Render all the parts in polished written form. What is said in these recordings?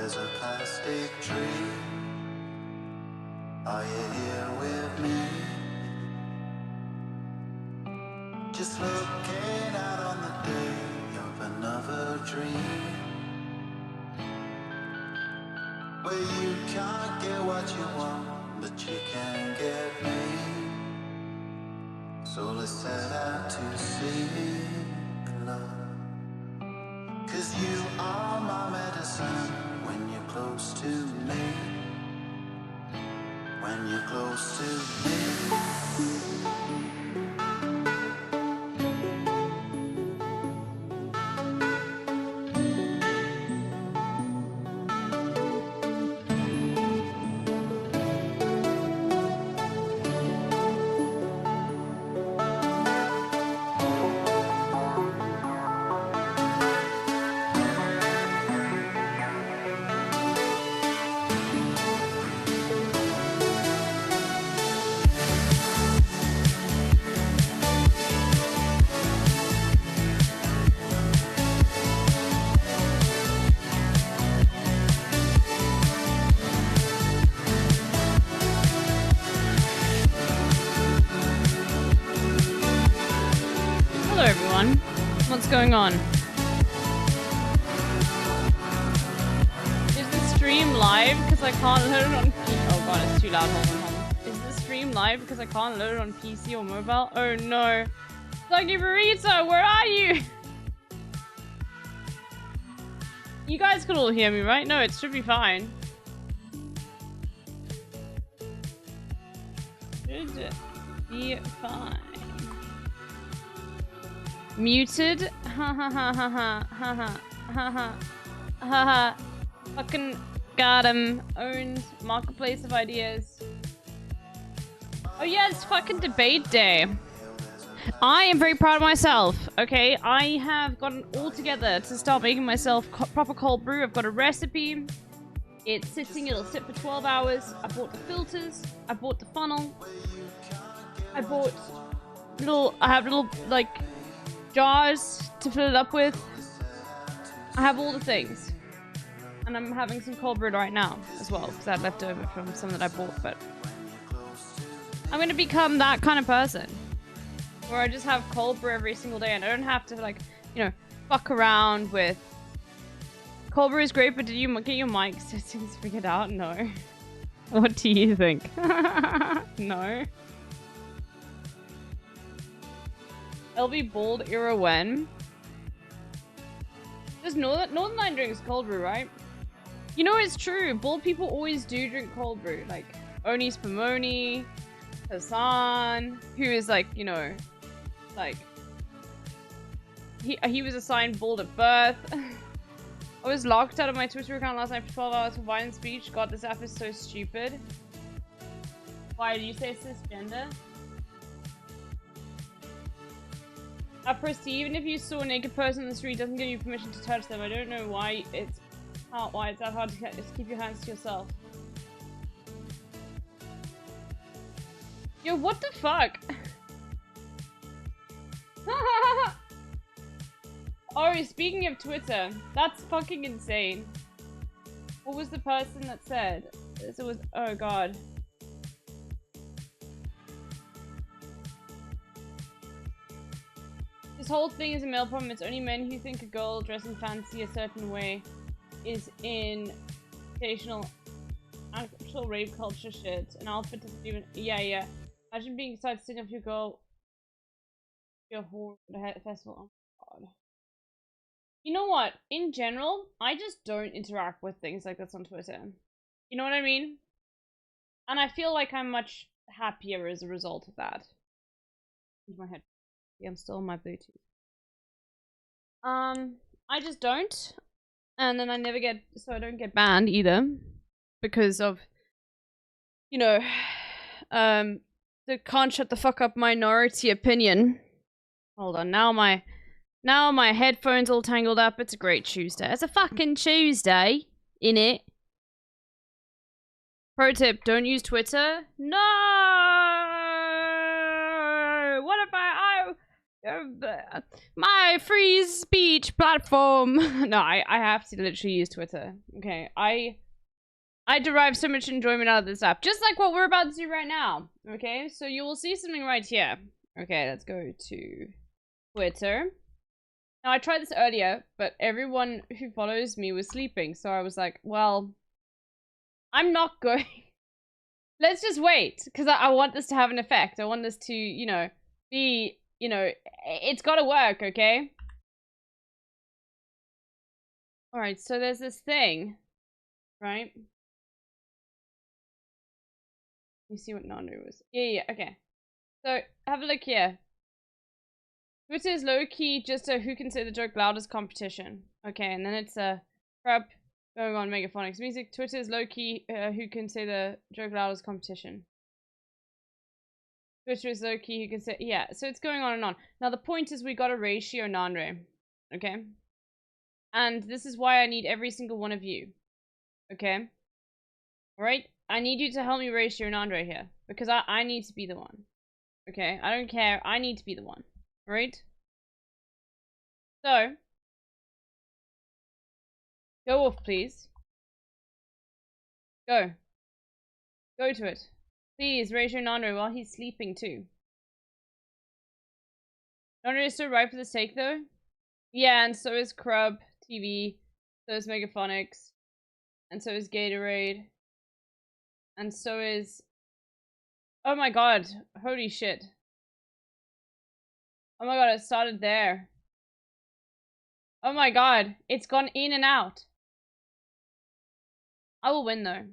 there's a plastic tree. Are you here with me? Just looking out on the day of another dream, where you can't get what you want, but you can get me. So let's set out to seek love, 'cause you are my medicine when you're close to me. When you're close to me. Hello everyone, what's going on? Is the stream live because I can't load it on oh god, it's too loud, hold on. Is the stream live because I can't load it on PC or mobile? Oh no. Lucky Burrito, where are you? You guys could all hear me, right? No, it should be fine. Should be fine. Muted? Ha ha ha ha ha ha ha ha ha ha ha. Fucking got him. Owned. Marketplace of ideas. Oh yeah, it's fucking debate day. I am very proud of myself, okay? I have gotten all together to start making myself proper cold brew. I've got a recipe. It's sitting, it'll sit for 12 hours. I bought the filters. I bought the funnel. I bought I have little, like, jars to fill it up with. I have all the things. And I'm having some cold brew right now as well, because I had left over from some that I bought, but I'm gonna become that kind of person where I just have cold brew every single day and I don't have to, like, you know, fuck around with cold brew is great, but did you get your mic settings figured out? No. What do you think? No. LB Bald era when? Just Northern Line drinks cold brew, right? You know, it's true. Bald people always do drink cold brew. Like, Oni Spumoni, Hassan, who is like, you know, like, he was assigned bald at birth. I was locked out of my Twitter account last night for 12 hours for violent speech. God, this app is so stupid. Why, do you say cisgender? Even if you saw a naked person in the street, doesn't give you permission to touch them. I don't know why it's that hard to just keep your hands to yourself. Yo, what the fuck? Oh, speaking of Twitter, that's fucking insane. What was the person that said? It was, oh god. This whole thing is a male problem. It's only men who think a girl dressing fancy a certain way is in traditional actual rape culture shit. An outfit doesn't even. Yeah. Imagine being excited to sing off your girl. Your whore at a festival. Oh my god. You know what? In general, I just don't interact with things like this on Twitter. You know what I mean? And I feel like I'm much happier as a result of that. My head. I'm still on my Bluetooth. I just don't. And then I never get, so I don't get banned either. Because of, you know, the can't shut the fuck up minority opinion. Hold on, now my headphones all tangled up. It's a great Tuesday. It's a fucking Tuesday, innit? Pro tip, don't use Twitter. No! What if My free speech platform. No, I have to literally use Twitter. Okay, I derive so much enjoyment out of this app, just like what we're about to do right now. Okay, so you will see something right here. Okay, let's go to Twitter. Now, I tried this earlier, but everyone who follows me was sleeping, so I was like, well, I'm not going. Let's just wait, because I want this to have an effect. I want this to, you know, be, you know, it's gotta work, okay? Alright, so there's this thing, right? You see what Nando was. Yeah, okay. So, have a look here. Twitter is low-key just a who can say the joke loudest competition. Okay, and then it's a crap going on Megaphonics music. Twitter is low-key who can say the joke loudest competition. Twitter is low-key who can say... Yeah, so it's going on and on. Now, the point is we got a ratio Nandre. Okay? And this is why I need every single one of you. Okay? Alright? I need you to help me ratio Nandre here. Because I need to be the one. Okay? I don't care. I need to be the one. Right? So, go off, please. Go. Go to it. Please, ratio Nando while he's sleeping too. Nando is still right for the take though? Yeah, and so is Crub TV, so is Megaphonics, and so is Gatorade, and so is... Oh my god, holy shit. Oh my god, it started there. Oh my god, it's gone in and out. I will win though.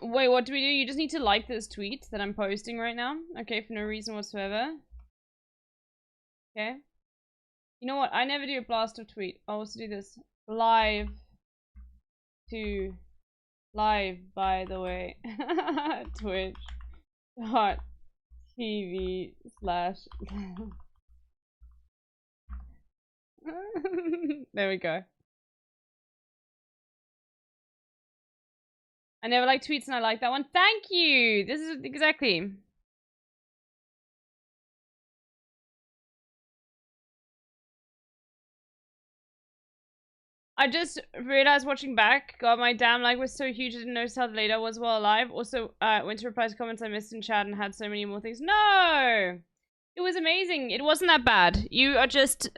Wait, what do we do? You just need to like this tweet that I'm posting right now. Okay, for no reason whatsoever. Okay. You know what? I never do a blast of tweet. I'll also do this. Live to live, by the way. Twitch.tv/ There we go. I never like tweets and I like that one. Thank you! This is exactly. I just realized watching back, God, my damn lag was so huge I didn't notice how late I was while alive. Also, went to reply to comments I missed in chat and had so many more things. No! It was amazing. It wasn't that bad. You are just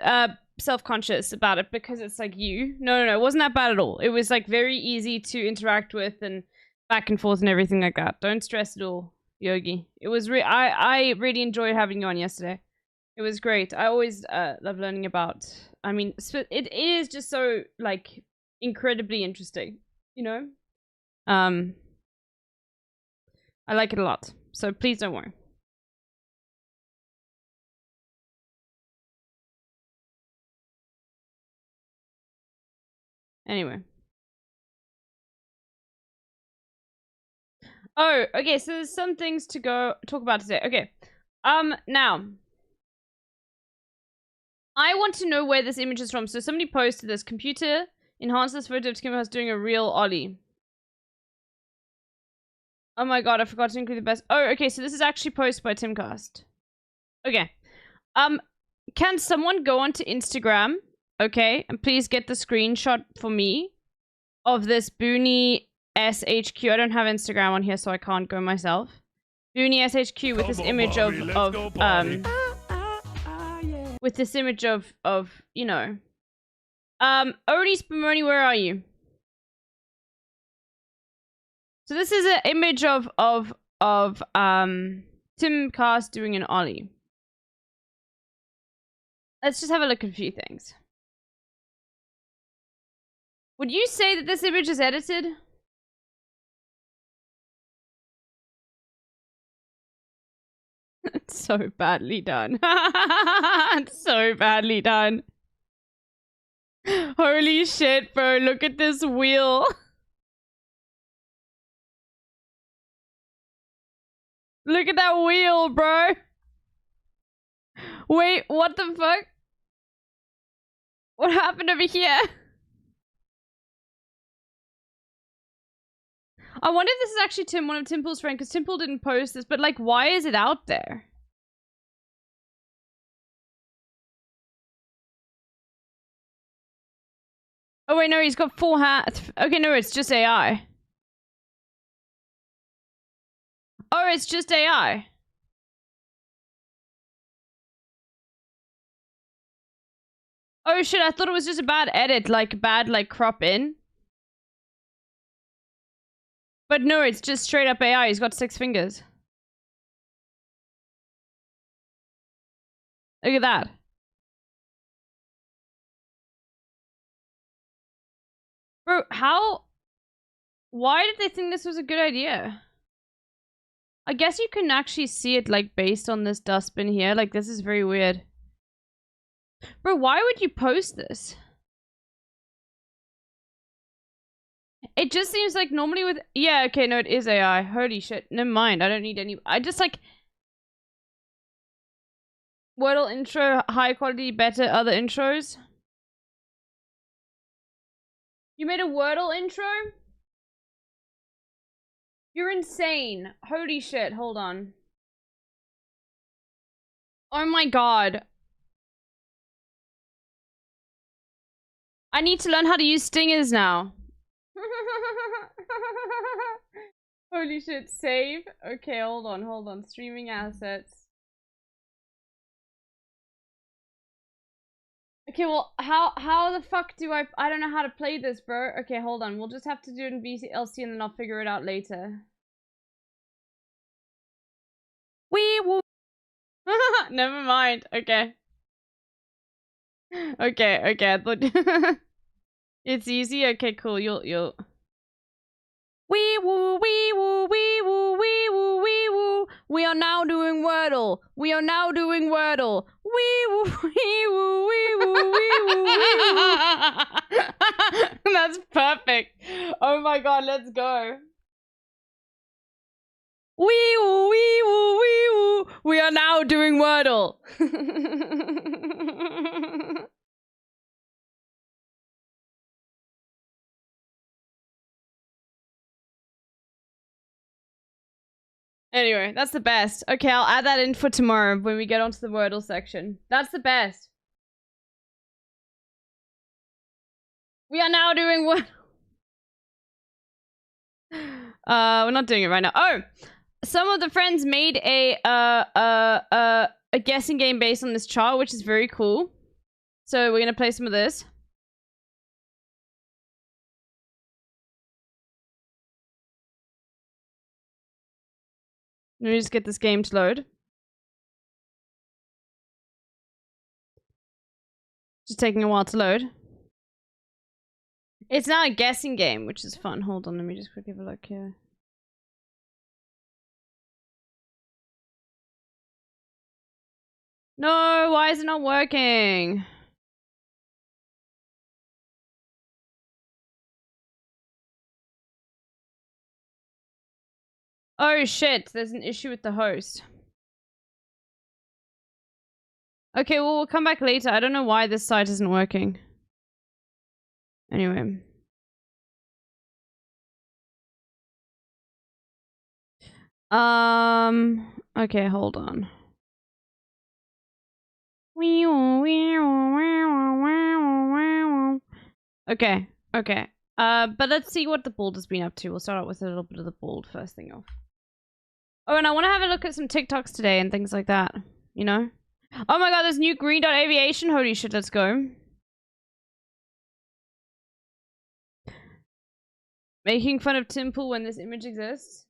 self-conscious about it because it's like you. No, it wasn't that bad at all. It was like very easy to interact with and back and forth and everything like that. Don't stress at all, Yogi. It was I really enjoyed having you on yesterday. It was great. I always love learning about... I mean, it is just so, like, incredibly interesting, you know? I like it a lot. So please don't worry. Anyway. Oh, okay, so there's some things to go talk about today. Okay. Now... I want to know where this image is from. So somebody posted this. Computer enhanced this photo of Kim House doing a real ollie. Oh my god, I forgot to include the best. Oh, okay, so this is actually posted by Timcast. Okay. Can someone go onto Instagram, okay, and please get the screenshot for me of this Booney SHQ. I don't have Instagram on here, so I can't go myself. Booney SHQ with this image with this image of, you know. Odie Spumoni, where are you? So this is an image of Timcast doing an ollie. Let's just have a look at a few things. Would you say that this image is edited? It's so badly done. It's so badly done. Holy shit, bro. Look at this wheel. Look at that wheel, bro. Wait, what the fuck? What happened over here? I wonder if this is actually Tim, one of Timple's friends, because Timple didn't post this, but like, why is it out there? Oh wait, no, he's got 4 hats. Okay, no, it's just AI. Oh, it's just AI. Oh shit, I thought it was just a bad edit, like bad like crop in. But no, it's just straight up AI. He's got 6 fingers. Look at that. Bro, how? Why did they think this was a good idea? I guess you can actually see it like based on this dustbin here. Like this is very weird. Bro, why would you post this? It just seems like normally with... Yeah, okay, no, it is AI. Holy shit. Never mind. I don't need any... I just like... Wordle intro, high quality, better other intros. You made a Wordle intro? You're insane. Holy shit. Hold on. Oh my god. I need to learn how to use stingers now. Holy shit, save. Okay, hold on. Streaming assets. Okay, well, how the fuck do I don't know how to play this, bro. Okay, hold on. We'll just have to do it in VLC and then I'll figure it out later. Wee woo. Never mind. Okay. Okay, I thought it's easy. Okay, cool. You'll wee woo, wee woo, wee woo, wee woo, wee woo. We are now doing Wordle. Wee woo, wee woo, wee woo, wee woo, wee woo. That's perfect. Oh my god, let's go. Wee woo, wee woo, wee woo. We are now doing Wordle. Anyway, that's the best. Okay, I'll add that in for tomorrow when we get onto the Wordle section. That's the best. We are now doing Wordle. We're not doing it right now. Oh, some of the friends made a guessing game based on this chart, which is very cool. So we're gonna play some of this. Let me just get this game to load. Just taking a while to load. It's now a guessing game, which is fun. Hold on, let me just quickly have a look here. No, why is it not working? Oh shit, there's an issue with the host. Okay, well, we'll come back later. I don't know why this site isn't working. Anyway. Okay, hold on. Okay. But let's see what the bald has been up to. We'll start out with a little bit of the bald first thing off. Oh, and I want to have a look at some TikToks today and things like that. You know? Oh my god, there's new green dot aviation. Holy shit, let's go. Making fun of Timple when this image exists.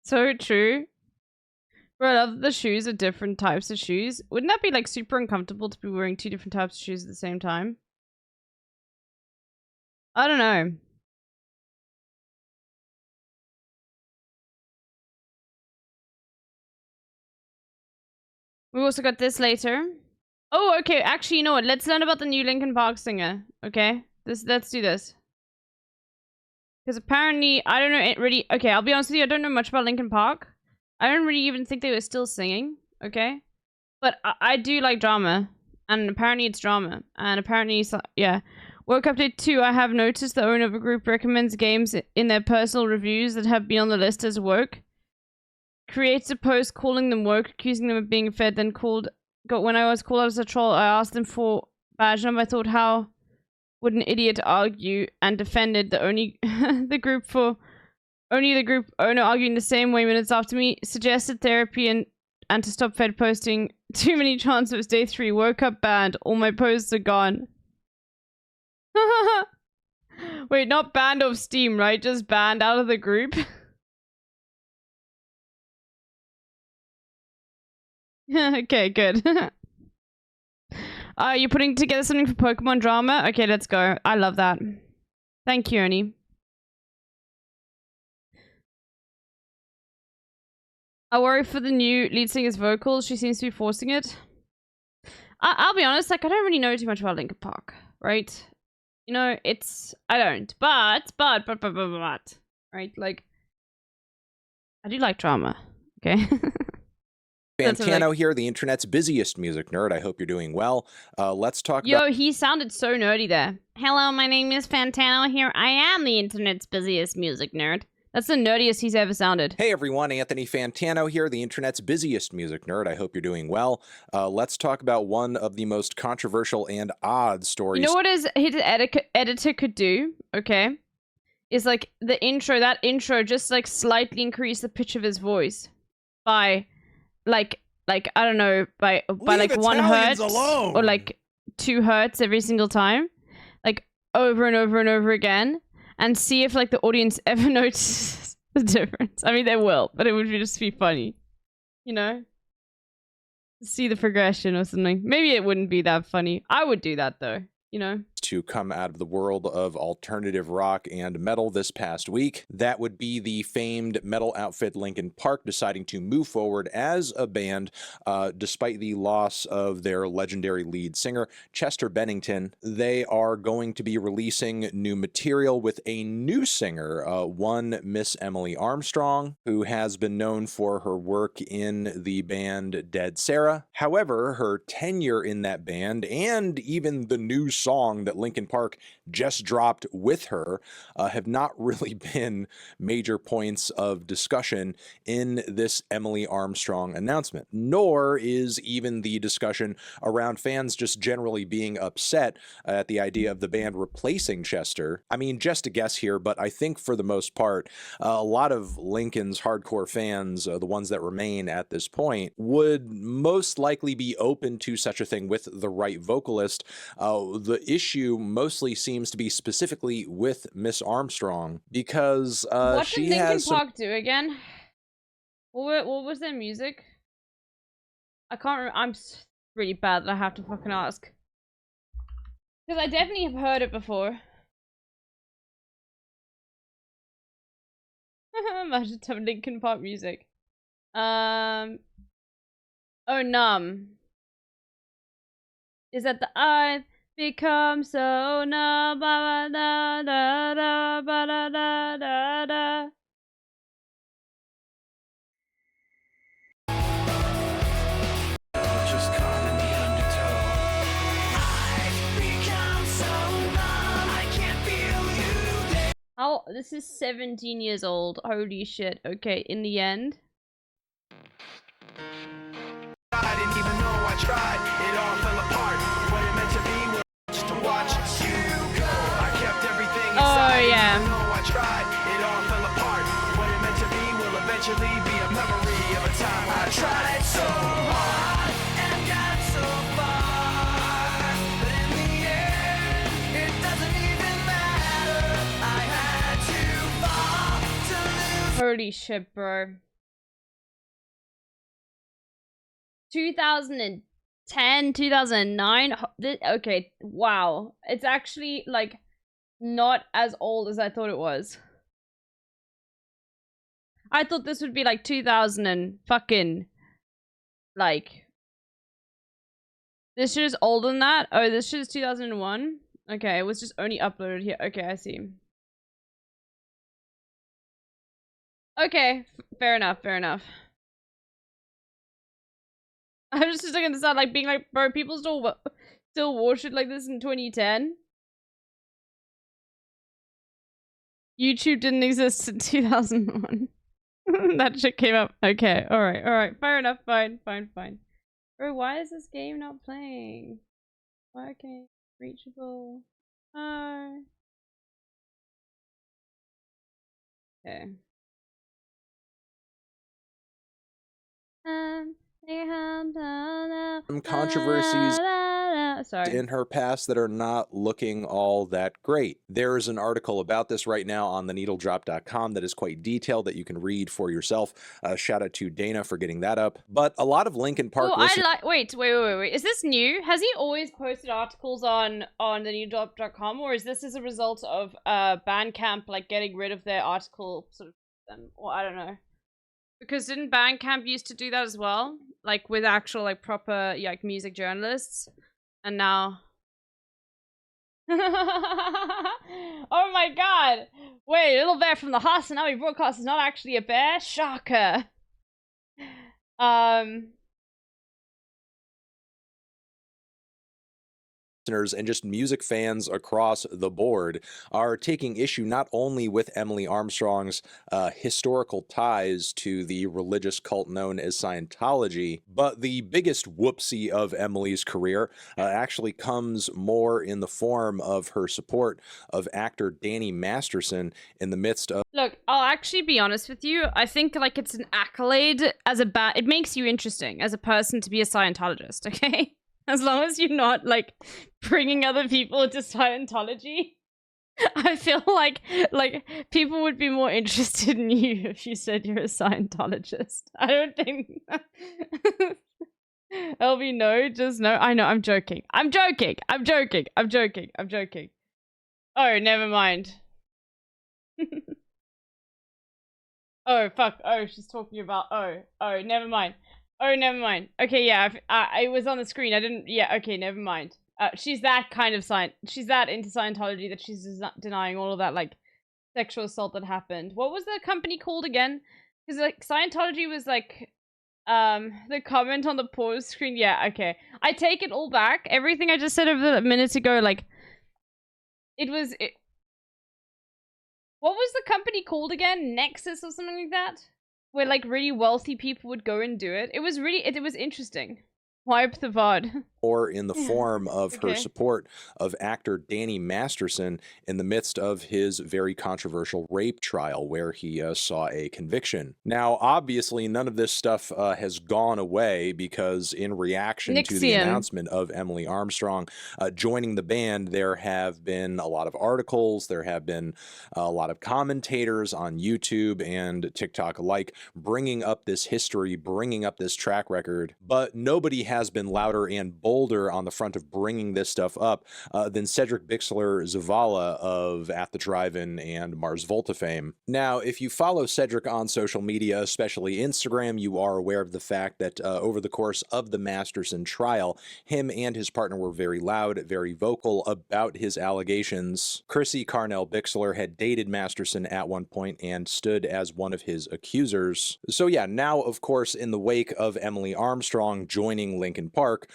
So true. Bro, I love the shoes are different types of shoes. Wouldn't that be like super uncomfortable to be wearing 2 different types of shoes at the same time? I don't know. We also got this later. Oh, okay. Actually, you know what? Let's learn about the new Linkin Park singer. Okay? Let's do this. Because apparently, I don't know it really... Okay, I'll be honest with you. I don't know much about Linkin Park. I don't really even think they were still singing. Okay? But I do like drama. And apparently it's drama. And apparently, yeah. Work update 2. I have noticed the owner of a group recommends games in their personal reviews that have been on the list as work. Creates a post calling them work, accusing them of being fed, then when I was called out as a troll, I asked them for badge number. I thought, how would an idiot argue, and defended the group owner arguing the same way minutes after me, suggested therapy and to stop fed posting. Too many transfers. Day 3. Woke up banned. All my posts are gone. Wait, not banned off Steam, right? Just banned out of the group. Okay, good. You're putting together something for Pokemon drama? Okay, let's go. I love that. Thank you, Ernie. I worry for the new lead singer's vocals. She seems to be forcing it. I'll be honest, like, I don't really know too much about Linkin Park, right? You know, I don't. But, right? Like, I do like drama, okay? Fantano here, the internet's busiest music nerd. I hope you're doing well. Let's talk about... Yo, he sounded so nerdy there. Hello, my name is Fantano here. I am the internet's busiest music nerd. That's the nerdiest he's ever sounded. Hey everyone, Anthony Fantano here, the internet's busiest music nerd. I hope you're doing well. Let's talk about one of the most controversial and odd stories. You know what his editor could do, okay? Is like that intro, just like slightly increase the pitch of his voice by like I don't know, by like 1 hertz or like 2 hertz every single time, like over and over and over again. And see if, like, the audience ever notices the difference. I mean, they will, but it would just be funny. You know? See the progression or something. Maybe it wouldn't be that funny. I would do that, though. You know? To come out of the world of alternative rock and metal this past week. That would be the famed metal outfit Linkin Park deciding to move forward as a band despite the loss of their legendary lead singer, Chester Bennington. They are going to be releasing new material with a new singer, one Miss Emily Armstrong, who has been known for her work in the band Dead Sarah. However, her tenure in that band and even the new song that Linkin Park just dropped with her have not really been major points of discussion in this Emily Armstrong announcement, nor is even the discussion around fans just generally being upset at the idea of the band replacing Chester. I mean, just a guess here, but I think for the most part, a lot of Linkin's hardcore fans, the ones that remain at this point, would most likely be open to such a thing with the right vocalist. The issue mostly seems to be specifically with Miss Armstrong because what she did has Linkin Park do again? What was their music? I can't remember. I'm really bad that I have to fucking ask. Because I definitely have heard it before. Imagine some Linkin Park music. Oh, Numb. Is that the I become so numb? Ba da da da ba da da da da. Just caught in the undertow. I've become so numb, I can't feel you. Oh, this is 17 years old. Holy shit. Okay, in the end. I didn't even know I tried. It all fell apart. What it meant to be was just to watch you go. I kept everything inside. Oh, yeah. Even though I tried, it all fell apart. What it meant to be will eventually be a memory of a time I tried so hard and got so far. But in the end, it doesn't even matter. I had to fall to lose. Holy shit, bro. 2010, 2009. Okay, wow. It's actually, like, not as old as I thought it was. I thought this would be, like, 2000 and fucking, like... This shit is older than that? Oh, this shit is 2001? Okay, it was just only uploaded here. Okay, I see. Okay, fair enough, fair enough. I was just looking to sound like being like, bro, people still still watch it like this in 2010? YouTube didn't exist in 2001. That shit came up. Okay, alright. Fair enough, fine. Bro, why is this game not playing? Why can't reachable? Oh. Okay. Some controversies Sorry. in her past that are not looking all that great. There is an article about this right now on the needledrop.com that is quite detailed that you can read for yourself. Shout out to Dana for getting that up. But a lot of Linkin Park listeners... Wait. Is this new? Has he always posted articles on the needledrop.com, or is this as a result of Bandcamp like getting rid of their article sort of them? Or I don't know. Because didn't Bandcamp used to do that as well? Like with actual like proper like music journalists? And now oh my god! Wait, little bear from the horse and now he broadcasts is not actually a bear? Shocker. And just music fans across the board are taking issue not only with Emily Armstrong's historical ties to the religious cult known as Scientology, but the biggest whoopsie of Emily's career actually comes more in the form of her support of actor Danny Masterson in the midst of... Look, I'll actually be honest with you. I think like it's an accolade as a it makes you interesting as a person to be a Scientologist, okay? As long as you're not, like, bringing other people into Scientology, I feel like people would be more interested in you if you said you're a Scientologist. I don't think... LB, no, just no. I know, I'm joking. I'm joking. Oh, never mind. Oh, fuck. Oh, she's talking about... Oh, never mind. Oh, never mind. Okay, yeah, it was on the screen. I didn't... Yeah, okay, never mind. She's that kind of she's that into Scientology that she's denying all of that, like, sexual assault that happened. What was the company called again? Because, like, Scientology was, like, the comment on the pause screen. Yeah, okay. I take it all back. Everything I just said a minute ago, like, what was the company called again? Nexus or something like that? Where like really wealthy people would go and do it. It was really, it was interesting. Wipe the VOD. Or in the form of her support of actor Danny Masterson in the midst of his very controversial rape trial where he saw a conviction. Now, obviously, none of this stuff has gone away because in reaction to the announcement of Emily Armstrong joining the band, there have been a lot of articles, there have been a lot of commentators on YouTube and TikTok alike bringing up this history, bringing up this track record, but nobody has been louder and bolder on the front of bringing this stuff up than Cedric Bixler Zavala of At the Drive-In and Mars Volta fame. Now, if you follow Cedric on social media, especially Instagram, you are aware of the fact that over the course of the Masterson trial, him and his partner were very loud, very vocal about his allegations. Chrissy Carnell Bixler had dated Masterson at one point and stood as one of his accusers. So yeah, now, of course, in the wake of Emily Armstrong joining Linkin Park,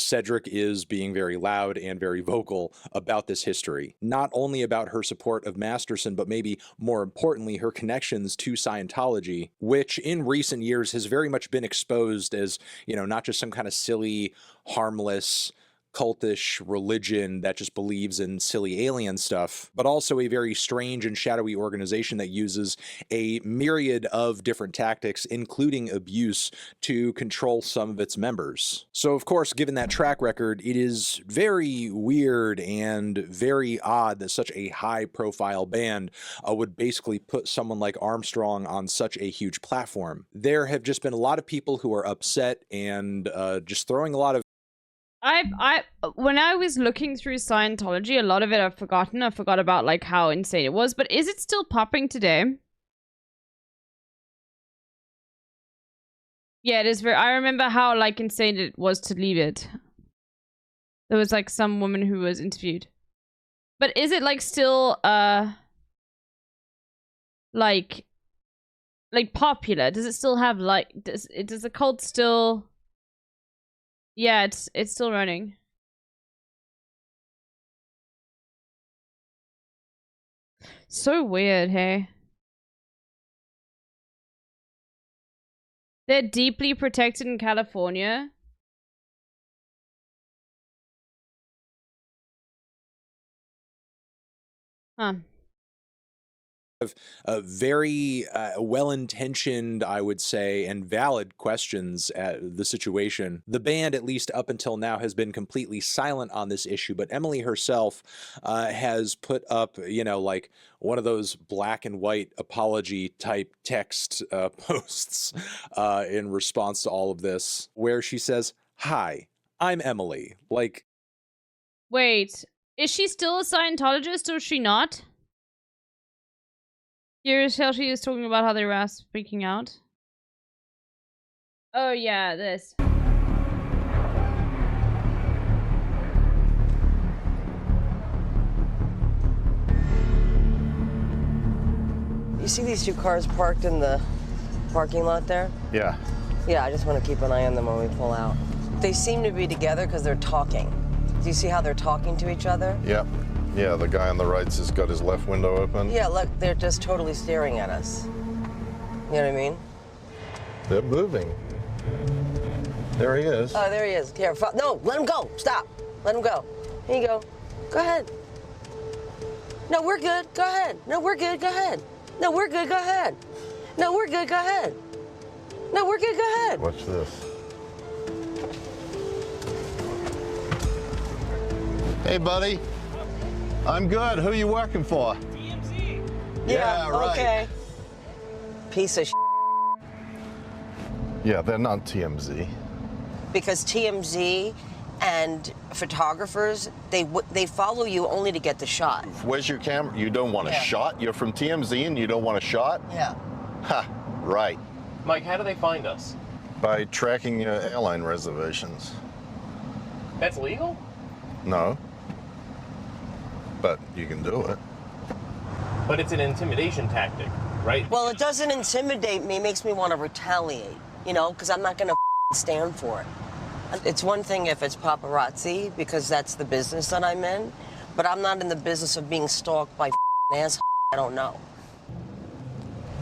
Cedric is being very loud and very vocal about this history. Not only about her support of Masterson, but maybe more importantly, her connections to Scientology, which in recent years has very much been exposed as, you know, not just some kind of silly, harmless, cultish religion that just believes in silly alien stuff, but also a very strange and shadowy organization that uses a myriad of different tactics, including abuse, to control some of its members. So of course, given that track record, it is very weird and very odd that such a high-profile band would basically put someone like Armstrong on such a huge platform. There have just been a lot of people who are upset and just throwing a lot of... when I was looking through Scientology, a lot of it I've forgotten. I forgot about like how insane it was, but is it still popping today? Yeah, it is very, I remember how like insane it was to leave it. There was like some woman who was interviewed. But is it like still like popular? Does it still have like does the cult still... Yeah, it's still running. So weird, hey? They're deeply protected in California. Huh. Very well-intentioned, I would say, and valid questions at the situation. The band, at least up until now, has been completely silent on this issue, but Emily herself has put up, you know, like one of those black and white apology type text posts in response to all of this, where she says, "Hi, I'm Emily." Like, Wait, is she still a Scientologist or is she not? Here's how she is talking about how they were speaking out. Oh yeah, this. You see these two cars parked in the parking lot there? Yeah. Yeah, I just want to keep an eye on them when we pull out. They seem to be together because they're talking. Do you see how they're talking to each other? Yep. Yeah, the guy on the right's has got his left window open. Yeah, look, they're just totally staring at us. You know what I mean? They're moving. There he is. Oh, there he is. Here, no, let him go. Stop. Let him go. Here you go. Go ahead. No, we're good. Go ahead. No, we're good. Go ahead. No, we're good. Go ahead. No, we're good. Go ahead. No, we're good. Go ahead. Watch this. Hey, buddy. I'm good. Who are you working for? TMZ. Yeah, right. Okay. Piece of Yeah, they're not TMZ. Because TMZ and photographers, they follow you only to get the shot. Where's your camera? You don't want a Yeah. shot? You're from TMZ and you don't want a shot? Yeah. Ha, right. Mike, how do they find us? By tracking your airline reservations. That's legal? No. But you can do it. But it's an intimidation tactic, right? Well, it doesn't intimidate me. It makes me want to retaliate, you know, because I'm not going to stand for it. It's one thing if it's paparazzi, because that's the business that I'm in, but I'm not in the business of being stalked by ass I don't know.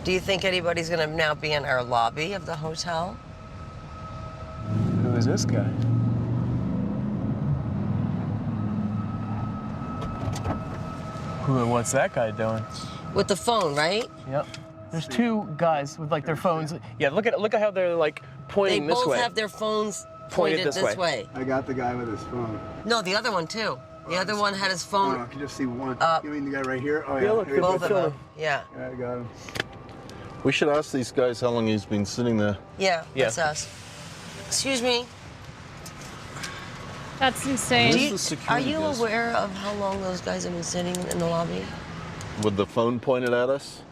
Do you think anybody's going to now be in our lobby of the hotel? Who is this guy? What's that guy doing? With the phone, right? Yep. There's two guys with like their phones. Yeah, look at how they're like They pointing this both way. have their phones Pointed pointed this this way. I got the guy with his phone. No, the other one too. The other one had his Oh, phone I can just see one. up. You mean the guy right here? Oh, yeah. Yeah, look, Here he Both is. of them. Yeah. Yeah, I got him. We should ask these guys how long he's been sitting there. Yeah, Yeah. that's us. Excuse me. That's insane. Do you, the security are you guys? aware of how long those guys have been sitting in the lobby? With the phone pointed at us?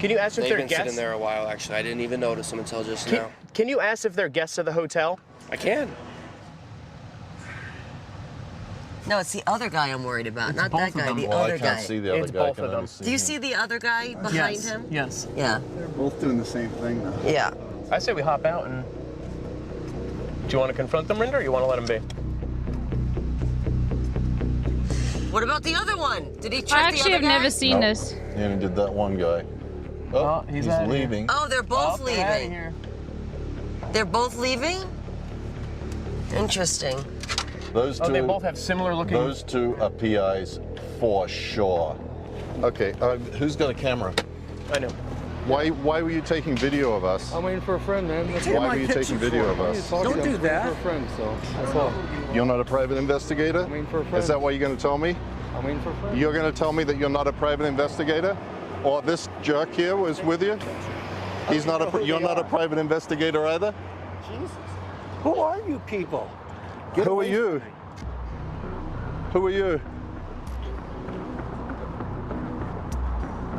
Can you ask if They've they're been guests? sitting there a while, actually. I didn't even notice them until just now. Can you ask if they're guests of the hotel? I can. No, it's the other guy I'm worried about, not that both of guy, them. the Well, I other can't guy. see the other It's guy. I both can of them. only see Do you him. see the other guy behind him? Yes. Yeah. They're both doing the same thing now. Yeah. I say we hop out and. Do you want to confront them, Rinder, or you want to let them be? What about the other one? Did he check I the actually other have guy? never seen No. this. He only did that one guy. Oh, he's outta here. leaving. Oh, they're both They're outta leaving. here. They're both leaving? Interesting. Those two. Oh, they both have similar looking. Those two are PIs for sure. Okay, who's got a camera? I know. Why were you taking video of us? I'm waiting for a friend, man. That's Why were you taking video of us? Don't do that. I'm waiting for a friend, so that's all. You're not a private investigator? I'm waiting for a friend. Is that what you're going to tell me? I'm waiting for a friend. You're going to tell me that you're not a private investigator? Or this jerk here was with you? He's not a. You're not a private investigator either? Jesus. Who are you people? Who are you? Who are you?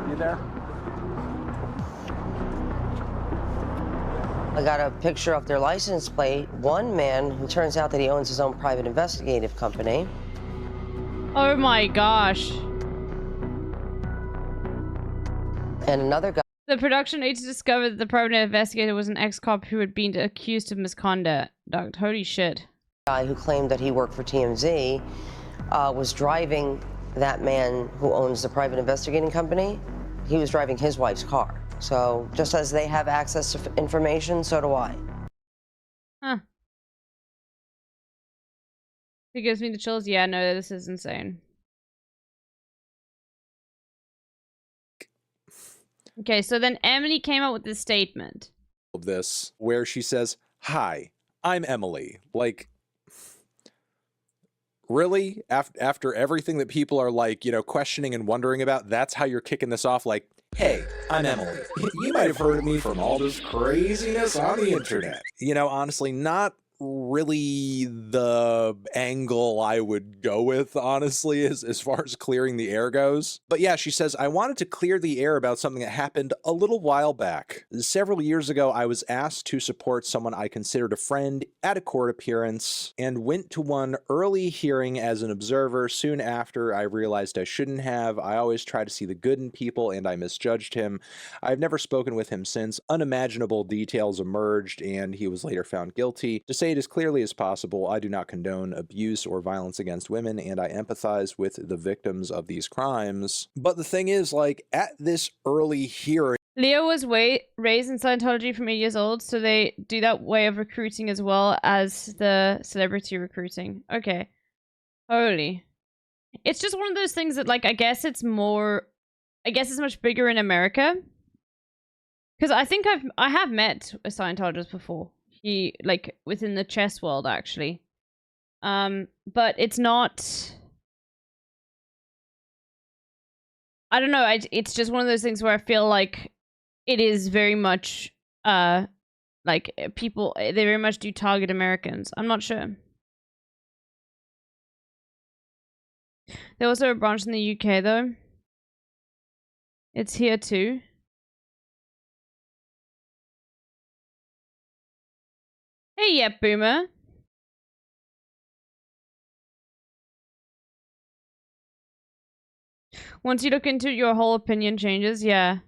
You there? I got a picture of their license plate. One man who turns out that he owns his own private investigative company. Oh my gosh. And another guy The production aide discovered that the private investigator was an ex-cop who had been accused of misconduct. Holy shit. who claimed that he worked for TMZ was driving that man who owns the private investigating company, he was driving his wife's car. So just as they have access to information, so do I. Huh. It gives me the chills. Yeah, no, this is insane. Okay, so then Emily came out with this statement. Of this, where she says, "Hi, I'm Emily." Like, really? After everything that people are like, you know, questioning and wondering about, that's how you're kicking this off? Like, hey, I'm Emily. You might have heard of me from all this craziness on the internet. You know, honestly, not really the angle I would go with, honestly, as far as clearing the air goes. But yeah, she says, I wanted to clear the air about something that happened a little while back. Several years ago, I was asked to support someone I considered a friend at a court appearance and went to one early hearing as an observer. Soon after, I realized I shouldn't have. I always try to see the good in people, and I misjudged him. I've never spoken with him since. Unimaginable details emerged, and he was later found guilty. To say it as clearly as possible, I do not condone abuse or violence against women, and I empathize with the victims of these crimes. But the thing is, like, at this early hearing, Leo was raised in Scientology from 8 years old, so they do that way of recruiting as well as the celebrity recruiting. Okay. Holy. It's just one of those things that, like, I guess it's much bigger in America. Because I think I have met a Scientologist before. He, like, within the chess world, actually. But it's not... I don't know, it's just one of those things where I feel like it is very much, like, people, they very much do target Americans. I'm not sure. There's also a branch in the UK, though. It's here, too. Hey, yeah, boomer. Once you look into it, your whole opinion changes, yeah.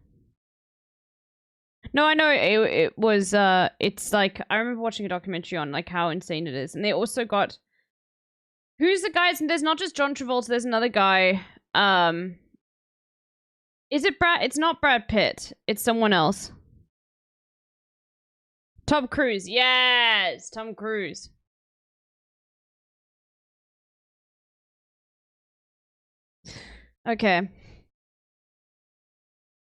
No, I know it was, it's like, I remember watching a documentary on, like, how insane it is. And they also got, who's the guy? There's not just John Travolta, there's another guy. Is it it's not Brad Pitt. It's someone else. Tom Cruise. Yes! Tom Cruise. Okay.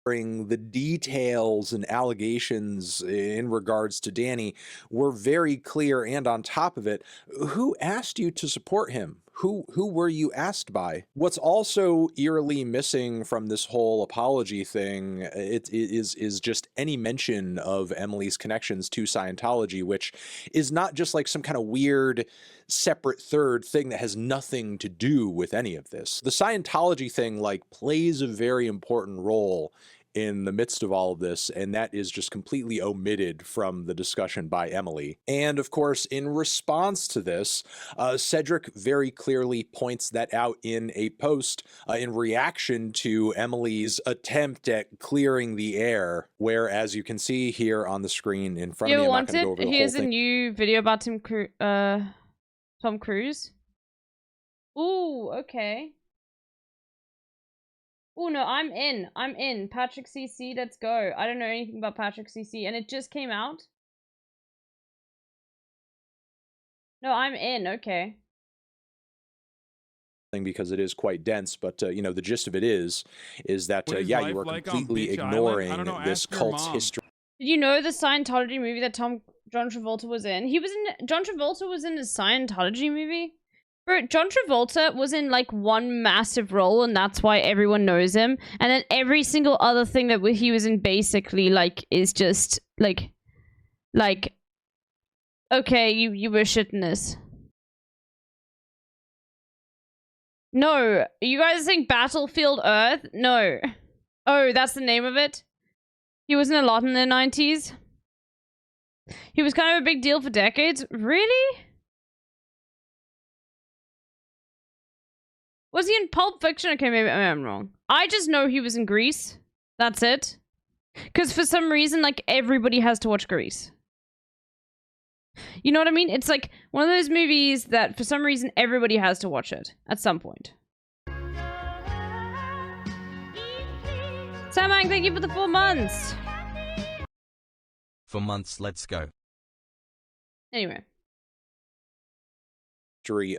the details and allegations in regards to Danny were very clear, and on top of it, who asked you to support him? Who were you asked by? What's also eerily missing from this whole apology thing is just any mention of Emily's connections to Scientology, which is not just like some kind of weird separate third thing that has nothing to do with any of this. The Scientology thing like plays a very important role in the midst of all of this, and that is just completely omitted from the discussion by Emily. And of course, in response to this, Cedric very clearly points that out in a post in reaction to Emily's attempt at clearing the air, where, as you can see here on the screen in front of me, I'm not going to go over the whole Here's thing. a new video about Tom Cruise. Ooh, okay. Oh no, I'm in. Patrick CC, let's go. I don't know anything about Patrick CC, and it just came out. No, I'm in, okay. Because it is quite dense, but you know, the gist of it is that yeah, you are completely ignoring this cult's history. Did you know the Scientology movie that John Travolta was in? John Travolta was in a Scientology movie? Bro, John Travolta was in, like, one massive role, and that's why everyone knows him. And then every single other thing that he was in, basically, like, is just, like, okay, you were shitting this. No, you guys think Battlefield Earth? No. Oh, that's the name of it? He was in a lot in the 90s? He was kind of a big deal for decades? Really? Was he in Pulp Fiction? Okay, maybe I'm wrong. I just know he was in Grease. That's it. Because for some reason, like, everybody has to watch Grease. You know what I mean? It's like one of those movies that for some reason everybody has to watch it at some point. Samang, thank you for the 4 months. For months, let's go. Anyway.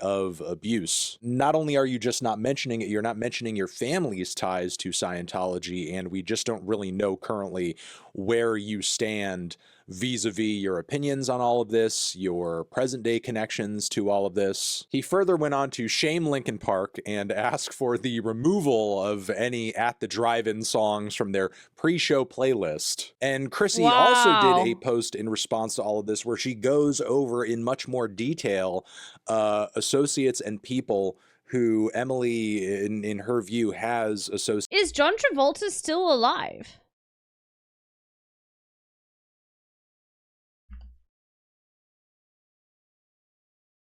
Of abuse. Not only are you just not mentioning it, you're not mentioning your family's ties to Scientology, and we just don't really know currently where you stand vis-a-vis your opinions on all of this, your present day connections to all of this. He further went on to shame Linkin Park and ask for the removal of any At the Drive-In songs from their pre-show playlist. And Chrissy also did a post in response to all of this where she goes over in much more detail associates and people who Emily, in her view, has associated. Is John Travolta still alive?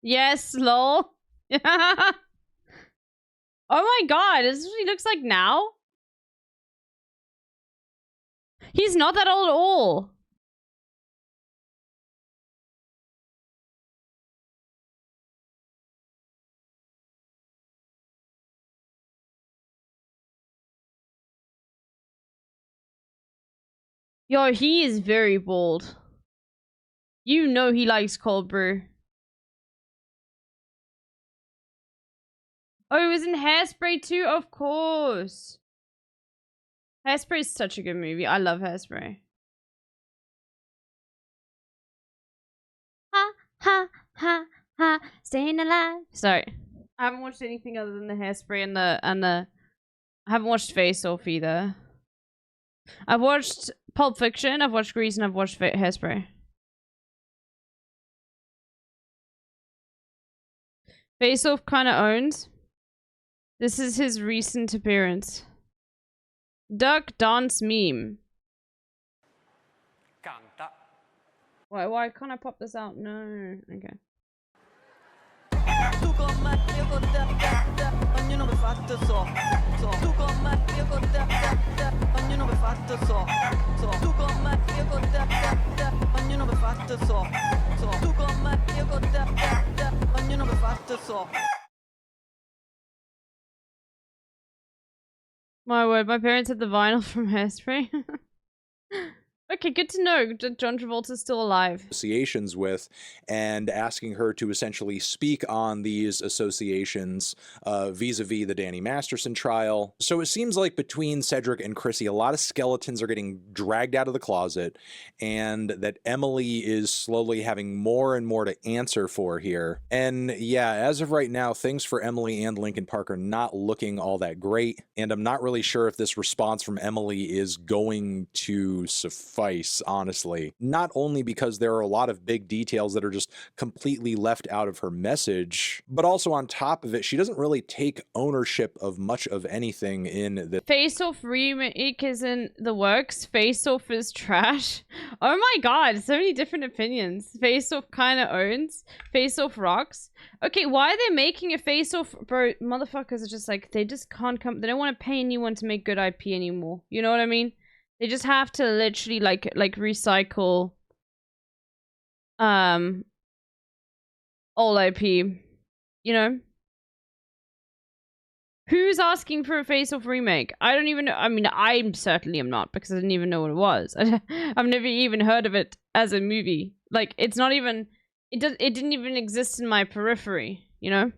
Yes, lol. Oh my god, is this what he looks like now? He's not that old at all. Yo, he is very bold. You know he likes cold brew. Oh, he was in Hairspray too? Of course. Hairspray is such a good movie. I love Hairspray. Ha, ha, ha, ha. Staying alive. Sorry. I haven't watched anything other than the Hairspray and the I haven't watched Face Off either. I've watched Pulp Fiction, I've watched Grease, and I've watched Hairspray. Face Off kind of owns. This is his recent appearance. Duck Dance Meme. Why can't I pop this out? No. Okay. My word, my parents had the vinyl from Hairspray. Okay, good to know John Travolta's still alive. Associations with, and asking her to essentially speak on these associations vis-a-vis the Danny Masterson trial. So it seems like between Cedric and Chrissy, a lot of skeletons are getting dragged out of the closet, and that Emily is slowly having more and more to answer for here. And yeah, as of right now, things for Emily and Linkin Park are not looking all that great, and I'm not really sure if this response from Emily is going to suffice, honestly. Not only because there are a lot of big details that are just completely left out of her message, but also on top of it, she doesn't really take ownership of much of anything in the Face Off remake is in the works. Face Off is trash. Oh my god, so many different opinions. Face Off kind of owns. Face Off rocks. Okay, why are they making a Face Off? Bro, motherfuckers are just like, they just can't come. They don't want to pay anyone to make good IP anymore. You know what I mean? They just have to literally like recycle all IP, you know? Who's asking for a Face Off remake? I don't even know. I mean, I certainly am not, because I didn't even know what it was. I've never even heard of it as a movie. Like, it's not even, it didn't even exist in my periphery, you know?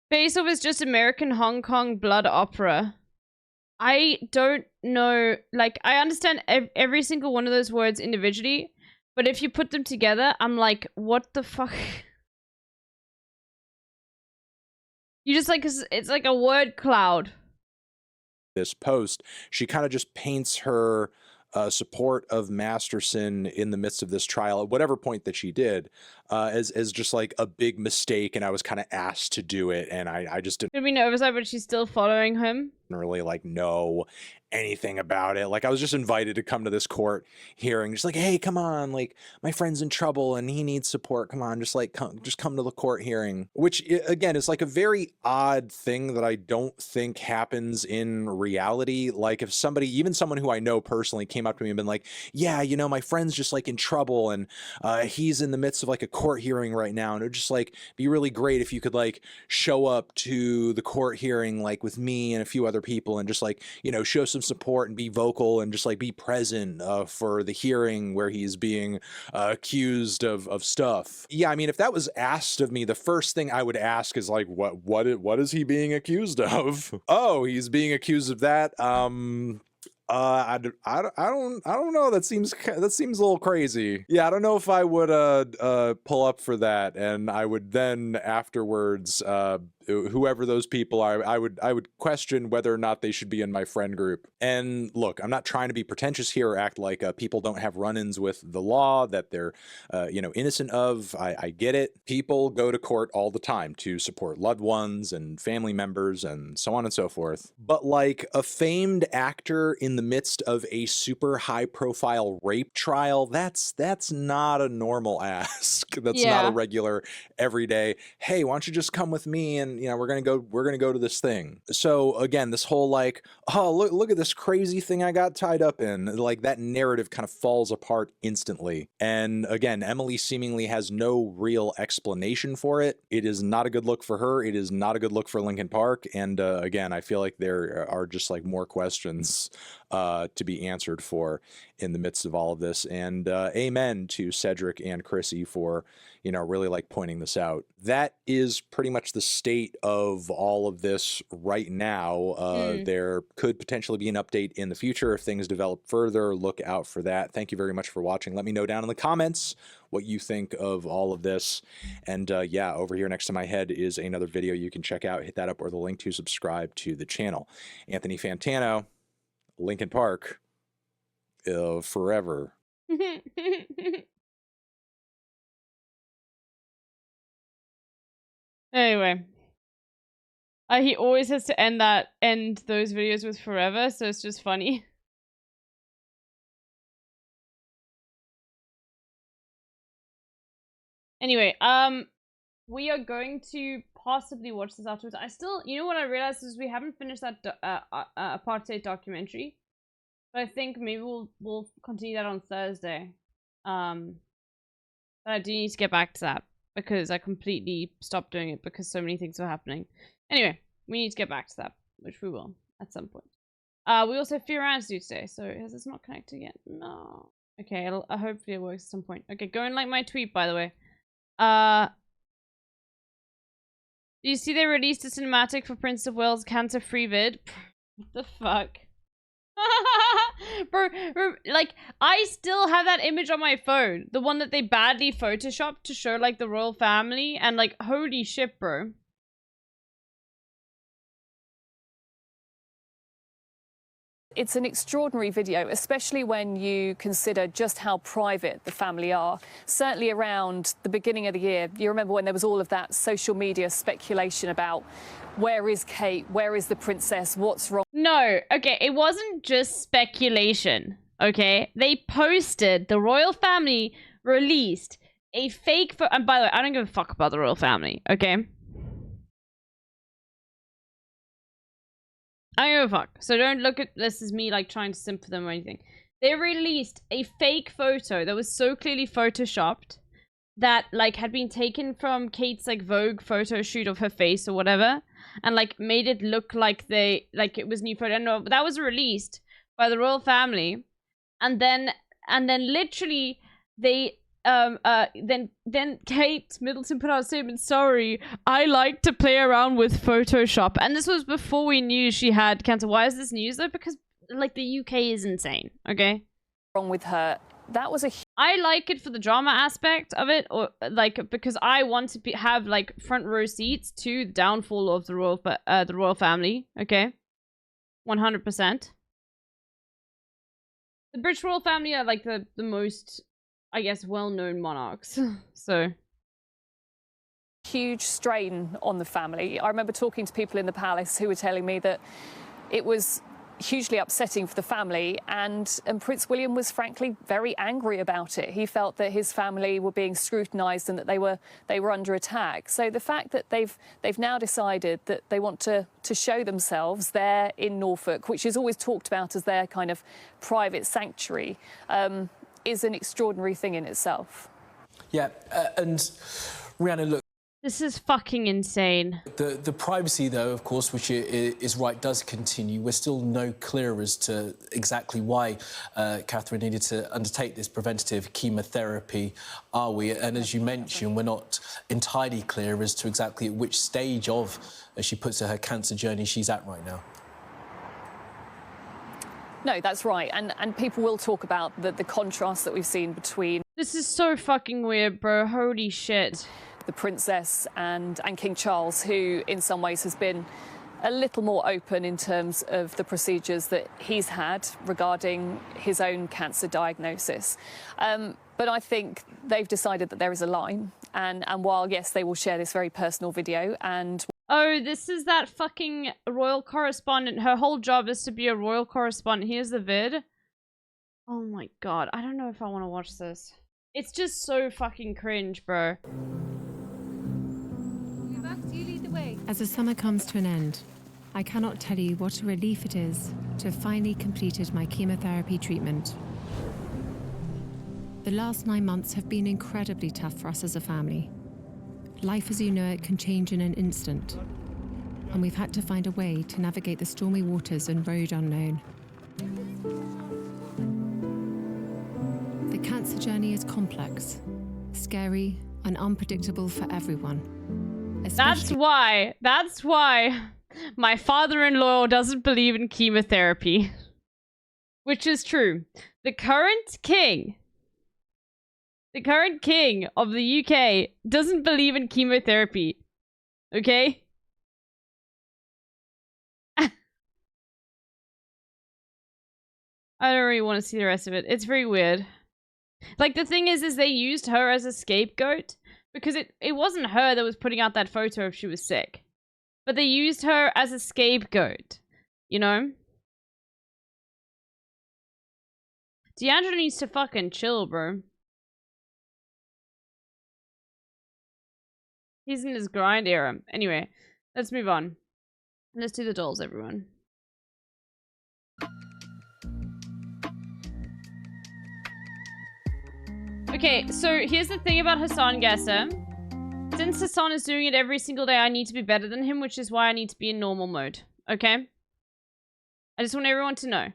Face Off is just American Hong Kong blood opera. I don't know, like, I understand every single one of those words individually, but if you put them together, I'm like, what the fuck? You just like, it's like a word cloud. This post, she kind of just paints her support of Masterson in the midst of this trial at whatever point that she did as just like a big mistake, and I was kind of asked to do it, and I just didn't Could be no oversight, but she's still following him. really like know anything about it. Like I was just invited to come to this court hearing, just like, hey, come on, like my friend's in trouble and he needs support, come on, just like come to the court hearing, which again is like a very odd thing that I don't think happens in reality. Like if somebody, even someone who I know personally, came up to me and been like, yeah, you know, my friend's just like in trouble and he's in the midst of like a court hearing right now, and it would just like be really great if you could like show up to the court hearing like with me and a few other people and just like, you know, show some support and be vocal and just like be present for the hearing where he's being accused of stuff. Yeah, I mean, if that was asked of me, the first thing I would ask is like, what is he being accused of? Oh, he's being accused of that. I don't know. That seems a little crazy. Yeah, I don't know if I would pull up for that, and I would then afterwards whoever those people are, I would question whether or not they should be in my friend group. And look, I'm not trying to be pretentious here or act like people don't have run-ins with the law that they're you know, innocent of. I get it. People go to court all the time to support loved ones and family members and so on and so forth. But like a famed actor in the midst of a super high-profile rape trial, that's not a normal ask. That's not a regular everyday, hey, why don't you just come with me and, you know, we're gonna go to this thing. So again, this whole like, oh, look at this crazy thing I got tied up in, like that narrative kind of falls apart instantly. And again, Emily seemingly has no real explanation for it. It is not a good look for her. It is not a good look for Linkin Park. And again, I feel like there are just like more questions to be answered for in the midst of all of this. And amen to Cedric and Chrissy for, you know, really like pointing this out. That is pretty much the state of all of this right now. There could potentially be an update in the future if things develop further. Look out for that. Thank you very much for watching. Let me know down in the comments what you think of all of this. And yeah, over here next to my head is another video you can check out. Hit that up or the link to subscribe to the channel. Anthony Fantano, Linkin Park, forever. Anyway, he always has to end those videos with forever, so it's just funny. Anyway, we are going to possibly watch this afterwards. I still, you know what I realized is we haven't finished that apartheid documentary, but I think maybe we'll continue that on Thursday. But I do need to get back to that because I completely stopped doing it because so many things were happening. Anyway, we need to get back to that, which we will at some point. We also have few rounds to do today, so is this not connected yet? No. Okay, hopefully it works at some point. Okay, go and like my tweet, by the way. Do you see they released a cinematic for Prince of Wales cancer-free vid? What the fuck? bro, like, I still have that image on my phone. The one that they badly photoshopped to show, like, the royal family. And, like, holy shit, bro. It's an extraordinary video, especially when you consider just how private the family are. Certainly around the beginning of the year, you remember when there was all of that social media speculation about where is Kate, where is the princess, what's wrong? No, okay, it wasn't just speculation, okay? They posted, the royal family released a fake photo, and by the way, I don't give a fuck about the royal family, okay? I don't give a fuck. So don't look at this as me like trying to simp for them or anything. They released a fake photo that was so clearly photoshopped that like had been taken from Kate's like Vogue photo shoot of her face or whatever, and like made it look like it was new photo. No, but that was released by the royal family, and then literally they then Kate Middleton put out a statement, sorry, I like to play around with Photoshop. And this was before we knew she had cancer. Why is this news though? Because like the UK is insane, okay? Wrong with her. That was I like it for the drama aspect of it, or like because I want to have like front row seats to the downfall of the royal family, okay? 100%. The British royal family are like the most, I guess, well-known monarchs. So Huge strain on the family. I remember talking to people in the palace who were telling me that it was hugely upsetting for the family, and Prince William was frankly very angry about it. He felt that his family were being scrutinised and that they were under attack. So the fact that they've now decided that they want to show themselves there in Norfolk, which is always talked about as their kind of private sanctuary, is an extraordinary thing in itself. Yeah, and Rhiannon, look. This is fucking insane. The privacy, though, of course, which is right, does continue. We're still no clearer as to exactly why Catherine needed to undertake this preventative chemotherapy, are we? And as you mentioned, we're not entirely clear as to exactly at which stage of, as she puts it, her cancer journey she's at right now. No, that's right. And people will talk about the contrast that we've seen between... This is so fucking weird, bro. Holy shit. The Princess and King Charles, who in some ways has been a little more open in terms of the procedures that he's had regarding his own cancer diagnosis. But I think they've decided that there is a line. And while, yes, they will share this very personal video and... Oh, this is that fucking royal correspondent. Her whole job is to be a royal correspondent. Here's the vid. Oh my god. I don't know if I want to watch this. It's just so fucking cringe, bro. As the summer comes to an end, I cannot tell you what a relief it is to have finally completed my chemotherapy treatment. The last 9 months have been incredibly tough for us as a family. Life as you know it can change in an instant, and we've had to find a way to navigate the stormy waters and road unknown. The cancer journey is complex, scary, and unpredictable for everyone. That's why my father-in-law doesn't believe in chemotherapy. Which is true. The current king of the UK doesn't believe in chemotherapy. Okay? I don't really want to see the rest of it. It's very weird. Like, the thing is they used her as a scapegoat. Because it wasn't her that was putting out that photo if she was sick. But they used her as a scapegoat. You know? D'Angelo needs to fucking chill, bro. He's in his grind era. Anyway, let's move on. Let's do the dolls, everyone. Okay, so here's the thing about Hassan Gasser. Since Hassan is doing it every single day, I need to be better than him, which is why I need to be in normal mode. Okay? I just want everyone to know.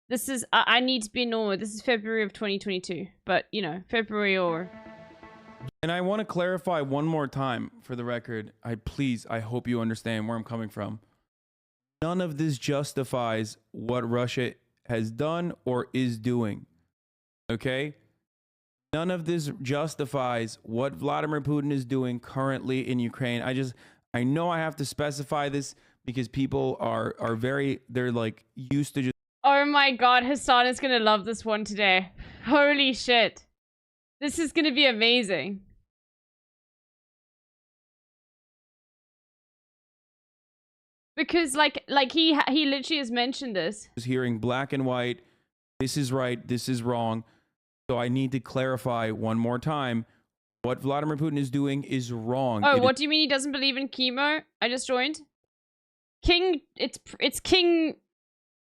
This is... I need to be in normal. This is February of 2022. But, you know, February or... And I want to clarify one more time for the record. I hope you understand where I'm coming from. None of this justifies what Russia has done or is doing. Okay? None of this justifies what Vladimir Putin is doing currently in Ukraine. I know I have to specify this because people are they're like used to just... Oh my god, Hassan is gonna love this one today. Holy shit. This is gonna be amazing. Because like he literally has mentioned this. Hearing black and white, this is right, this is wrong. So I need to clarify one more time. What Vladimir Putin is doing is wrong. Oh, what do you mean he doesn't believe in chemo? I just joined. King, it's King,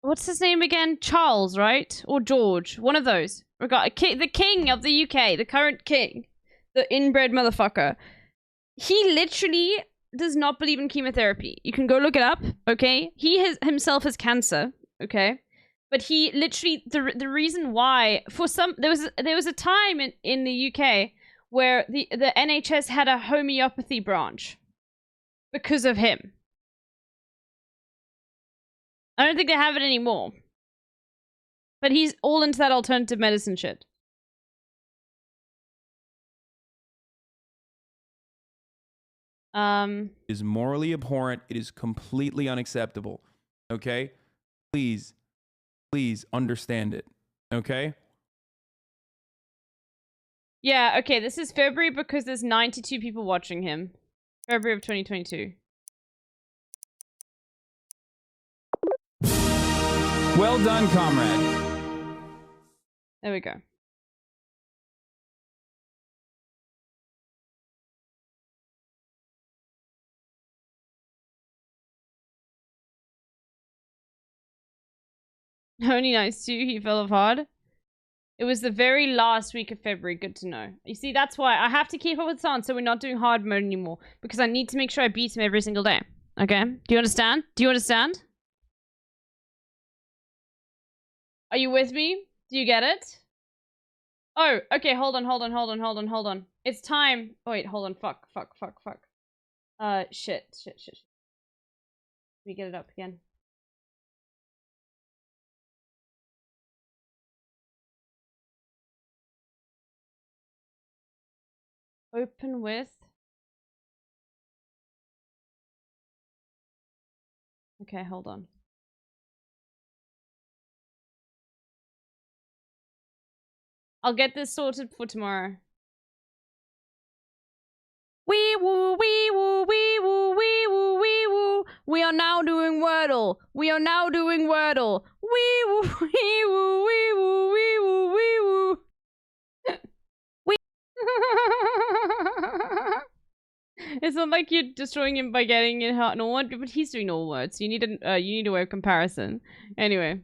what's his name again? Charles, right? Or George? One of those. The king of the UK, the current king. The inbred motherfucker. He literally does not believe in chemotherapy. You can go look it up, okay? He himself has cancer, okay? But he literally, the reason why, for some, there was a time in the UK where the NHS had a homeopathy branch because of him. I don't think they have it anymore. But he's all into that alternative medicine shit. Is morally abhorrent. It is completely unacceptable. Okay? Please understand it. Okay? Yeah, okay, this is February because there's 92 people watching him. February of 2022. Well done, comrade. There we go. Only nice too, he fell off hard. It was the very last week of February. Good to know. You see, that's why I have to keep up with San, so we're not doing hard mode anymore. Because I need to make sure I beat him every single day. Okay? Do you understand? Do you understand? Are you with me? Do you get it? Oh, okay, hold on. It's time. Oh, wait, hold on. Fuck. Shit. Let me get it up again. Open with. Okay, hold on. I'll get this sorted for tomorrow. Wee woo, wee woo, wee woo, wee woo, wee woo. We are now doing Wordle. Wee woo, wee woo, wee woo, wee woo, wee woo. Wee. It's not like you're destroying him by getting it hard normal, but he's doing normal words. You need a way of comparison. Anyway.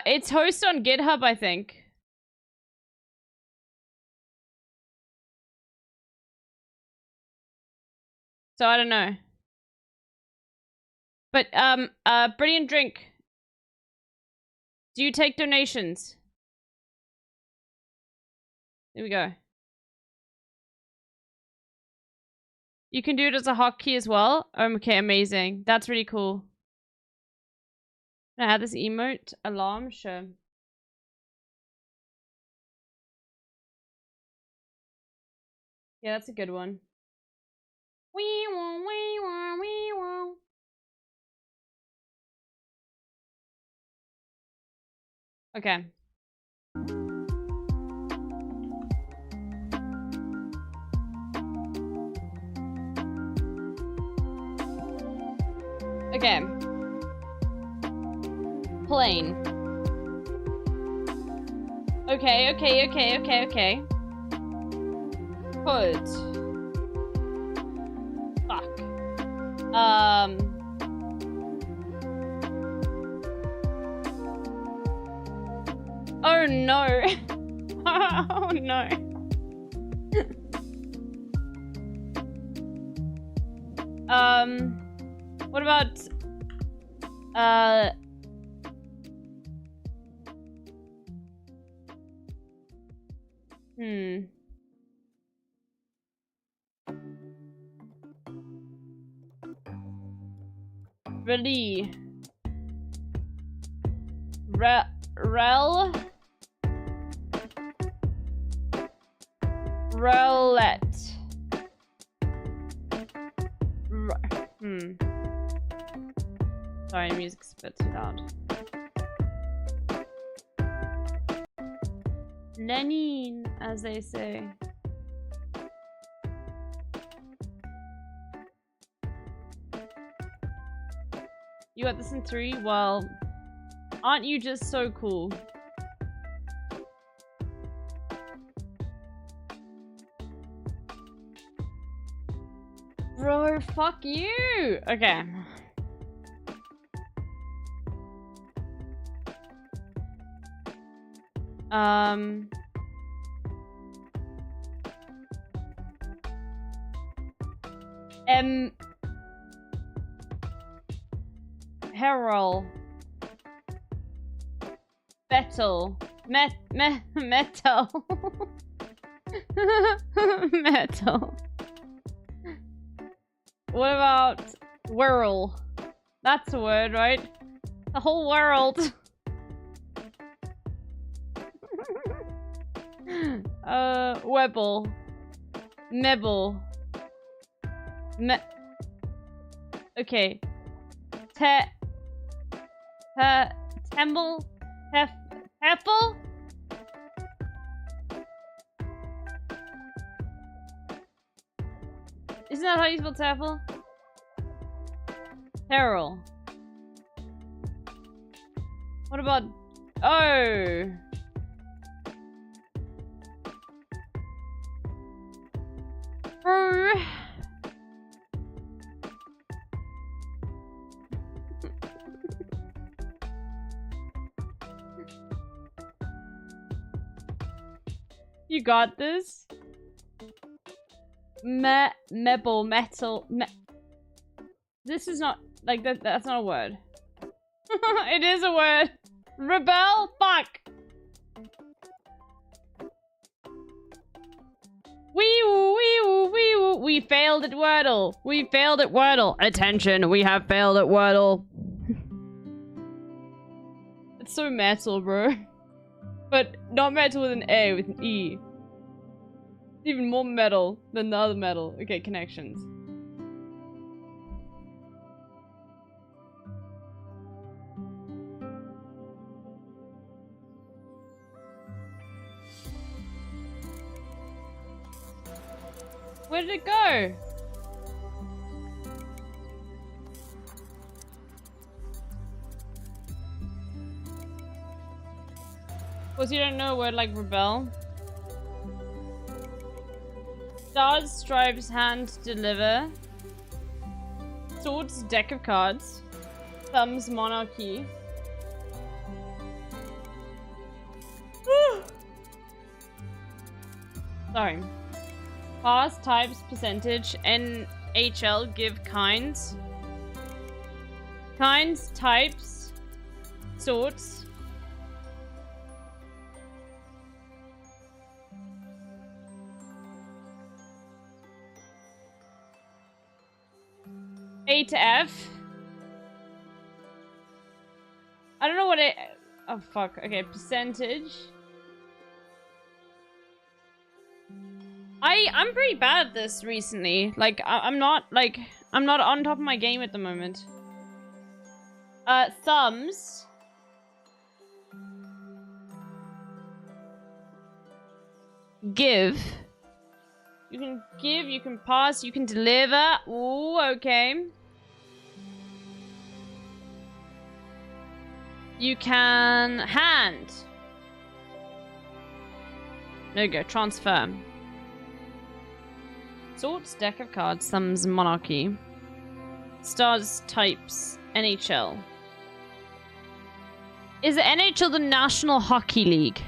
It's hosted on GitHub, I think. So I don't know. But Brilliant Drink. Do you take donations? Here we go. You can do it as a hotkey as well. Okay, amazing. That's really cool. Can I add this emote? Alarm? Sure. Yeah, that's a good one. Wee woo, wee woo, wee woo. Okay. Okay. Plane. Okay. Hood. Fuck. Oh no. Oh no. What about Really? Roulette. Sorry, music's a bit too loud. Lenin, as they say. You got this in 3? Well, aren't you just so cool? Bro, fuck you! Okay. Herald. Metal. Metal. Metal. What about whirl? That's a word, right? The whole world. Webble. Mebble. Okay. Temble. Heffel? Isn't that how you spell Teffel? Terrell. What about... Oh! You got this? Metal. This is not... Like, that's not a word. It is a word. Rebel? Fuck! Wee-woo. We failed at Wordle. We failed at Wordle. Attention, we have failed at Wordle. It's so metal, bro. But not metal with an A, with an E. Even more metal than the other metal. Okay, connections. Where did it go? Because you don't know a word like rebel. Stars, stripes, hand, deliver. Swords, deck of cards. Thumbs, monarchy. Sorry. Pass, types, percentage, NHL, give, kinds. Kinds, types, sorts. A to F. I don't know what it... Oh, fuck. Okay, percentage. I'm pretty bad at this recently. Like, I'm not on top of my game at the moment. Thumbs. Give. You can give, you can pass, you can deliver. Ooh, okay. You can hand. There you go, transfer. Sorts, deck of cards, thumbs, monarchy. Stars, types, NHL. Is the NHL the National Hockey League?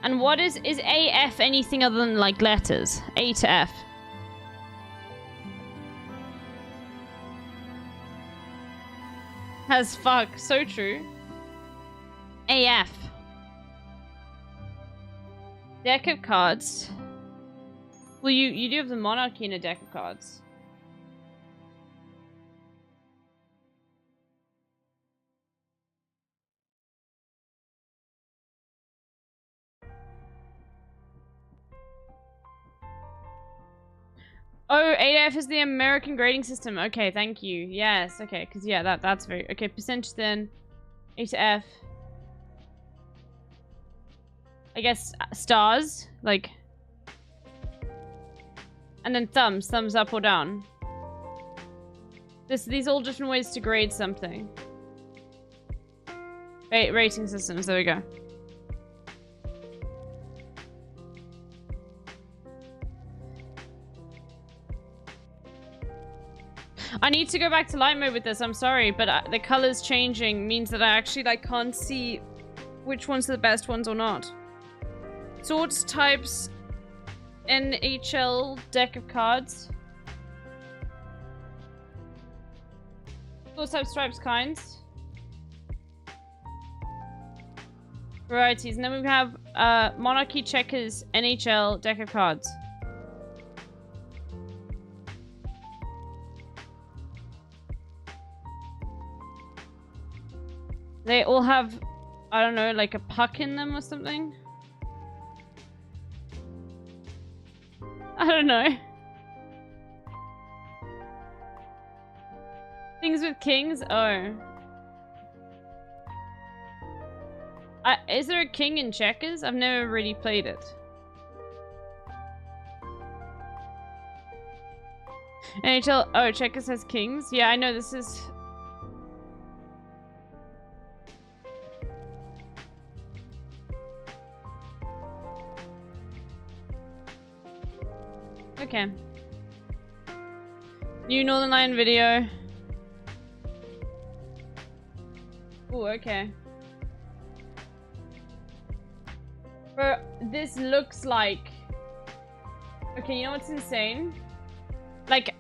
And what is AF anything other than like letters? A to F. As fuck, so true. AF. Deck of cards. Well, you do have the monarchy in a deck of cards. Oh, AF is the American grading system. Okay, thank you. Yes, okay, because yeah, that's very... Okay, percentage then. A to F. I guess stars, like... And then thumbs. Thumbs up or down. These are all different ways to grade something. Rating systems, there we go. I need to go back to light mode with this, I'm sorry, but the colors changing means that I actually like can't see which ones are the best ones or not. Swords, types, NHL, deck of cards. Swords, types, stripes, kinds. Varieties, and then we have monarchy, checkers, NHL, deck of cards. They all have, I don't know, like a puck in them or something. I don't know. Things with kings? Oh. Is there a king in checkers? I've never really played it. NHL. Oh, checkers has kings. Yeah, I know this is. Okay. New Northern Lion video. Oh, okay. Bro, this looks like... Okay, you know what's insane? Like,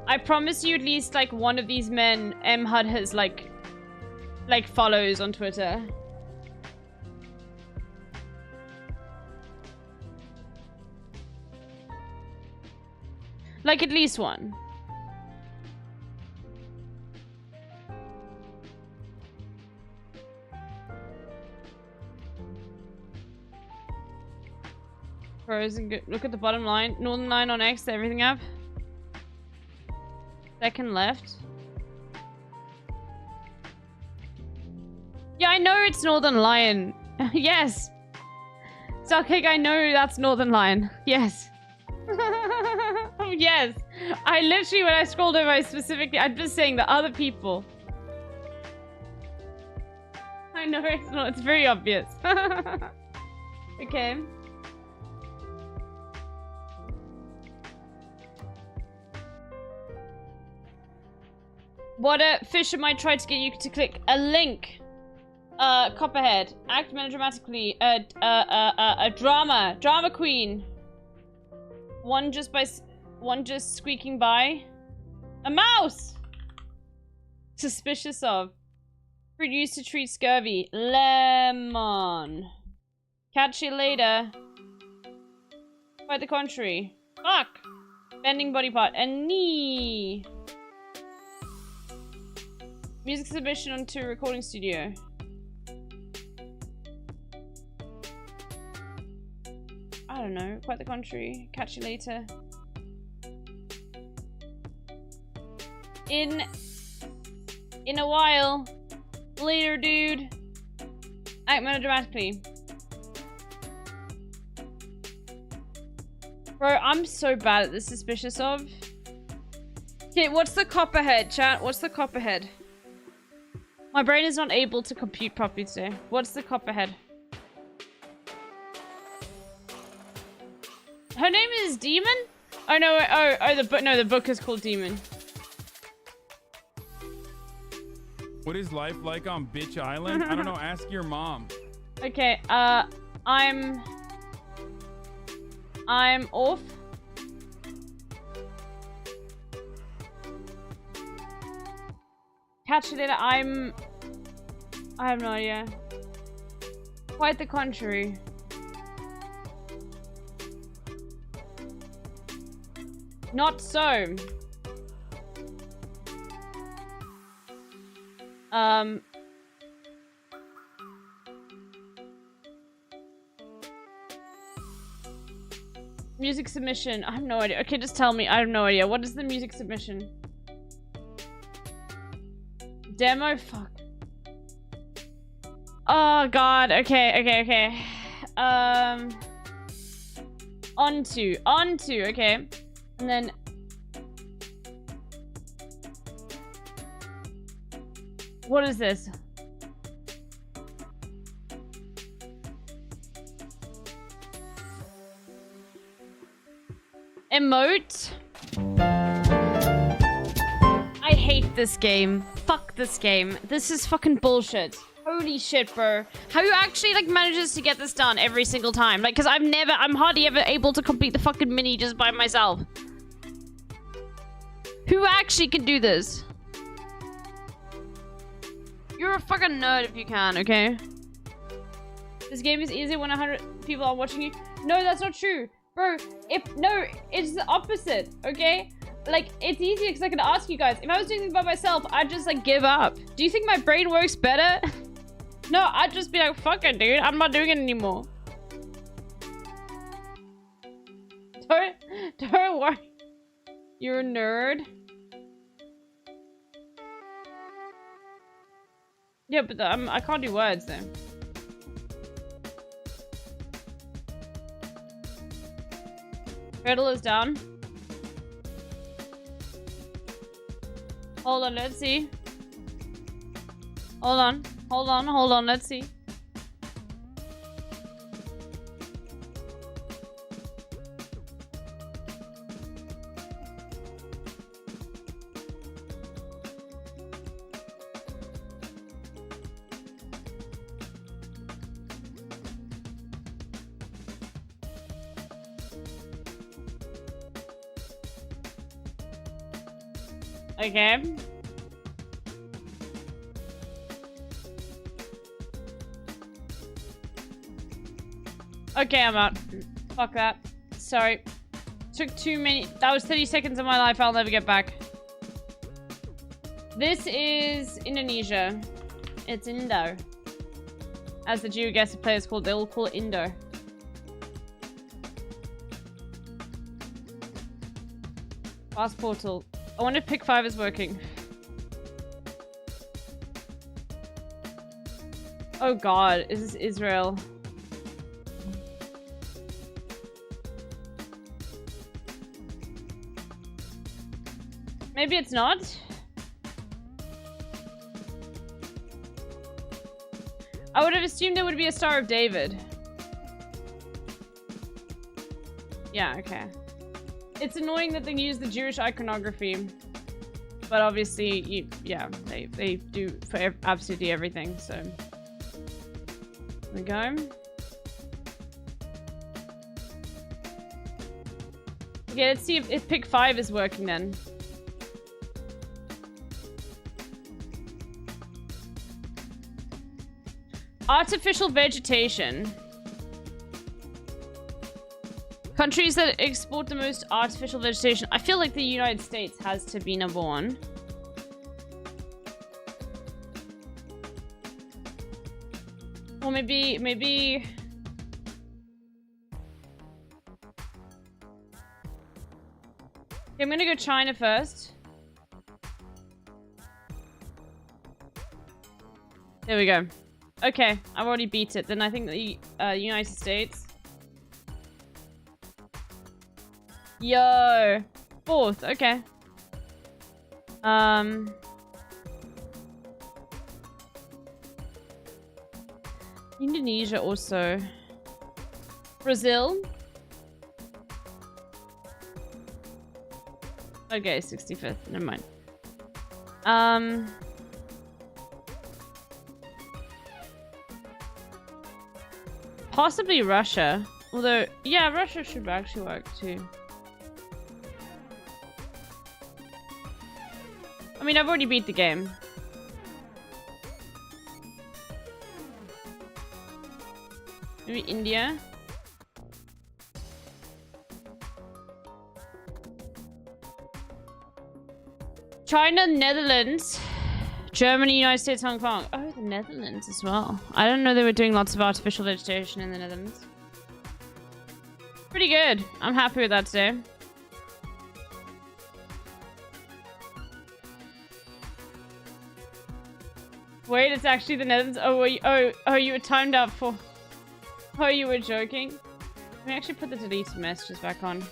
I promise you at least, like, one of these men MHUD has, like, follows on Twitter. Like, at least one. Frozen good. Look at the bottom line. Northern Line on X, everything up. Second left. Yeah, I know it's Northern Lion. Yes. Starcake, I know that's Northern Lion. Yes. Yes. I literally, when I scrolled over, I specifically, I'm just saying the other people. I know it's not, it's very obvious. Okay. What a Fisher might try to get you to click a link. Copperhead. Act melodramatically. A drama. Drama queen. One just squeaking by. A mouse! Suspicious of. Fruit used to treat scurvy. Lemon. Catch you later. Quite the contrary. Fuck! Bending body part. A knee. Music submission onto recording studio. I don't know. Quite the contrary. Catch you later. In a while. Later, dude. Act melodramatically. Bro, I'm so bad at this suspicious of. Okay, what's the copperhead, chat? What's the copperhead? My brain is not able to compute properly today. What's the copperhead? Her name is Demon? Oh no, the book is called Demon. What is life like on Bitch Island? I don't know, ask your mom. Okay, I'm off. Catch you later. I have no idea. Quite the contrary. Not so. Music submission. I have no idea. Okay, just tell me. I have no idea. What is the music submission? Demo? Fuck. Oh god. Okay. Onto. Okay. And then what is this? Emote? I hate this game. Fuck this game. This is fucking bullshit. Holy shit, bro. How you actually, like, manages to get this done every single time? Like, because I'm hardly ever able to complete the fucking mini just by myself. Who actually can do this? You're a fucking nerd if you can, okay? This game is easier when 100 people are watching you. No, that's not true. Bro, it's the opposite, okay? Like, it's easier because I can ask you guys. If I was doing this by myself, I'd just, like, give up. Do you think my brain works better? No, I'd just be like, fuck it, dude. I'm not doing it anymore. Don't worry. You're a nerd. Yeah, but I can't do words, though. Riddle is down. Hold on, let's see. Hold on, let's see. Okay. Okay, I'm out. Fuck that. Sorry. Took too many. That was 30 seconds of my life I'll never get back. This is Indonesia. It's Indo. As the geoguessr players called, they'll call it Indo. Fast portal. I wonder if pick 5 is working. Oh god, is this Israel? Maybe it's not. I would have assumed there would be a Star of David. Yeah, okay. It's annoying that they use the Jewish iconography, but obviously, they do for absolutely everything. So there we go. Okay, let's see if pick 5 is working then. Artificial vegetation. Countries that export the most artificial vegetation. I feel like the United States has to be number 1. Or maybe... Okay, I'm gonna go China first. There we go. Okay, I've already beat it. Then I think the United States. Yo, 4th. Okay. Indonesia also. Brazil. Okay, 65th. Never mind. Possibly Russia. Although, yeah, Russia should actually work too. I mean, I've already beat the game. Maybe India. China, Netherlands, Germany, United States, Hong Kong. Oh, the Netherlands as well. I didn't know they were doing lots of artificial vegetation in the Netherlands. Pretty good. I'm happy with that today. Wait, it's actually the Netherlands. Oh, you were timed out for... Oh, you were joking? Let me actually put the deleted messages back on.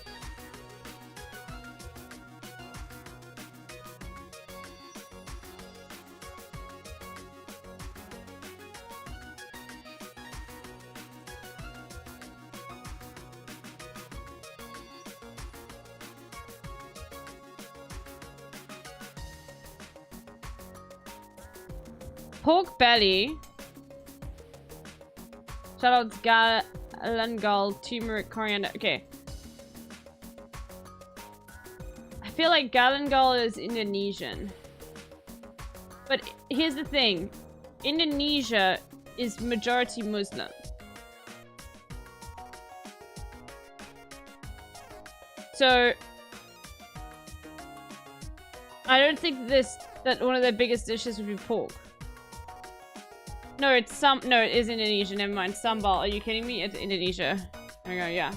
Pork belly. Shoutouts galangal, turmeric, coriander. Okay. I feel like galangal is Indonesian. But here's the thing. Indonesia is majority Muslim. So I don't think that one of their biggest dishes would be pork. No, it is Indonesia. Never mind. Sambal. Are you kidding me? It's Indonesia. There we go. Yeah.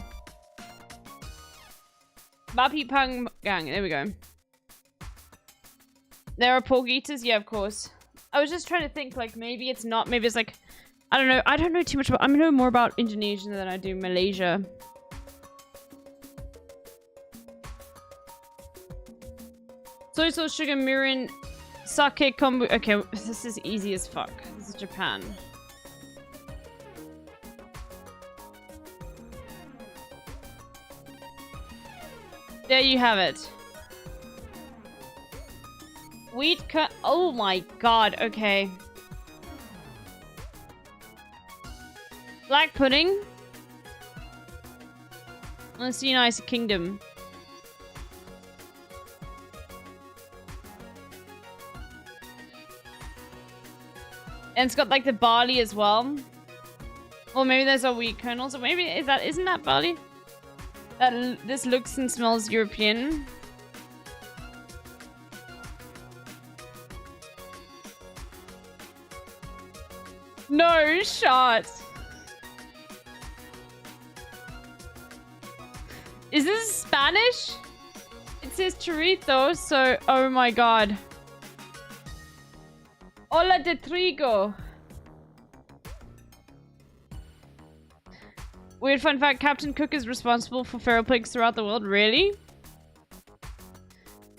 Bapi Pang Gang. There we go. There are pork eaters. Yeah, of course. I was just trying to think. Like, maybe it's not. Maybe it's like, I don't know. I don't know too much about. I know more about Indonesia than I do Malaysia. Soy sauce, sugar, mirin, sake, kombu. Okay, this is easy as fuck. This is Japan. There you have it. Wheat cut. Oh my god, okay. Black pudding. Let's see, United Kingdom. And it's got like the barley as well. Or maybe there's a wheat kernels. Or maybe isn't that barley? This looks and smells European. No shot. Is this Spanish? It says chorizo, so oh my god. Hola de trigo. Weird fun fact, Captain Cook is responsible for feral pigs throughout the world. Really?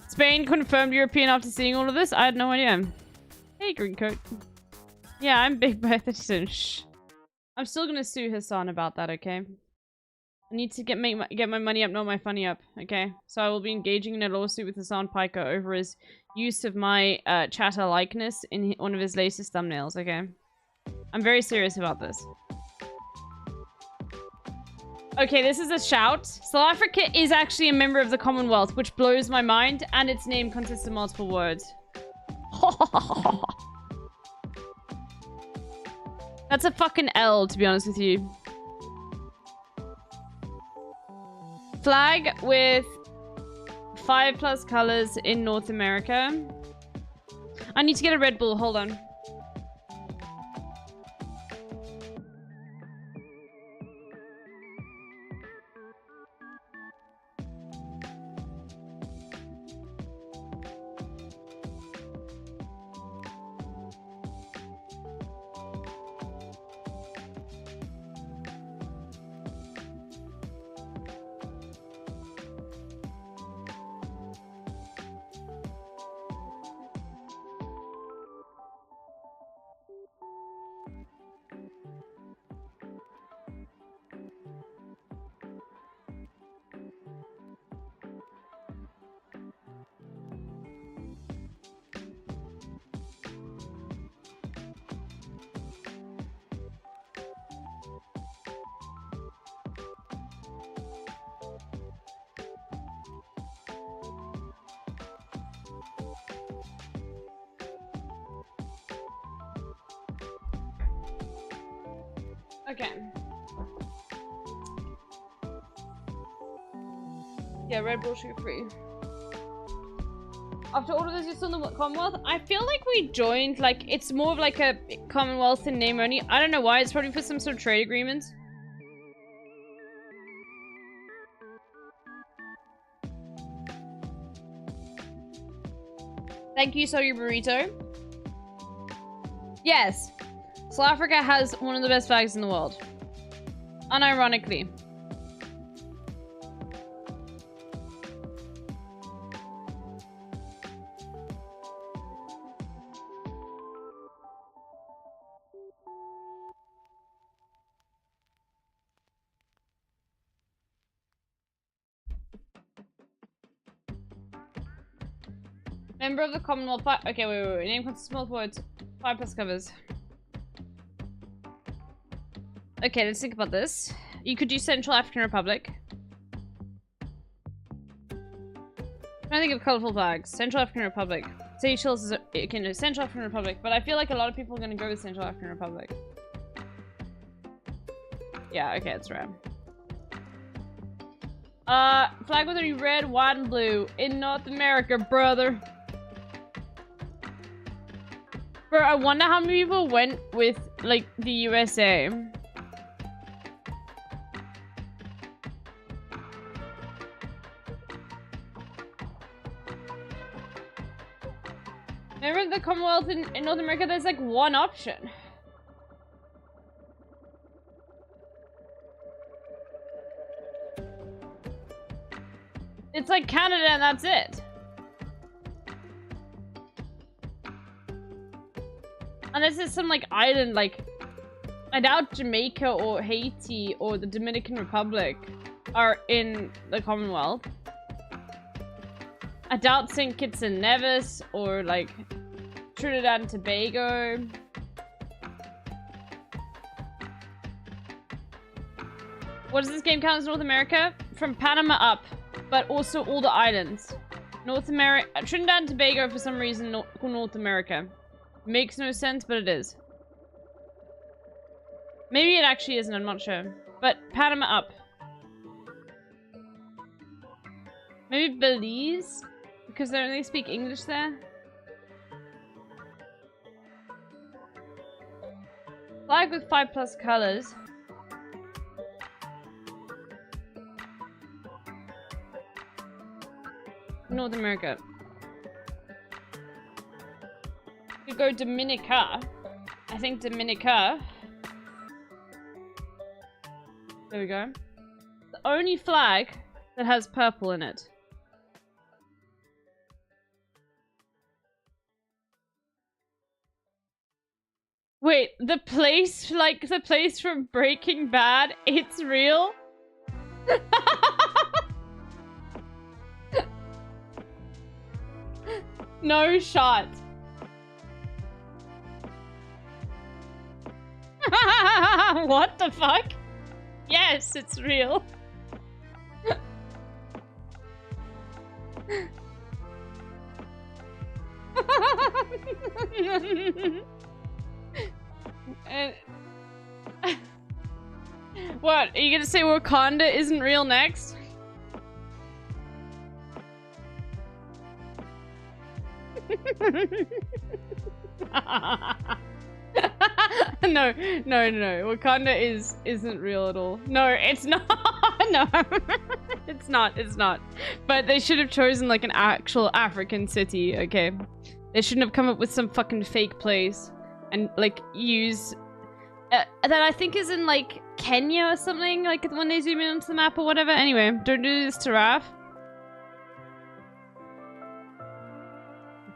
Spain confirmed European after seeing all of this? I had no idea. Hey, green coat. Yeah, I'm big by 30. Shh. I'm still gonna sue Hassan about that, okay? I need to get my money up, not my funny up, okay? So I will be engaging in a lawsuit with Hassan Piker over his use of my chatter likeness in one of his latest thumbnails, okay? I'm very serious about this. Okay, this is a shout. South Africa is actually a member of the Commonwealth, which blows my mind, and its name consists of multiple words. That's a fucking L, to be honest with you. Flag with 5+ colors in North America. I need to get a Red Bull, hold on. Okay. Yeah, Red Bull sugar free. After all of this, you're still in the Commonwealth? I feel like we joined, like, it's more of like a Commonwealth in name only. I don't know why. It's probably for some sort of trade agreement. Thank you, Soggy Burrito. Yes. South Africa has one of the best flags in the world. Unironically. Member of the Commonwealth. Okay, wait. Name consists of multiple words. 5+ covers. Okay, let's think about this. You could do Central African Republic. I'm trying to think of colorful flags. Central African Republic. Seychelles is okay, no, Central African Republic, but I feel like a lot of people are gonna go with Central African Republic. Yeah, okay, that's right. Flag with only red, white, and blue in North America, brother. Bro, I wonder how many people went with, like, the USA. Remember the Commonwealth in North America, there's like one option. It's like Canada and that's it. Unless it's some like island, like I doubt Jamaica or Haiti or the Dominican Republic are in the Commonwealth. I doubt St. Kitts and Nevis or like Trinidad and Tobago. What does this game count as North America? From Panama up, but also all the islands. North America, Trinidad and Tobago for some reason North America. Makes no sense, but it is. Maybe it actually isn't, I'm not sure. But Panama up. Maybe Belize? Because they only speak English there? Flag with 5+ colors. North America. You go Dominica. I think Dominica. There we go. The only flag that has purple in it. Wait, the place, like the place from Breaking Bad, it's real? No shot. What the fuck? Yes, it's real. What? Are you gonna say Wakanda isn't real next? No. Wakanda isn't real at all. No, it's not. No. It's not. But they should have chosen like an actual African city, okay? They shouldn't have come up with some fucking fake place and like use that I think is in like Kenya or something, like when they zoom in onto the map or whatever. Anyway, don't do this to Raph.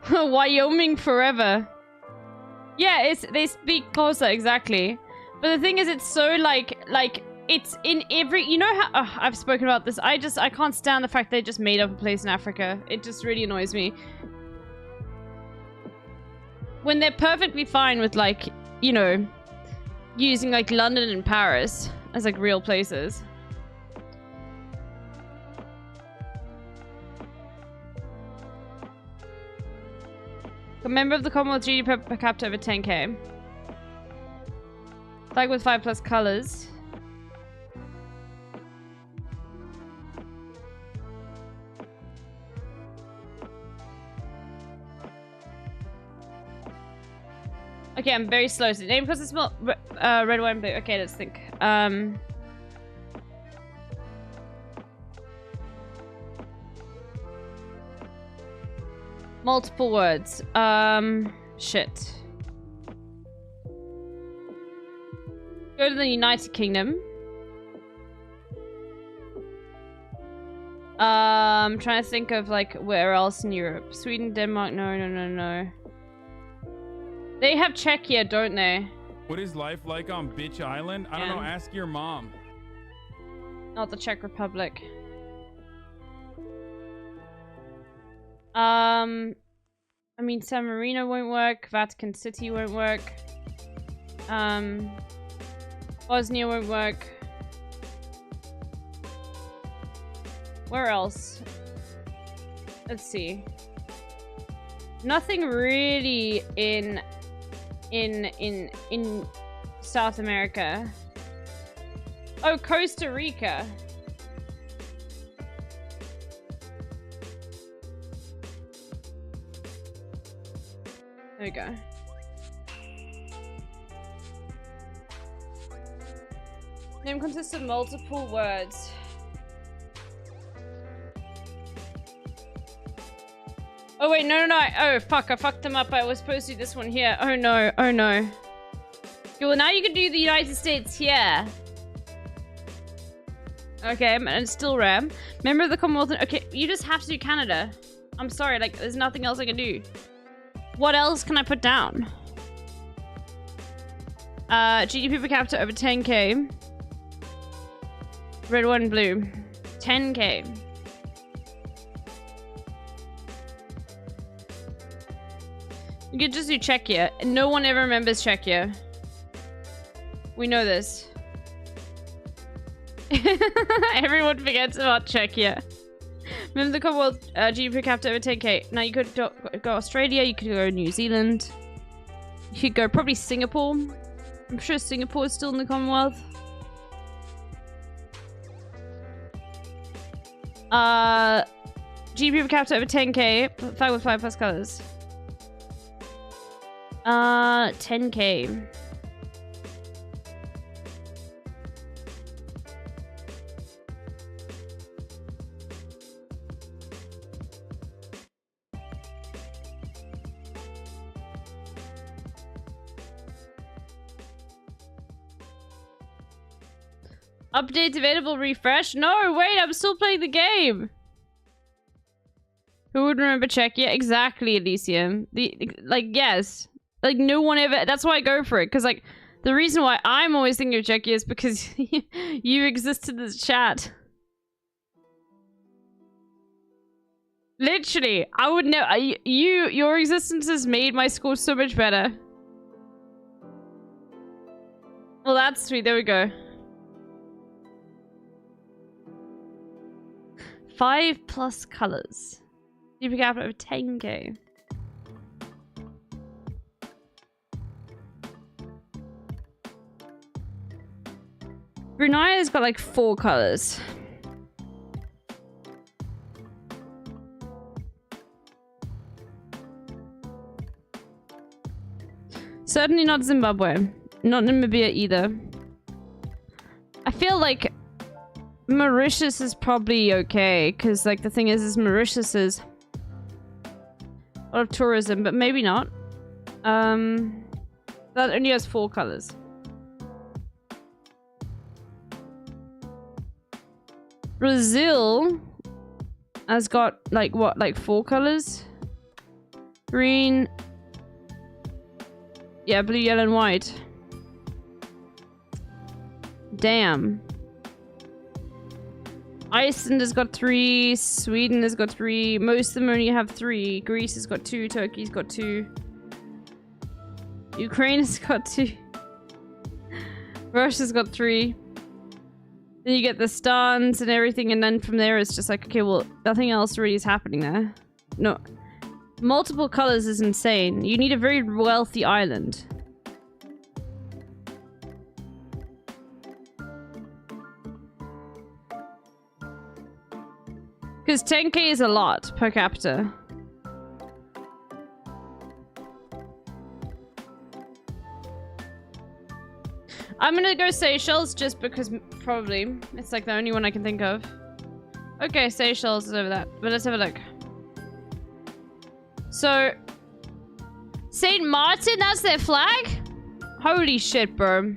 Wyoming forever. Yeah, they speak Xhosa, exactly. But the thing is, it's so like it's in every, you know how I've spoken about this. I can't stand the fact they just made up a place in Africa. It just really annoys me. When they're perfectly fine with like, you know, using like London and Paris as like real places. A member of the Commonwealth GDP per capita over 10k. Flag with 5+ colors. Okay, I'm very slow. So name because it smells red, white, and blue. Okay, let's think. Multiple words. Shit. Go to the United Kingdom. I'm trying to think of like where else in Europe. Sweden, Denmark. No. They have Czechia, don't they? What is life like on Bitch Island? I don't know. Ask your mom. Not the Czech Republic. I mean, San Marino won't work. Vatican City won't work. Bosnia won't work. Where else? Let's see. Nothing really in South America. Oh, Costa Rica. There we go. Name consists of multiple words. Oh wait, no. Oh fuck, I fucked them up. I was supposed to do this one here. Oh no. Okay, well now you can do the United States here. Okay, and it's still RAM. Member of the Commonwealth. Okay, you just have to do Canada. I'm sorry, like there's nothing else I can do. What else can I put down? GDP per capita over 10k. Red, white, and blue. 10k. You could just do Czechia. No one ever remembers Czechia. We know this. Everyone forgets about Czechia. Remember the Commonwealth GDP per capita over 10k. Now you could go Australia, you could go New Zealand. You could go probably Singapore. I'm sure Singapore is still in the Commonwealth. GDP per capita over 10k. 5 with 5 plus colors. 10k. Update available, refresh. No, wait, I'm still playing the game. Who would remember Czechia? Exactly, Elysium. Like, yes. Like, no one ever... That's why I go for it. Because, like, the reason why I'm always thinking of Czechia is because you exist in this chat. Literally. I would know... Your existence has made my score so much better. Well, that's sweet. There we go. 5 plus colors. GDP per capita of 10k. Bruneya's got like 4 colors. Certainly not Zimbabwe. Not Namibia either. I feel like Mauritius is probably okay, because like the thing is Mauritius is a lot of tourism, but maybe not. That only has 4 colors. Brazil has got like what, like 4 colors? Green, yeah, blue, yellow, and white. Damn. Iceland has got 3, Sweden has got 3, most of them only have 3, Greece has got 2, Turkey's got 2, Ukraine has got 2, Russia's got 3, then you get the stans and everything, and then from there it's just like, okay, well, nothing else really is happening there. No. Multiple colors is insane. You need a very wealthy island. Because 10k is a lot per capita. I'm gonna go Seychelles just because probably it's like the only one I can think of. Okay, Seychelles is over that, but let's have a look. So, Saint Martin, that's their flag? Holy shit, bro.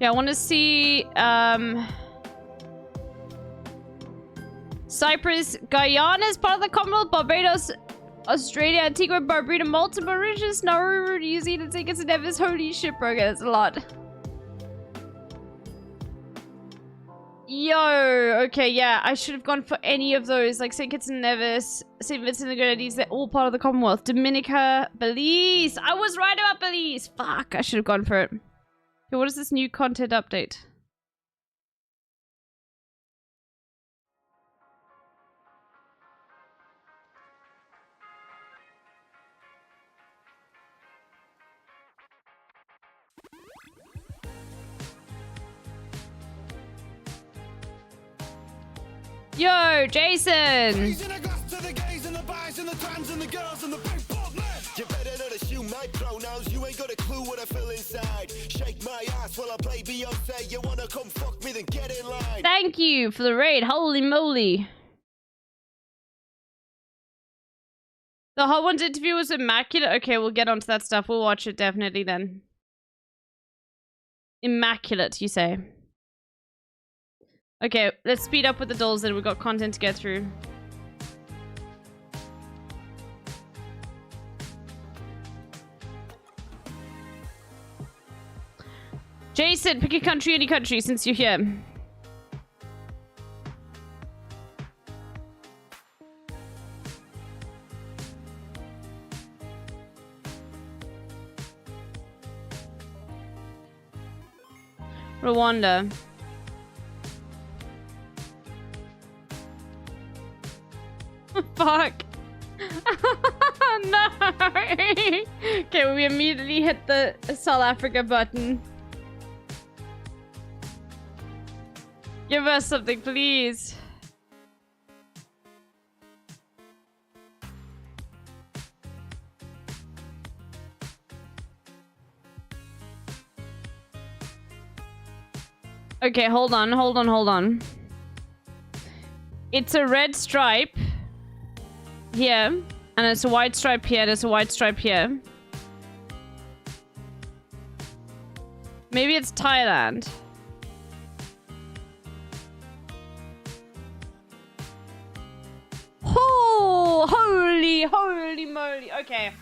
Yeah, I want to see Cyprus, Guyana is part of the Commonwealth, Barbados, Australia, Antigua, Barbuda, Malta, Mauritius, Nauru, New Zealand, St. Kitts and Nevis. Holy shit, bro, that's a lot. Yo, okay, yeah, I should have gone for any of those, like St. Kitts and Nevis, St. Vincent and the Grenadines. They're all part of the Commonwealth. Dominica, Belize. I was right about Belize. Fuck, I should have gone for it. Okay, what is this new content update? Yo, Jason! You better not assume my pronouns. You ain't got a clue what I feel inside. Shake my ass while I play Beyonce. You wanna come fuck me, then get in line. Thank you for the raid. Holy moly. The Hot Ones interview was immaculate. Okay, we'll get onto that stuff. We'll watch it definitely then. Immaculate, you say? Okay, let's speed up with the dolls then. We've got content to get through. Jason, pick a country, any country, since you're here. Rwanda. Fuck. No. Okay, we immediately hit the South Africa button. Give us something, please. Okay, hold on. It's a red stripe here, and it's a white stripe here, and it's a white stripe here. Maybe it's Thailand. Oh, holy moly. Okay.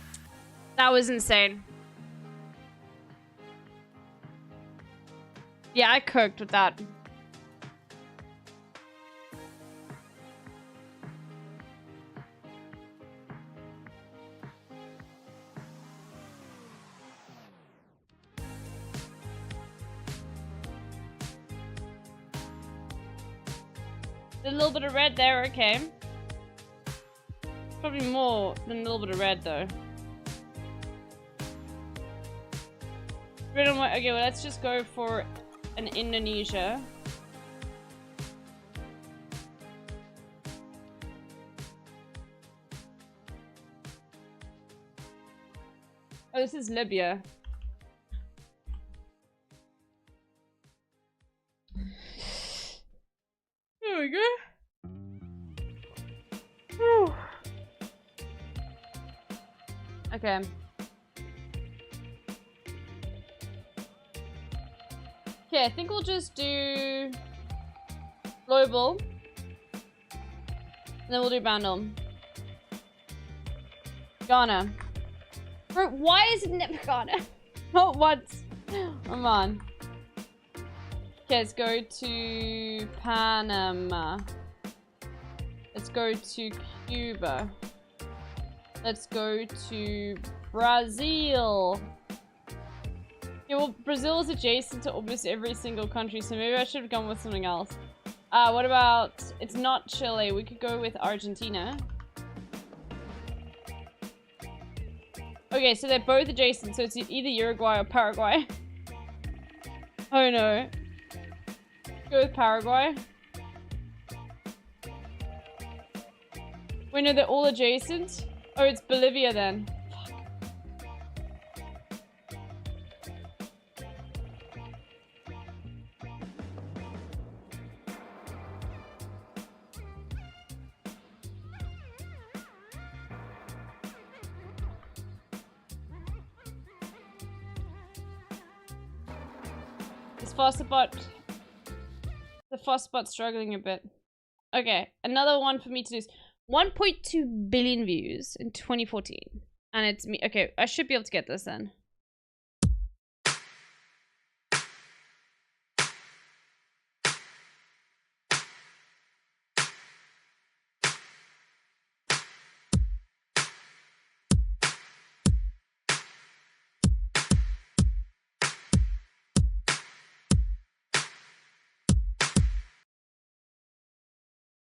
That was insane. Yeah, I cooked with that. A little bit of red there, okay. Probably more than a little bit of red, though. Red and white. Okay, well, let's just go for an Indonesia. Oh, this is Libya. There we go. Whew. Okay. Okay, I think we'll just do global. And then we'll do random. Ghana. Bro, why is it never Ghana? Not once. Come on. Okay, let's go to Panama. Let's go to Cuba. Let's go to Brazil. Yeah, well, Brazil is adjacent to almost every single country, so maybe I should have gone with something else. What about... It's not Chile. We could go with Argentina. Okay, so they're both adjacent, so it's either Uruguay or Paraguay. Oh no. Go with Paraguay. Wait, no, they're all adjacent? Oh, it's Bolivia then. The Fastbot struggling a bit. Okay, another one for me to do. 1.2 billion views in 2014. And it's me. Okay, I should be able to get this then.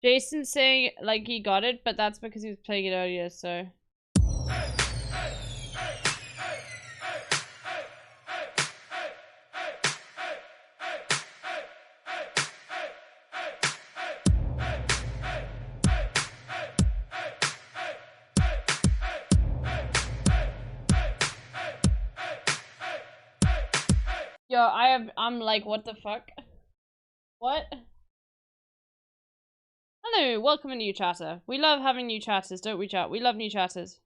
Jason's saying like he got it, but that's because he was playing it earlier, so. Yo, I'm like, what the fuck? What? Hello, welcome a new chatter. We love having new chatters, don't we, chat? We love new chatters.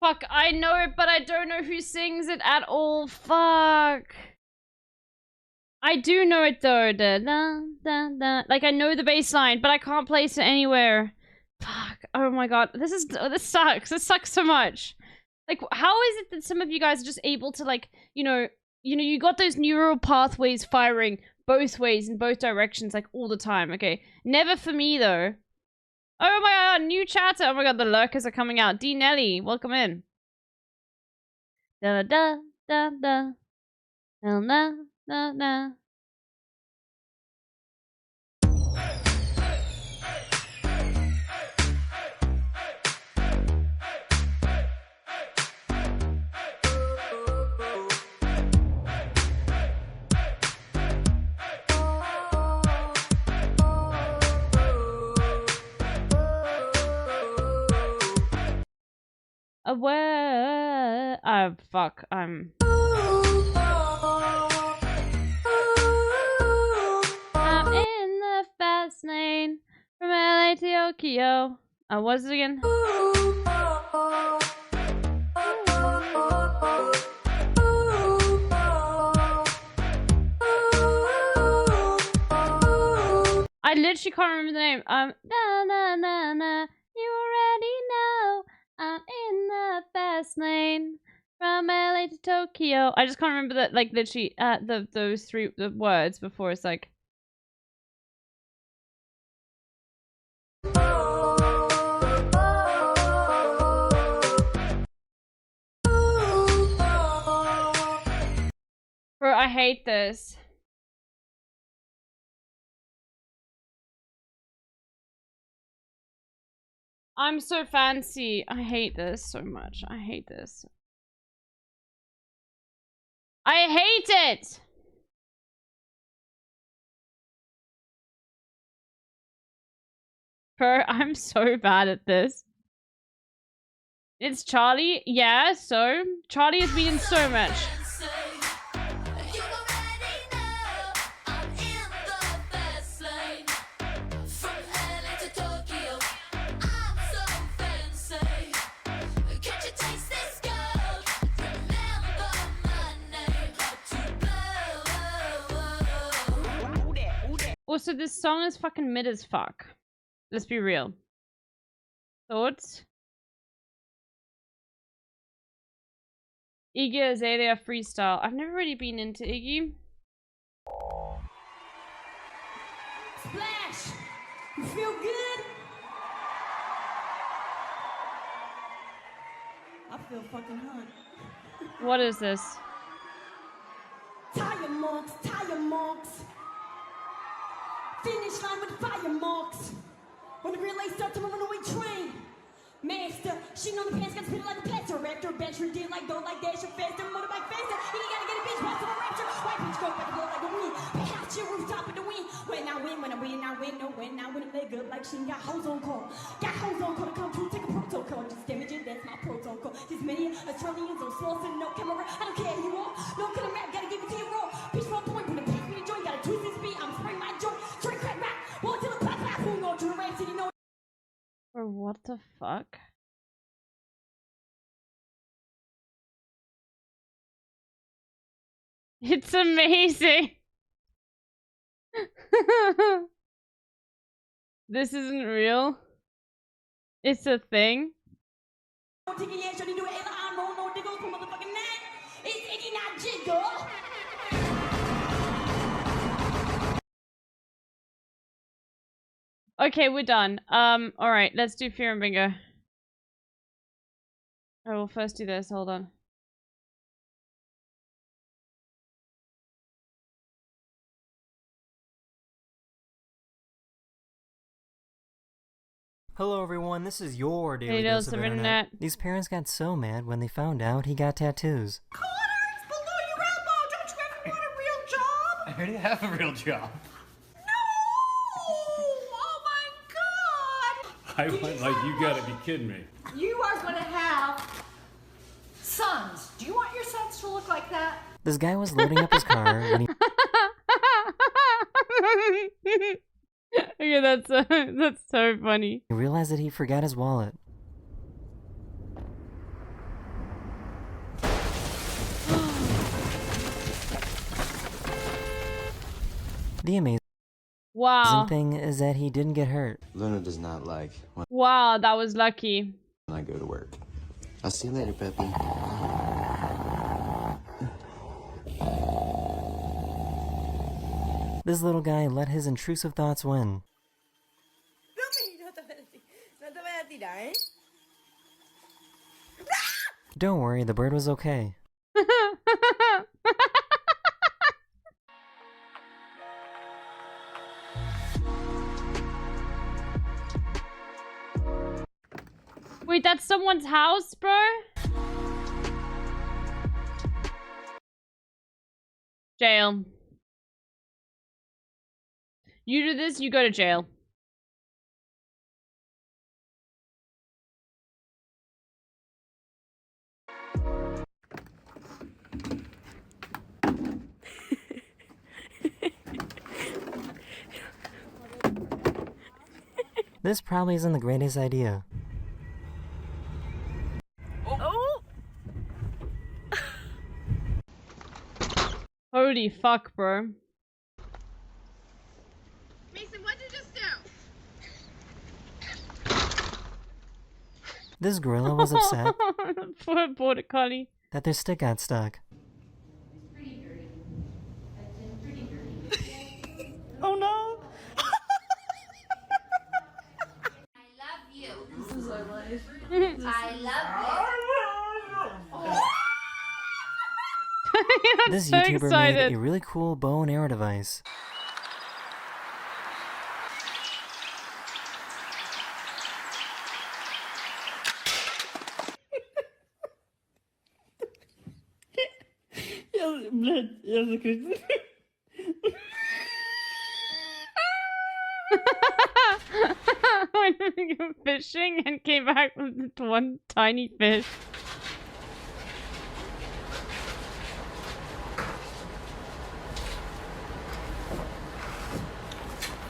Fuck, I know it, but I don't know who sings it at all. Fuck. I do know it though. Da, da, da, da. Like, I know the bass line, but I can't place it anywhere. Fuck. Oh my god. This sucks. This sucks so much. Like, how is it that some of you guys are just able to, like, you got those neural pathways firing both ways in both directions, like, all the time. Okay. Never for me, though. Oh my god, new chatter. Oh my god, the lurkers are coming out. D. Nelly, welcome in. Da da da da. Na na na na. Where? Oh, fuck. I'm in the fast lane from LA to Tokyo. What was it again? I literally can't remember the name. Na na na na. You already know. I'm in the fast lane from LA to Tokyo. I just can't remember that, like, literally, those three words before. It's like. Bro, I hate this. I'm so fancy. I hate this so much. I hate this. I hate it! Bro, I'm so bad at this. It's Charlie? Yeah, so? Charlie has been in so much. Also, this song is fucking mid as fuck. Let's be real. Thoughts? Iggy Azalea freestyle. I've never really been into Iggy. Splash! You feel good? I feel fucking hot. What is this? Tire marks, tire marks. Finish line with fire marks. When the relay starts to move on the way train. Master, she know the pants got spit like a plaster. Raptor, bench, did like go like dash, faster, motorbike faster. He gotta get a bitch, pass to the rapture. White bitch go back and blow like a wind. Pick out your rooftop in the wind. When I win, when I win, I win, no win. I win a leg up like she got hoes on call. Got hoes on call to come through, take a protocol. Just damage it, that's my protocol. This many Australians on slow, so no camera. I don't care who you are. No killer rap, gotta give it to you raw. Bitch, one point, when the piece me the joint, gotta twist this beat. I'm spraying my joint. Try to crack rap. One till the clap, clap, who go to the ranch, you know. Or what the fuck? It's amazing. This isn't real. It's a thing. Okay, we're done. Alright, let's do Fear and Bingo. I will first do this, hold on. Hello everyone, this is your daily Hey, dose Dose of of internet. Internet. These parents got so mad when they found out he got tattoos. I already have a real job. I went like, you gotta be kidding me. You are going to have sons. Do you want your sons to look like that? This guy was loading up his car when he Okay, that's so funny. realized that he forgot his wallet. The amazing Wow. thing is that he didn't get hurt. Luna does not like when Wow, that was lucky. I go to work. I'll see you later, Peppy. This little guy let his intrusive thoughts win. Don't worry, the bird was okay. Wait, that's someone's house, bro? Jail. You do this, you go to jail. This probably isn't the greatest idea. Oh! Holy fuck, bro. Mason, what'd you just do? This gorilla was upset Poor border collie. that their stick got stuck. Oh no! I love This so YouTuber excited. made a really cool bow and arrow device. Went to go fishing and came back with one tiny fish.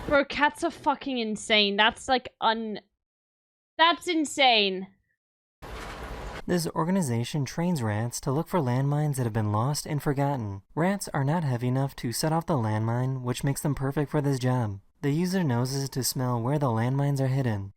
Bro, cats are fucking insane. That's like That's insane. This organization trains rats to look for landmines that have been lost and forgotten. Rats are not heavy enough to set off the landmine, which makes them perfect for this job. They use their noses to smell where the landmines are hidden.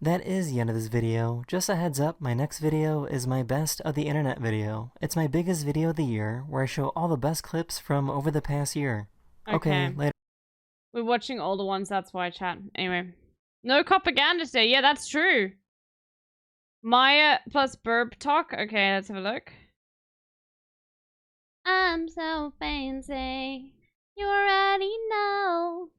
That is the end of this video. Just a heads up, my next video is my best of the internet video. It's my biggest video of the year, where I show all the best clips from over the past year. Okay, later. We're watching all the ones, that's why, chat. Anyway. No propaganda today. Yeah, that's true. Maya plus burp talk. Okay, let's have a look. I'm so fancy. You already know.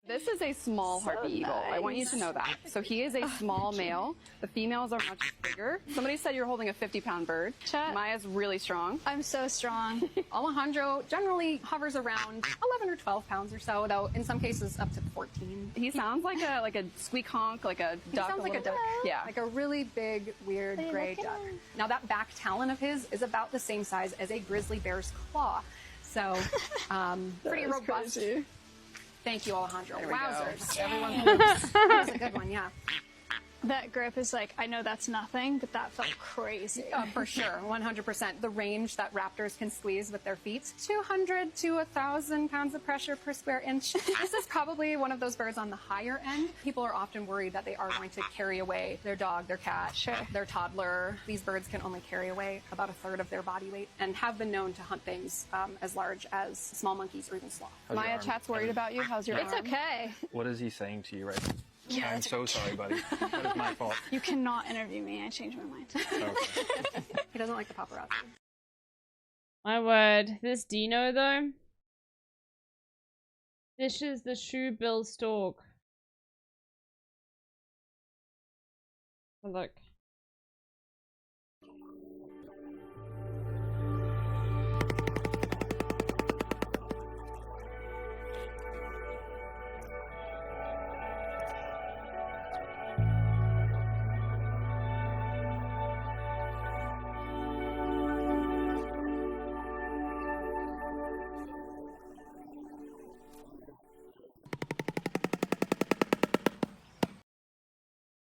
This is a small harpy eagle. I want you to know that. So he is a small male. The females are much bigger. Somebody said you're holding a 50-pound bird. Chat. Maya's really strong. I'm so strong. Alejandro generally hovers around 11 or 12 pounds or so, though in some cases up to 14. He sounds like a squeak honk, like a duck. He sounds like a duck. Yeah, like a really big, weird gray duck. Now that back talon of his is about the same size as a grizzly bear's claw. So, pretty robust. Crazy. Thank you, Alejandro. Wowzers. Everyone moves. That was a good one, yeah. That grip is like, I know that's nothing, but that felt crazy. For sure, 100%. The range that raptors can squeeze with their feet, 200 to 1,000 pounds of pressure per square inch. This is probably one of those birds on the higher end. People are often worried that they are going to carry away their dog, their cat, their toddler. These birds can only carry away about a third of their body weight and have been known to hunt things as large as small monkeys or even sloth. Maya, chat's worried about you. How's your arm? It's okay. What is he saying to you right now? Yeah, I'm so sorry, buddy. That is my fault. You cannot interview me. I changed my mind. Okay. He doesn't like the paparazzi. My word. This Dino, though. This is the shoebill stork. Look.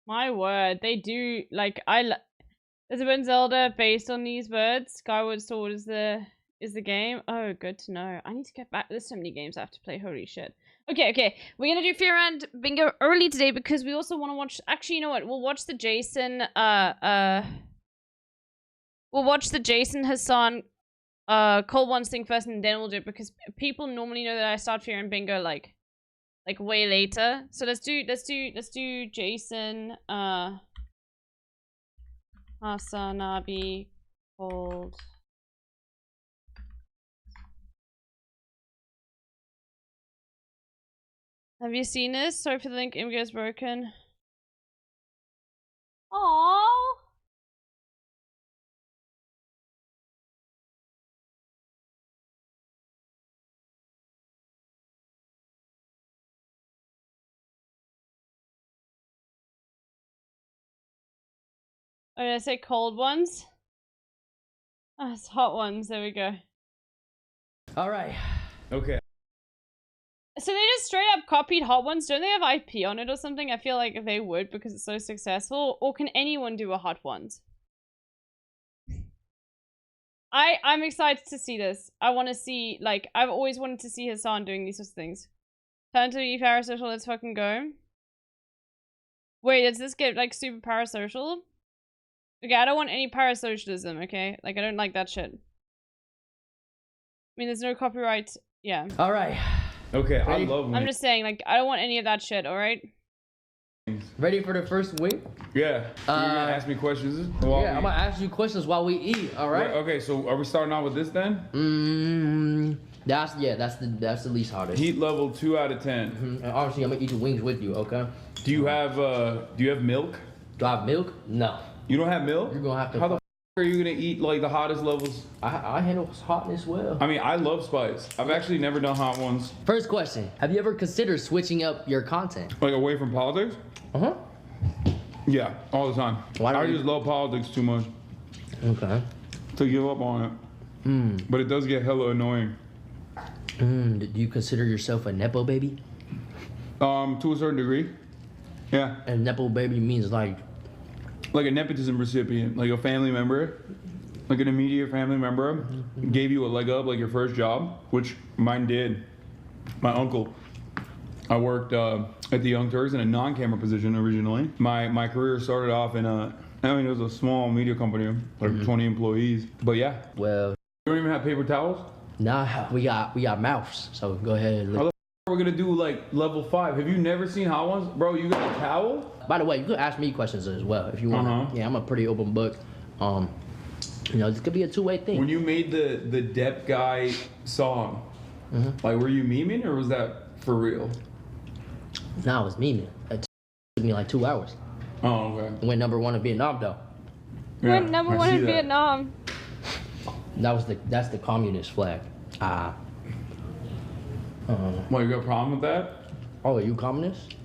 My word, they do like there's a been Zelda based on these birds. Skyward Sword is the game. Oh, good to know. I need to get back. There's so many games I have to play. Holy shit. Okay. We're gonna do Fear and Bingo early today because we also want to watch. Actually, you know what? We'll watch the Jason. We'll watch the Jason Hassan Cold Ones thing first, and then we'll do it because people normally know that I start Fear and Bingo like way later. So let's do Jason Hasanabi Cold. Have you seen this? Sorry for the link, Imgo is broken. Aww. Oh, did I say cold ones? Oh, it's hot ones. There we go. All right. Okay. So they just straight up copied Hot Ones? Don't they have IP on it or something? I feel like they would because it's so successful. Or can anyone do a Hot Ones? I'm excited to see this. I want to see, like, I've always wanted to see Hassan doing these sorts of things. Turn to be parasocial, let's fucking go. Wait, does this get, like, super parasocial? Okay, I don't want any parasocialism, okay? Like, I don't like that shit. I mean, there's no copyright. Yeah. All right. Okay, Ready? I love when I'm just saying, like, I don't want any of that shit, alright? Ready for the first wing? Yeah. You're gonna ask me questions while Yeah, I'm gonna ask you questions while we eat. All right. Okay, so are we starting out with this then? That's the least hardest. Heat level 2 out of 10. And obviously, I'm gonna eat the wings with you. Okay. Do you have milk? Do I have milk? No. You don't have milk? You're gonna have to. How the f are you gonna eat like the hottest levels? I handle hotness well. I mean, I love spice. I've actually never done hot ones. First question: have you ever considered switching up your content? Like away from politics? Yeah, all the time. I just love politics too much. Okay. To give up on it. But it does get hella annoying. Do you consider yourself a nepo baby? To a certain degree. Yeah. And nepo baby means like a nepotism recipient, like a family member, like an immediate family member gave you a leg up, like your first job, which mine did. My uncle. I worked at the Young Turks in a non-camera position originally. My career started off in it was a small media company, like 20 employees. But yeah. Well. You don't even have paper towels? Nah, we got mouths. So go ahead. How the f we're gonna do like level 5? Have you never seen hot ones, bro? You got a towel? By the way, you can ask me questions as well if you want. Yeah, I'm a pretty open book. This could be a two-way thing. When you made the Depp guy song, like were you memeing or was that for real? No, it was memeing. It took me like 2 hours. Oh, okay. It went #1 in Vietnam though. Yeah, went #1 in Vietnam. That's the communist flag. Well, you got a problem with that? Oh, are you communist?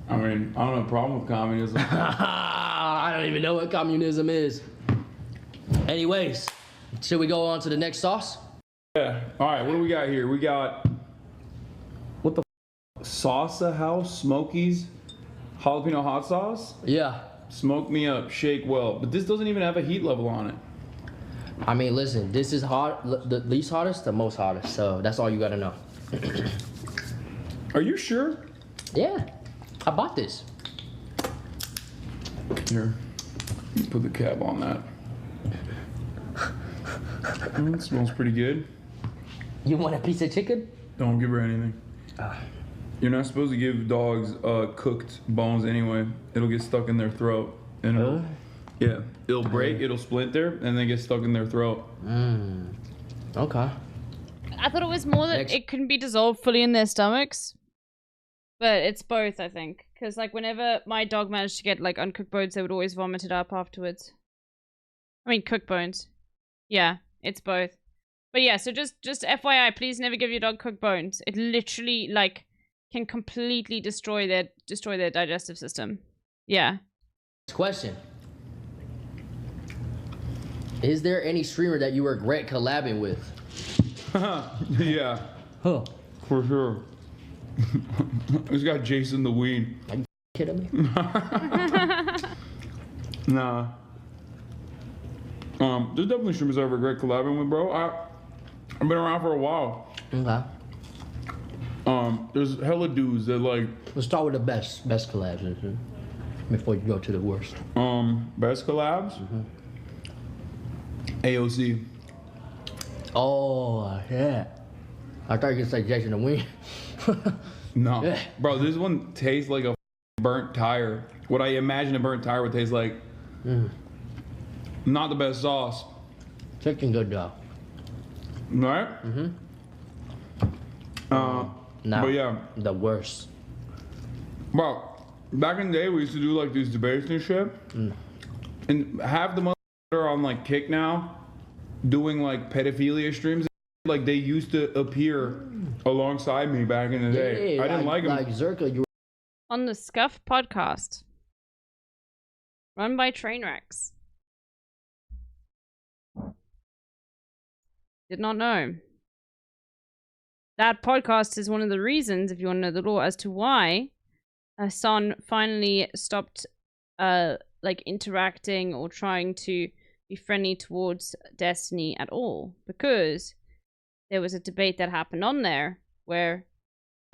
I mean, I don't have a problem with communism. I don't even know what communism is. Anyways, should we go on to the next sauce? Yeah. All right, what do we got here? We got what the Salsa House Smokies jalapeno hot sauce? Yeah. Smoke me up, shake well. But this doesn't even have a heat level on it. I mean, listen, this is hot, the least hottest, the most hottest. So that's all you gotta know. Are you sure? Yeah, I bought this. Here, put the cap on that. It smells pretty good. You want a piece of chicken? Don't give her anything. You're not supposed to give dogs cooked bones anyway. It'll get stuck in their throat. And it'll break, it'll splinter, and then get stuck in their throat. Okay. I thought it was more that it couldn't be dissolved fully in their stomachs. But it's both, I think. Because, like, whenever my dog managed to get, like, uncooked bones, they would always vomit it up afterwards. I mean, cooked bones. Yeah, it's both. But yeah, so just FYI, please never give your dog cooked bones. It literally, like, can completely destroy their digestive system. Yeah. Next question. Is there any streamer that you regret collabing with? Yeah. Huh. For sure. It's got Jason the Weed. Are you kidding me? Nah. There's definitely streamers I regret collabing with, bro. I've been around for a while. Okay. There's hella dudes that like. Let's start with the best collabs before you go to the worst. Best collabs. AOC. Oh yeah. I thought you could say Jason and Wayne. No, Yeah. bro, this one tastes like a burnt tire. What I imagine a burnt tire would taste like. Not the best sauce. Chicken good though. Right? Now, but yeah, the worst. bro. Back in the day, we used to do like these debates and shit, and half the motherfuckers are on like Kick now, doing like pedophilia streams. Like they used to appear alongside me back in the day. Yeah, I didn't like them. Like Zerka, you. On the Scuff podcast, run by Trainwrecks. Did not know. That podcast is one of the reasons, if you want to know the law, as to why Son finally stopped like interacting or trying to be friendly towards Destiny at all, because there was a debate that happened on there where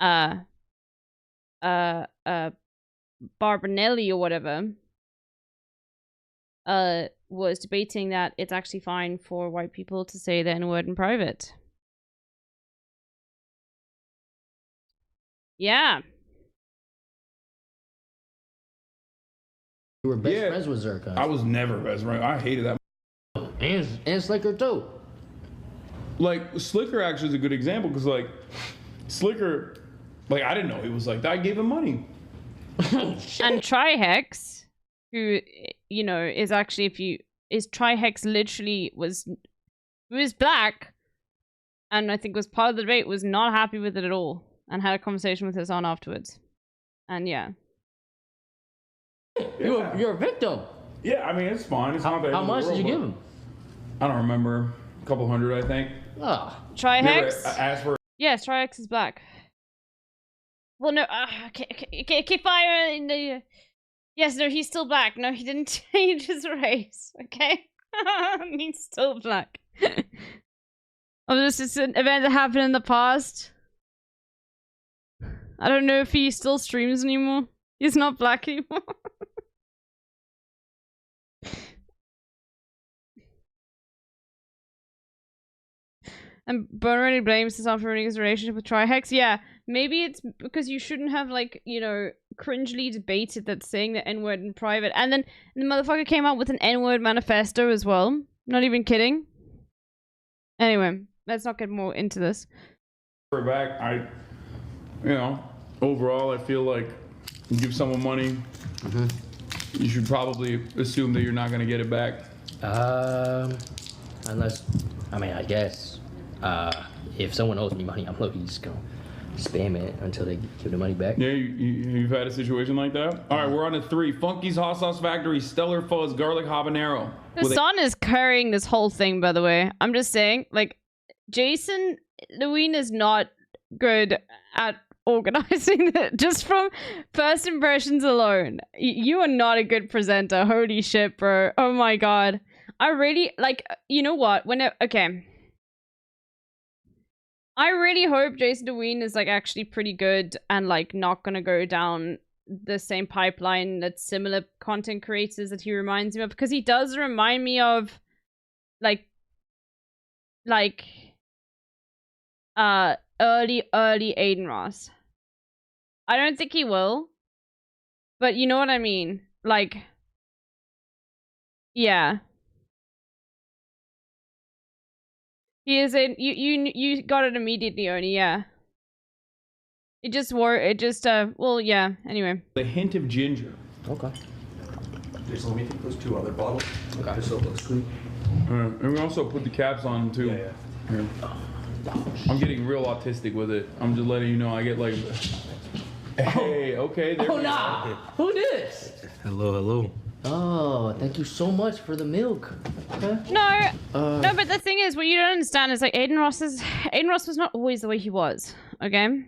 Barbanelli or whatever was debating that it's actually fine for white people to say the N-word in private. Yeah. You were best friends with Zerka. I was never best friend. I hated that. And Slicker too. Like Slicker actually is a good example because like Slicker, like I didn't know he was like that. I gave him money. And Trihex, who you know is actually Trihex literally was black, and I think was part of the debate, was not happy with it at all, and had a conversation with his son afterwards, and yeah. You're a victim. Yeah, I mean it's fine. It's not that. How much did you give him? I don't remember. A couple hundred, I think. Trihex. Asked for. Yes, Trihex is black. Well, no. Okay, fire in the. Yes, no, he's still black. No, he didn't change his race. Okay, he's still black. Oh, this is an event that happened in the past. I don't know if he still streams anymore. He's not black anymore. And Bone already blames himself for ruining his relationship with Trihex. Yeah, maybe it's because you shouldn't have, like, you know, cringely debated that saying the N-word in private. And then the motherfucker came out with an N-word manifesto as well. Not even kidding. Anyway, let's not get more into this. For back, you know, overall, I feel like you give someone money, you should probably assume that you're not going to get it back. Unless, I mean, I guess. If someone owes me money, I'm looking just gonna spam it until they give the money back. Yeah, you've had a situation like that? All right, we're on to 3. Funky's Hot Sauce Factory, Stellar Fuzz, Garlic Habanero. The son is carrying this whole thing, by the way. I'm just saying, like, Jason Lewin is not good at organizing it. Just from first impressions alone. You are not a good presenter. Holy shit, bro. Oh my god. I really, like, you know what? Okay. I really hope Jason DeWeen is, like, actually pretty good and, like, not gonna go down the same pipeline that similar content creators that he reminds me of, because he does remind me of, like, early Aiden Ross. I don't think he will, but you know what I mean? Like, yeah. He is a you got it immediately, Oni, yeah. Well, yeah, anyway. A hint of ginger. Okay. Jason, let me take those 2 other bottles. Okay. Just so it looks clean. And we also put the caps on too. Yeah. Here. I'm getting real autistic with it. I'm just letting you know I get like. Hey, okay. There Oh, nah. Who this? Hello. Oh, thank you so much for the milk. Okay. No, but the thing is, what you don't understand is, like, Aiden Ross was not always the way he was, okay?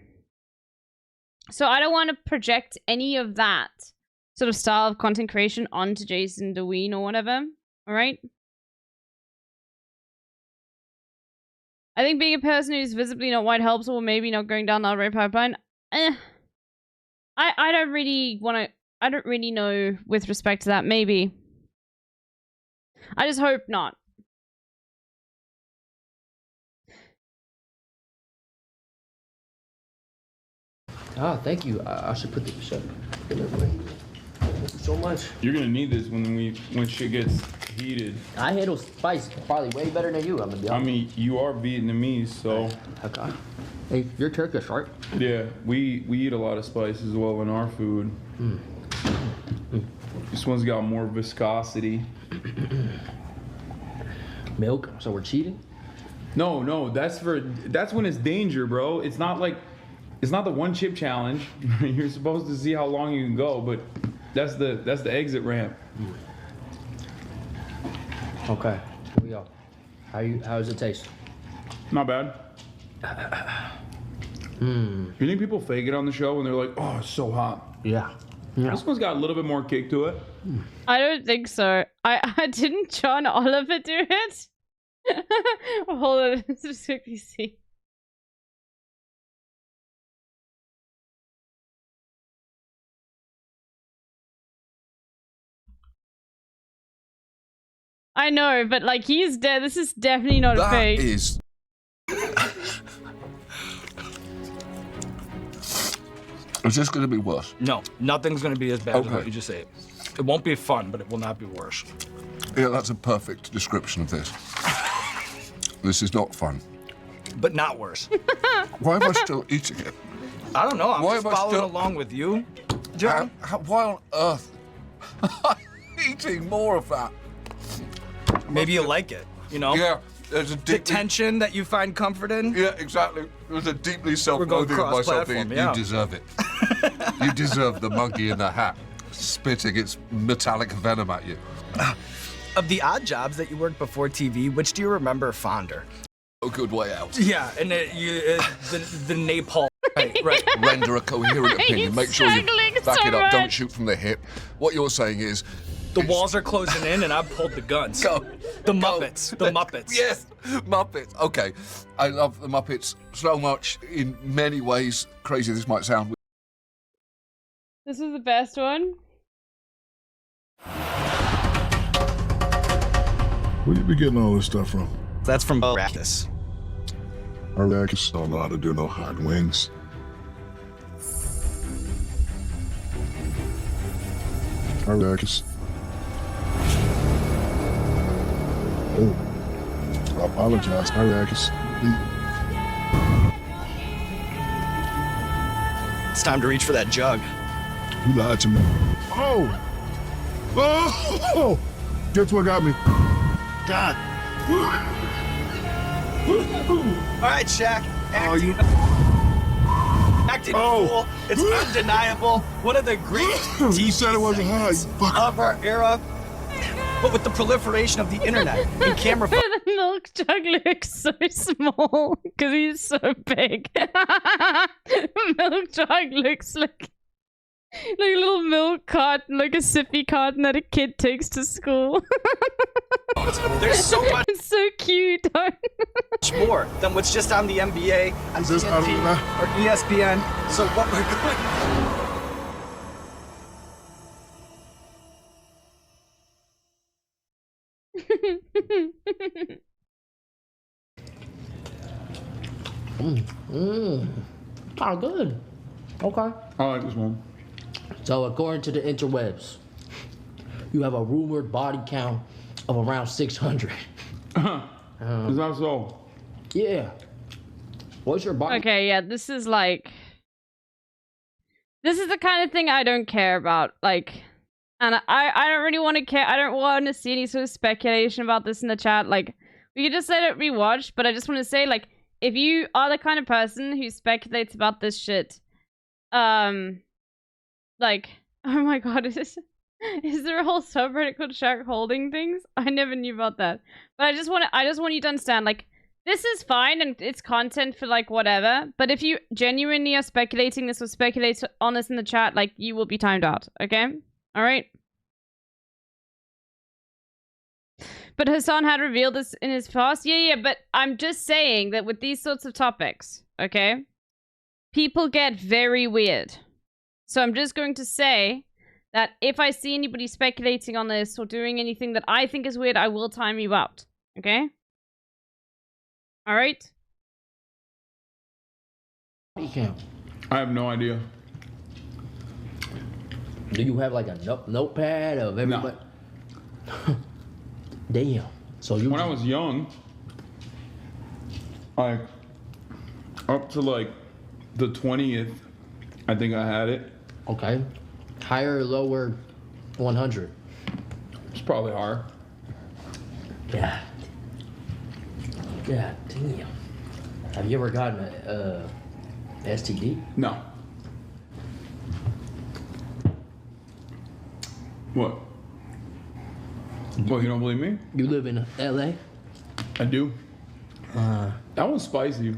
So I don't want to project any of that sort of style of content creation onto Jason DeWeen or whatever. All right. I think being a person who's visibly not white helps, or maybe not going down the red pipeline. I don't really want to. I don't really know with respect to that. Maybe. I just hope not. Ah, thank you. I should put this up. Thank you so much. You're gonna need this when shit gets heated. I handle spice probably way better than you. I'm gonna be honest. I mean, you are Vietnamese, so. Okay. Hey, you're Turkish, right? Yeah, we eat a lot of spice as well in our food. This one's got more viscosity. Milk. So we're cheating? No, that's when it's danger, bro. It's not the one chip challenge. You're supposed to see how long you can go, but that's the exit ramp. Okay, here we go. How does it taste? Not bad. You think people fake it on the show when they're like, "Oh, it's so hot"? Yeah. This one's got a little bit more kick to it. I don't think so. I didn't John Oliver do it. Hold on, let's just quickly see. I know, but like he's dead. This is definitely not a fake. That is. Is this going to be worse? No, nothing's going to be as bad as what you just ate. It won't be fun, but it will not be worse. Yeah, that's a perfect description of this. This is not fun. But not worse. Why am I still eating it? I don't know. I'm Why just am I following still- along with you, John. Why on earth am I eating more of that? Maybe you like it, you know? Yeah, there's a The tension that you find comfort in. Yeah, exactly. There's a deeply We're self-loathing going of myself. cross-platform, You yeah. deserve it. You deserve the monkey in the hat spitting its metallic venom at you. Of the odd jobs that you worked before TV, which do you remember fonder? A good way out. Yeah, and the napalm. Right. Render a coherent opinion. Make sure you struggling back so it up. Don't much. shoot from the hip. What you're saying is, The walls are closing in, and I pulled the guns. The Muppets. The Muppets. Yes, Muppets. Okay, I love the Muppets so much in many ways. Crazy this might sound. This is the best one. Where you be getting all this stuff from? That's from practice. I just don't know how to do no hot wings. Arrakis. Oh, I apologize, Arrakis. It's time to reach for that jug. You lied to me. Oh! Oh! Guess what got me? God. All right, Shaq. Acting Oh. fool. It's undeniable. One of the greatest You said it wasn't hot, you fuck. of our era. But with the proliferation of the internet and camera The milk jug looks so small because he's so big. Milk jug looks like a little milk carton, like a sippy carton that a kid takes to school. There's so much It's so cute. more than what's just on the NBA, on Is this TNT, or ESPN. So what we're Oh, good. Okay. I like this one. So according to the interwebs, you have a rumored body count of around 600. Is that so? Yeah. What's your body? Okay, yeah, this is like... This is the kind of thing I don't care about. Like, and I don't really want to care. I don't want to see any sort of speculation about this in the chat. Like, we could just let it be watched, but I just want to say, like, if you are the kind of person who speculates about this shit, like, oh my god, is there a whole subreddit called Shaq Holding Things? I never knew about that. But I just want you to understand, like, this is fine and it's content for like whatever, but if you genuinely are speculating this or speculate on this in the chat, like, you will be timed out, okay? All right. But Hassan had revealed this in his past. Yeah, but I'm just saying that with these sorts of topics, okay, people get very weird. So I'm just going to say that if I see anybody speculating on this or doing anything that I think is weird, I will time you out. Okay? All right? You can. I have no idea. Do you have like a notepad of everybody? No. Damn. So you. When I was young, like up to like the 20th, I think I had it. Okay. Higher or lower 100? It's probably higher. Yeah. Yeah, damn. Have you ever gotten a STD? No. What? What, you don't believe me? You live in LA? I do. That one's spicy.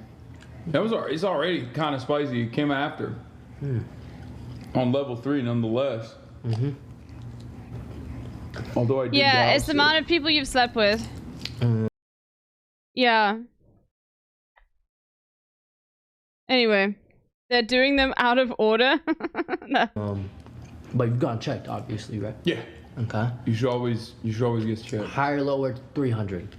It's already kind of spicy. It came after. On level 3, nonetheless. Although I did. Yeah, it's the amount of people you've slept with. Yeah. Anyway, they're doing them out of order. No. But you've gotten checked, obviously, right? Yeah. Okay. You should always get checked. Higher, lower 300.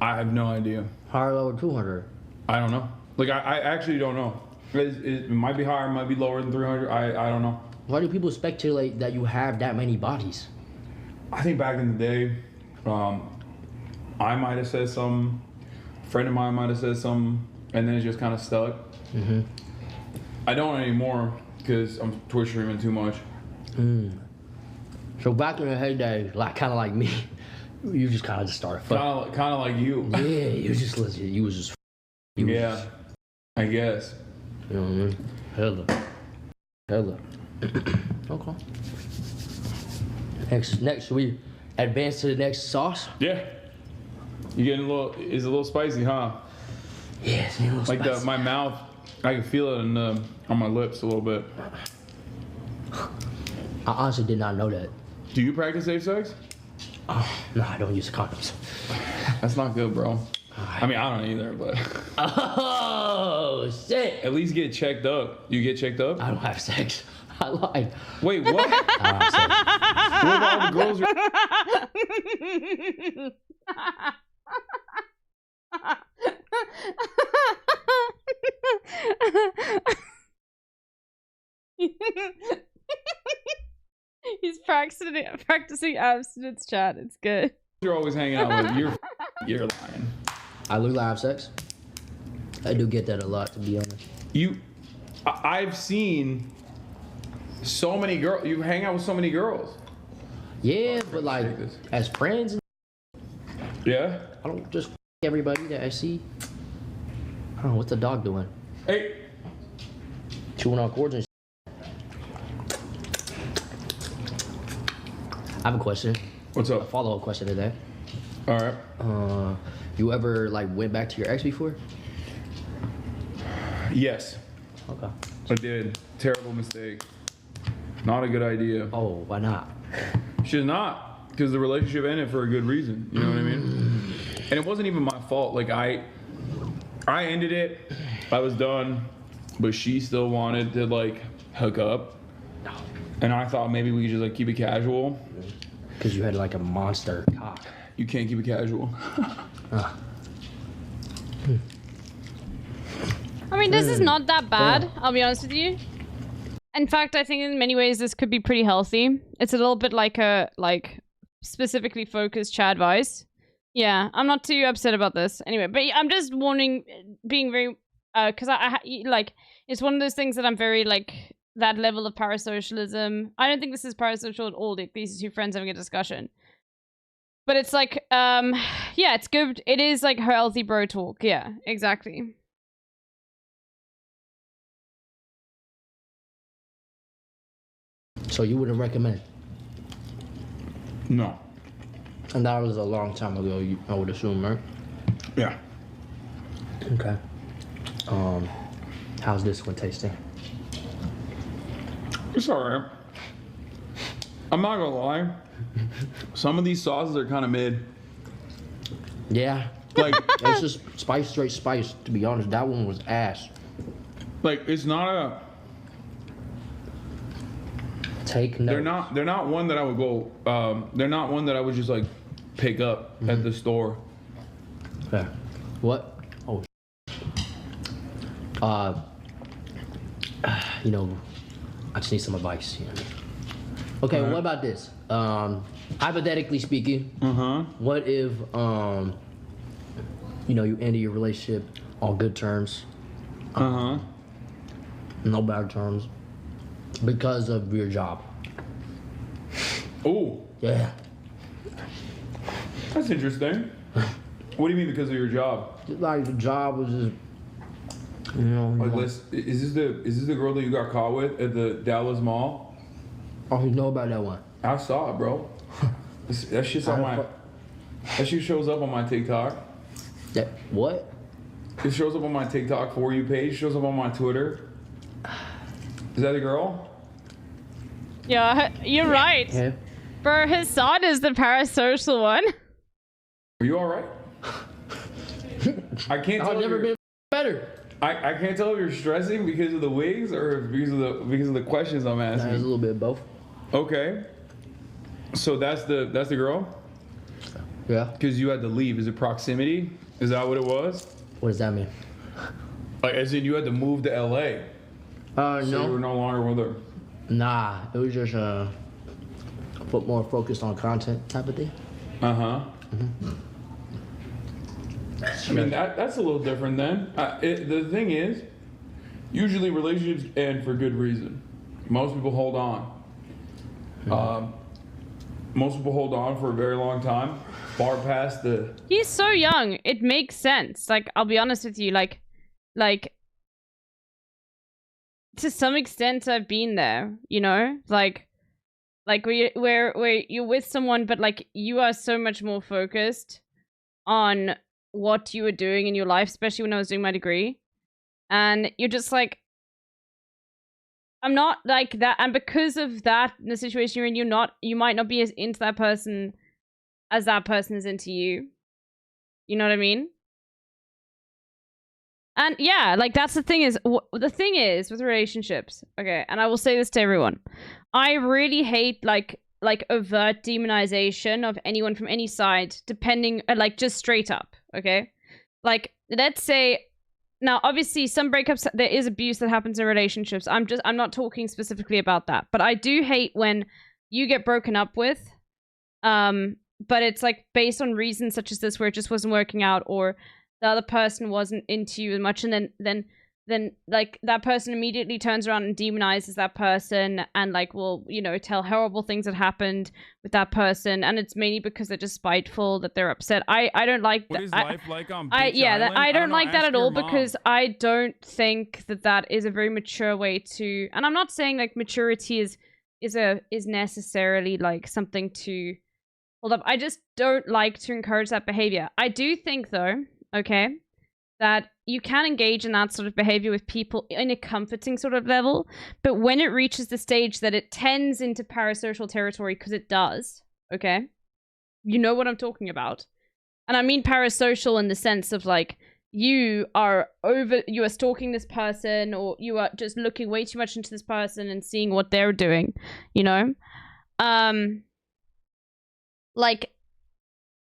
I have no idea. Higher, lower 200. I don't know. Like I actually don't know. It might be higher, might be lower than 300. I don't know. Why do people speculate that you have that many bodies? I think back in the day, I might have said something, a friend of mine might have said something, and then it just kind of stuck. I don't anymore because I'm Twitch streaming too much. So back in the heyday, like kind of like me, you just kind of just started fucking. Kind of like you. Yeah, you just legit. You was just. Yeah, I guess. You know what I mean? Hella. Okay. Next, should we advance to the next sauce? Yeah. You getting it's a little spicy, huh? Yeah, it's a little spicy. Like my mouth, I can feel it on my lips a little bit. I honestly did not know that. Do you practice safe sex? No, I don't use condoms. That's not good, bro. I mean, I don't either, but. Oh, shit. At least get checked up. You get checked up? I don't have sex. I lied. Wait, what? I don't have sex. What about all the girls? He's practicing abstinence chat. It's good. You're always hanging out with. You're lying. I look like I have sex. I do get that a lot, to be honest. I've seen so many girls. You hang out with so many girls. Yeah, but like as friends. Yeah. I don't just everybody that I see. I don't know what's the dog doing. Hey. Chewing on cords and. I have a question. What's up? A follow-up question to that. All right. You ever like went back to your ex before? Yes. Okay. I did. Terrible mistake. Not a good idea. Oh, why not? Should not, because the relationship ended for a good reason. You know what I mean? And it wasn't even my fault. Like I ended it. I was done, but she still wanted to like hook up. And I thought maybe we could just like keep it casual. Because you had like a monster cock. You can't keep it casual. I mean, this is not that bad, I'll be honest with you. In fact, I think in many ways this could be pretty healthy. It's a little bit like a, specifically focused chat advice. Yeah, I'm not too upset about this. Anyway, but I'm just warning, being very, because it's one of those things that I'm very, that level of parasocialism. I don't think this is parasocial at all. These two friends having a discussion. But it's like, yeah, it's good. It is like healthy bro talk. Yeah, exactly. So you wouldn't recommend? No. And that was a long time ago, I would assume, right? Yeah. Okay. How's this one tasting? It's alright. I'm not gonna lie. Some of these sauces are kind of mid. Yeah. Like it's just spice, straight spice. To be honest, that one was ass. Like it's not a. Take notes. They're not one that I would go. They're not one that I would just like pick up at the store. Yeah. What? Oh. You know, I just need some advice. You know? Okay, what about this? Hypothetically speaking, what if you know, you end your relationship on good terms? No bad terms. Because of your job. Oh. Yeah. That's interesting. What do you mean because of your job? Just like the job was just, you know. Like, is this the girl that you got caught with at the Dallas Mall? Oh, you know about that one? I saw it, bro. That shit's on my. That shit shows up on my TikTok. That what? It shows up on my TikTok For You page. Shows up on my Twitter. Is that the girl? Yeah, you're right. Yeah. Bro, his son is the parasocial one. Are you all right? I can't tell. I've never been better. I can't tell if you're stressing because of the wigs or because of the questions I'm asking. There's a little bit of both. Okay. So that's the girl? Yeah. Because you had to leave. Is it proximity? Is that what it was? What does that mean? Like, as in you had to move to LA? So no. you were no longer with her? Nah, it was just put more focused on content type of thing. I mean, that's a little different then. The thing is, usually relationships end for good reason. Most people hold on. Most people hold on for a very long time, far past the... He's so young. It makes sense. Like, I'll be honest with you. Like, to some extent, I've been there. You know, like where you're with someone, but like you are so much more focused on what you were doing in your life, especially when I was doing my degree, and you're just like, I'm not like that, and because of that, the situation you're in, you might not be as into that person as that person is into you. You know what I mean? And yeah, like that's the thing is with relationships. Okay, and I will say this to everyone: I really hate like overt demonization of anyone from any side, depending like just straight up. Okay, like let's say. Now, obviously, some breakups, there is abuse that happens in relationships. I'm not talking specifically about that. But I do hate when you get broken up with, but it's like based on reasons such as this, where it just wasn't working out, or the other person wasn't into you as much, and then like that person immediately turns around and demonizes that person and like will, you know, tell horrible things that happened with that person, and it's mainly because they're just spiteful, that they're upset. I don't like that. What is life like on Beach Island? I don't like that at all, mom. because I don't think that is a very mature way to, and I'm not saying like maturity is necessarily like something to hold up. I just don't like to encourage that behavior. I do think though, okay, that you can engage in that sort of behavior with people in a comforting sort of level, but when it reaches the stage that it tends into parasocial territory, because it does, okay? You know what I'm talking about. And I mean parasocial in the sense of like, you are stalking this person, or you are just looking way too much into this person and seeing what they're doing, you know? Like,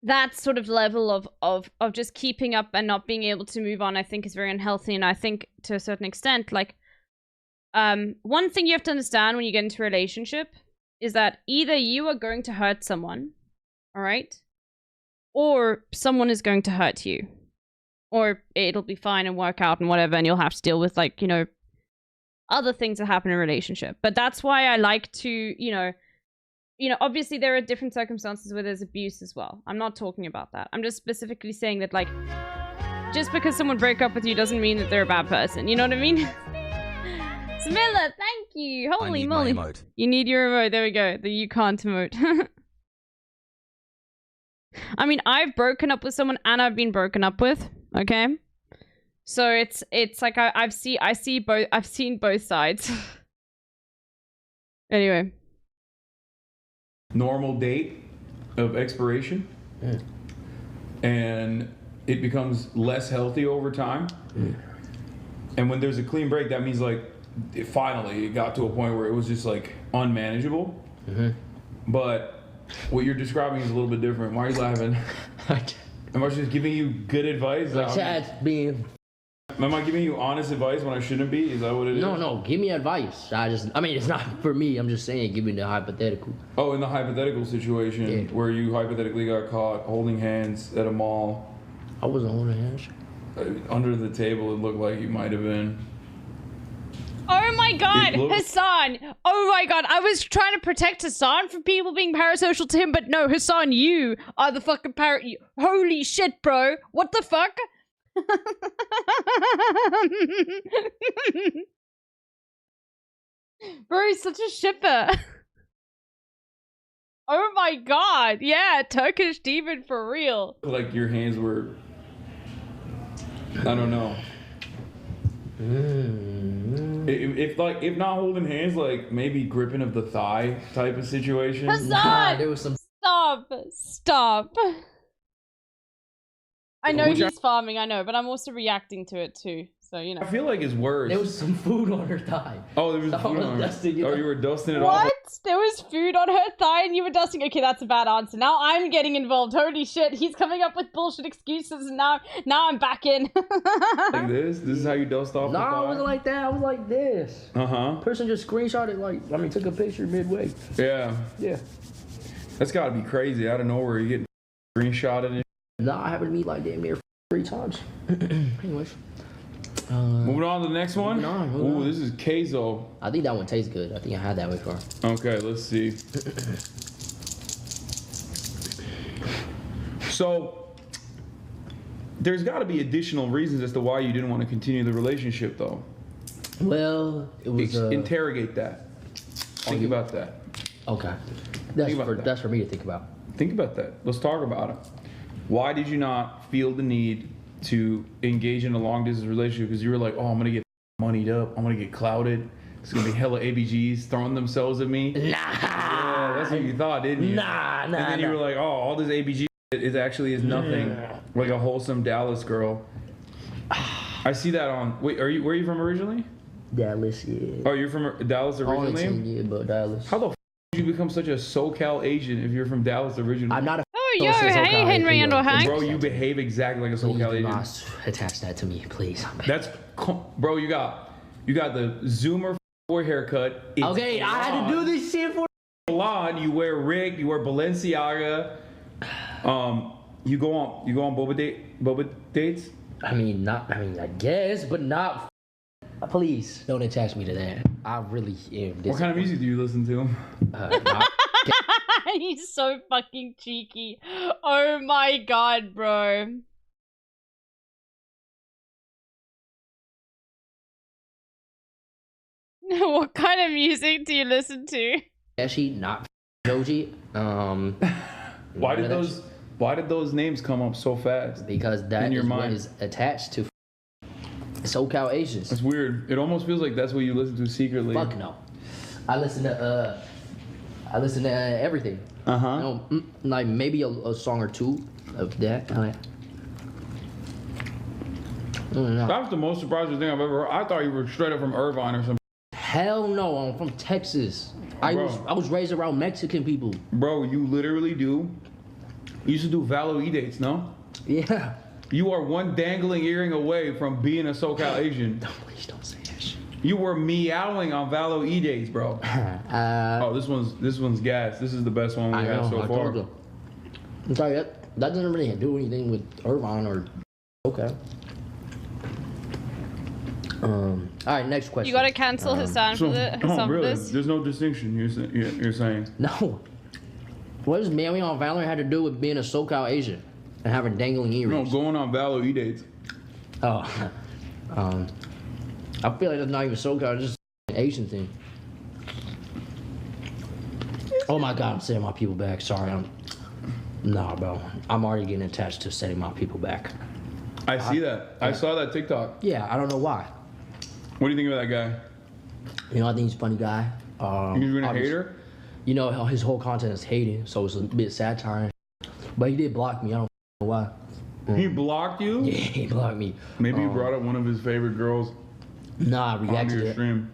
that sort of level of just keeping up and not being able to move on, I think is very unhealthy. And I think to a certain extent, like, one thing you have to understand when you get into a relationship is that either you are going to hurt someone, all right, or someone is going to hurt you, or it'll be fine and work out and whatever, and you'll have to deal with, like, you know, other things that happen in a relationship. But that's why I like to, you know, obviously there are different circumstances where there's abuse as well. I'm not talking about that. I'm just specifically saying that, like, just because someone break up with you doesn't mean that they're a bad person. You know what I mean? Smilla, thank you. Holy moly. You need your emote. There we go. The you can't emote. I mean, I've broken up with someone and I've been broken up with. Okay? So it's like I've seen both sides. Anyway. normal date of expiration, and it becomes less healthy over time. And when there's a clean break, that means like finally it got to a point where it was just like unmanageable. But what you're describing is a little bit different. Why are you laughing? Am I just giving you good advice? Am I giving you honest advice when I shouldn't be? Is that what it is? No, give me advice. I mean, it's not for me. I'm just saying, give me the hypothetical. Oh, in the hypothetical situation where you hypothetically got caught holding hands at a mall. I wasn't holding hands. Under the table, it looked like you might have been. Oh my god, Hassan! Oh my god, I was trying to protect Hassan from people being parasocial to him, but no, Hassan, you are the fucking Holy shit, bro! What the fuck? Bro, he's such a shipper. Oh my god, yeah, Turkish demon for real. Like your hands were, I don't know. If not holding hands, like maybe gripping of the thigh type of situation. Hassan! There was some. Stop. I know Which he's farming, I know, but I'm also reacting to it too. So, you know. I feel like it's worse. There was some food on her thigh. Oh, there was food on her. Oh, you were dusting it off. What? There was food on her thigh and you were dusting? Okay, that's a bad answer. Now I'm getting involved. Holy shit, he's coming up with bullshit excuses and now I'm back in. Like this? This is how you dust off the thigh? No, it wasn't like that. I was like this. Person just screenshotted, took a picture midway. Yeah. That's gotta be crazy. Out of nowhere, you get screenshotted and Nah, I happened to be like damn near 3 times. Anyways. Moving on to the next one. Ooh, this is queso. I think that one tastes good. I think I had that before. Okay, let's see. So, there's got to be additional reasons as to why you didn't want to continue the relationship, though. Well, it was interrogate that. Think about that. Okay. That's for me to think about. Think about that. Let's talk about it. Why did you not feel the need to engage in a long distance relationship? Because you were like, oh, I'm gonna get moneyed up, I'm gonna get clouded, it's gonna be hella ABGs throwing themselves at me. Yeah, that's what you thought, didn't you? And then you were like, oh, all this ABG is nothing like a wholesome Dallas girl. I see that on. Wait, where are you from originally? Dallas, yeah. Oh, you're from Dallas originally? Yeah, but Dallas. How the f did you become such a SoCal Asian if you're from Dallas originally? I'm not a. Oh, yo, hey, Henry and Hank. Bro, you behave exactly like a SoCal Asian. Not attach that to me, please. That's, bro. You got the Zoomer haircut. It's okay, blonde. I had to do this shit for. Blonde. You wear Rick. You wear Balenciaga. You go on boba dates. I guess, but not. Please don't attach me to that. I really am. What kind of music do you listen to? He's so fucking cheeky. Oh my god, bro. What kind of music do you listen to? Actually, not Joji. Why did those names come up so fast? Because that is what is attached to SoCal Asians. That's weird. It almost feels like that's what you listen to secretly. Fuck no. I listen to everything. Like maybe a song or two of that. That's the most surprising thing I've ever heard. I thought you were straight up from Irvine or something. Hell no, I'm from Texas. I was raised around Mexican people. Bro, you literally do. You used to do Valo E-dates, no? Yeah. You are one dangling earring away from being a SoCal Asian. Please don't say that shit. You were meowing on Valo E-days, bro. Oh, this one's gas. This is the best one we have so far. I'm sorry, that doesn't really do anything with Irvine or okay. All right, next question. You gotta cancel Hassan for this. There's no distinction. You're saying no. What does meowing on Valorant have to do with being a SoCal Asian and having dangling earrings? No, going on Valo E-dates. Oh, I feel like that's not even SoCal. It's just an Asian thing. Oh my God, I'm setting my people back. Sorry, nah, bro. I'm already getting attached to setting my people back. I see that. I saw that TikTok. Yeah, I don't know why. What do you think of that guy? You know, I think he's a funny guy. You being a hater? you know, his whole content is hating, so it's a bit satire. But he did block me. I don't know why. He blocked you? Yeah, he blocked me. Maybe he brought up one of his favorite girls. Nah, I reacted on to your it. stream.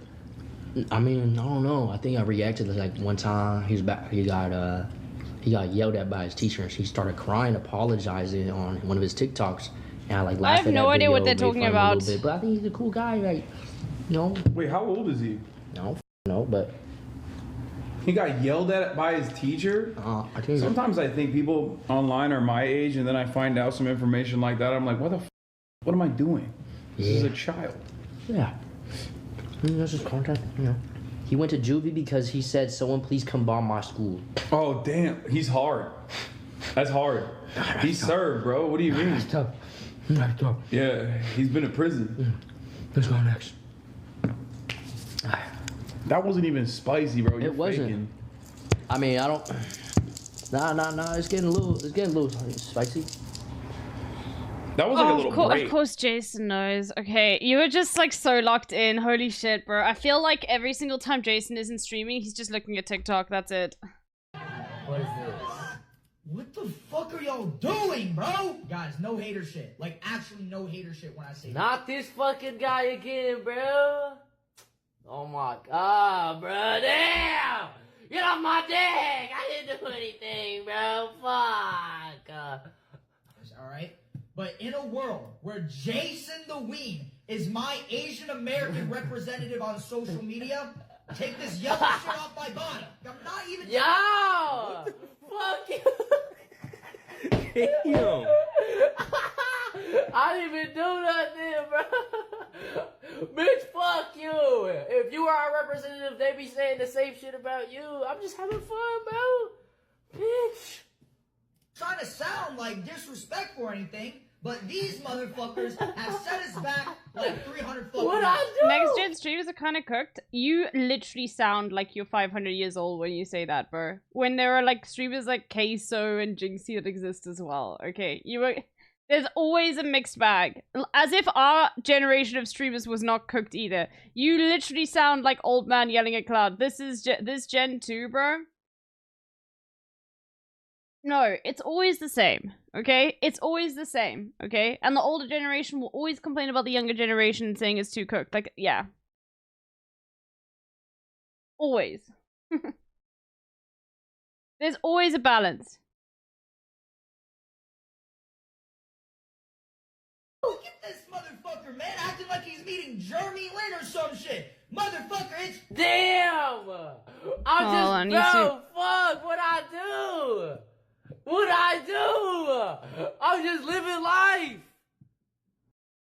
I mean, I don't know. I think I reacted to like one time. He got yelled at by his teacher, and she started crying, apologizing on one of his TikToks. And I like laughed have at no that idea video, what they're made talking fun of him a about. little bit, but I think he's a cool guy, like, you know. Wait, how old is he? No, but he got yelled at by his teacher. I think sometimes I think people online are my age, and then I find out some information like that. I'm like, what am I doing? This is a child. Yeah. I mean, that's his content, you know. He went to juvie because he said, "Someone please come bomb my school." Oh damn, he's hard. That's hard. He's served, bro. What do you mean? That's tough. That's tough. Yeah, he's been in prison. Let's go next. That wasn't even spicy, bro. You're It wasn't. faking. I mean, I don't. Nah. It's getting a little spicy. That was like a little break. Of course Jason knows. Okay, you were just like so locked in. Holy shit, bro. I feel like every single time Jason isn't streaming, he's just looking at TikTok. That's it. What is this? What the fuck are y'all doing, bro? Guys, no hater shit. Like, actually no hater shit when I say Not this fucking guy again, bro. Oh my god, bro. Damn! Get off my dick! I didn't do anything, bro. Fuck. Alright? But in a world where Jason the Ween is my Asian American representative on social media, take this yellow shit off my body. I'm not even. Yo! Fuck you! Damn. I didn't even do nothing, bro. Bitch, fuck you. If you are our representative, they be saying the same shit about you. I'm just having fun, bro. Bitch. Trying to sound like disrespectful or anything, but these motherfuckers have set us back like 300 fucking What years. I do? Next gen streamers are kind of cooked. You literally sound like you're 500 years old when you say that, bro. When there are like streamers like Queso and Jinxie that exist as well. Okay, there's always a mixed bag. As if our generation of streamers was not cooked either. You literally sound like old man yelling at cloud. This is this gen 2, bro. No, it's always the same, okay? It's always the same, okay? And the older generation will always complain about the younger generation saying it's too cooked. Like, yeah. Always. There's always a balance. Look at this motherfucker, man, acting like he's meeting Jeremy Lin or some shit. Motherfucker, it's. Damn! I'm just, bro, fuck, what'd I do? What'd I do? I'm just living life.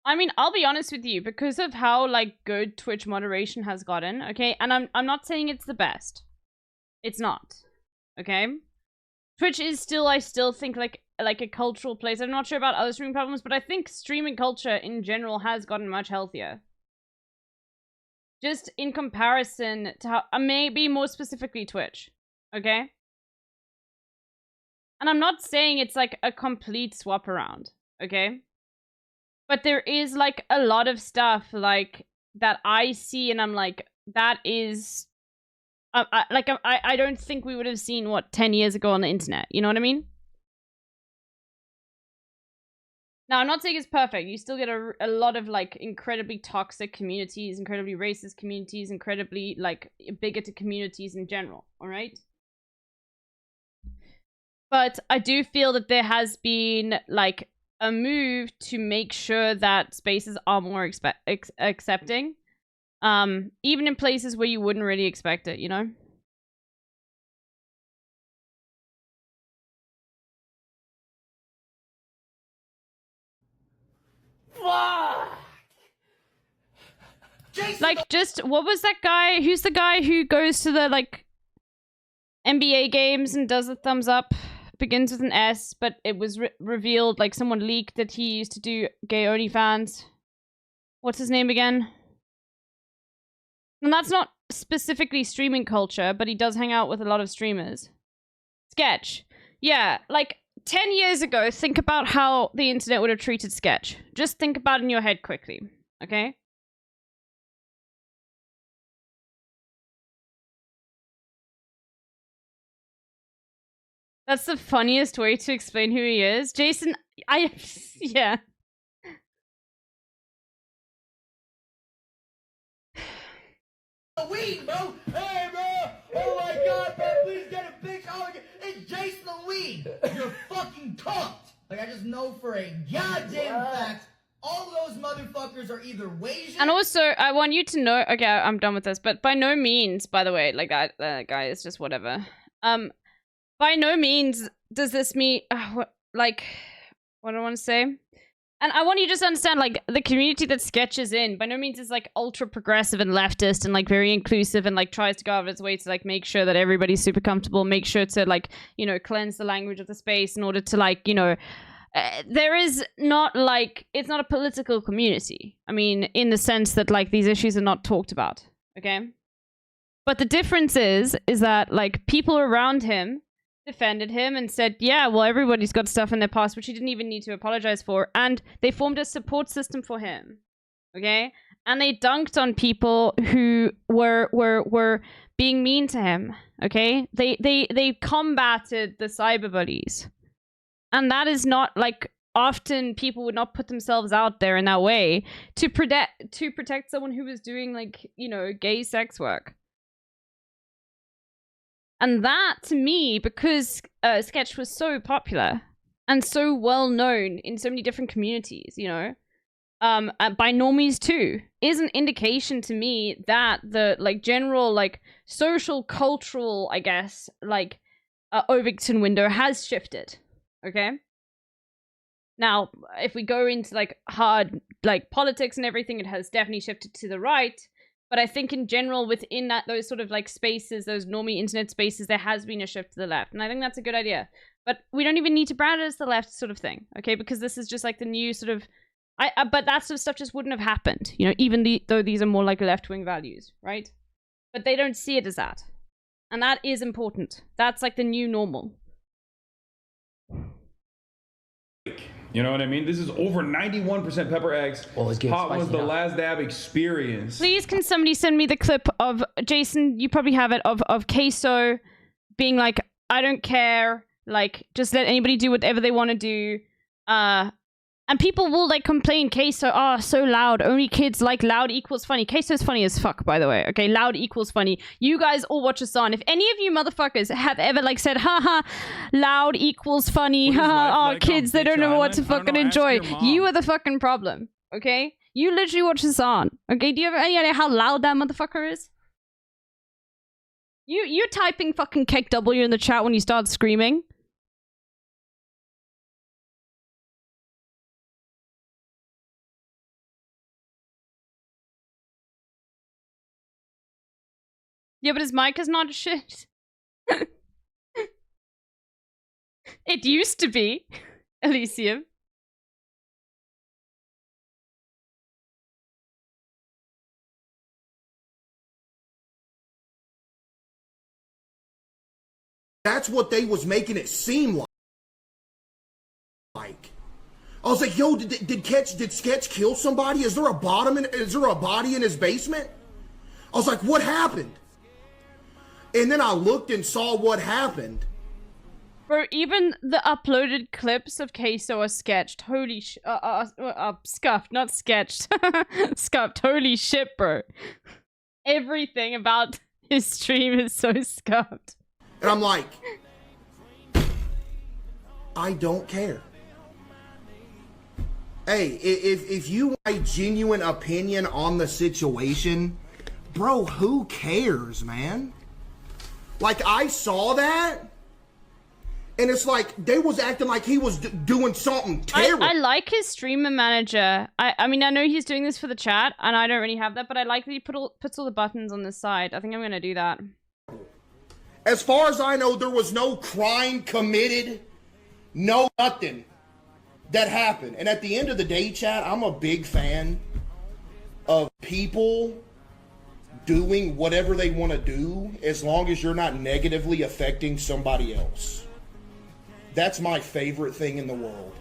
I mean, I'll be honest with you, because of how like good Twitch moderation has gotten, okay? And I'm not saying it's the best. It's not. Okay? Twitch is still, I still think like a cultural place. I'm not sure about other streaming platforms, but I think streaming culture in general has gotten much healthier. Just in comparison to how, maybe more specifically Twitch. Okay? And I'm not saying it's like a complete swap around, okay? But there is like a lot of stuff like that I see and I'm like, that is... I don't think we would have seen, what, 10 years ago on the internet. You know what I mean? Now, I'm not saying it's perfect. You still get a lot of like incredibly toxic communities, incredibly racist communities, incredibly like bigoted communities in general, alright? But I do feel that there has been, like, a move to make sure that spaces are more accepting. Even in places where you wouldn't really expect it, you know? Fuck! Like, just, what was that guy? Who's the guy who goes to the, like, NBA games and does a thumbs up? Begins with an S, but it was revealed, like someone leaked that he used to do gay OnlyFans. What's his name again? And that's not specifically streaming culture, but he does hang out with a lot of streamers. Sketch. Yeah, like 10 years ago, think about how the internet would have treated Sketch. Just think about it in your head quickly, okay? That's the funniest way to explain who he is. Jason, yeah. The weed, bro. Hey, bro. Oh my God, bro. Please get a bitch. Oh, it's Jason the weed. You're fucking cooked. Like, I just know for a goddamn fact, all those motherfuckers are either Asian. And also, I want you to know. Okay, I'm done with this. But by no means, by the way, like that guy is just whatever. By no means does this mean what do I want to say? And I want you to just understand, like, the community that Sketch is in, by no means is, like, ultra progressive and leftist and, like, very inclusive and, like, tries to go out of its way to, like, make sure that everybody's super comfortable, make sure to, like, you know, cleanse the language of the space in order to, like, you know, there is not, like, it's not a political community. I mean, in the sense that, like, these issues are not talked about, okay? But the difference is that, like, people around him defended him and said, yeah, well, everybody's got stuff in their past which he didn't even need to apologize for, and they formed a support system for him, okay? And they dunked on people who were being mean to him, okay? They combated the cyberbullies, and that is not, like, often people would not put themselves out there in that way to protect someone who was doing, like, you know, gay sex work. And that, to me, because Sketch was so popular and so well known in so many different communities, you know, by normies too, is an indication to me that the, like, general, like, social, cultural, I guess, like, Overton window has shifted, okay? Now, if we go into, like, hard, like, politics and everything, it has definitely shifted to the right. But I think in general, within those sort of, like, spaces, those normie internet spaces, there has been a shift to the left. And I think that's a good idea. But we don't even need to brand it as the left sort of thing, okay? Because this is just, like, the new sort of... but that sort of stuff just wouldn't have happened, you know, even though these are more, like, left-wing values, right? But they don't see it as that. And that is important. That's, like, the new normal. You know what I mean? This is over 91% pepper eggs. Oh, it's getting Hot was spicy the now. last dab experience. Please, can somebody send me the clip of Jason? You probably have it of Queso being like, I don't care, like, just let anybody do whatever they want to do. And people will, like, complain, Queso, oh, so loud. Only kids like loud equals funny. Queso's funny as fuck, by the way. Okay, loud equals funny. You guys all watch Hassan. If any of you motherfuckers have ever, like, said, haha, loud equals funny, haha, oh, kids, they don't know what to fucking enjoy. You are the fucking problem, okay? You literally watch Hassan, okay? Do you have any idea how loud that motherfucker is? You're typing fucking cake W in the chat when you start screaming. Yeah, but his mic is not shit. It used to be, Elysium. That's what they was making it seem like. I was like, yo, did Sketch kill somebody? Is there a body in his basement? I was like, what happened? And then I looked and saw what happened. Bro, even the uploaded clips of Queso are sketched. Holy scuffed, not sketched. Scuffed. Holy shit, bro. Everything about his stream is so scuffed. And I'm like, I don't care. Hey, if you want a genuine opinion on the situation, bro, who cares, man? Like, I saw that, and it's like, they was acting like he was doing something terrible. I like his streamer manager. I mean, I know he's doing this for the chat, and I don't really have that, but I like that he puts all the buttons on this side. I think I'm going to do that. As far as I know, there was no crime committed, no nothing that happened. And at the end of the day, chat, I'm a big fan of people doing whatever they want to do as long as you're not negatively affecting somebody else. That's my favorite thing in the world,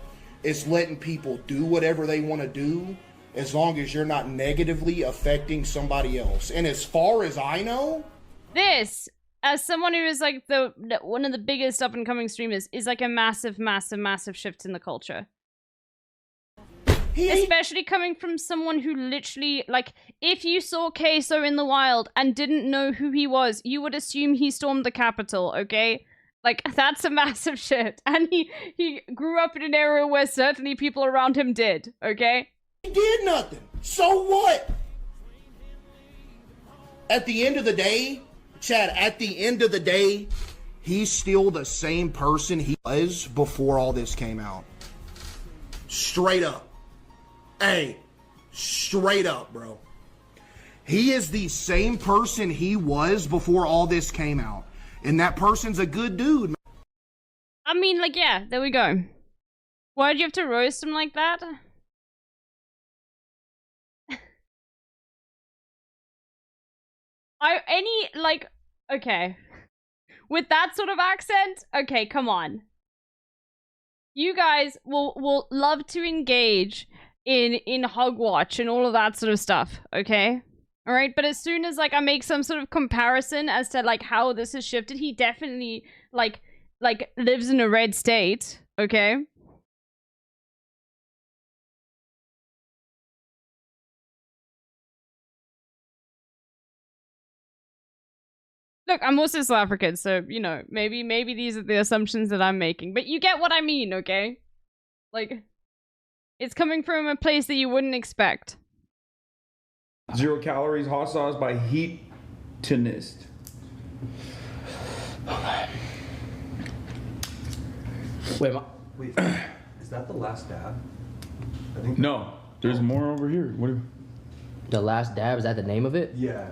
is letting people do whatever they want to do as long as you're not negatively affecting somebody else. And as far as I know, this as someone who is like one of the biggest up and coming streamers, is like a massive shift in the culture. Especially coming from someone who literally, like, if you saw Queso in the wild and didn't know who he was, you would assume he stormed the Capitol, okay? Like, that's a massive shift. And he grew up in an area where certainly people around him did, okay? He did nothing. So what? At the end of the day, Chad, at the end of the day, he's still the same person he was before all this came out. Straight up. Hey, straight up, bro. He is the same person he was before all this came out. And that person's a good dude, man. I mean, like, yeah, there we go. Why'd you have to roast him like that? Okay. With that sort of accent? Okay, come on. You guys will love to engage in Hogwatch and all of that sort of stuff, okay? Alright, but as soon as, like, I make some sort of comparison as to, like, how this has shifted, he definitely, like lives in a red state, okay? Look, I'm also South African, so, you know, maybe these are the assumptions that I'm making. But you get what I mean, okay? Like, it's coming from a place that you wouldn't expect. 0 calories, hot sauce by Heatonist. Wait, is that the last dab? I think. No, there's more over here. What? The Last Dab, is that the name of it? Yeah.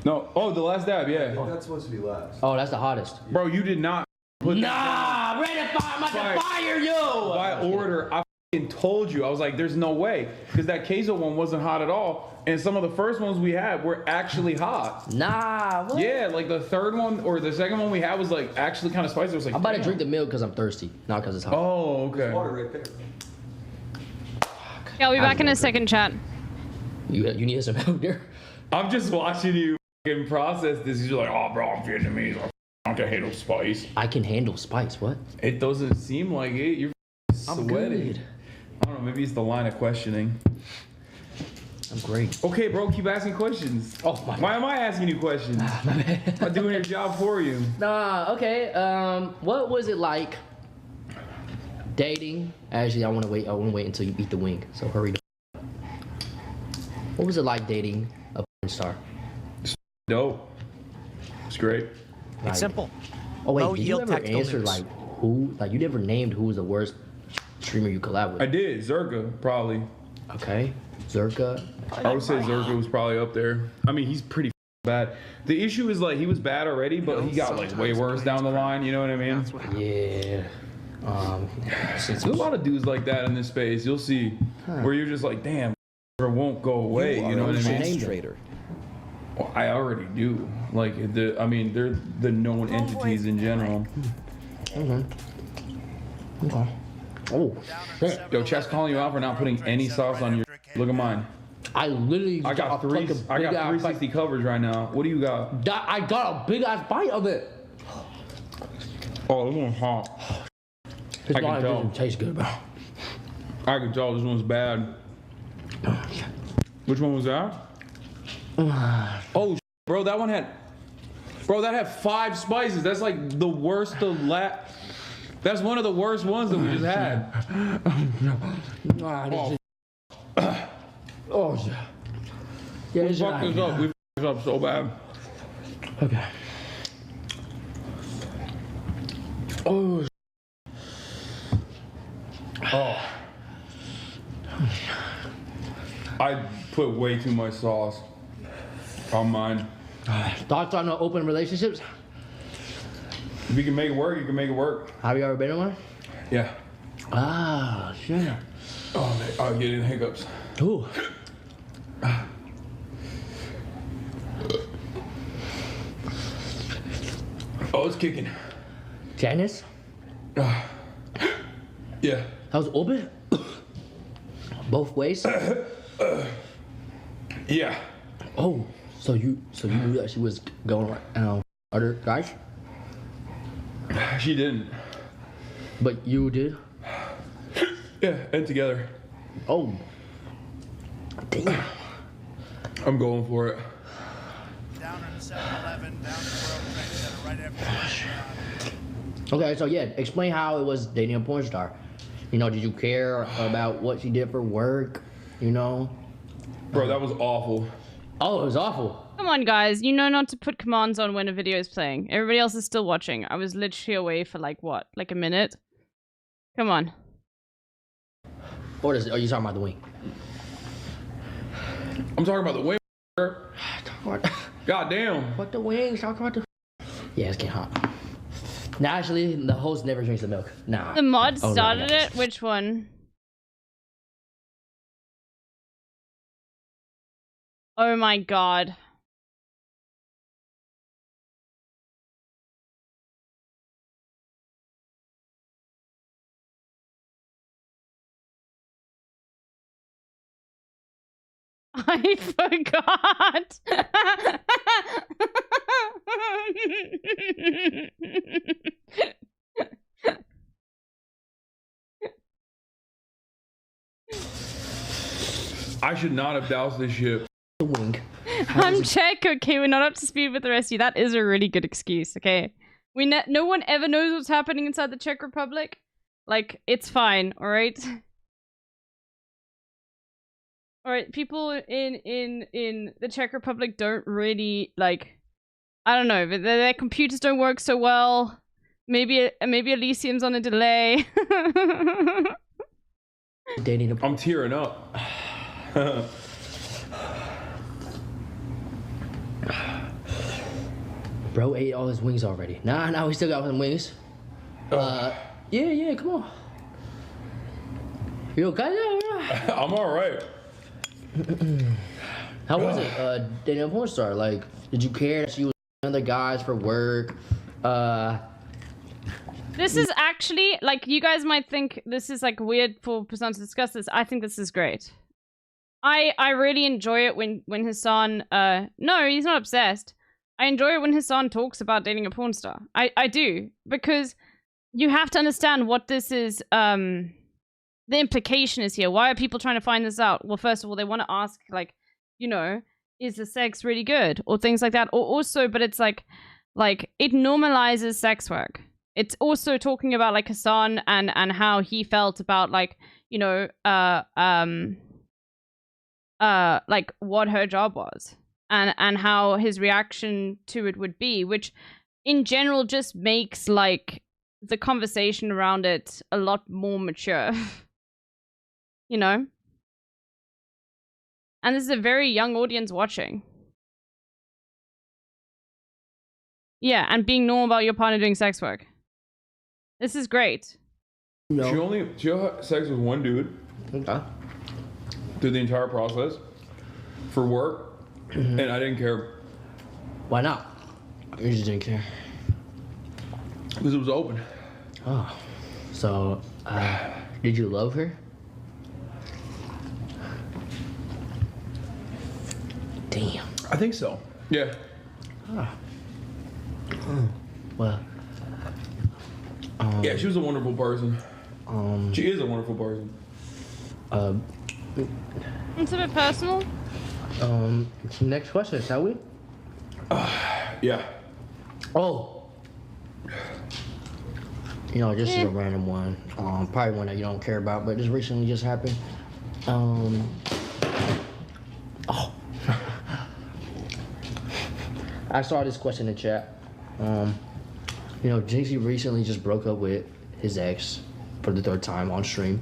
No. Oh, the Last Dab. Yeah. I think that's supposed to be last. Oh, that's the hottest. Bro, you did not. Nah, ready to fire, I'm about to fire you. By order, I f***ing told you. I was like, there's no way, because that queso one wasn't hot at all, and some of the first ones we had were actually hot. Nah. What? Yeah, like the third one or the second one we had was like actually kind of spicy. I was like, I'm about to drink the milk because I'm thirsty, not because it's hot. Oh, okay. There's water right there. Yeah, I'll be back in a second, chat. You need some milk there? I'm just watching you f***ing process this. You're like, oh, bro, I'm Vietnamese. I can handle spice. I can handle spice. What? It doesn't seem like it. You're I'm sweating. good. I don't know. Maybe it's the line of questioning. I'm great. Okay, bro, keep asking questions. Oh my. Why am I asking you questions? I'm doing your job for you. Nah. Okay. What was it like dating? Actually, I want to wait until you eat the wing. So hurry. What was it like dating a porn star? Dope. It's great. Like, It's simple. Oh wait, Low did you yield ever tactical answer news. like who? Like you never named who was the worst streamer you collab with? I did. Zerka, probably. Okay. Zerka. I would say Zerka was probably up there. I mean, he's pretty bad. The issue is like he was bad already, but he got like way worse down the line. You know what I mean? Yeah. There's a lot of dudes like that in this space. You'll see where you're just like, damn, it won't go away. You know what I mean? Trader. Well, I already do. Like, I mean, they're the known entities in general. Okay. Oh, shit. Yo, chat's calling you out for not putting any sauce on your. Look at mine. I literally I got 360 covers right now. What do you got? I got a big ass bite of it. Oh, this one's hot. This I can wine tell. doesn't taste good, bro. I can tell this one's bad. Which one was that? Oh, bro, that one had. Bro, that had 5 spices. That's like the worst. That's one of the worst ones that we just had. Oh, yeah. We fucked this up. We fucked this up so bad. Okay. Oh. Oh. I put way too much sauce on mine. Thoughts on open relationships? If you can make it work, you can make it work. Have you ever been in one? Yeah. Ah, shit. Oh, man, I'm getting hiccups. Ooh. Oh, it's kicking. Janice? Yeah. That was open? Both ways? Yeah. Oh. So you knew that she was going around other guys? She didn't. But you did? Yeah, and together. Oh. Damn. I'm going for it. Down in the 7-Eleven, down the World Trade Center, right after. Okay, so yeah, explain how it was dating a porn star. You know, did you care about what she did for work? You know? Bro, that was awful. Oh, it was awful. Come on, guys. You know not to put commands on when a video is playing. Everybody else is still watching. I was literally away for like, what? Like a minute? Come on. Or are you talking about the wing? I'm talking about the wing. God damn. What the wings? Talk about the... Yeah, it's getting hot. Nah, actually, the host never drinks the milk. Nah. The mod Oh, no, started yes. it? Which one? Oh my god. I forgot. I should not have doused this shit. The wing. I'm Czech, okay? We're not up to speed with the rest of you. That is a really good excuse, okay? No one ever knows what's happening inside the Czech Republic. Like, it's fine, alright? Alright, people in the Czech Republic don't really, like... I don't know, but their computers don't work so well. Maybe Elysium's on a delay. I'm tearing up. Bro ate all his wings already. Nah, we still got some wings. Yeah, come on. You okay? I'm alright. How was it, dating a porn star? Like, did you care that she was with other guys for work? This is actually, like, you guys might think this is, like, weird for Prasan to discuss this. I think this is great. I really enjoy it when Hassan, no, he's not obsessed. I enjoy it when Hassan talks about dating a porn star. I do. Because you have to understand what this is, the implication is here. Why are people trying to find this out? Well, first of all, they want to ask, like, you know, is the sex really good? Or things like that. Or also, but it's like it normalizes sex work. It's also talking about, like, Hassan and how he felt about, like, you know, like, what her job was. And how his reaction to it would be, which in general just makes, like, the conversation around it a lot more mature. You know? And this is a very young audience watching. Yeah, and being normal about your partner doing sex work. This is great. No. She had sex with one dude. Okay. Through the entire process. For work. And I didn't care. Why not? You just didn't care. Because it was open. Oh. So, did you love her? Damn. I think so. Yeah. Ah. Well. Yeah, she was a wonderful person. She is a wonderful person. It's a bit personal. Next question, shall we? Yeah. Oh. You know, this is a random one. Probably one that you don't care about, but this recently just happened. Oh. I saw this question in the chat. You know, Jinxie recently just broke up with his ex for the 3rd time on stream.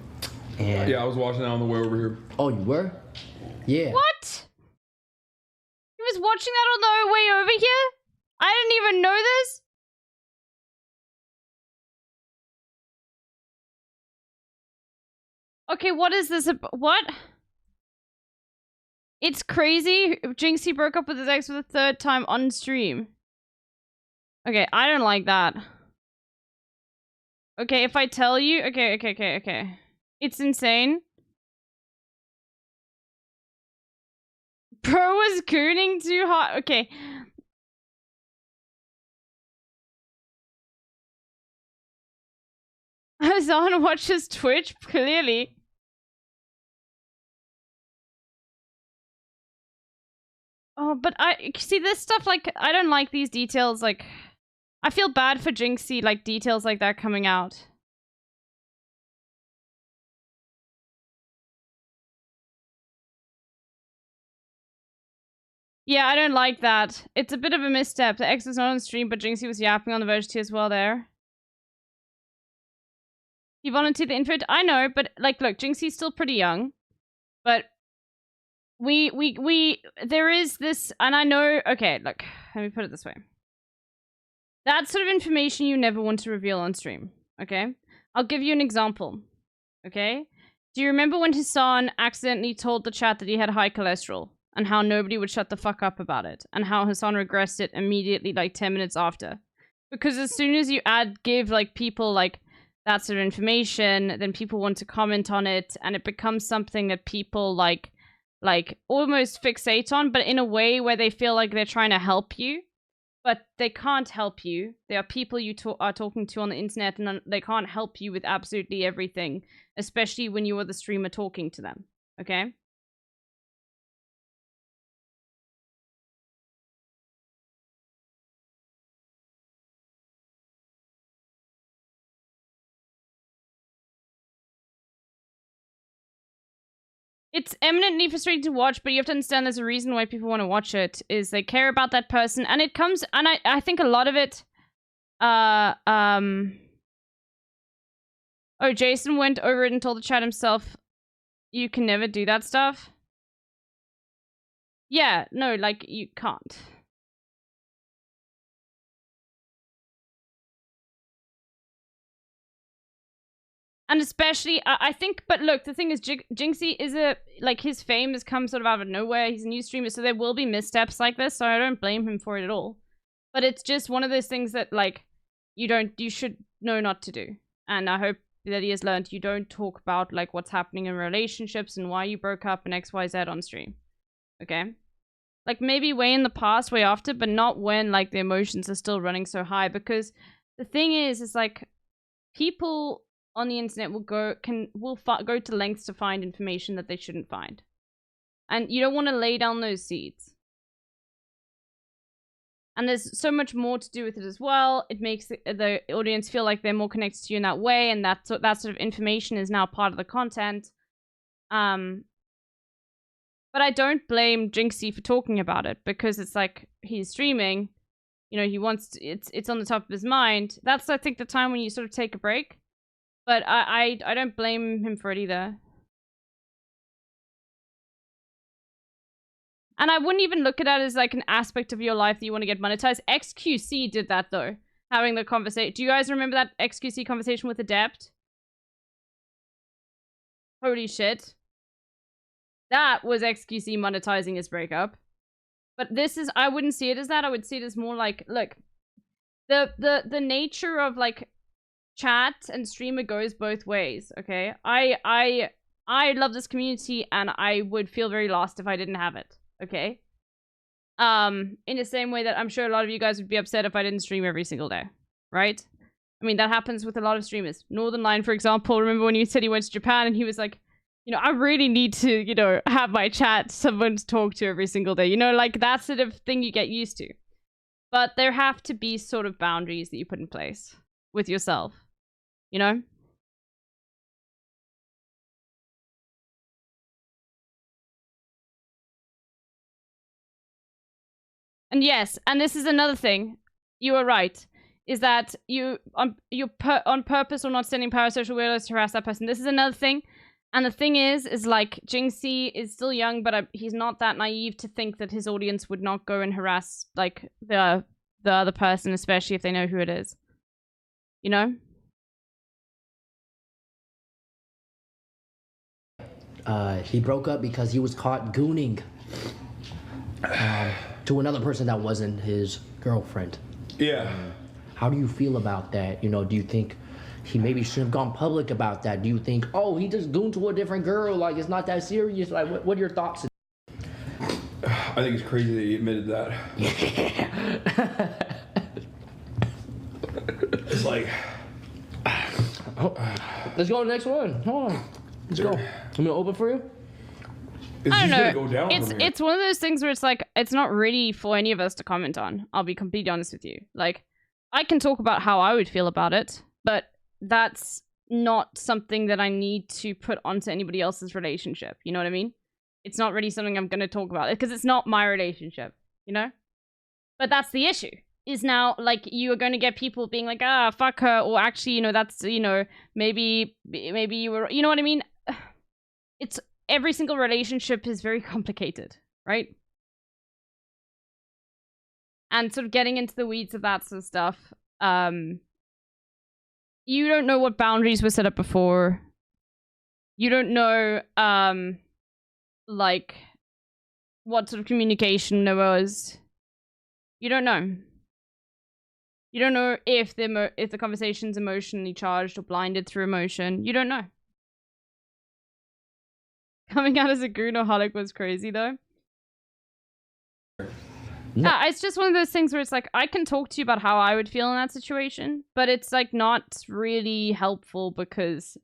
And Yeah, I was watching that on the way over here. Oh, you were? Yeah. What? You was watching that on the way over here? I didn't even know this? Okay, what is this what? It's crazy. Jinxie broke up with his ex for the 3rd time on stream. Okay, I don't like that. Okay, if I tell you... Okay. It's insane. Bro was gooning too hard. Okay. Hassan watches Twitch, clearly. Oh, but I see this stuff, like, I don't like these details, like, I feel bad for Jinxie, like, details like that coming out. Yeah, I don't like that. It's a bit of a misstep. The X was not on stream, but Jinxie was yapping on the Verge as well there. He volunteered the info. I know, but, like, look, Jinxie's still pretty young. But there is this, and I know, okay, look, let me put it this way. That sort of information you never want to reveal on stream, okay? I'll give you an example, okay? Do you remember when Hassan accidentally told the chat that he had high cholesterol? And how nobody would shut the fuck up about it? And how Hassan regressed it immediately, like 10 minutes after? Because as soon as you give, like, people, like, that sort of information, then people want to comment on it, and it becomes something that people, like almost fixate on, but in a way where they feel like they're trying to help you, but they can't help you. There are people you are talking to on the internet, and they can't help you with absolutely everything, especially when you are the streamer talking to them, okay? It's eminently frustrating to watch, but you have to understand there's a reason why people want to watch it, is they care about that person, and it comes, and I think a lot of it, oh, Jason went over it and told the chat himself, you can never do that stuff. Yeah, no, like, you can't. And especially, I think, but look, the thing is, Jinxie is like, his fame has come sort of out of nowhere. He's a new streamer, so there will be missteps like this, so I don't blame him for it at all. But it's just one of those things that, like, you should know not to do. And I hope that he has learned you don't talk about, like, what's happening in relationships and why you broke up and XYZ on stream. Okay? Like, maybe way in the past, way after, but not when, like, the emotions are still running so high. Because the thing is like, people on the internet will go to lengths to find information that they shouldn't find. And you don't want to lay down those seeds. And there's so much more to do with it as well. It makes the audience feel like they're more connected to you in that way, and that sort of information is now part of the content. But I don't blame Jinxie for talking about it, because it's like, he's streaming, you know, he wants to, it's on the top of his mind. That's, I think, the time when you sort of take a break. But I don't blame him for it either. And I wouldn't even look at it as like an aspect of your life that you want to get monetized. XQC did that though, having the conversation. Do you guys remember that XQC conversation with Adept? Holy shit. That was XQC monetizing his breakup. But this is, I wouldn't see it as that. I would see it as more like, look, the nature of like chat and streamer goes both ways, okay? I love this community, and I would feel very lost if I didn't have it, okay? In the same way that I'm sure a lot of you guys would be upset if I didn't stream every single day, right? I mean, that happens with a lot of streamers. Northern Line, for example, remember when you said he went to Japan and he was like, you know, I really need to, you know, have my chat, someone to talk to every single day. You know, like, that sort of thing you get used to. But there have to be sort of boundaries that you put in place with yourself. You know? And yes, and this is another thing. You are right. Is that you're on purpose or not sending parasocial weirdos to harass that person. This is another thing. And the thing is like, Jinxie is still young, but he's not that naive to think that his audience would not go and harass, like, the other person, especially if they know who it is. You know? He broke up because he was caught gooning to another person that wasn't his girlfriend. Yeah. How do you feel about that? You know, do you think he maybe shouldn't have gone public about that? Do you think, oh, he just gooned to a different girl, like, it's not that serious? Like, what are your thoughts? I think it's crazy that he admitted that. It's like, let's go to the next one. Hold on. Let's go. I'm gonna open for you. I don't know. It's one of those things where it's like it's not ready for any of us to comment on. I'll be completely honest with you. Like, I can talk about how I would feel about it, but that's not something that I need to put onto anybody else's relationship. You know what I mean? It's not really something I'm gonna talk about because it's not my relationship. You know? But that's the issue. Is now, like, you are going to get people being like, ah, fuck her, or actually, you know, that's, you know, maybe you were, you know what I mean? It's, every single relationship is very complicated, right? And sort of getting into the weeds of that sort of stuff, you don't know what boundaries were set up before. You don't know, like, what sort of communication there was. You don't know. You don't know if the conversation's emotionally charged or blinded through emotion. You don't know. Coming out as a goon or holic was crazy, though. No. Yeah, it's just one of those things where it's like, I can talk to you about how I would feel in that situation, but it's like not really helpful because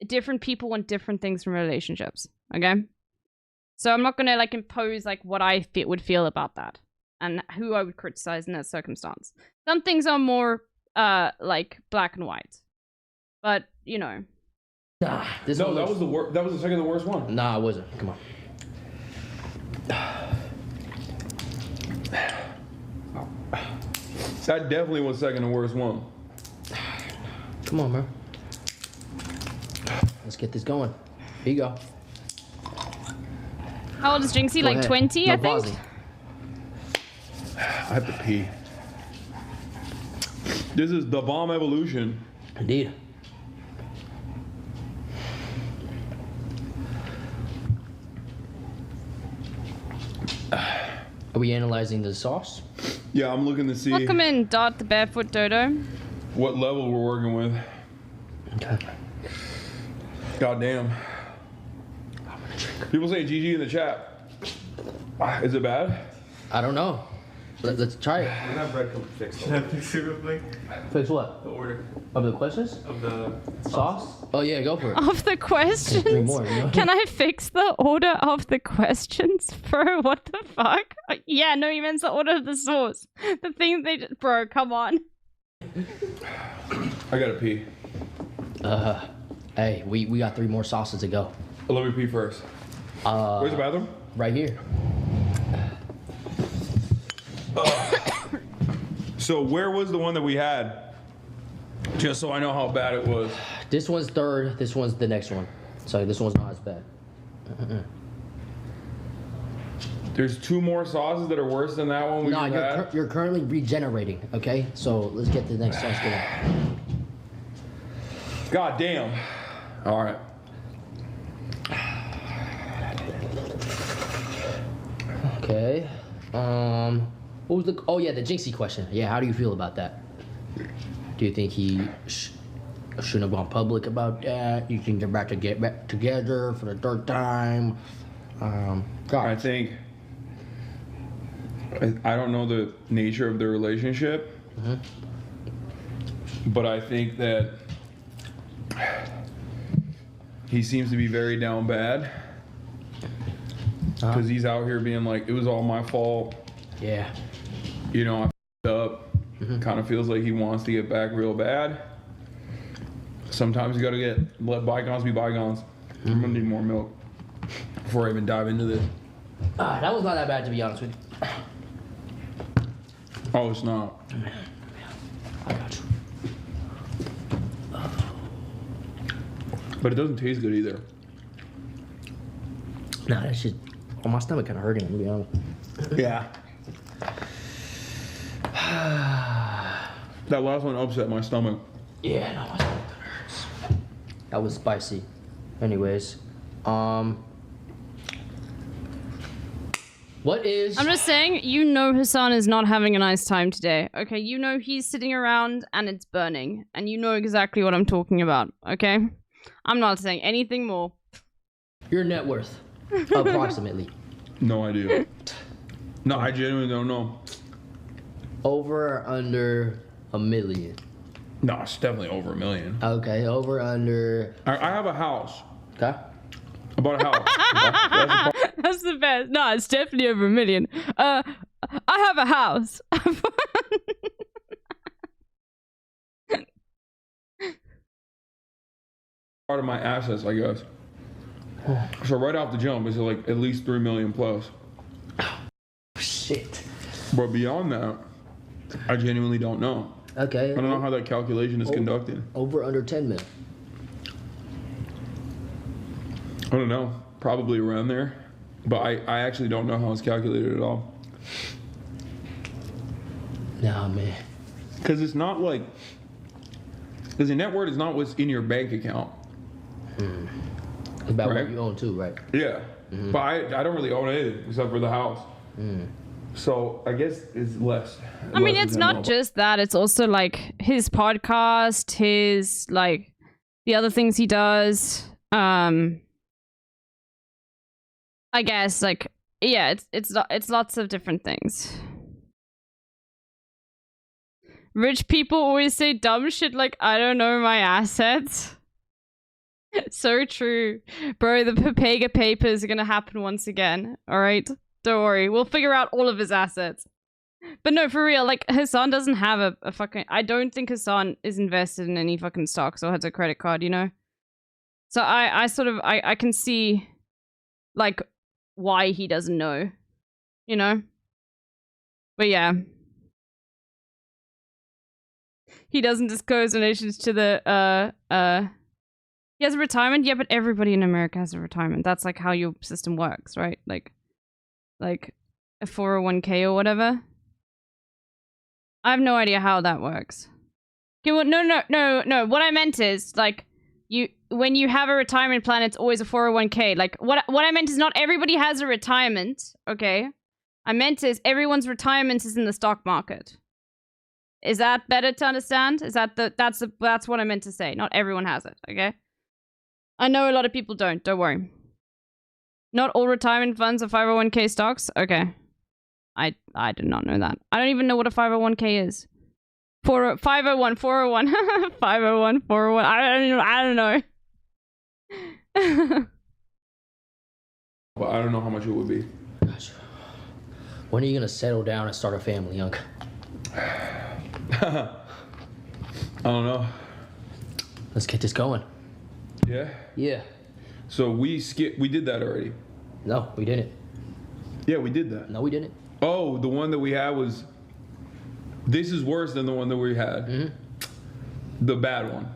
different people want different things from relationships, okay? So I'm not gonna like impose like what I would feel about that. And who I would criticize in that circumstance. Some things are more, like, black and white. But, you know. Nah, that was the worst. That was the second to worst one. Nah, it wasn't. Come on. That definitely was second to worst one. Come on, bro. Let's get this going. Here you go. How old is Jinxie? Like 20, I think? Pausing. I have to pee. This is the bomb evolution. Indeed. Are we analyzing the sauce? Yeah, I'm looking to see Welcome in, Dot the Barefoot Dodo. what level we're working with. Okay. God damn. People say GG in the chat. Is it bad? I don't know. Let's try it. We're not breadcrumb fix. Can I fix it real quick? Fix what? The order Of the questions? of the Sauce? Oh yeah, go for it. Of the questions? Three more, you know? Can I fix the order of the questions? Bro, what the fuck? Yeah, no, he meant the order of the sauce. The thing they just... Bro, come on. I gotta pee. Hey, we got 3 more sauces to go. Let me pee first. Where's the bathroom? Right here. So where was the one that we had? Just so I know how bad it was. This one's third. This one's the next one. So this one's not as bad. There's 2 more sauces that are worse than that one we just had. You're currently regenerating. Okay, so let's get to the next sauce going. God damn. All right. Okay. What was the? Oh yeah, the Jinxie question. Yeah, how do you feel about that? Do you think he shouldn't have gone public about that? You think they're about to get back together for the 3rd time? I think. I don't know the nature of their relationship, but I think that he seems to be very down bad because he's out here being like, it was all my fault. Yeah. You know, I f***ed up. Kind of feels like he wants to get back real bad. Sometimes you gotta let bygones be bygones. I'm gonna need more milk before I even dive into this. That was not that bad, to be honest with you. Oh, it's not. I got you. But it doesn't taste good either. Nah, that shit. Oh, my stomach kind of hurting, to be honest. Yeah. That last one upset my stomach. Yeah, no, my stomach hurts. That was spicy. Anyways, what is... I'm just saying, you know Hassan is not having a nice time today. Okay, you know he's sitting around and it's burning. And you know exactly what I'm talking about, okay? I'm not saying anything more. Your net worth, approximately. No idea. No, I genuinely don't know. Over or under $1 million? No, it's definitely over $1 million. Okay, over under. I have a house. Okay. I bought a house. That's the best. No, it's definitely over $1 million. I have a house. Part of my assets, I guess. So right off the jump, it's like at least 3 million plus. Shit. But beyond that, I genuinely don't know. Okay. I don't know how that calculation is conducted. Over under 10 million. I don't know. Probably around there. But I actually don't know how it's calculated at all. Nah, man. Because it's not like... Because your net worth is not what's in your bank account. It's about Right. what you own too, right? Yeah. But I don't really own anything except for the house. So I guess it's less. I mean, less it's than not normal. just that. It's also like his podcast, his like the other things he does. I guess like yeah, it's lots of different things. Rich people always say dumb shit like I don't know my assets. So true, bro. The Pepega papers are gonna happen once again. All right, don't worry. We'll figure out all of his assets. But no, for real, like, Hassan doesn't have a fucking... I don't think Hassan is invested in any fucking stocks or has a credit card, you know? So I sort of... I can see, like, why he doesn't know, you know? But yeah. He doesn't disclose donations to the, He has a retirement? Yeah, but everybody in America has a retirement. That's, like, how your system works, right? Like a 401k or whatever. I have no idea how that works. Okay, well, no. What I meant is, like, when you have a retirement plan, it's always a 401k. Like, what I meant is not everybody has a retirement, okay? I meant is everyone's retirement is in the stock market. Is that better to understand? Is that that's what I meant to say. Not everyone has it, okay? I know a lot of people don't worry. Not all retirement funds are 501k stocks? Okay. I did not know that. I don't even know what a 501k is. 501, 401. 501, 401. I don't know. But I don't know how much it would be. Gosh. When are you gonna settle down and start a family, Young? I don't know. Let's get this going. Yeah? Yeah. So we did that already. No, we didn't. Yeah, we did that. No, we didn't. Oh, the one that we had was... This is worse than the one that we had. The bad one.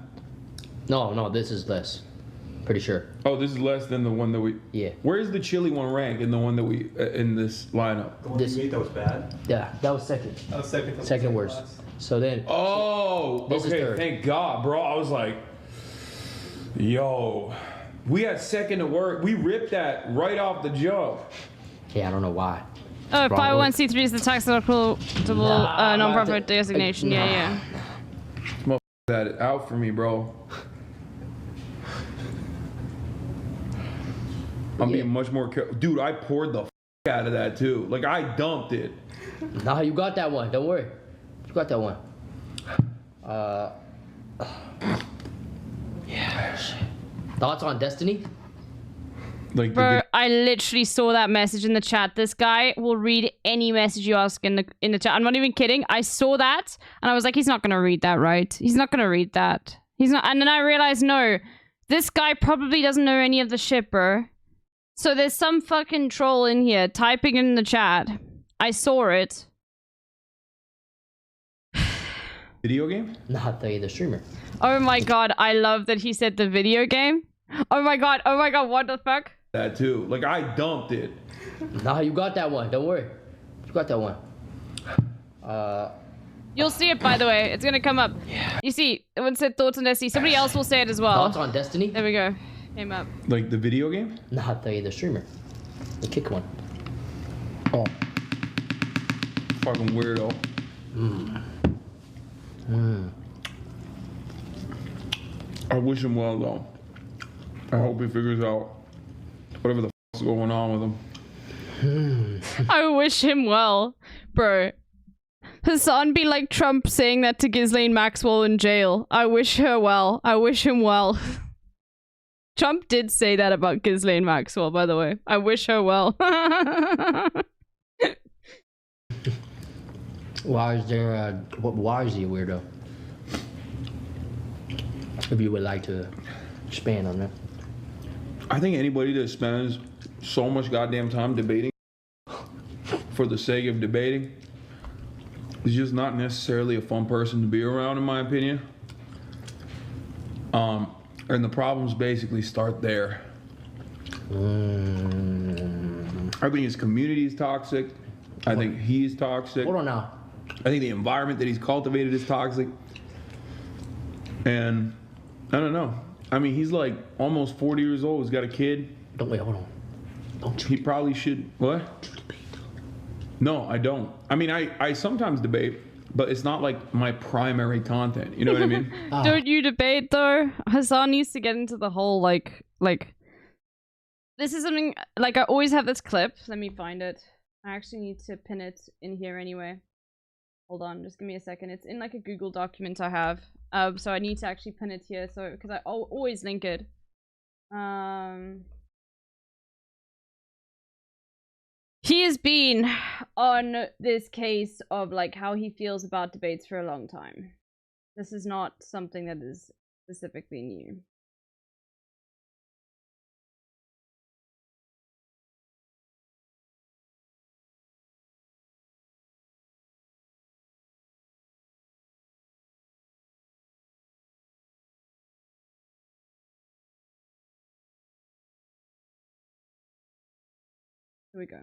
No, this is less. Pretty sure. Oh, this is less than the one that we... Yeah. Where's the chili one rank in the one that we... in this lineup? The one you ate that was bad? Yeah, that was second. That was second. Second worst. So then... Oh, This is okay, third. thank God, bro. I was like... Yo... We had second to work. We ripped that right off the jump. Yeah, I don't know why. Oh, Wrong 501c3 is the tax deductible non-profit designation. Yeah. Motherfucker had it out for me, bro. I'm being much more careful. Dude, I poured the out of that too. Like, I dumped it. Nah, you got that one. Don't worry. You got that one. Yeah. Shit. Thoughts on Destiny? Like, Bro, I literally saw that message in the chat. This guy will read any message you ask in the chat. I'm not even kidding. I saw that and I was like, he's not gonna read that, right? He's not gonna read that. He's not. And then I realized, no, this guy probably doesn't know any of the shit, bro. So there's some fucking troll in here typing in the chat. I saw it. Video game? Not the streamer. Oh my god, I love that he said the video game. Oh my god, what the fuck? That too. Like, I dumped it. Nah, you got that one. Don't worry. You got that one. You'll see it, by the way. It's gonna come up. You see, when it said thoughts on Destiny, somebody else will say it as well. Thoughts on Destiny? There we go. Came up. Like the video game? Not the streamer. The kick one. Oh. Fucking weirdo. I wish him well, though. I hope he figures out whatever the is going on with him. I wish him well. Bro. Hassan be like Trump saying that to Ghislaine Maxwell in jail. I wish her well. I wish him well. Trump did say that about Ghislaine Maxwell, by the way. I wish her well. Why is he a weirdo? If you would like to expand on that. I think anybody that spends so much goddamn time debating for the sake of debating is just not necessarily a fun person to be around, in my opinion. And the problems basically start there. I think his community is toxic. I think he's toxic. Hold on now. I think the environment that he's cultivated is toxic. And I don't know. I mean, he's like almost 40 years old. He's got a kid. Don't wait, hold on. Don't you? He probably should. What? No, I don't. I mean, I sometimes debate, but it's not like my primary content. You know what I mean? Don't you debate though? Hassan used to get into the whole like this is something like I always have this clip. Let me find it. I actually need to pin it in here anyway. Hold on, just give me a second. It's in like a Google document I have. So I need to actually pin it here, so because I always link it. He has been on this case of like how he feels about debates for a long time. This is not something that is specifically new. Here we go.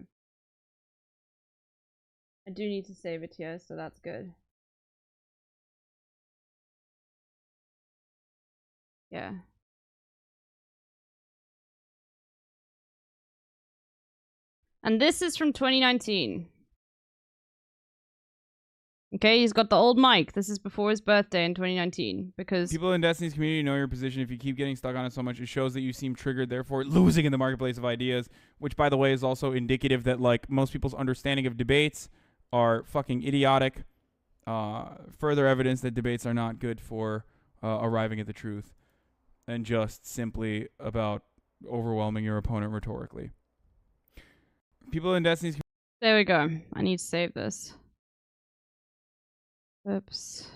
I do need to save it here, so that's good. Yeah. And this is from 2019. Okay, he's got the old mic. This is before his birthday in 2019, because people in Destiny's community know your position. If you keep getting stuck on it so much, it shows that you seem triggered, therefore losing in the marketplace of ideas, which, by the way, is also indicative that, like, most people's understanding of debates are fucking idiotic. Further evidence that debates are not good for arriving at the truth, and just simply about overwhelming your opponent rhetorically. People in Destiny's community. There we go. I need to save this. Oops.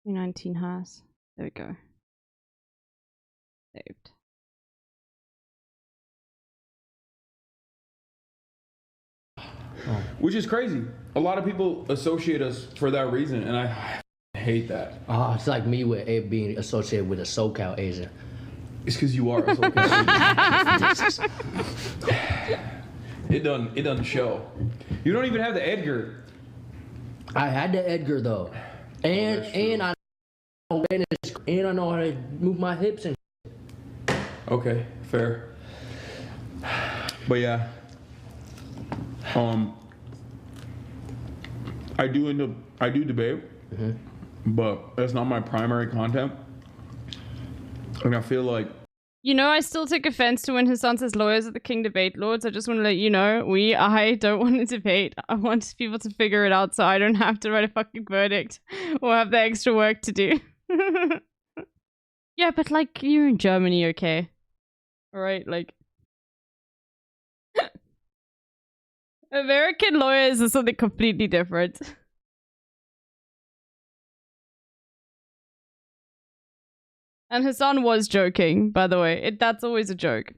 2019 has. There we go. Saved. Which is crazy. A lot of people associate us for that reason, and I hate that. It's like me with Abe being associated with a SoCal Asian. It's because you are a SoCal Asian. It doesn't show. You don't even have the Edgar. I had the Edgar though, and I know how to move my hips and. Okay, fair. But yeah, I do debate, but that's not my primary content. And I feel like, you know, I still take offense to when Hassan says lawyers are the king debate lords. I just want to let you know, I don't want to debate. I want people to figure it out so I don't have to write a fucking verdict or have the extra work to do. Yeah, but like, you're in Germany, okay? Alright, like... American lawyers are something completely different. And Hassan was joking, by the way. That's always a joke.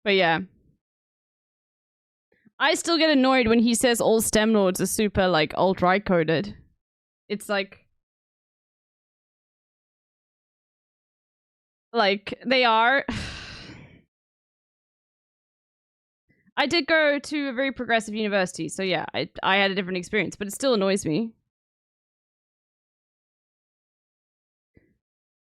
But yeah. I still get annoyed when he says all STEM lords are super, like, alt-right coded. It's like... Like, they are... I did go to a very progressive university, so yeah, I had a different experience, but it still annoys me.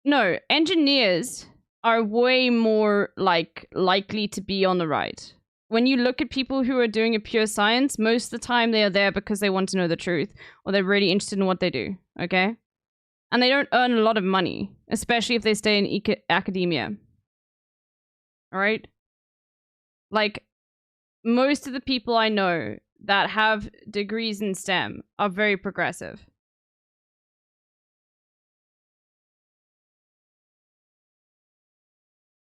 No, engineers are way more, like, likely to be on the right. When you look at people who are doing a pure science, most of the time they are there because they want to know the truth, or they're really interested in what they do, okay? And they don't earn a lot of money, especially if they stay in academia. All right? Like, most of the people I know that have degrees in STEM are very progressive.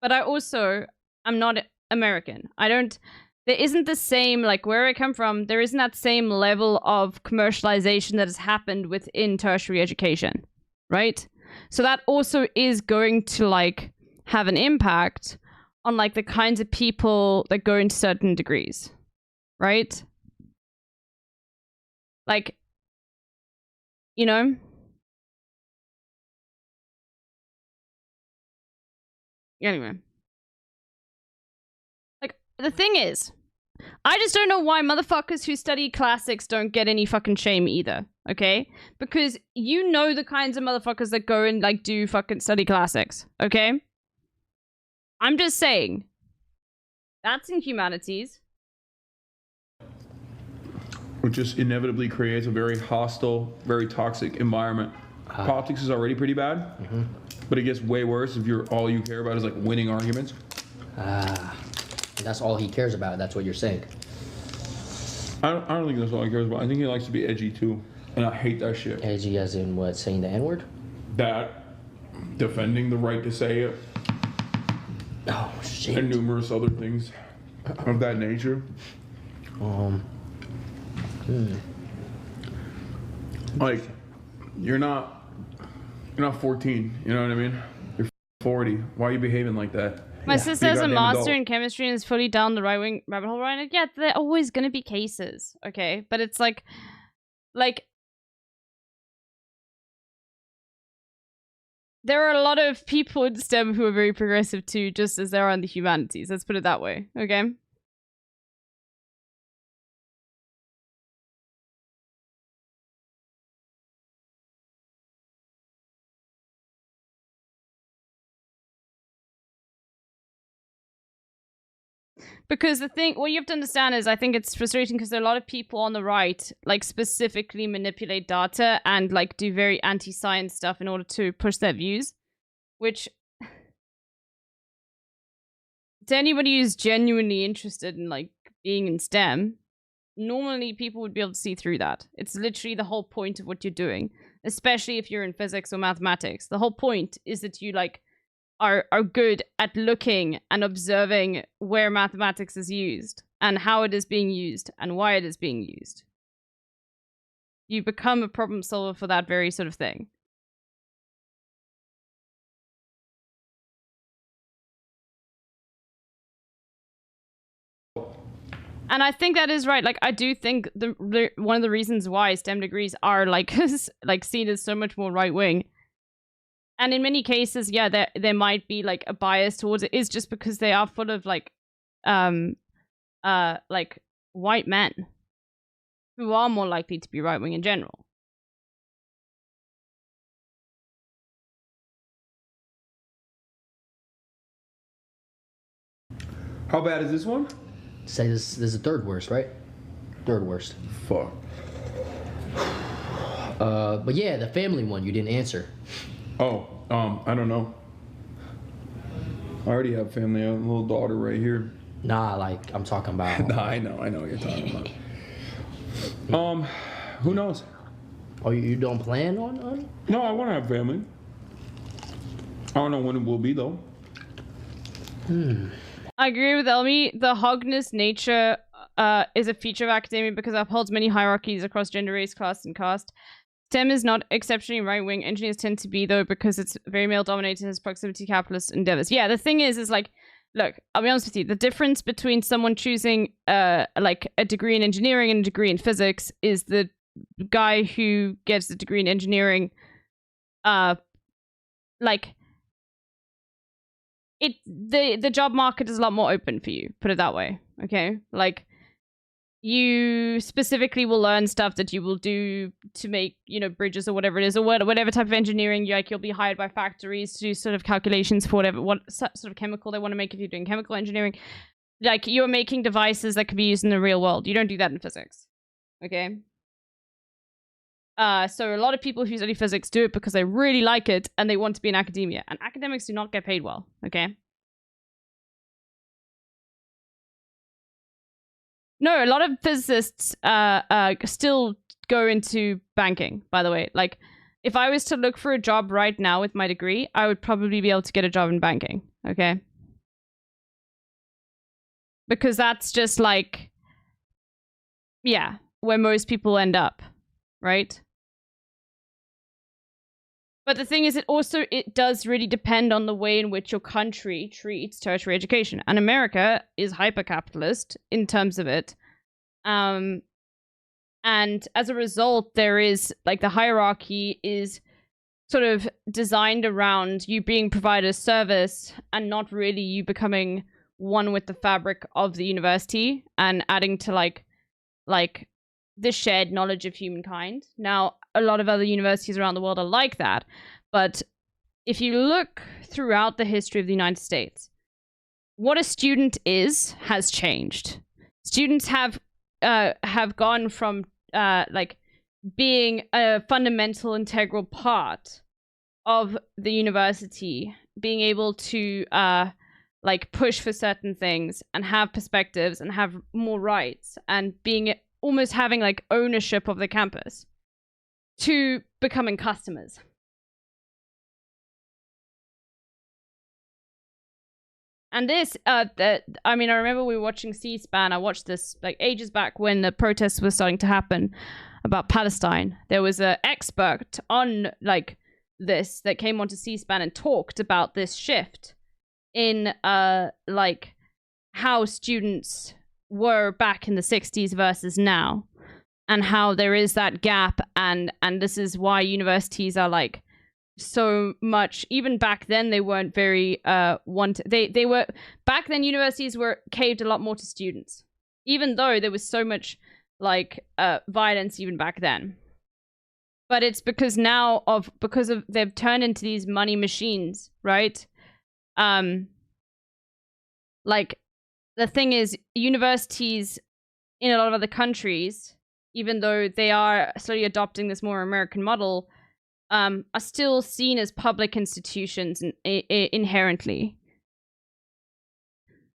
But I'm not American. There isn't the same, like, where I come from, there isn't that same level of commercialization that has happened within tertiary education, right? So that also is going to, like, have an impact on, like, the kinds of people that go into certain degrees, right? Like, you know? Anyway. Like, the thing is, I just don't know why motherfuckers who study classics don't get any fucking shame either, okay? Because you know the kinds of motherfuckers that go and, like, do fucking study classics, okay? I'm just saying. That's in humanities. Which just inevitably creates a very hostile, very toxic environment. Politics is already pretty bad, but it gets way worse if all you care about is, like, winning arguments. That's all he cares about. That's what you're saying. I don't think that's all he cares about. I think he likes to be edgy too, and I hate that shit. Edgy as in what? Saying the N-word? That, defending the right to say it. Oh shit. And numerous other things of that nature. Like, you're not 14. You know what I mean? You're 40. Why are you behaving like that? My sister has a master in chemistry and is fully down the right-wing rabbit hole right now. Yeah, there are always going to be cases, okay? But it's like, there are a lot of people in STEM who are very progressive too, just as there are in the humanities. Let's put it that way, okay? Because what you have to understand is, I think it's frustrating because there are a lot of people on the right, like, specifically manipulate data and, like, do very anti-science stuff in order to push their views. Which, to anybody who's genuinely interested in, like, being in STEM, normally people would be able to see through that. It's literally the whole point of what you're doing, especially if you're in physics or mathematics. The whole point is that you, like, are good at looking and observing where mathematics is used and how it is being used and why it is being used. You become a problem solver for that very sort of thing. And I think that is right. Like, I do think one of the reasons why STEM degrees are, like, like, seen as so much more right-wing, and in many cases, yeah, there might be, like, a bias towards it, is just because they are full of, like, white men who are more likely to be right-wing in general. How bad is this one? Say this is the third worst, right? Third worst. Fuck. But yeah, the family one you didn't answer. Oh, I don't know. I already have family. I have a little daughter right here. Nah, like, I'm talking about. Nah, I know what you're talking about. Who knows? Oh, you don't plan on? No, I want to have family. I don't know when it will be though. I agree with Elmi. The hogness nature is a feature of academia because it upholds many hierarchies across gender, race, class, and caste. STEM is not exceptionally right-wing. Engineers tend to be, though, because it's very male-dominated and has proximity to capitalist endeavors. Yeah, the thing is like, look, I'll be honest with you. The difference between someone choosing, like, a degree in engineering and a degree in physics is the guy who gets the degree in engineering, like, the job market is a lot more open for you, put it that way, okay? Like, you specifically will learn stuff that you will do to make, you know, bridges or whatever it is, or whatever type of engineering. You'll be hired by factories to do sort of calculations for what sort of chemical they want to make if you're doing chemical engineering. Like, you're making devices that can be used in the real world. You don't do that in physics, okay? So a lot of people who study physics do it because they really like it and they want to be in academia. And academics do not get paid well, okay? No, a lot of physicists still go into banking, by the way. Like, if I was to look for a job right now with my degree, I would probably be able to get a job in banking, okay? Because that's just like, yeah, where most people end up, right? But the thing is, it does really depend on the way in which your country treats tertiary education. And America is hyper-capitalist in terms of it. And as a result, there is, like, the hierarchy is sort of designed around you being provided a service and not really you becoming one with the fabric of the university and adding to, like the shared knowledge of humankind. Now, a lot of other universities around the world are like that, but if you look throughout the history of the United States, what a student has changed. Students have gone from like being a fundamental integral part of the university, being able to like push for certain things and have perspectives and have more rights and being almost having like ownership of the campus, to becoming customers. And this, I mean, I remember we were watching C-SPAN. I watched this like ages back when the protests were starting to happen about Palestine. There was an expert on like this that came onto C-SPAN and talked about this shift in like how students were back in the 60s versus now, and how there is that gap, and this is why universities are like so much. Even back then they weren't very they were back then universities were caved a lot more to students, even though there was so much like violence even back then. But it's because now because of they've turned into these money machines, right? Like, the thing is, universities in a lot of other countries, even though they are slowly adopting this more American model, are still seen as public institutions inherently.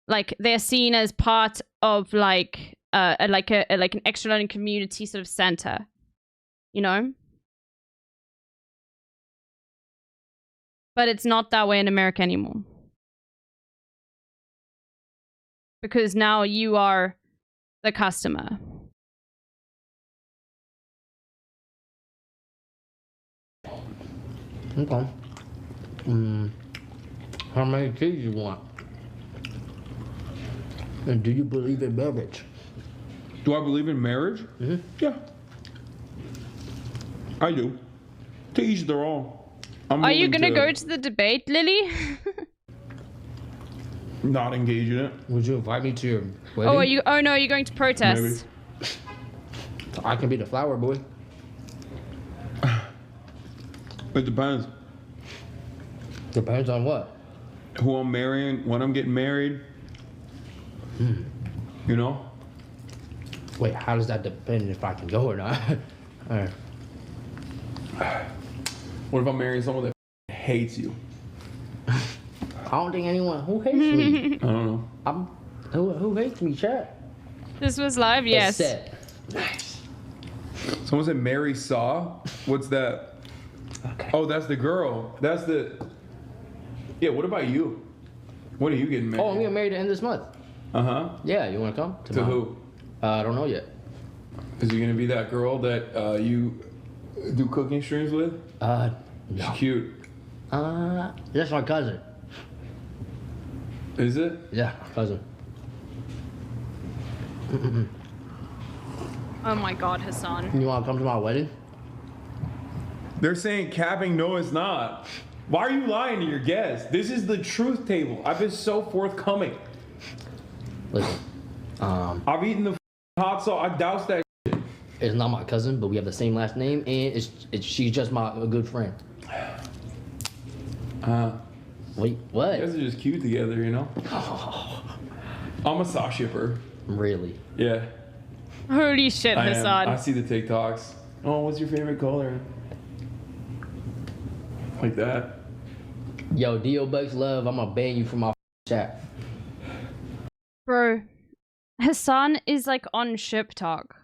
Like, they're seen as part of like an extra learning community sort of center, you know? But it's not that way in America anymore. Because now you are the customer. Okay. How many kids you want? And do you believe in marriage? Do I believe in marriage? Mm-hmm. Yeah. I do. To each their own. Are you gonna go to the debate, Lily? Not engage in it. Would you invite me to your wedding? Oh, are you? Oh no, you're going to protest. Maybe. I can be the flower boy. It depends. Depends on what? Who I'm marrying, when I'm getting married. You know? Wait, how does that depend if I can go or not? Alright. What if I'm marrying someone that hates you? I don't think anyone who hates me. I don't know. Who hates me, chat? This was live, yes. Nice. Someone said Mary Saw. What's that? Okay. Oh, that's the girl. That's the. Yeah. What about you? When are you getting married? Oh, I'm getting married at the end of this month. Yeah, you want to come? To who? I don't know yet. Is it gonna be that girl that you do cooking streams with? No. She's cute. That's my cousin. Is it? Yeah, my cousin. Oh my God, Hassan. You want to come to my wedding? They're saying capping. No, it's not. Why are you lying to your guests? This is the truth table. I've been so forthcoming. Listen, I've eaten the hot sauce. I doused that. It's not my cousin, but we have the same last name, and she's just a good friend. Wait, what? You guys are just cute together, you know? I'm a sock shipper. Really? Yeah. Holy shit, I am. Hassan. I see the TikToks. Oh, what's your favorite color? Like that. Yo, Dio Bucks Love, I'm gonna ban you from my chat. Bro, Hassan is like on ship talk.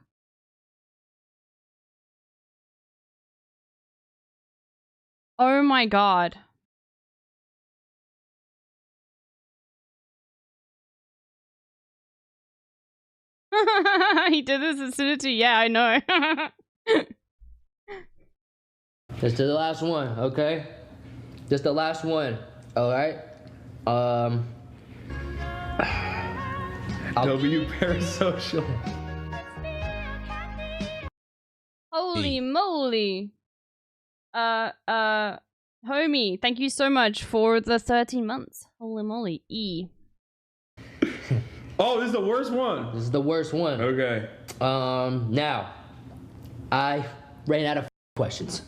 Oh my god. He did this acidity. Yeah, I know. Just the last one, okay? Just the last one, alright? W parasocial. Holy moly. Homie, thank you so much for the 13 months. Holy moly. E. Oh, this is the worst one. This is the worst one. Okay. Now, I ran out of questions.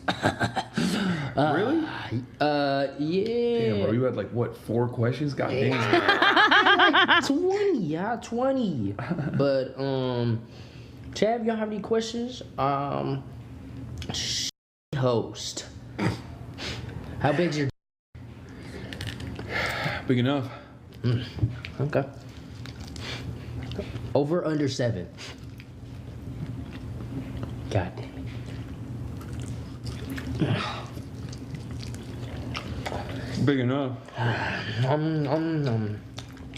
Really? Yeah. Damn, bro, you had like what, 4 questions? God damn. 20, yeah, 20. But Chav, y'all have any questions? Host. How big's your Big enough. Okay. Over under 7. God damn it. Big enough.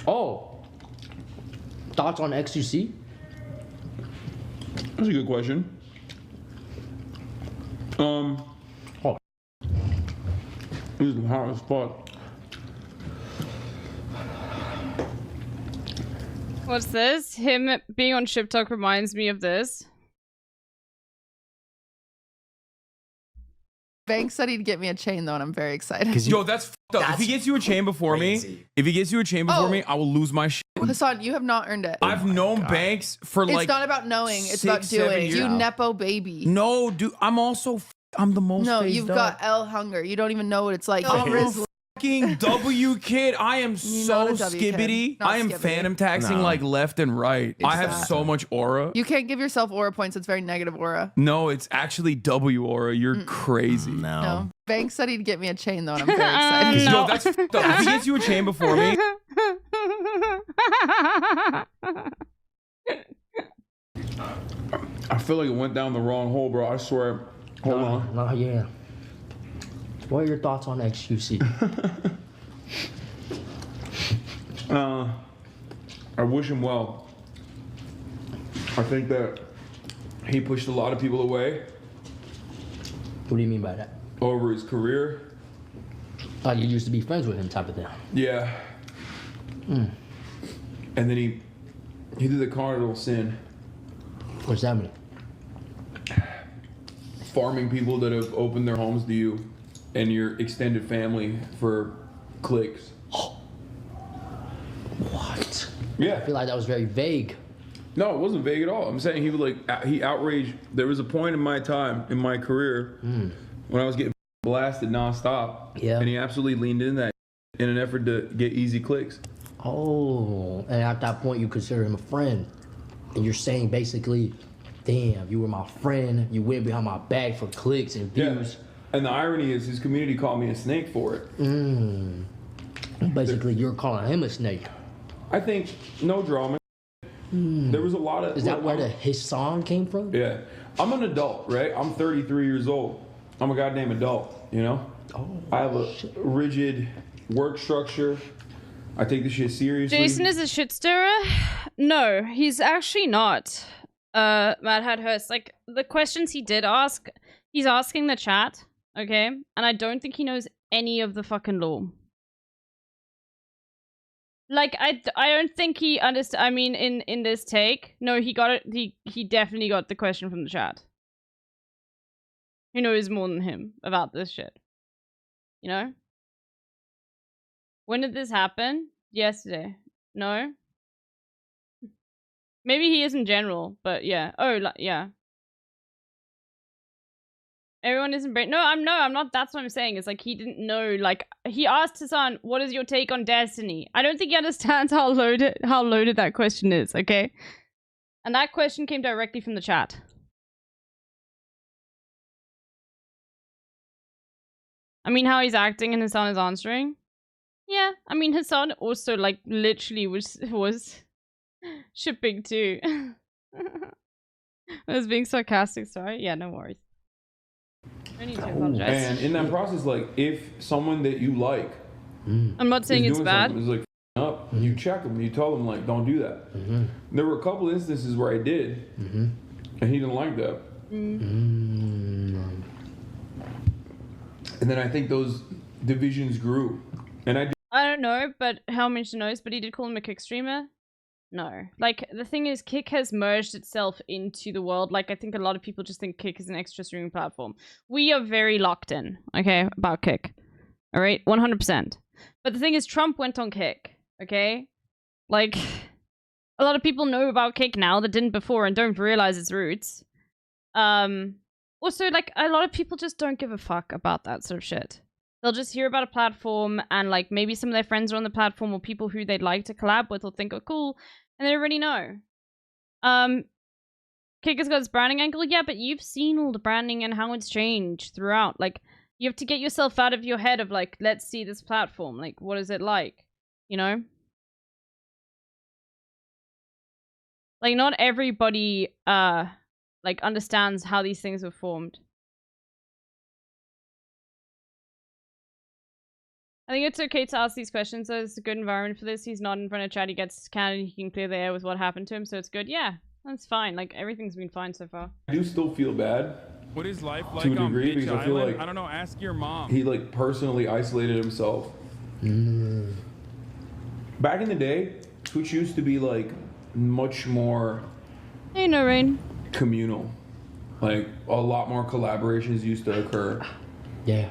Oh. Thoughts on XUC? That's a good question. Oh. This is hot as fuck. What's this? Him being on ship talk reminds me of this. Banks said he'd get me a chain though, and I'm very excited. Yo, that's fucked up. If he gets you a chain before me, I will lose my shit. Hassan, you have not earned it. I've known Banks for like. It's not about knowing. It's 6, about 7 doing. years. You nepo baby. No, dude. I'm also. I'm the most. No, phased you've up. got L hunger. You don't even know what it's like. I'm a Grizzly. fucking W kid. I am so not a W kid. skibbity. Not I am skibbity. phantom taxing like left and right. I have Exactly. so much aura. You can't give yourself aura points. It's very negative aura. No, it's actually W aura. You're crazy. No. Banks said he'd get me a chain though, and I'm very excited. Yo, that's fucked up. If he gets you a chain before me. I feel like it went down the wrong hole, bro. I swear. Hold on. No, yeah. What are your thoughts on XUC? I wish him well. I think that he pushed a lot of people away. What do you mean by that? Over his career. Like you used to be friends with him type of thing. Yeah. And then he did the cardinal sin. What's that mean? Farming people that have opened their homes to you and your extended family for clicks. What? Yeah. I feel like that was very vague. No, it wasn't vague at all. I'm saying he would like, he outraged. There was a point in my time, in my career, when I was getting blasted nonstop. Yeah. And he absolutely leaned in that in an effort to get easy clicks. Oh, and at that point you consider him a friend. And you're saying basically, damn, you were my friend. You went behind my back for clicks and views. Yeah. And the irony is his community called me a snake for it. Basically, you're calling him a snake. I think, no drama. There was a lot of... Is that where his song came from? Yeah. I'm an adult, right? I'm 33 years old. I'm a goddamn adult, you know? I have a rigid work structure. I take this shit seriously. Jason is a shit stirrer? No, he's actually not. Mad Hat Hurst. Like, the questions he did ask, he's asking the chat, okay? And I don't think he knows any of the fucking law. Like, I don't think he understood. I mean, in this take, no, he got it. He definitely got the question from the chat. Who knows more than him about this shit? You know? When did this happen? Yesterday. No? Maybe he is in general, but yeah. Oh, yeah. Everyone isn't brain. No, I'm not. That's what I'm saying. It's like he didn't know. Like he asked Hassan, "What is your take on Destiny?" I don't think he understands how loaded that question is. Okay, and that question came directly from the chat. I mean, how he's acting and Hassan is answering. Yeah, I mean, Hassan also, like, literally was shipping too. I was being sarcastic, sorry. Yeah, no worries. I need to apologize. And in that process, like, if someone that you like, I'm not saying is it's doing bad. something, is like up, you check them, you tell them like, don't do that. There were a couple instances where I did, and he didn't like that. And then I think those divisions grew, and I don't know, but how much knows, but he did call him a Kick streamer. No. Like, the thing is, Kick has merged itself into the world. Like, I think a lot of people just think Kick is an extra streaming platform. We are very locked in, okay, about Kick. Alright? 100%. But the thing is, Trump went on Kick, okay? Like, a lot of people know about Kick now that didn't before and don't realize its roots. Also, like, a lot of people just don't give a fuck about that sort of shit. They'll just hear about a platform and, like, maybe some of their friends are on the platform or people who they'd like to collab with or think are cool, and they already know. Kick has got its branding angle, yeah, but you've seen all the branding and how it's changed throughout. Like, you have to get yourself out of your head of, like, let's see this platform. Like, what is it like? You know? Like, not everybody, like, understands how these things were formed. I think it's okay to ask these questions, so it's a good environment for this. He's not in front of chat, he gets candid, he can clear the air with what happened to him, so it's good. Yeah, that's fine. Like, everything's been fine so far. I do still feel bad. What is life like to a on degree Bitch because I feel Island? like I don't know, ask your mom. He like personally isolated himself. Back in the day, Twitch used to be like much more Hey, no rain. communal. Like a lot more collaborations used to occur. Yeah.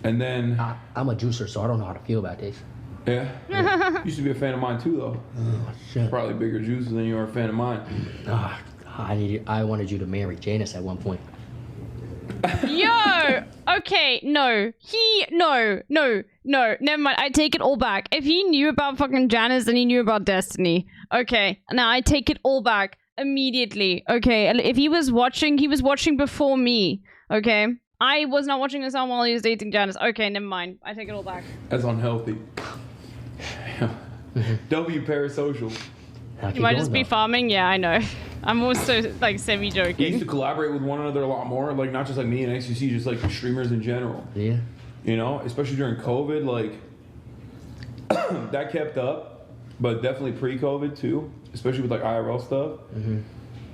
And then I'm a juicer, so I don't know how to feel about this. yeah. Used to be a fan of mine too though. Oh, shit. Probably bigger juices than you are a fan of mine. I wanted you to marry Janice at one point. Yo! Okay, no. No, never mind. I take it all back. If he knew about fucking Janice, then he knew about Destiny. Okay, now I take it all back immediately. Okay, and if he was watching before me. Okay? I was not watching this on while he was dating Janice. Okay, never mind. I take it all back. That's unhealthy. W parasocial. You might just be farming? Yeah, I know. I'm also, like, We used semi-joking. to collaborate with one another a lot more, like not just like me and XQC, just like streamers in general. Yeah. You know, especially during COVID, like that kept up, but definitely pre-COVID too, especially with like IRL stuff.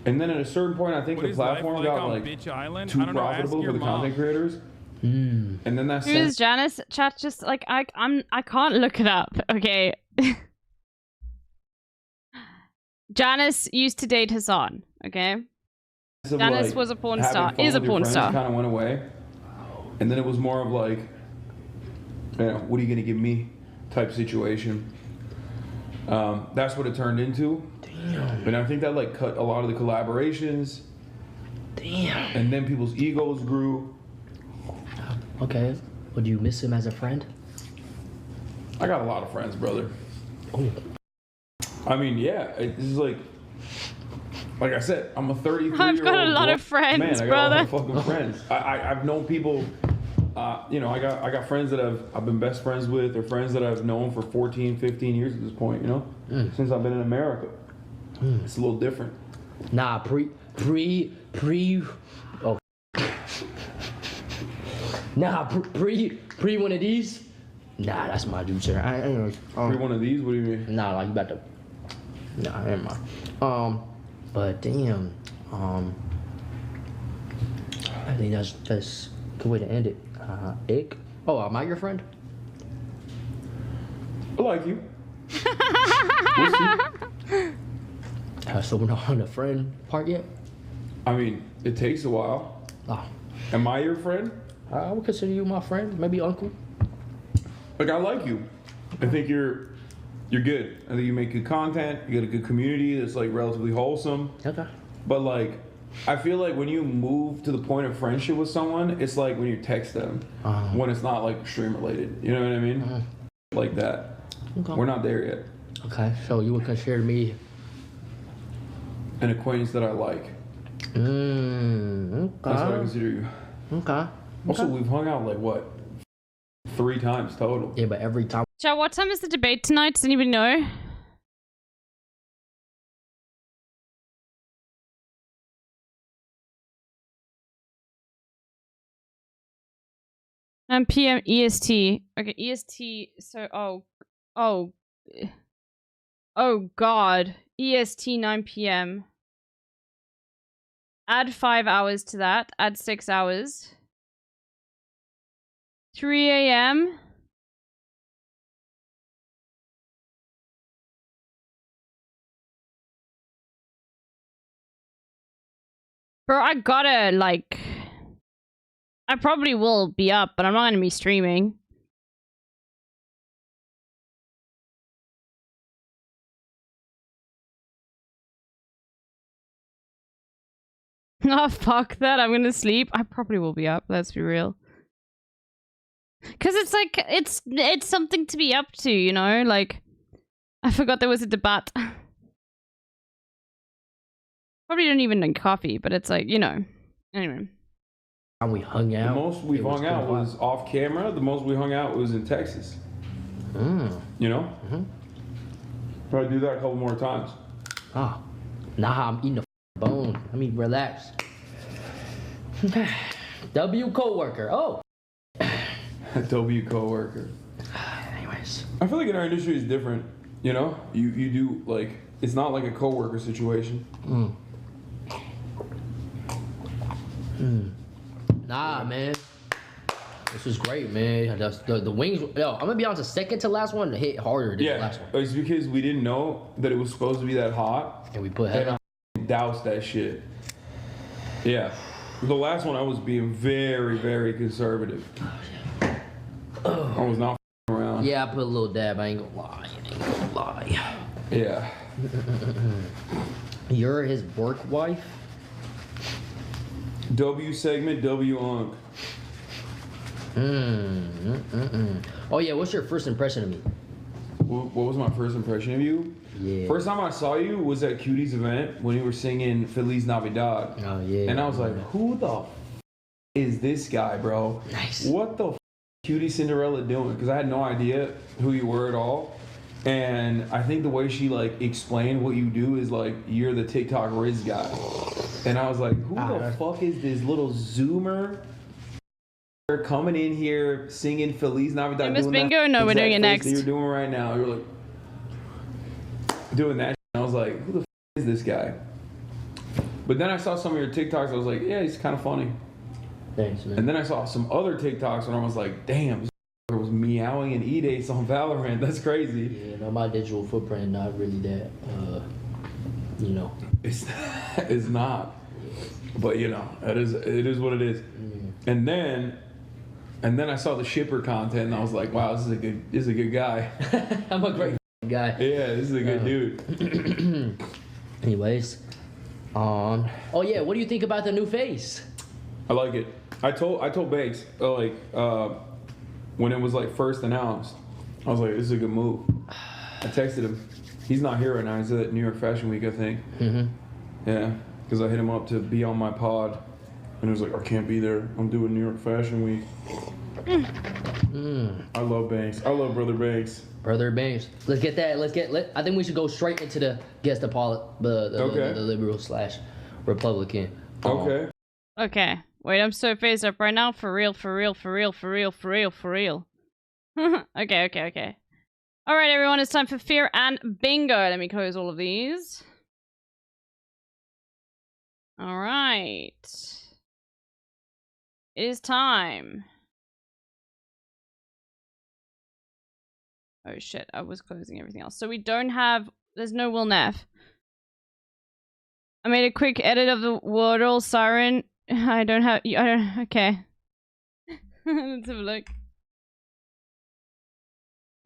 And then at a certain point, I think What the is life platform like got on like Bitch Island? too I don't know, ask profitable your for the mom. content creators. And then that Who is Janice? Chat, just, like, I can't look it up, okay? Janice used to date Hassan, okay? Janice was a porn star, is a porn star. Kind of went away, and then it was more of like, you know, what are you gonna give me, type situation. That's what it turned into. Damn. And I think that like cut a lot of the collaborations. Damn. And then people's egos grew. Okay. Would you miss him as a friend? I got a lot of friends, brother. Oh. I mean, yeah, this is like I said, I'm a 33-year-old. I've got a lot of friends, man, I got brother. a lot of fucking friends. I've known people, you know, I got friends that I've been best friends with, or friends that I've known for 14, 15 years at this point, you know, since I've been in America. It's a little different. Nah, oh. Nah, pre one of these. Nah, that's my juicer. I ain't Pre one of these? What do you mean? Nah, like you about to. Nah, never mind. But damn, I think that's a good way to end it. Ick. Oh, am I your friend? I like you. We'll see. So we're not on the friend part yet? I mean, it takes a while. Oh. Am I your friend? I would consider you my friend, maybe uncle. Like, I like you. I think you're good. I think you make good content. You got a good community that's like relatively wholesome. Okay. But like, I feel like when you move to the point of friendship with someone, it's like when you text them, when it's not like stream related. You know what I mean? Like that. Okay. We're not there yet. Okay, so you would consider me an acquaintance that I like. Okay. That's what I consider you. Okay. Also, we've hung out like what, 3 times total. Yeah, but every time. Chat, what time is the debate tonight? Does anybody know? PM EST. Okay, EST. So, oh God. EST 9 PM. Add 5 hours to that. Add 6 hours. 3 AM. Bro, I gotta, like... I probably will be up, but I'm not gonna be streaming. Oh, fuck that. I'm gonna sleep. I probably will be up, let's be real. Cause it's like, it's something to be up to, you know? Like, I forgot there was a debate. Probably don't even drink coffee, but it's like, you know. Anyway. And we hung out. The most we hung out was off camera. The most we hung out was in Texas. You know? Probably do that a couple more times. Ah, nah, I'm eating a bone. Let me relax. W coworker. Oh. W coworker. Anyways, I feel like in our industry is different. You know, you do like it's not like a coworker situation. Nah, man. This was great, man. The wings. Yo, I'm gonna be honest. The second to last one hit harder than the last one. It's because we didn't know that it was supposed to be that hot, and we put and I doused that shit. Yeah, the last one I was being very, very conservative. I was not around. Yeah, I put a little dab. I ain't gonna lie. Yeah. You're his work wife? W segment, W unk. Oh yeah, what's your first impression of me? What was my first impression of you? Yeah. First time I saw you was at Cutie's event when you were singing Feliz Navidad. Oh yeah. And I was like, who the is this guy, bro? Nice. What the Cutie Cinderella doing? Because I had no idea who you were at all. And I think the way she like explained what you do is like you're the TikTok Riz guy. And I was like, who the fuck is this little Zoomer coming in here singing Feliz Navidad? Miss Bingo? No, we're doing it next. That you're doing right now. You're like doing that. And I was like, who the fuck is this guy? But then I saw some of your TikToks. I was like, yeah, he's kind of funny. Thanks, man. And then I saw some other TikToks and I was like, damn, this was meowing and E-dates on Valorant. That's crazy. Yeah, no, my digital footprint not really that, you know. It's not. But you know, it is what it is. And then I saw the shipper content and I was like, wow, this is a good guy. I'm a great guy. Yeah, this is a good dude. Anyways, oh yeah, what do you think about the new face? I like it. I told Banks when it was like first announced, I was like, this is a good move. I texted him. He's not here right now. He's at New York Fashion Week, I think. Yeah, because I hit him up to be on my pod, and he was like, I can't be there. I'm doing New York Fashion Week. I love Banks. I love Brother Banks. Brother Banks. Let's get that. I think we should go straight into the guest the liberal / Republican. Okay. Okay. Wait, I'm so phased up right now. For real. Okay. Alright, everyone, it's time for Fear and Bingo. Let me close all of these. Alright. It is time. Oh shit, I was closing everything else. So we don't have... There's no Will Neff. I made a quick edit of the Wordle Siren. I don't... Okay. Let's have a look.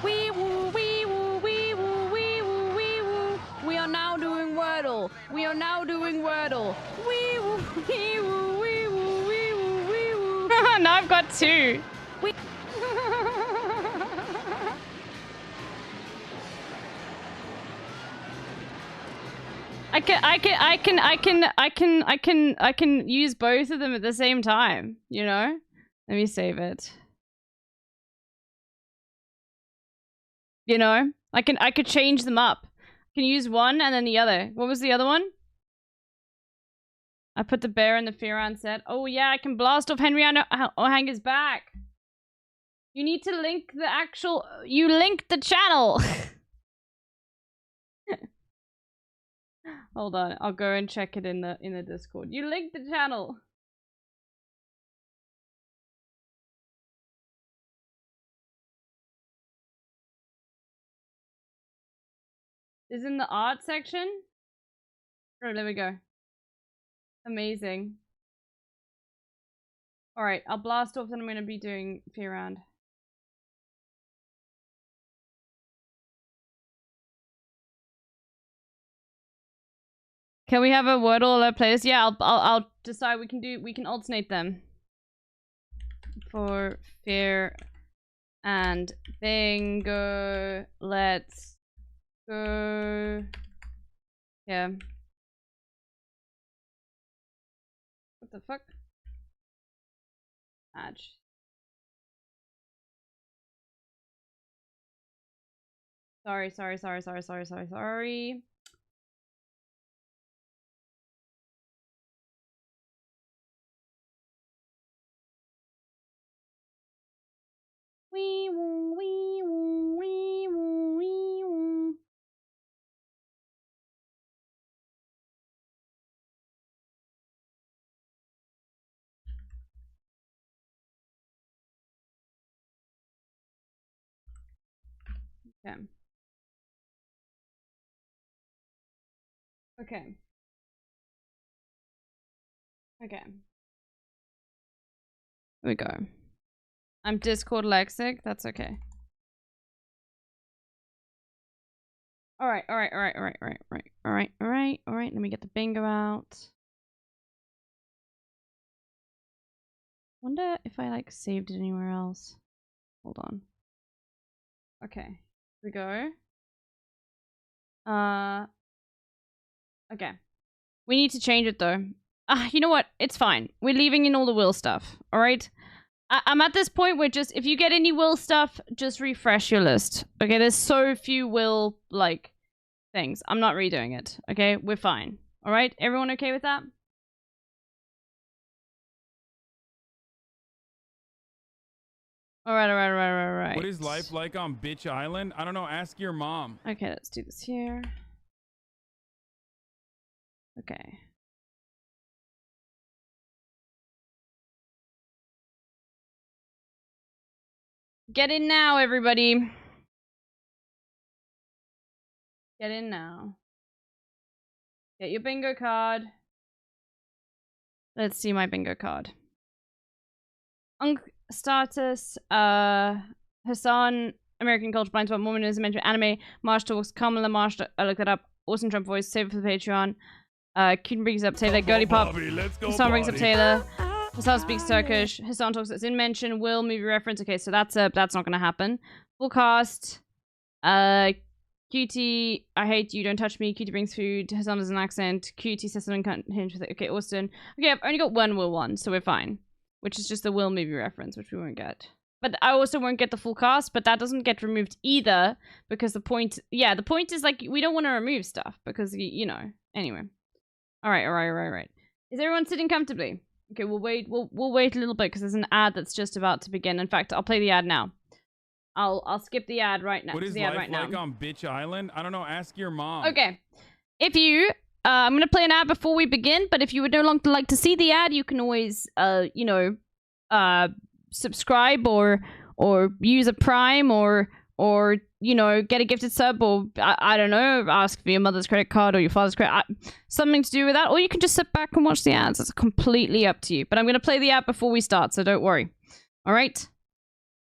Wee woo, wee woo, wee woo, wee woo, wee woo. We are now doing Wordle. Wee woo, wee woo, wee woo, wee woo, wee woo. Now I've got 2. I can use both of them at the same time, you know? Let me save it. You know? I could change them up. I can use one and then the other. What was the other one? I put the bear in the Firan set. Oh yeah, I can blast off Henrietta O'Hanger's back. You need to link the actual... You linked the channel! Hold on, I'll go and check it in the Discord. You linked the channel! Is in the art section? Oh, there we go. Amazing. Alright, I'll blast off and I'm gonna be doing Fear Round. Can we have a Wordle alert playlist? Yeah, I'll decide we can alternate them. For Fear and Bingo. Let's go. Yeah. What the fuck? Match. Sorry. Wee woo, wee woo, wee woo, wee woo. Okay. Okay. Okay. Here we go. I'm Discord lexic. That's okay. Alright. Let me get the bingo out. Wonder if I like saved it anywhere else. Hold on. Okay. Here we go. Okay. We need to change it though. You know what? It's fine. We're leaving in all the will stuff. Alright? I'm at this point where just, if you get any will stuff, just refresh your list. Okay, there's so few will, like, things. I'm not redoing it. Okay, we're fine. Alright, everyone okay with that? Alright. What is life like on Bitch Island? I don't know, ask your mom. Okay, let's do this here. Okay. Get in now, everybody. Get in now. Get your bingo card. Let's see my bingo card. Status, Hassan, American Culture, Blind Spot, Mormonism, Anime, Marsh Talks, Kamala Marsh, I looked that up. Awesome Trump Voice, save it for the Patreon. Cutin brings up Taylor, Girly Pop, Hassan brings up Taylor. Hassan speaks Turkish. Hassan talks that's in mention. Will movie reference. Okay, so that's not gonna happen. Full cast. Cutie, I hate you, don't touch me. Cutie brings food. Hassan has an accent. Cutie says something can't hinge with it. Okay, Austin. Okay, I've only got one Will one, so we're fine. Which is just the Will movie reference, which we won't get. But I also won't get the full cast, but that doesn't get removed either because the point, yeah, the point is like we don't want to remove stuff because you know. Anyway. All right. Is everyone sitting comfortably? Okay, we'll wait a little bit because there's an ad that's just about to begin. In fact, I'll play the ad now. I'll skip the ad right now. What is life like on Bitch Island? I don't know, ask your mom. Okay. If you I'm gonna play an ad before we begin, but if you would no longer like to see the ad, you can always you know, subscribe or use a Prime or you know, get a gifted sub, or I don't know, ask for your mother's credit card or your father's credit, something to do with that, or you can just sit back and watch the ads. It's completely up to you. But I'm going to play the ad before we start, so don't worry. All right?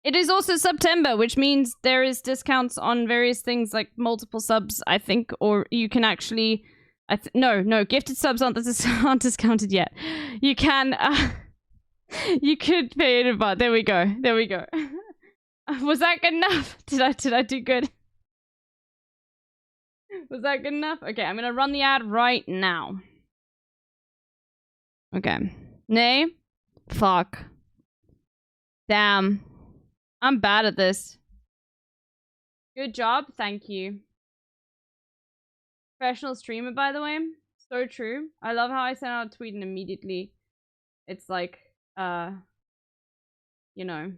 It is also September, which means there is discounts on various things like multiple subs, I think, or you can actually... No, gifted subs aren't discounted yet. You can... you could pay it about... There we go. Was that good enough? Did I do good? Was that good enough? Okay, I'm gonna run the ad right now. Okay. Nay. Fuck. Damn. I'm bad at this. Good job. Thank you. Professional streamer, by the way. So true. I love how I send out a tweet and immediately it's like, you know.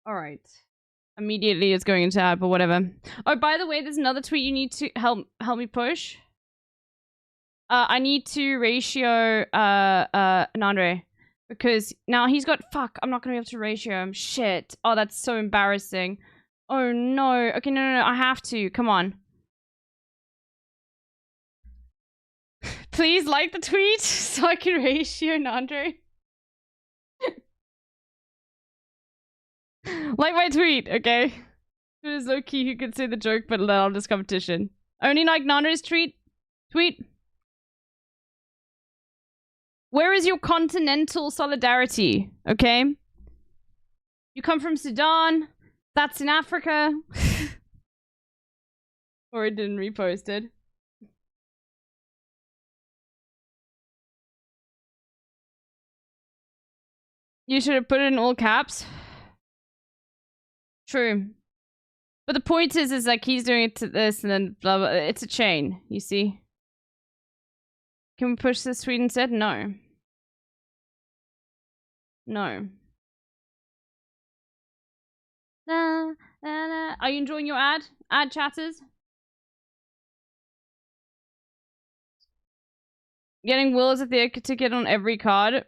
Alright. Immediately it's going into ad, but whatever. Oh, by the way, there's another tweet you need to help me push. I need to ratio Nandre. Because now he's got I'm not gonna be able to ratio him. Shit. Oh, that's so embarrassing. Oh no. Okay, no, I have to. Come on. Please like the tweet so I can ratio Nandre. Like my tweet, okay? It is low-key who could say the joke, but let on this competition. Only like Nandre's tweet. Where is your continental solidarity? Okay? You come from Sudan. That's in Africa. Or it didn't repost it. You should have put it in all caps. True. But the point is like he's doing it to this and then blah blah. It's a chain, you see? Can we push this tweet instead? No. No. Are you enjoying your ad? Ad chatters? Getting Will as a theater ticket on every card.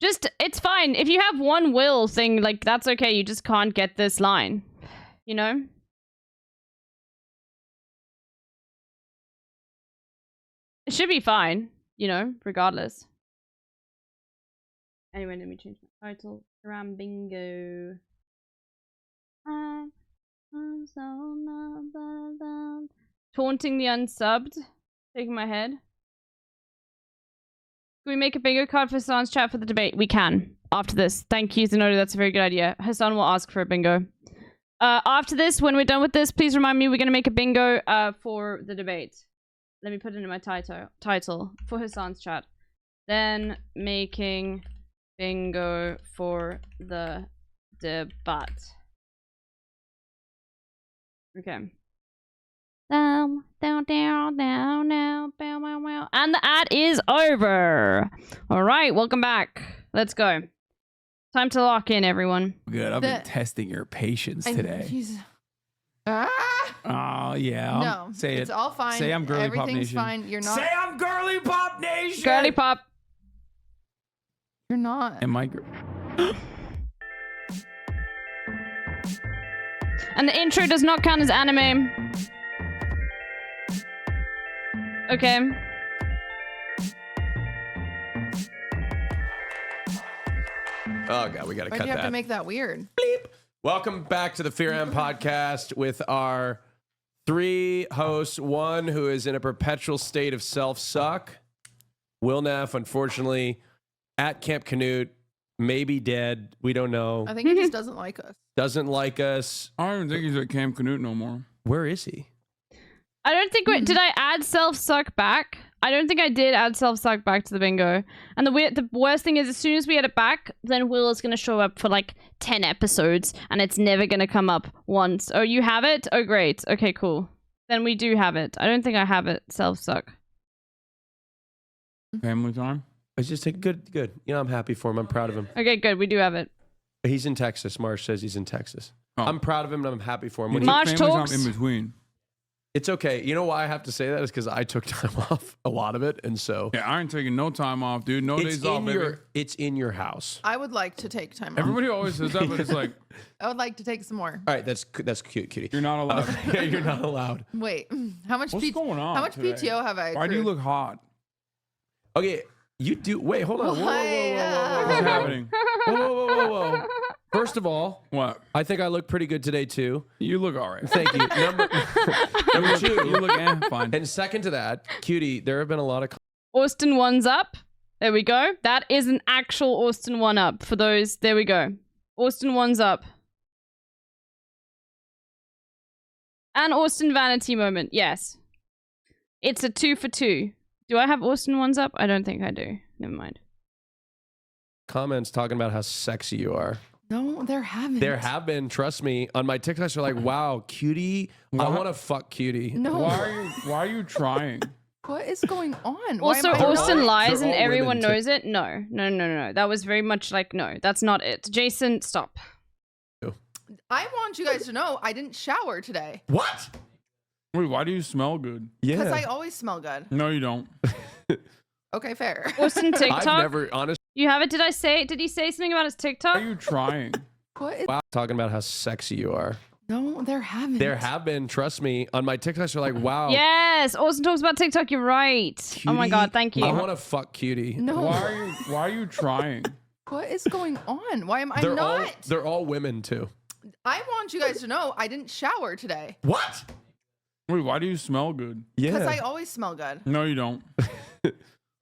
Just, it's fine. If you have one Will thing, like, that's okay. You just can't get this line. You know? It should be fine. You know, regardless. Anyway, let me change my title. Ram bingo. I'm so not taunting the unsubbed. Shaking my head. Can we make a bingo card for Hassan's chat for the debate? We can. After this. Thank you, Zenodo. That's a very good idea. Hassan will ask for a bingo. After this, when we're done with this, please remind me we're going to make a bingo for the debate. Let me put it in my title for Hassan's chat. Then making bingo for the debate. Okay. And the ad is over. All right, welcome back. Let's go. Time to lock in, everyone. Good. I've been testing your patience today. Oh yeah. No, say it's it. all fine. Say I'm girly pop Everything's nation. fine. You're not. Say I'm girly pop nation. Girly pop. You're not. Am I? And the intro does not count as anime. Okay. Oh god, we gotta Why'd cut you have that. to make that weird? Welcome back to the Fear M podcast with our 3 hosts. One who is in a perpetual state of self-suck. Will Neff, unfortunately, at Camp Canute, maybe dead. We don't know. I think he just doesn't like us. Doesn't like us. I don't even think he's at Camp Canute no more. Where is he? I don't think did I add self-suck back? I don't think I did add self-suck back to the bingo. And the worst thing is, as soon as we add it back, then Will is going to show up for like 10 episodes, and it's never going to come up once. Oh, you have it? Oh, great. Okay, cool. Then we do have it. I don't think I have it. Self-suck. Family time? It's just a good. You know, I'm happy for him. I'm proud of him. Okay, good. We do have it. He's in Texas. Marsh says he's in Texas. Oh. I'm proud of him and I'm happy for him. Marsh talks. In between. It's okay. You know why I have to say that is because I took time off, a lot of it, and so Yeah, I ain't taking no time off, dude. No days off, baby. It's in your house. I would like to take time off. Everybody always says that, but it's like, I would like to take some more. All right, that's cute, cutie. you're not allowed. Yeah, you're not allowed. Wait, how much? What's going on? How much today? PTO have I? Why do you accrued? look hot? Okay, you do. Wait, hold on. Whoa. What's happening? Whoa. First of all, What? I think I look pretty good today too. You look all right. Thank you. Number two, You look fine. and second to that, cutie, there have been a lot of Austin one's up. There we go. That is an actual Austin one up for those. There we go. Austin one's up. An Austin vanity moment. Yes. It's a 2 for 2. Do I have Austin ones up? I don't think I do. Never mind. comments talking about how sexy you are. No, there haven't. There have been. Trust me. On my TikToks, they're like, "Wow, cutie. I want to fuck cutie." No. Why are you trying? What is going on? Also, Why am I Austin not- lies and all everyone women too. knows it. No. That was very much like, no, that's not it. Jason, stop. I want you guys to know I didn't shower today. What? Wait, why do you smell good? Because Yeah. I always smell good. No, you don't. Okay, fair. Austin TikTok. I've never, honestly. You have it? Did he say something about his TikTok? Why are you trying? What is... Wow, talking about how sexy you are. No, there haven't. There have been. Trust me. On my TikToks, they're like, "Wow, Yes, Austin talks about TikTok. You're right. Oh my cutie, god, thank you. I want to fuck cutie." No. Why are you trying? What is going on? Why am I They're not? all they're all women too. I want you guys to know I didn't shower today. What? Wait, why do you smell good? Because I always smell good. No, you don't.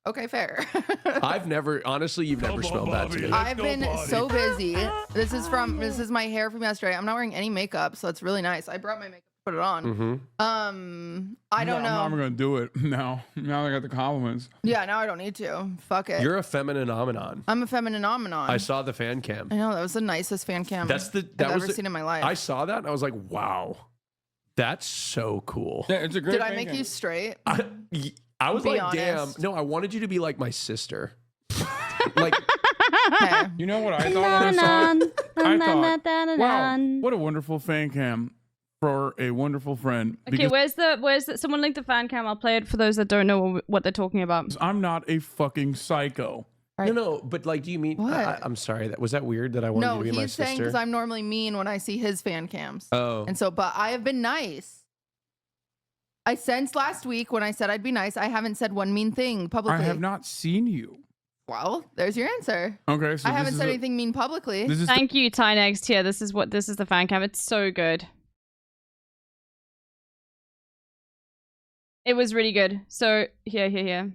Okay, fair. I've never, honestly, you've never smelled bad to me. I've been so busy. This is my hair from yesterday. I'm not wearing any makeup, so it's really nice. I brought my makeup to put it on. Mm-hmm. I don't know. I'm gonna do it now. Now I got the compliments. Yeah, now I don't need to. Fuck it. You're a feminine phenomenon. I'm a feminine phenomenon. I saw the fan cam. I know that was the nicest fan cam I've ever seen in my life. I saw that and I was like, wow, that's so cool. Yeah, it's a great Did I fan make cam. you straight? I was Be like, damn. honest. No, I wanted you to be like my sister. Like, You know what I thought when I saw it? I thought, wow, what a wonderful fan cam for a wonderful friend. Okay, where's the someone link the fan cam? I'll play it for those that don't know what they're talking about. I'm not a fucking psycho. no, but like, do you mean? What? I'm sorry. Was that weird that I wanted you No, to be my he's saying sister? because I'm normally mean when I see his fan cams. Oh. And so, but I have been nice. I sensed last week when I said I'd be nice, I haven't said one mean thing publicly. I have not seen you. Well, there's your answer. Okay, so I haven't said anything mean publicly. Thank you, Ty Next. Here, this is the fan cam. It's so good. It was really good. So here.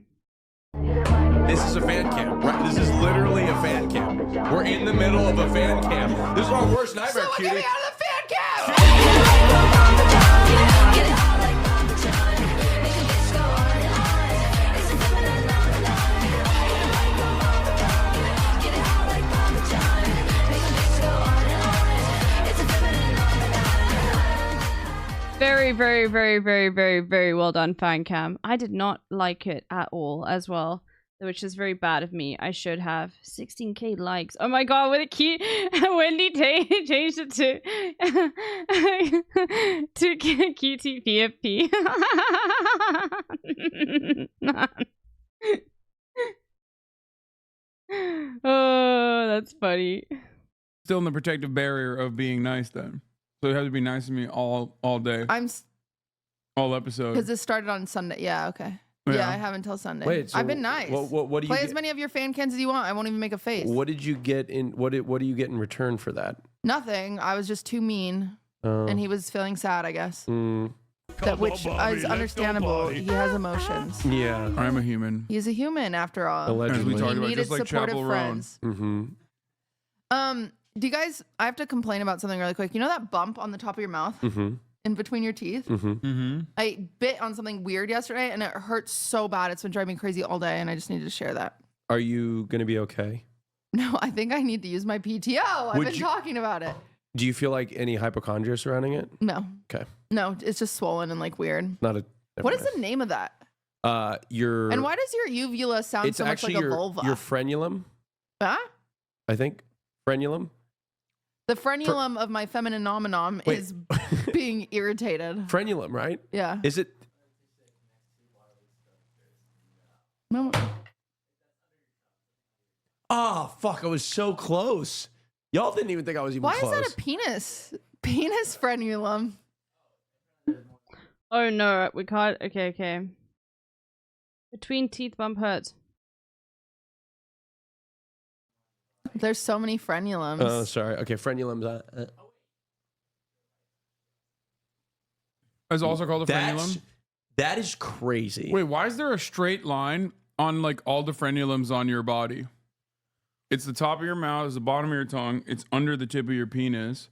This is a fan cam, right? This is literally a fan cam. We're in the middle of a fan cam. This is our worst nightmare, Someone cutie. get me out of the fan cam! Very, very, very, very, very, very well done, fan cam. I did not like it at all as well, which is very bad of me. I should have 16k likes. Oh my god, what a cute Wendy changed it to QTPFP. Oh, that's funny. Still in the protective barrier of being nice then. So you have to be nice to me all day. All episode. Because this started on Sunday. Yeah, okay. Yeah, I have until Sunday. Wait, so I've been nice. what do you Play get- as many of your fan cams as you want. I won't even make a face. What did you get in? What do you get in return for that? Nothing. I was just too mean. Oh. And he was feeling sad, I guess. Mm, That which is understandable. He has emotions. yeah, I'm a human. He's a human after all. Allegedly. As we talked He about, needed just like supportive Chapel Roan. friends. mm-hmm. Do you guys? I have to complain about something really quick. You know that bump on the top of your mouth, Mm-hmm. in between your teeth? Mm-hmm. I bit on something weird yesterday, and it hurts so bad. It's been driving me crazy all day, and I just needed to share that. Are you gonna be okay? No, I think I need to use my PTO. I've Would been you- talking about it. Do you feel like any hypochondria surrounding it? No, Okay, no, it's just swollen and like weird. not a. What is the name of that? Your And why does your uvula sound it's so much actually like a your vulva? your frenulum. Huh? I think frenulum. The frenulum of my feminine nomenon Wait. is being irritated. Frenulum, right? Yeah. Is it? No. Oh fuck! I was so close. Y'all didn't even think I was even Why close. is that a penis? Penis frenulum. Oh no, we can't. Okay. Between teeth bump hurts. There's so many frenulums. Oh, sorry. Okay, frenulums. It's also called a That's- frenulum. That is crazy. Wait, why is there a straight line on like all the frenulums on your body? It's the top of your mouth, it's the bottom of your tongue, it's under the tip of your penis.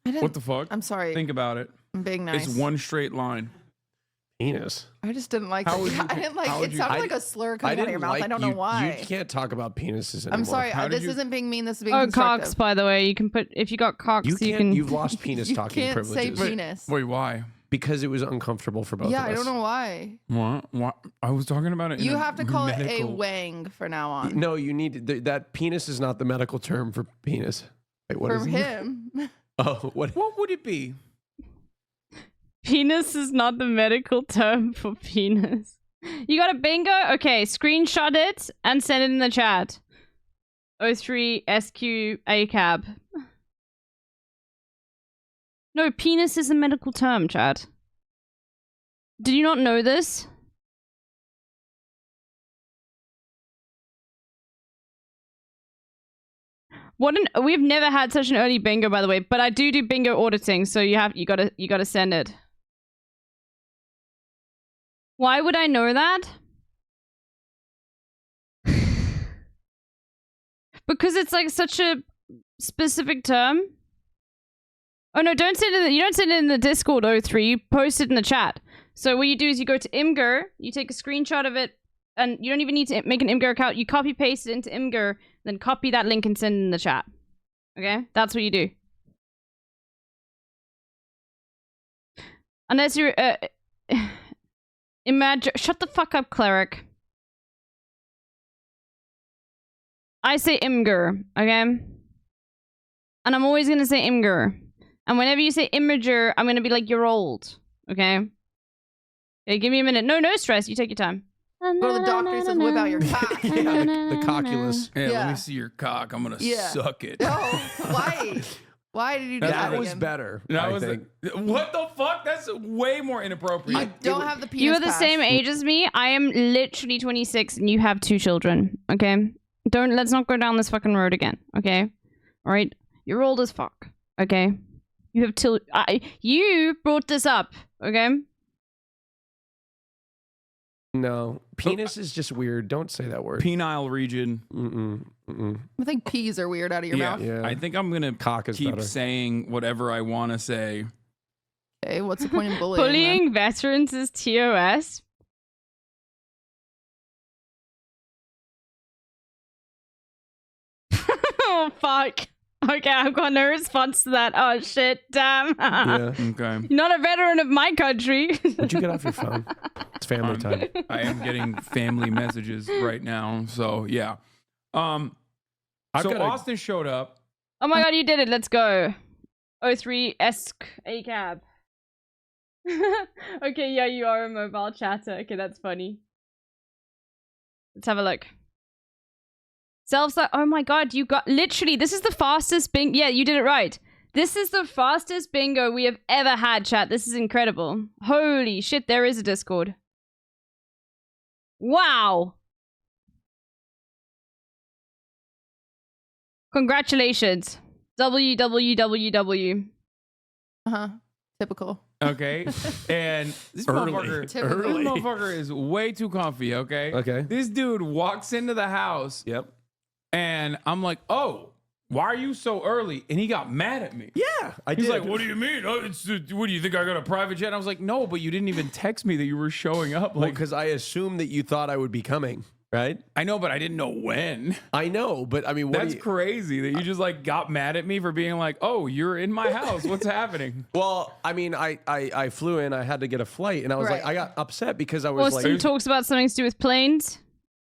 I didn't- What the fuck? I'm sorry. Think about it. I'm being nice. It's one straight line. Penis. I just didn't like How it. would you- I didn't like how would it. you- Sounded like a slur coming out of your mouth. I don't know why. You can't talk about penises anymore. I'm sorry. How did This you- isn't being mean. This is being Oh, constructive. cocks, by the way. You can put, if you got cocks, you can. You've lost penis You talking can't say privileges. penis. Wait, why? Because it was uncomfortable for both Yeah, of us. I don't know why. What? I was talking about it. In You a have to call it a medical- wang for now on. No, you need that penis is not the medical term for penis. Wait, what For is it? him. Oh, what? What would it be? Penis is not the medical term for penis. You got a bingo? Okay, screenshot it and send it in the chat. 03SQACAB. No, penis is a medical term, chat. Did you not know this? We've never had such an early bingo, by the way, but I do bingo auditing, so you gotta send it. Why would I know that? Because it's like such a specific term. Oh no, don't send it. You don't send it in the Discord 03. You post it in the chat. So what you do is you go to Imgur, you take a screenshot of it, and you don't even need to make an Imgur account. You copy paste it into Imgur, then copy that link and send it in the chat. Okay, that's what you do. Unless you're imagine. Shut the fuck up, cleric. I say Imgur, okay? And I'm always gonna say Imgur. And whenever you say Imager, I'm gonna be like, you're old, okay? Okay, give me a minute. No stress. You take your time. Go to the doctor. He says, whip out your cock. Yeah, the cocculus. Hey, Yeah. let me see your cock. I'm gonna Yeah. suck it. No, why? Why did you do that? That was again? better. That I was think. what the fuck? That's way more inappropriate. You don't have the penis You are the patch. same age as me. I am literally 26 and you have 2 children, okay? Let's not go down this fucking road again, okay? Alright? You're old as fuck, okay? You have you brought this up, okay? No, penis is just weird. Don't say that word. Penile region. I think peas are weird out of your Yeah. mouth. I think I'm gonna Cock is keep better. saying whatever I want to say. Okay, what's the point in bullying? then? Bullying veterans is TOS. Oh, fuck. Okay, I've got no response to that. Oh, shit. Damn. Yeah. Okay. You're not a veteran of my country. Would you get off your phone? It's family time. I am getting family messages right now, so yeah. So got a- Austin showed up. Oh my god, you did it. Let's go. 03-esque ACAB. Okay, yeah, you are a mobile chatter. Okay, that's funny. Let's have a look. Oh my god, you got literally, this is the fastest bingo. Yeah, you did it right. This is the fastest bingo we have ever had, chat. This is incredible. Holy shit, there is a Discord. Wow. Congratulations. www. Uh-huh. Typical. Okay, and this motherfucker is way too comfy. Okay. Okay. This dude walks into the house. Yep. And I'm like, oh, why are you so early? And he got mad at me. Yeah, He's like, what do you mean? Oh, what do you think? I got a private jet? And I was like, no, but you didn't even text me that you were showing up. Well, Like, because I assumed that you thought I would be coming, right? I know, but I didn't know when. I know, but I mean, what That's crazy that you just like got mad at me for being like, oh, you're in my house. What's happening? Well, I mean, I flew in. I had to get a flight, and I was like, Right. I got upset because I was Austin like, talks about something to do with planes.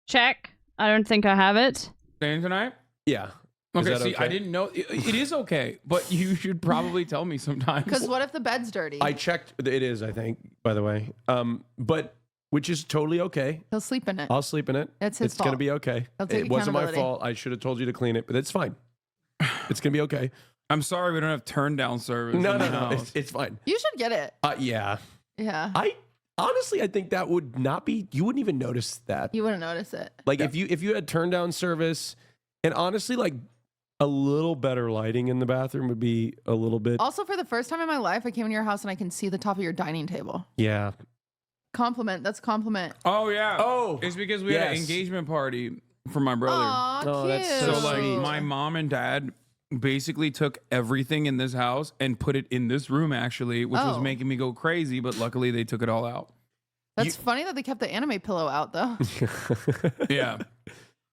Check. I don't think I have it. Staying tonight? yeah. Is Okay, that see, I didn't know. It is okay, but you should probably tell me sometimes. Because what if the bed's dirty? I checked. It is, I think, by the way. But which is totally okay. He'll sleep in it. I'll sleep in it. It's his It's gonna fault. be okay. He'll take It wasn't my accountability. fault. I should have told you to clean it, but it's fine. It's gonna be okay. I'm sorry we don't have turn down service. No, in no, the no. house. It's fine. You should get it. Yeah. Yeah. Honestly, I think that would not be. You wouldn't even notice that. You wouldn't notice it. Like if you had turn down service, and honestly, like a little better lighting in the bathroom would be a little bit. Also, for the first time in my life, I came into your house and I can see the top of your dining table. Yeah. Compliment. That's compliment. Oh yeah. Oh, it's because we had an yes. engagement party for my brother. Aw, Oh, that's cute. so So like sweet. my mom and dad basically took everything in this house and put it in this room actually, which was Oh. making me go crazy, but luckily they took it all out. That's funny that they kept the anime pillow out though. Yeah.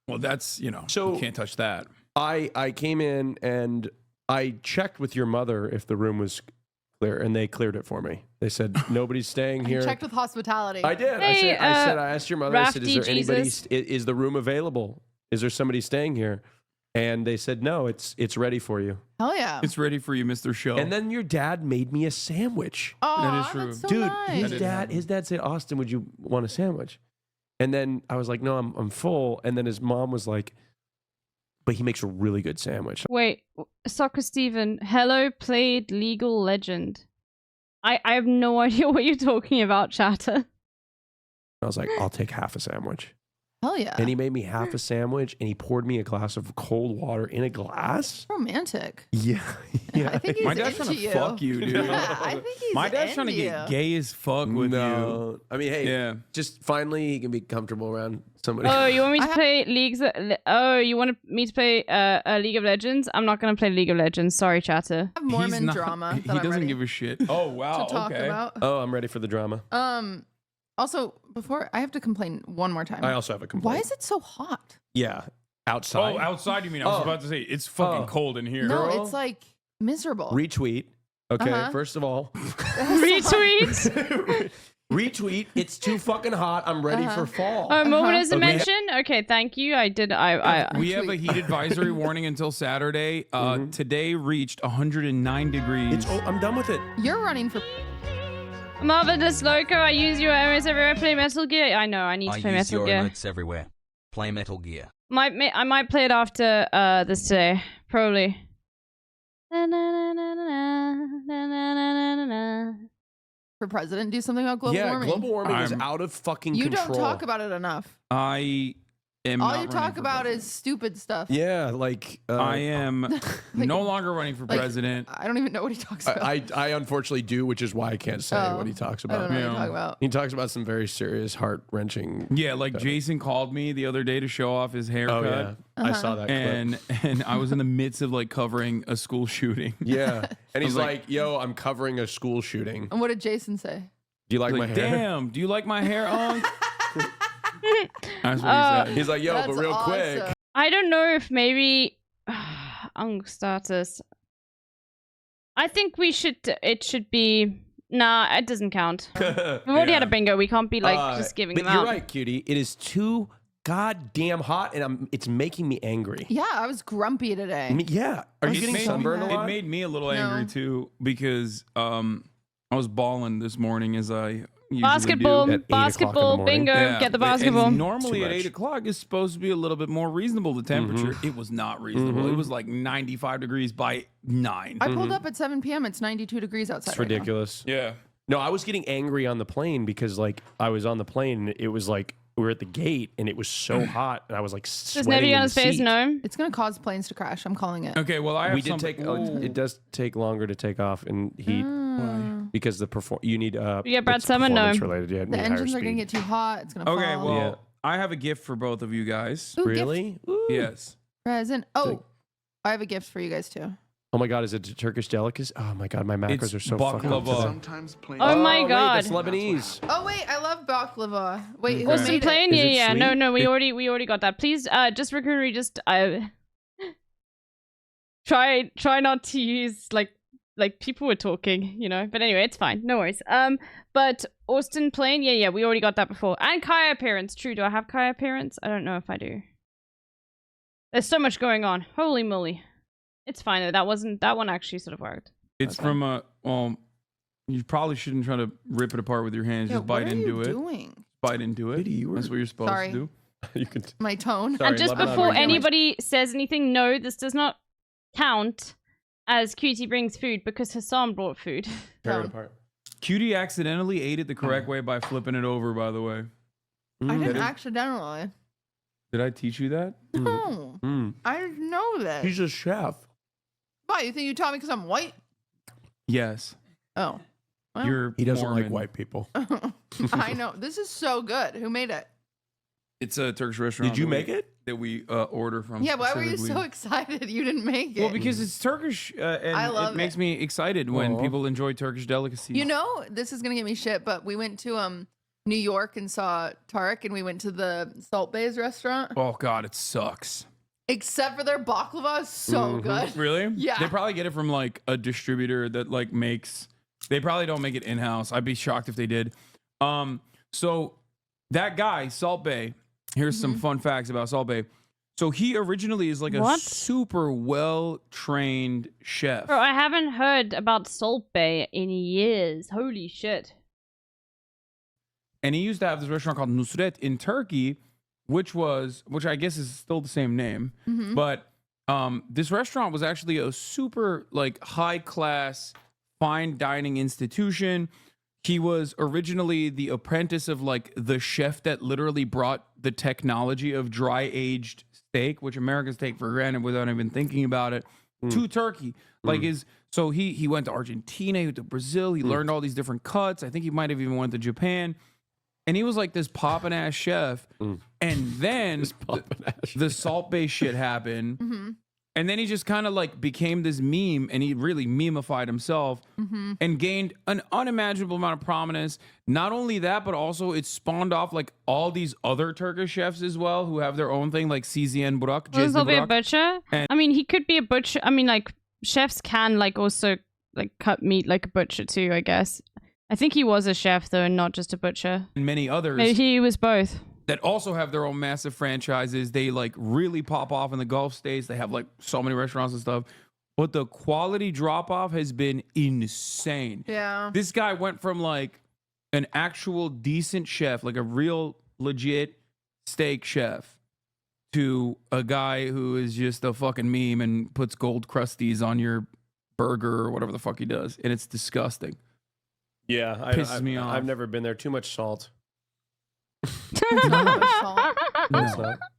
Well, that's, So you can't touch that. I came in and I checked with your mother if the room was clear, and they cleared it for me. They said nobody's staying here. You checked with hospitality. I did. Hey, I asked your mother. I said, "Is there Rafty anybody? Jesus. Is the room available? Is there somebody staying here?" And they said, "No, it's ready for you." Hell yeah. It's ready for you, Mr. Show. And then your dad made me a sandwich. Oh, That is true. that's so Dude, nice. his dad said, "Austin, would you want a sandwich?" And then I was like, "No, I'm full." And then his mom was like, "But he makes a really good sandwich." Wait, Soccer Steven, hello played Legal Legend. I have no idea what you're talking about, chatter. I was like, "I'll take half a sandwich." Hell yeah. And he made me half a sandwich, and he poured me a glass of cold water in a glass. Romantic. Yeah, yeah. I think he's My dad's into trying to fuck you, dude. Yeah, I think he's My dad's trying to into get you. gay as fuck with you. I mean, hey, Yeah. just finally he can be comfortable around somebody. Oh, you want me to play you want me to play League of Legends? I'm not gonna play League of Legends. Sorry, chatter. I have Mormon He's not- drama. He that I'm doesn't ready give a shit. Oh, wow. to talk Okay. about. Oh, I'm ready for the drama. Also, before I have to complain one more time. I also have a complaint. Why is it so hot? Yeah, outside. Oh, outside you mean? I was about to say, it's fucking cold in here. No, Girl. it's like miserable. Retweet. Okay, Uh-huh. first of all, Retweet. retweet. It's too fucking hot. I'm ready for fall. Oh, what does it Okay. mention? Okay, thank you. I did. We have a heat advisory warning until Saturday. Today reached 109 degrees. I'm done with it. You're running for. Marvelous Loco, I use your emotes everywhere I play Metal Gear. I know, I need to play use Metal your Gear. emotes everywhere. Play Metal Gear. I might play it after this today. Probably. For president, do something about global warming. global warming is out of fucking You control. don't talk about it enough. I am All not you running talk for about is stupid stuff. Yeah, like I am no longer running for president. I don't even know what he talks about. I unfortunately do, which is why I can't say Oh, what he talks I about. don't know what you talk about. He talks about some very serious, heart wrenching. Yeah, like Jason called me the other day to show off his haircut. Oh, yeah. I saw that and I was in the midst of like covering a school shooting. Yeah, and I he's was like, "Yo, I'm covering a school shooting. And what did Jason say? Do you like He's my like, hair?" Damn, do you like my hair, Unc? That's what he said. He's like, "Yo, but That's real quick." awesome. I don't know if maybe status. I think we should. It should be. Nah, it doesn't count. We've already had a bingo. We can't be like just giving but them you're out. right, cutie. It is too goddamn hot, and it's making me angry. Yeah, I was grumpy today. I mean, yeah. Are you It getting made- sunburned a lot? It made me a little No. angry too because I was balling this morning as I usually Basketball, do. basketball, bingo. Get the basketball. And normally Too at much. 8 o'clock is supposed to be a little bit more reasonable. The temperature. It was not reasonable. It was like 95 degrees by 9. I pulled up at 7 p.m. It's 92 degrees outside. It's right now. ridiculous. Yeah. No, I was getting angry on the plane because like I was on the plane and it was like we were at the gate and it was so hot and I was like Does sweating Nebby in on the his face seat. know? It's gonna cause planes to crash. I'm calling it. Okay. Well, I have We did something- take. Ooh. It does take longer to take off in heat because the you need. Yeah, Brad it's Summer, no. performance related. Yeah, The engines are gonna get too hot. It's gonna Okay. fall. Well, Yeah. I have a gift for both of you guys. Ooh, really. Ooh. Yes. Present. Oh, I have a gift for you guys too. Oh my God, is it a Turkish delicacy? Oh my God, my macros It's are so fucking up baklava. today. Sometimes plain. Oh my wait, God. that's Lebanese. Oh wait, I love baklava. Wait, who Austin made it? Plain? Is Yeah, it yeah. sweet? No, we already got that. Please, just Raccoon, just try not to use like people were talking, you know. But anyway, it's fine. No worries. But Austin Plain, yeah, we already got that before. And Kaya appearance. True. Do I have Kaya appearance? I don't know if I do. There's so much going on. Holy moly. It's fine though. That one actually sort of worked. It's from a. Well, you probably shouldn't try to rip it apart with your hands. Yo, Just bite what are into you it. doing? Bite into it. That's what you're supposed Sorry. to do. You can. My tone. Sorry, And just Lebanon, before we're doing- anybody says anything, no, this does not count as Cutie brings food because Hassan brought food. Tear it apart. Cutie accidentally ate it the correct way by flipping it over. By the way, I didn't accidentally. did I teach you that? No, I didn't know that. He's a chef. Why? You think you taught me because I'm white? Yes. Oh, well, You're He doesn't like Mormon. white people. I know. This is so good. Who made it? It's a Turkish restaurant. Did you that make we- it? That we order from. Yeah, why were you specifically. so excited you didn't make it? Well, because it's Turkish, and I love it makes it. me excited when Aw. people enjoy Turkish delicacies. You know, this is gonna get me shit, but we went to New York and saw Tarek, and we went to the Salt Bays restaurant. Oh God, it sucks. Except for their baklava is so good. Really? Yeah. They probably get it from like a distributor that like makes. They probably don't make it in house. I'd be shocked if they did. So that guy, Salt Bay. Here's some fun facts about Salt Bay. So he originally is like a super well trained chef. Bro, I haven't heard about Salt Bay in years. Holy shit. And he used to have this restaurant called Nusret in Turkey, which I guess is still the same name. But this restaurant was actually a super like high class fine dining institution. He was originally the apprentice of like the chef that literally brought the technology of dry aged steak, which Americans take for granted without even thinking about it, to Turkey. Like so he went to Argentina, he went to Brazil, he learned all these different cuts. I think he might have even went to Japan. And he was like this poppin' ass chef. And then the Salt Bay shit happened. And then he just kind of like became this meme, and he really memeified himself and gained an unimaginable amount of prominence. Not only that, but also it spawned off like all these other Turkish chefs as well who have their own thing, like CZN Burak. Was he a butcher? I mean, he could be a butcher. I mean, like chefs can like also like cut meat like a butcher too, I guess. I think he was a chef though, and not just a butcher. And many others. Maybe he was both. That also have their own massive franchises. They like really pop off in the Gulf states. They have like so many restaurants and stuff. But the quality drop off has been insane. Yeah. This guy went from like an actual decent chef, like a real legit steak chef, to a guy who is just a fucking meme and puts gold crusties on your burger or whatever the fuck he does. And it's disgusting. Yeah. Pisses me off. I've never been there. Too much salt.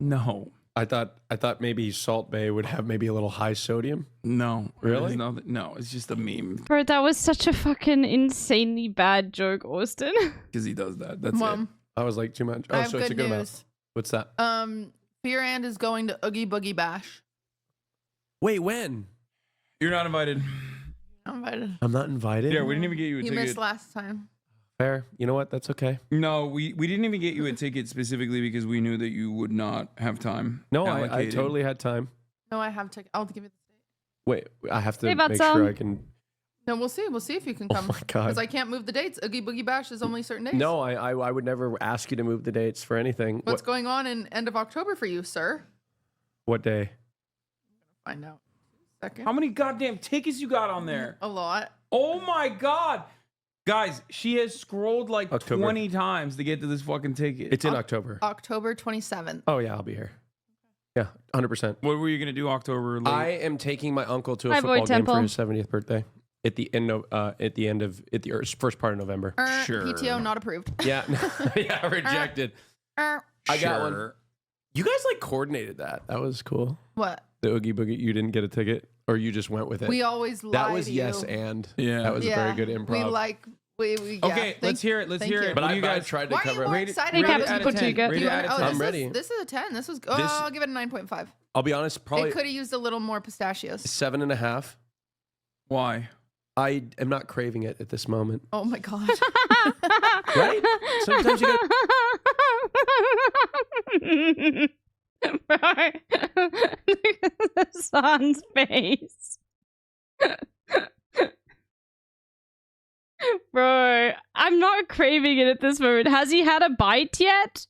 No. I thought maybe Salt Bay would have maybe a little high sodium. No. Really? No, it's just a meme. Bro, that was such a fucking insanely bad joke, Austin. Because he does that. That's Mom, I was like too much. I Oh, have so it's a good good amount. news. What's that? Fearand is going to Oogie Boogie Bash. Wait, when? You're not invited. I'm invited. I'm not invited. Yeah, we didn't even get you a You ticket. missed last time. Fair. You know what? That's okay. No, we didn't even get you a ticket specifically because we knew that you would not have time. No, I allocated. totally had time. No, I have to. I'll give you the date. Wait, I have to Hey, make sure I can. No, we'll see. We'll see if you can come. Oh my God. Because I can't move the dates. Oogie Boogie Bash is only certain days. No, I would never ask you to move the dates for anything. What's going on in end of October for you, sir? What day? Find out. Second. How many goddamn tickets you got on there? A lot. Oh my God. Guys, she has scrolled like October. 20 times to get to this fucking ticket. It's in October. October 27th. Oh yeah, I'll be here. Yeah, 100%. What were you gonna do October? Late? I am taking my uncle to a Hi, football Boyd game Temple. for his 70th birthday at the end of first part of November. PTO not approved. Yeah, yeah, rejected. I got one. You guys like coordinated that. That was cool. What? The Oogie Boogie. You didn't get a ticket, or you just went with it. We always lie That was to yes you. and. Yeah. That was a very good improv. We like. We yeah. Okay, let's hear it. Let's thank hear you. it. But What do I you guys tried to Why are you cover. more Rate it- excited? Hey, about Captain it? Portuga. Rate it out of Oh, 10. I'm ready. This is a 10. This was. This- I'll give it a 9.5. I'll be honest. Probably It could have used a little more pistachios. 7.5. Why? I am not craving it at this moment. Oh my god. Right? Sometimes you gotta. Bro, look at the son's face. Bro, I'm not craving it at this moment. Has he had a bite yet?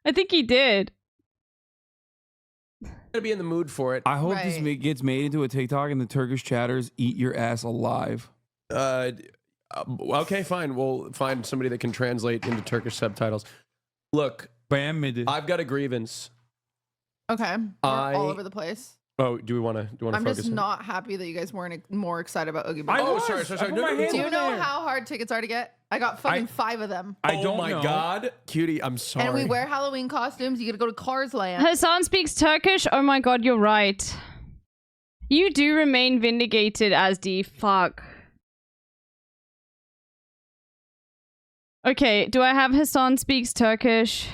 I think he did. Gotta be in the mood for it. I hope this Right. gets made into a TikTok and the Turkish chatters eat your ass alive. Okay, fine. We'll find somebody that can translate into Turkish subtitles. Look, I've got a grievance. Okay. We're all over the place. Oh, do you want to I'm focus? just on- not happy that you guys weren't more excited about Oogie Boogie. Oh, sorry. Do you know how hard tickets are to get? I got fucking 5 of them. Oh my God, cutie, I'm sorry. And we wear Halloween costumes. You gotta go to Cars Land. Hassan speaks Turkish. Oh my god, you're right. You do remain vindicated, Asdi. Fuck. Okay, do I have Hassan speaks Turkish?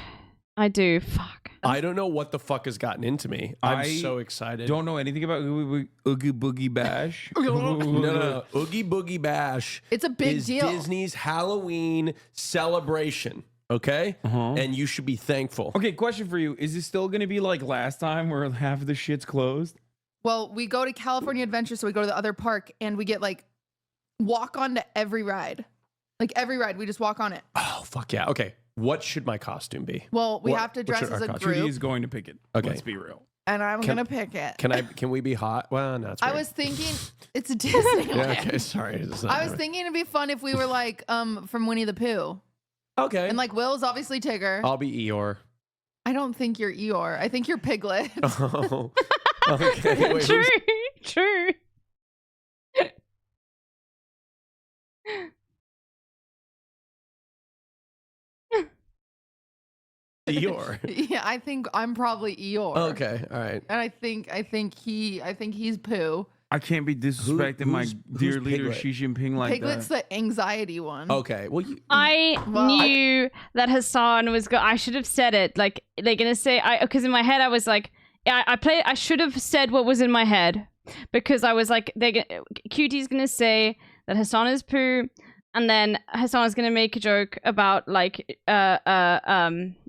I do. Fuck. I don't know what the fuck has gotten into me. I'm so excited. Don't know anything about Oogie Boogie Bash. No. Oogie Boogie Bash. It's a big is deal. Disney's Halloween celebration. Okay? And you should be thankful. Okay, question for you. Is it still going to be like last time where half of the shit's closed? Well, we go to California Adventure, so we go to the other park, and we get like walk on to every ride. Like every ride, we just walk on it. Oh, fuck yeah. Okay. What should my costume be? Well, we have to dress as a group. Trudy is going to pick it. Okay. Let's be real. And I'm going to pick it. Can we be hot? Well, no, it's I weird. was thinking, it's Disneyland. Yeah, okay, sorry. I was thinking it'd be fun if we were like from Winnie the Pooh. Okay. And like Will's obviously Tigger. I'll be Eeyore. I don't think you're Eeyore. I think you're Piglet. Oh. Okay. Wait, True. Eeyore. Yeah, I think I'm probably Eeyore. Okay. All right. And I think he's Pooh. I can't be disrespecting my dear leader Piglet? Xi Jinping like Piglet's that. the anxiety one. Okay. Well, I knew that Hassan was I should have said it. Like they're gonna say because in my head I was like, I should have said what was in my head because I was like, Cutie's gonna say that Hassan is Pooh, and then Hassan is gonna make a joke about like G.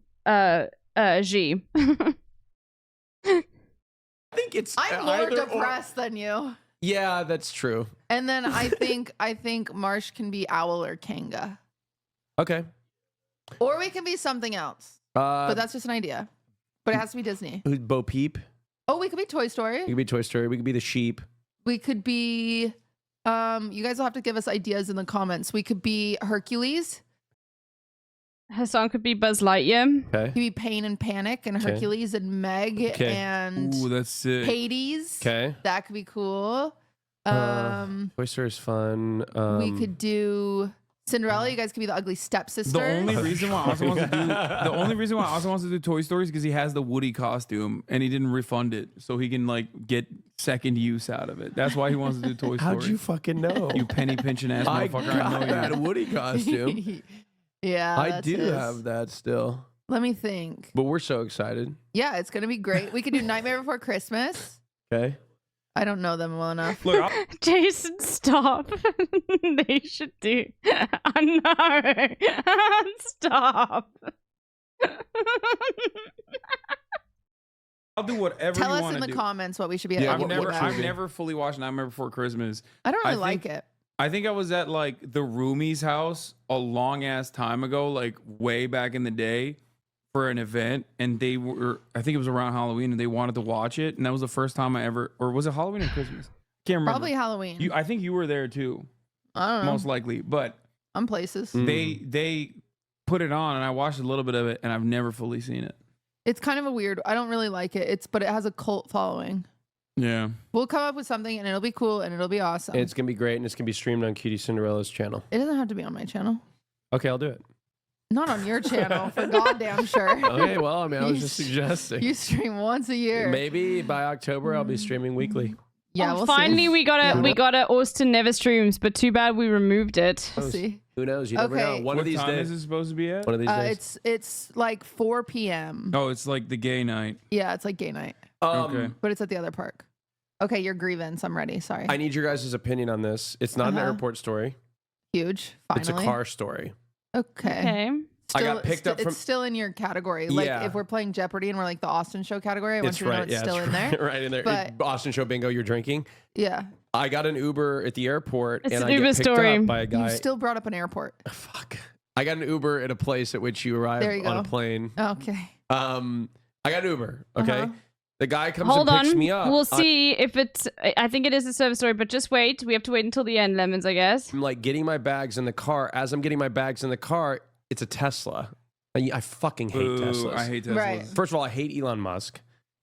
I think it's I'm more either depressed than you. Yeah, that's true. And then I think Marsh can be Owl or Kanga. Okay. Or we can be something else. But that's just an idea. But it has to be Disney. Who's Bo Peep? Oh, we could be Toy Story. We could be Toy Story. We could be the sheep. We could be you guys will have to give us ideas in the comments. We could be Hercules. Hassan could be Buzz Lightyear. Okay. He'd be Pain and Panic and Okay. Hercules and Meg Okay. and Ooh, that's sick. Hades. Okay. That could be cool. Toy Story's fun. We could do Cinderella. You guys could be the ugly stepsister. The only reason why Ozzy wants to do Toy Story is because he has the Woody costume and he didn't refund it, so he can like get second use out of it. That's why he wants to do Toy Story. How'd you fucking know? You penny pinching ass I motherfucker! got I know that you. Woody costume. Yeah, I that's do his. have that still. Let me think. But we're so excited. Yeah, it's gonna be great. We could do Nightmare Before Christmas. Okay. I don't know them well enough. Look, Jason, stop. They should do. I know. Stop. I'll do whatever Tell you us want in to the do. comments what we should be. Yeah, at. I've never fully watched Nightmare Before Christmas. I don't really I like think- it. I think I was at like the Roomies house a long ass time ago, like way back in the day for an event. And they were, I think it was around Halloween and they wanted to watch it. And that was the first time I ever, or was it Halloween or Christmas? Can't remember. Probably Halloween. I think you were there too. I don't know. Most likely. But I'm places. they put it on and I watched a little bit of it and I've never fully seen it. It's kind of a weird. I don't really like it. But it has a cult following. Yeah. We'll come up with something and it'll be cool and it'll be awesome. It's gonna be great, and it's gonna be streamed on Cutie Cinderella's channel. It doesn't have to be on my channel. Okay, I'll do it. Not on your channel, for goddamn sure. Okay, well, I mean, I was just suggesting. You stream once a year. Maybe by October I'll be streaming weekly. Yeah, Oh, we'll finally, see. we got it. Yeah. We got it. Austin never streams, but too bad we removed it. We'll see. Who knows? You never Okay. know. One What of these time days. is it supposed to be at? One of these days. It's like 4 p.m. Oh, it's like the gay night. Yeah, it's like gay night, Okay. but it's at the other park. Okay, your grievance. I'm ready. Sorry. I need your guys' opinion on this. It's not an Uh-huh. airport story. Huge. Finally. It's a car story. Okay. Okay. I got picked up from. It's still in your category. Like Yeah. if we're playing Jeopardy and we're like the Austin Show category, I want It's you to know right. it's Yeah, still it's in there. right in there. But Austin Show bingo. You're drinking. yeah, I got an Uber at the airport, It's and an I Uber get picked story. up by a you guy. still brought up an airport. Fuck. I got an Uber at a place at which you arrive There you on a go. plane. Okay. I got an Uber. Okay. Uh-huh. The guy comes Hold and picks on. me up. We'll see if it's. I think it is a service story, but just wait. We have to wait until the end, Lemons, I guess. I'm like getting my bags in the car. As I'm getting my bags in the car, it's a Tesla. I fucking hate Ooh, Teslas. I hate Teslas. Right. First of all, I hate Elon Musk,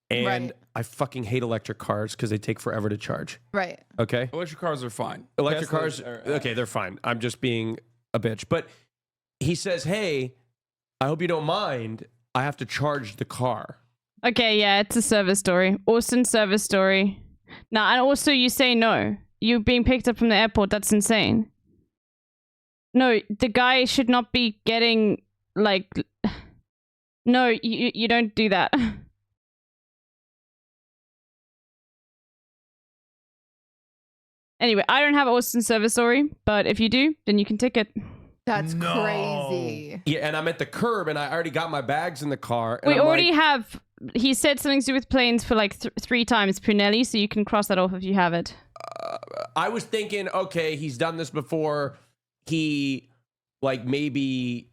and Right. I fucking hate electric cars because they take forever to charge. Right. Okay. Electric cars are fine. Electric Teslas cars, are- okay, they're fine. I'm just being a bitch. But he says, hey, I hope you don't mind. I have to charge the car. Okay, yeah, it's a service story. Austin service story. Now, and also you say no. You being picked up from the airport, that's insane. No, the guy should not be getting, like... No, you don't do that. Anyway, I don't have Austin service story, but if you do, then you can ticket. That's crazy. Yeah, and I'm at the curb, and I already got my bags in the car. And We I'm already like, have. He said something to do with planes for like 3 times, Punelli, so you can cross that off if you have it. I was thinking, okay, he's done this before. He, like, maybe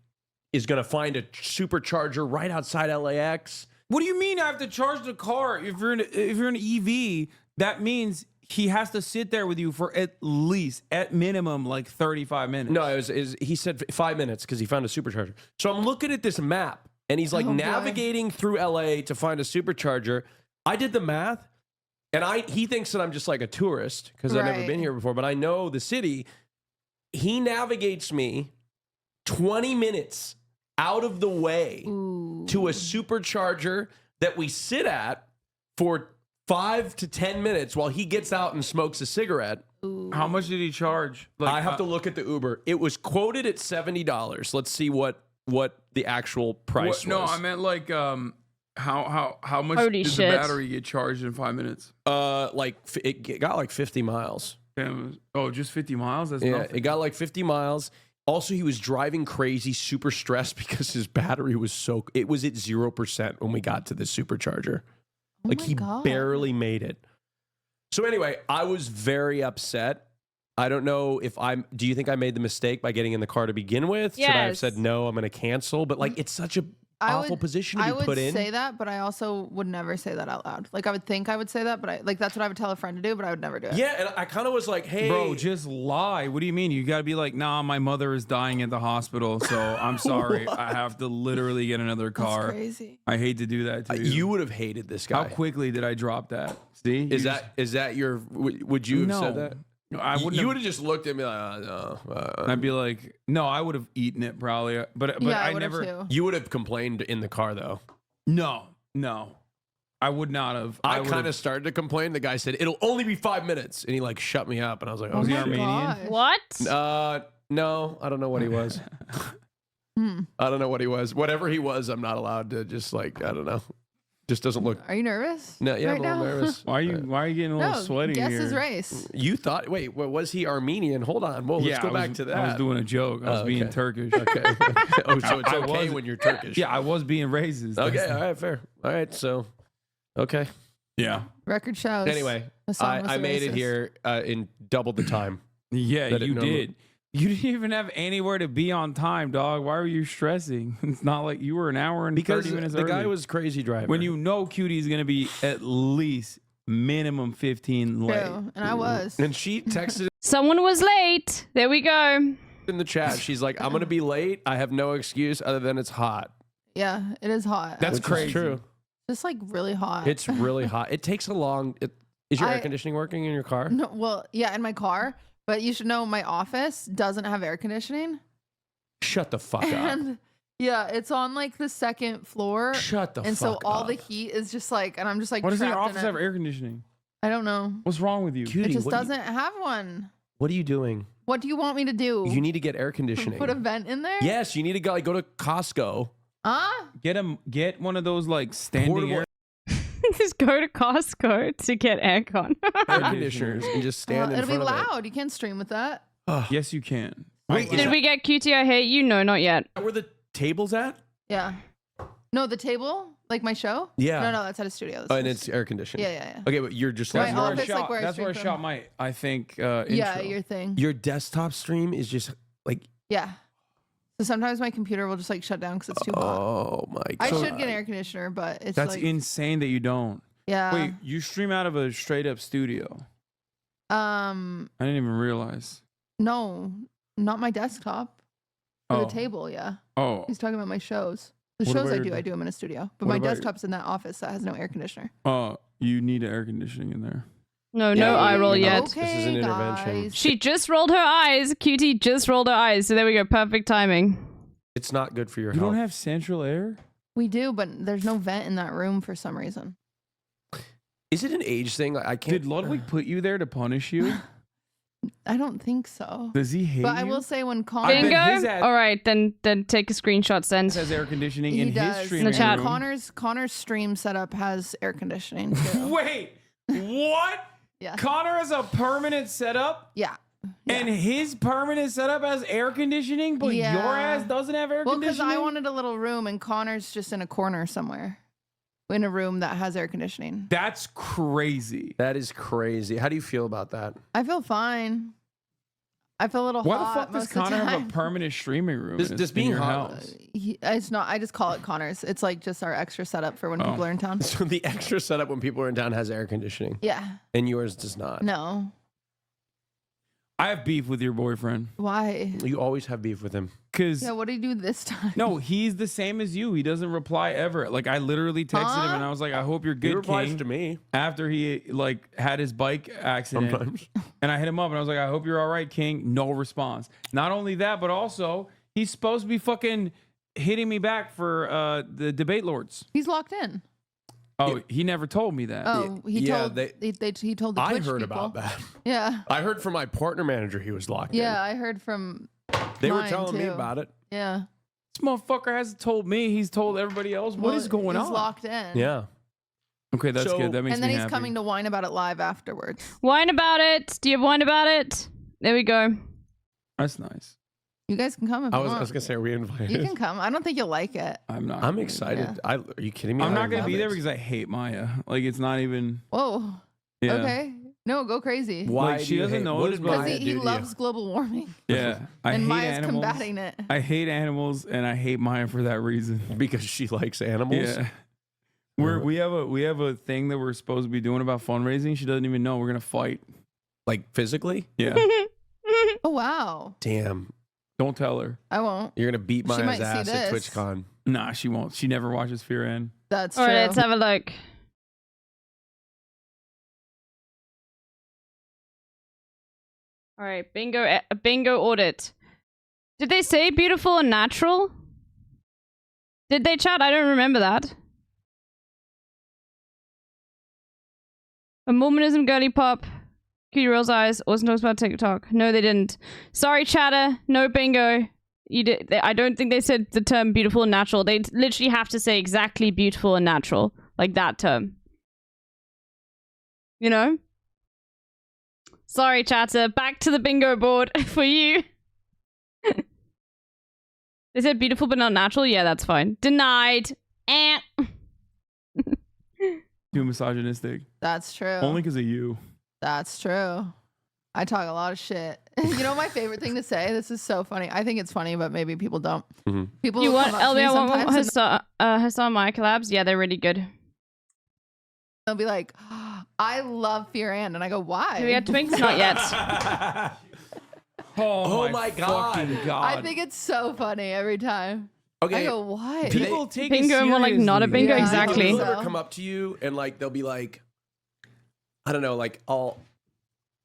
is going to find a supercharger right outside LAX. What do you mean I have to charge the car? If you're an EV, that means he has to sit there with you for at minimum, like 35 minutes. No, he said 5 minutes because he found a supercharger. So I'm looking at this map, and he's like navigating through LA to find a supercharger. I did the math, and he thinks that I'm just like a tourist because I've never been here before, but I know the city. He navigates me 20 minutes out of the way to a supercharger that we sit at for 5 to 10 minutes while he gets out and smokes a cigarette. How much did he charge? I have to look at the Uber. It was quoted at $70. Let's see what the actual price was. No, I meant like how much Holy did shit. the battery get charged in 5 minutes? Like it got like 50 miles. Damn. Oh, just 50 miles? That's Yeah, nothing. it got like 50 miles. Also, he was driving crazy, super stressed because his battery was it was at 0% when we got to the supercharger. Like he barely made it. So anyway, I was very upset. I don't know if do you think I made the mistake by getting in the car to begin with? Should I have said, no, I'm going to cancel? But like, it's such a awful position to be put in. I would say that, but I also would never say that out loud. Like I would think I would say that, but that's what I would tell a friend to do, but I would never do it. Yeah, and I kind of was like, hey. Bro, just lie. What do you mean? You got to be like, nah, my mother is dying at the hospital, so I'm sorry. I have to literally get another car. That's crazy. I hate to do that to you. You would have hated this guy. How quickly did I drop that? See? Is that your, would you have said that? No, I wouldn't. You would have just looked at me like, I'd be like, no, I would have eaten it probably, but Yeah, I I would've never. too. You would have complained in the car though. No, I would not have. I kind of started to complain. The guy said it'll only be 5 minutes, and he like shut me up, and I was like, oh, Was he shit. Armenian? What? No, I don't know what he was. I don't know what he was. Whatever he was, I'm not allowed to just like, I don't know. Just doesn't look. Are you nervous? No, yeah, right I'm a little now? nervous. Why are you getting a little sweaty guess here? his race. You thought? Wait, was he Armenian? Hold on. Well, let's go back to that. I was doing a joke. I was being Turkish. Okay. Oh, so it's I okay was- when you're Turkish. Yeah, I was being racist. Okay. All right. Fair. All right. So, okay. Yeah. Record shows. Anyway, Hassan was I a made it racist. here in double the time. Yeah, that it you normally- did. You didn't even have anywhere to be on time, dog. Why were you stressing? It's not like you were an hour and Because 30 minutes the guy early. was crazy driving. When you know Cutie's going to be at least minimum 15 late. True, and I was. And she texted Someone was late. There we go. in the chat. She's like, I'm going to be late. I have no excuse other than it's hot. Yeah, it is hot. That's Which is crazy. true. Just like really hot. It's really hot. It takes a long. Is your air conditioning working in your car? No, well, yeah, in my car. But you should know my office doesn't have air conditioning. Shut the fuck up. And yeah, it's on like the second floor. Shut the And so fuck all up. the heat is just like, and I'm just like, Why doesn't your trapped in office it. have air conditioning? I don't know. What's wrong with you? Cutie, It just what, doesn't have one. what are you doing? What do you want me to do? You need to get air conditioning. Put a vent in there? Yes, you need to go to Costco. Huh? Get one of those like standing Portable air Just go to Costco to get aircon. air conditioners and just stand in It'll be front of it. loud. You can't stream with that. Yes, you can. Wait, Did we get QT I hate you? No, not yet. where the table's at? Yeah. No, the table, like my show? Yeah. No, that's at a studio. Oh, This and is- it's air conditioned. Yeah, yeah, yeah. Okay, but you're just My like office, like, where I That's where I stream shot from. my, I think, Yeah, intro. your thing. your desktop stream is just like. Yeah. So sometimes my computer will just like shut down because it's too hot. Oh my god. I should get an air conditioner, but it's That's like, insane that you don't. yeah. Wait, you stream out of a straight up studio. I didn't even realize. No, not my desktop. For Oh. the table, yeah. Oh, He's talking about my shows. The What shows about I your- do them in a studio. But what my about your- desktop's in that office that has no air conditioner. you need air conditioning in there. No, no eye roll yet. Okay, This is an intervention. guys. She just rolled her eyes. QT just rolled her eyes. So there we go. Perfect timing. It's not good for your You health. don't have central air? We do, but there's no vent in that room for some reason. Is it an age thing? I can't. Did Ludwig put you there to punish you? I don't think so. Does he hate But I you? will say when Connor Bingo. All right, then take a screenshot. Send. Has air conditioning he in his does. streaming In the chat. room. Connor's stream setup has air conditioning too. Wait, what? Yeah. Connor has a permanent setup? Yeah. And his permanent setup has air conditioning, but your ass doesn't have air Well, because conditioning? I wanted a little room and Connor's just in a corner somewhere. In a room that has air conditioning. That's crazy. That is crazy. How do you feel about that? I feel fine. I feel a little Why hot the fuck does most of the Connor have time. a permanent streaming room Does in being your hot- house? It's not. I just call it Connor's. It's like just our extra setup for when Oh. people are in town. So the extra setup when people are in town has air conditioning. Yeah. And yours does not. No. I have beef with your boyfriend. Why? You always have beef with him. Because Yeah. What did he do this time? no, he's the same as you. He doesn't reply ever. Like I literally texted him and I was like, I hope you're good, He replies King. to me. After he like had his bike accident. Sometimes. And I hit him up and I was like, I hope you're all right, King. No response. Not only that, but also he's supposed to be fucking hitting me back for the debate lords. He's locked in. Oh, he never told me that. Oh, he Yeah, told. He told the I Twitch heard people. about that. Yeah. I heard from my partner manager he was locked Yeah. I heard from. in. They were mine, telling me too. about it. Yeah. This motherfucker hasn't told me. He's told everybody else. What is going he's on? locked in. Yeah. Okay, that's So- good. That makes And then me he's happy. coming to whine about it live afterwards. Whine about it. Do you whine about it? There we go. That's nice. You guys can come if I you was want. gonna say, are we invited? You can come. I don't think you'll like it. I'm not. I'm excited. Are you kidding me? I'm I not gonna love be there it. because I hate Maya. Like it's not even. Whoa. Yeah. Okay. No, go crazy. Why Like, do she you doesn't hate- know what this, did but- Maya Because he do to loves you? global warming. Yeah, I And hate Maya's animals. combating it. I hate animals, and I hate Maya for that reason. Because she likes animals. Yeah. We have a thing that we're supposed to be doing about fundraising. She doesn't even know. We're gonna fight. Like physically? Yeah. Oh wow. Damn. Don't tell her. I won't. You're gonna beat She Maya's might see ass at this. TwitchCon. Nah, she won't. She never watches Fear End. That's All true. right, let's have a look. All right, bingo audit. Did they say beautiful and natural? Did they, chat? I don't remember that. A Mormonism girly pop. Cutie rolls eyes. Also talks about TikTok. No, they didn't. Sorry, chatter. No bingo. You did. I don't think they said the term beautiful and natural. They literally have to say exactly beautiful and natural, like that term. You know. Sorry, chatter. Back to the bingo board for you. They said beautiful but not natural. Yeah, that's fine. Denied. Eh. Too misogynistic. That's true. Only because of you. That's true. I talk a lot of shit. You know my favorite thing to say? This is so funny. I think it's funny, but maybe people don't. Mm-hmm. People You will want come up to me LB? I want sometimes and Hassan Maya collabs. Yeah, they're really good. they'll be like, I love Fear Ann. And I go, why? Do we have Twinks? Not yet. Oh, my God. fucking God. I think it's so funny every time. Okay. I go, why? People take it Bingo and more like not a seriously. bingo. Yeah, Exactly. People ever So- come up to you and like they'll be like, I don't know, like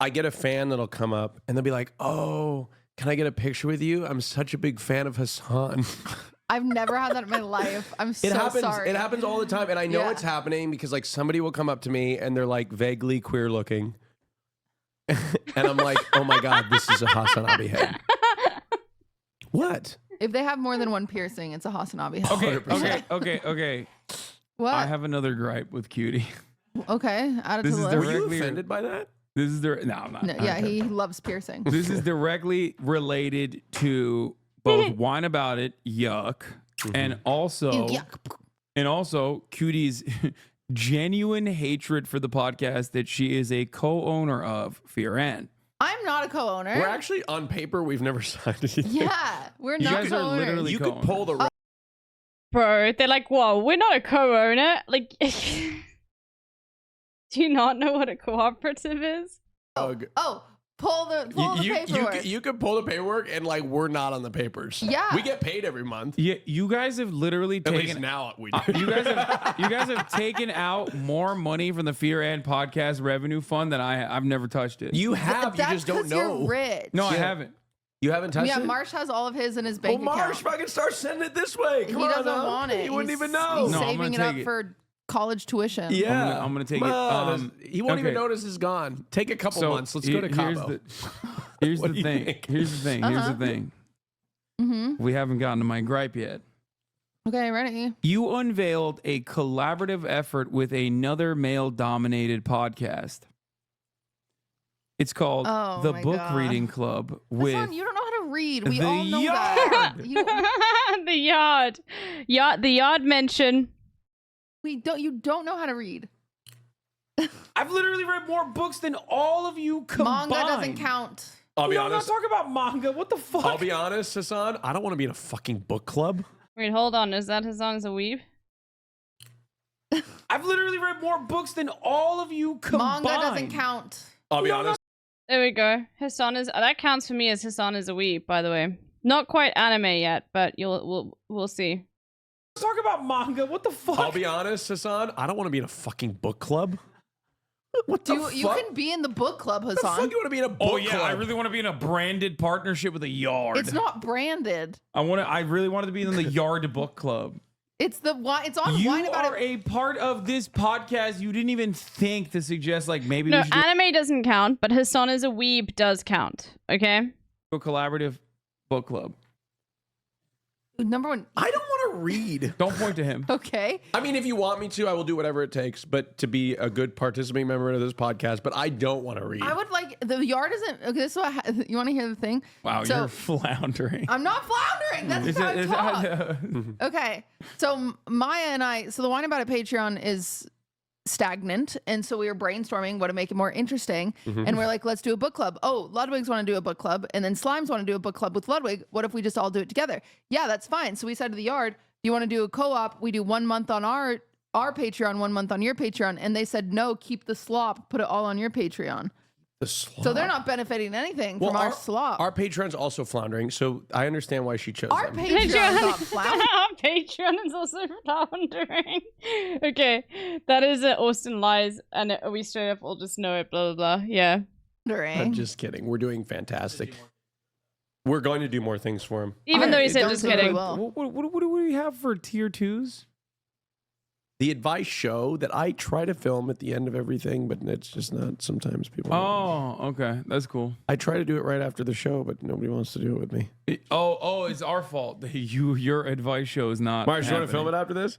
I get a fan that'll come up and they'll be like, oh, can I get a picture with you? I'm such a big fan of Hassan. I've never had that in my life. I'm so It happens. sorry. It happens all the time, and I know Yeah. it's happening because like somebody will come up to me and they're like vaguely queer looking, and I'm like, oh my god, this is a Hasanabi head. What? If they have more than one piercing, it's a Hasanabi head. Okay. What? I have another gripe with Cutie. Okay, add it to This the is list. Were you directly offended by that? This is no, I'm not. No, yeah, he loves piercing. This is directly related to both whine about it, yuck, and also Cutie's genuine hatred for the podcast that she is a co-owner of Fear Ann. I'm not a co-owner. We're actually on paper. We've never signed anything. Yeah, we're You not guys are co-owners. literally You could pull the. Bro, they're like, whoa, we're not a co-owner. Like, do you not know what a cooperative is? Oh, pull the paperwork. You could pull the paperwork, and like we're not on the papers. Yeah. we get paid every month. Yeah, you guys have literally At least taken now we do. you guys have taken out more money from the Fear Ann podcast revenue fund than I've never touched it. You have. That's you just don't 'cause know. You're rich. No, I haven't. You haven't touched Yeah, it. Marsh has all of his in his Well, bank Marsh account. fucking start sending it this way. Come He on doesn't now. want it. You wouldn't He's- even know. He's No, I'm saving gonna it up take it. for college tuition. Yeah, I'm gonna take it. He won't even okay. notice it's gone. Take a couple So, months. Let's go to Cabo. Here's What the do you thing. think? Here's the thing. Here's the thing. Mm-hmm. We haven't gotten to my gripe yet. Okay, ready? You unveiled a collaborative effort with another male-dominated podcast. It's called Oh, the my Book God. Reading Club with Hassan, you don't know how to read. We The all know that. Yard. You, The yard. The yard mention. you don't know how to read. I've literally read more books than all of you combined. Manga doesn't count. I'll be I'm not honest. talking about manga. What the fuck? I'll be honest, Hassan. I don't want to be in a fucking book club. Wait, hold on. Is that Hassan's a weeb? I've literally read more books than all of you combined. Manga doesn't count. I'll be honest. There we go. Hassan is that counts for me as Hassan is a weeb, by the way. Not quite anime yet, but we'll see. Let's talk about manga. What the fuck? I'll be honest, Hassan. I don't want to be in a fucking book club. What the fuck? You can be in the book club, What the fuck Hassan. you want to be in a book Oh yeah, club? I really want to be in a branded partnership with a yard. It's not branded. I really wanted to be in the Yard Book Club. It's on You Wine About are It. a part of this podcast. You didn't even think to suggest like maybe No, we should do anime doesn't count, but Hassan is a weeb does count. Okay. a collaborative book club. Number one. I don't want to read. Don't point to him. Okay. I mean, if you want me to, I will do whatever it takes, but to be a good participating member of this podcast, but I don't want to read. I would like the yard isn't okay. This is what you want to hear the thing. Wow, So- you're floundering. I'm not floundering. That's how I talk. Okay. So Maya and I, so the Wine About It Patreon is stagnant. And so we were brainstorming what to make it more interesting. And we're like, let's do a book club. Oh, Ludwig's want to do a book club. And then Slimes want to do a book club with Ludwig. What if we just all do it together? Yeah, that's fine. So we said to the yard, do you want to do a co-op? We do 1 month on our Patreon, 1 month on your Patreon. And they said, no, keep the slop, put it all on your Patreon. The slop. So they're not benefiting anything from our slop. Our Patreon's also floundering, so I understand why she chose Our them. Patreon's not floundering. Our Patreon is also floundering. Okay, that is Austin lies, and we straight up all just know it. Blah blah blah. Yeah. I'm just kidding. We're doing fantastic. We're going to do more things for him. Even though he said don't just do very kidding. well. What do we have for tier 2s? The advice show that I try to film at the end of everything, but it's just not. Sometimes people. Oh, okay. That's cool. I try to do it right after the show, but nobody wants to do it with me. Oh, it's our fault. Your advice show is not. Marsh, you want to film it after this?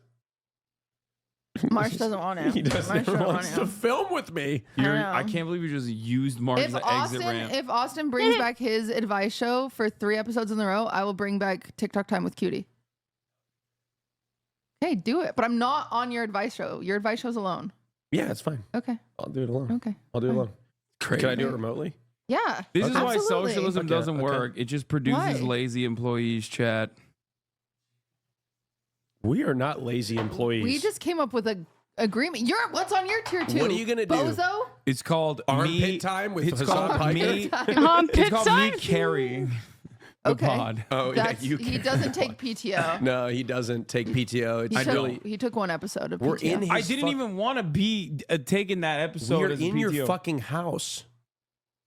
Marsh doesn't want to. He doesn't Marsh doesn't wants want to film with me. I can't believe you just used Mark as If an exit ramp. If Austin brings back his advice show for 3 episodes in a row, I will bring back TikTok time with Cutie. Hey, do it. But I'm not on your advice show. Your advice show's alone. Yeah, it's fine. Okay. I'll do it alone. Okay. I'll do it Fine. alone. Great. Can I do it remotely? Yeah. This is why Absolutely. socialism Okay, doesn't okay. work. It just produces Why? lazy employees, chat. We are not lazy employees. We just came up with a agreement. What's on your tier 2? What are you gonna do? Bozo? It's called Armpit time with it's Hassan called Piker? me. Armpit It's called me time? carrying the Okay. pod. Oh yeah, That's, you. he can. doesn't take PTO. No, he doesn't take PTO. It's He took 1 episode of We're PTO. in his I didn't fuck- even want to be taking that episode. We're as a in your PTO. fucking house.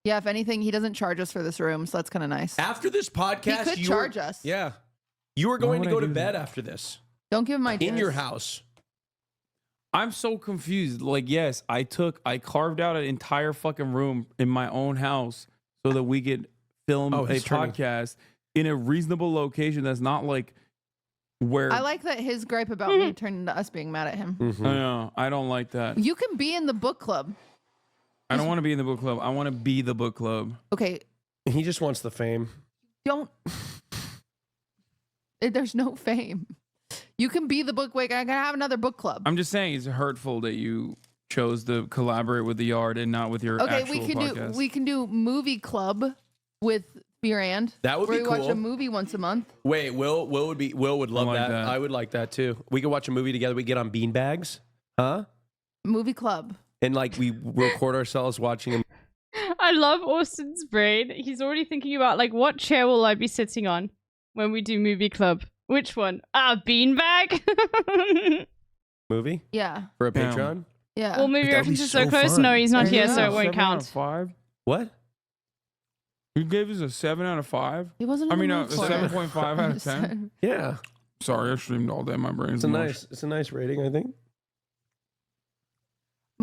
Yeah, if anything, he doesn't charge us for this room, so that's kind of nice. After this podcast, He could you charge us. Yeah, you were Why going to would go I to do bed that? after this Don't give him my in your tips. house. I'm so confused. Like, yes, I carved out an entire fucking room in my own house so that we could film a he's turning. podcast in a reasonable location that's not like where I like that his gripe about me turned into us being mad at him. Mm-hmm. I know. I don't like that. You can be in the book club. I don't want to be in the book club. I want to be the book club. Okay, He just wants the fame. don't. There's no fame. You can be the book. Wait, I gotta have another book club. I'm just saying it's hurtful that you chose to collaborate with the yard and not with your Okay, actual we can podcast. do movie club with Beerand. That would where be we watch cool. a movie once a month. Wait, Will would love like that. that. I would like that too. We could watch a movie together. We get on beanbags, huh? Movie club. And like we record ourselves watching a I love Austin's brain. He's already thinking about like what chair will I be sitting on when we do movie club. Which one? Beanbag. movie Yeah. for a Damn. Patreon. Yeah. Well, movie That'd be references so so close. fun. No, he's not There you here, go. so it won't 7 out of count. 5? What? You gave us a 7 out of 5? He wasn't. I in the mean, a mood for it. 7.5 out of 10. Yeah, Sorry, I streamed all day. My brain's it's a mush. nice. It's a nice rating, I think.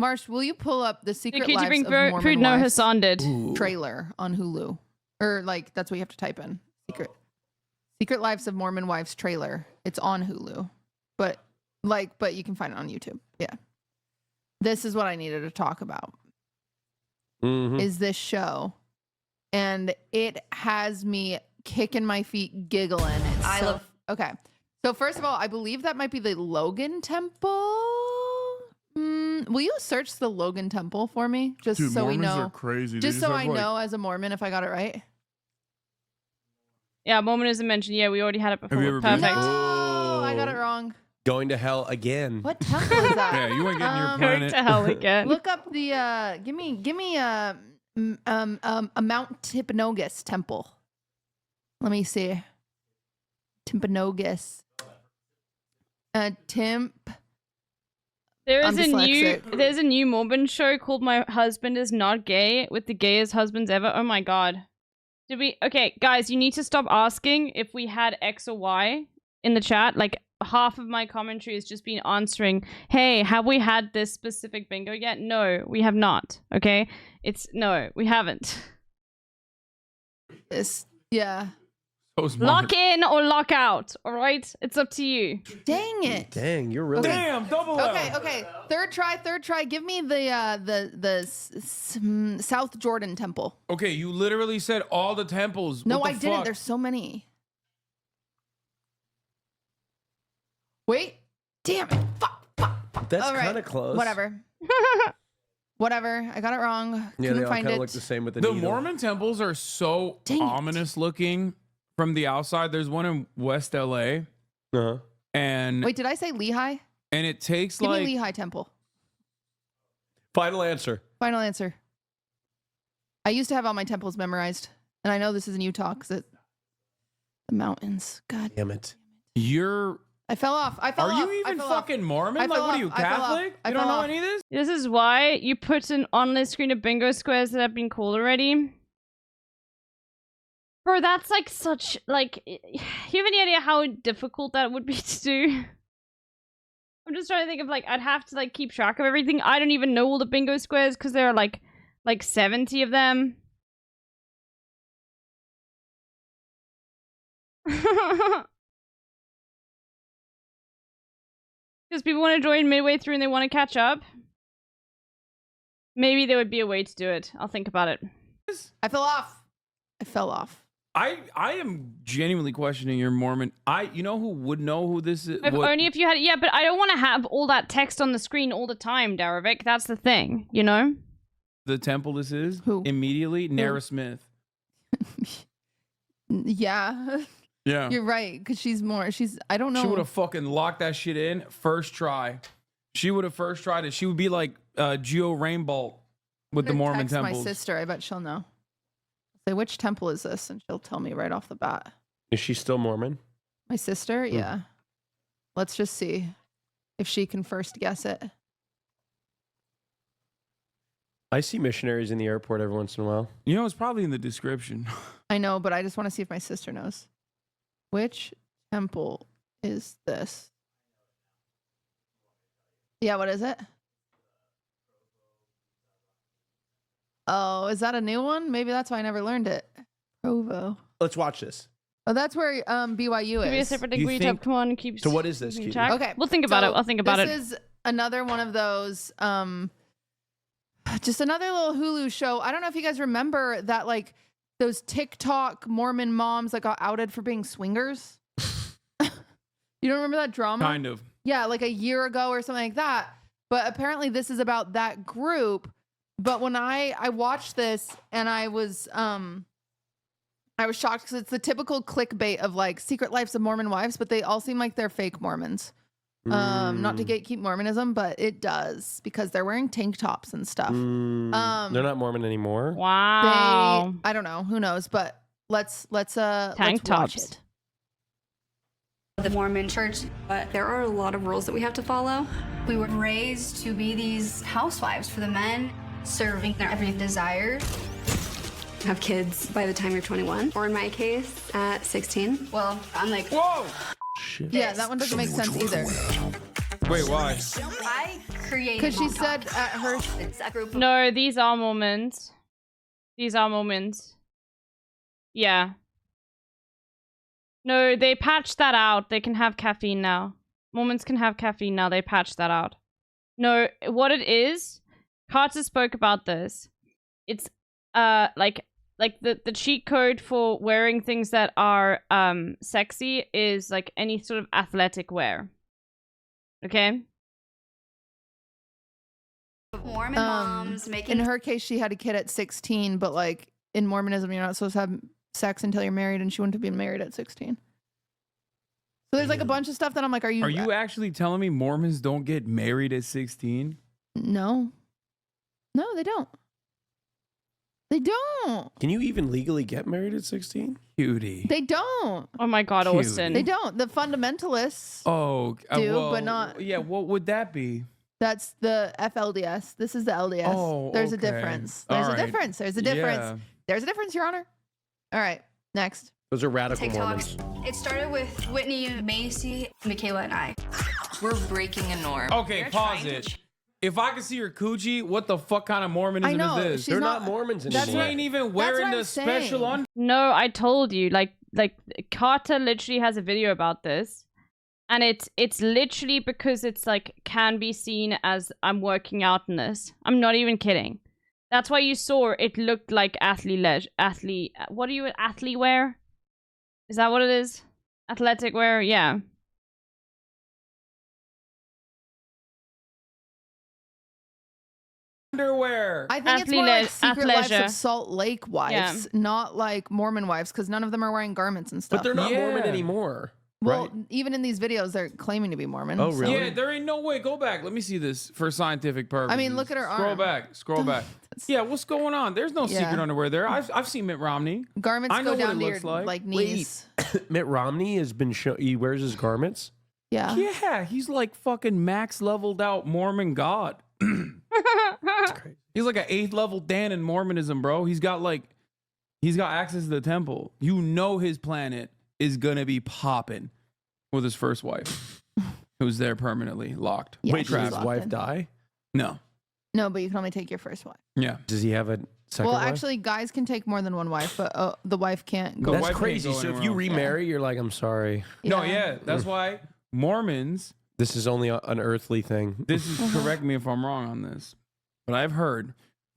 Marsh, will you pull up the Secret Could you Lives bring of Mormon food? No, Wives Hassan did. trailer on Hulu? Or like that's what you have to type in. Secret Lives of Mormon Wives trailer. It's on Hulu. But you can find it on YouTube. Yeah. This is what I needed to talk about. Is this show. And it has me kicking my feet giggling. Okay. So first of all, I believe that might be the Logan Temple. Will you search the Logan Temple for me? Just Dude, so Mormons we know. are crazy. They Just just so have, I know as a Mormon if I got it right. Yeah, Mormonism mentioned. Yeah, we already had it before. Have you ever been? Perfect. Oh, I got it wrong. Going to hell again. What temple is that? Yeah, you ain't getting your Going planet. to hell again. Look up the give me a Mount Timpanogos temple. Let me see. Timpanogos. There's a new Mormon show called My Husband Is Not Gay with the gayest husbands ever. Oh my god. Okay, guys, you need to stop asking if we had X or Y in the chat. Like half of my commentary has just been answering, hey, have we had this specific bingo yet? No, we have not. Okay? No, we haven't. Yeah. Lock in or lock out, all right? It's up to you. Dang it. Dang, you're really... Damn, double L. Okay. Third try. Give me the South Jordan temple. Okay, you literally said all the temples. No, What I the didn't. fuck? There's so many. Wait. Damn it. Fuck. That's All right. kind of close. Whatever. I got it wrong. Yeah, Couldn't they all find kind of it. look the same with the The needle. Mormon temples are so Dang it. ominous looking from the outside. There's one in West LA. Uh-huh. And Wait, did I say Lehigh? and it takes Give like me Lehigh Temple. Final answer. Final answer. I used to have all my temples memorized, and I know this is in Utah because the mountains. God damn it! I fell off. Are you even fucking Mormon? Like, what are you, Catholic? You don't know any of this? This is why you put on the screen of bingo squares that have been called already. Bro, that's like such, like, you have any idea how difficult that would be to do? I'm just trying to think of, like, I'd have to, like, keep track of everything. I don't even know all the bingo squares because there are, like 70 of them. Because people want to join midway through and they want to catch up. Maybe there would be a way to do it. I'll think about it. I fell off. I am genuinely questioning your Mormon. You know who would know who this is? If only if you had, yeah, but I don't want to have all that text on the screen all the time, Daravik. That's the thing, you know? The temple this is? Who? Immediately? Nara Smith. Yeah. Yeah. You're right, because I don't know. She would have fucking locked that shit in first try. She would have first tried it. She would be like Geo Rainbolt with the Mormon text temples. my sister. I bet she'll know. Say, which temple is this? And she'll tell me right off the bat. Is she still Mormon? My sister? Yeah. Let's just see if she can first guess it. I see missionaries in the airport every once in a while. You know, it's probably in the description. I know, but I just want to see if my sister knows. Which temple is this? Yeah, what is it? Oh, is that a new one? Maybe that's why I never learned it. Provo. Let's watch this. Oh, that's where BYU is. Give me a separate degree tab. Come on, keep. So what is this, keep Cutie? Okay, we'll think about it. I'll think about it. This is another one of those, just another little Hulu show. I don't know if you guys remember that, like, those TikTok Mormon moms that got outed for being swingers. You don't remember that drama? Kind of. Yeah, like a year ago or something like that. But apparently this is about that group. But when I watched this and I was shocked because it's the typical clickbait of like Secret Lives of Mormon Wives, but they all seem like they're fake Mormons. Not to gatekeep Mormonism, but it does because they're wearing tank tops and stuff. They're not Mormon anymore. Wow. I don't know. Who knows? But let's Tank watch tops. it. The Mormon church, but there are a lot of rules that we have to follow. We were raised to be these housewives for the men, serving their every desire. Have kids by the time you're 21, or in my case, at 16. Well, I'm like, whoa! Yeah, that one doesn't make sense either. Wait, why? I created. Because she said at her. It's a group of No, these are Mormons. These are Mormons. Yeah. No, they patched that out. They can have caffeine now. Mormons can have caffeine now. They patched that out. No, what it is, Carter spoke about this. It's like the cheat code for wearing things that are sexy is like any sort of athletic wear. Okay? Mormon moms making. In her case, she had a kid at 16, but like in Mormonism, you're not supposed to have sex until you're married, and she wouldn't have been married at 16. So there's like a bunch of stuff that I'm like, are you actually telling me Mormons don't get married at 16? No. No, they don't. They don't. Can you even legally get married at 16? Cutie. They don't. Oh my God, Cutie. Austin. They don't. The fundamentalists do, well, but not. Yeah, what would that be? That's the FLDS. This is the LDS. Oh, There's okay. a difference. There's All a right. difference. There's a difference. Yeah. There's a difference, Your Honor. All right, next. Those are radical Mormons. TikToks. It started with Whitney, Macy, Michaela, and I. We're breaking a norm. Okay, We're pause trying to it. If I could see her coochie, what the fuck kind of Mormonism I know, is this? she's They're not- not Mormons She ain't even wearing the special on. No, I told you. Like Carter literally has a video about this. And it's literally because it's like can be seen as I'm working out in this. I'm not even kidding. That's why you saw it looked like athlete. What are you athlete wear? Is that what it is? Athletic wear? Yeah. Underwear. I think it's more like Secret Lives athleisure. of Salt Lake wives, not like Mormon wives, because none of them are wearing garments and stuff. But they're not Mormon anymore. Well, right? even in these videos, they're claiming to be Mormon. Oh, so- really? Yeah, there ain't no way. Go back. Let me see this for scientific purposes. I mean, look at her Scroll arm. back. Scroll back. Yeah, what's going on? There's no Yeah. secret underwear there. I've seen Mitt Romney. Garments I know go what down it to looks your like. knees. Mitt Romney has been he wears his garments. Yeah. Yeah, he's like fucking max leveled out Mormon God. He's like an 8th level Dan in Mormonism, bro. He's got access to the temple. You know his planet is gonna be popping with his first wife, who's there permanently locked. Yeah, Wait, she's did his locked wife in. die? No. No, but you can only take your first wife. Yeah. Does he have a second Well, wife? actually, guys can take more than one wife, but the wife can't go. That's crazy. So if you remarry, you're like, I'm sorry. No, yeah. That's why Mormons. This is only an earthly thing. This is correct me if I'm wrong on this, but I've heard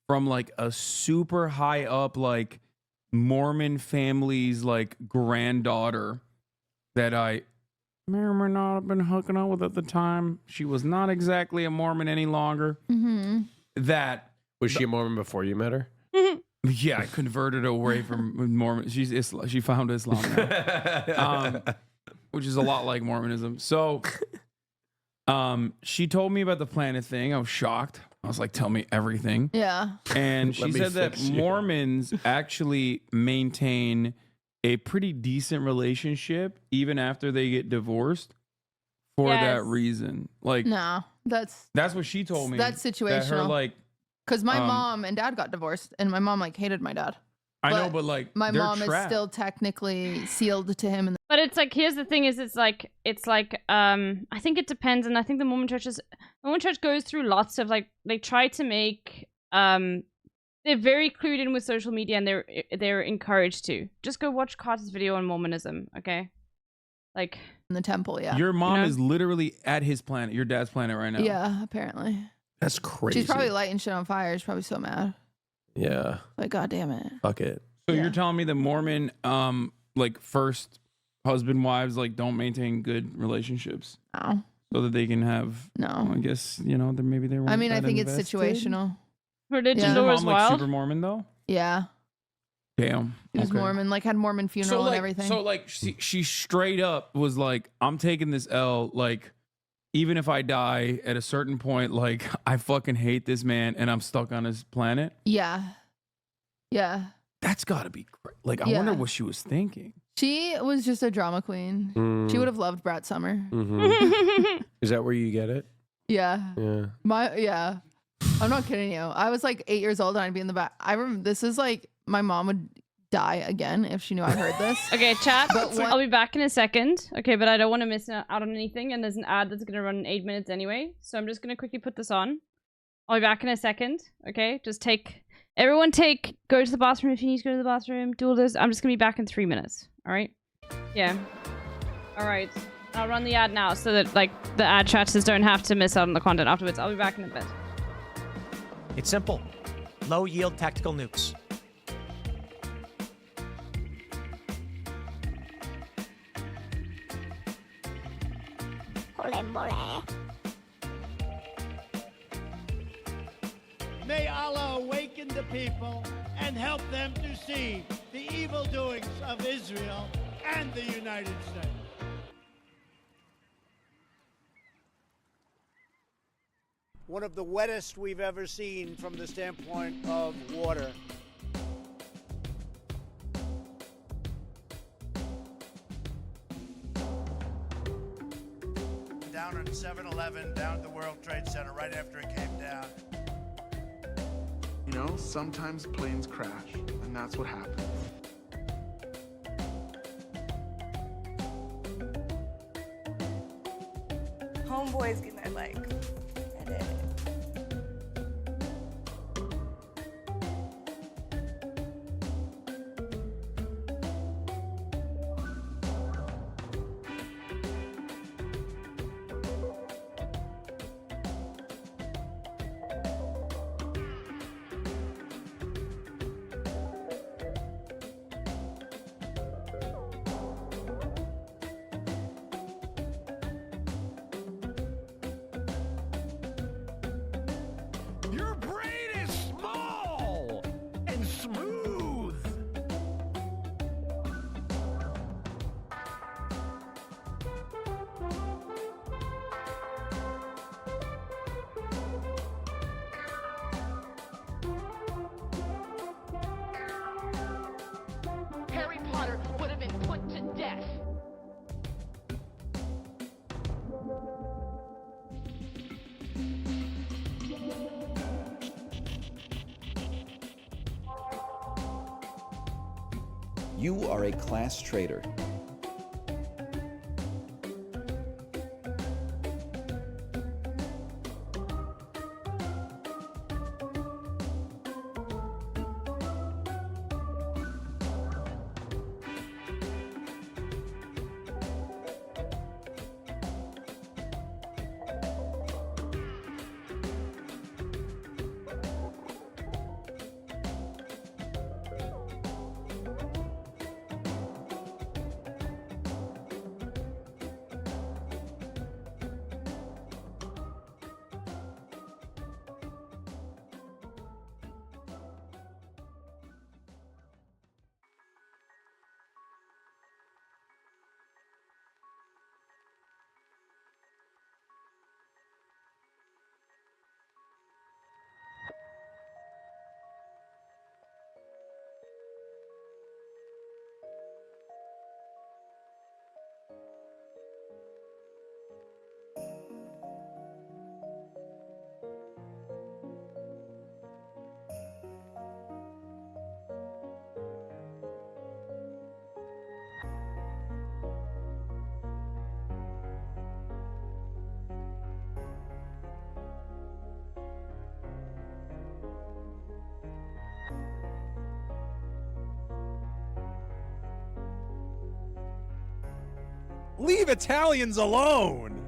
from like a super high up like Mormon family's like granddaughter that I may or may not have been hooking up with at the time. She was not exactly a Mormon any longer. Mm-hmm. That was she a Mormon before you met her? Yeah, I converted her away from Mormon. She found Islam now, which is a lot like Mormonism. So, she told me about the planet thing. I was shocked. I was like, "Tell me everything." Yeah. And she Let me said that fix you. Mormons actually maintain a pretty decent relationship even after they get divorced for that Yes. reason. Like, No, that's what she told me. That's That her situational. like. because my um, mom and dad got divorced, and my mom like hated my dad. I know, but like my they're mom is trapped. still technically sealed to him. But it's like, here's the thing: it's like I think it depends, and I think the Mormon Church goes through lots of like they try to make they're very clued in with social media, and they're encouraged to just go watch Carter's video on Mormonism, okay? Like in the temple, yeah. Your mom You know? is literally at his planet, your dad's planet right now. Yeah, apparently. That's crazy. She's probably lighting shit on fire. She's probably so mad. Yeah. Like, God damn it. Fuck it. So you're telling me the Mormon, like first husband wives, like don't maintain good relationships, No. so that they can have. No. I guess then maybe they. I mean, I weren't think that it's invested? situational. religion Yeah. lore Mom is like wild. super Mormon though. Yeah. Damn. He was Okay. Mormon, like had Mormon funeral So like, and everything. so like she straight up was like, I'm taking this L. Like, even if I die at a certain point, like I fucking hate this man and I'm stuck on his planet. Yeah. Yeah. That's got to be great. Like, I Yeah. wonder what she was thinking. She was just a drama queen. Mm. She would have loved Brat Summer. Mhm. Is that where you get it? Yeah. Yeah. Yeah. I'm not kidding you. I was like 8 years old and I'd be in the back. I remember this is like my mom would die again if she knew I heard this. Okay, chat. But I'll be back in a second. Okay, but I don't want to miss out on anything, and there's an ad that's gonna run in 8 minutes anyway. So I'm just gonna quickly put this on. I'll be back in a second. Okay, go to the bathroom if you need to go to the bathroom. Do all this. I'm just gonna be back in 3 minutes. All right. Yeah. All right. I'll run the ad now so that like the ad chatters don't have to miss out on the content afterwards. I'll be back in a bit. It's simple. Low-yield tactical nukes. May Allah awaken the people and help them to see the evil doings of Israel and the United States. One of the wettest we've ever seen from the standpoint of water. Down at 7-Eleven, down at the World Trade Center, right after it came down. You know, sometimes planes crash, and that's what happens. Homeboys getting that like edit. Your brain is small and smooth. Harry Potter would have been put to death. You are a class traitor. Leave Italians alone!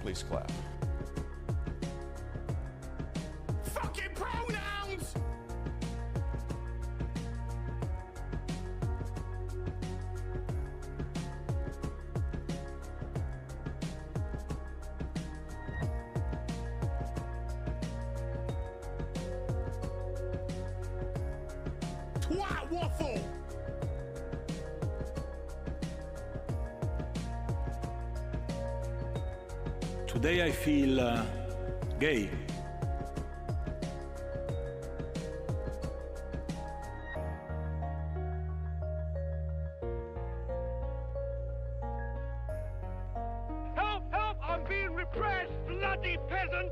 Please clap. twat waffle. Today I feel gay. Help! Help! I'm being repressed, bloody peasant!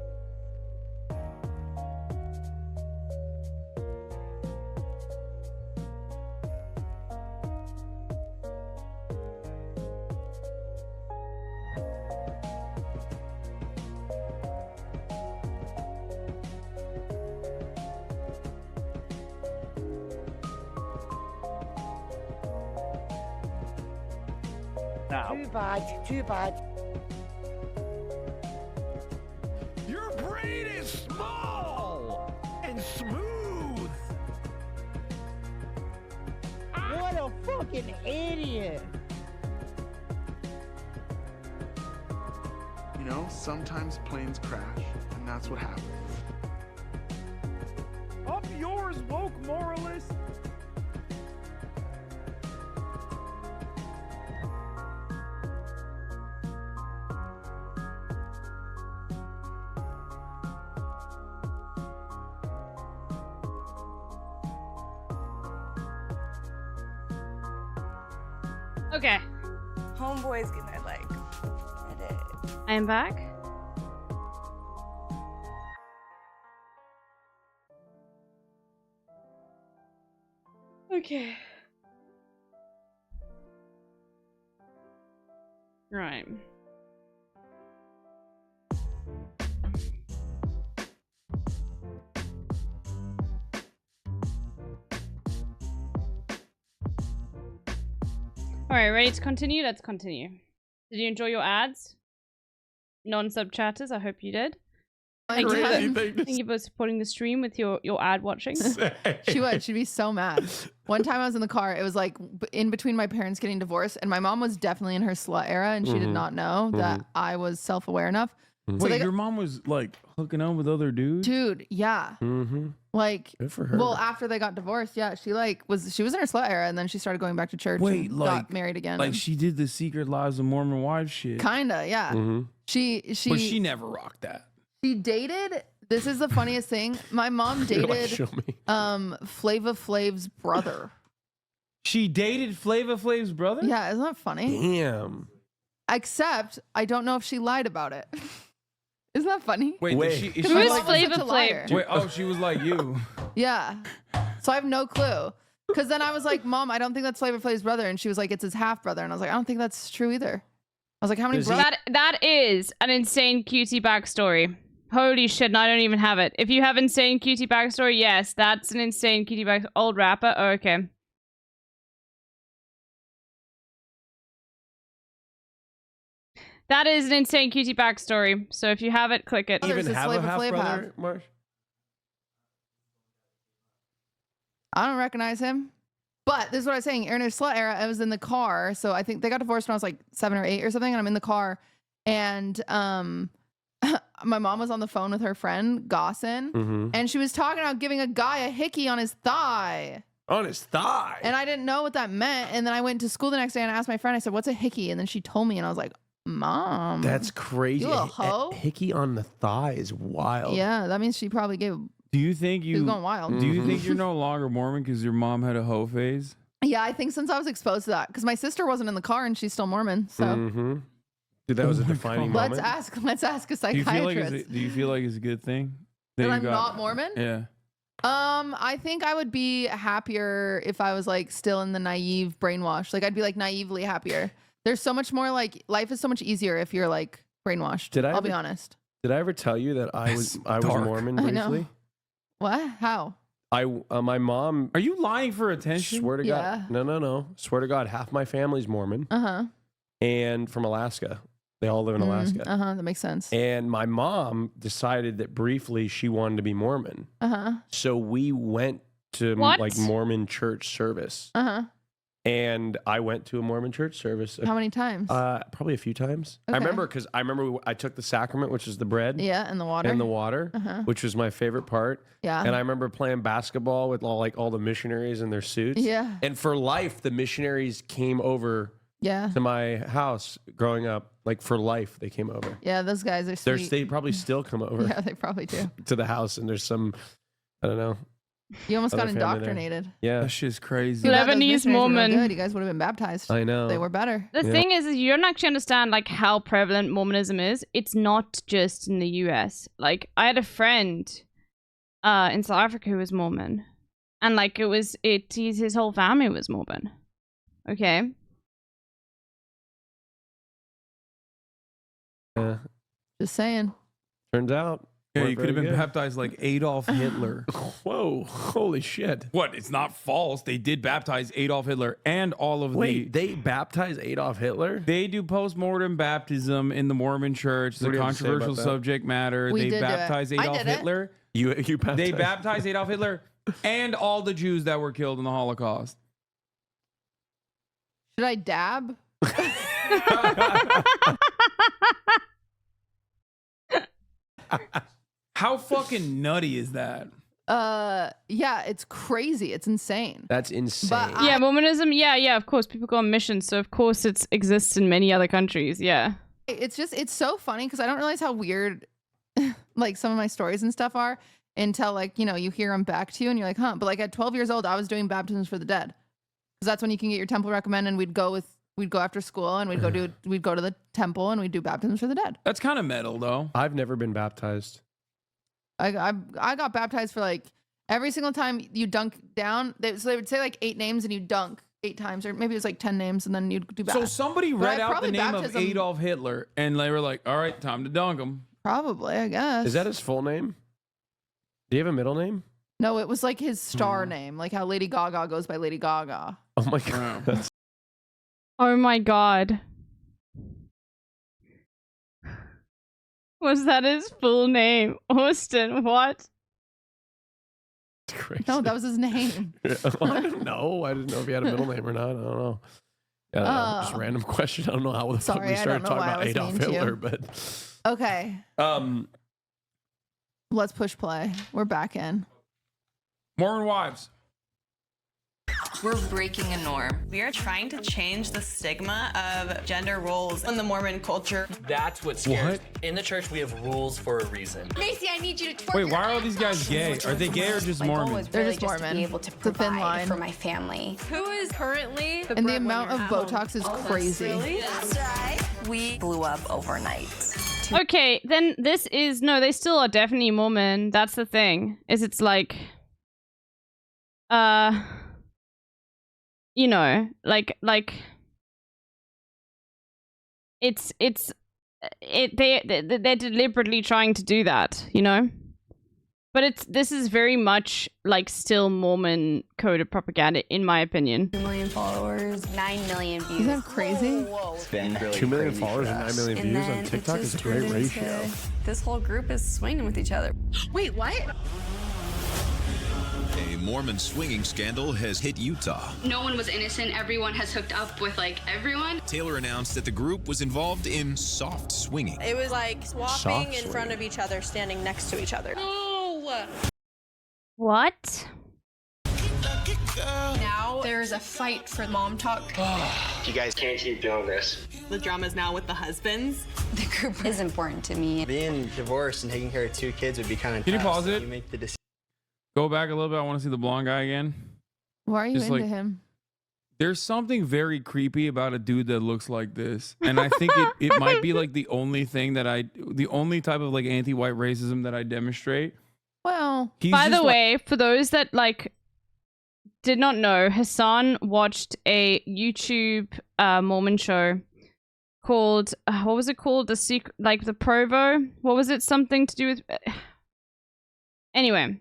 Now. Too bad, too bad. Your brain is small and smooth. What a fucking idiot! You know, sometimes planes crash, and that's what happens. Up yours, woke moralist. Okay, Homeboy's gonna like edit. I am back. Okay. Right. Alright, ready to continue? Let's continue. Did you enjoy your ads? Non-sub chatters, I hope you did. Thank you for supporting the stream with your ad watching. She would. She'd be so mad. One time I was in the car. It was like in between my parents getting divorced, and my mom was definitely in her slut era, and she did not know that I was self-aware enough. So Wait, your mom was like hooking up with other dudes? Dude, yeah. Like, Good for her. well, after they got divorced, yeah, she in her slut era, and then she started going back to church and got married again. Like she did the Secret Lives of Mormon Wives shit. Kinda, yeah. She But she never rocked that. She dated. This is the funniest thing. My mom You're like, dated show me. Flava Flav's brother. She dated Flava Flav's brother? Yeah, isn't that funny? Damn. Except I don't know if she lied about it. Isn't that funny? Wait, Wait. is Who she is like, Flava such a Flav? liar. wait, oh, she was like you. Yeah. So I have no clue. Because then I was like, Mom, I don't think that's Flava Flav's brother. And she was like, it's his half brother. And I was like, I don't think that's true either. I was like, how many brothers? That is an insane cutie backstory. Holy shit, and I don't even have it. If you have insane cutie backstory, yes, that's an insane cutie backstory. Old rapper? Oh, okay. That is an insane cutie backstory. So if you have it, click it. Even does have a Flava half Flav brother, have? Marsh? I don't recognize him. But this is what I was saying. In her slut era, I was in the car. So I think they got divorced when I was like 7 or 8 or something. And I'm in the car. And my mom was on the phone with her friend, Gossin. And she was talking about giving a guy a hickey on his thigh. On his thigh. And I didn't know what that meant. And then I went to school the next day and I asked my friend, I said, what's a hickey? And then she told me. And I was like, Mom. That's crazy. You little hoe. Hickey on the thigh is wild. Yeah, that means she probably gave. Do you think She was going wild. Do you think you're no longer Mormon because your mom had a hoe phase? Yeah, I think since I was exposed to that, because my sister wasn't in the car and she's still Mormon. So Dude, that was a defining moment. let's ask a Do you psychiatrist. feel like it's a good thing That you I'm not Mormon? Yeah. I think I would be happier if I was like still in the naive brainwash. Like I'd be like naively happier. There's so much more like life is so much easier if you're like brainwashed. I'll be honest. Did I ever tell you that I was Mormon I know. briefly? What? How? My mom. Are you lying for attention? Swear to Yeah. God. No. Swear to God, half my family's Mormon and from Alaska. They all live in Alaska. That makes sense. And my mom decided that briefly she wanted to be Mormon. So we went to What? like Mormon church service. And I went to a Mormon church service. How many times? Probably a few times. Okay. I remember I took the sacrament, which is the bread. Yeah, and the water. And the water, which was my favorite part. Yeah. And I remember playing basketball with all the missionaries in their suits. Yeah. And for life, the missionaries came over to my house growing up. Like for life, they came over. Yeah, those guys are sweet. They probably still come over. Yeah, they probably do. To the house, and there's some, I don't know. You almost other got family there. indoctrinated. Yeah. That shit's crazy. You know, those Lebanese missionaries were Mormon. good. You guys would have been baptized. I know. They were better. The thing is you don't actually understand like how prevalent Mormonism is. It's not just in the US. Like I had a friend in South Africa who was Mormon. And like his whole family was Mormon. Okay. Yeah. Just saying. Turns out. Yeah, weren't you could have very been good. baptized like Adolf Hitler. Whoa, holy shit. What? It's not false. They did baptize Adolf Hitler and all of they baptized Adolf Hitler? They do post-mortem baptism in the Mormon church. It's What a do you have to say about controversial that? subject matter. We They did do it. baptized I Adolf did it. Hitler. You baptized. They baptized Adolf Hitler and all the Jews that were killed in the Holocaust. Should I dab? How fucking nutty is that? Yeah, it's crazy. It's insane. That's insane. But Yeah, Mormonism, yeah, of course. People go on missions, so of course it exists in many other countries, yeah. It's so funny because I don't realize how weird like some of my stories and stuff are until like, you know, you hear them back to you and you're like, huh. But like at 12 years old, I was doing baptisms for the dead. Because that's when you can get your temple recommend, and we'd go after school and we'd go to the temple and we'd do baptisms for the dead. That's kind of metal though. I've never been baptized. I got baptized for like every single time you dunk down. So they would say like 8 names and you dunk 8 times, or maybe it was like 10 names and then you'd do So baptism. somebody But read I out the probably name baptism- of Adolf Hitler and they were like, all right, time to dunk him. Probably, I guess. Is that his full name? Do you have a middle name? No, it was like his star name, like how Lady Gaga goes by Lady Gaga. Oh my god. That's Oh my god. Was that his full name? Austin, what? crazy. No, that was his name. I don't know. I didn't know if he had a middle name or not. I don't know. Yeah, I don't know. Just a random question. I don't know how the fuck Sorry, we I started don't know talking why I about was Adolf mean to you. Hitler, but Okay, let's push play. We're back in. Mormon wives. We're breaking a norm. We are trying to change the stigma of gender roles in the Mormon culture. That's what scares me. In the church, we have rules for a reason. Macy, I need you to twerk. Wait, why are all these guys gay? Are they gay or just Mormon? They're just Mormon. To be able to It's a thin provide line. for my family. Who is currently the And the amount of Botox is crazy. Really? That's right. We blew up overnight. Okay, then this is no, they still are definitely Mormon. That's the thing. It's like you know, like they're deliberately trying to do that, you know? But this is very much like still Mormon coded propaganda, in my opinion. 2 million followers, 9 million views. Isn't that crazy? It's been really 2 million crazy followers for and 9 us. million And views then on it TikTok just is a great turned ratio. into- This whole group is swinging with each other. Wait, what? A Mormon swinging scandal has hit Utah. No one was innocent. Everyone has hooked up with like everyone. Taylor announced that the group was involved in soft swinging. It was like swapping Soft in front of each other, standing next to each other. No. What? Now there's a fight for mom talk. You guys can't keep doing this. The drama's now with the husbands. The group is important to me. Being divorced and taking care of 2 kids would be kind of Can you tough, pause so it? You make the decision. Go back a little bit. I want to see the blonde guy again. Why are you Just into like- him? There's something very creepy about a dude that looks like this. And I think it might be like the only thing the only type of like anti-white racism that I demonstrate. Well, By the way, for those that like did not know, Hassan watched a YouTube Mormon show called what was it called? The secret, like the Provo. What was it? Something to do with. Anyway,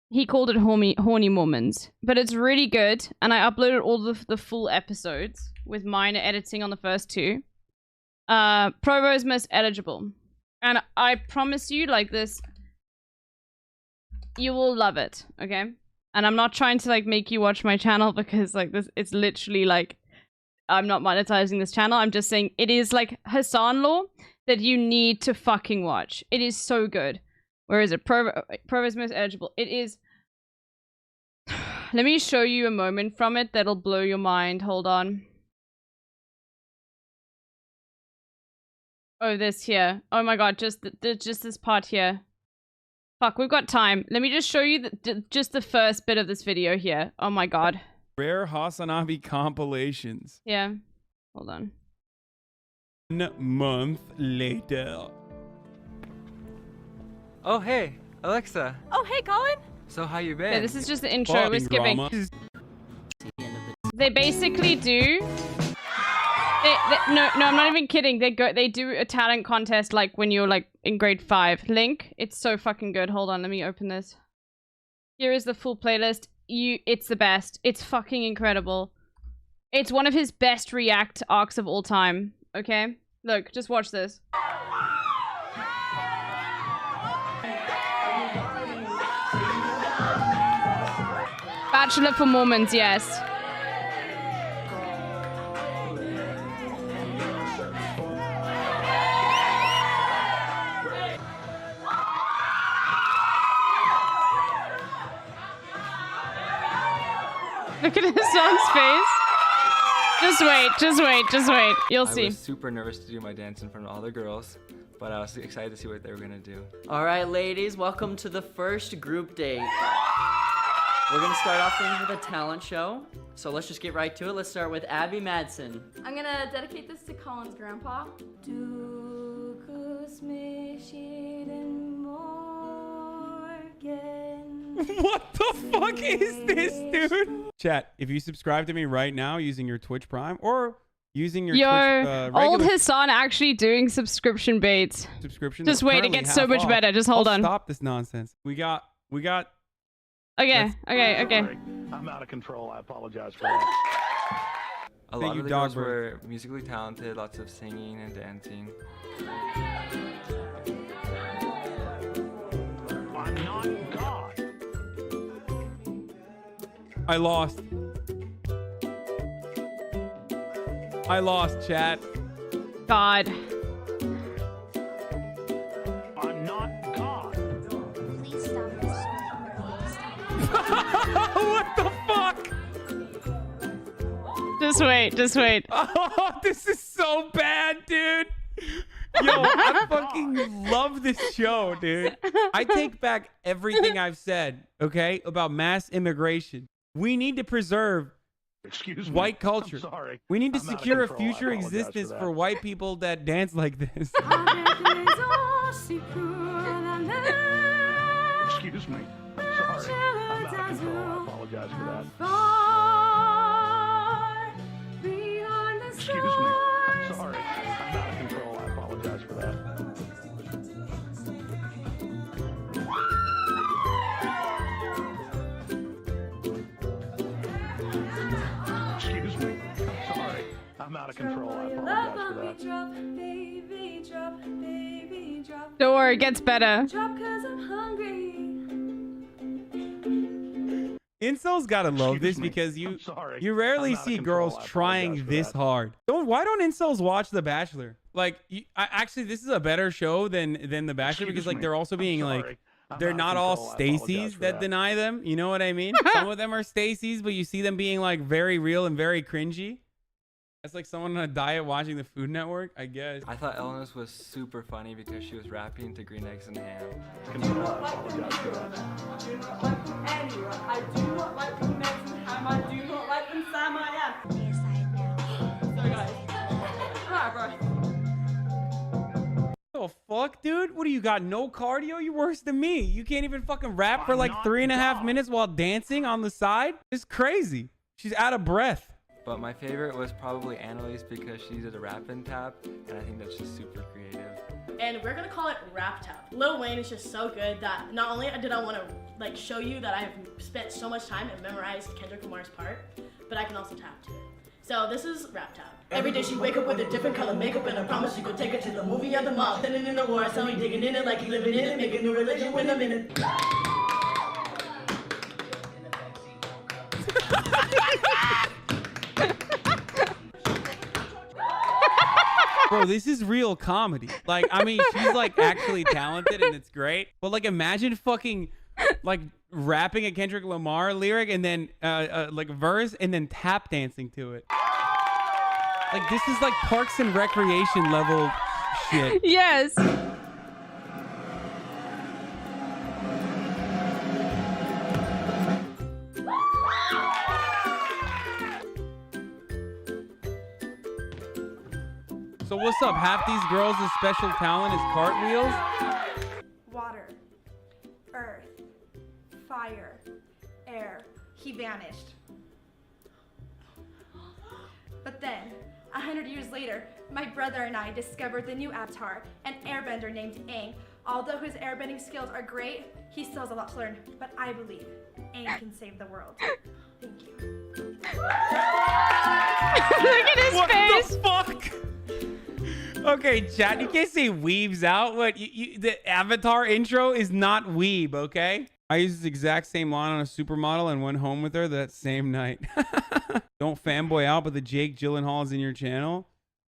he called it horny Mormons, but it's really good, and I uploaded all the full episodes with minor editing on the first 2. Provo is most eligible, and I promise you, like this. You will love it, okay? And I'm not trying to like make you watch my channel because like this, it's literally like, I'm not monetizing this channel. I'm just saying it is like Hassan Law that you need to fucking watch. It is so good. Where is it? Provo's most eligible. It is. Let me show you a moment from it that'll blow your mind. Hold on. Oh, this here. Oh my god, just this part here. Fuck, we've got time. Let me just show you just the first bit of this video here. Oh my god. Rare Hasanabi compilations. Yeah. Hold on. 1 month later. Oh, hey, Alexa. Oh, hey, Colin. So how you been? Yeah, this is just the intro. We're skipping. They basically do... No, I'm not even kidding. They do a talent contest like when you're like in grade 5. Link, it's so fucking good. Hold on, let me open this. Here is the full playlist. It's the best. It's fucking incredible. It's one of his best react arcs of all time. Okay, look, just watch this. Bachelor for Mormons, yes. Look at his son's face. Just wait. You'll see. I was super nervous to do my dance in front of all the girls, but I was excited to see what they were gonna do. All right, ladies, welcome to the first group date. We're gonna start off things with a talent show. So let's just get right to it. Let's start with Abby Madsen. I'm gonna dedicate this to Colin's grandpa. What the fuck is this, dude? Chat, if you subscribe to me right now using your Twitch Prime or using your Twitch, old Hassan actually doing subscription baits. Subscription. Just wait, it gets so much better. Just hold on. Stop this nonsense. We got. Okay. I'm out of control. I apologize for that. A lot of the girls were musically talented, lots of singing and dancing. I'm not God. I lost, chat. God. I'm not God. Please stop this. What the fuck? Just wait. Oh, this is so bad, dude. Yo, I fucking love this show, dude. I take back everything I've said, okay, about mass immigration. We need to preserve white culture. I'm sorry. We need to I'm out of secure a control. I future apologize existence for for that. white people that dance like this. Excuse me. I'm sorry. I'm out of control. I apologize for that. Excuse me. I'm sorry. I'm out of control. I apologize for that. Excuse me. I'm sorry. I'm out of control. I apologize for that. Don't worry, it gets better. Incels gotta love this because you rarely see girls trying this hard. Why don't incels watch The Bachelor? Like, actually, this is a better show than The Bachelor because like they're also being like, they're not all Stacy's that deny them. You know what I mean? Some of them are Stacy's, but you see them being like very real and very cringy. That's like someone on a diet watching the Food Network, I guess. I thought Eleanor's was super funny because she was rapping to Green Eggs and Ham. I apologize for that. I do not like green eggs and ham. I do not like them, Sam. I am. Sorry, guys. Alright, bro. The fuck, dude? What do you got? No cardio? You worse than me. You can't even fucking rap for like 3.5 minutes while dancing on the side? It's crazy. She's out of breath. But my favorite was probably Annalise because she did a rap and tap, and I think that's just super creative. And we're gonna call it Rap Tap. Lil Wayne is just so good that not only did I want to like show you that I have spent so much time and memorized Kendrick Lamar's part, but I can also tap to it. So this is Rap Tap. Every day she wake up with a different color makeup, and I promise you could take her to the movie of the month. Then in the war, so we digging in it like you living in it, make a new religion when I'm in it. Bro, this is real comedy. Like, I mean, she's like actually talented and it's great. But like, imagine fucking like rapping a Kendrick Lamar lyric and then like verse and then tap dancing to it. Like, this is like Parks and Recreation level shit. Yes. So what's up? Half these girls' special talent is cartwheels? Water, earth, fire, air. He vanished. But then, 100 years later, my brother and I discovered the new avatar, an airbender named Aang. Although his airbending skills are great, he still has a lot to learn. But I believe Aang can save the world. Thank you. Look at his face. What the fuck? Okay, chat, you can't say weebs out. What? The Avatar intro is not weeb, okay? I used this exact same line on a supermodel and went home with her that same night. Don't fanboy out, but the Jake Gyllenhaal is in your channel.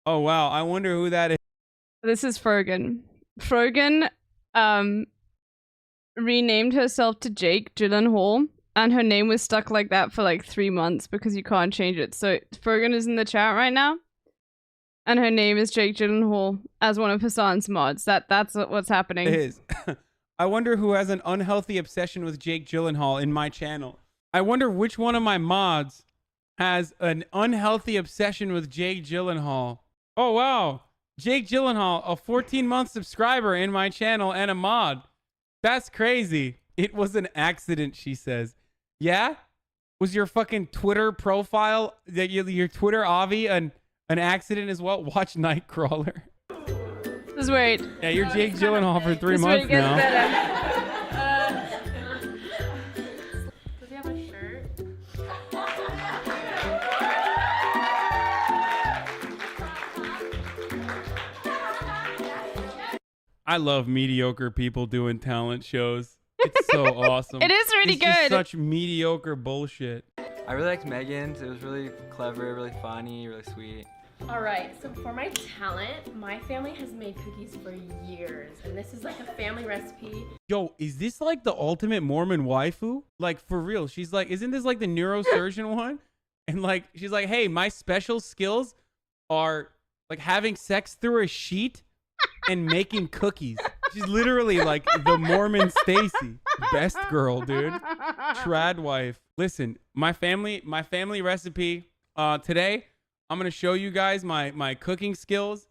Oh, wow. I wonder who that is. This is Frogan. Frogan renamed herself to Jake Gyllenhaal, and her name was stuck like that for like 3 months because you can't change it. So Frogan is in the chat right now. And her name is Jake Gyllenhaal as one of Hassan's mods. That's what's happening. It is. I wonder who has an unhealthy obsession with Jake Gyllenhaal in my channel. I wonder which one of my mods has an unhealthy obsession with Jake Gyllenhaal. Oh, wow. Jake Gyllenhaal, a 14-month subscriber in my channel and a mod. That's crazy. It was an accident, she says. Yeah? Was your fucking Twitter profile, your Twitter Avi, an accident as well? Watch Nightcrawler. Just wait. Yeah, you're Jake Gyllenhaal for 3 months now. Does he have a shirt? I love mediocre people doing talent shows. It's so awesome. It is really it's just good. Such mediocre bullshit. I really liked Megan's. It was really clever, really funny, really sweet. All right, so for my talent, my family has made cookies for years, and this is like a family recipe. Yo, is this like the ultimate Mormon waifu? Like, for real. She's like, isn't this like the neurosurgeon one? And like, she's like, hey, my special skills are like having sex through a sheet and making cookies. She's literally like the Mormon Stacy. Best girl, dude. Trad wife. Listen, my family recipe today, I'm going to show you guys my cooking skills.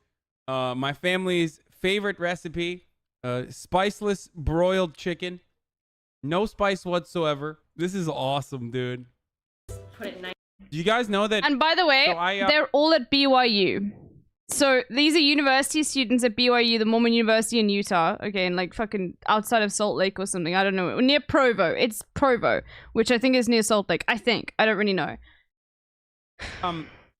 My family's favorite recipe, spiceless broiled chicken. No spice whatsoever. This is awesome, dude. Put it nice. Do you guys know that? And by the way, they're all at BYU. So these are university students at BYU, the Mormon University in Utah. Okay, and like fucking outside of Salt Lake or something. I don't know. Near Provo. It's Provo, which I think is near Salt Lake. I think. I don't really know.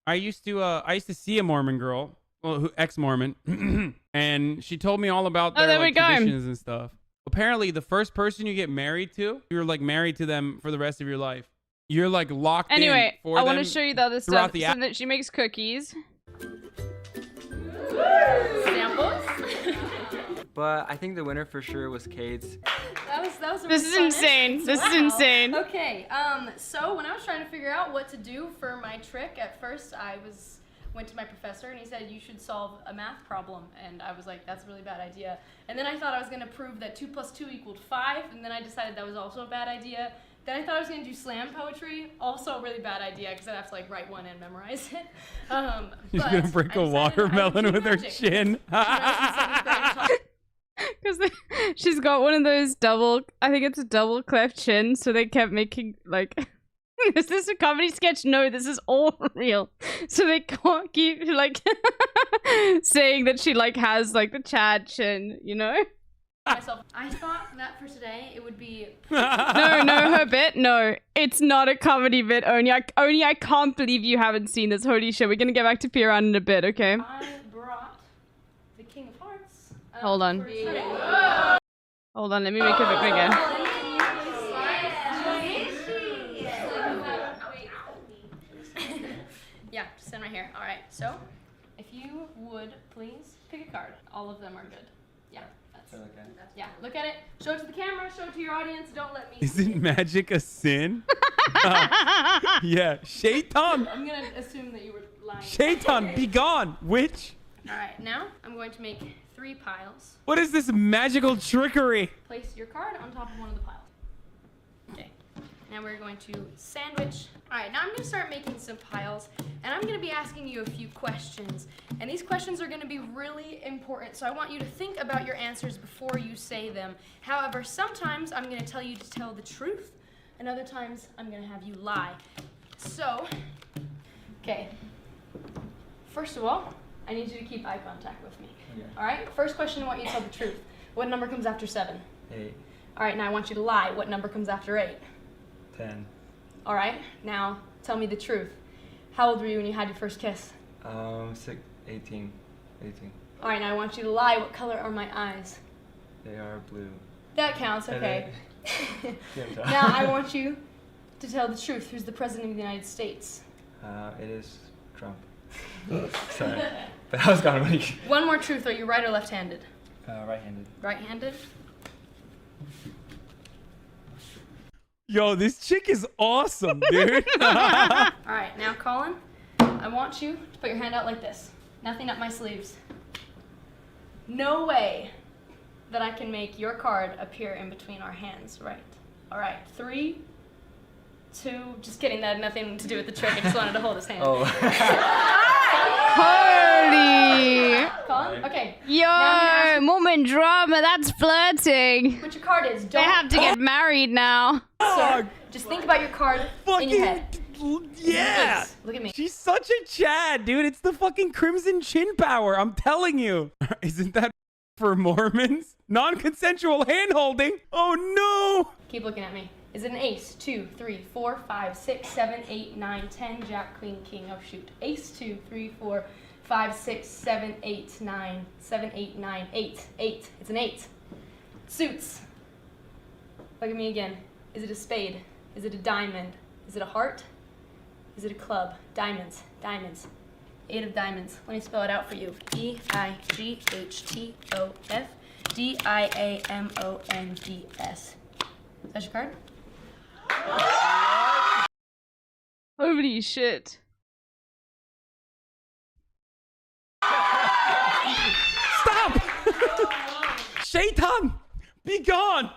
I used to see a Mormon girl, well, ex-Mormon, and she told me all about their like, traditions and stuff. Apparently, the first person you get married to, you're like married to them for the rest of your life. You're like locked in. Anyway, for I want them to show you the other throughout stuff. the So that she makes cookies. Samples? But I think the winner for sure was Kate's. That was a This is insane. This is insane. Okay, so when I was trying to figure out what to do for my trick, at first I went to my professor and he said you should solve a math problem, and I was like, that's a really bad idea. And then I thought I was gonna prove that 2 + 2 = 5, and then I decided that was also a bad idea. Then I thought I was gonna do slam poetry, also a really bad ididea because I'd have to like write one and memorize it. She's gonna break a watermelon with her chin. Because she's got one of those I think it's a double cleft chin, so they kept making like is this a comedy sketch? No, this is all real. So they can't keep like saying that she like has like the Chad chin, you know? I thought that for today it would be No, her bit. No, it's not a comedy bit. Only I can't believe you haven't seen this. Holy shit, we're gonna get back to Piran in a bit, okay? I brought the King of Hearts. Hold on. Hold on, let me make it a bit bigger. here. All right. So, if you would please pick a card. All of them are good. Yeah. Yeah. Look at it. Show it to the camera. Show it to your audience. Don't let me. Isn't magic a sin? Yeah. Shaitan. I'm gonna assume that you were lying. Shaitan, be gone, witch. All right. Now I'm going to make 3 piles. What is this magical trickery? Place your card on top of one of the piles. Okay. Now we're going to sandwich. All right, now I'm gonna start making some piles, and I'm gonna be asking you a few questions. And these questions are gonna be really important, so I want you to think about your answers before you say them. However, sometimes I'm gonna tell you to tell the truth, and other times I'm gonna have you lie. So, okay. First of all, I need you to keep eye contact with me. Okay. All right, first question, I want you to tell the truth. What number comes after 7? 8. All right, now I want you to lie. What number comes after 8? 10. All right, now tell me the truth. How old were you when you had your first kiss? 18. All right, now I want you to lie. What color are my eyes? They are blue. That counts, okay. Yeah, Now I want you to tell the truth. Who's the president of the United States? It is Trump. Sorry. But I was gone. One more truth. Are you right or left-handed? Right-handed. Right-handed? Yo, this chick is awesome, dude. All right, now Colin, I want you to put your hand out like this. Nothing up my sleeves. No way that I can make your card appear in between our hands, right? All right, 3, 2, just kidding, that had nothing to do with the trick. I just wanted to hold his hand. Oh. Holy! Colin, okay. Yo, moment drama, that's flirting. What your card is. They have to get married now. Sir, just think about your card in your head. Yeah. Look at me. She's such a Chad, dude. It's the fucking crimson chin power. I'm telling you. Isn't that for Mormons? Non-consensual hand-holding? Oh, no. Keep looking at me. Is it an ace? 2, 3, 4, 5, 6, 7, 8, 9, 10, jack, queen, king. Oh, shoot. Ace, 2, 3, 4, 5, 6, 7, 8, 9, 7, 8, 9, 8. 8. It's an 8. Suits. Look at me again. Is it a spade? Is it a diamond? Is it a heart? Is it a club? Diamonds. Diamonds. 8 of diamonds. Let me spell it out for you. E-I-G-H-T-O-F D-I-A-M-O-N-D-S. Is that your card? Holy shit. Stop! Shaitan! Be gone!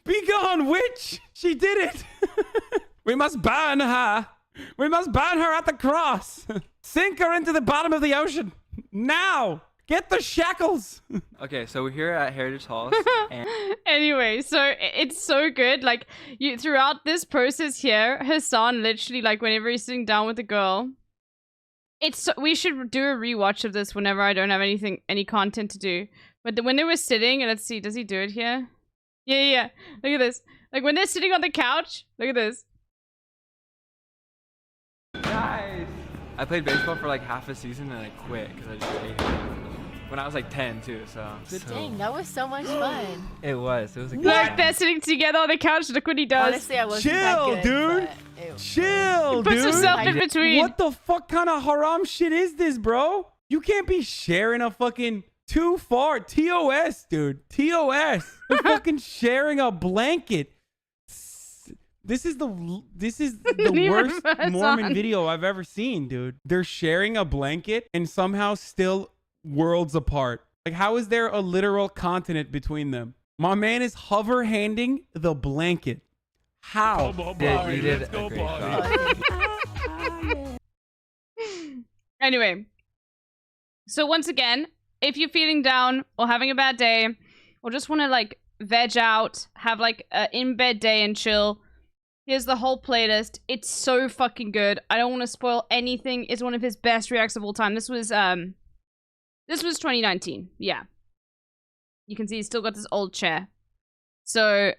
Be gone, witch! She did it! We must burn her! We must burn her at the cross! Sink her into the bottom of the ocean! Now! Get the shackles! Okay, so we're here at Heritage Halls. And Anyway, so it's so good. Like, you throughout this process here, Hassan literally, like, whenever he's sitting down with a girl, we should do a rewatch of this whenever I don't have any content to do. But when they were sitting, and let's see, does he do it here? Yeah. Look at this. Like, when they're sitting on the couch, look at this. nice. I played baseball for like half a season and I quit because I just hated it. When I was like 10 too, so. Dang, that was so much fun. It was a good Look, they're sitting together on the couch. Look what he does. Honestly, I wasn't that Chill, good, dude! Chill, He puts dude! himself in between. What the fuck kind of haram shit is this, bro? You can't be sharing a fucking too far. TOS, dude. TOS. They're fucking sharing a blanket. This is the worst Mormon video I've ever seen, dude. They're sharing a blanket and somehow still worlds apart. Like, how is there a literal continent between them? My man is hover handing the blanket. How? You did a great job. Anyway, so once again, if you're feeling down or having a bad day or just want to like veg out, have like an in-bed day and chill, here's the whole playlist. It's so fucking good. I don't want to spoil anything. It's one of his best reacts of all time. This was 2019. Yeah. You can see he's still got this old chair. So,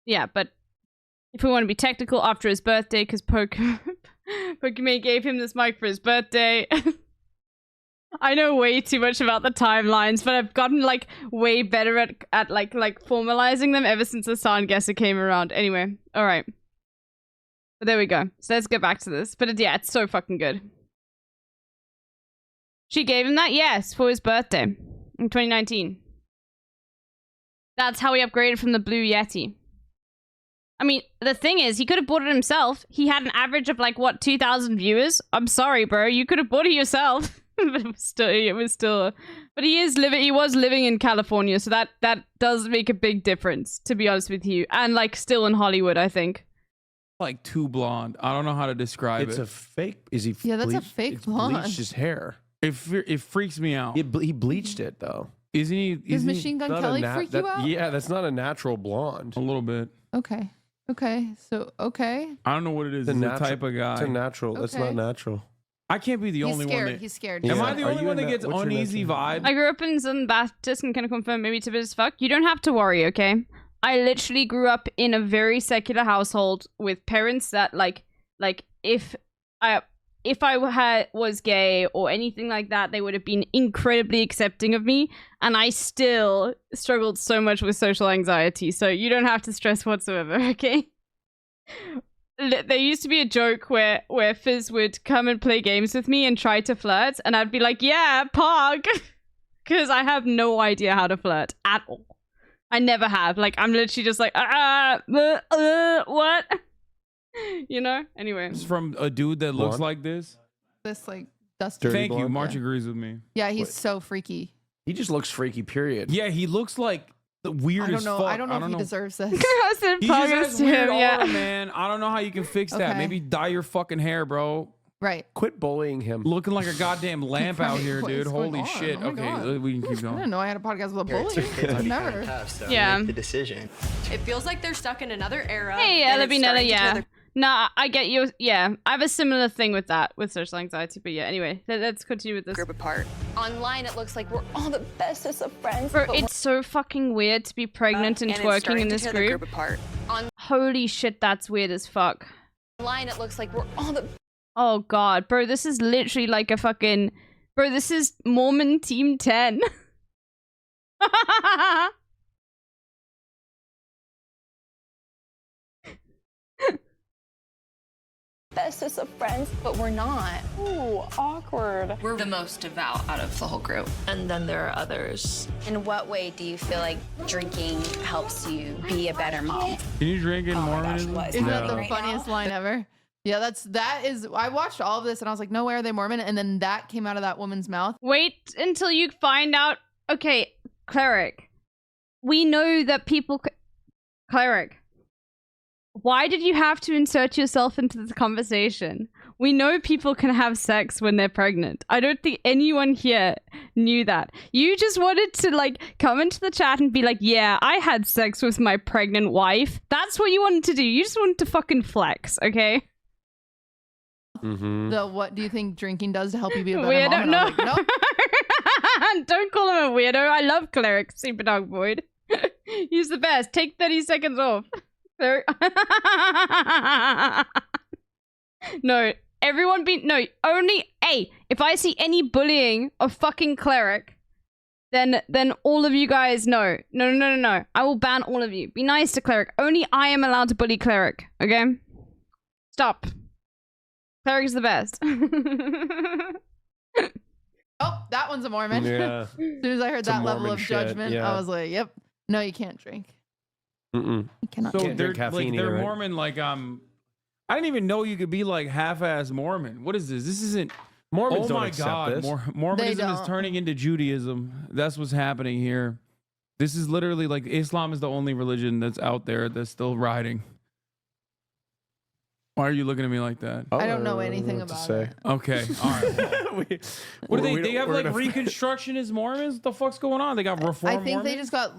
yeah, but if we want to be technical, after his birthday, because Pokemon gave him this mic for his birthday. I know way too much about the timelines, but I've gotten like way better at like formalizing them ever since the Sound Guesser came around. Anyway, all right. But there we go. So let's get back to this. But yeah, it's so fucking good. She gave him that? Yes, for his birthday in 2019. That's how he upgraded from the Blue Yeti. I mean, the thing is, he could have bought it himself. He had an average of like, what, 2,000 viewers? I'm sorry, bro. You could have bought it yourself. But it was still. But he was living in California, so that does make a big difference, to be honest with you. And like still in Hollywood, I think. Like too blonde. I don't know how to describe It's it. a fake. Is he? Yeah, that's a fake blonde. Bleached his hair. It freaks me out. He bleached it though. Isn't he? Does Machine Gun Kelly freak you out? Yeah, that's not a natural blonde. A little bit. Okay. Okay. So, okay. I don't know what it is. It's the type of guy. It's a natural. That's not Okay. natural. I can't be the only one. He's scared. Am Yeah. I the Are only you one in that that- gets what's your uneasy vibe? I grew up in Southern Baptist and can confirm maybe it's a bit as fuck. You don't have to worry, okay? I literally grew up in a very secular household with parents that like if I was gay or anything like that, they would have been incredibly accepting of me, and I still struggled so much with social anxiety. So you don't have to stress whatsoever, okay? There used to be a joke where Fizz would come and play games with me and try to flirt, and I'd be like, yeah, pog, because I have no idea how to flirt at all. I never have. Like, I'm literally just like, what? You know? Anyway. It's from a dude that looks like this. This like dusty. Thank you. March Yeah. agrees with me. Yeah, he's so freaky. He just looks freaky. Period. Yeah, he looks like the weirdest. I don't know. I don't know if he deserves this. I said He just pog has to weird him, yeah. aura, man. I don't know how you can fix that. Okay. Maybe dye your fucking hair, bro. Right. Quit bullying him. Looking like a goddamn lamp out here, What dude. is going Holy on? shit. Oh my Okay, God. we can keep I going. didn't know I had a podcast with a bully. It's Never. tough, so Yeah. make the decision. It feels like they're stuck in another era. Hey, and it's Elabinella, starting to yeah. turn Nah, I get you. Yeah, I have a similar thing with that, with social anxiety. But yeah, anyway, let's continue with this. group apart. Online, it looks like we're all the bestest of friends. Bro, but it's so fucking weird to be pregnant and it's twerking starting in to this tear the group. group apart. Holy shit, that's weird as fuck. Online, it looks like we're all the Oh god, bro, this is literally like a fucking... Bro, this is Mormon Team 10. bestest of friends, but we're not. Ooh, awkward. We're the most devout out of the whole group. And then there are others. In what way do you feel like drinking helps you be a better mom? Can you drink in Mormonism? Isn't that the funniest line ever? Yeah, that is. I watched all of this and I was like, no way are they Mormon? And then that came out of that woman's mouth. Wait until you find out... Okay, Cleric. We know that people... Cleric. Why did you have to insert yourself into this conversation? We know people can have sex when they're pregnant. I don't think anyone here knew that. You just wanted to, like, come into the chat and be like, yeah, I had sex with my pregnant wife. That's what you wanted to do. You just wanted to fucking flex, okay? Mm-hmm. So what do you think drinking does to help you be a better Weirdo, mom? And no. I was like, nope. Don't call him a weirdo. I love Cleric, Super Dog Void. He's the best. Take 30 seconds off. No, everyone be no, only if I see any bullying of fucking Cleric, then all of you guys know. No. I will ban all of you. Be nice to Cleric. Only I am allowed to bully Cleric, okay? Stop. Cleric is the best. Oh, that one's a Mormon. Yeah. As soon as I heard It's a that level Mormon of shit, judgment, yeah. I was like, yep. No, you can't drink. Mm-mm. You cannot So drink. they're drink caffeine like they're either, right? Mormon. Like I didn't even know you could be like half-ass Mormon. What is this? This isn't. Mormons Oh don't my accept God! this. Mormonism is don't. turning into Judaism. That's what's happening here. This is literally like Islam is the only religion that's out there that's still riding. Why are you looking at me like that? I don't know anything what to about say. it. Okay, all right. We- What do we they don't- have we're like gonna- Reconstructionist Mormons? What the fuck's going on? They got Reform I think Mormons? they just got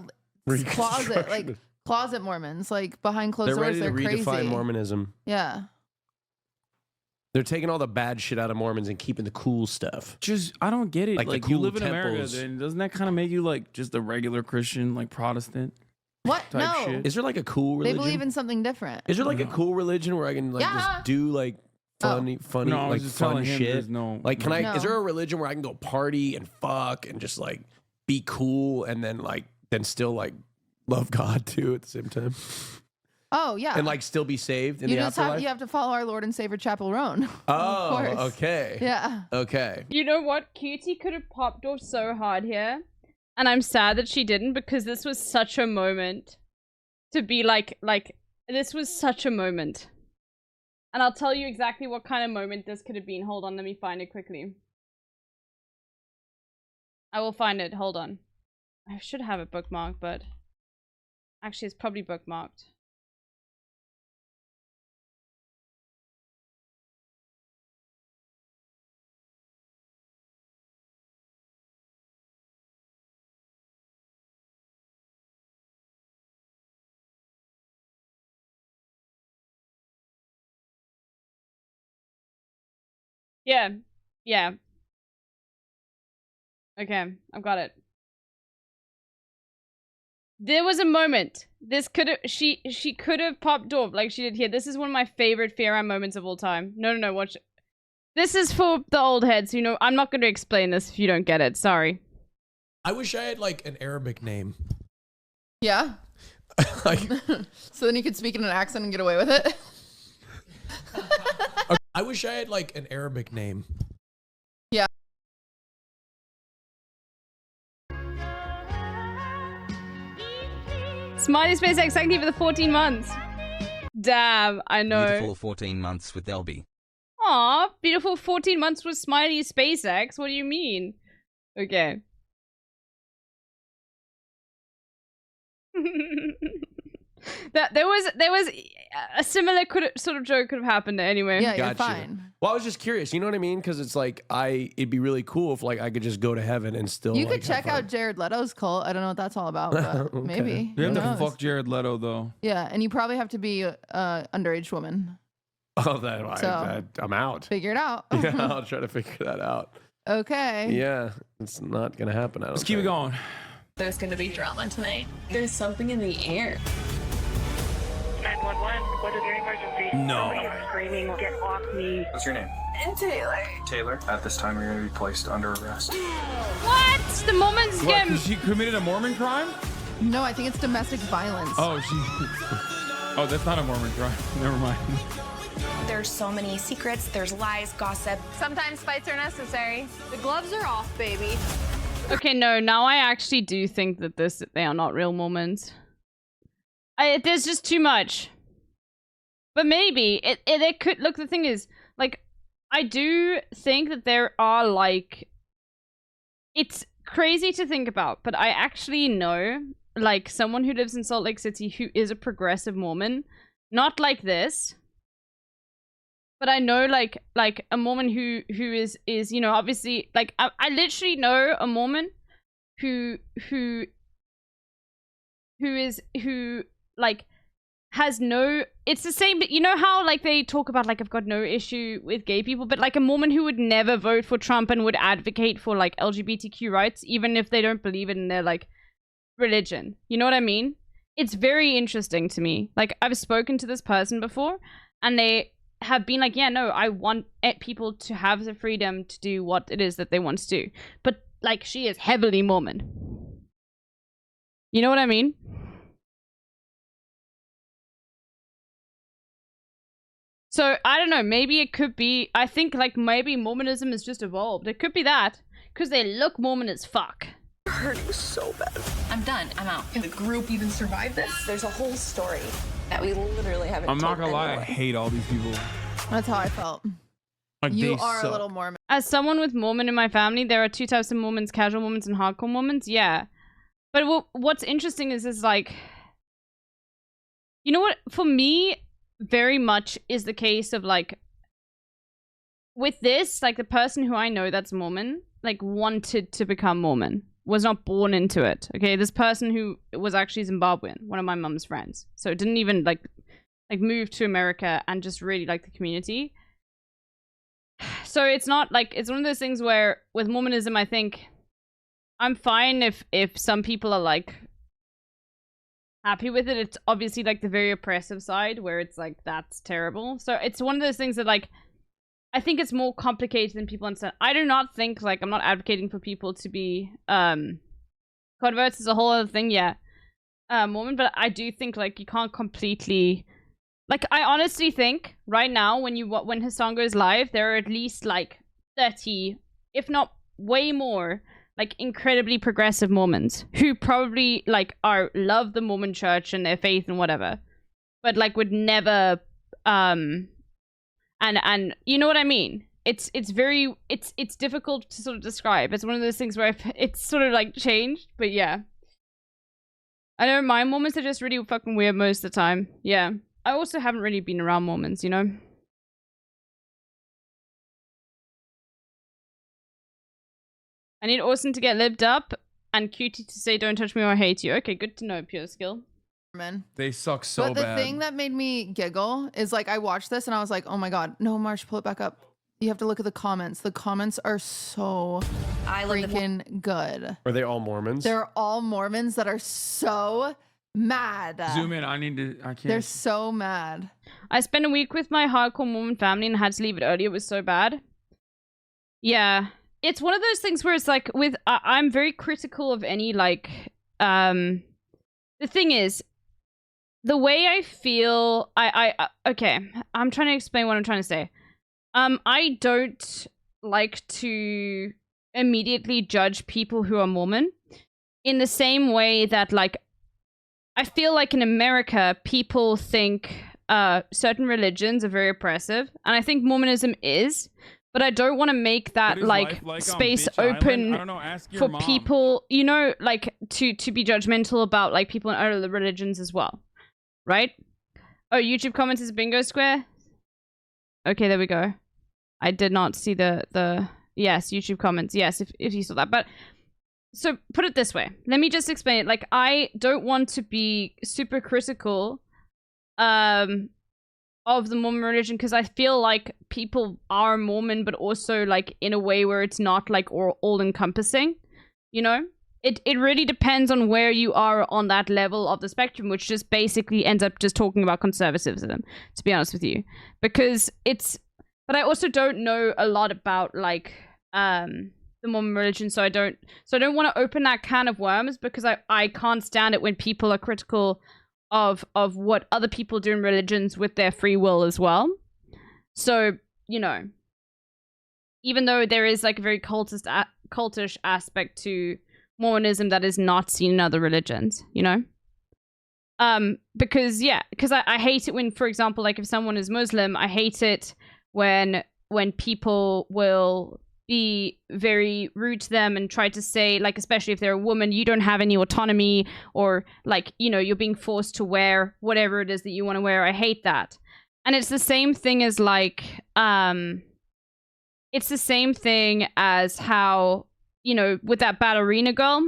closet Mormons, like behind closed They're doors. ready to They're redefine crazy. Mormonism. Yeah. They're taking all the bad shit out of Mormons and keeping the cool stuff. Just I don't get it. Like Like, the you cool live in America, temples. then doesn't that kind of make you like just a regular Christian, like Protestant? What? Type No. shit. Is there like a cool They religion? believe in something different. Is there like a cool religion where I can like Yeah. just do like funny, No, I was like just fun telling him shit? there's no- Like, can I? No. Is there a religion where I can go party and fuck and just like be cool and then still like love God too at the same time? Oh yeah. And like still be saved in you the just afterlife? you have to follow our Lord and Savior Chapel Roan. Oh, of course. okay. Yeah. Okay. You know what? Cutie could have popped off so hard here. And I'm sad that she didn't because this was such a moment to be like, this was such a moment. And I'll tell you exactly what kind of moment this could have been. Hold on, let me find it quickly. I will find it. Hold on. I should have it bookmarked, but actually it's probably bookmarked. Yeah. Yeah. Okay, I've got it. There was a moment. This could have she could have popped off like she did here. This is one of my favorite Firam moments of all time. No, watch. This is for the old heads, you know. I'm not going to explain this if you don't get it. Sorry. I wish I had like an Arabic name. Yeah. So then you could speak in an accent and get away with it. I wish I had like an Arabic name. Yeah. Smiley SpaceX, thank you for the 14 months. Damn, I know. Beautiful 14 months with Delby. Aw, beautiful 14 months with Smiley SpaceX. What do you mean? Okay. That there was a similar sort of joke could have happened anyway. Yeah, you're fine. Well, I was just curious. You know what I mean? Because it's like it'd be really cool if like I could just go to heaven and still. You like, could check out Jared Leto's cult. I don't know what that's all about, but Okay. maybe. You have Who to knows? fuck Jared Leto though. Yeah, and you probably have to be an underage woman. Oh, that So- I'm out. Figure it out. Yeah, I'll try to figure that out. Okay. Yeah, it's not gonna happen. Let's keep it going. There's gonna be drama tonight. There's something in the air. 911, what is your emergency? No. Somebody is screaming, get off me. What's your name? And Taylor. Taylor. At this time, you're going to be placed under arrest. What? The Mormons What? get. 'Cause she committed a Mormon crime? No, I think it's domestic violence. Oh, Oh, that's not a Mormon crime. Never mind. There's so many secrets, there's lies, gossip. Sometimes fights are necessary. The gloves are off, baby. Okay, no. Now I actually do think that they are not real Mormons. There's just too much. But maybe it could look. The thing is, like, I do think that there are like. It's crazy to think about, but I actually know like someone who lives in Salt Lake City who is a progressive Mormon, not like this. But I know like a Mormon who is you know, obviously like I literally know a Mormon who like has no, it's the same, you know how like they talk about like I've got no issue with gay people, but like a Mormon who would never vote for Trump and would advocate for like LGBTQ rights even if they don't believe it in their like religion. You know what I mean? It's very interesting to me. Like I've spoken to this person before and they have been like, yeah, no, I want people to have the freedom to do what it is that they want to do. But like she is heavily Mormon. You know what I mean? So, I don't know, maybe it could be, I think, like, maybe Mormonism has just evolved. It could be that, because they look Mormon as fuck. Hurting so bad. I'm done. I'm out. Can the group even survive this? There's a whole story that we literally haven't I'm not told gonna lie, I anyone. hate all these people. That's how I felt. Like, You they are suck. a little Mormon. As someone with Mormon in my family, there are two types of Mormons, casual Mormons and hardcore Mormons, yeah. But what's interesting is like, you know what, for me, very much is the case of like, with this, like the person who I know that's Mormon, like wanted to become Mormon, was not born into it, okay? This person who was actually Zimbabwean, one of my mum's friends. So didn't even like move to America and just really like the community. So it's not like, it's one of those things where with Mormonism, I think I'm fine if some people are like happy with it. It's obviously like the very oppressive side where it's like, that's terrible. So it's one of those things that like, I think it's more complicated than people understand. I do not think, like, I'm not advocating for people to be converts is a whole other thing, yeah. Mormon, but I do think like you can't completely, like I honestly think right now when his song goes live, there are at least like 30, if not way more, like incredibly progressive Mormons who probably like love the Mormon church and their faith and whatever, but like would never and you know what I mean. It's difficult to sort of describe. It's one of those things where it's sort of like changed, but yeah. I know my Mormons are just really fucking weird most of the time. Yeah. I also haven't really been around Mormons, you know? I need Austin to get libbed up and Cutie to say don't touch me or I hate you. Okay, good to know, Pure Skill. They suck so But the bad. thing that made me giggle is like I watched this and I was like, oh my god, no, Marsh, pull it back up. You have to look at the comments. The comments are so freaking good. Are they all Mormons? They're all Mormons that are so mad. Zoom in. I can't. They're so mad. I spent a week with my hardcore Mormon family and had to leave it early. It was so bad. Yeah. It's one of those things where it's like I'm very critical of any like the thing is the way I feel okay, I'm trying to explain what I'm trying to say. I don't like to immediately judge people who are Mormon in the same way that like I feel like in America people think certain religions are very oppressive, and I think Mormonism is, but I don't want to make that like space open for people, you know, like to be judgmental about like people in other religions as well, right? Oh, YouTube comments is bingo square. Okay, there we go. I did not see the yes, YouTube comments. Yes, if you saw that. But so put it this way. Let me just explain it. Like I don't want to be super critical of the Mormon religion because I feel like people are Mormon, but also like in a way where it's not like all encompassing, you know? It really depends on where you are on that level of the spectrum, which just basically ends up just talking about conservatism, to be honest with you. Because but I also don't know a lot about like the Mormon religion, so I don't want to open that can of worms because I can't stand it when people are critical of what other people do in religions with their free will as well. So, you know, even though there is like a very cultish aspect to Mormonism that is not seen in other religions, you know? Because I hate it when, for example, like if someone is Muslim, I hate it when people will be very rude to them and try to say, like, especially if they're a woman, you don't have any autonomy, or like, you know, you're being forced to wear whatever it is that you want to wear. I hate that. And it's the same thing as like, it's the same thing as how, you know, with that ballerina girl,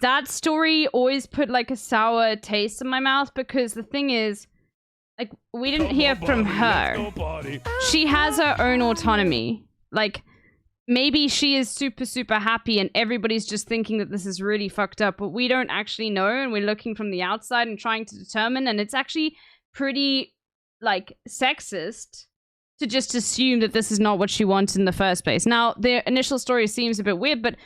that story always put like a sour taste in my mouth because the thing is, like, we didn't hear from her. She has her own autonomy. Like, maybe she is super, super happy and everybody's just thinking that this is really fucked up, but we don't actually know and we're looking from the outside and trying to determine, and it's actually pretty, like, sexist to just assume that this is not what she wants in the first place. Now, the initial story seems a bit weird, but,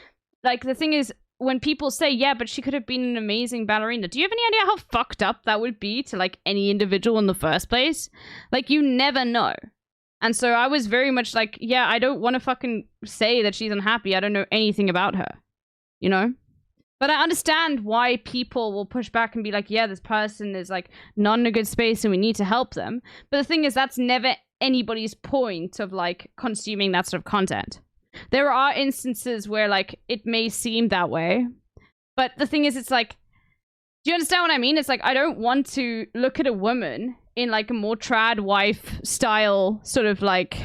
like, the thing is, when people say, yeah, but she could have been an amazing ballerina, do you have any idea how fucked up that would be to, like, any individual in the first place? Like, you never know. And so I was very much like, yeah, I don't want to fucking say that she's unhappy. I don't know anything about her, you know? But I understand why people will push back and be like, yeah, this person is, like, not in a good space and we need to help them. But the thing is, that's never anybody's point of, like, consuming that sort of content. There are instances where, like, it may seem that way. But the thing is, it's like, do you understand what I mean? It's like, I don't want to look at a woman in, like, a more trad wife style sort of, like,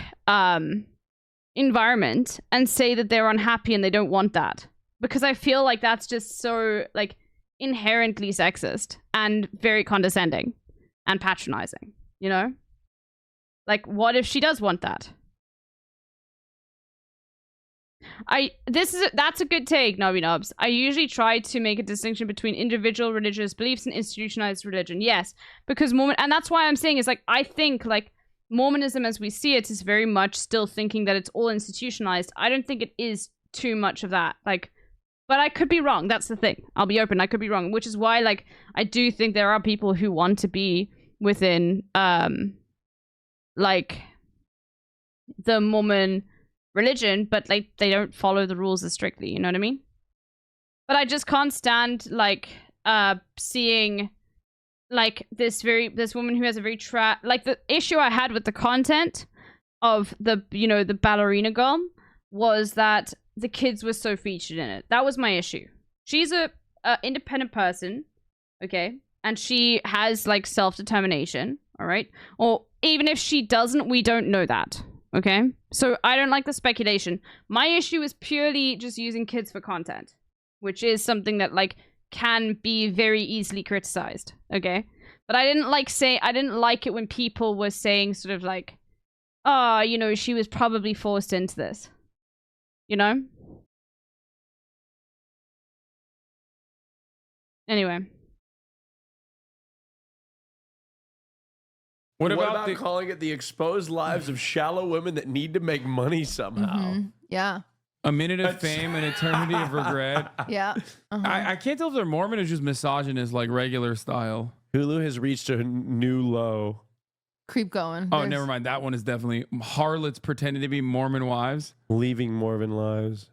environment and say that they're unhappy and they don't want that. Because I feel like that's just so, like, inherently sexist and very condescending and patronizing, you know? Like, what if she does want that? That's a good take, Nobby Nobs. I usually try to make a distinction between individual religious beliefs and institutionalized religion. Yes, because Mormon, and that's why I'm saying is, like, I think, like, Mormonism as we see it is very much still thinking that it's all institutionalized. I don't think it is too much of that. Like, But I could be wrong. That's the thing. I'll be open. I could be wrong, which is why, like, I do think there are people who want to be within, like, the Mormon religion, but, like, they don't follow the rules as strictly. You know what I mean? But I just can't stand, like, seeing, like, this woman who has a very like, the issue I had with the content of the, you know, the ballerina girl was that the kids were so featured in it. That was my issue. She's a independent person, okay? And she has, like, self-determination, all right? Or even if she doesn't, we don't know that, okay? So I don't like the speculation. My issue is purely just using kids for content, which is something that, like, can be very easily criticized, okay? But I didn't like it when people were saying sort of like, oh, you know, she was probably forced into this. You know? Anyway. What about calling it the exposed lives of shallow women that need to make money somehow? Yeah. A minute of fame, an eternity of regret. Yeah. I can't tell if they're Mormon or just misogynist, like regular style. Hulu has reached a new low. Keep going. Oh, never mind. That one is definitely harlots pretending to be Mormon wives. Leaving Mormon lives.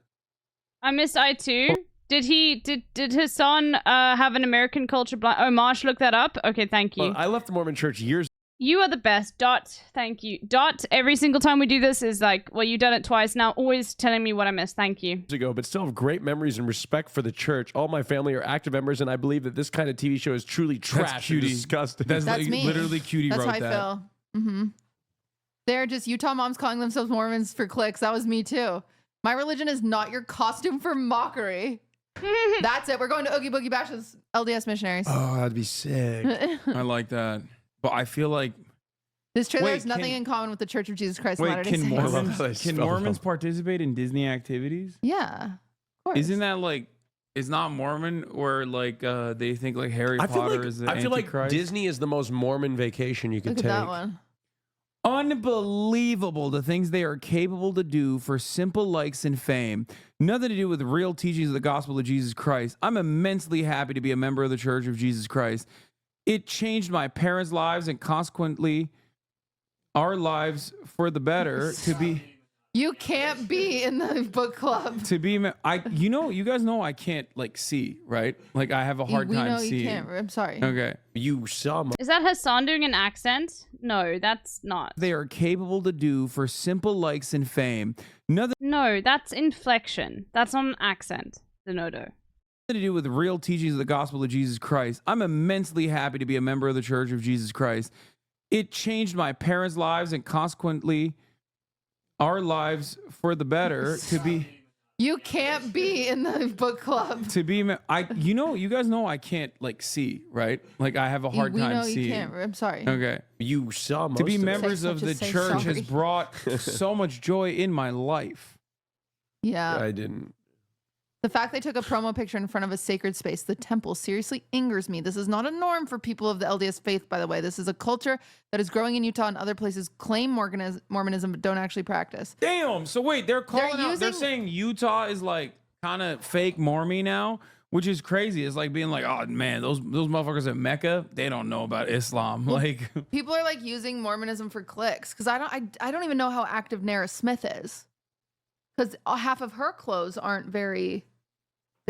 I missed I2. Did his son have an American culture blind? Oh, Marsh, look that up. Okay, thank you. Well, I left the Mormon church years You are the best. Dot, thank you. Dot, every single time we do this is like, well, you've done it twice now, always telling me what I missed. Thank you. ago, but still have great memories and respect for the church. All my family are active members, and I believe that this kind of TV show is truly trash and disgusting. That's That's me. literally Cutie That's wrote how I that. feel. Mm-hmm. They're just Utah moms calling themselves Mormons for clicks. That was me too. My religion is not your costume for mockery. That's it. We're going to Oogie Boogie Bash's LDS missionaries. Oh, that'd be sick. I like that. But I feel like This trailer has nothing in common with the Church of Jesus Christ of wait, Latter-day can Saints. Can Mormons participate in Disney activities? Yeah, of course. Isn't that like, it's not Mormon or like they think like Harry I feel Potter like, is the I feel like Antichrist? Disney is the most Mormon vacation you could Look take. at that one. Unbelievable the things they are capable to do for simple likes and fame. Nothing to do with real teachings of the gospel of Jesus Christ. I'm immensely happy to be a member of the Church of Jesus Christ. It changed my parents' lives and consequently our lives for the better to be. You can't be in the book club. To be, you guys know I can't like see, right? Like I have a hard We time know seeing. you can't. I'm sorry. Okay. You some. Is that Hassan doing an accent? No, that's not. They are capable to do for simple likes and fame. Nothing No, that's inflection. That's not an accent. Denodo. to do with real teachings of the gospel of Jesus Christ. I'm immensely happy to be a member of the Church of Jesus Christ. It changed my parents' lives and consequently our lives for the better to be. You can't be in the book club. To be, you guys know I can't like see, right? Like I have a hard We time know seeing. you can't. I'm sorry. Okay. You saw most To be of it. members of the Just say church sorry. has brought so much joy in my life. Yeah. I didn't. The fact they took a promo picture in front of a sacred space, the temple, seriously angers me. This is not a norm for people of the LDS faith, by the way. This is a culture that is growing in Utah and other places claim Mormonism but don't actually practice. Damn. So wait, they're saying Utah is like kind of fake Mormon now, which is crazy. It's like being like, oh man, those motherfuckers at Mecca, they don't know about Islam. Like People are like using Mormonism for clicks because I don't even know how active Nara Smith is because half of her clothes aren't very.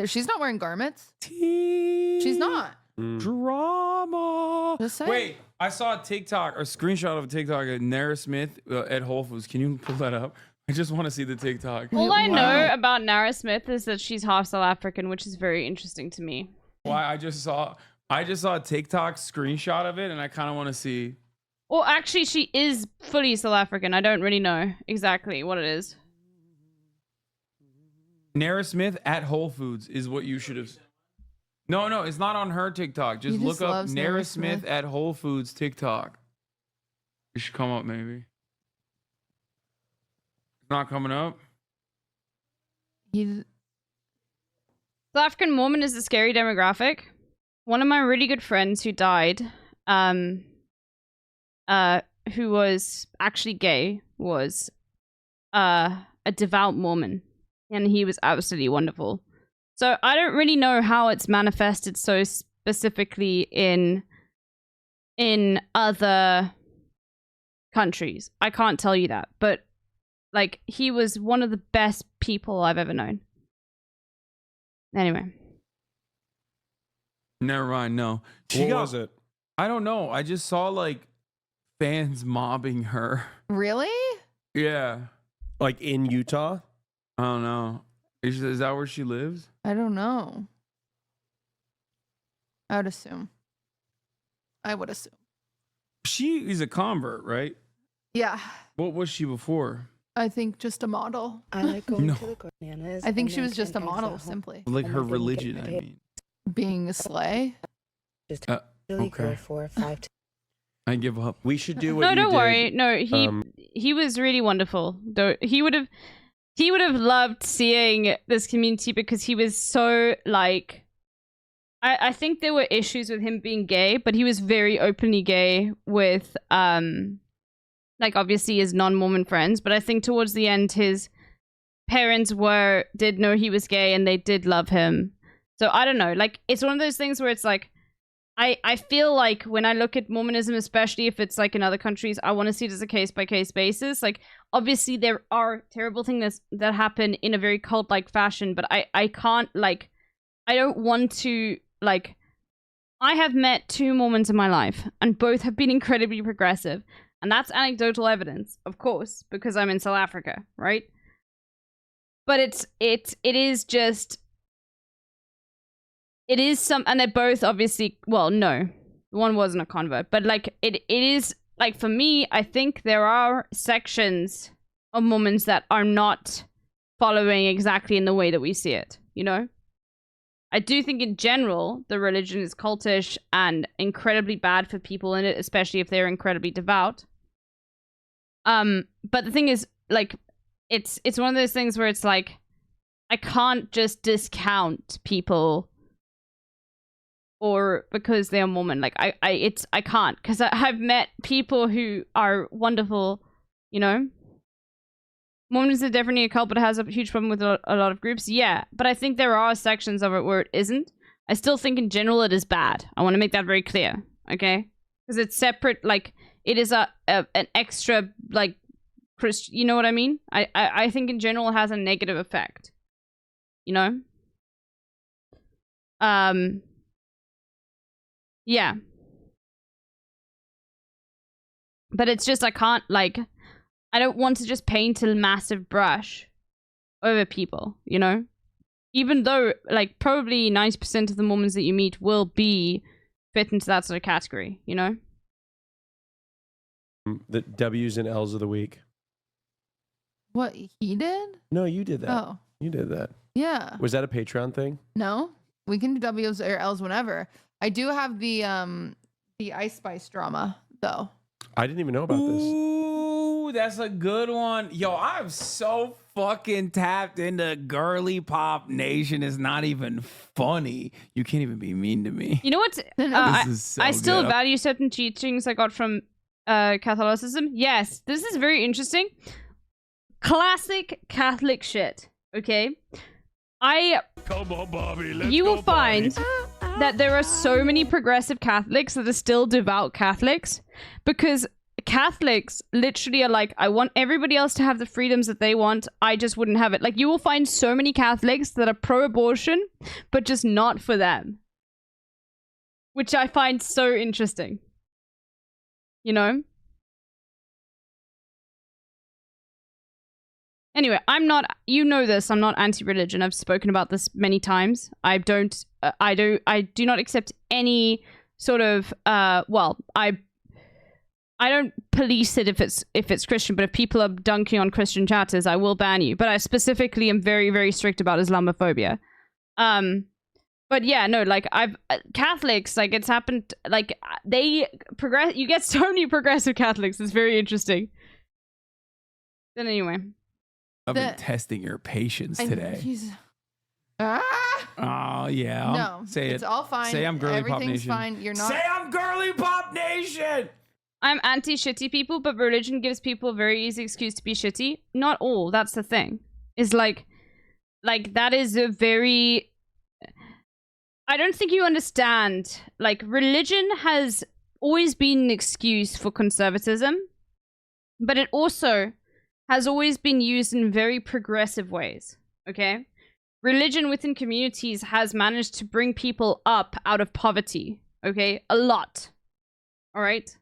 She's not wearing garments. She's not. Drama. Just saying. Wait, I saw a TikTok or screenshot of a TikTok of Nara Smith at Whole Foods. Can you pull that up? I just want to see the TikTok. All I know about Nara Smith is that she's half South African, which is very interesting to me. Why I just saw a TikTok screenshot of it, and I kind of want to see. Or actually, she is fully South African. I don't really know exactly what it is. Nara Smith at Whole Foods is what you should have. No, it's not on her TikTok. Just He look just up loves Nara Nara Smith Smith. at Whole Foods TikTok. It should come up maybe. It's not coming up. He's South African Mormon is a scary demographic. One of my really good friends who died, who was actually gay, was a devout Mormon, and he was absolutely wonderful. So I don't really know how it's manifested so specifically in other countries. I can't tell you that, but like he was one of the best people I've ever known. Anyway. Never mind. No. What was it? I don't know. I just saw like fans mobbing her. Really? Yeah. Like in Utah? I don't know. Is that where she lives? I don't know. I would assume. She is a convert, right? Yeah. What was she before? I think just a model. I like going No. to the bananas. I think she was just a model, simply. Like her religion, I mean. Being a slay. Just really really okay. go for 5 to I give up. We should do what No, you don't did. worry. No, he was really wonderful. Though he would have loved seeing this community because he was so like I think there were issues with him being gay, but he was very openly gay with like obviously his non-Mormon friends, but I think towards the end his parents did know he was gay and they did love him. So I don't know, like it's one of those things where it's like I feel like when I look at Mormonism, especially if it's like in other countries, I want to see it as a case-by-case basis. Like, obviously there are terrible things that happen in a very cult-like fashion, but I can't, like, I don't want to, like, I have met 2 Mormons in my life, and both have been incredibly progressive. And that's anecdotal evidence, of course, because I'm in South Africa, right? But it is just... It is some, and they're both obviously, well, no, one wasn't a convert, but like it is like for me, I think there are sections of Mormons that are not following exactly in the way that we see it, you know? I do think in general, the religion is cultish and incredibly bad for people in it, especially if they're incredibly devout. But the thing is, like, it's one of those things where it's like, I can't just discount people or because they're Mormon. Like I can't, because I've met people who are wonderful, you know. Mormons are definitely a cult, but it has a huge problem with a lot of groups. Yeah, but I think there are sections of it where it isn't. I still think in general it is bad. I want to make that very clear, okay? Because it's separate, like it is an extra, like, you know what I mean? I think in general it has a negative effect, you know. Yeah. But it's just, I can't, like, I don't want to just paint a massive brush over people, you know? Even though, like, probably 90% of the Mormons that you meet will fit into that sort of category, you know? The W's and L's of the week. What, he did? No, you did that. Oh. You did that. Yeah. Was that a Patreon thing? No, we can do W's or L's whenever. I do have the Ice Spice drama though. I didn't even know about this. Ooh, that's a good one. Yo, I'm so fucking tapped into girly pop nation. It's not even funny. You can't even be mean to me. You know what? This is so I still good. value certain teachings I got from Catholicism. Yes, this is very interesting. Classic Catholic shit. Okay, Come on, Bobby. Let's you will go, find Bobby. that there are so many progressive Catholics that are still devout Catholics, because Catholics literally are like, I want everybody else to have the freedoms that they want. I just wouldn't have it. Like, you will find so many Catholics that are pro-abortion, but just not for them. Which I find so interesting. You know? Anyway, I'm not, you know this, I'm not anti-religion. I've spoken about this many times. I do not accept any sort of, well, I don't police it if it's Christian, but if people are dunking on Christian chatters, I will ban you. But I specifically am very, very strict about Islamophobia. But yeah, no, like Catholics, like it's happened, like you get so many progressive Catholics. It's very interesting. Then anyway. I've been testing your patience today. Oh, yeah. No, say it's all fine. Say I'm girly pop Everything's nation. fine. You're not. Say I'm girly pop nation. I'm anti-shitty people, but religion gives people a very easy excuse to be shitty. Not all. That's the thing. Is like that is a very I don't think you understand. Like, religion has always been an excuse for conservatism, but it also has always been used in very progressive ways, okay? Religion within communities has managed to bring people up out of poverty, okay? A lot, all right?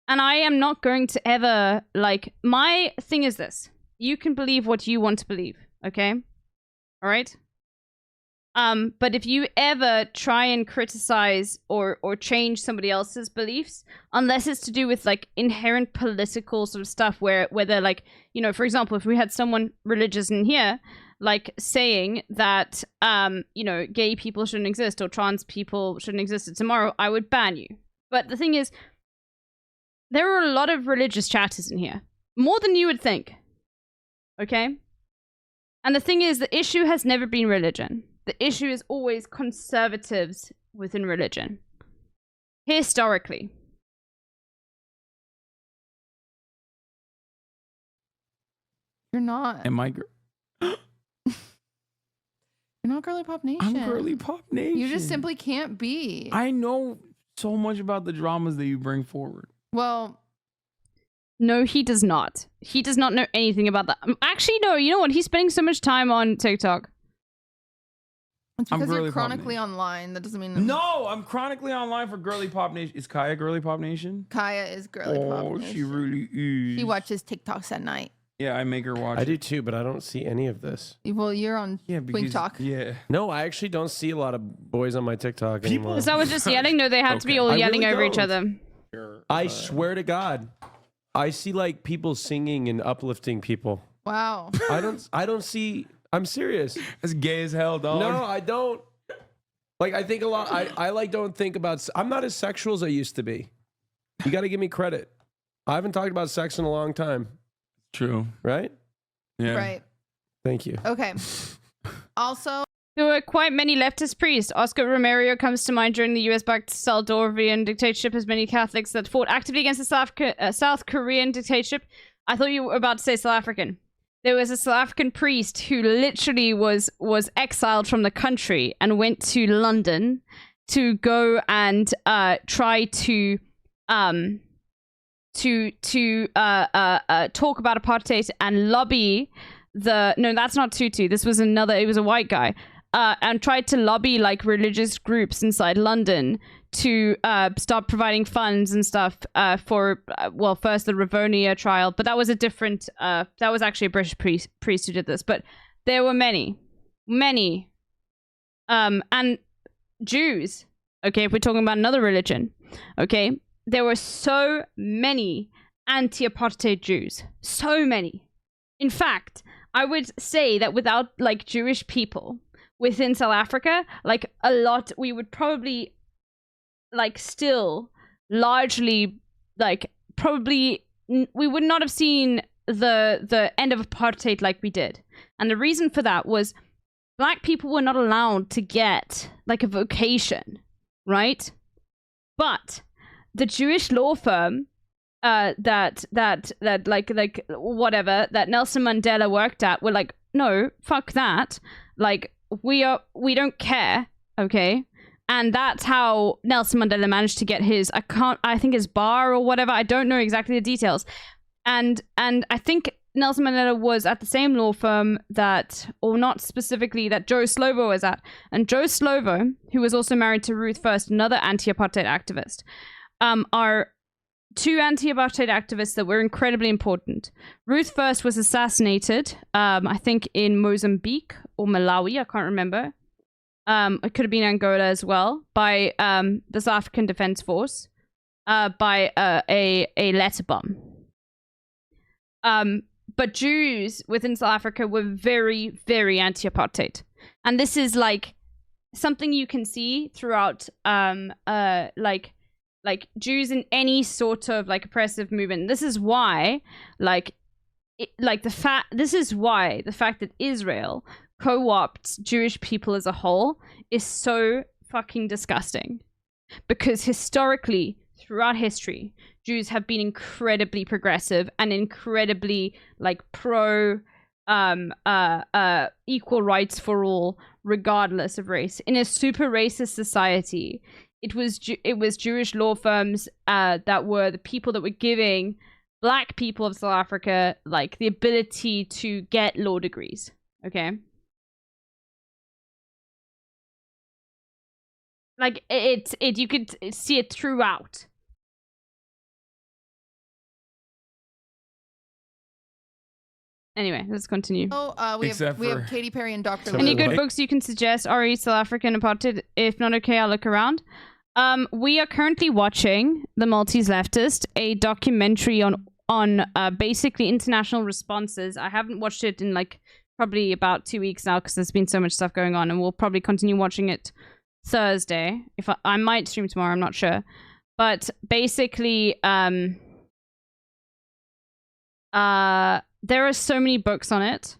And I am not going to ever, like, my thing is this. You can believe what you want to believe, okay? All right? But if you ever try and criticize or change somebody else's beliefs, unless it's to do with like inherent political sort of stuff where they're like, you know, for example, if we had someone religious in here, like saying that, you know, gay people shouldn't exist or trans people shouldn't exist tomorrow, I would ban you. But the thing is, there are a lot of religious chatters in here. More than you would think. Okay? And the thing is, the issue has never been religion. The issue is always conservatives within religion. Historically. You're not. Am I? You're not Girly Pop Nation. I'm Girly Pop Nation. You just simply can't be. I know so much about the dramas that you bring forward. Well, no, he does not. He does not know anything about that. Actually, no, you know what? He's spending so much time on TikTok. it's because you're chronically online. That doesn't mean No, I'm chronically online for Girly Pop Nation. Is Kaya Girly Pop Nation? Kaya is Girly Pop Nation. Oh, she really is. She watches TikToks at night. Yeah, I make her watch. I do too, but I don't see any of this. Well, you're on Twink Talk. Yeah. No, I actually don't see a lot of boys on my TikTok anymore. Is that was just yelling? No, they have to be all yelling over each other. I swear to God, I see like people singing and uplifting people. Wow. I don't see. I'm serious. As gay as hell, dog. No, I don't. Like I think a lot. I like don't think about. I'm not as sexual as I used to be. You got to give me credit. I haven't talked about sex in a long time. True. Right? Yeah. Right. Thank you. Okay. Also, there were quite many leftist priests. Oscar Romero comes to mind during the US-backed Salvadorian dictatorship, as many Catholics that fought actively against the South Korean dictatorship. I thought you were about to say South African. There was a South African priest who literally was exiled from the country and went to London to go and try to talk about apartheid and lobby no, that's not Tutu. This was it was a white guy. And tried to lobby like religious groups inside London to start providing funds and stuff for first the Rivonia trial, but that was a different that was actually a British priest who did this, but there were many and Jews, okay, if we're talking about another religion, okay, there were so many anti-apartheid Jews, so many. In fact, I would say that without like Jewish people within South Africa, like a lot, we would probably like still largely like probably we would not have seen the end of apartheid like we did. And the reason for that was black people were not allowed to get like a vocation, right? But the Jewish law firm that whatever that Nelson Mandela worked at were like, no, fuck that. Like we don't care, okay? And that's how Nelson Mandela managed to get his I think his bar or whatever. I don't know exactly the details. And I think Nelson Mandela was at the same law firm that, or not specifically, that Joe Slovo was at. And Joe Slovo, who was also married to Ruth First, another anti-apartheid activist, are two anti-apartheid activists that were incredibly important. Ruth First was assassinated, I think in Mozambique or Malawi, I can't remember. It could have been Angola as well, by the South African Defense Force, by a letter bomb. But Jews within South Africa were very, very anti-apartheid. And this is like something you can see throughout like Jews in any sort of like oppressive movement. This is why this is why the fact that Israel co-opts Jewish people as a whole is so fucking disgusting. Because historically, throughout history, Jews have been incredibly progressive and incredibly like pro equal rights for all, regardless of race. In a super racist society, it was Jewish law firms that were the people that were giving Black people of South Africa like the ability to get law degrees. Okay. Like you could see it throughout. Anyway, let's continue. Oh, we have Katy Perry and Dr. Any Luke. good books you can suggest? RE South African Apartheid. If not okay, I'll look around. We are currently watching The Maltese Leftist, a documentary on basically international responses. I haven't watched it in like probably about 2 weeks now because there's been so much stuff going on, and we'll probably continue watching it Thursday. If I might stream tomorrow, I'm not sure. But basically, there are so many books on it.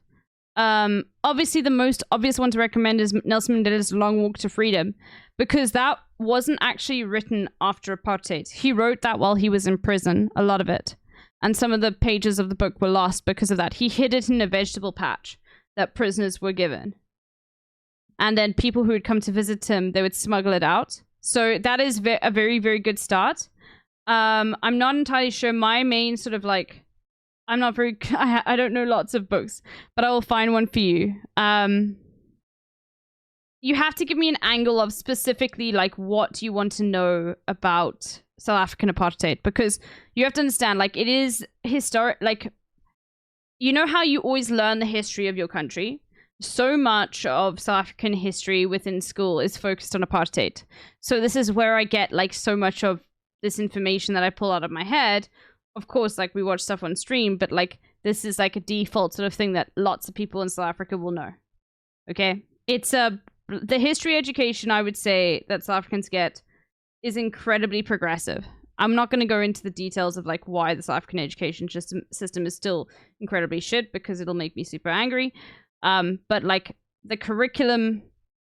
Obviously, the most obvious one to recommend is Nelson Mandela's Long Walk to Freedom, because that wasn't actually written after apartheid. He wrote that while he was in prison, a lot of it. And some of the pages of the book were lost because of that. He hid it in a vegetable patch that prisoners were given. And then people who would come to visit him, they would smuggle it out. So that is a very, very good start. I'm not entirely sure. My main sort of like... I'm not very... I don't know lots of books, but I will find one for you. You have to give me an angle of specifically like what you want to know about South African apartheid, because you have to understand, like, it is historic. Like, you know how you always learn the history of your country? So much of South African history within school is focused on apartheid. So this is where I get like so much of this information that I pull out of my head. Of course, like, we watch stuff on stream, but like this is like a default sort of thing that lots of people in South Africa will know. Okay, it's the history education, I would say, that South Africans get is incredibly progressive. I'm not going to go into the details of like why the South African education system is still incredibly shit, because it'll make me super angry. But like the curriculum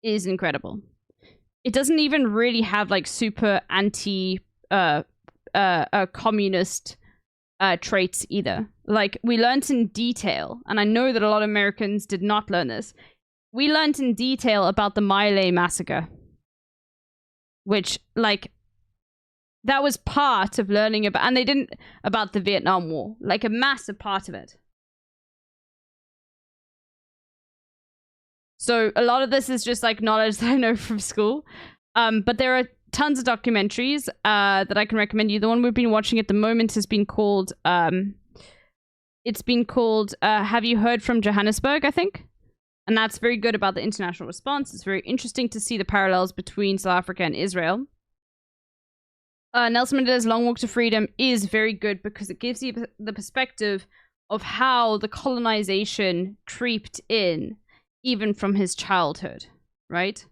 is incredible. It doesn't even really have like super anti communist traits either. Like, we learned in detail, and I know that a lot of Americans did not learn this. We learned in detail about the My Lai massacre, which like that was part of learning about, and they didn't about the Vietnam War, like a massive part of it. So a lot of this is just like knowledge that I know from school. But there are tons of documentaries that I can recommend you. The one we've been watching at the moment has been called Have You Heard from Johannesburg, I think? And that's very good about the international response. It's very interesting to see the parallels between South Africa and Israel. Nelson Mandela's Long Walk to Freedom is very good because it gives you the perspective of how the colonization creeped in, even from his childhood, right?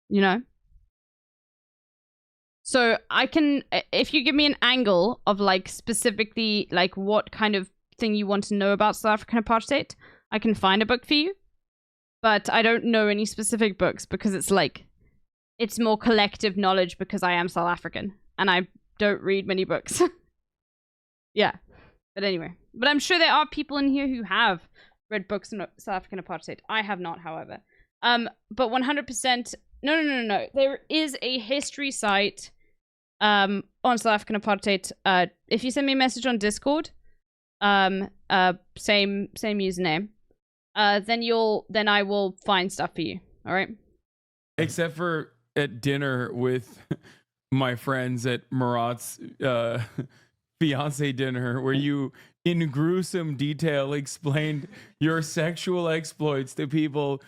You know? So I can, if you give me an angle of like specifically like what kind of thing you want to know about South African apartheid, I can find a book for you. But I don't know any specific books because it's like, it's more collective knowledge because I am South African and I don't read many books. Yeah. But anyway, but I'm sure there are people in here who have read books on South African apartheid. I have not, however. But 100%, no. There is a history site on South African apartheid. If you send me a message on Discord, same username, then I will find stuff for you. All right. Except for at dinner with my friends at Murat's fiance dinner, where you in gruesome detail explained your sexual exploits to people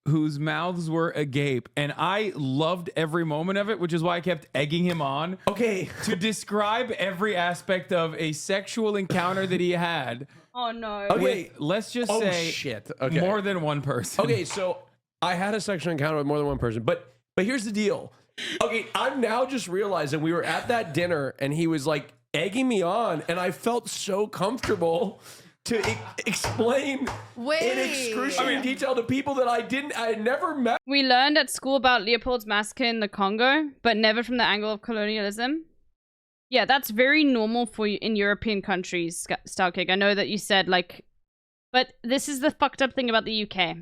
whose mouths were agape, and I loved every moment of it, which is why I kept egging him on. Okay, to describe every aspect of a sexual encounter that he had. Oh no. Okay, let's just oh, say shit. Okay. More than one person. Okay, so I had a sexual encounter with more than one person, but here's the deal. Okay, I'm now just realizing we were at that dinner and he was like egging me on, and I felt so comfortable to explain in excruciating detail to people that I had never met. We learned at school about Leopold's massacre in the Congo, but never from the angle of colonialism. Yeah, that's very normal for you in European countries, Starkick. I know that you said, like... But this is the fucked up thing about the UK.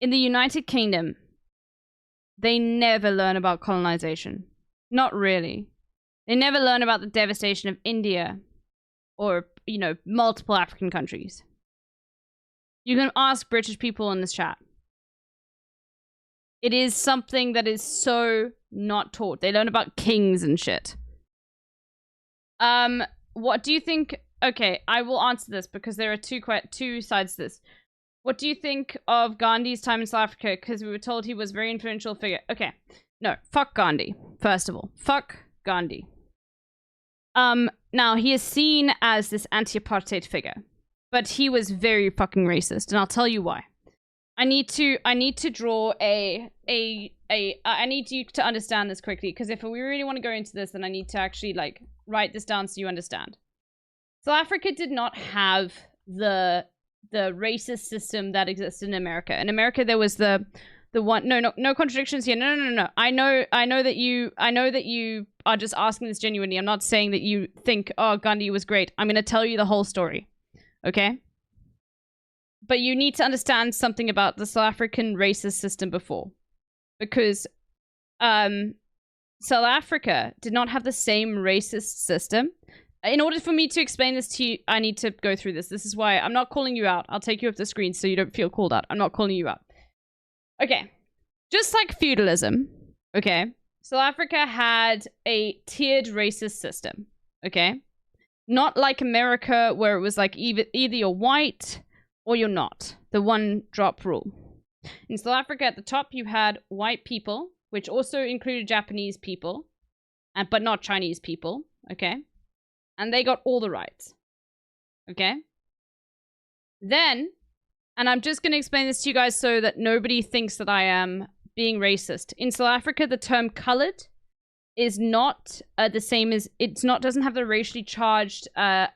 In the United Kingdom, they never learn about colonization. Not really. They never learn about the devastation of India or, you know, multiple African countries. You can ask British people in this chat. It is something that is so not taught. They learn about kings and shit. What do you think? Okay, I will answer this because there are two sides to this. What do you think of Gandhi's time in South Africa? Because we were told he was a very influential figure. Okay, no, fuck Gandhi. First of all, fuck Gandhi. Now he is seen as this anti-apartheid figure, but he was very fucking racist, and I'll tell you why. I need to draw I need you to understand this quickly, because if we really want to go into this, then I need to actually, like, write this down so you understand. South Africa did not have the racist system that exists in America. In America, there was the one. No contradictions here. No. I know that you are just asking this genuinely. I'm not saying that you think, oh, Gandhi was great. I'm gonna tell you the whole story, okay? But you need to understand something about the South African racist system before, because South Africa did not have the same racist system. In order for me to explain this to you, I need to go through this. This is why I'm not calling you out. I'll take you off the screen so you don't feel called out. I'm not calling you out. Okay. Just like feudalism, okay, South Africa had a tiered racist system, okay? Not like America, where it was like either you're white or you're not. The one-drop rule. In South Africa, at the top, you had white people, which also included Japanese people, but not Chinese people, okay? And they got all the rights, okay? Then, and I'm just going to explain this to you guys so that nobody thinks that I am being racist. In South Africa, the term colored is not the same as, doesn't have the racially charged, it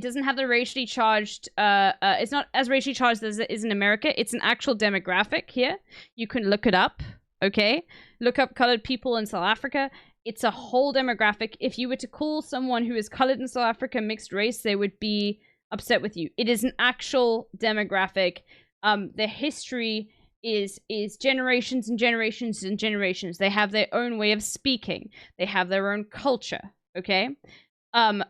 doesn't have the racially charged, it's not as racially charged as it is in America. It's an actual demographic here. You can look it up, okay? Look up colored people in South Africa. It's a whole demographic. If you were to call someone who is colored in South Africa mixed race, they would be upset with you. It is an actual demographic. The history is generations and generations and generations. They have their own way of speaking. They have their own culture, okay? They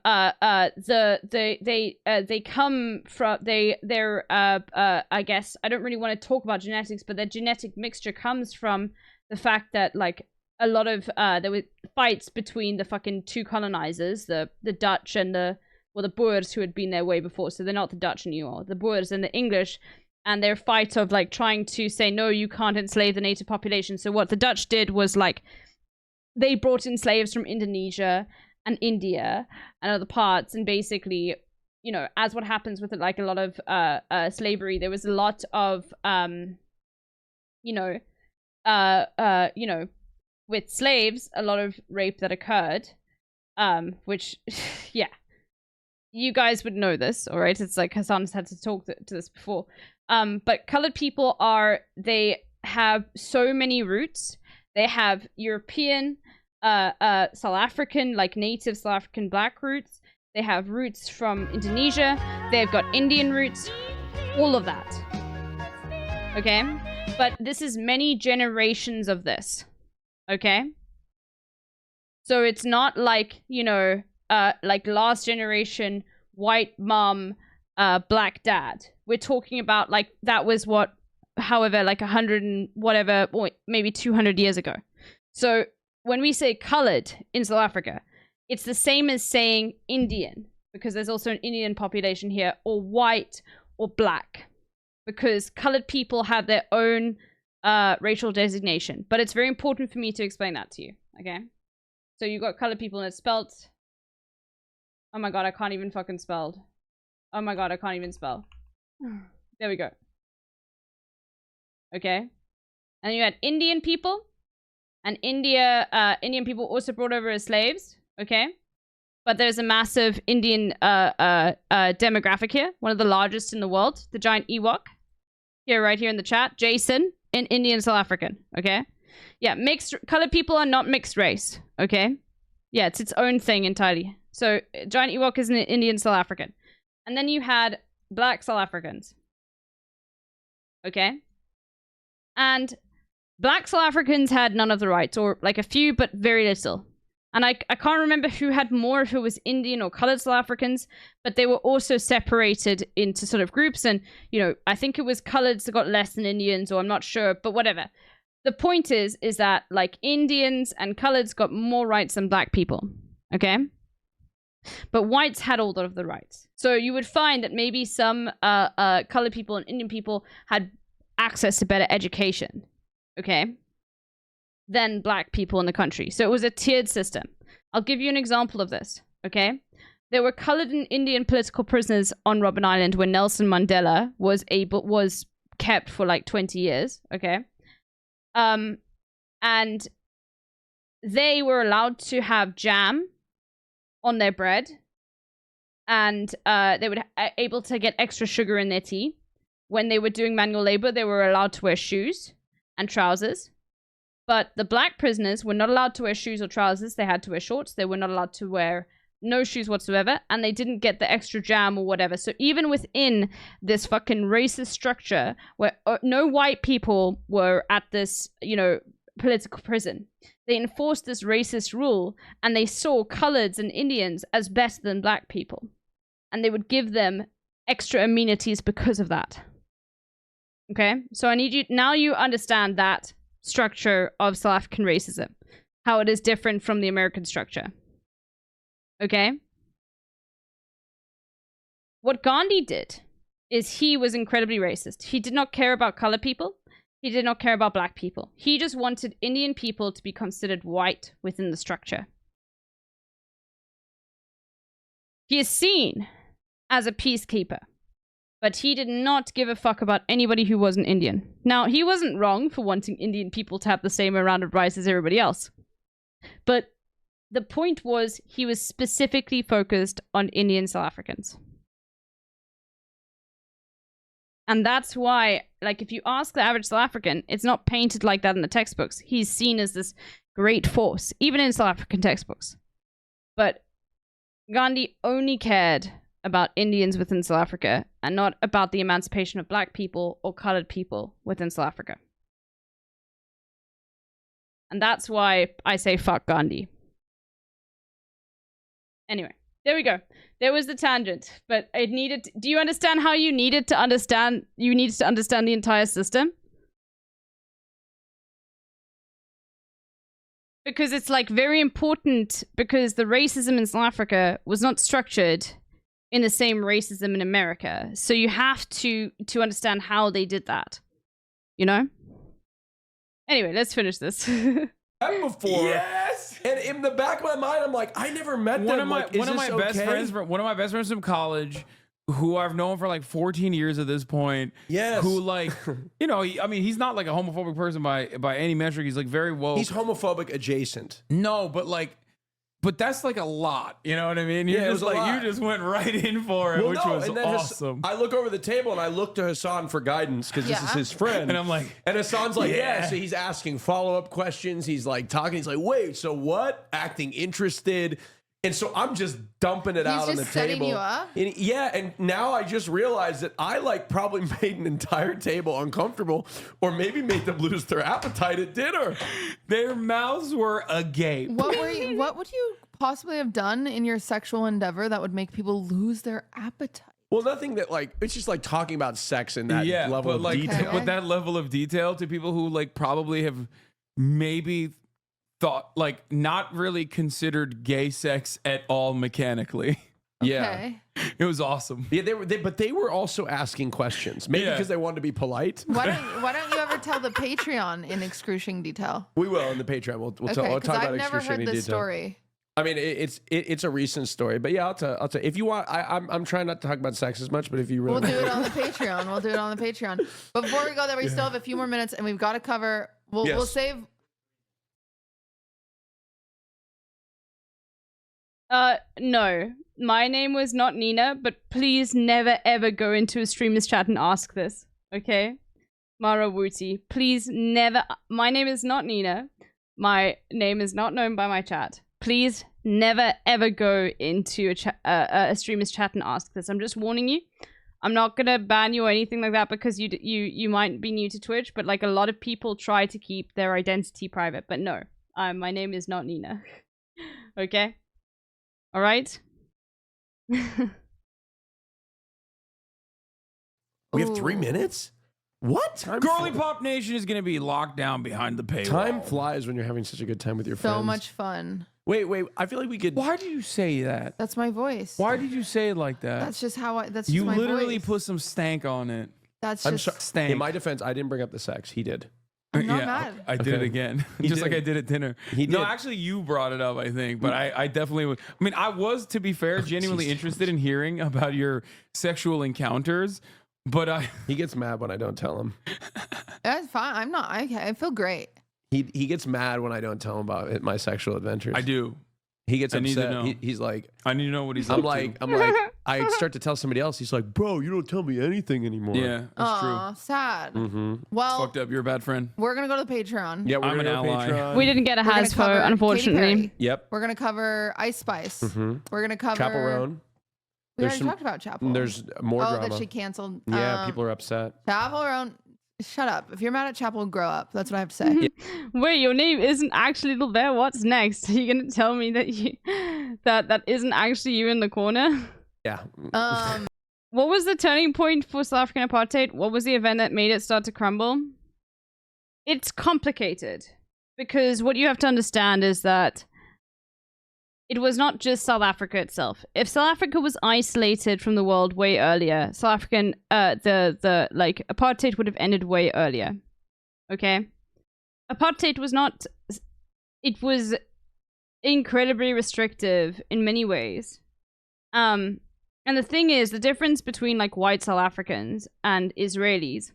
come from, they're I guess, I don't really want to talk about genetics, but their genetic mixture comes from the fact that, like, a lot of there were fights between the fucking two colonizers, the Dutch and the Boers, who had been there way before. So they're not the Dutch anymore, the Boers and the English, and their fight of, like, trying to say, no, you can't enslave the native population. So what the Dutch did was, like, they brought in slaves from Indonesia and India and other parts, and basically, you know, as what happens with, like, a lot of slavery, there was a lot of with slaves, a lot of rape that occurred, which, yeah, you guys would know this, all right? It's like Hassan's had to talk to this before. But colored people they have so many roots. They have European, South African, like native South African black roots. They have roots from Indonesia. They've got Indian roots, all of that, okay? But this is many generations of this. Okay, so it's not like, you know, like last generation, white mom, black dad. We're talking about, like, that was what, however, like 100 and whatever, or maybe 200 years ago. So when we say colored in South Africa, it's the same as saying Indian, because there's also an Indian population here, or white or black, because colored people have their own racial designation. But it's very important for me to explain that to you, okay? So you got colored people, and it's spelled, oh my god, I can't even fucking spell. Oh my god, I can't even spell. There we go. Okay? And you had Indian people, and Indian people also brought over as slaves, okay? But there's a massive Indian demographic here, one of the largest in the world, the giant Ewok. Here, right here in the chat, Jason, in Indian South African, okay? Yeah, colored people are not mixed race. Okay. Yeah, it's its own thing entirely. So Giant Ewok is an Indian South African, and then you had black South Africans. Okay. And black South Africans had none of the rights, or like a few, but very little. And I can't remember who had more, if it was Indian or colored South Africans, but they were also separated into sort of groups. And, you know, I think it was coloreds that got less than Indians, or I'm not sure, but whatever. The point is that like Indians and coloreds got more rights than black people. Okay. But whites had all of the rights. So you would find that maybe some colored people and Indian people had access to better education. Okay. Than black people in the country. So it was a tiered system. I'll give you an example of this, okay? There were colored and Indian political prisoners on Robben Island when Nelson Mandela was kept for like 20 years, okay? And they were allowed to have jam on their bread, and they were able to get extra sugar in their tea. When they were doing manual labor, they were allowed to wear shoes and trousers. But the black prisoners were not allowed to wear shoes or trousers. They had to wear shorts. They were not allowed to wear no shoes whatsoever. And they didn't get the extra jam or whatever. So even within this fucking racist structure where no white people were at this, you know, political prison, they enforced this racist rule, and they saw coloreds and Indians as better than black people. And they would give them extra amenities because of that. Okay? So I need you, now you understand that structure of South African racism, how it is different from the American structure. Okay? What Gandhi did is he was incredibly racist. He did not care about colored people. He did not care about black people. He just wanted Indian people to be considered white within the structure. He is seen as a peacekeeper, but he did not give a fuck about anybody who wasn't Indian. Now, he wasn't wrong for wanting Indian people to have the same amount of rights as everybody else. But the point was, he was specifically focused on Indian South Africans. And that's why, like, if you ask the average South African, it's not painted like that in the textbooks. He's seen as this great force, even in South African textbooks. But Gandhi only cared about Indians within South Africa, and not about the emancipation of black people or colored people within South Africa. And that's why I say fuck Gandhi. Anyway, there we go. There was the tangent, but it needed. Do you understand how you needed to understand? You needed to understand the entire system? Because it's like very important, because the racism in South Africa was not structured in the same racism in America. So you have to understand how they did that. You know? Anyway, let's finish this. Before. Yes. And in the back of my mind, I'm like, I never met them. One of my best friends from college, who I've known for like 14 years at this point. Yes. Who, like, you know, I mean, he's not like a homophobic person by any metric. He's like very woke. He's homophobic adjacent. No, but that's like a lot. You know what I mean? Yeah, it was just a lot. You just went right in for it, which was awesome. I look over the table and I look to Hassan for guidance because this is his friend. And I'm like, and Hassan's like, yeah. So he's asking follow-up questions. He's like talking. He's like, wait, so what? Acting interested. And so I'm just dumping it out on the table. He's just setting you up? Yeah, and now I just realized that I like probably made an entire table uncomfortable, or maybe made them lose their appetite at dinner. Their mouths were agape. What would you possibly have done in your sexual endeavor that would make people lose their appetite? Well, nothing that like, it's just like talking about sex in that level of detail. With that level of detail to people who like probably have maybe thought, like, not really considered gay sex at all mechanically. Yeah. It was awesome. Yeah, but they were also asking questions. Maybe because they wanted to be polite. Why don't you ever tell the Patreon in excruciating detail? We will in the Patreon. We'll talk about I've never heard this story. I mean, it's a recent story, but yeah, I'll tell. If you want, I'm trying not to talk about sex as much, but if you really, we'll do it on the Patreon. We'll do it on the Patreon. Before we go there, we still have a few more minutes, and we've got to cover. We'll save. No. My name was not Nina, but please never ever go into a streamer's chat and ask this, okay? Marawuti, please never. My name is not Nina. My name is not known by my chat. Please never ever go into a streamer's chat and ask this. I'm just warning you. I'm not gonna ban you or anything like that because you might be new to Twitch, but like a lot of people try to keep their identity private. But no, my name is not Nina. Okay, all right. We have 3 minutes? What? Girly Pop Nation is going to be locked down behind the paywall. Time flies when you're having such a good time with your friends. So much fun. Wait. I feel like we could. Why do you say that? That's my voice. Why did you say it like that? That's just how I. That's you just my literally voice. put some stank on it. That's I'm just sorry. stank. In my defense, I didn't bring up the sex. He did. I'm not mad. I did it again. Just like I did at dinner. He No, did. actually, you brought it up, I think. But I definitely would. I mean, I was, to be fair, genuinely interested in hearing about your sexual encounters. But he gets mad when I don't tell him. That's fine. I'm not. I feel great. He gets mad when I don't tell him about my sexual adventures. I do. He gets I need to upset. know. He's like, I need to know what he's I'm up like, to. I'm like, I start to tell somebody else. He's like, bro, you don't tell me anything anymore. Yeah, that's Aw, sad. Mm-hmm. Well, fucked up. You're a bad friend. we're gonna go to the Patreon. Yeah, we're I'm gonna an go ally. Patreon. We didn't get a We're gonna hasfo, cover Katy unfortunately. Perry. Yep. We're gonna cover Ice Spice. Mm-hmm. We're gonna cover Chapel Roan. We There's already some- talked about Chapel. There's more oh, drama. that she canceled. Yeah, people are upset. Chapel Roan. Shut up. If you're mad at Chapel, grow up. That's what I have to say. Wait, your name isn't actually Little Bear. What's next? Are you gonna tell me that that isn't actually you in the corner? Yeah. What was the turning point for South African apartheid? What was the event that made it start to crumble? It's complicated because what you have to understand is that it was not just South Africa itself. If South Africa was isolated from the world way earlier, South African the apartheid would have ended way earlier. Okay? Apartheid was not, it was incredibly restrictive in many ways. And the thing is, the difference between like white South Africans and Israelis,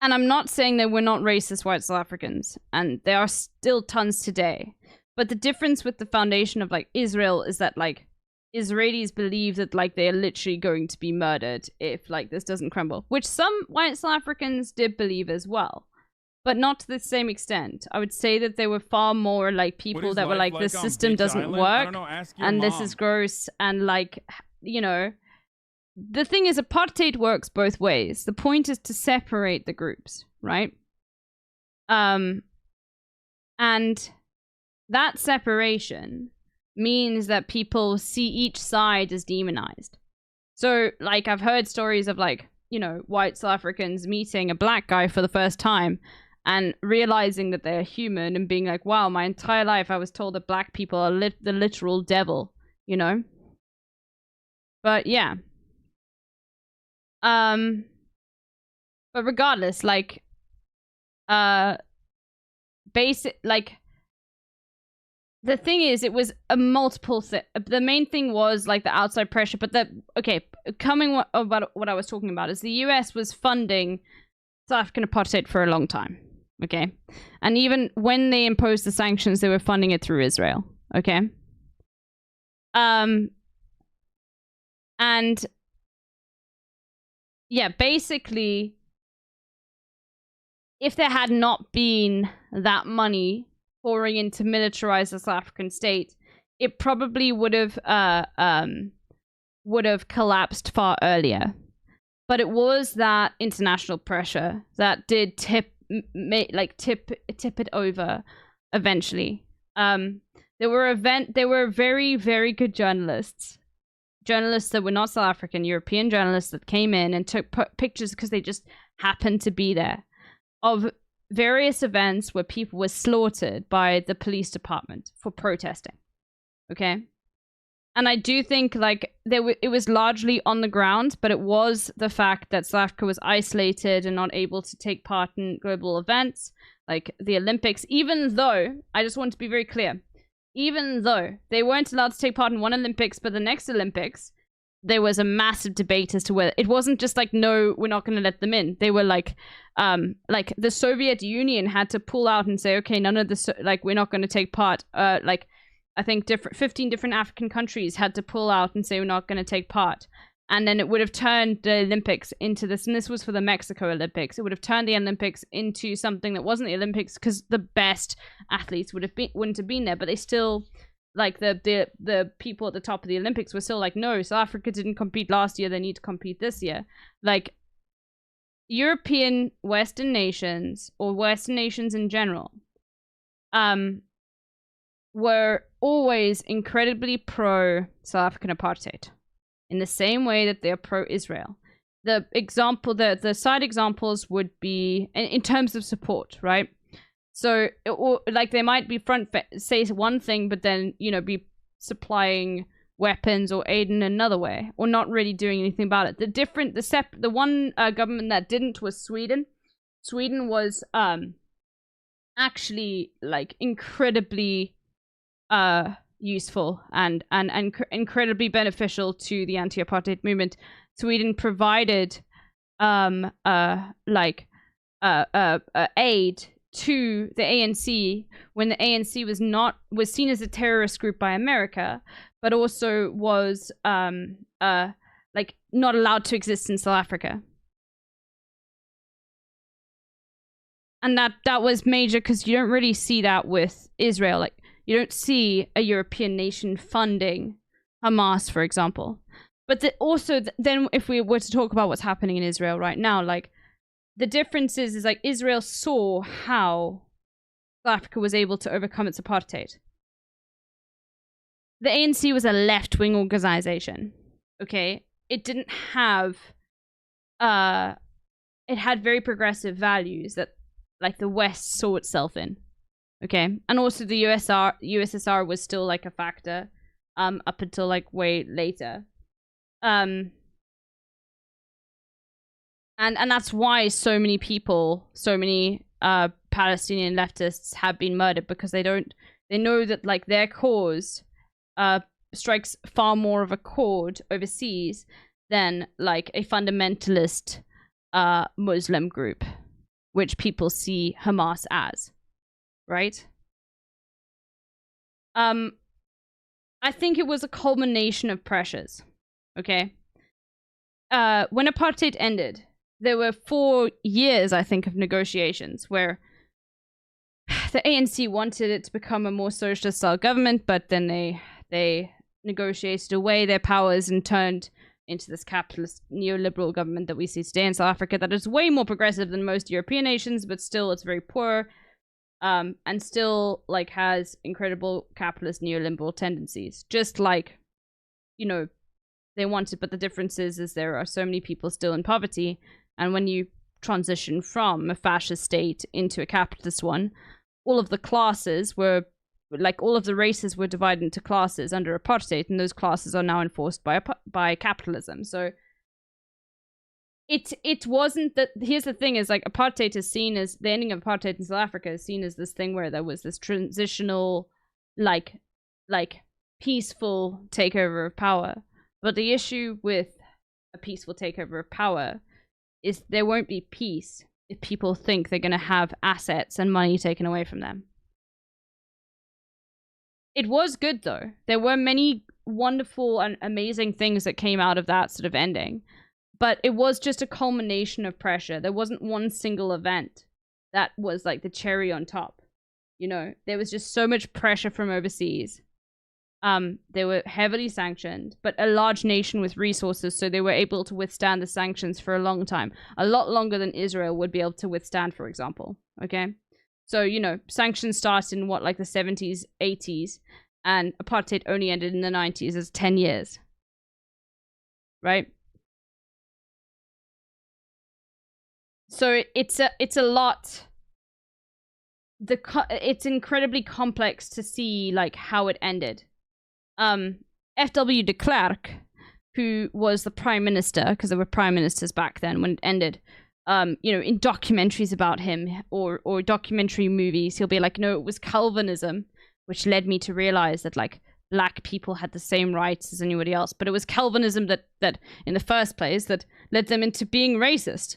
and I'm not saying that we're not racist white South Africans, and there are still tons today, but the difference with the foundation of like Israel is that like Israelis believe that like they're literally going to be murdered if like this doesn't crumble, which some white South Africans did believe as well, but not to the same extent. I would say that there were far more like people that were like, this system doesn't work and this is gross, and like, you know, the thing is apartheid works both ways. The point is to separate the groups, right? And that separation means that people see each side as demonized. So, like, I've heard stories of, like, you know, white South Africans meeting a black guy for the first time and realizing that they're human and being like, wow, my entire life I was told that black people are the literal devil, you know? But, yeah. But regardless, like, basic, like, the thing is, it was a multiple the main thing was like the outside pressure, but about what I was talking about is the US was funding South African apartheid for a long time, okay? And even when they imposed the sanctions, they were funding it through Israel, okay? And yeah, basically, if there had not been that money pouring in to militarize the South African state, it probably would have collapsed far earlier. But it was that international pressure that did tip it over eventually. There were very, very good journalists that were not South African, European journalists that came in and took pictures because they just happened to be there, of various events where people were slaughtered by the police department for protesting. Okay? And I do think like it was largely on the ground, but it was the fact that South Africa was isolated and not able to take part in global events like the Olympics, even though, I just want to be very clear, even though they weren't allowed to take part in one Olympics, but the next Olympics, there was a massive debate as to whether it wasn't just like, no, we're not going to let them in. They were like the Soviet Union had to pull out and say, okay, none of this, like, we're not going to take part. Like, I think 15 different African countries had to pull out and say, we're not going to take part. And then it would have turned the Olympics into this, and this was for the Mexico Olympics. It would have turned the Olympics into something that wasn't the Olympics because the best athletes wouldn't have been there. But they still, like the people at the top of the Olympics were still like, no, South Africa didn't compete last year. They need to compete this year. Like European Western nations or Western nations in general, were always incredibly pro South African apartheid. In the same way that they're pro-Israel. The side examples would be in terms of support, right? So, like they might be say one thing, but then be supplying weapons or aid in another way, or not really doing anything about it. The one government that didn't was Sweden. Sweden was actually like incredibly useful and incredibly beneficial to the anti-apartheid movement. Sweden provided aid to the ANC when the ANC was seen as a terrorist group by America, but also was not allowed to exist in South Africa. And that was major because you don't really see that with Israel. Like, you don't see a European nation funding Hamas, for example. But then if we were to talk about what's happening in Israel right now, like the difference is like Israel saw how South Africa was able to overcome its apartheid. The ANC was a left-wing organization, okay? It didn't have, it had very progressive values that like the West saw itself in. Okay, and also the USSR was still like a factor, up until like way later, and that's why so many Palestinian leftists have been murdered, because they know that like their cause strikes far more of a chord overseas than like a fundamentalist Muslim group, which people see Hamas as. Right? I think it was a culmination of pressures. Okay? When apartheid ended, there were 4 years, I think, of negotiations where the ANC wanted it to become a more socialist-style government, but then they negotiated away their powers and turned into this capitalist neoliberal government that we see today in South Africa that is way more progressive than most European nations, but still it's very poor. And still like has incredible capitalist neoliberal tendencies, just like they wanted. But the difference is there are so many people still in poverty, and when you transition from a fascist state into a capitalist one, all of the classes were like all of the races were divided into classes under apartheid, and those classes are now enforced by capitalism. So it wasn't that. Here's the thing: is like apartheid is seen as the ending of apartheid in South Africa is seen as this thing where there was this transitional, like peaceful takeover of power. But the issue with a peaceful takeover of power is there won't be peace if people think they're going to have assets and money taken away from them. It was good though. There were many wonderful and amazing things that came out of that sort of ending. But it was just a culmination of pressure. There wasn't one single event that was like the cherry on top. There was just so much pressure from overseas. They were heavily sanctioned, but a large nation with resources, so they were able to withstand the sanctions for a long time. A lot longer than Israel would be able to withstand, for example. Okay? So, sanctions started in like the 70s, 80s, and apartheid only ended in the 90s as 10 years. Right? So it's a lot. It's incredibly complex to see like how it ended. F.W. de Klerk, who was the prime minister, because there were prime ministers back then when it ended, in documentaries about him or documentary movies, he'll be like, no, it was Calvinism, which led me to realize that like black people had the same rights as anybody else. But it was Calvinism that in the first place that led them into being racist.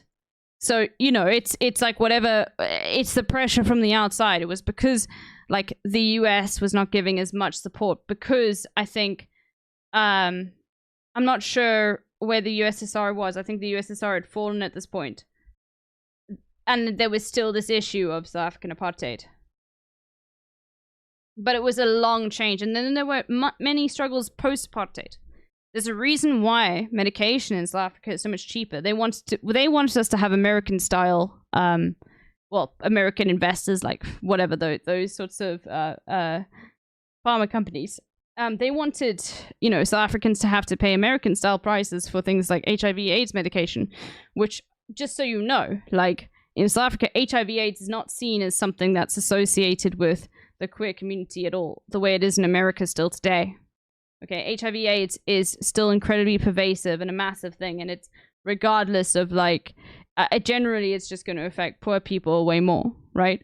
So, it's like whatever, it's the pressure from the outside. It was because like the US was not giving as much support, because I think, I'm not sure where the USSR was. I think the USSR had fallen at this point. And there was still this issue of South African apartheid. But it was a long change. And then there were many struggles post-apartheid. There's a reason why medication in South Africa is so much cheaper. They wanted us to have American-style, American investors, like whatever, those sorts of pharma companies. They wanted, South Africans to have to pay American-style prices for things like HIV/AIDS medication, which, just so you know, like, in South Africa, HIV/AIDS is not seen as something that's associated with the queer community at all, the way it is in America still today. Okay, HIV/AIDS is still incredibly pervasive and a massive thing, and it's regardless of generally it's just going to affect poor people way more, right?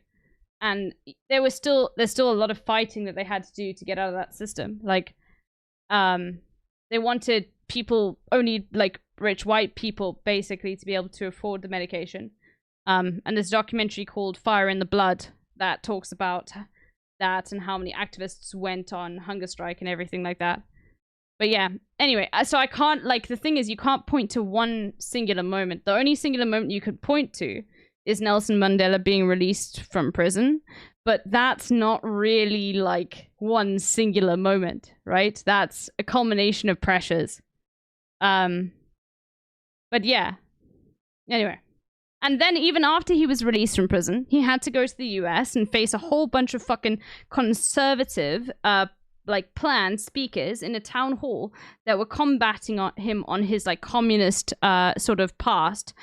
And there's still a lot of fighting that they had to do to get out of that system. Like, they wanted people, only like rich white people, basically, to be able to afford the medication. And there's a documentary called Fire in the Blood that talks about that and how many activists went on hunger strike and everything like that. But yeah, anyway, so I can't, the thing is, you can't point to one singular moment. The only singular moment you could point to is Nelson Mandela being released from prison. But that's not really, one singular moment, right? That's a culmination of pressures. But yeah. Anyway. And then even after he was released from prison, he had to go to the US and face a whole bunch of fucking conservative, planned speakers in a town hall that were combating him on his, communist, sort of past.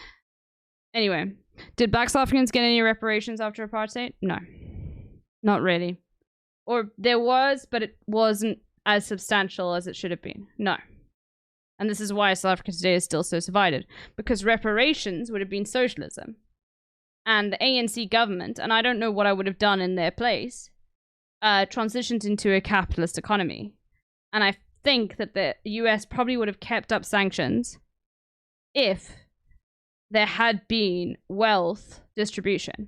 Anyway, did Black South Africans get any reparations after apartheid? No. Not really. Or there was, but it wasn't as substantial as it should have been. No. And this is why South Africa today is still so divided. Because reparations would have been socialism. And the ANC government, and I don't know what I would have done in their place, transitioned into a capitalist economy. And I think that the US probably would have kept up sanctions if there had been wealth distribution.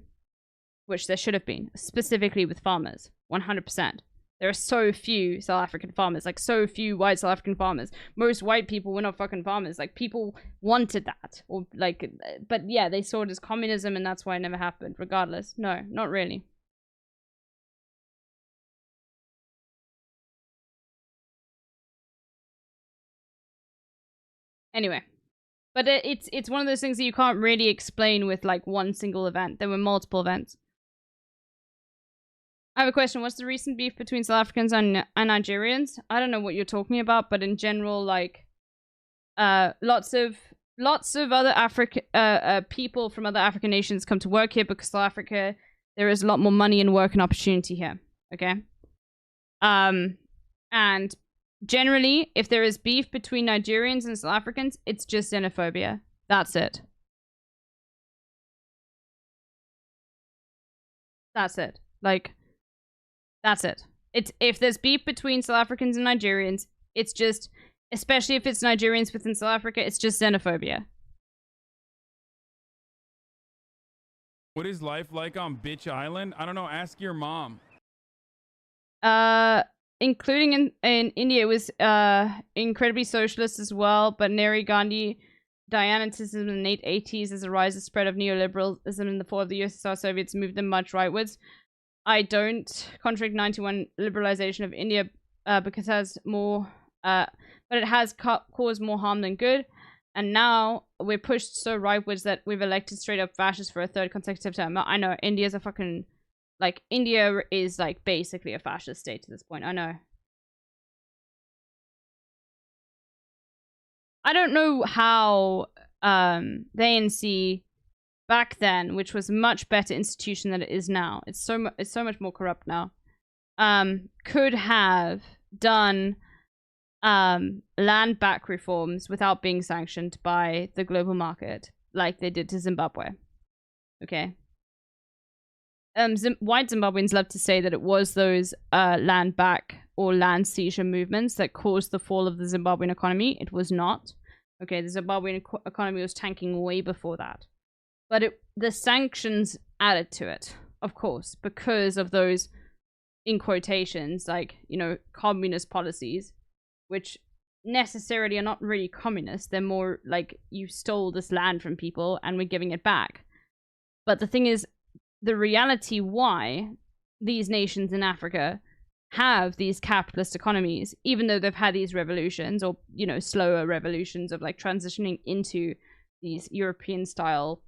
Which there should have been, specifically with farmers. 100%. There are so few South African farmers, so few white South African farmers. Most white people were not fucking farmers. People wanted that. Or, but yeah, they saw it as communism and that's why it never happened. Regardless. No, not really. Anyway. But it's one of those things that you can't really explain with, one single event. There were multiple events. I have a question. What's the recent beef between South Africans and Nigerians? I don't know what you're talking about, but in general, lots of other people from other African nations come to work here because South Africa, there is a lot more money and work and opportunity here. Okay? And generally, if there is beef between Nigerians and South Africans, it's just xenophobia. That's it. That's it. That's it. It's if there's beef between South Africans and Nigerians, it's just, especially if it's Nigerians within South Africa, it's just xenophobia. What is life like on Bitch Island? I don't know. Ask your mom. Including in India, it was incredibly socialist as well. But Nehru Gandhi, Dianeticism in the late 80s as a rise and spread of neoliberalism in the fall of the USSR Soviets moved them much rightwards. I don't contradict 91 liberalization of India because it has more, but it has caused more harm than good. And now we're pushed so rightwards that we've elected straight up fascists for a third consecutive term. I know India's a fucking, India is basically a fascist state at this point. I know. I don't know how the ANC back then, which was a much better institution than it is now, it's so much more corrupt now, could have done land back reforms without being sanctioned by the global market like they did to Zimbabwe. Okay. White Zimbabweans love to say that it was those land back or land seizure movements that caused the fall of the Zimbabwean economy. It was not. Okay, the Zimbabwean economy was tanking way before that. But the sanctions added to it, of course, because of those, in quotations, communist policies, which necessarily are not really communist. They're more like, you stole this land from people and we're giving it back. But the thing is, the reality why these nations in Africa have these capitalist economies, even though they've had these revolutions, or, you know, slower revolutions of like transitioning into these European style,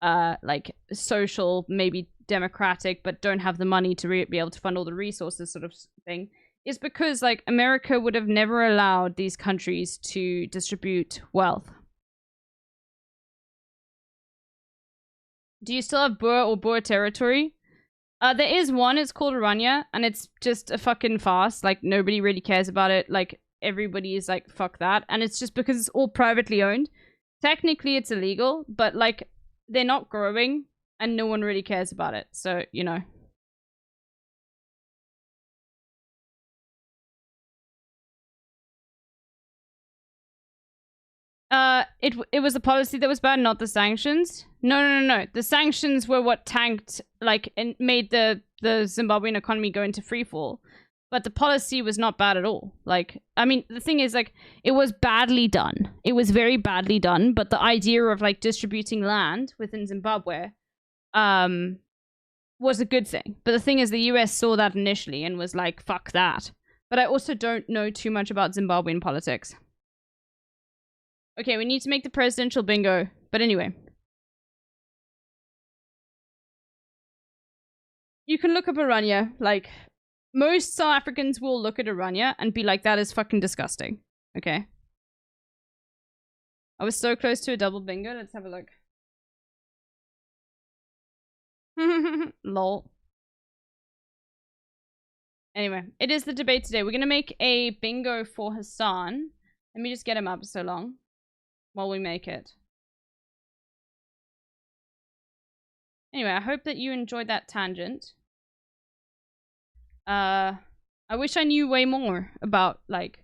like social, maybe democratic, but don't have the money to be able to fund all the resources sort of thing, is because like America would have never allowed these countries to distribute wealth. Do you still have Boer or Boer territory? There is one, it's called Oranje, and it's just a fucking farce. Like, nobody really cares about it. Like, everybody is like, fuck that. And it's just because it's all privately owned. Technically, it's illegal, but like, they're not growing, and no one really cares about it. So, you know. It was the policy that was bad, not the sanctions. No. The sanctions were what tanked, like, and made the Zimbabwean economy go into freefall. But the policy was not bad at all. Like, I mean, the thing is, like, it was badly done. It was very badly done. But the idea of like distributing land within Zimbabwe, was a good thing. But the thing is, the US saw that initially and was like, fuck that. But I also don't know too much about Zimbabwean politics. Okay, we need to make the presidential bingo. But anyway. You can look up Oranje. Like, most South Africans will look at Oranje and be like, that is fucking disgusting. Okay. I was so close to a double bingo. Let's have a look. Lol. Anyway, it is the debate today. We're going to make a bingo for Hassan. Let me just get him up so long while we make it. Anyway, I hope that you enjoyed that tangent. I wish I knew way more about, like,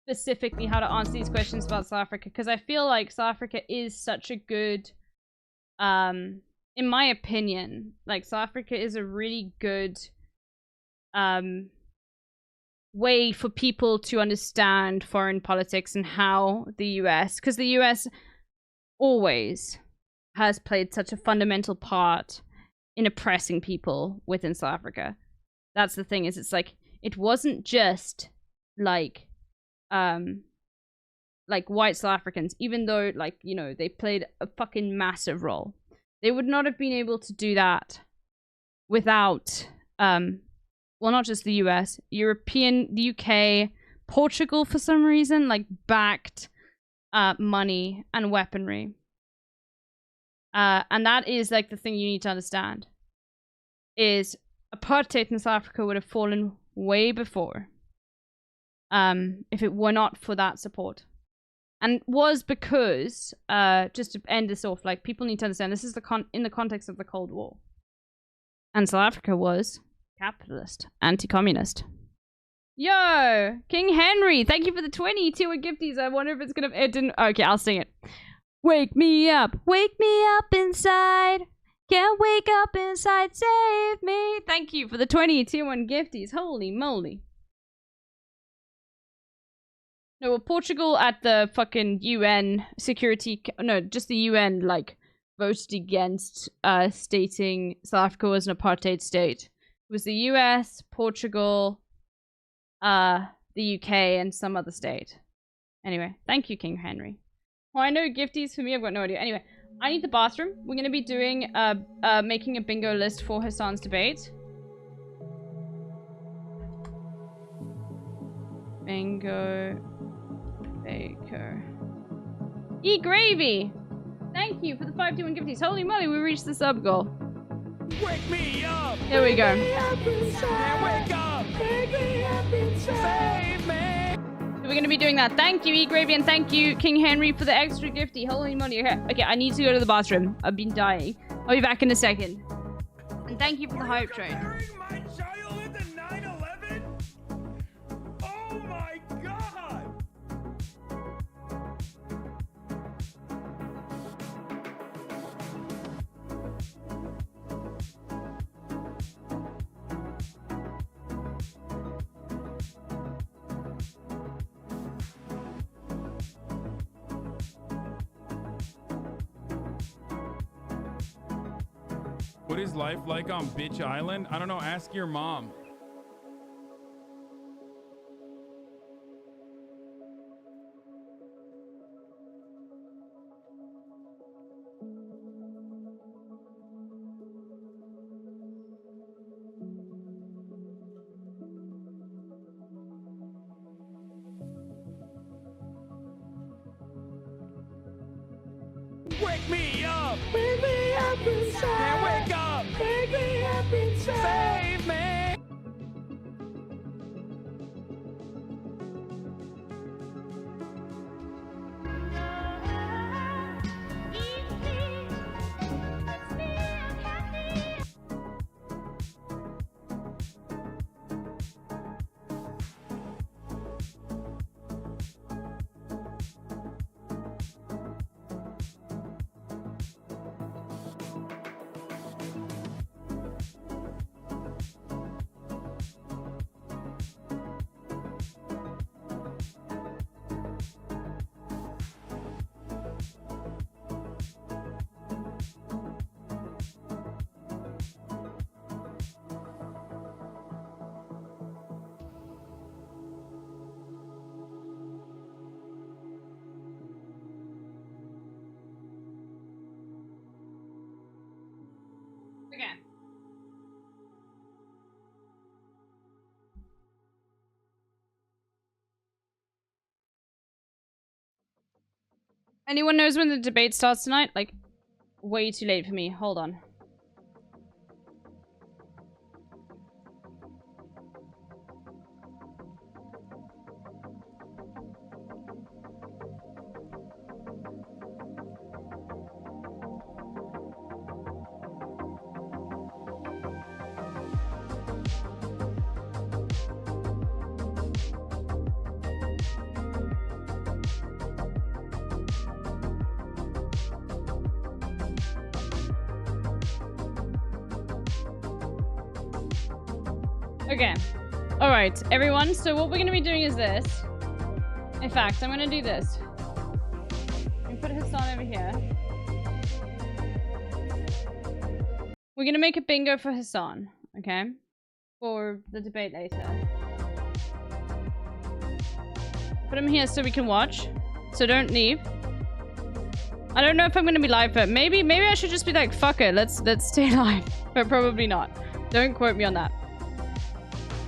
specifically how to answer these questions about South Africa, because I feel like South Africa is such a good, in my opinion, like, South Africa is a really good, way for people to understand foreign politics and how the US, because the US always has played such a fundamental part in oppressing people within South Africa. That's the thing, is it's like, it wasn't just like white South Africans, even though, like, you know, they played a fucking massive role. They would not have been able to do that without, well, not just the US, European, the UK, Portugal for some reason, like, backed money and weaponry. And that is, like, the thing you need to understand, is apartheid in South Africa would have fallen way before, if it were not for that support. And was because, just to end this off, like, people need to understand, this is in the context of the Cold War. And South Africa was capitalist, anti-communist. Yo! King Henry, thank you for the 22 gifties. I wonder if it's gonna... It didn't... Okay, I'll sing it. Wake me up inside. Can't wake up inside, save me. Thank you for the 22 gifties. Holy moly. No, well, Portugal at the fucking UN security... No, just the UN, like, voted against stating South Africa was an apartheid state. It was the US, Portugal, the UK, and some other state. Anyway, thank you, King Henry. Well, I know gifties for me, I've got no idea. Anyway, I need the bathroom. We're going to be doing, making a bingo list for Hassan's debate. Bingo. Baker. E-Gravy! Thank you for the 521 gifties. Holy moly, we reached the sub goal. Wake me up! There we go. Wake me up inside! Wake up! Wake me up inside! Save me! We're going to be doing that. Thank you, E-Gravy, and thank you, King Henry, for the extra gifty. Holy moly. Okay, I need to go to the bathroom. I've been dying. I'll be back in a second. And thank you for the hype train. My childhood to 9/11? Oh my god! What is life like on Bitch Island? I don't know. Ask your mom. Wake me up! Wake me up inside! Can't wake up! Wake me up inside! Save me! Okay. Anyone knows when the debate starts tonight? Like, way too late for me. Hold on. Okay. Alright, everyone. So what we're going to be doing is this. In fact, I'm going to do this. I'm going to put Hassan over here. We're going to make a bingo for Hassan. Okay? For the debate later. Put him here so we can watch. So don't leave. I don't know if I'm going to be live, but maybe I should just be like, fuck it. Let's stay live. But probably not. Don't quote me on that.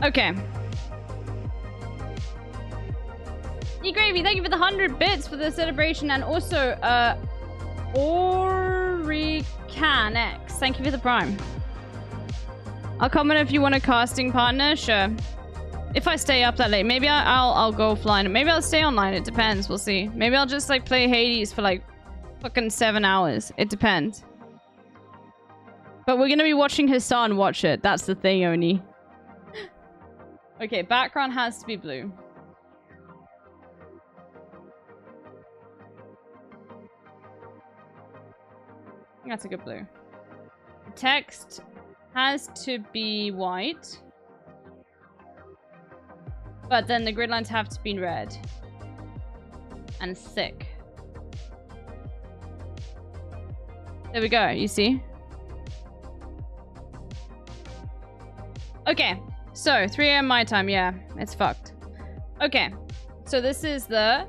Okay. E-Gravy, thank you for the 100 bits for the celebration. And also, Orican X, thank you for the prime. I'll comment if you want a casting partner. Sure. If I stay up that late, maybe I'll go offline. Maybe I'll stay online. It depends. We'll see. Maybe I'll just like play Hades for like fucking 7 hours. It depends. But we're gonna be watching Hassan watch it. That's the thing, Oni. Okay, background has to be blue. That's a good blue. The text has to be white. But then the grid lines have to be red. And thick. There we go, you see? Okay. So, 3 AM my time, yeah. It's fucked. Okay. So this is the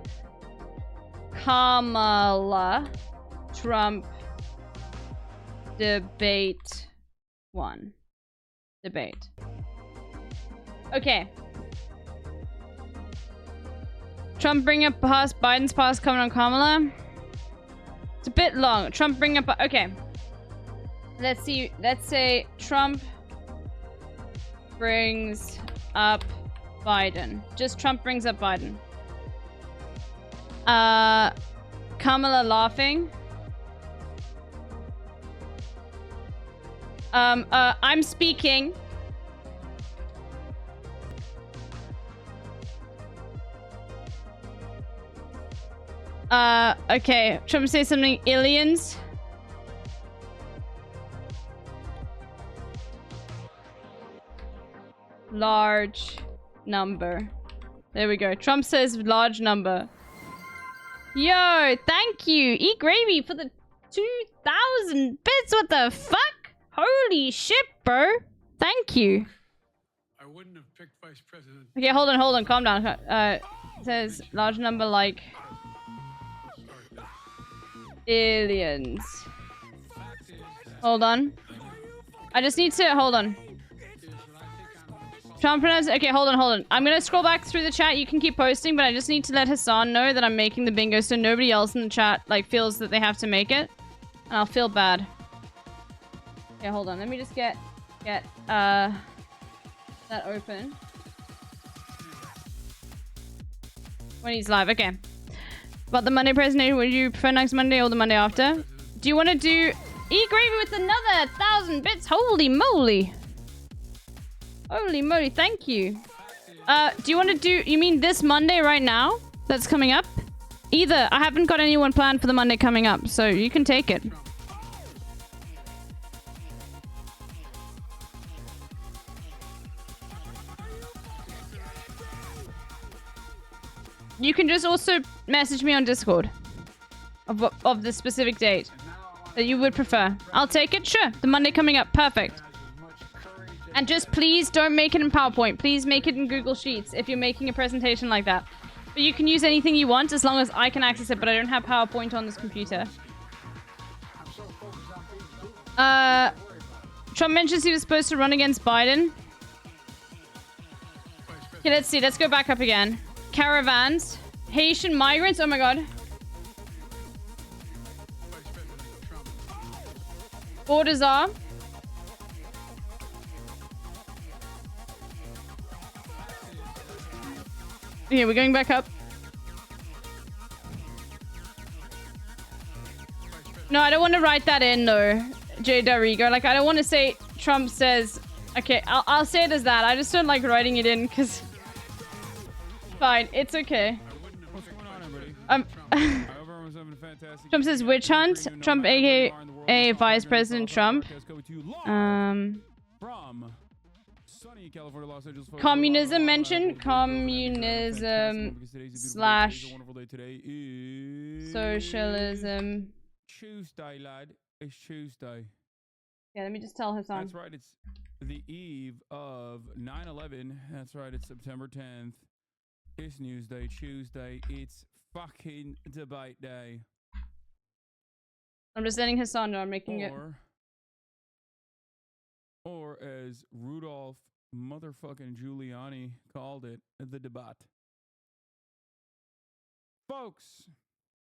Kamala Trump debate 1. Debate. Okay. Trump bring up past Biden's past comment on Kamala. It's a bit long. Trump bring up... Okay. Let's see. Let's say Trump brings up Biden. Just Trump brings up Biden. Kamala laughing. I'm speaking. Okay. Trump say something. Aliens. Large number. There we go. Trump says large number. Yo, thank you. Eat Gravy for the 2,000 bits. What the fuck? Holy shit, bro. Thank you. I wouldn't have picked vice president. Okay, hold on. Calm down. It says large number like aliens. Hold on. I just need to hold on. Trump pronouns. Okay, hold on. I'm gonna scroll back through the chat. You can keep posting, but I just need to let Hassan know that I'm making the bingo, so nobody else in the chat like feels that they have to make it, and I'll feel bad. Okay, hold on. Let me just get that open. When he's live, okay. About the Monday presentation, would you prefer next Monday or the Monday after? Do you want to do E-Gravy with another 1,000 bits? Holy moly. Holy moly, thank you. Do you want to do, you mean this Monday right now? That's coming up? Either. I haven't got anyone planned for the Monday coming up, so you can take it. You can just also message me on Discord of the specific date that you would prefer. I'll take it. Sure. The Monday coming up. Perfect. And just please don't make it in PowerPoint. Please make it in Google Sheets if you're making a presentation like that. But you can use anything you want as long as I can access it, but I don't have PowerPoint on this computer. Trump mentions he was supposed to run against Biden. Okay, let's see. Let's go back up again. Caravans. Haitian migrants. Oh my god. Borders are. Okay, we're going back up. No, I don't want to write that in though, J. Darigo. Like, I don't want to say Trump says... Okay, I'll say it as that. I just don't like writing it in because... Fine, it's okay. What's going on, everybody? Trump says witch hunt. Trump, aka Vice President Trump. From sunny California, Los Angeles. Communism mentioned. Communism slash socialism. Chewsday, lad. It's Chewsday. Yeah, let me just tell Hassan. That's right. It's the eve of 9/11. That's right. It's September 10th. It's Newsday, Tuesday. It's fucking debate day. I'm just letting Hassan know I'm making it. Or as Rudolph motherfucking Giuliani called it, the debate. Folks,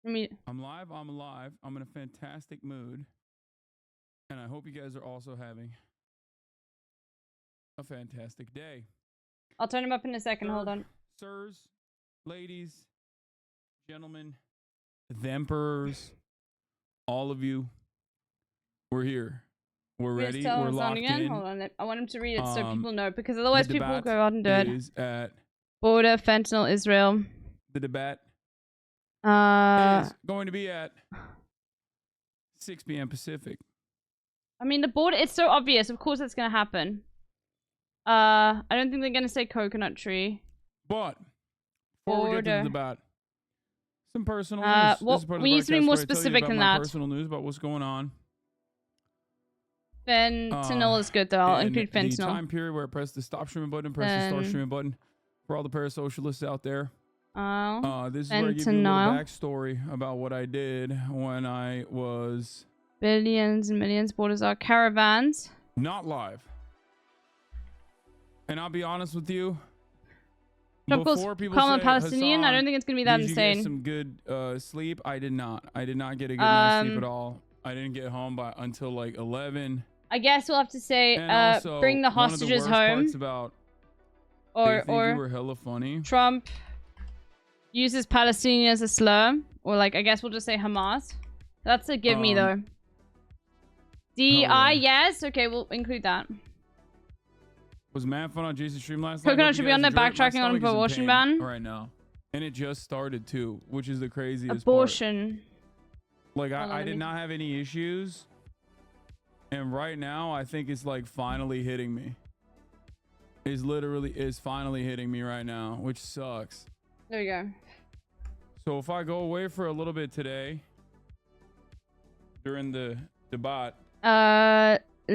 I'm live, I'm alive, I'm in a fantastic mood. And I hope you guys are also having a fantastic day. I'll turn him up in a second, hold on. Sirs, ladies, gentlemen, the emperors, all of you, we're here. We're ready. We're locked in. Hold on. I want him to read it so people know, because otherwise people will go out and do it. Is at Border, fentanyl, Israel. The debate is going to be at 6 p.m. Pacific. I mean, the border, it's so obvious. Of course that's going to happen. I don't think they're going to say coconut tree. But before we get to the debate, some personal news. Well, we need to be more specific than that. Personal news about what's going on. Fentanyl is good though. I'll include fentanyl. The time period where I press the stop streaming button, press the start streaming button for all the parasocialists out there. This is where I give you a little backstory about what I did when I was... Billions and millions. Borders are caravans. Not live. And I'll be honest with you. Before people call him a Palestinian, I don't think it's going to be that insane. Did you get some good sleep? I did not. I did not get a good night's sleep at all. I didn't get home until like 11. I guess we'll have to say, bring the hostages home. Or you were hella funny. Trump uses Palestinian as a slur, or like I guess we'll just say Hamas. That's a give me though. DI, yes, okay, we'll include that. Was mad fun on Jason's stream last night. Coconut should be on there, backtracking on abortion ban right now, and it just started too, which is the craziest abortion. Like I did not have any issues. And right now, I think it's like finally hitting me. It's finally hitting me right now, which sucks. There you go. So if I go away for a little bit today, during the debate.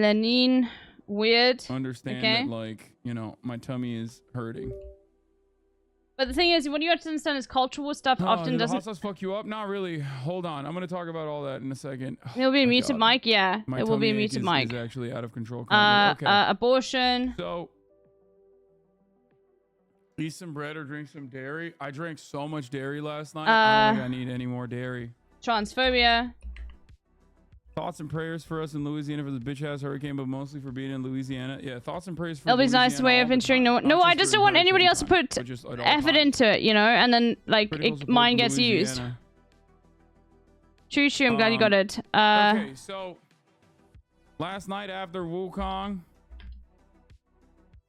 Lenin. Weird. Understand Okay. that, like, you know, my tummy is hurting. But the thing is, what you have to understand is cultural stuff often did the doesn't. hot sauce fuck you up? Not really. Hold on. I'm going to talk about all that in a second. There will be a My muted God. mic. Yeah, My there will be a tummy ache muted mic. is actually out of control. Okay. Abortion. So, eat some bread or drink some dairy. I drank so much dairy last night. I don't think I need any more dairy. Transphobia. Thoughts and prayers for us in Louisiana for the bitch ass hurricane, but mostly for being in Louisiana. Yeah, thoughts and prayers for LB's nice Louisiana way all of the ensuring time. no. Not No, I for just don't want hurricane anybody else to time, put but just at all effort times. into it, you know, and then like Critical support mine for gets used. Louisiana. True, I'm glad you got it. Okay, so last night after Wukong,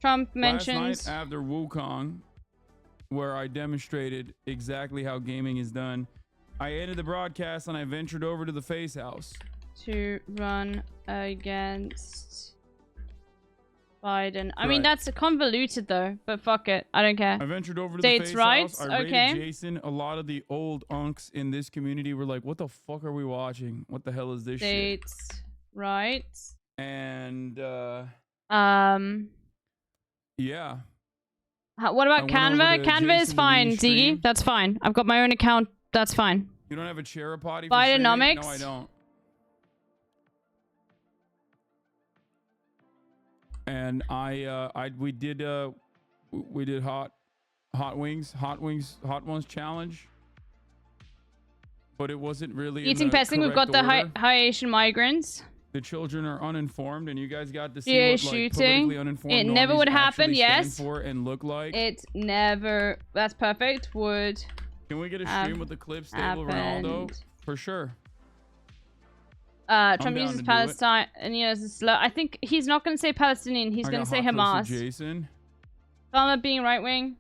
Trump mentions. Last night after Wukong, where I demonstrated exactly how gaming is done, I ended the broadcast and I ventured over to the Face House To run against Biden. I mean, Right. that's convoluted though, but fuck it. I don't care. I ventured over to States' the Face rights. House. I rated Okay. Jason. A lot of the old unks in this community were like, "What the fuck are we watching? What the hell is this shit?" States' rights. And yeah. What I about went Canva? over to Canva is Jason's fine, mini stream. Ziggy. That's fine. I've got my own account. That's fine. You don't have a Cherapotty for streaming? Bidenomics? No, I don't. And we did hot ones challenge, but it wasn't really in Eating the pesting. We've got correct the order. Haitian migrants. The children are uninformed, and you guys got to see Yeah, what like shooting. politically uninformed It never normies would happen. actually stand Yes. for and look like. It never. That's perfect. Would. Can we get a stream have with the clip stable Ronaldo? happened. For sure. Trump down uses to do it. Palestine and as a slur. I think he's not going to say Palestinian. He's I going to got say hot toast Hamas. to Jason. Obama being right wing.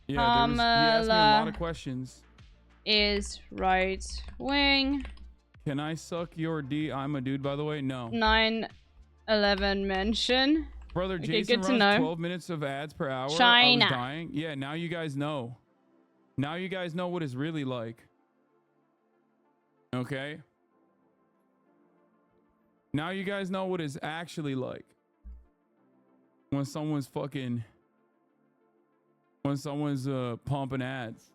Yeah, he asked me a lot of questions. Is right wing. Can I suck your D? I'm a dude, by the way. No. 9/11 mention. Brother, Okay, Jason good to runs know. 12 minutes of ads per hour. China. I was dying. Yeah, now you guys know. Now you guys know what it's really like. Okay? Now you guys know what it's actually like. When someone's pumping ads.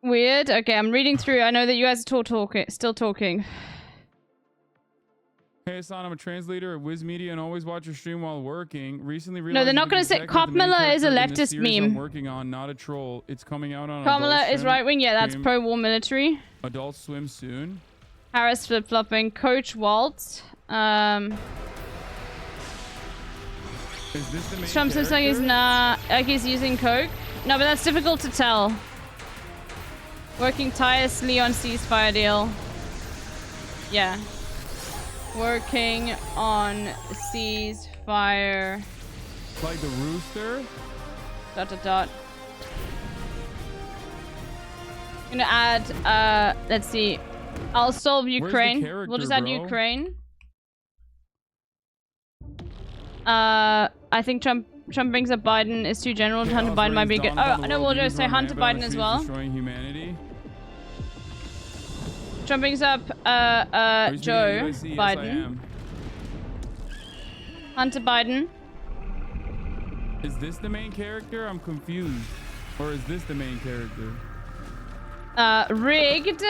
Weird. Okay, I'm reading through. I know that you guys are still talking. Hey, Hassan, I'm a translator at Wiz Media and always watch your stream while working. Recently No, realized they're not going to say Cop Miller is a leftist meme. I'm working on, not a troll. It's coming out on Kamala Adult is Swim right wing. Yeah, that's stream. pro-war military. Adult Swim soon. Harris flip-flopping. Coach Waltz. Is this the main Trump seems like he's like he's using coke. No, but that's difficult to tell. Working tirelessly on ceasefire deal. Yeah. Working on ceasefire. Like the rooster? ... Gonna add, let's see. I'll solve the Ukraine. character, We'll just add bro? Ukraine. I think Trump brings up Biden is too general. Okay, Hunter I'll Biden might raise be good. Dawn Oh, upon the no, world, we'll demons just say run Hunter rampant on Biden the as streets, well. Destroying humanity. Trump brings up Raise me Joe to USC, yes, I Biden. am. Hunter Biden. Is this the main character? I'm confused. Or is this the main character? Rigged.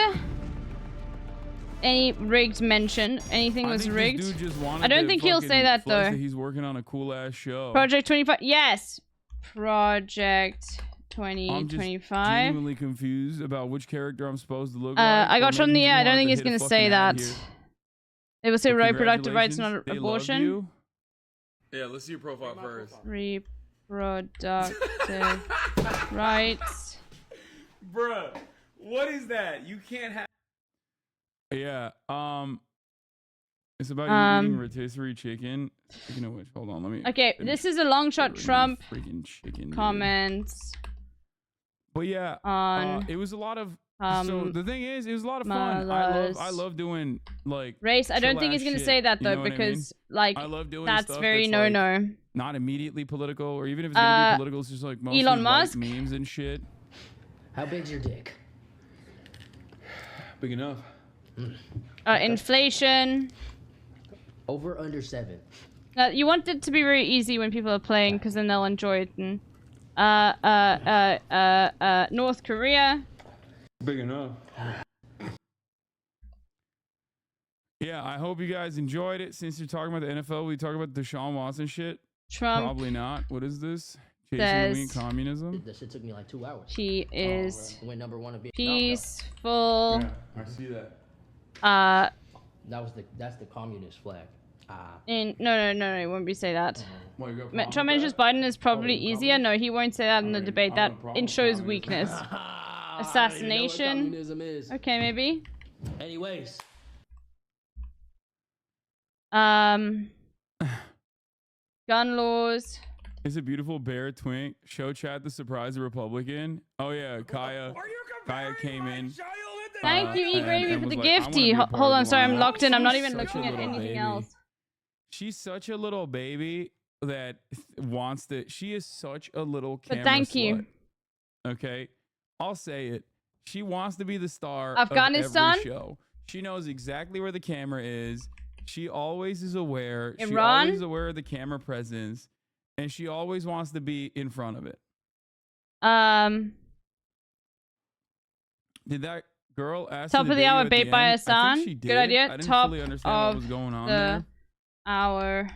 Any rigged mention? Anything I was think rigged? This dude just wanted I don't to think he'll say fucking that flex though. that he's working on a cool ass show. Project 25. Yes. Project I'm just 2025. genuinely confused about which character I'm supposed to look like. I or got from maybe the he I don't wanted think to he's hit a gonna fucking say ad that. here. It will say Well, reproductive rights, not congratulations. They love abortion. you. Yeah, let's see your profile first. Reproductive rights. Bruh, what is that? You can't have. Yeah, it's about you eating rotisserie chicken. Speaking of which, hold on, let me. Okay, this is a long shot Trump freaking chicken comments. But yeah, on it was a lot of. So the thing is, it was a lot of fun. I love doing like race. I don't think he's chill-ass gonna shit, say that you though, know what I because mean? like I love doing that's stuff very that's, no like, no. not immediately political, or even if it's gonna be political, it's just like mostly Elon like Musk? memes and shit. How big's your dick? Big enough. Inflation. Over under 7. You want it to be very easy when people are playing, because then they'll enjoy it. And North Korea. Big enough. Yeah, I hope you guys enjoyed it. Since you're talking about the NFL, we talk about the Deshaun Watson shit. Trump. Probably not. What is this? Says Chasing communism. That shit took me like 2 hours. He is went number 1 of peaceful. Yeah, I see that. That's the communist flag. No, it won't be say that. What, you got Trump mentions Biden is probably easier. No, he won't say that in the debate. That it shows weakness. Assassination. Communism is. Okay, maybe. Anyways. Gun laws. Is a beautiful bear twink. Show chat the surprise Republican. Oh yeah, Kaya came in. Thank you, E Gravy, and for the was like, I gifty. wanna be a part Hold of on, the sorry, I'm lineup. locked in. I'm not even Such a looking at little anything baby. else. She's such a little baby that wants to. She is such a little camera But thank slut. you. Okay, I'll say it. She wants to be the star Afghanistan? of every show. She knows exactly where the camera is. She always is aware. She Iran? always is aware of the camera presence, and she always wants to be in front of it. Did that girl ask Top you of to the hour date bait you by at the end? I Hassan. think she Good did. idea. I didn't Top fully understand of what was going on the there. hour.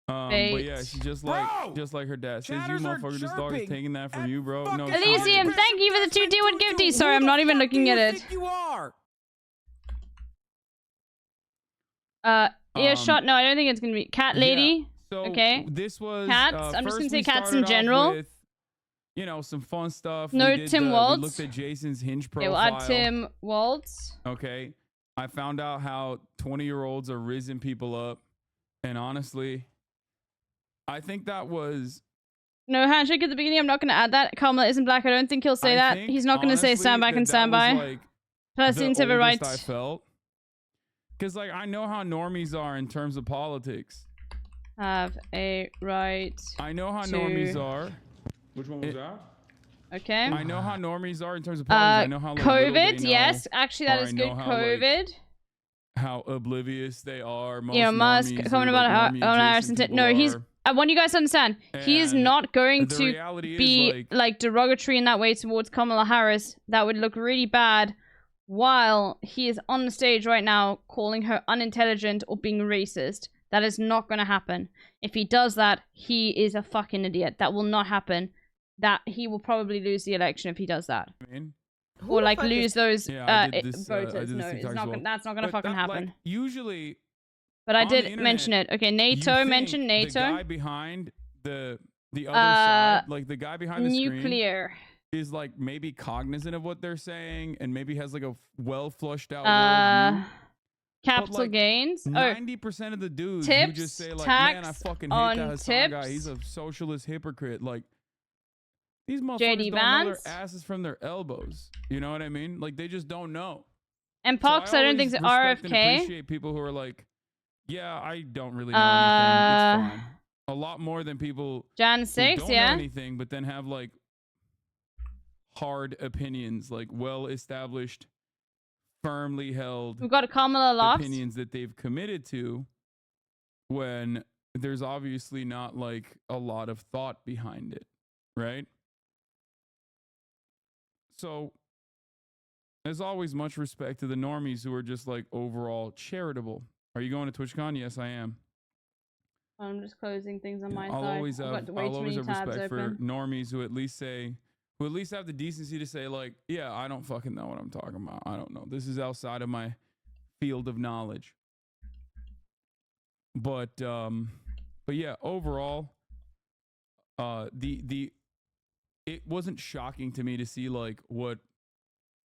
But bait. yeah, she's just like her dad. Says you motherfucker, this dog is taking that from you, bro. No, Elysium, thank you for the 2 D1 gifty. Sorry, I'm not even looking at it. You are. Earshot. No, I don't think it's gonna be Cat Lady. So okay. This was Cats. I'm just first gonna say we cats started in off general. with, you know, some fun stuff. No We did Tim we Waltz. looked at Jason's Hinge Okay, profile. we'll add Tim Waltz. Okay. I found out how 20-year-olds are rizzing people up, and honestly, I think that was. No handshake at the beginning. I'm not gonna add that. Kamala isn't black. I don't think he'll say I that. think, He's not gonna say honestly, stand back and that stand was, by. like, Palestinians the have a right. oldest I felt. Because, like, I know how normies are in terms of politics. Have a right. I know how to- normies are. Which one was that? Okay. I know how normies are in terms of politics. I know how like, little they COVID. know, Yes, actually, that or is I know good. how, like, COVID. how oblivious they are. Most Elon Musk normies comment or, about like, how normie Owen adjacent Harrison. people No, he's. are. I want you guys to understand. He is And not going the to reality is, be like derogatory in that way towards Kamala Harris. That would look really bad. While he is on the stage right now calling her unintelligent or being racist. That is not going to happen. If he does that, he is a fucking idiot. That will not happen. That he will probably lose the election if he does that. I mean, Or like lose those I did this, I voters. did this No, it's TikTok not. as well. That's not gonna But fucking that, happen. Like, usually, But I on the did internet, mention it. Okay, you NATO think mentioned NATO. The guy behind the other side, like the guy behind the nuclear. screen, is like maybe cognizant of what they're saying and maybe has like a well flushed out worldview. Capital like, gains. 90% of the dudes who tips, just say like, tax man, I fucking hate on that Hassan guy. tips. He's a socialist hypocrite. Like, these motherfuckers JD don't know their Vance. asses from their elbows. You know what I mean? Like, they just don't know. And So Pox, I don't think always so. respect and RFK. appreciate people who are like, yeah, I don't really know anything. It's fine. A lot more than people Jan who 6, don't yeah. know anything, but then have like hard opinions, like well established, firmly held We've got a Kamala locked. opinions that they've committed to, when there's obviously not like a lot of thought behind it, right? So there's always much respect to the normies who are just like overall charitable. Are you going to TwitchCon? Yes, I am. I'm just closing things on my I'll side. always I've have, got way I'll too always many have tabs respect open. for normies who at least have the decency to say like, yeah, I don't fucking know what I'm talking about. I don't know. This is outside of my field of knowledge. But yeah, overall, it wasn't shocking to me to see like what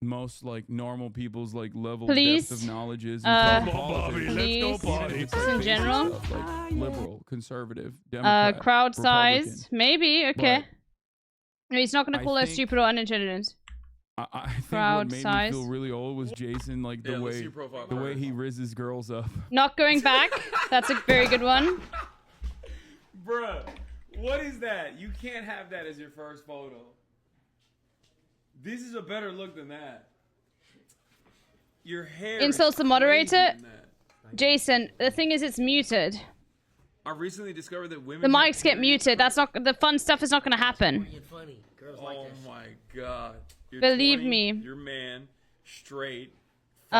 most like normal people's like level Please. depth of knowledge is. Come in on, politics. Bobby, let's go, Even if Bobby. it's, Just like, in basic general? stuff, like liberal, conservative, Democrat, Crowd size. Republican. Maybe. Okay. But No, he's not going to I call us think- stupid or unintelligent. I think Crowd what made size. me feel really old was Jason, like the let's see way your profile the way first. he rizzes girls up. Not going back. That's a very good one. Bruh, what is that? You can't have that as your first photo. This is a better look than that. Your hair. Insults is the moderator. crazy than that. Jason, the thing is, it's muted. I recently discovered that women. The mics get muted. That's not the fun stuff. Is not going to happen. Oh my god. You're Believe 20, me. You're man, straight. Well,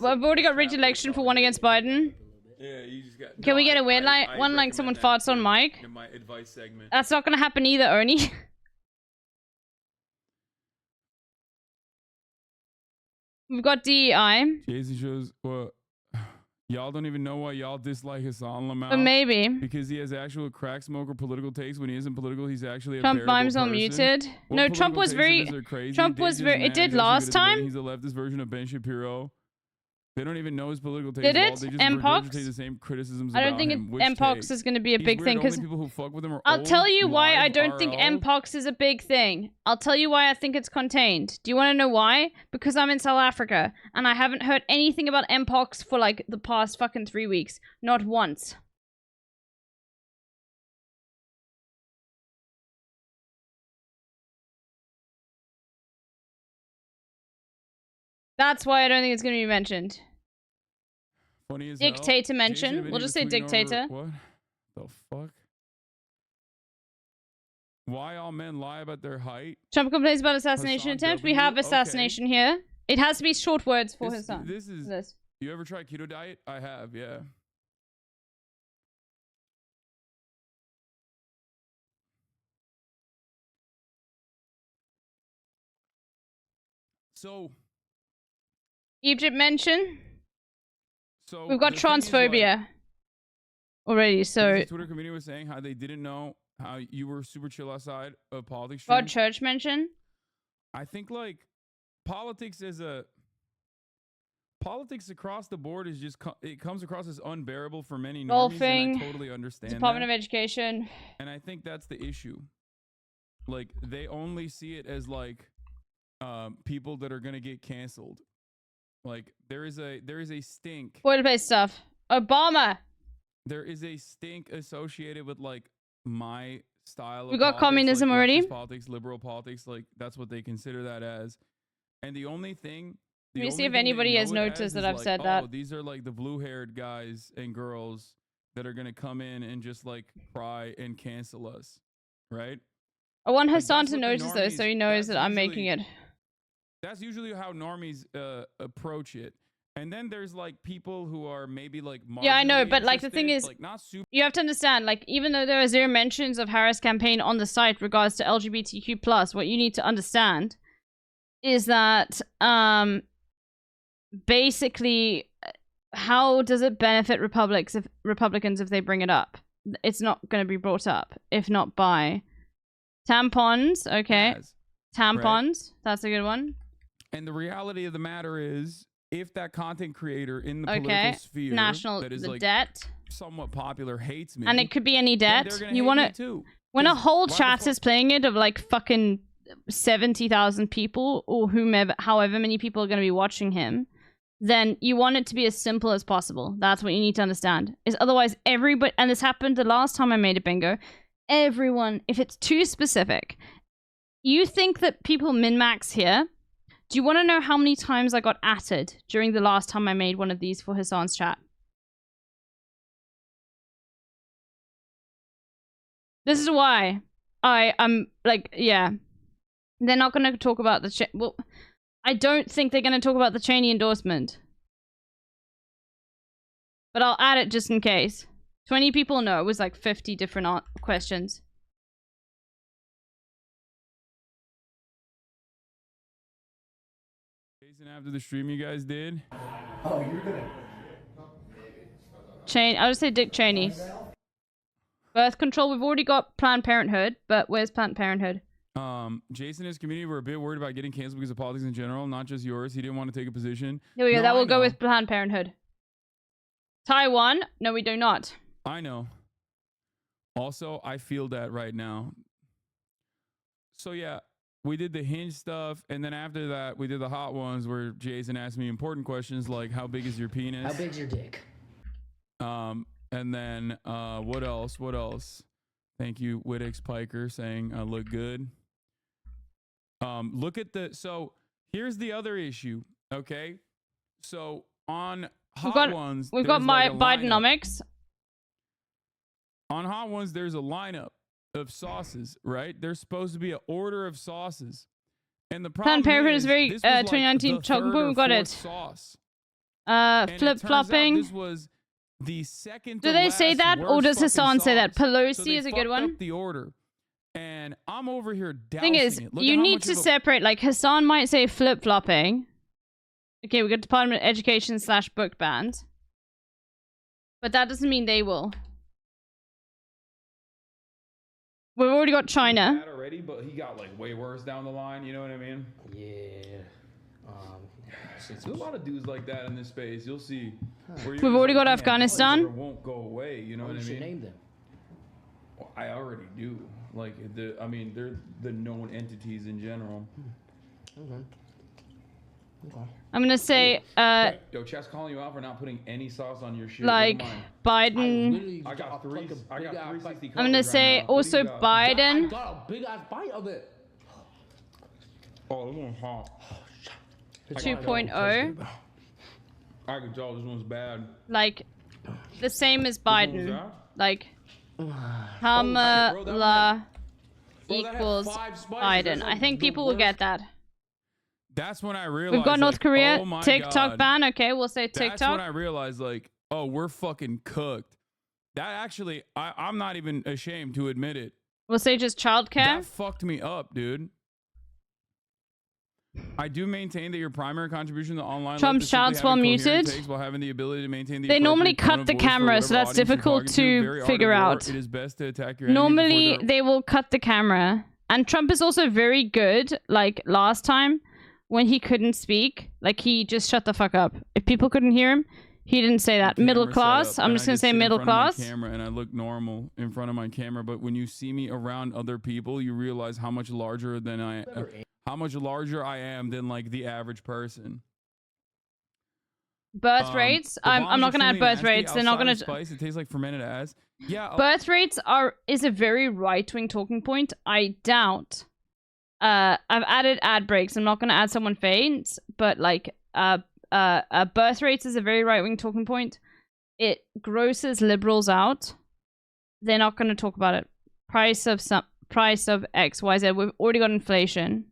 I've already got rigged election for one against Biden. Yeah, you just got. Can we get a weird one like someone farts on mic? In my advice segment. That's not going to happen either, Oni. We've got DEI. Jason shows what. Y'all don't even know why y'all dislike Hassan Lamau. But maybe. Because he has actual crack smoker political takes. When he isn't political, he's actually a Trump bearable mimes person. on muted. What No, Trump political was takes very. of his are crazy. Trump They was just very. mad It did he's actually last good at debating. time. He's a leftist version of Ben Shapiro. They don't even know his political takes. Did at all. it? They just Mpox? regurgitate the same criticisms I don't about think him. Which Mpox take? is going to be a He's big weird. thing Only because people who fuck with him are I'll old, tell you why I live, don't think RL. Mpox is a big thing. I'll tell you why I think it's contained. Do you want to know why? Because I'm in South Africa and I haven't heard anything about Mpox for like the past fucking 3 weeks. Not once. That's why I don't think it's going to be mentioned. Funny as Dictator hell. mention. Jason We'll just say admitted to tweeting dictator. What the fuck? Why all men lie about their height? Trump complains about assassination Hassan attempt. We W? have assassination here. It has to be short words for This- his son. This is. This. You ever try keto diet? I have, yeah. So Egypt mention. So We've got the thing is, transphobia already. So the Twitter community was saying how they didn't know how you were super chill outside of politics. God streams. church mention. I think like politics politics across the board is just it comes across as unbearable for many normies, Golfing. and I totally understand Department that. of Education. And I think that's the issue. Like they only see it as like people that are gonna get canceled. Like there is a stink. Boilerplate stuff. Obama. There is a stink associated with like my style. We of got politics, communism like already? leftist politics, liberal politics. Like that's what they consider that as. And the only thing. Let me see if anybody has noticed that I've said that. Oh, these are like the blue-haired guys and girls that are gonna come in and just like cry and cancel us, right? I want Like, Hassan that's to what the notice though, so he knows that I'm making it. That's usually how normies approach it. And then there's like people who are maybe like Yeah, I know, marginally but like the thing interested, is, like, not super. you have to understand, like even though there are zero mentions of Harris campaign on the site regards to LGBTQ+, what you need to understand is that basically how does it benefit Republicans if they bring it up? It's not going to be brought up if not by tampons. Okay, tampons. That's a good one. And the reality of the matter is, if that content creator in the Okay, political sphere national that is the like debt, somewhat popular hates me, and it could be any then debt. they're gonna You hate want me to too. when a 'Cause whole why the chat is playing it of like fucking 70,000 people or whomever, however many people are going to be watching him, then you want it to be as simple as possible. That's what you need to understand. Is otherwise everybody, and this happened the last time I made a bingo, everyone, if it's too specific, you think that people min-max here. Do you want to know how many times I got atted during the last time I made one of these for Hassan's chat? This is why I'm like, yeah. They're not going to talk about the... well, I don't think they're going to talk about the Cheney endorsement. But I'll add it just in case. 20 people know. It was like 50 different questions. Jason, after the stream you guys did. Oh, you're gonna. I'll just say Dick Cheney. Birth control. We've already got Planned Parenthood, but where's Planned Parenthood? Jason and his community were a bit worried about getting canceled because of politics in general, not just yours. He didn't want to take a position. Here we go. No, That I will go know. with Planned Parenthood. Taiwan. No, we do not. I know. Also, I feel that right now. So yeah, we did the hinge stuff, and then after that, we did the hot ones where Jason asked me important questions like, "How big is your penis? How big's your dick?" And then what else? What else? Thank you, Wittix Piker, saying I look good. Look at the. So here's the other issue. Okay, so on Hot Ones, We've got there's my like a lineup. Bidenomics. On Hot Ones, there's a lineup of sauces, right? There's supposed to be an order of sauces. And the problem Parapet is is, very this was like 2019 the chocolate. third or We got fourth it. Sauce. And it turns out Flip-flopping. This was the second Do to they say last that, or worst does fucking Hassan say that? sauce. Pelosi So they is a good fucked one. up the order. And I'm over here dousing Thing is, it. Look you at how need much to of a- separate. Like Hassan might say flip-flopping. Okay, we got Department of Education / book band. But that doesn't mean they will. We've already got China. Bad already, but he got like way worse down the line. You know what I mean? Yeah. There's a lot of dudes like that in this space. You'll see. where We've you're already just got like, "Man, Afghanistan." this won't go away. You know what I You should mean? name them. Well, I already do. Like I mean, they're the known entities in general. Okay. I'm gonna say, Yo, chat's calling you out for not putting any sauce on your shit. like Biden. I got three. I got 360. I'm gonna say also Biden. I got a big ass bite of it. Oh, this one's hot. 2.0. I can tell this one's bad. Like the same as one's Biden. that? Like bro, Kamala Bro, that had equals 5 spices. Biden. That's I like think the people will get worst. that. That's when I realized. We've got North like, Korea, oh my TikTok God. ban. Okay, we'll say That's when TikTok. I realized, like, oh, we're fucking cooked. That actually, I'm not even ashamed to admit it. We'll say just childcare. That fucked me up, dude. I do maintain that your primary contribution to online Trump's life is shouts simply while having coherent muted. takes while having the ability to maintain the They normally appropriate tone cut of the voice for camera, whatever so that's audience you're difficult talking to Very art figure of war, out. It is best to attack your enemy Normally, before they will cut the camera. And Trump is also very good, like last time, when he couldn't speak. Like, he just shut the fuck up. If people couldn't hear him, he didn't say that. Middle camera class. setup, I'm and just I going to say sit in middle front of my class. camera and I look normal in front of my camera, but when you see me around other people, you realize how much larger than how much larger I am than like the average person. Birth rates. the I'm bombs not are going to add extremely birth rates. They're not outside going of to... spice. It tastes like fermented ass. Yeah. Birth rates is a very right-wing talking point. I doubt. I've added ad breaks. I'm not going to add someone faints, but like birth rates is a very right-wing talking point. It grosses liberals out. They're not going to talk about it. Price of X, Y, Z. We've already got inflation.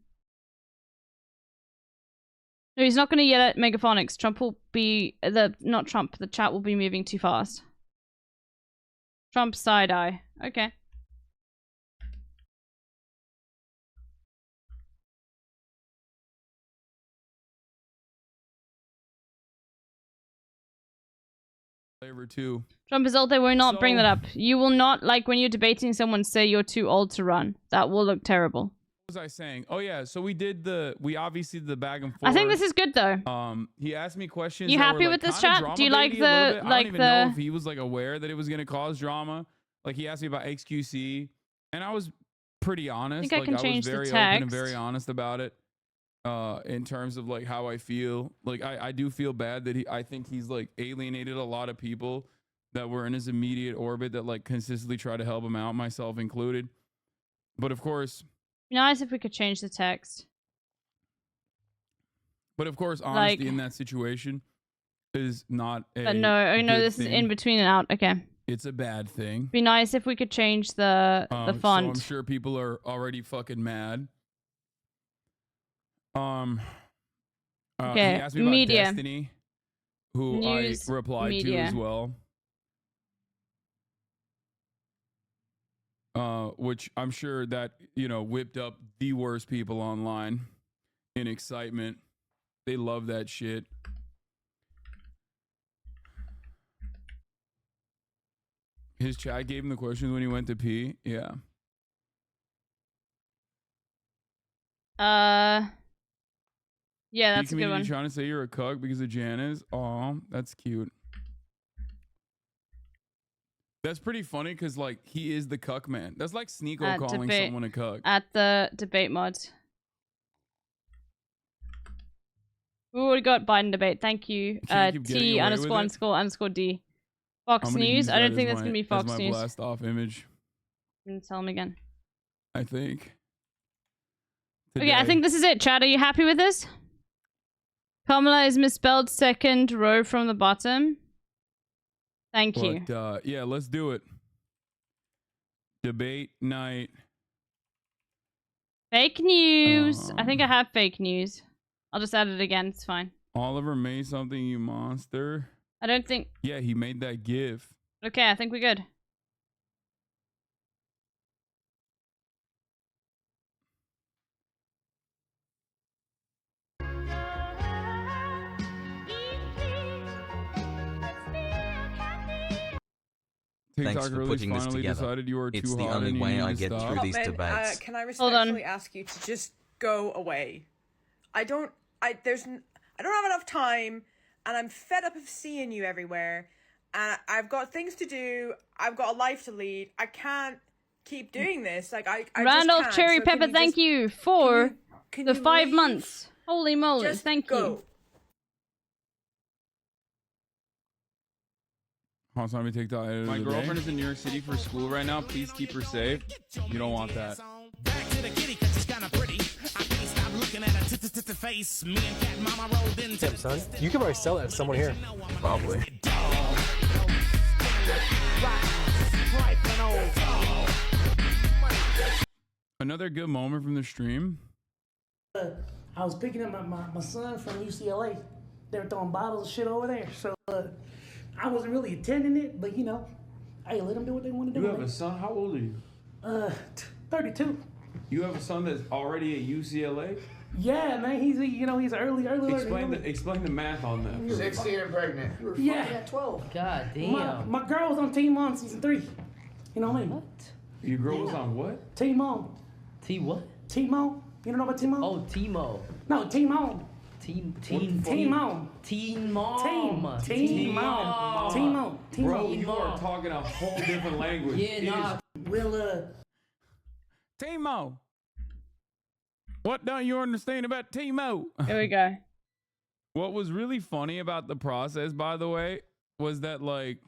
No, he's not going to yell at Megaphonics. Trump will be not Trump. The chat will be moving too fast. Trump side eye. Okay. Flavor too. Trump is old. They will not bring that up. You will not, like when you're debating someone, say you're too old to run. That will look terrible. What was I saying? Oh yeah, so we obviously did the back and forth. I think this is good though. He asked me questions. You that happy were, with like, this kinda chat? Do you drama like baity a little the bit. I like don't even know the? if he was like aware that it was gonna cause drama. Like he asked me about XQC, and I was pretty honest. I think I can change was very the open and text. very honest about it. In terms of like how I feel, like I do feel bad that I think he's like alienated a lot of people that were in his immediate orbit that like consistently try to help him out, myself included. But of course, Nice if we could change the text. honesty Like- in that situation is not a. But no, good this is thing. in between and out. Okay. It's a bad thing. Be nice if we could change the So I'm font. sure people are already fucking mad. Okay, he asked me about media. Destiny, who News, I replied to media. as well. Which I'm sure that, whipped up the worst people online in excitement. They love that shit. His chat gave him the questions when he went to pee. Yeah. Yeah, that's a good one. Trying to say you're a cuck because of Janice. Aw, that's cute. That's pretty funny because like he is the cuck man. That's like Sneeko calling someone a cuck. At the debate mod. We already got Biden debate. Thank you. Can't keep getting T away with it. ___ D. Fox I'm gonna News. use I don't that think as that's gonna my- be Fox as my News. blast off image. I'm gonna tell him again. I think. Okay, I Today. think this is it. Chad, are you happy with this? Kamala is misspelled second row from the bottom. Thank you. But, yeah, let's do it. Debate night. Fake news. I think I have fake news. I'll just add it again. It's fine. Oliver made something, you monster. I don't think... Yeah, he made that GIF. Okay, I think we're good. Thanks TikTok for really putting this finally together. decided you are It's too the hot only and you way need I to get stop. through these Hotman, debates. can I respectfully ask you to just go away? I don't have enough time, and I'm fed up of seeing you everywhere, and I've got things to do. I've got a life to lead. I can't keep doing this. Like I Randolph just can't. Cherry So can Pepper, you thank just- you for can the you 5 leave? months. Holy moly, Just thank go. you. Hot time to TikTok. My girlfriend is in New York City for school right now. Please keep her safe. You don't want that. Damn, son. You could probably sell that to someone here. Probably. Another good moment from the stream. I was picking up my son from UCLA. They were throwing bottles of shit over there. So I wasn't really attending it, but you know, hey, let them do what they want to do. You have a son? How old are you? 32. You have a son that's already at UCLA? Yeah, man, he's an early Explain the math on that. 16 and pregnant. You were yeah, at 12. God My girl was on Teen Mom season 3. You know what I mean? What? Your girl was on what? Teen Mom. T what? Teen Mom. You don't know about Teen Mom? Oh, T-Mo. No, Teen Mom. Teen Mom. Teen Mom. Teen Mom. Bro, you are talking a whole different language. Yeah, Well, T-Mo. What don't you understand about T-Mo? Here we go. What was really funny about the process, by the way, was that like,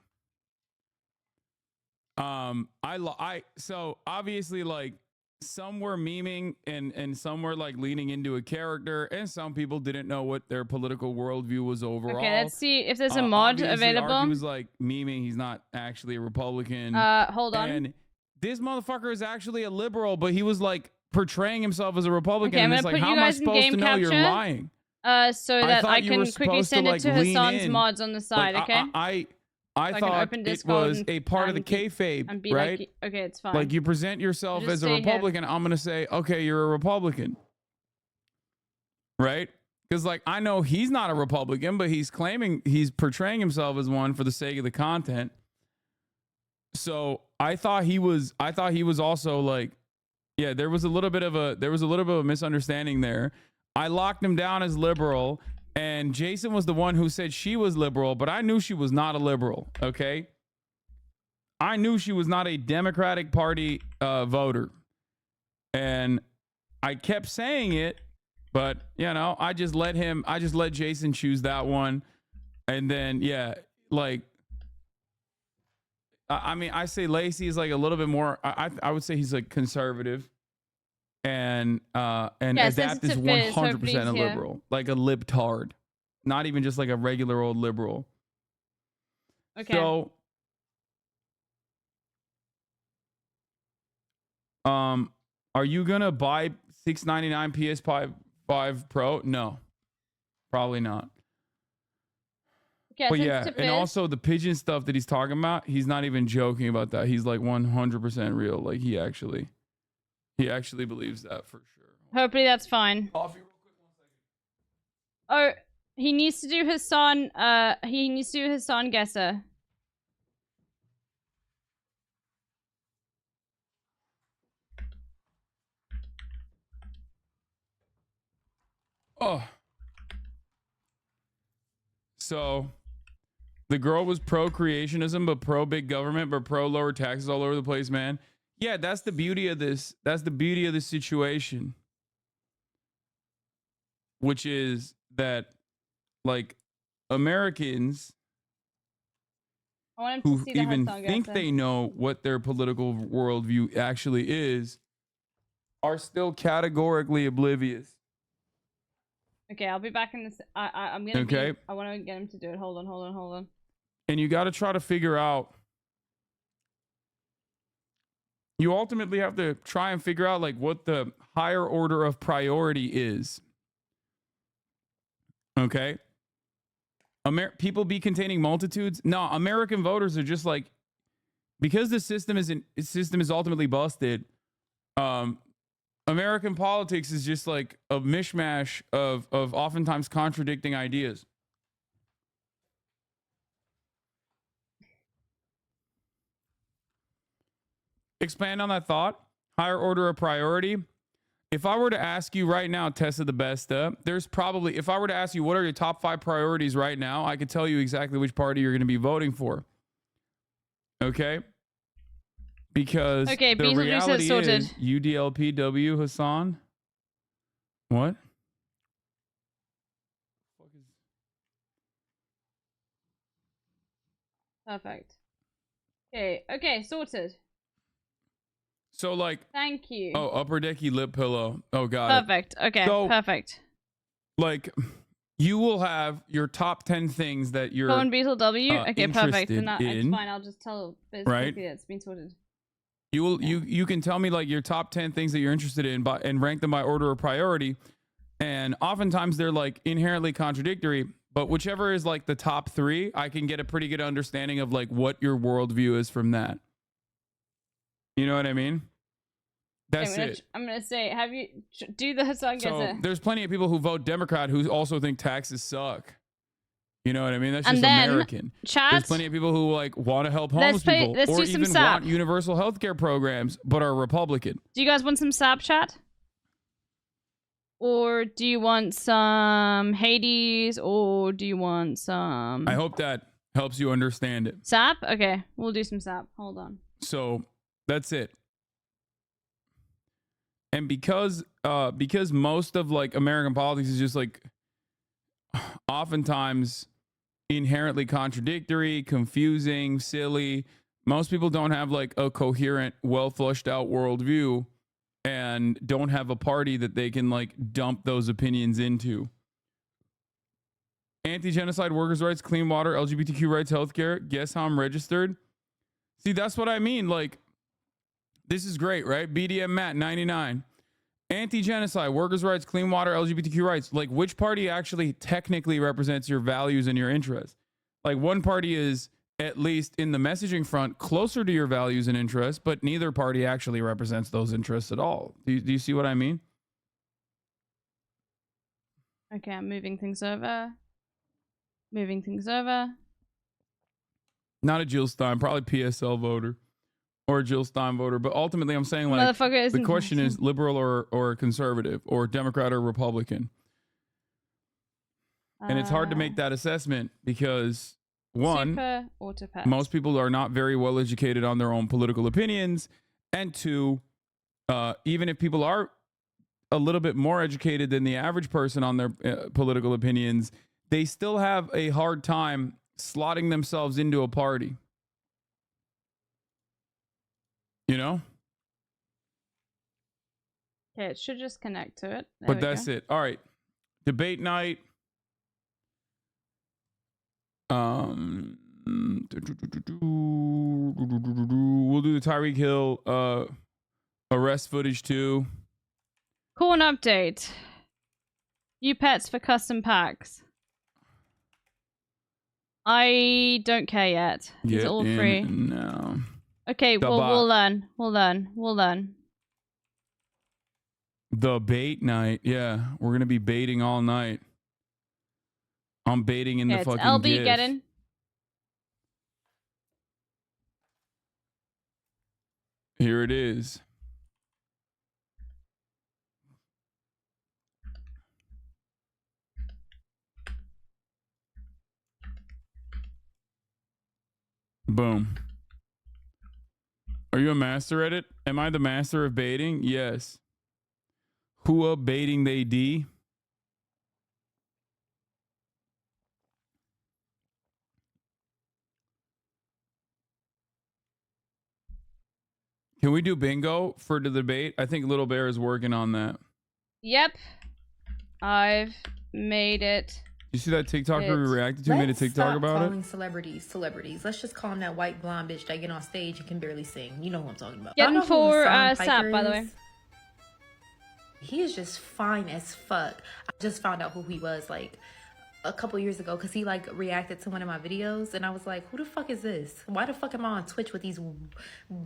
so obviously like some were memeing and some were like leaning into a character, and some people didn't know what their political worldview was overall. Okay, let's see if there's a mod available. He was like memeing. He's not actually a Republican. Hold on. And this motherfucker is actually a liberal, but he was like portraying himself as a Republican. Okay, I'm and gonna it's like, put how you am I guys in supposed game to know you're capture. lying? So that I thought you were can quickly supposed to, send it like, to lean Hassan's in. mods on the side, Like, okay? I So I can thought open it Discord was a part of the kayfabe, and be right? like, okay, it's fine. Like you present yourself Just as a stay here. Republican, I'm gonna say, okay, you're a Republican, right? Because like I know he's not a Republican, but he's portraying himself as one for the sake of the content. So I thought he was also like, yeah, there was a little bit of a misunderstanding there. I locked him down as liberal, and Jason was the one who said she was liberal, but I knew she was not a liberal. Okay. I knew she was not a Democratic Party voter, and I kept saying it, but you know, I just let Jason choose that one, and then yeah, like, I mean, I say Lacey is like a little bit more. I would say he's like conservative, and Adapt is 100% a liberal, like a libtard, not even just like a regular old liberal. Okay. So. Are you gonna buy $699 PS5 Pro? No, probably not. Okay, But yeah, and also the pigeon stuff that he's talking about, he's not even joking about that. He's like 100% real. Like he actually believes that for sure. Hopefully that's fine. Coffee real quick, 1 second. Oh, he needs to do Hassan. He needs to do Hassan Guesser. Oh. So the girl was pro creationism, but pro big government, but pro lower taxes all over the place, man. Yeah, that's the beauty of this. That's the beauty of this situation. Which is that, like, Americans I want him to who see the even Hassan think Guesser. they know what their political worldview actually is are still categorically oblivious. Okay, I'll be back in this. I'm gonna. Okay. I want to get him to do it. Hold on. And you got to try to figure out. You ultimately have to try and figure out like what the higher order of priority is. Okay. People be containing multitudes. No, American voters are just like, because the system is ultimately busted. American politics is just like a mishmash of oftentimes contradicting ideas. Expand on that thought. Higher order of priority. If I were to ask you right now, Tessa the Besta, there's probably, if I were to ask you what are your top 5 priorities right now, I could tell you exactly which party you're going to be voting for. Okay? Because the reality is UDLPW, Hassan. What? Perfect. Okay, sorted. So like, thank you. Oh, upper decky lip pillow. Oh, got Perfect. it. Okay, so, perfect. Like, you will have your top 10 things that you're Go on Beetle W. Okay, perfect. Then it's in, fine. I'll just tell Biz right? quickly that it's been sorted. You will you can tell me like your top 10 things that you're interested in and rank them by order of priority. And oftentimes they're like inherently contradictory, but whichever is like the top 3, I can get a pretty good understanding of like what your worldview is from that. You know what I mean? That's it. I'm gonna say, have you do the Hassan So there's plenty of people who vote Democrat who also think taxes suck. You know what I mean? That's and just then, American. Chat, there's plenty of people who like want to help homeless people or even want universal health care programs, but are Republican. Do you guys want some SAP, chat? Or do you want some Hades? Or do you want some... I hope that helps you understand it. SAP? Okay, we'll do some SAP. Hold on. So that's it. And because most of like American politics is just like oftentimes inherently contradictory, confusing, silly. Most people don't have like a coherent, well flushed out worldview and don't have a party that they can like dump those opinions into. Anti-genocide, workers' rights, clean water, LGBTQ rights, healthcare. Guess how I'm registered? See, that's what I mean. Like, this is great, right? BDM Matt 99. Anti-genocide, workers' rights, clean water, LGBTQ rights. Like, which party actually technically represents your values and your interests? Like, one party is, at least in the messaging front, closer to your values and interests, but neither party actually represents those interests at all. Do you see what I mean? Okay, I'm moving things over. Moving things over. Not a Jill Stein, probably PSL voter. Or a Jill Stein voter, but ultimately I'm saying like the question is liberal or conservative or Democrat or Republican. And it's hard to make that assessment because one, most people are not very well educated on their own political opinions. And two, even if people are a little bit more educated than the average person on their political opinions, they still have a hard time slotting themselves into a party. You know? Okay, it should just connect to it. But that's it. All right. Debate night. We'll do the Tyreek Hill arrest footage too. Corn update. New pets for custom packs. I don't care yet. It's all free. No. Okay, well, we'll learn. We'll learn. The bait night. Yeah, we're going to be baiting all night. I'm baiting in the fucking LB GIF. getting. Here it is. Boom. Are you a master at it? Am I the master of baiting? Yes. Whoa, baiting they D. Can we do bingo for the debate? I think Little Bear is working on that. Yep. I've made it. You see that TikToker we reacted to made a TikTok about calling it? celebrities. Let's just call him that white blonde bitch that get on stage and can barely sing. You know who I'm talking about. Getting Y'all know for who Hassan Sap, Piker by the is? way. He is just fine as fuck. I just found out who he was like a couple years ago because he like reacted to one of my videos and I was like, who the fuck is this? Why the fuck am I on Twitch with these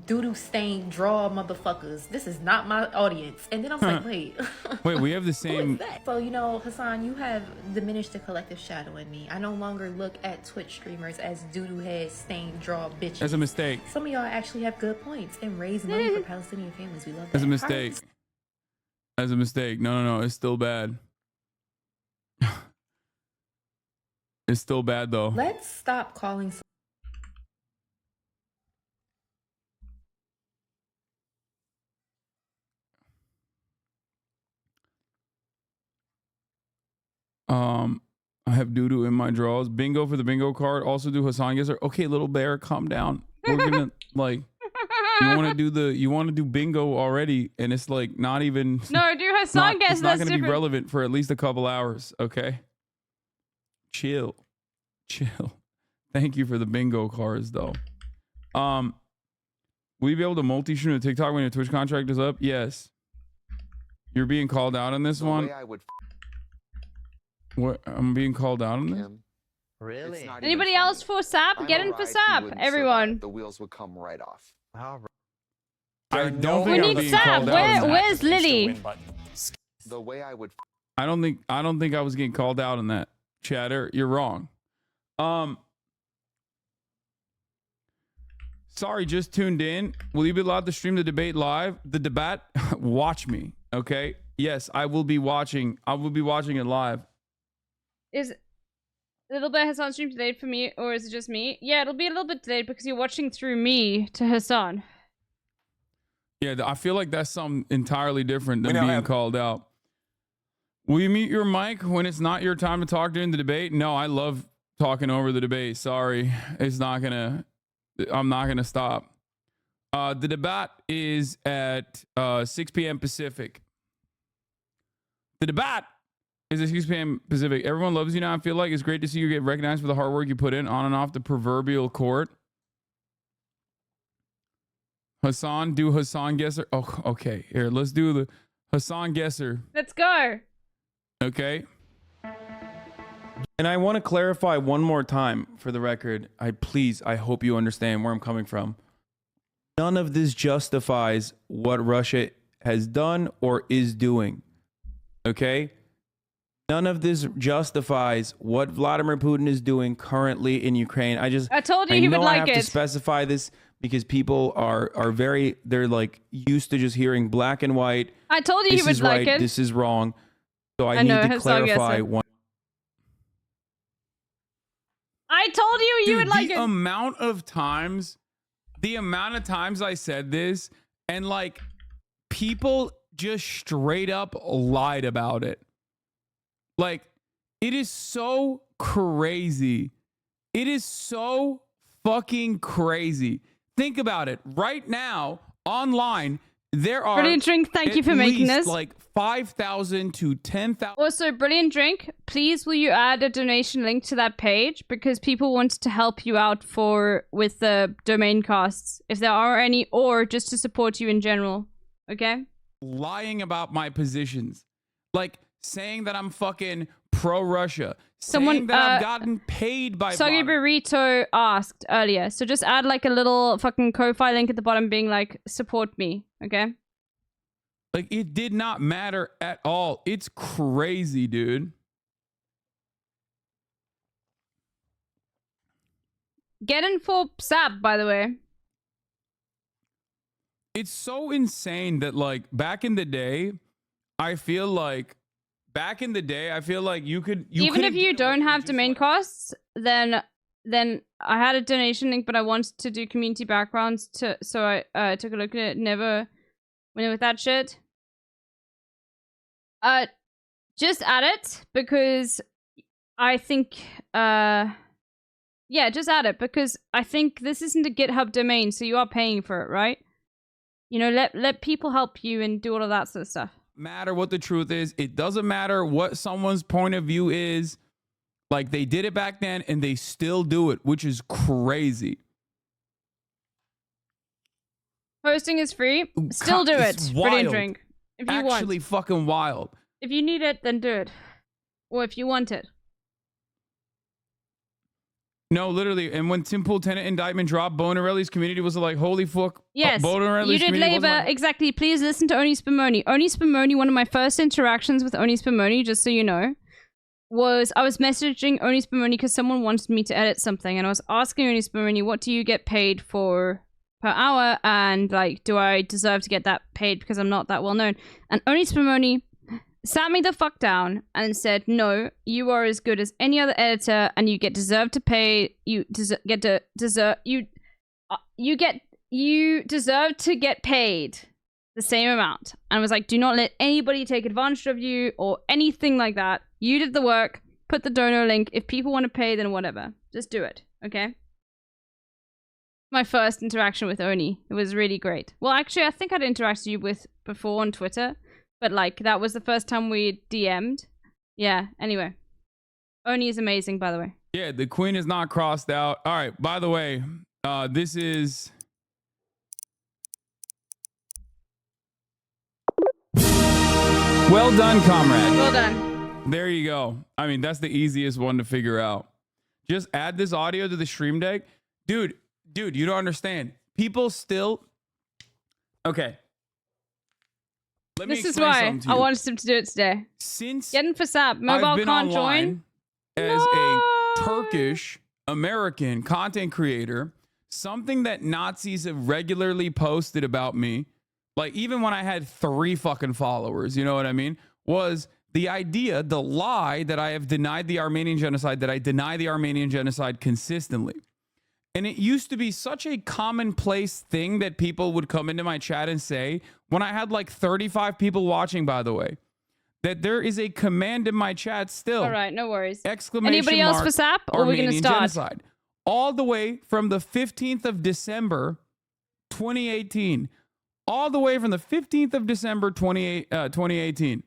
doo-doo stained draw motherfuckers? This is not my audience. And then I was like, wait. Wait, we have the Who same. is that? So, you know, Hassan, you have diminished the collective shadow in me. I no longer look at Twitch streamers as doo-doo head stained draw bitches. That's a mistake. Some of y'all actually have good points and raise money for Palestinian families. We love that. That's a mistake. That's a mistake. No. It's still bad. It's still bad though. Let's stop calling. I have doo-doo in my drawers. Bingo for the bingo card. Also do Hassan guesser. Okay, little bear, calm down. We're gonna like you wanna do bingo already, and it's like not even No, do Hassan guesser. It's not gonna be relevant for at least a couple hours, okay? Chill. Thank you for the bingo cards though. Will you be able to multi-stream a TikTok when your Twitch contract is up? Yes. You're being called out on this one. What? I'm being called out on this? Really? Anybody else for Sap? Get in for Sap, everyone. The wheels would come right off. I don't think We I'm need being Sap. called out on that. Where's Lily? The way I would. I don't think I was getting called out on that. Chatter, you're wrong. Sorry, just tuned in. Will you be allowed to stream the debate live? The debate? Watch me, okay? Yes, I will be watching. I will be watching it live. Is a little bit Hassan stream delayed for me, or is it just me? Yeah, it'll be a little bit delayed because you're watching through me to Hassan. Yeah, I feel like that's something entirely different than being called out. Will you mute your mic when it's not your time to talk during the debate? No, I love talking over the debate. Sorry, I'm not gonna stop. The debate is at 6 p.m. Pacific. The debate is at 6 p.m. Pacific. Everyone loves you now. I feel like it's great to see you get recognized for the hard work you put in on and off the proverbial court. Hassan, do Hassan guesser. Oh, okay. Here, let's do the Hassan guesser. Let's go. Okay. And I want to clarify one more time for the record. I hope you understand where I'm coming from. None of this justifies what Russia has done or is doing. Okay? None of this justifies what Vladimir Putin is doing currently in Ukraine. I told you he would like I have to it. specify this because people are they're like used to just hearing black and white. I told you he This would is like right, it. this is wrong. So I I know, need to Hassan clarify guesser. one. I told you you would like the it. amount of times I said this, and like people just straight up lied about it. Like, it is so crazy. It is so fucking crazy. Think about it. Right now, online, there are Brilliant drink. Thank you at for making least, this. like 5,000 to 10,000. Also, Brilliant Drink, please will you add a donation link to that page because people want to help you out with the domain costs, if there are any, or just to support you in general. Okay? Lying about my positions. Like saying that I'm fucking pro-Russia. Someone saying that I've gotten paid by Soggy Burrito asked earlier. So just add like a little fucking Ko-Fi link at the bottom being like, support me. Okay? Like, it did not matter at all. It's crazy, dude. Get in for Sap, by the way. It's so insane that, like, back in the day, I feel like you could... Even if you don't have domain costs, then I had a donation link, but I wanted to do community backgrounds, so I took a look at it. Never went in with that shit. Just add it because I think yeah, just add it because I think this isn't a GitHub domain, so you are paying for it, right? You know, let people help you and do all of that sort of stuff. matter what the truth is. It doesn't matter what someone's point of view is. Like, they did it back then and they still do it, which is crazy. Hosting is free. Still do it. It's Brilliant wild. drink. If you want. Actually fucking wild. If you need it, then do it. Or if you want it. No, literally. And when Tim Pool tenant indictment dropped, Bonarelli's community was like, holy fuck. Yes, Bonarelli's you did community was labor. like, Exactly. Please listen to Oni Spumoni. Oni Spumoni, one of my first interactions with Oni Spumoni, just so you know, was I was messaging Oni Spumoni because someone wanted me to edit something. And I was asking Oni Spumoni, what do you get paid for per hour? And like, do I deserve to get that paid because I'm not that well known? And Oni Spumoni sat me the fuck down and said, no, you are as good as any other editor and you deserve to pay, you deserve to get paid the same amount. And I was like, do not let anybody take advantage of you or anything like that. You did the work, put the donor link. If people want to pay, then whatever. Just do it, okay? My first interaction with Oni. It was really great. Well, actually, I think I'd interacted with you before on Twitter. But, like, that was the first time we DM'd. Yeah, anyway. Oni is amazing, by the way. yeah, the queen is not crossed out. All right, by the way, this is... Well done, comrade. Well done. There you go. I mean, that's the easiest one to figure out. Just add this audio to the stream deck. Dude, you don't understand. People still... Okay. This is why I wanted him to do it today. Since getting for SAP, mobile I've been can't online join. As a Turkish American content creator, something that Nazis have regularly posted about me, like even when I had 3 fucking followers, you know what I mean, was the idea, the lie that I have denied the Armenian genocide, that I deny the Armenian genocide consistently. And it used to be such a commonplace thing that people would come into my chat and say, when I had like 35 people watching, by the way, that there is a command in my chat still. All right, no worries. Exclamation Anybody else mark, for SAP? Or are we going to Armenian start? genocide. All the way from the 15th of December, 2018. All the way from the 15th of December, 2018.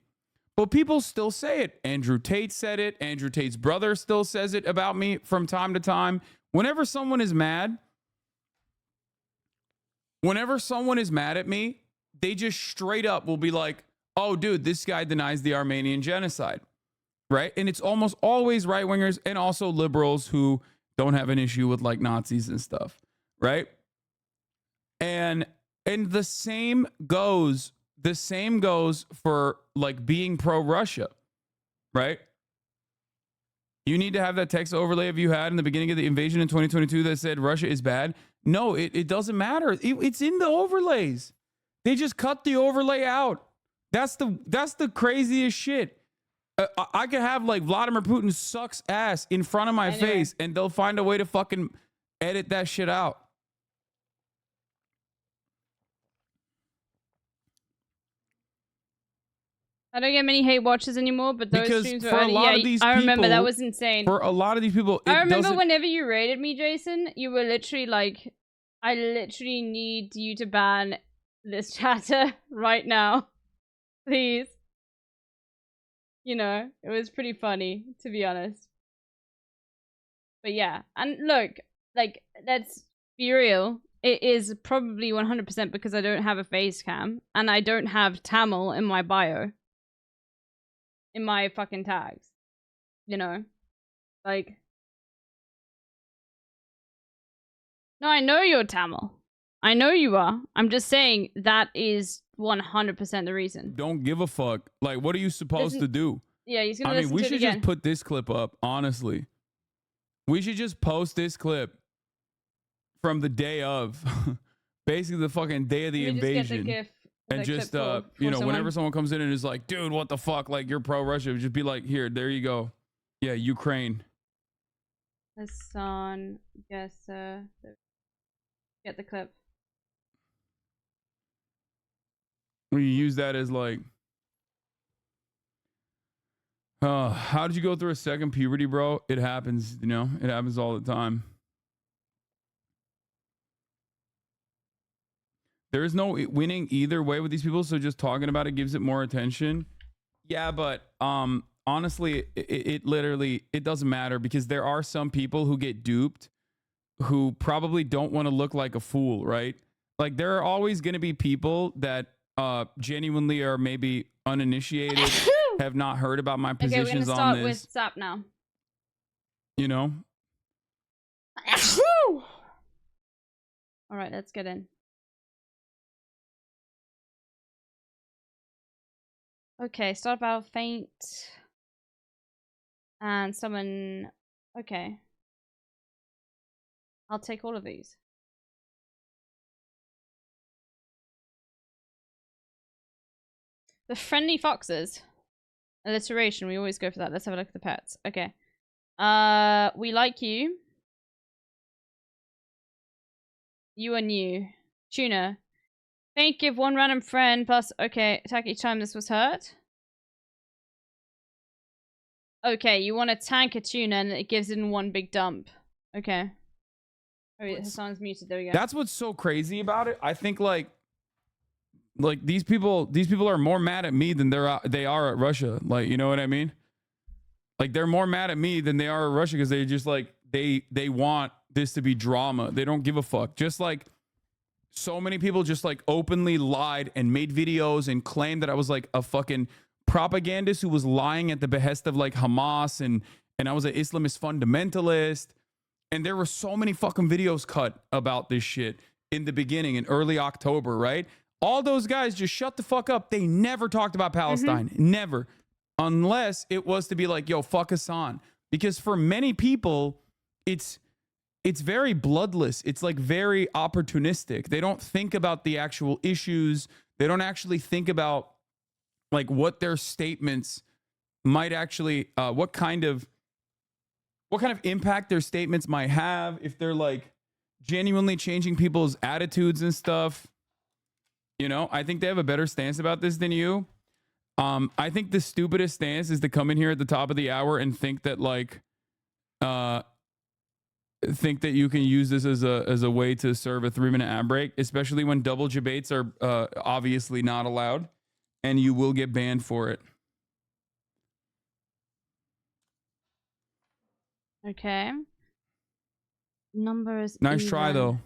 But people still say it. Andrew Tate said it. Andrew Tate's brother still says it about me from time to time. Whenever someone is mad at me, they just straight up will be like, oh, dude, this guy denies the Armenian genocide, right? And it's almost always right-wingers and also liberals who don't have an issue with like Nazis and stuff, right? And the same goes for like being pro-Russia, right? You need to have that text overlay if you had in the beginning of the invasion in 2022 that said Russia is bad. No, it doesn't matter. It's in the overlays. They just cut the overlay out. That's the craziest shit. I could have like Vladimir Putin sucks ass in front of my face and they'll find a way to fucking edit that shit out. I don't get many hate watches anymore, but those Because streams were for a only, lot of these I remember that people- was insane. For a lot of these people, I remember whenever you raided me, Jason, you were literally like, I literally need you to ban this chatter right now. Please. You know, it was pretty funny, to be honest. But yeah, and look, like, let's be real. It is probably 100% because I don't have a face cam, and I don't have Tamil in my bio. In my fucking tags. You know? Like... No, I know you're Tamil. I know you are. I'm just saying that is 100% the reason. don't give a fuck. Like, what are you supposed to do? Yeah, he's gonna I mean, listen we to it should again. just put this clip up, honestly. We should just post this clip from the day of, basically the fucking day of the Let me just get the invasion. GIF, And the just, clip for you know, someone. whenever someone comes in and is like, dude, what the fuck? Like, you're pro-Russia. Just be like, here, there you go. Yeah, Ukraine. Hassan, get the clip. We use that as like, how did you go through a second puberty, bro? It happens, you know, it happens all the time. There's no winning either way with these people, so just talking about it gives it more attention. Yeah, but honestly, it literally, it doesn't matter because there are some people who get duped who probably don't want to look like a fool, right? Like there are always going to be people that genuinely are maybe uninitiated, have not heard about my Okay, we're positions gonna on start with this. Sap now. You know? All right, let's get in. Okay, start battle, faint. And summon. Okay. I'll take all of these. The friendly foxes. Alliteration, we always go for that. Let's have a look at the pets. Okay. We like you. You are new. Tuna. Faint, give one random friend plus, okay, attack each time this was hurt. Okay, you want to tank a tuna and it gives it in one big dump. Okay. Oh, Hassan's muted. There we go. That's what's so crazy about it. I think like these people are more mad at me than they are at Russia. Like, you know what I mean? Like they're more mad at me than they are at Russia because they just like they want this to be drama. They don't give a fuck. Just like so many people just like openly lied and made videos and claimed that I was like a fucking propagandist who was lying at the behest of like Hamas and I was an Islamist fundamentalist. And there were so many fucking videos cut about this shit in the beginning in early October, right? All those guys just shut the fuck up. They never talked about Palestine. Never. Unless it was to be like, yo, fuck Hassan. Because for many people, it's very bloodless. It's like very opportunistic. They don't think about the actual issues. They don't actually think about like what their statements might actually, what kind of impact their statements might have if they're like genuinely changing people's attitudes and stuff. You know, I think they have a better stance about this than you. I think the stupidest stance is to come in here at the top of the hour and think that like, think that you can use this as a way to serve a 3-minute ad break, especially when double debates are obviously not allowed and you will get banned for it. Okay. Number is Nice try even. though.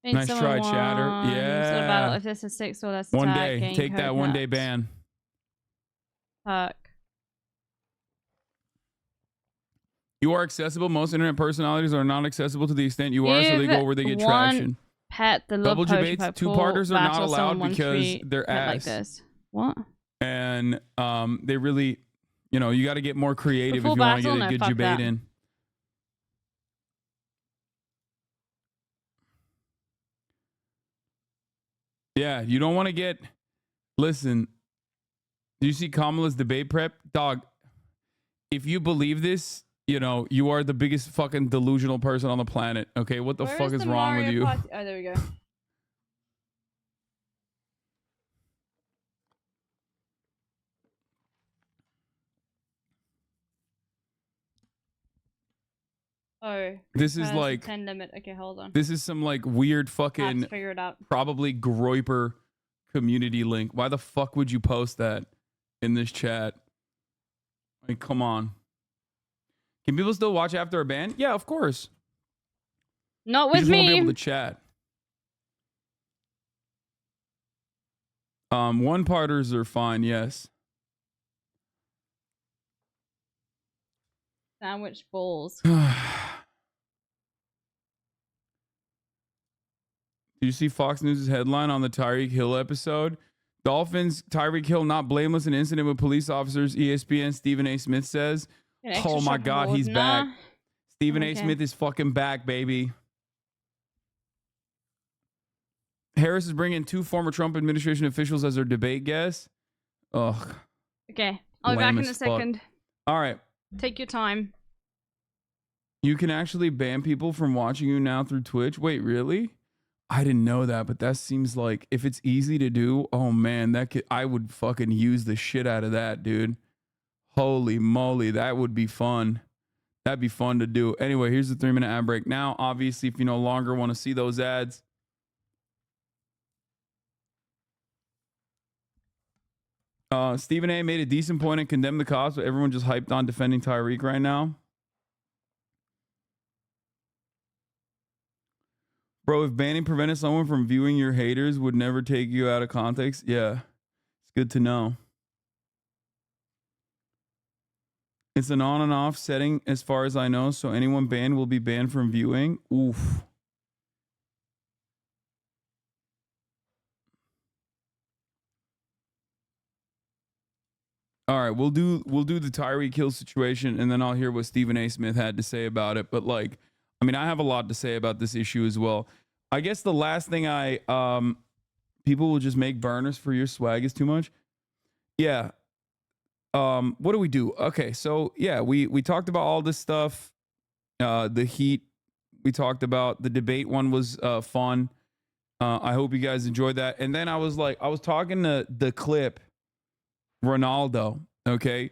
Nice try, chatter. Yeah. If this is 6 or less One attack, day. Take that one day ban. Fuck. You are accessible. Most internet personalities are not accessible to the extent you are, so they go where they get traction. Pet the love Double potion debates, per two-parters are not battle, allowed someone because 1-3 they're pet ass. like this. What? And they really, you know, you got to get more creative if Before you want to battle? get a No, good fuck debate that. in. Yeah, you don't want to get. Listen, do you see Kamala's debate prep? Dog, if you believe this, you know, you are the biggest fucking delusional person on the planet. Okay, what the fuck is wrong with you? Oh, there we go. Oh, This is like 10 limit. Okay, hold on. This is some like weird fucking Let's figure it out. probably Groiper community link. Why the fuck would you post that in this chat? Like, come on. Can people still watch after a ban? Yeah, of course. Not You with just won't be me. able to chat. One-parters are fine, yes. Sandwich balls. Did you see Fox News' headline on the Tyreek Hill episode? Dolphins, Tyreek Hill not blameless in incident with police officers. ESPN Stephen A. Smith says. An extra Oh my shot God, board. he's Nah. back. Stephen A. Okay. Smith is fucking back, baby. Harris is bringing 2 former Trump administration officials as their debate guests. Ugh. Okay, I'll be back lame in a as fuck. second. All right. Take your time. You can actually ban people from watching you now through Twitch. Wait, really? I didn't know that, but that seems like if it's easy to do, oh man, that could, I would fucking use the shit out of that, dude. Holy moly, that would be fun. That'd be fun to do. Anyway, here's the 3-minute ad break. Now, obviously, if you no longer want to see those ads, Stephen A made a decent point and condemned the cops, but everyone just hyped on defending Tyreek right now. Bro, if banning prevented someone from viewing your haters would never take you out of context, yeah, it's good to know. It's an on and off setting as far as I know, so anyone banned will be banned from viewing. Oof. All right, we'll do the Tyreek Hill situation, and then I'll hear what Stephen A. Smith had to say about it. But like, I mean, I have a lot to say about this issue as well. I guess the last thing people will just make burners for your swag is too much. Yeah. What do we do? Okay, so yeah, we talked about all this stuff. The heat we talked about. The debate one was fun. I hope you guys enjoyed that. And then I was talking to the clip Ronaldo, okay,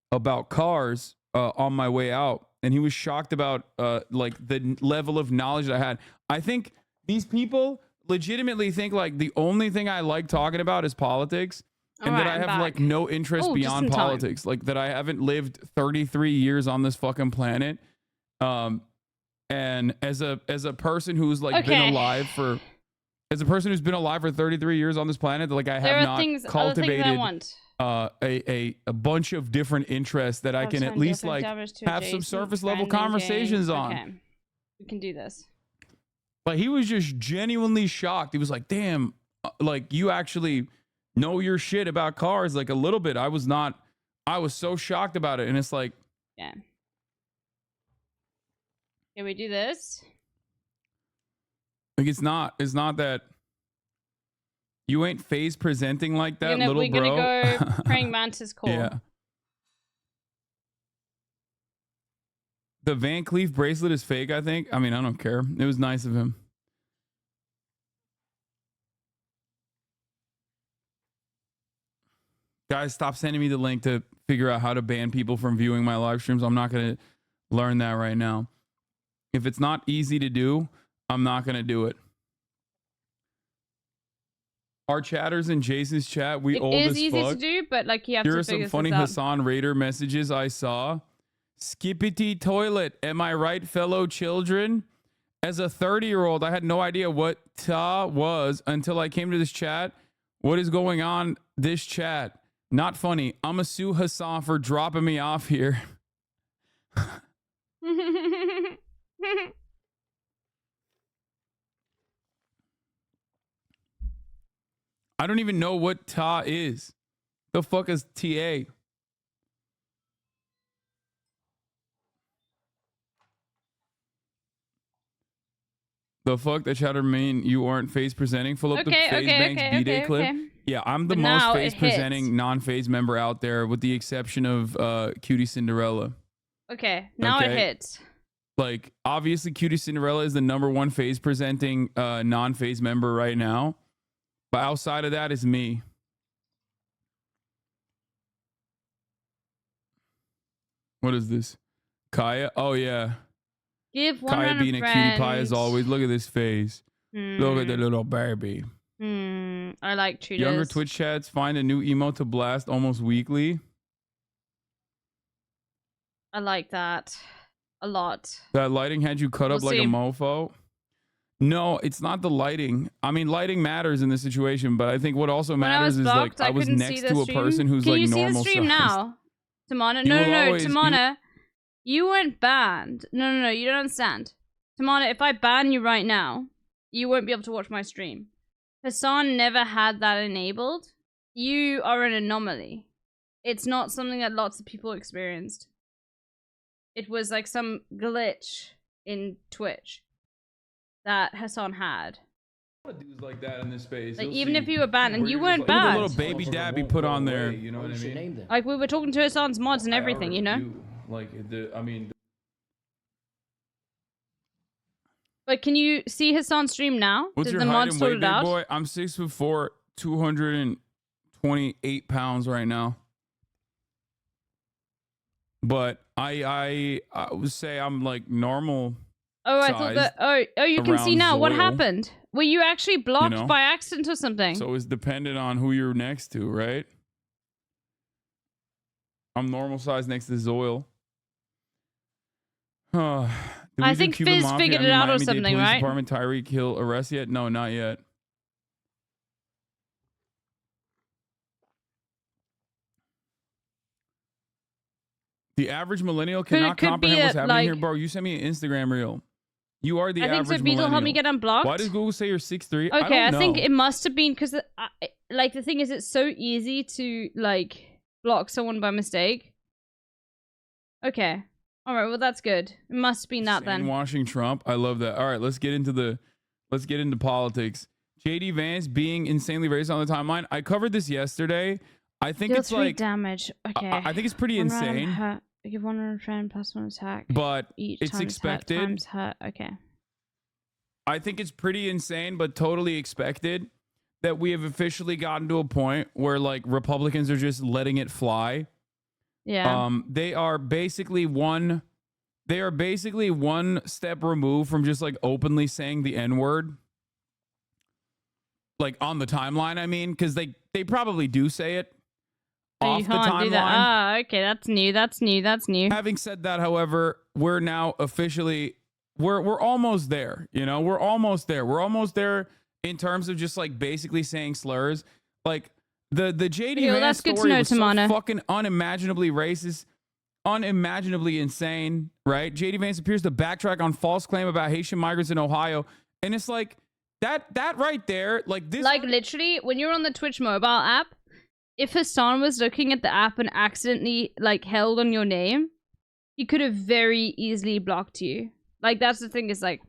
about cars on my way out, and he was shocked about like the level of knowledge that I had. I think these people legitimately think like the only thing I like talking about is politics, and that I have like no interest beyond politics, like that I haven't lived 33 years on this fucking planet. And as a person who's like been alive for as a person who's been alive for 33 years on this planet, like I have not cultivated a bunch of different interests that I can at least like have some surface level conversations on. Okay. We can do this. Like he was just genuinely shocked. He was like, damn, like you actually know your shit about cars like a little bit. I was so shocked about it. And it's like, yeah. Can we do this? Like it's not that you ain't phase presenting like that, little bro. We're gonna go praying mantis call. Yeah. The Van Cleef bracelet is fake, I think. I mean, I don't care. It was nice of him. Guys, stop sending me the link to figure out how to ban people from viewing my live streams. I'm not going to learn that right now. If it's not easy to do, I'm not going to do it. Our chatters in Jason's chat, we old as fuck. It is easy to do, but like you have to figure this out. Here are some funny Hassan Raider messages I saw. Skippity toilet. Am I right, fellow children? As a 30-year-old, I had no idea what ta was until I came to this chat. What is going on this chat? Not funny. I'ma sue Hassan for dropping me off here. I don't even know what ta is. The fuck is TA? The fuck that chatter mean you aren't phase presenting? Pull up the phase banks B-Day clip. Yeah, I'm the most phase presenting non-phase member out there with the exception of Cutie Cinderella. Okay, now it hits. Like, obviously Cutie Cinderella is the #1 phase presenting non-phase member right now. But outside of that is me. What is this? Kaya? Oh, yeah. Give one Kaya being a cutie pie as always. Look at this face. Look at the little baby. I like treaters. Younger Twitch chats find a new emote to blast almost weekly. I like that a lot. That lighting had you cut up like a mofo. No, it's not the lighting. I mean, lighting matters in this situation, but I think what also matters is like I was next to a person who's like normal size. Can you see the stream now? Tamana? No, Tamana. You weren't banned. No, you don't understand. Tamana, if I ban you right now, you won't be able to watch my stream. Hassan never had that enabled. You are an anomaly. It's not something that lots of people experienced. It was like some glitch in Twitch that Hassan had. A lot of dudes like that in this space. Like even if you were banned, and you weren't banned. A little baby dab you put on there. You know what I mean? Like we were talking to Hassan's mods and everything, you know? Like, I mean... But can you see Hassan's stream now? What's your height and weight, big boy? I'm 6'4", 228 pounds right now. but I would say I'm like normal. Oh, I thought that. Oh, you can see around now. What Zoil. happened? Were you actually blocked know? by accident or something? So it's dependent on who you're next to, right? I'm normal size next to Zoil. I think Fizz figured it out or something, right? Department, Tyreek Hill arrest yet? No, not yet. The average millennial cannot could be comprehend what's it, happening here, like- bro. You sent me an Instagram reel. You are the I think average so. Beetle millennial. helped me get unblocked. Why does Google say you're 6'3"? Okay, I don't think know. it must have been because, like, the thing is, it's so easy to like block someone by mistake. Okay, all right. Well, that's good. It must have been that then. Washing Trump. I love that. All right, let's get into politics. JD Vance being insanely racist on the timeline. I covered this yesterday. I think Deal it's 3 like damage. Okay. I think it's pretty One random insane. hurt. Give 1 friend plus 1 attack. But each it's times expected. Hurt times hurt. Okay. I think it's pretty insane, but totally expected that we have officially gotten to a point where like Republicans are just letting it fly. Yeah. They are basically one step removed from just like openly saying the N-word. Like on the timeline, I mean, because they probably do say it off you the can't do that. timeline. Ah, okay, that's new. That's new. That's new. Having said that, however, we're now officially we're almost there. You know, we're almost there. We're almost there in terms of just like basically saying slurs. Like the JD Yo, Vance that's good to story know, was so Tamana. fucking unimaginably racist, unimaginably insane. Right? JD Vance appears to backtrack on false claim about Haitian migrants in Ohio, and it's like that right there, like this, Like literally, when you're on the Twitch mobile app, if Hassan was looking at the app and accidentally like held on your name, he could have very easily blocked you. Like that's the thing is like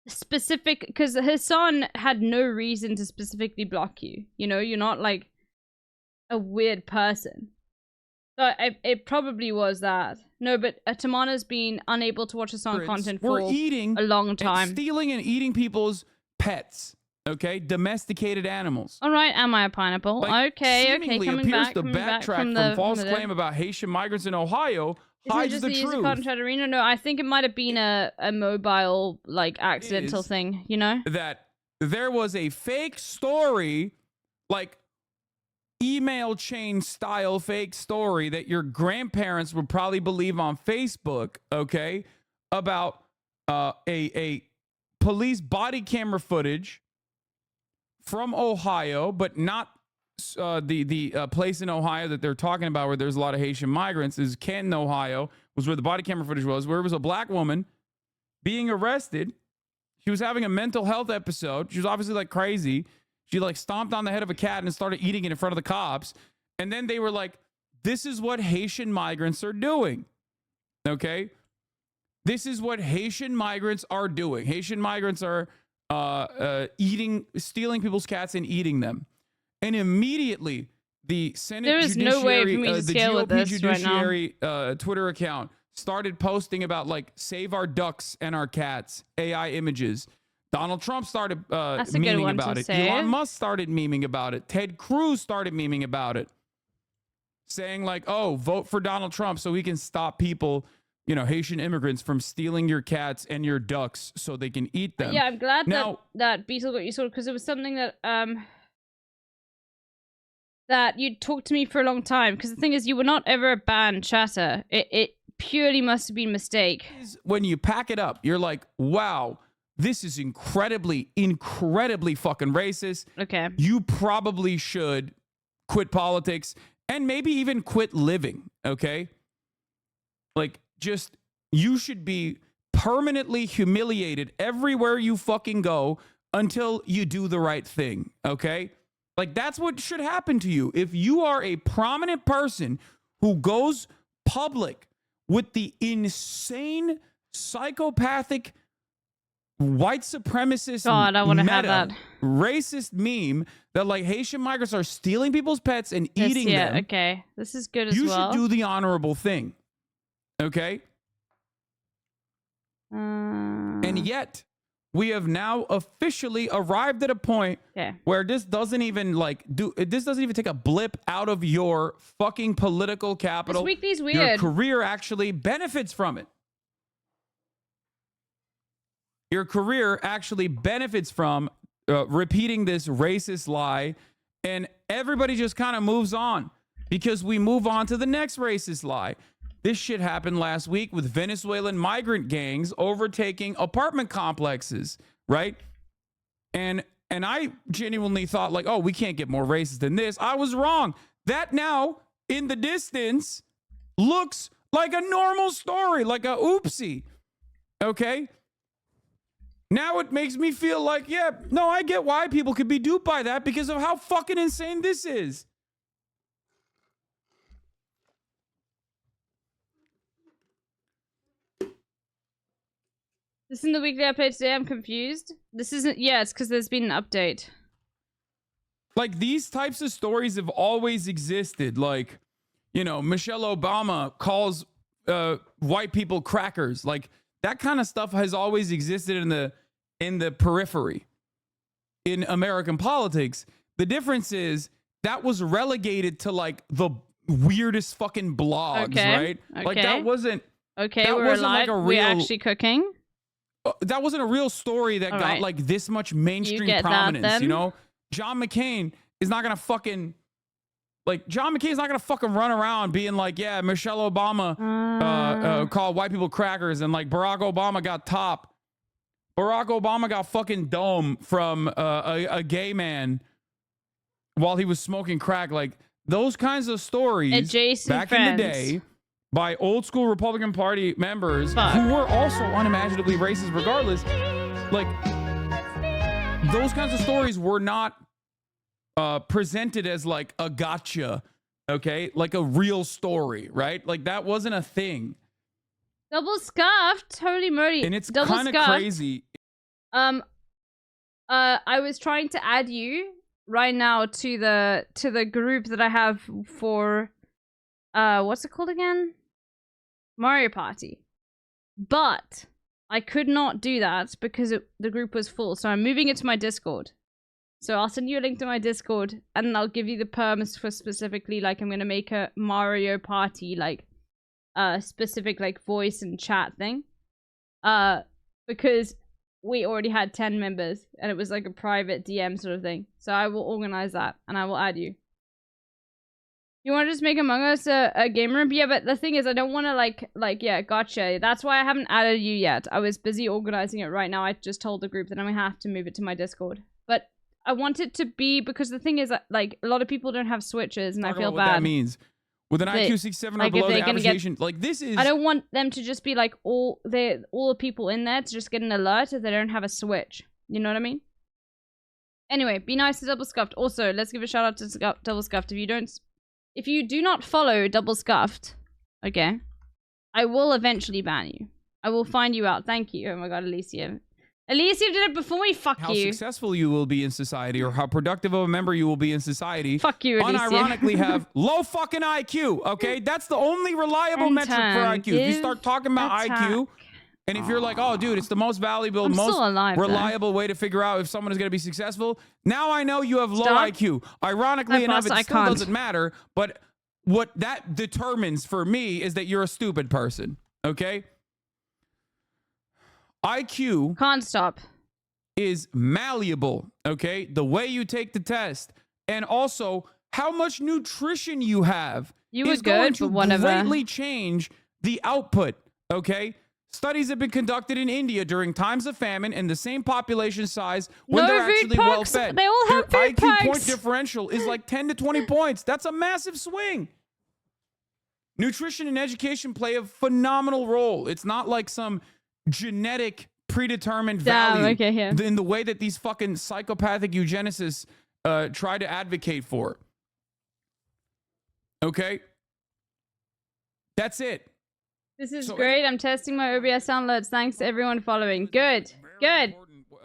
specific, because Hassan had no reason to specifically block you. You know, you're not like a weird person. So it probably was that. No, but Tamana's been unable to watch Hassan content for a long time. and stealing and eating people's pets. Okay, domesticated animals. All right, am I a pineapple? Like, okay, seemingly coming appears back, to coming back backtrack from from false the claim about Haitian migrants in Ohio. Isn't it Hides just the the user truth. content arena? No, I think it might have been a mobile like accidental is thing. You know? That there was a fake story, like email chain style fake story that your grandparents would probably believe on Facebook, okay, about a police body camera footage from Ohio, but not the place in Ohio that they're talking about where there's a lot of Haitian migrants is Canton, Ohio, was where the body camera footage was, where it was a black woman being arrested. She was having a mental health episode. She was obviously like crazy. She like stomped on the head of a cat and started eating it in front of the cops. And then they were like, this is what Haitian migrants are doing. Okay? This is what Haitian migrants are doing. Haitian migrants are stealing people's cats and eating them. And immediately the Senate There is Judiciary, no way for me to the scale with GOP this right now. Judiciary Twitter account started posting about like save our ducks and our cats, AI images. Donald Trump started That's a good memeing one to about it. say. Elon Musk started memeing about it. Ted Cruz started memeing about it. Saying like, oh, vote for Donald Trump so we can stop people, you know, Haitian immigrants from stealing your cats and your ducks so they can eat them. Yeah, I'm glad Now- that Beetle got you sorted, because it was something that that you talked to me for a long time. Because the thing is, you were not ever a banned chatter. It purely must have been a mistake. When you pack it up, you're like, wow, this is incredibly fucking racist. Okay. You probably should quit politics and maybe even quit living, okay? Like, just, you should be permanently humiliated everywhere you fucking go until you do the right thing, okay? Like, that's what should happen to you. If you are a prominent person who goes public with the insane, psychopathic, white supremacist, God, I wanna have meta, that. racist meme that like Haitian migrants are stealing people's pets and Yes, eating yeah, them, okay. This is good as you well. should do the honorable thing, okay? And yet, we have now officially arrived at a point where this doesn't even this doesn't even take a blip out of your fucking political capital. This weekly's Your weird. career actually benefits from it. Your career actually benefits from repeating this racist lie, and everybody just kind of moves on because we move on to the next racist lie. This shit happened last week with Venezuelan migrant gangs overtaking apartment complexes, right? And I genuinely thought like, oh, we can't get more racist than this. I was wrong. That now in the distance looks like a normal story, like a oopsie. Okay? Now it makes me feel like, yeah, no, I get why people could be duped by that because of how fucking insane this is. This isn't the weekly update today. I'm confused. This isn't. Yeah, it's because there's been an update. Like these types of stories have always existed. Like, you know, Michelle Obama calls white people crackers. Like that kind of stuff has always existed in the periphery in American politics. The difference is that was relegated to like the weirdest fucking blogs, right? Like that wasn't. Okay, that we're wasn't alive. like a real. We're actually cooking. That wasn't a real story that got like this much mainstream prominence, you know? John McCain is not gonna fucking John McCain's not gonna fucking run around being like, yeah, Michelle Obama called white people crackers and like Barack Obama got top. Barack Obama got fucking dome from a gay man while he was smoking crack. Like those kinds of stories Adjacent back friends. in the day by old school Republican Party members who were also unimaginably racist regardless. Like, those kinds of stories were not presented as like a gotcha, okay? Like a real story, right? Like that wasn't a thing. Double scuffed. Holy moly. And it's Double kind of scuffed. crazy. I was trying to add you right now to the group that I have for what's it called again? Mario Party. But I could not do that because the group was full. So I'm moving it to my Discord. So I'll send you a link to my Discord and I'll give you the perms for specifically like I'm going to make a Mario Party like specific like voice and chat thing. Because we already had 10 members and it was like a private DM sort of thing. So I will organize that and I will add you. You want to just make Among Us a game room? Yeah, but the thing is, I don't want to yeah, gotcha. That's why I haven't added you yet. I was busy organizing it right now. I just told the group that I'm going to have to move it to my Discord. But I want it to be, because the thing is, like, a lot of people don't have Switches, and I feel bad. What that means. With an IQ 67 or below, the application, like, this is... I don't want them to just be, like, all the people in there to just get an alert if they don't have a Switch. You know what I mean? Anyway, be nice to Double Scuffed. Also, let's give a shout out to Double Scuffed. If you do not follow Double Scuffed, okay, I will eventually ban you. I will find you out. Thank you. Oh my god, Alicia. Alicia did it before me. Fuck how you. How successful you will be in society or how productive of a member you will be in society. Fuck you, Alicia. Unironically have low fucking IQ, okay? That's the only reliable metric for IQ. If you start talking about IQ, and if you're like, oh, dude, it's the most valuable, most reliable way to figure out if someone is going to be successful. Now I know you have low IQ. Ironically enough, it still doesn't matter. But what that determines for me is that you're a stupid person. Okay? IQ can't stop. Is malleable. Okay? The way you take the test, and also how much nutrition you have is going to greatly change the output. Okay? Studies have been conducted in India during times of famine and the same population size when they're actually well fed. They all have Your food IQ packs. point differential is like 10 to 20 points. That's a massive swing. Nutrition and education play a phenomenal role. It's not like some genetic predetermined value in the way that these fucking psychopathic eugenicists try to advocate for. Okay? That's it. This is great. I'm testing my OBS downloads. Thanks to everyone following. Good. Good.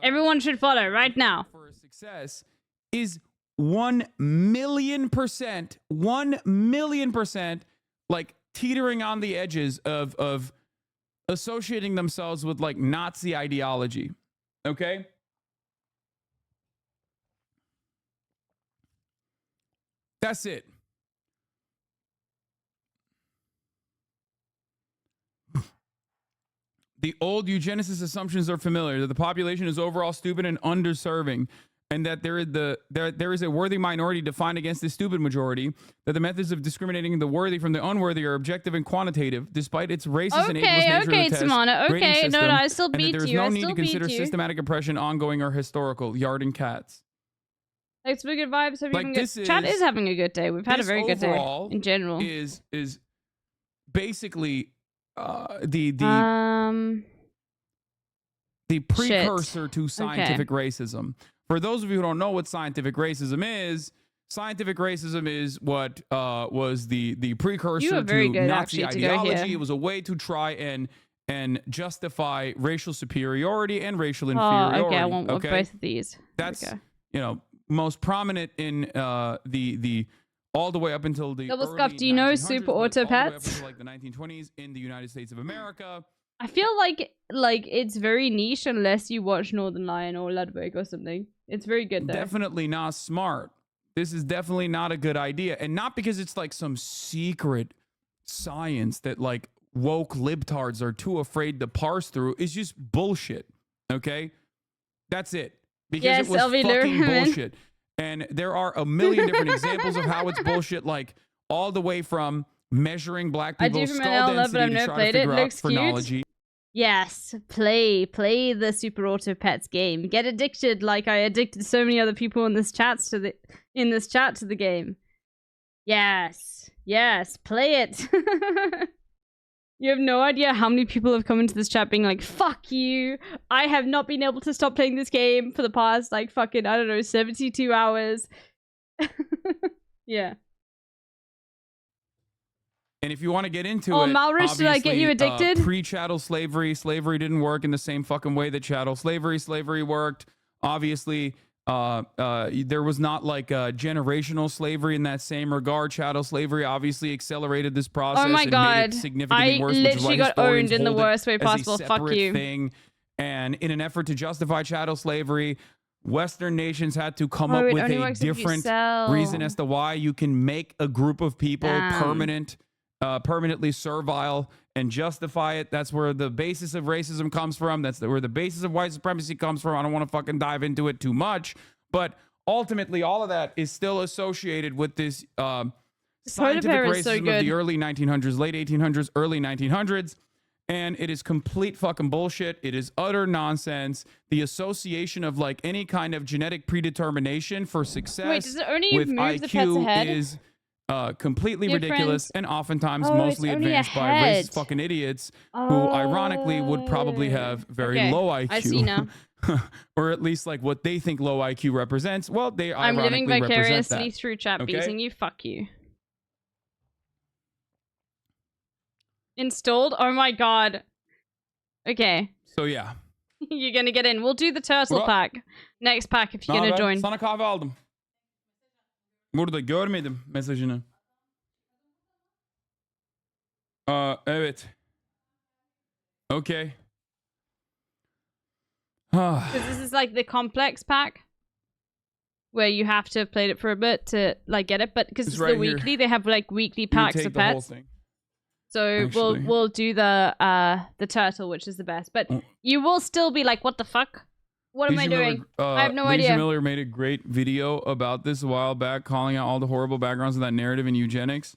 Everyone should follow right now. For success is 1,000,000%, 1,000,000% like teetering on the edges of associating themselves with like Nazi ideology. Okay? That's it. The old eugenicist assumptions are familiar, that the population is overall stupid and underserving, and that there is a worthy minority defined against the stupid majority, that the methods of discriminating the worthy from the unworthy are objective and quantitative, despite its racist and ableist nature of the test, Tamana. grading Okay, system, no, I still and that beat there is you. no I need still to consider beat you. systematic oppression ongoing or historical. Yard and cats. Thanks for good vibes. Hope Like, you this Chat is- is having a good day. We've had a this very good day overall in general. Is basically the precursor to scientific racism. For those of you who don't know what scientific racism is what was the precursor to Nazi ideology. It was a way to try and justify racial superiority and racial inferiority. Oh, okay. I want both of these. That's most prominent in the all the way up until the Double early Scuff, do you know 1900s, Super but all Auto the way up Pets? until, like the 1920s in the United States of America. I feel like it's very niche unless you watch Northern Lion or Ludwig or something. It's very good though. Definitely not smart. This is definitely not a good idea. And not because it's like some secret science that like woke libtards are too afraid to parse through. It's just bullshit. Okay? That's it. Because Yes, it was LV fucking Luhrmann. bullshit. And there are a million different examples of how it's bullshit, like all the way from measuring black I do people's from skull NL, but I've density to never try to played it. figure out Looks cute. phrenology. Yes, play the Super Auto Pets game. Get addicted like I addicted so many other people in this chat to the game. Yes, play it. You have no idea how many people have come into this chat being like, fuck you. I have not been able to stop playing this game for the past, like, fucking, I don't know, 72 hours. Yeah. And if you want to get into Oh, it, Malrich, did I get you obviously, addicted? Pre-chattel slavery didn't work in the same fucking way that chattel slavery worked. Obviously, there was not like generational slavery in that same regard. Chattel slavery obviously accelerated this process Oh my and made God. it significantly I worse, which is why literally got historians owned in the hold it worst way as a possible. Fuck separate you. thing. And in an effort to justify chattel slavery, Western nations had to come Oh, up it with only a works if you different sell. reason as to why you can make a group of people permanently servile and justify it. That's where the basis of racism comes from. That's where the basis of white supremacy comes from. I don't want to fucking dive into it too much, but ultimately all of that is still associated with this scientific Bear is so racism of good. the early 1900s, late 1800s, early 1900s. And it is complete fucking bullshit. It is utter nonsense. The association of like any kind of genetic predetermination for success Wait, does it only with move the pets IQ ahead? is completely Different. ridiculous and oftentimes Oh, mostly it's only advanced by ahead. racist fucking idiots who ironically would probably have very Okay, low IQ. I see now. Or at least like what they think low IQ represents. Well, they I'm ironically living represent vicariously that. through chat Okay? beating you. Fuck you. Installed? Oh my god. Okay. So yeah. You're gonna get in. We'll do the turtle Bra. pack. Next pack if you're gonna join. Sana kahve aldım. Burada görmedim mesajını. Evet. Okay. Because this is like the complex pack. Where you have to have played it for a bit to like get it. But because It's it's right the here. weekly, they have like weekly You packs take of the whole pets. thing. So Actually. we'll do the turtle, which is the best. But you will still be like, what the fuck? What am I Lisa doing? Miller, I have no Lisa idea. Miller made a great video about this a while back, calling out all the horrible backgrounds of that narrative in eugenics.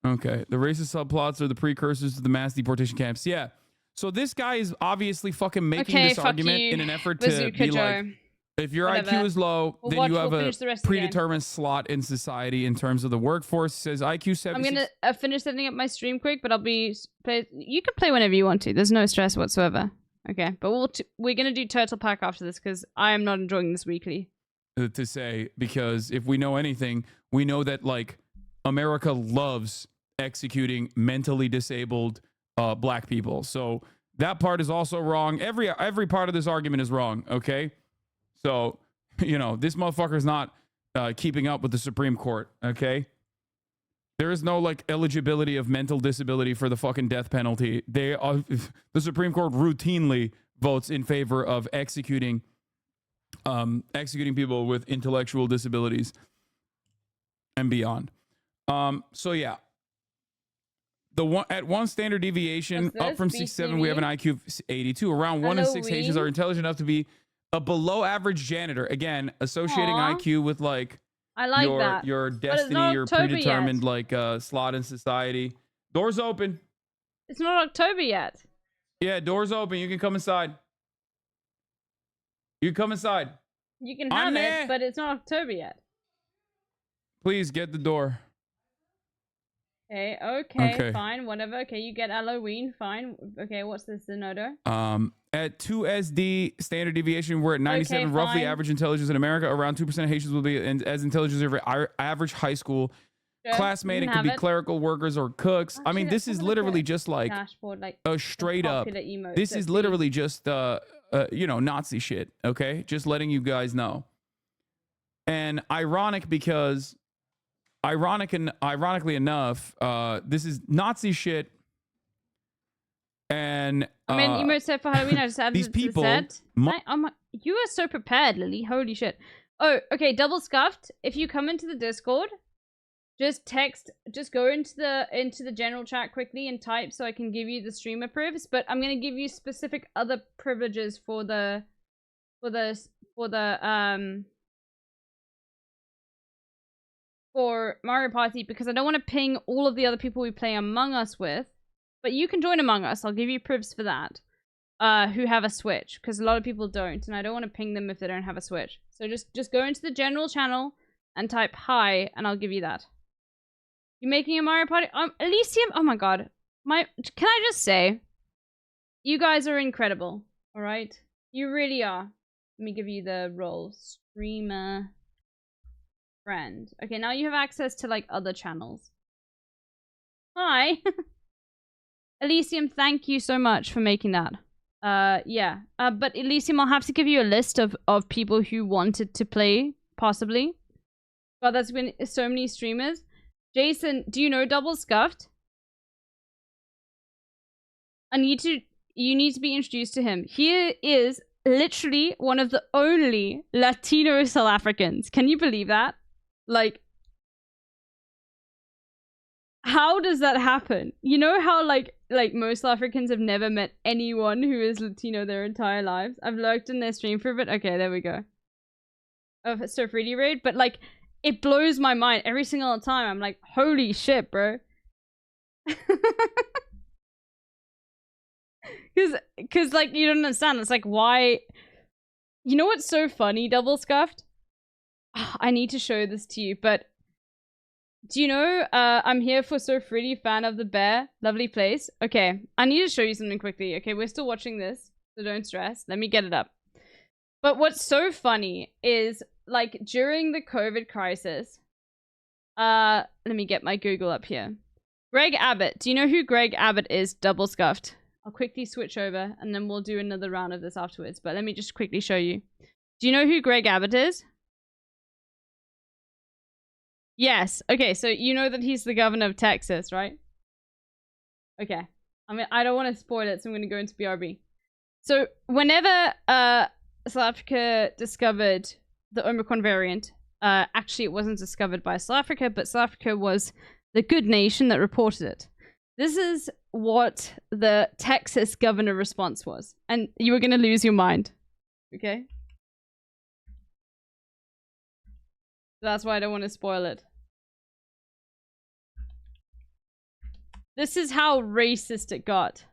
Okay, the racist subplots are the precursors to the mass deportation camps. Yeah. So this guy is obviously fucking making Okay, this fuck argument you, in an effort to Bazooka be Joe. like, if your Whatever. IQ is low, We'll then watch- you have we'll a finish the rest of the game. predetermined slot in society in terms of the workforce. It says IQ 76. I'm gonna finish setting up my stream quick, but I'll be you can play whenever you want to. There's no stress whatsoever. Okay, but we're gonna do turtle pack after this because I am not enjoying this weekly. To say, because if we know anything, we know that like America loves executing mentally disabled black people. So that part is also wrong. Every part of this argument is wrong. Okay, so you know this motherfucker is not keeping up with the Supreme Court. Okay, there is no like eligibility of mental disability for the fucking death penalty. The Supreme Court routinely votes in favor of executing people with intellectual disabilities and beyond. So yeah, at one standard deviation up from 67, we have an IQ of 82. Around 1 in 6 Haitians are intelligent enough to be a below average janitor. Again, associating IQ with like I like that. your But it's destiny, not your October predetermined yet. like slot in society. Doors open. It's not October yet. Yeah, doors open. You can come inside. You can come inside. You can have Anne. it, but it's not October yet. Please get the door. Okay, fine, whatever. Okay, you get Halloween, fine. Okay, what's this, Zenodo? At 2 SD standard deviation, we're at 97, Okay, roughly fine. average intelligence in America. Around 2% of Haitians will be as intelligent as average high school classmate. It could be clerical workers or cooks. I mean, this is literally just like Dashboard, like a straight up. popular emotes This that is we- literally just Nazi shit. Okay, just letting you guys know. And ironically enough, this is Nazi shit. And I mean, emote set for Halloween. I just added these it to the people set. You are so prepared, Lily. Holy shit. Oh, okay. Double scuffed. If you come into the Discord, just go into the general chat quickly and type so I can give you the streamer privs. But I'm gonna give you specific other privileges for Mario Party, because I don't want to ping all of the other people we play Among Us with. But you can join Among Us. I'll give you privs for that. Who have a Switch, because a lot of people don't, and I don't want to ping them if they don't have a Switch. So just go into the general channel and type hi, and I'll give you that. You making a Mario Party? Elysium? Oh my god. Can I just say, you guys are incredible. All right, you really are. Let me give you the role. Streamer friend. Okay, now you have access to like other channels. Hi. Elysium, thank you so much for making that. Yeah. But Elysium, I'll have to give you a list of people who wanted to play, possibly. God, that's been so many streamers. Jason, do you know Double Scuffed? You need to be introduced to him. He is literally one of the only Latino South Africans. Can you believe that? Like, how does that happen? You know how like most South Africans have never met anyone who is Latino their entire lives? I've lurked in their stream for a bit. Okay, there we go. Of Surf Ready Raid, but like it blows my mind every single time. I'm like, holy shit, bro. Cause like you don't understand. It's like, why? You know what's so funny, Double Scuffed? I need to show this to you, but do you know I'm here for So Pretty, fan of the bear, lovely place. Okay, I need to show you something quickly. Okay, we're still watching this, so don't stress. Let me get it up. But what's so funny is like during the COVID crisis, let me get my Google up here. Greg Abbott. Do you know who Greg Abbott is? Double Scuffed. I'll quickly switch over and then we'll do another round of this afterwards. But let me just quickly show you. Do you know who Greg Abbott is? Yes. Okay, so you know that he's the governor of Texas, right? Okay. I mean, I don't want to spoil it, so I'm going to go into BRB. So whenever South Africa discovered the Omicron variant, actually it wasn't discovered by South Africa, but South Africa was the good nation that reported it. This is what the Texas governor response was. And you were going to lose your mind. Okay? That's why I don't want to spoil it. This is how racist it got.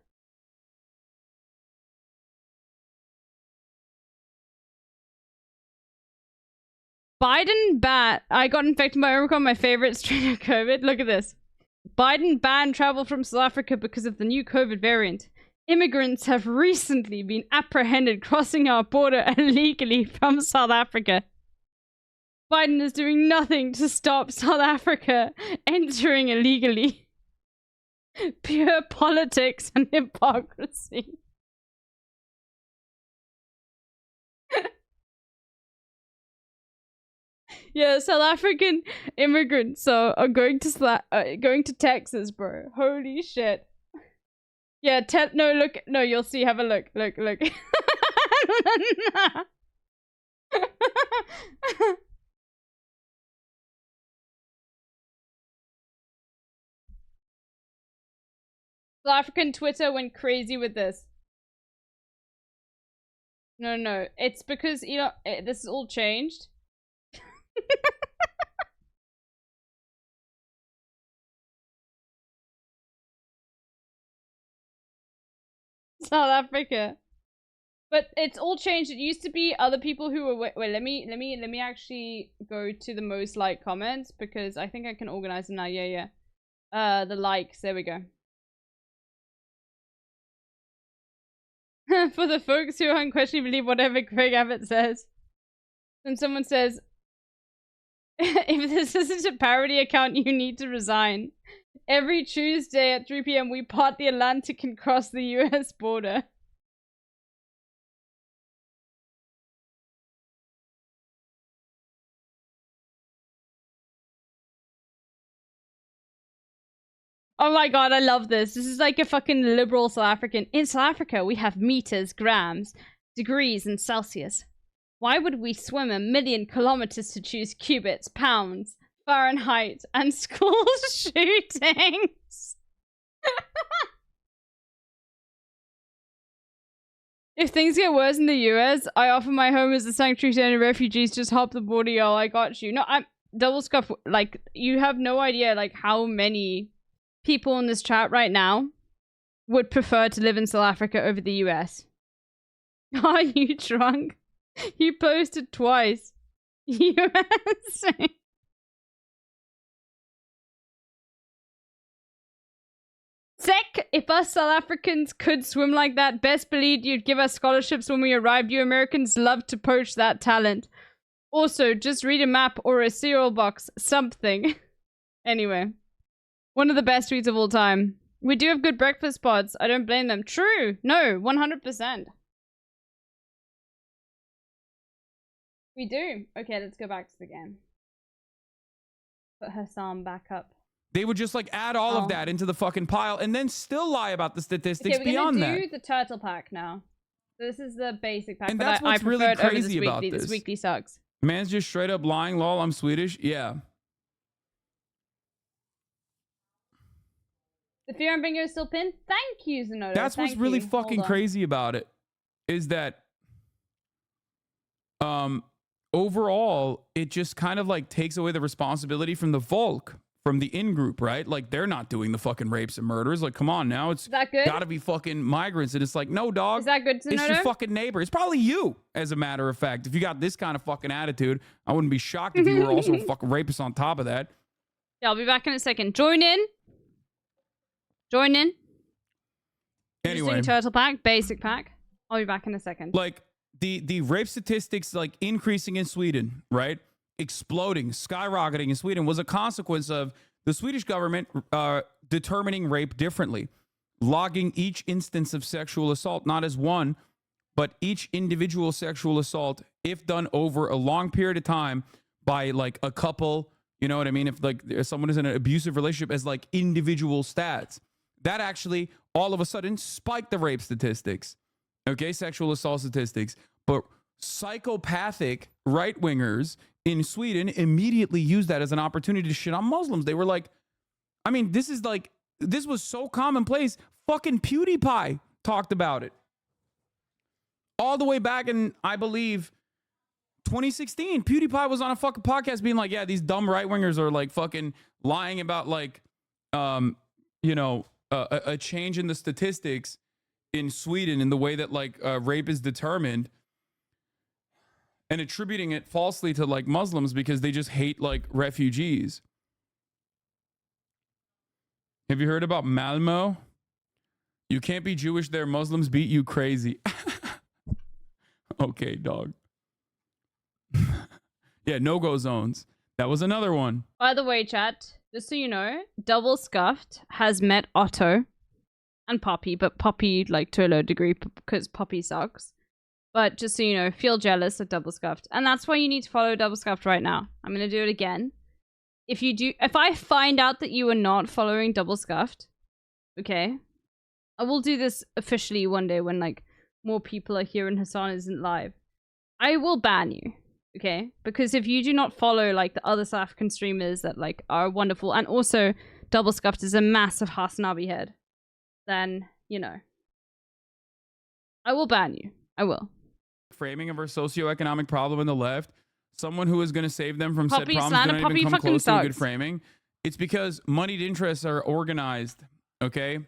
Biden I got infected by Omicron, my favorite strain of COVID. Look at this. Biden banned travel from South Africa because of the new COVID variant. Immigrants have recently been apprehended crossing our border illegally from South Africa. Biden is doing nothing to stop South Africa entering illegally. Pure politics and hypocrisy. Yeah, South African immigrants are going to Texas, bro. Holy shit. Yeah, no, look, no, you'll see. Have a look, look. South African Twitter went crazy with this. No, it's because, you know, this is all changed. South Africa. But it's all changed. It used to be other people who were... Wait, let me actually go to the most liked comments, because I think I can organize them now. Yeah. The likes. There we go. For the folks who unquestionably believe whatever Craig Abbott says. When someone says, if this isn't a parody account, you need to resign. Every Tuesday at 3 p.m. we part the Atlantic and cross the US border. Oh my god, I love this. This is like a fucking liberal South African. In South Africa, we have meters, grams, degrees, and Celsius. Why would we swim 1,000,000 kilometers to choose cubits, pounds, Fahrenheit, and school shootings? If things get worse in the US, I offer my home as a sanctuary to any refugees. Just hop the border, y'all. I got you. No, I'm double scuff. Like, you have no idea, like, how many people in this chat right now would prefer to live in South Africa over the US. Are you drunk? You posted twice. USA. Sec, if us South Africans could swim like that, best believe you'd give us scholarships when we arrived. You Americans love to poach that talent. Also, just read a map or a cereal box. Something. Anyway. One of the best tweets of all time. We do have good breakfast spots. I don't blame them. True. No, 100%. We do. Okay, let's go back to the game. Put Hassan back up. They would just like add all of that into the fucking pile and then still lie about the statistics okay, beyond we're that. gonna do the turtle pack now. This is the basic pack, And but that's what's I really prefer it over crazy about this. This weekly sucks. Man's just straight up lying, lol, I'm Swedish. Yeah. The Fear and Bingo is still pinned. Thank you, Zenodo. That's what's really fucking crazy about it. Is that overall, it just kind of like takes away the responsibility from the Volk, from the in-group, right? Like, they're not doing the fucking rapes and murders. Like, come on now. It's gotta be fucking migrants. And it's like, no, dog. Is that good, Zenodo? It's your fucking neighbor. It's probably you, as a matter of fact. If you got this kind of fucking attitude, I wouldn't be shocked if you were also a fucking rapist on top of that. Yeah, I'll be back in a second. Join in. Join in. Anyway. Turtle pack, basic pack. I'll be back in a second. Like, the rape statistics, like, increasing in Sweden, right? Exploding, skyrocketing in Sweden was a consequence of the Swedish government determining rape differently, logging each instance of sexual assault, not as one, but each individual sexual assault, if done over a long period of time by like a couple, you know what I mean? If someone is in an abusive relationship, as like individual stats, that actually all of a sudden spiked the rape statistics, okay? Sexual assault statistics. But psychopathic right-wingers in Sweden immediately used that as an opportunity to shit on Muslims. They were like, I mean, this was so commonplace. Fucking PewDiePie talked about it. All the way back in, I believe, 2016, PewDiePie was on a fucking podcast being like, yeah, these dumb right-wingers are like fucking lying about like, you know, a change in the statistics in Sweden in the way that like rape is determined, and attributing it falsely to like Muslims because they just hate like refugees. Have you heard about Malmo? You can't be Jewish there. Muslims beat you crazy. Okay, dog. Yeah, no-go zones. That was another one. By the way, chat, just so you know, Double Scuffed has met Otto and Poppy, but Poppy like to a low degree because Poppy sucks. But just so you know, feel jealous of Double Scuffed. And that's why you need to follow Double Scuffed right now. I'm going to do it again. If I find out that you are not following Double Scuffed, okay, I will do this officially one day when like more people are here and Hassan isn't live. I will ban you, okay? Because if you do not follow like the other South African streamers that like are wonderful, and also Double Scuffed is a massive Hasnabi head, then you know I will ban you. I will. Framing of our socioeconomic problem in the left, someone who is going to save them from said Puppy problems slander, don't even puppy come fucking close to a good sucks. framing. It's because moneyed interests are organized, okay?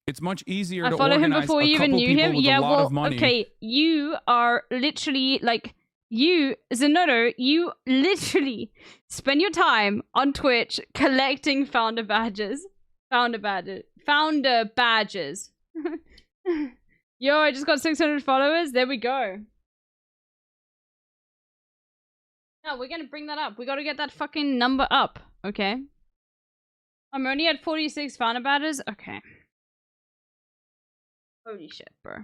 It's much easier I to follow him organize before a you even couple knew people him. with Yeah, a lot well, of money. okay, you are literally like you, Zenodo. You literally spend your time on Twitch collecting founder badges. Founder badges. Yo, I just got 600 followers. There we go. No, we're gonna bring that up. We gotta get that fucking number up, okay? I'm only at 46 founder badges. Okay. Holy shit, bro.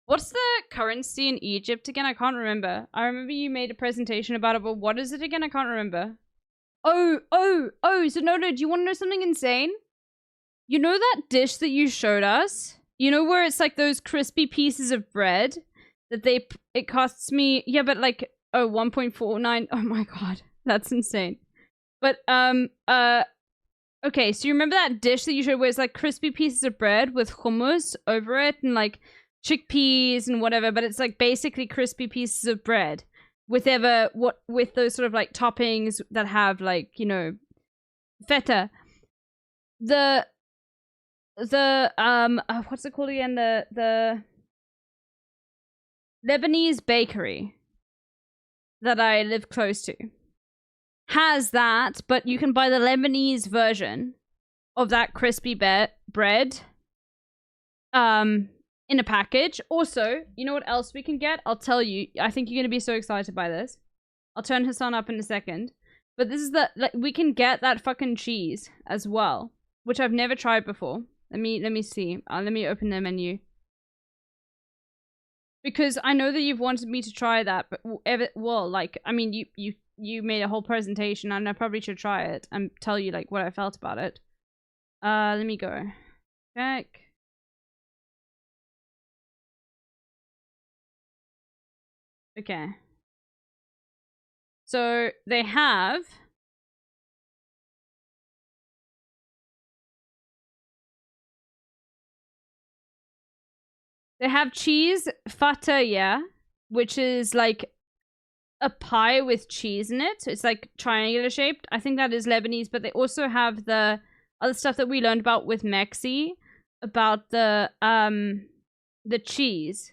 What's the currency in Egypt again? I can't remember. I remember you made a presentation about it, but what is it again? I can't remember. Oh, Zenodo, do you want to know something insane? You know that dish that you showed us? You know where it's like those crispy pieces of bread that it costs me, yeah, but like, 1.49. Oh my god, that's insane. But, okay, so you remember that dish that you showed where it's like crispy pieces of bread with hummus over it and like chickpeas and whatever, but it's like basically crispy pieces of bread with with those sort of like toppings that have like, you know, feta. The what's it called again? The Lebanese bakery that I live close to has that, but you can buy the Lebanese version of that crispy bread in a package. Also, you know what else we can get? I'll tell you. I think you're going to be so excited by this. I'll turn Hassan up in a second. But this is we can get that fucking cheese as well, which I've never tried before. Let me see. Let me open the menu. Because I know that you've wanted me to try that, but I mean, you made a whole presentation, and I probably should try it and tell you like what I felt about it. Let me go. Check. Okay. So they have cheese fataya, which is like a pie with cheese in it. It's like triangular shaped. I think that is Lebanese, but they also have the other stuff that we learned about with Mexi about the cheese.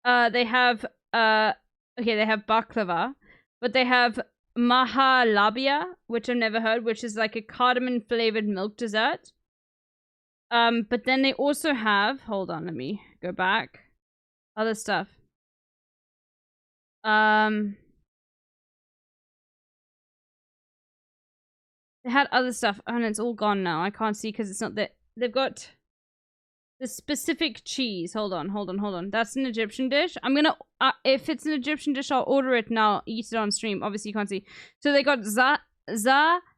They have they have baklava, but they have mahalabia, which I've never heard, which is like a cardamom flavored milk dessert. But then they also have, hold on, let me go back. Other stuff. They had other stuff, and it's all gone now. I can't see because it's not that. They've got the specific cheese. Hold on. That's an Egyptian dish. I'm gonna, if it's an Egyptian dish, I'll order it and I'll eat it on stream. Obviously, you can't see. So they got za'atar,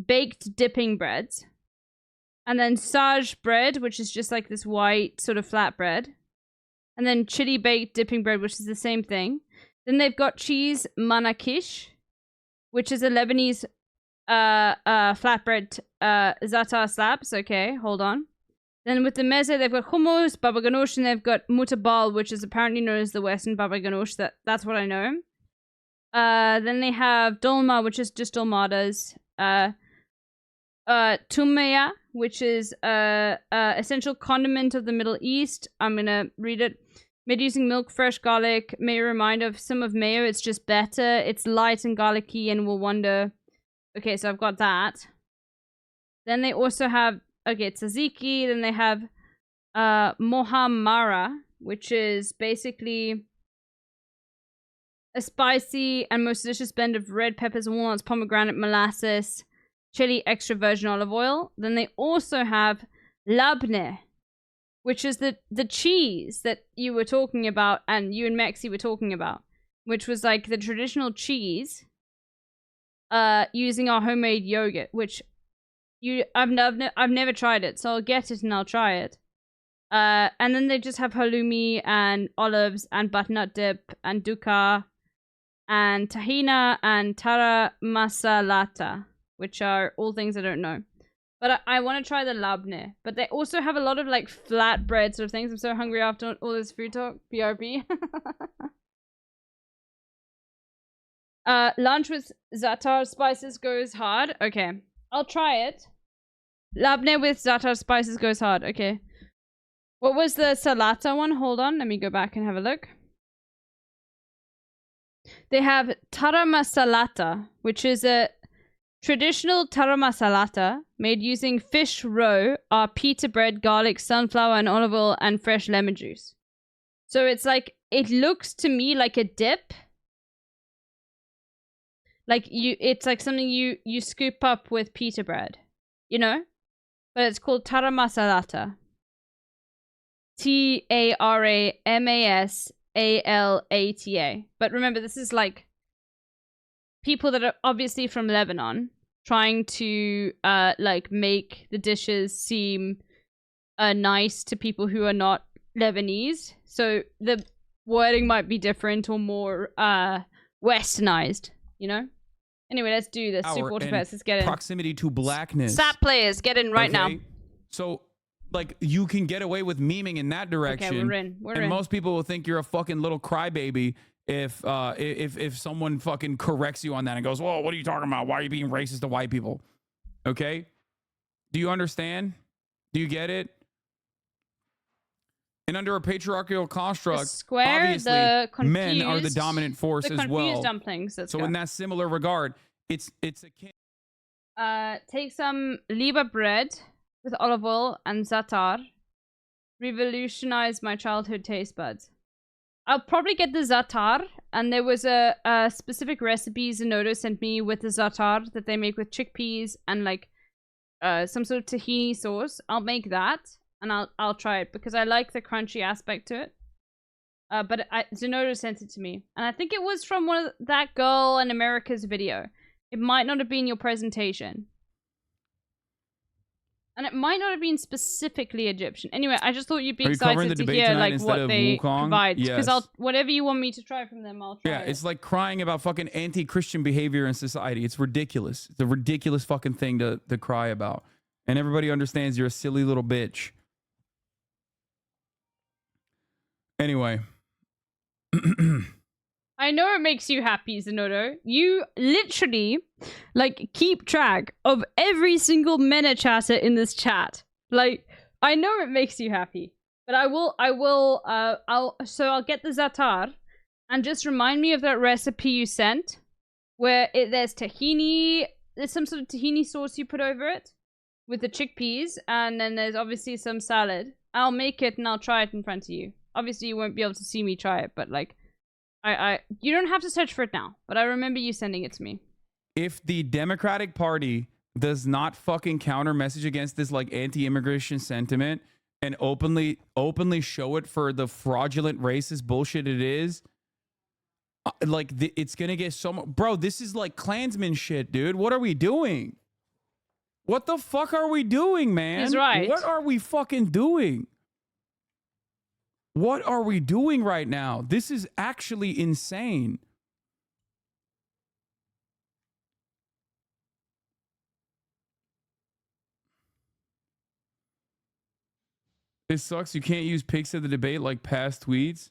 baked dipping breads. And then saj bread, which is just like this white sort of flat bread. And then chili baked dipping bread, which is the same thing. Then they've got cheese manakish, which is a Lebanese flatbread za'atar slabs. Okay, hold on. Then with the meze, they've got hummus, baba ganoush, and they've got mutabal, which is apparently known as the Western baba ganoush. That's what I know. Then they have dolma, which is just dolmadas. Tumeya, which is essential condiment of the Middle East. I'm gonna read it. Made using milk, fresh garlic. May remind of some of mayo. It's just better. It's light and garlicky and will wonder. Okay, so I've got that. Then they also have tzatziki. Then they have mohamara, which is basically a spicy and most delicious blend of red peppers, walnuts, pomegranate, molasses, chili, extra virgin olive oil. Then they also have labneh, which is the cheese that you were talking about and you and Mexi were talking about, which was like the traditional cheese using our homemade yogurt, which I've never tried it, so I'll get it and I'll try it. And then they just have halloumi and olives and butternut dip and dukkha and tahina and tara masalata, which are all things I don't know. But I want to try the labne. But they also have a lot of like flatbread sort of things. I'm so hungry after all this food talk. BRB. Lunch with za'atar spices goes hard. Okay, I'll try it. Labne with za'atar spices goes hard. Okay. What was the salata one? Hold on, let me go back and have a look. They have tara masalata, which is a traditional tara masalata made using fish roe, pita bread, garlic, sunflower, and olive oil, and fresh lemon juice. So it's like, it looks to me like a dip. Like it's like something you scoop up with pita bread, you know? But it's called tara masalata. TARAMASALATA. But remember, this is like people that are obviously from Lebanon trying to like make the dishes seem nice to people who are not Lebanese. So the wording might be different or more westernized, you know? Anyway, let's do this. Super Water Pets, let's get in. Proximity to blackness. Sap players, get in right now. So, like, you can get away with memeing in that direction. Okay, we're in. We're in. Most people will think you're a fucking little crybaby if someone fucking corrects you on that and goes, "Whoa, what are you talking about? Why are you being racist to white people?" Okay? Do you understand? Do you get it? And under a patriarchal construct, obviously, men are the dominant force as well. Dumplings. So in that similar regard, it's akin. Take some liba bread with olive oil and za'atar. Revolutionize my childhood taste buds. I'll probably get the za'atar, and there was a specific recipe Zenodo sent me with the za'atar that they make with chickpeas and like some sort of tahini sauce. I'll make that. And I'll try it because I like the crunchy aspect to it. But Zenodo sent it to me. And I think it was from that girl in America's video. It might not have been your presentation. And it might not have been specifically Egyptian. Anyway, I just thought you'd be excited to hear like what they provide. Because whatever you want me to try from them, I'll try it. It's like crying about fucking anti-Christian behavior in society. It's ridiculous. It's a ridiculous fucking thing to cry about. And everybody understands you're a silly little bitch. Anyway. I know it makes you happy, Zenodo. You literally, like, keep track of every single mena chatter in this chat. Like, I know it makes you happy. But I'll get the za'atar. And just remind me of that recipe you sent. Where there's tahini, there's some sort of tahini sauce you put over it. With the chickpeas. And then there's obviously some salad. I'll make it and I'll try it in front of you. Obviously, you won't be able to see me try it, but like, you don't have to search for it now. But I remember you sending it to me. If the Democratic Party does not fucking counter message against this like anti-immigration sentiment and openly show it for the fraudulent racist bullshit it is, like it's gonna get so much. Bro, this is like Klansman shit, dude. What are we doing? What the fuck are we doing, man? He's right. What are we fucking doing? What are we doing right now? This is actually insane. It sucks you can't use pics of the debate like past tweets.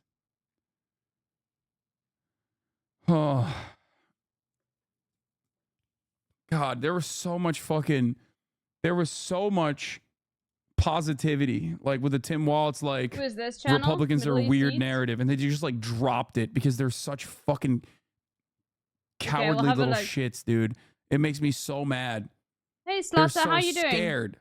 Oh. God, there was so much positivity, like with the Tim Waltz, like who is this channel? Republicans are a Middle weird East? narrative, and they just like dropped it because they're such fucking cowardly we'll little shits, dude. It makes me so mad. Hey They're Slaughter, so how you doing? scared.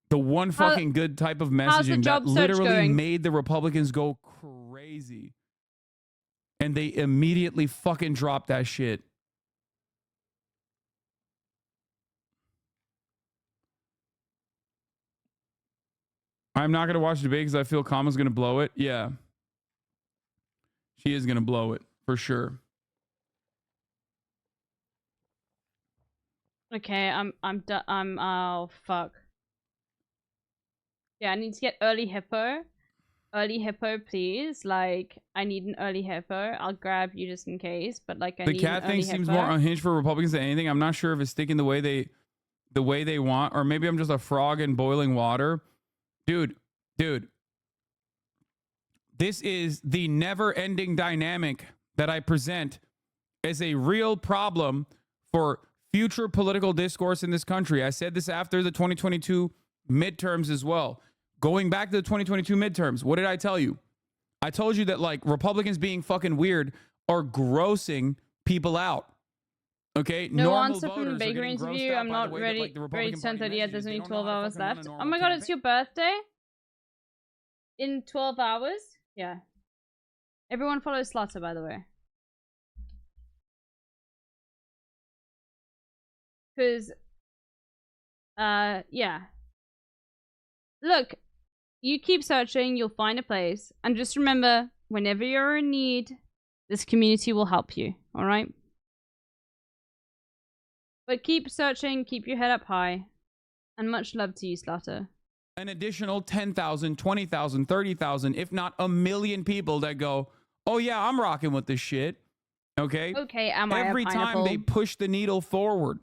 The one fucking good type of how's the messaging job that search literally going? made the Republicans go crazy, and they immediately fucking dropped that shit. I'm not going to watch the debate because I feel Kamala's going to blow it. Yeah. She is going to blow it, for sure. Okay, I'm done. Oh fuck. Yeah, I need to get early hippo. Early hippo, please. Like, I need an early hippo. I'll grab you just in case, but like, I The need cat an thing early seems hippo. more unhinged for Republicans than anything. I'm not sure if it's sticking the way they want, or maybe I'm just a frog in boiling water. Dude, this is the never-ending dynamic that I present as a real problem for future political discourse in this country. I said this after the 2022 midterms as well. Going back to the 2022 midterms, what did I tell you? I told you that like Republicans being fucking weird are grossing people out. Okay, No normal answer from the voters are baker getting grossed interview. out I'm by not the way ready. that, like, the Ready Republican to 10:30 Party yet. messages. There's They only don't know 12 how to hours fucking run a left. normal Oh my god, it's campaign. your birthday? In 12 hours? Yeah. Everyone follows Slaughter, by the way. Because, yeah. Look, you keep searching, you'll find a place. And just remember, whenever you're in need, this community will help you, alright? But keep searching, keep your head up high. And much love to you, Slaughter. An additional 10,000, 20,000, 30,000, if not a million people that go, oh yeah, I'm rocking with this shit. Okay? Okay, am I a Every time they pineapple? push the needle forward,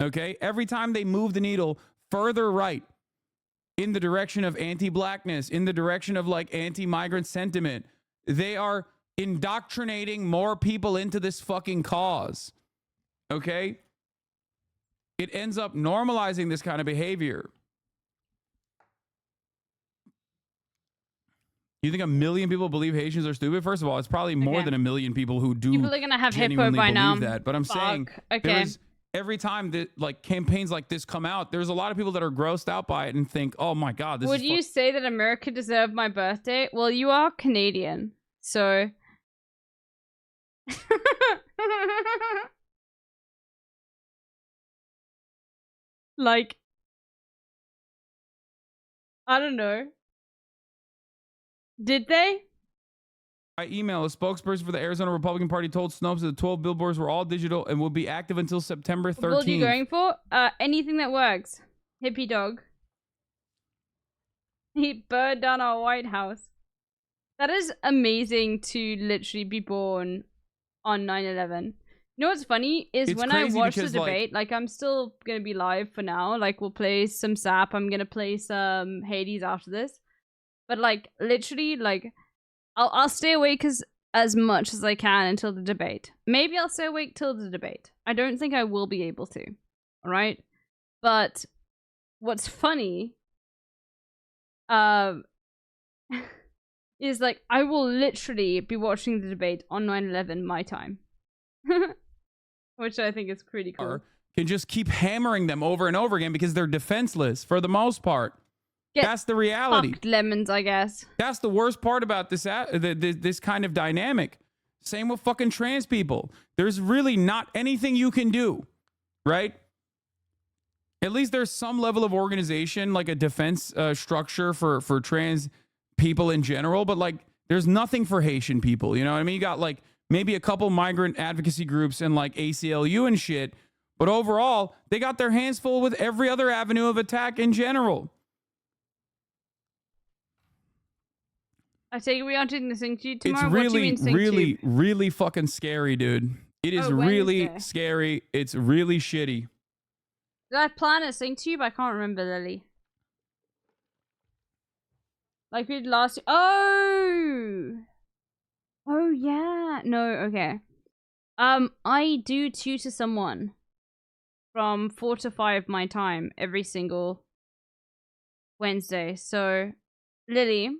okay? Every time they move the needle further right in the direction of anti-blackness, in the direction of like anti-migrant sentiment, they are indoctrinating more people into this fucking cause. Okay? It ends up normalizing this kind of behavior. You think a million people believe Haitians are stupid? First of all, it's probably more Okay. than a million people who do People are gonna have hippo genuinely by believe now. that. But I'm saying Fuck. there Okay. is every time that like campaigns like this come out, there's a lot of people that are grossed out by it and think, "Oh my god, this Would is you say that America deserved my birthday? Well, you are Canadian, so. Like, I don't know. Did they? By email, a spokesperson for the Arizona Republican Party told Snopes that the 12 billboards were all digital and will be active until September 13th. What are you going for? Anything that works. Hippie dog. He burned down our White House. That is amazing to literally be born on 9/11. You know what's funny is It's when I crazy watch the because, like- debate, like I'm still gonna be live for now. Like we'll play some SAP. I'm gonna play some Hades after this. But like literally, like I'll stay awake as much as I can until the debate. Maybe I'll stay awake till the debate. I don't think I will be able to. All right, but what's funny, is like I will literally be watching the debate on 9/11 my time. Which I think is pretty cool. Can just keep hammering them over and over again because they're defenseless for the most part. Get That's the reality. fucked, lemons, I guess. That's the worst part about this kind of dynamic. Same with fucking trans people. There's really not anything you can do, right? At least there's some level of organization, like a defense structure for trans people in general, but like there's nothing for Haitian people. You know what I mean? You got like maybe a couple migrant advocacy groups and like ACLU and shit, but overall, they got their hands full with every other avenue of attack in general. I take it we are doing this thing to you tomorrow. It's What do you really, mean, sing really, tube? really fucking scary, dude. It is Oh, really Wednesday. scary. It's really shitty. Did I plan a sing tube? I can't remember, Lily. Like we did last. Oh yeah. No, okay. I do tutor someone from 4 to 5 my time every single Wednesday. So, Lily,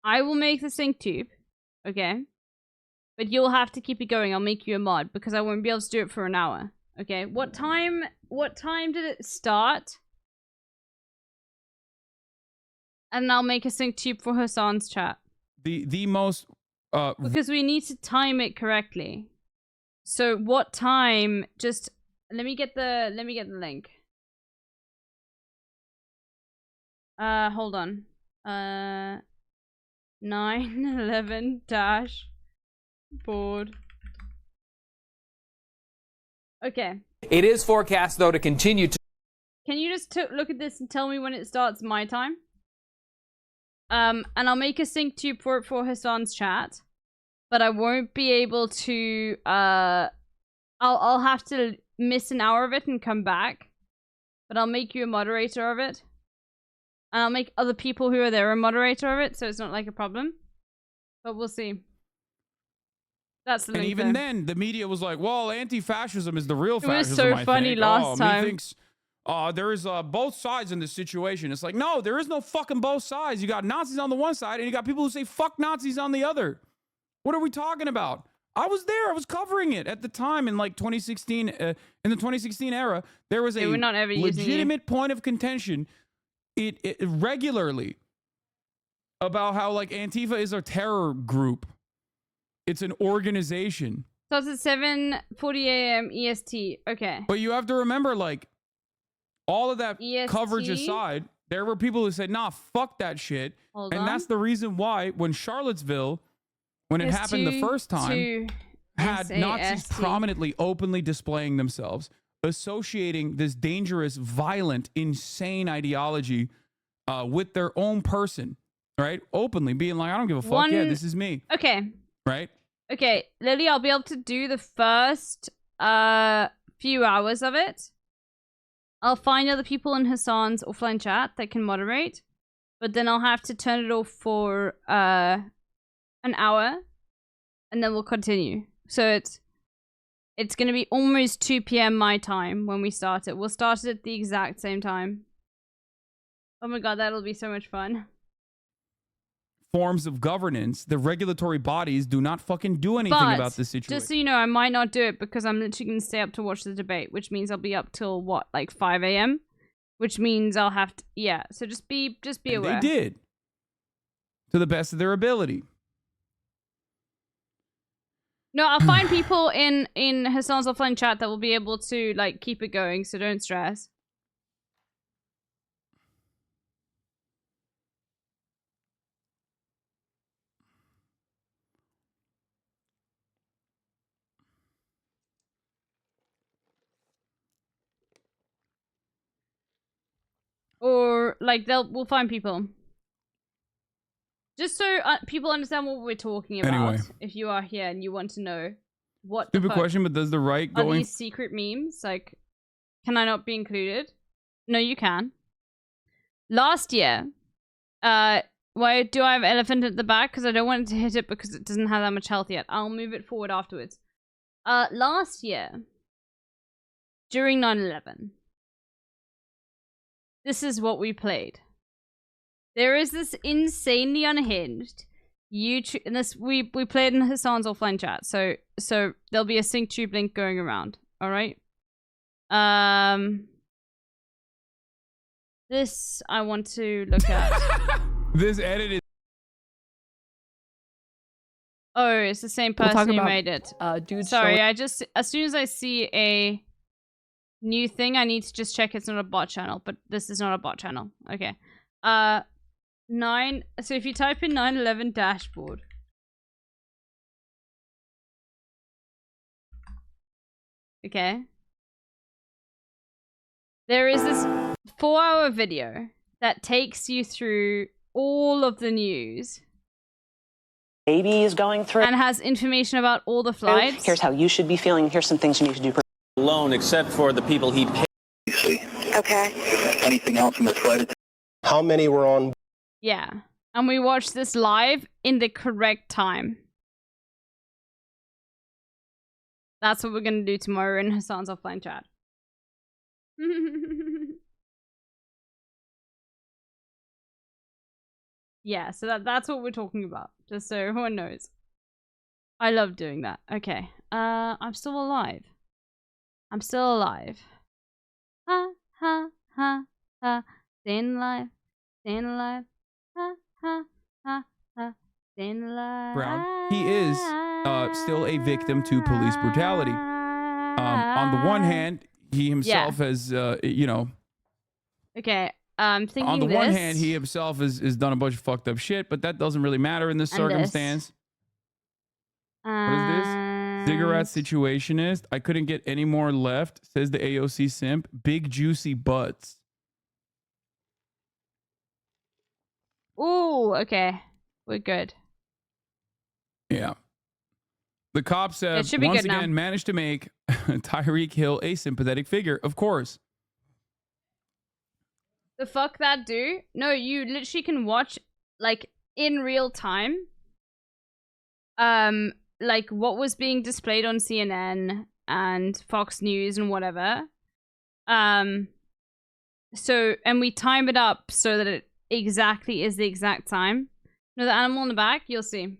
I will make the sync tube, okay? But you'll have to keep it going. I'll make you a mod because I won't be able to do it for an hour. Okay, what time did it start? And I'll make a sync tube for Hassan's chat. The most Because we need to time it correctly. So what time, just let me get the link. Hold on. 9/11 dash board. Okay, It is forecast, though, to continue to. Can you just look at this and tell me when it starts my time? And I'll make a sync tube for it for Hassan's chat, but I won't be able to. I'll have to miss an hour of it and come back, but I'll make you a moderator of it, and I'll make other people who are there a moderator of it, so it's not like a problem. But we'll see. That's the And link even there. then, the media was like, "Well, anti-fascism is the real It was fascism." so funny last time. He thinks there is both sides in this situation. It's like, no, there is no fucking both sides. You got Nazis on the one side, and you got people who say "fuck Nazis" on the other. What are we talking about? I was there. I was covering it at the time in like 2016. In the 2016 era, there was a were not ever using legitimate point of contention. It regularly about how like Antifa is a terror group. It's an organization. Starts at 7:40 a.m. EST. Okay. But you have to remember, like, all of that EST? coverage aside, there were people who said, nah, fuck that shit. Hold and on. that's the reason why when Charlottesville, when it happened the first time, had Nazis prominently, openly displaying themselves, associating this dangerous, violent, insane ideology with their own person, right? Openly being like, I don't give a fuck. Yeah, this is me. Okay. Right? Okay, Lily, I'll be able to do the first few hours of it. I'll find other people in Hassan's offline chat that can moderate, but then I'll have to turn it off for an hour, and then we'll continue. So it's gonna be almost 2 p.m. my time when we start it. We'll start it at the exact same time. Oh my god, that'll be so much fun. Forms of governance, the regulatory bodies do not fucking do anything about this situation. Just so you know, I might not do it because I'm literally going to stay up to watch the debate, which means I'll be up till what, like 5 a.m., which means I'll have to, yeah. So just be aware. They did to the best of their ability. No, I'll find people in Hassan's offline chat that will be able to like keep it going, so don't stress. Or like we'll find people. Just so people understand what we're talking about. Anyway. If you are here and you want to know what Stupid the fuck question, but does the right are going? these secret memes? Like, can I not be included? No, you can. Last year, why do I have elephant at the back? Because I don't want to hit it because it doesn't have that much health yet. I'll move it forward afterwards. Last year, during 9/11. This is what we played. There is this insanely unhinged YouTube, and this we played in Hassan's offline chat. So there'll be a sync tube link going around. All right. This I want to look at. This edit is. Oh, it's the same We'll person talk who about, made it. Dude, sorry, I just as soon as I see a new thing, I need to just check it's not a bot channel, but this is not a bot channel. Okay. So if you type in 9/11 dashboard. Okay. There is this 4-hour video that takes you through all of the news. Baby is going through. And has information about all the flights. Here's how you should be feeling. Here's some things you need to do. Alone, except for the people he paid. Okay. Anything else from the flight? How many were on? Yeah. And we watched this live in the correct time. That's what we're going to do tomorrow in Hassan's offline chat. Yeah, so that's what we're talking about. Just so everyone knows. I love doing that. Okay. I'm still alive. I'm still alive. Ha, ha, ha, ha. Staying alive. Staying alive. Ha, ha, ha, ha. Staying alive. Brown. He is still a victim to police brutality. On the one hand, he himself has, you know. Okay. Thinking on the this. one hand, he himself has done a bunch of fucked up shit, but that doesn't really matter in this And circumstance. What is this? Cigarette situationist. I couldn't get any more left, says the AOC simp. Big juicy butts. Ooh, okay. We're good. Yeah. The cops It have should be once good now. again managed to make Tyreek Hill a sympathetic figure. Of course. The fuck that do? No, you literally can watch like in real time. Like what was being displayed on CNN and Fox News and whatever. So and we time it up so that it exactly is the exact time. No, the animal in the back, you'll see.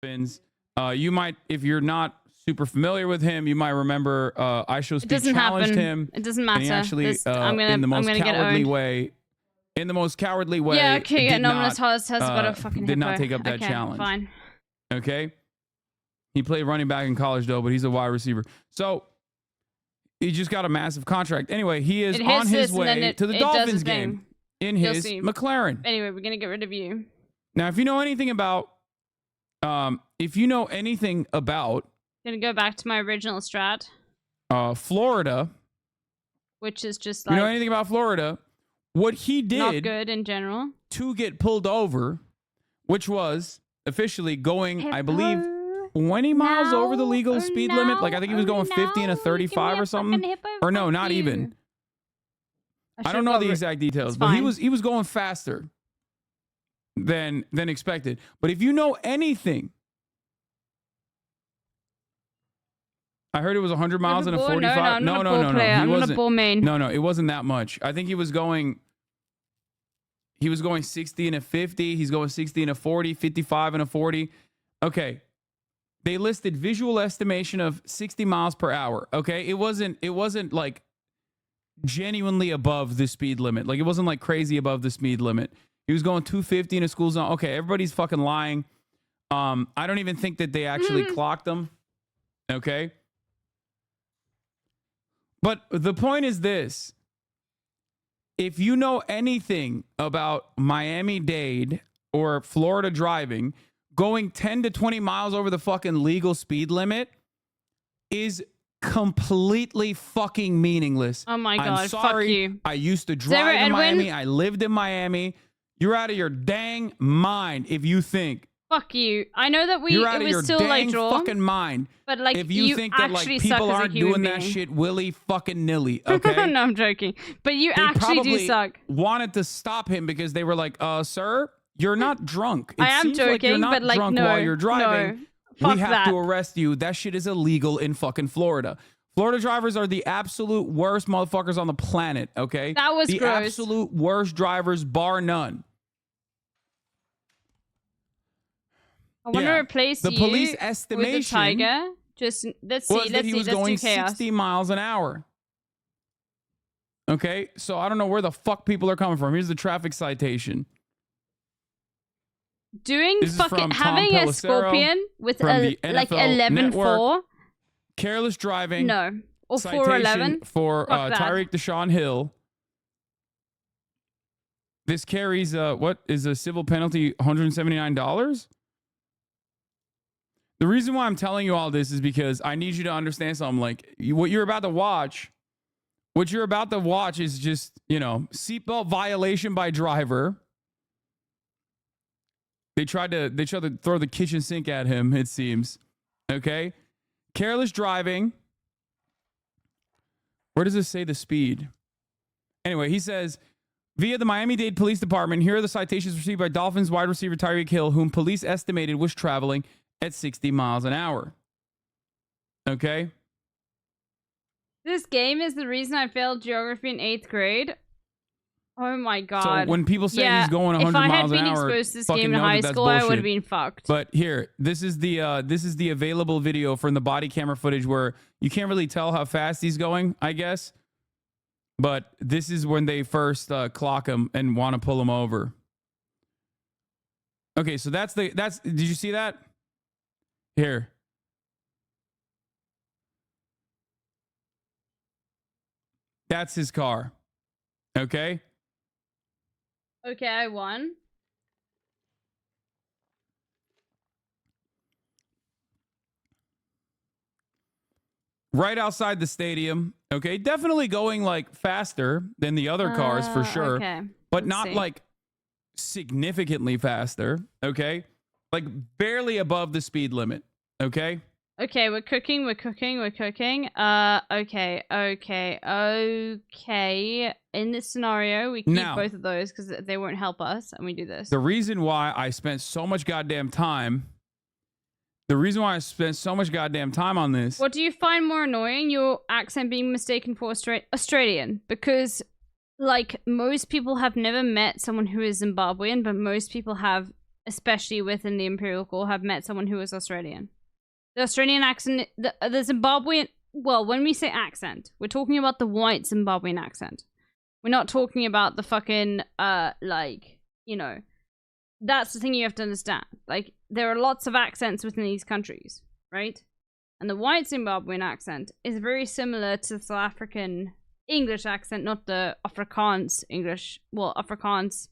You might, if you're not super familiar with him, you might remember I Show Speed doesn't challenged happen. him. It doesn't And he matter. actually, This- I'm in the most gonna get cowardly owned. way, Yeah, okay, yeah, did Nominous not, has got a fucking did not hippo. take up that Okay, challenge. Fine. Okay. He played running back in college though, but he's a wide receiver. So he just got a massive contract. Anyway, he is It hits on his this and then way it- to the it does Dolphins its thing. game in You'll his see. McLaren. Anyway, we're gonna get rid of you. Now, if you know anything about, Gonna go back to my original strat, Florida, which is just if you like know anything about Florida, what he not did good in general. to get pulled over, which was officially going, I believe, 20 miles over the legal speed limit. Like I think he was going 50 and a 35 or something. Or no, not even. I don't know the exact details, but he was going faster than expected. But if you know anything, I heard it was 100 miles and a 45. No, I'm not a ball player. I'm not a ball main. No, it wasn't that much. I think he was going 60 and a 50. He's going 60 and a 40, 55 and a 40. Okay. They listed visual estimation of 60 miles per hour. Okay. It wasn't like genuinely above the speed limit. Like it wasn't like crazy above the speed limit. He was going 250 in a school zone. Okay. Everybody's fucking lying. I don't even think that they actually clocked him. Okay. But the point is this. If you know anything about Miami-Dade or Florida driving, going 10 to 20 miles over the fucking legal speed limit is completely fucking meaningless. Oh my God, I'm sorry. fuck you. I used to Zero drive in Edwin? Miami. I lived in Miami. You're out of your dang mind if you think. Fuck you. I know that You're out it of your was still dang like draw, fucking mind. but like if you think that like actually suck people as a aren't human doing that being. shit willy fucking nilly, okay? No, I'm joking. But you They actually do probably suck. wanted to stop him because they were like, sir, you're not drunk. It I am seems like you're joking, not but, like, drunk no, while you're driving. no. We Fuck have that. to arrest you. That shit is illegal in fucking Florida. Florida drivers are the absolute worst motherfuckers on the planet, okay? That was the gross. absolute worst drivers, bar none. I want to Yeah. replace The you police with estimation the tiger. Just let's see. was that Let's he see. was Let's going do chaos. 60 miles an hour. Okay, so I don't know where the fuck people are coming from. Here's the traffic citation. Doing This is fucking from Tom having a Pelissero scorpion with from the like NFL 11-4. Careless driving. No, or citation 4-11 for Fuck that. Tyreek Deshaun Hill. This carries what is a civil penalty, $179. The reason why I'm telling you all this is because I need you to understand something. Like what you're about to watch is just, seatbelt violation by driver. They tried to throw the kitchen sink at him, it seems. Okay? Careless driving. Where does this say the speed? Anyway, he says, via the Miami-Dade Police Department, here are the citations received by Dolphins wide receiver Tyreek Hill, whom police estimated was traveling at 60 miles an hour. Okay? This game is the reason I failed geography in 8th grade. Oh my God. So when people say he's going 100 miles an hour, if I had been exposed to this fucking game in know high that that's school, I would bullshit. have been fucked. But here, this is the available video from the body camera footage where you can't really tell how fast he's going, I guess. But this is when they first clock him and want to pull him over. Okay, so that's did you see that? Here. That's his car. Okay? Okay, I won. right outside the stadium. Okay, definitely going like faster than the other cars for sure, okay. but Let's not see. like significantly faster. Okay, like barely above the speed limit. Okay. Okay, we're cooking. Okay. In this scenario, we keep Now- both of those because they won't help us, and we do this. The reason why I spent so much goddamn time. The reason why I spent so much goddamn time on this. What do you find more annoying? Your accent being mistaken for Australian? Because, like, most people have never met someone who is Zimbabwean, but most people have, especially within the Imperial Corps, have met someone who is Australian. The Australian accent, the Zimbabwean, well, when we say accent, we're talking about the white Zimbabwean accent. We're not talking about the fucking, like, you know, that's the thing you have to understand. Like, there are lots of accents within these countries, right? And the white Zimbabwean accent is very similar to the South African English accent, not the Afrikaans English, well, Afrikaans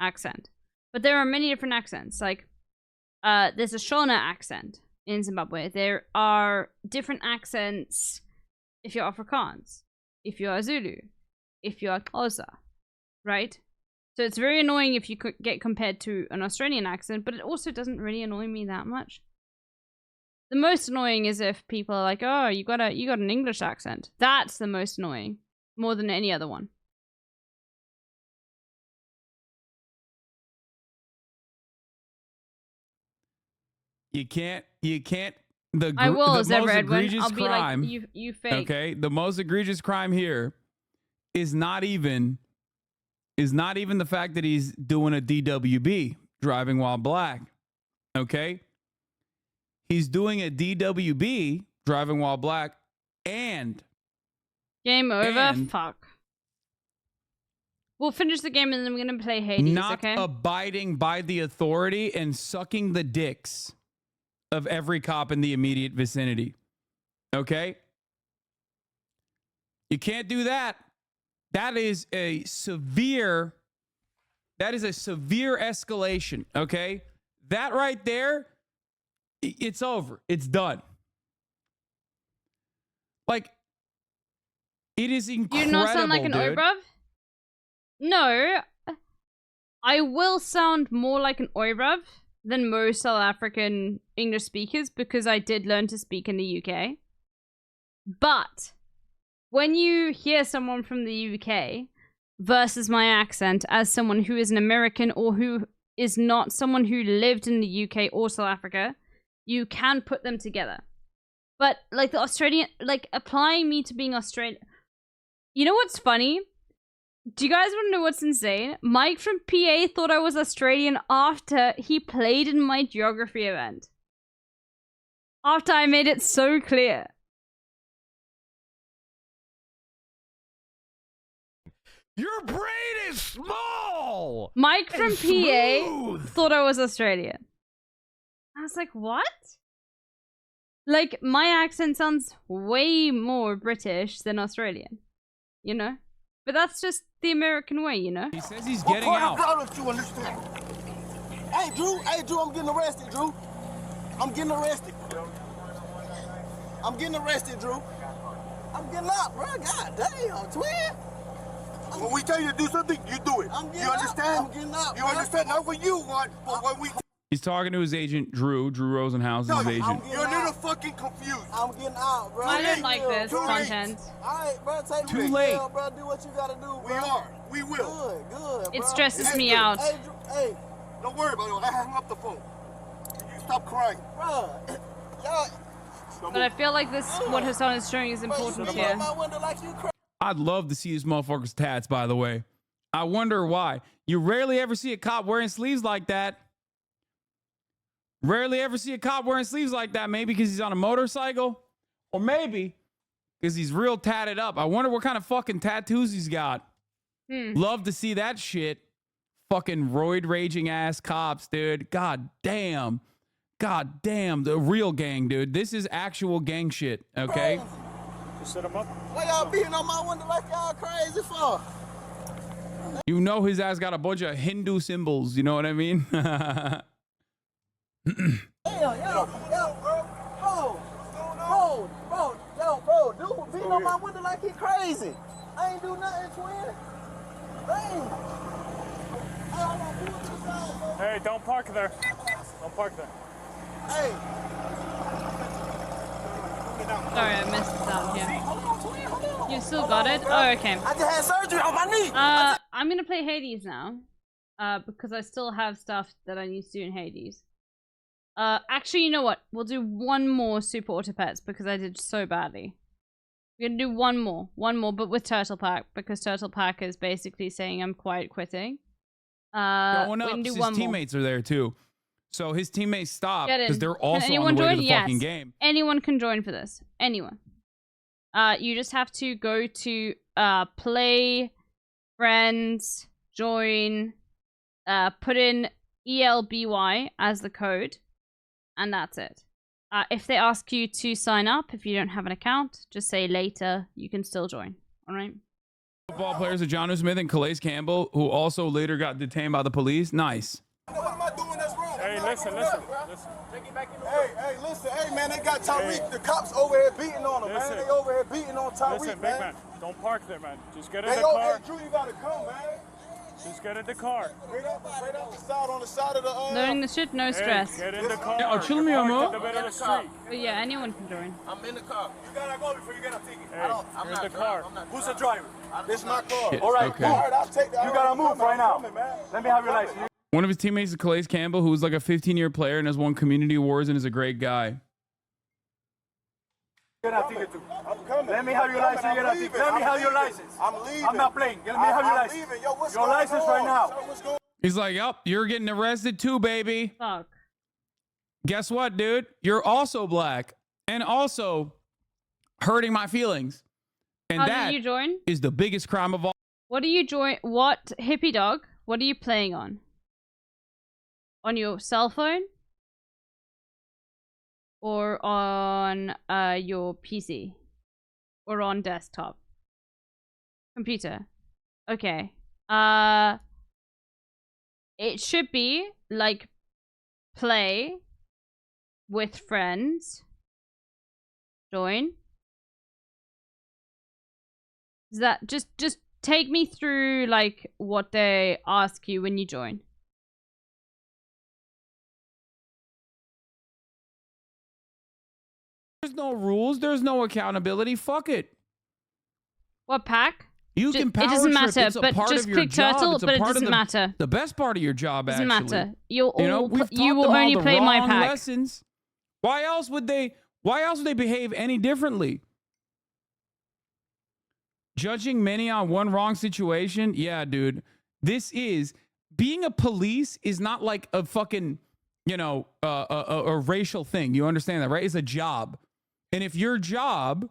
accent. But there are many different accents. Like, there's a Shona accent in Zimbabwe. There are different accents if you're Afrikaans, if you're Zulu, if you're Xhosa, right? So it's very annoying if you could get compared to an Australian accent, but it also doesn't really annoy me that much. The most annoying is if people are like, "Oh, you got an English accent." That's the most annoying, more than any other one. You can't. I will, the Zebra most Edwin. egregious I'll be crime. like, you fake. Okay, the most egregious crime here is not even the fact that he's doing a DWB, driving while black. Okay, he's doing a DWB, driving while black, and Game over. Fuck. We'll finish the game and then we're gonna play Hades. not Okay. abiding by the authority and sucking the dicks of every cop in the immediate vicinity. Okay? You can't do that. That is a severe escalation, okay? That right there, it's over. It's done. Like, it is incredible. You not sound like an dude. Oibruv? No. I will sound more like an Oibruv than most South African English speakers because I did learn to speak in the UK. But when you hear someone from the UK versus my accent as someone who is an American or who is not someone who lived in the UK or South Africa, you can put them together. But like the Australian, like applying me to being Australian. You know what's funny? Do you guys want to know what's insane? Mike from PA thought I was Australian after he played in my geography event. After I made it so clear. Your brain is small. Mike from and PA smooth. thought I was Australian. I was like, what? Like, my accent sounds way more British than Australian. You know? But that's just the American way, you know? He says he's getting out. You understand? Hey, Drew, I'm getting arrested, Drew. I'm getting arrested. I'm getting arrested, Drew. I'm getting out, bro. God damn, twin. When we tell you to do something, you do it. You understand? I'm getting out, you understand? Not what you want, but what we... He's talking to his agent, Drew Rosenhaus is his agent. You're a little fucking confused. I'm getting out, bro. I don't like this Too late. content. All right, bro, take Too me late. jail, bro. Do what you gotta do, bro. We are. We will. Good, It bro. stresses me out. Hey, Drew, hey, don't worry about it. I hung up the phone. You stop crying. Bro, y'all... But I feel like this, what Hassan is showing is important here. I'd love to see this motherfucker's tats, by the way. I wonder why. You rarely ever see a cop wearing sleeves like that. Rarely ever see a cop wearing sleeves like that. Maybe because he's on a motorcycle. Or maybe because he's real tatted up. I wonder what kind of fucking tattoos he's got. Love to see that shit. Fucking roid raging ass cops, dude. God damn. God damn. The real gang, dude. This is actual gang shit, okay? You set him up? Why y'all beating on my window like y'all crazy for? You know his ass got a bunch of Hindu symbols. You know what I mean? Yo, bro, dude beating on my window like he crazy. I ain't do nothing, twin. Dang. Hey, don't park there. Don't park there. Hey. Sorry, I messed this up here. You still got it? Oh, okay. I just had surgery on my knee. I'm gonna play Hades now. Because I still have stuff that I need to do in Hades. Actually, you know what? We'll do one more Super Auto Pets because I did so badly. We're gonna do one more, but with Turtle Pack because Turtle Pack is basically saying I'm quiet quitting. Going up, we can do his one more. teammates are there too. So his teammates stop Get in. because they're Can also on anyone the way join? to the Yes. fucking game. Anyone can join for this. Anyone. You just have to go to play, friends, join, put in ELBY as the code, and that's it. If they ask you to sign up, if you don't have an account, just say later. You can still join. All right. Football players are John Smith and Calais Campbell, who also later got detained by the police. Nice. What am I doing that's wrong? Hey, listen. Hey, listen. Hey, man, they got Tyreek. The cops over here beating on him, man. They over here beating on Tyreek, Listen, big man. Don't park there, man. Just get in Hey, the yo, car. hey, Drew, you gotta come, man. Just get in the car. Right up the side, on the side of the Learning the shit, no stress. Get in the car. Yeah, chill me, You're Amo. parked in the middle of the street. But yeah, anyone can join. I'm in the car. You gotta go before you get a ticket. Hey, I'm you're not in the car. Who's the driver? This is my car. Yeah, All right, okay. all right, I'll take that. You gotta move right now. Let me have your license. One of his teammates is Calais Campbell, who's like a 15-year player and has won community awards and is a great guy. Get a ticket too. I'm coming. Let me have your license. I'm Get a ticket. Let me have your license. I'm leaving. I'm not playing. Let me have your I'm license. leaving. Yo, what's Your going license on? right now. So what's going He's like, yup, you're getting arrested too, baby. Fuck. Guess what, dude? You're also black and also hurting my feelings. And How that did you join? is the biggest crime of all. What do you join? What hippie dog? What are you playing on? On your cell phone? Or on your PC? Or on desktop? Computer. Okay. It should be like play with friends. Join. Is that just take me through like what they ask you when you join? There's no rules. There's no accountability. Fuck it. What pack? You can power It doesn't trip. matter, It's a but part just of your click job. turtle, It's a but it part of doesn't the- matter. The best part of your job, Doesn't actually. matter. You'll all we've you taught will them all only the play my wrong pack. lessons. Why else would they behave any differently? Judging many on one wrong situation? Yeah, dude. Being a police is not like a fucking, a racial thing. You understand that, right? It's a job. And if your job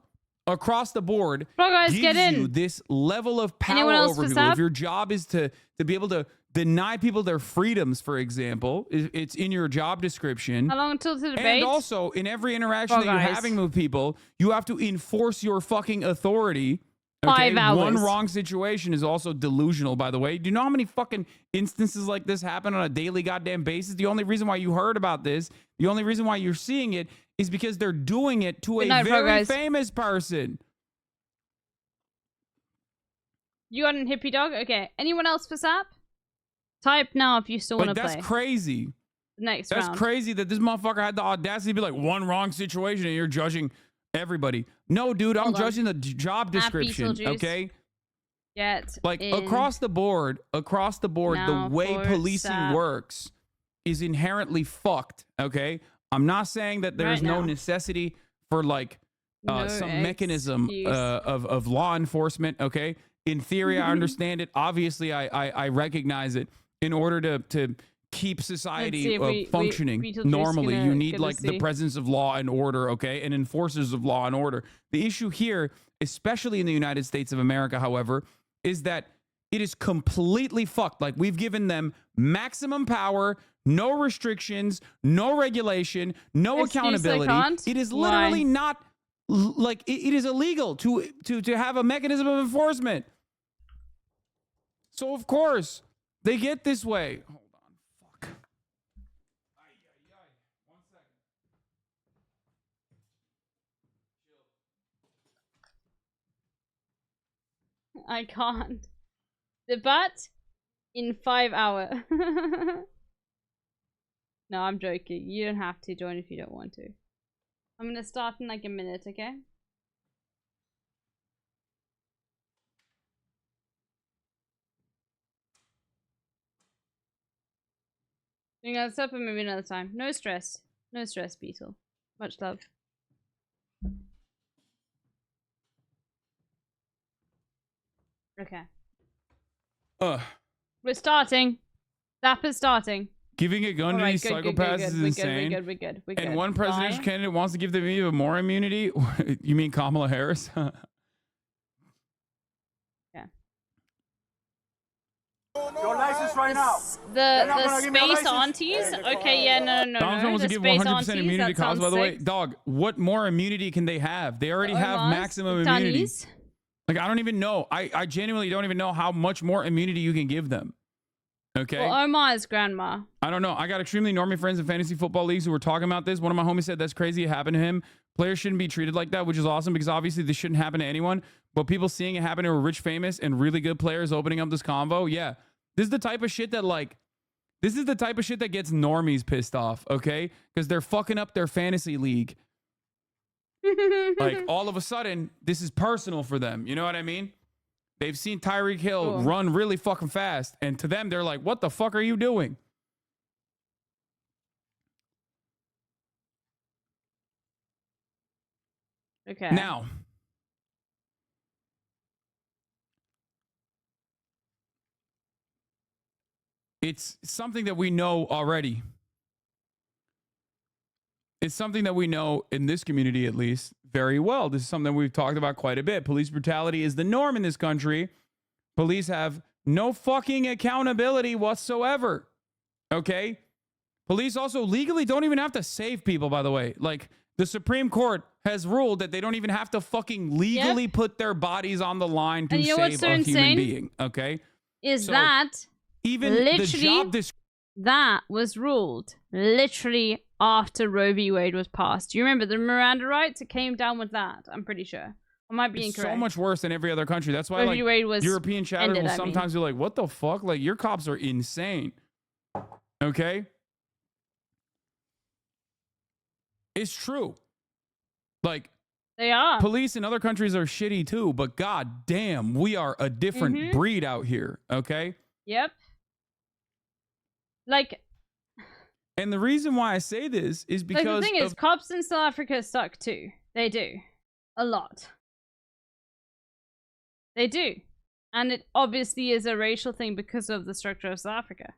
across the board Bro, guys, gives get in. you this level of power Anyone else over for people, sap? if your job is to be able to deny people their freedoms, for example, it's in your job description. How long until the debate? And also, in every interaction Bro, that you're guys. having with people, you have to enforce your fucking authority. 5 hours. One wrong situation is also delusional, by the way. Do you know how many fucking instances like this happen on a daily goddamn basis? The only reason why you heard about this, the only reason why you're seeing it, is because they're doing it to Good a night, bro, very guys. famous person. You got an hippie dog? Okay. Anyone else for sap? Type now if you still want to play. That's crazy. Next That's round. crazy that this motherfucker had the audacity to be like, one wrong situation and you're judging everybody. No, dude, I'm Hold on. judging the job description, Beetlejuice. okay? Get Like in. across the board, Now the way for policing sap. works is inherently fucked, okay? I'm not saying that there's Right no now. necessity for like No some mechanism excuse. of law enforcement, okay? In theory, I understand it. Obviously, I recognize it. In order to keep see society if we functioning Beetlejuice normally, gonna- you need gonna like the see. presence of law and order, okay? And enforcers of law and order. The issue here, especially in the United States of America, however, is that it is completely fucked. Like we've given them maximum power, no restrictions, no regulation, no Excuse, I accountability. can't? It is Why? literally not like it is illegal to have a mechanism of enforcement. So of course they get this way. Hold on, fuck. Ay, ay, ay. 1 second. I can't. Debate in 5 hours. No, I'm joking. You don't have to join if you don't want to. I'm gonna start in like a minute, okay? You know, let's open maybe another time. No stress. No stress, Beetle. Much love. Okay. We're starting. Zap is starting. Giving a gun to Alright, these good, good, psychopaths good, is good. insane. We're good. And one presidential candidate wants to give them even more immunity. You mean Kamala Harris? Yeah. Your license right now. The space aunties? Okay, yeah, no. Donald Trump wants The to give space 100% aunties, immunity that to cops, sounds by the way. sick. Dog, what more immunity can they have? They already have Omar's, maximum the immunity. Tunnies. Like, I don't even know. I genuinely don't even know how much more immunity you can give them. Okay? Well, Omar's grandma. I don't know. I got extremely normie friends in fantasy football leagues who were talking about this. One of my homies said that's crazy. It happened to him. Players shouldn't be treated like that, which is awesome because obviously this shouldn't happen to anyone. But people seeing it happen to rich, famous, and really good players opening up this convo, yeah. This is the type of shit that gets normies pissed off, okay? Because they're fucking up their fantasy league. Like, all of a sudden, this is personal for them. You know what I mean? They've seen Tyreek Hill run really fucking fast. And to them, they're like, what the fuck are you doing? Okay. Now, it's something that we know already. It's something that we know in this community, at least, very well. This is something we've talked about quite a bit. Police brutality is the norm in this country. Police have no fucking accountability whatsoever. Okay? Police also legally don't even have to save people, by the way. Like, the Supreme Court has ruled that they don't even have to fucking legally put their bodies on the line to And you know what's save so a insane? human being. Okay? Is So, that even the literally job that was ruled literally after Roe v. Wade was passed. Do you remember the Miranda rights? It came down with that. I'm pretty sure. I might be It's incorrect. so much worse than every other country. That's why, Roe like, v. Wade was European chatters ended, will I mean. sometimes be like, what the fuck? Like, your cops are insane. Okay? It's true. Like, they are. Police in other countries are shitty too, but god damn, we are a different Mhm. breed out here. Okay? Yep. Like, And the reason why I say this is because the thing is, of cops in South Africa suck too. They do. A lot. They do. And it obviously is a racial thing because of the structure of South Africa.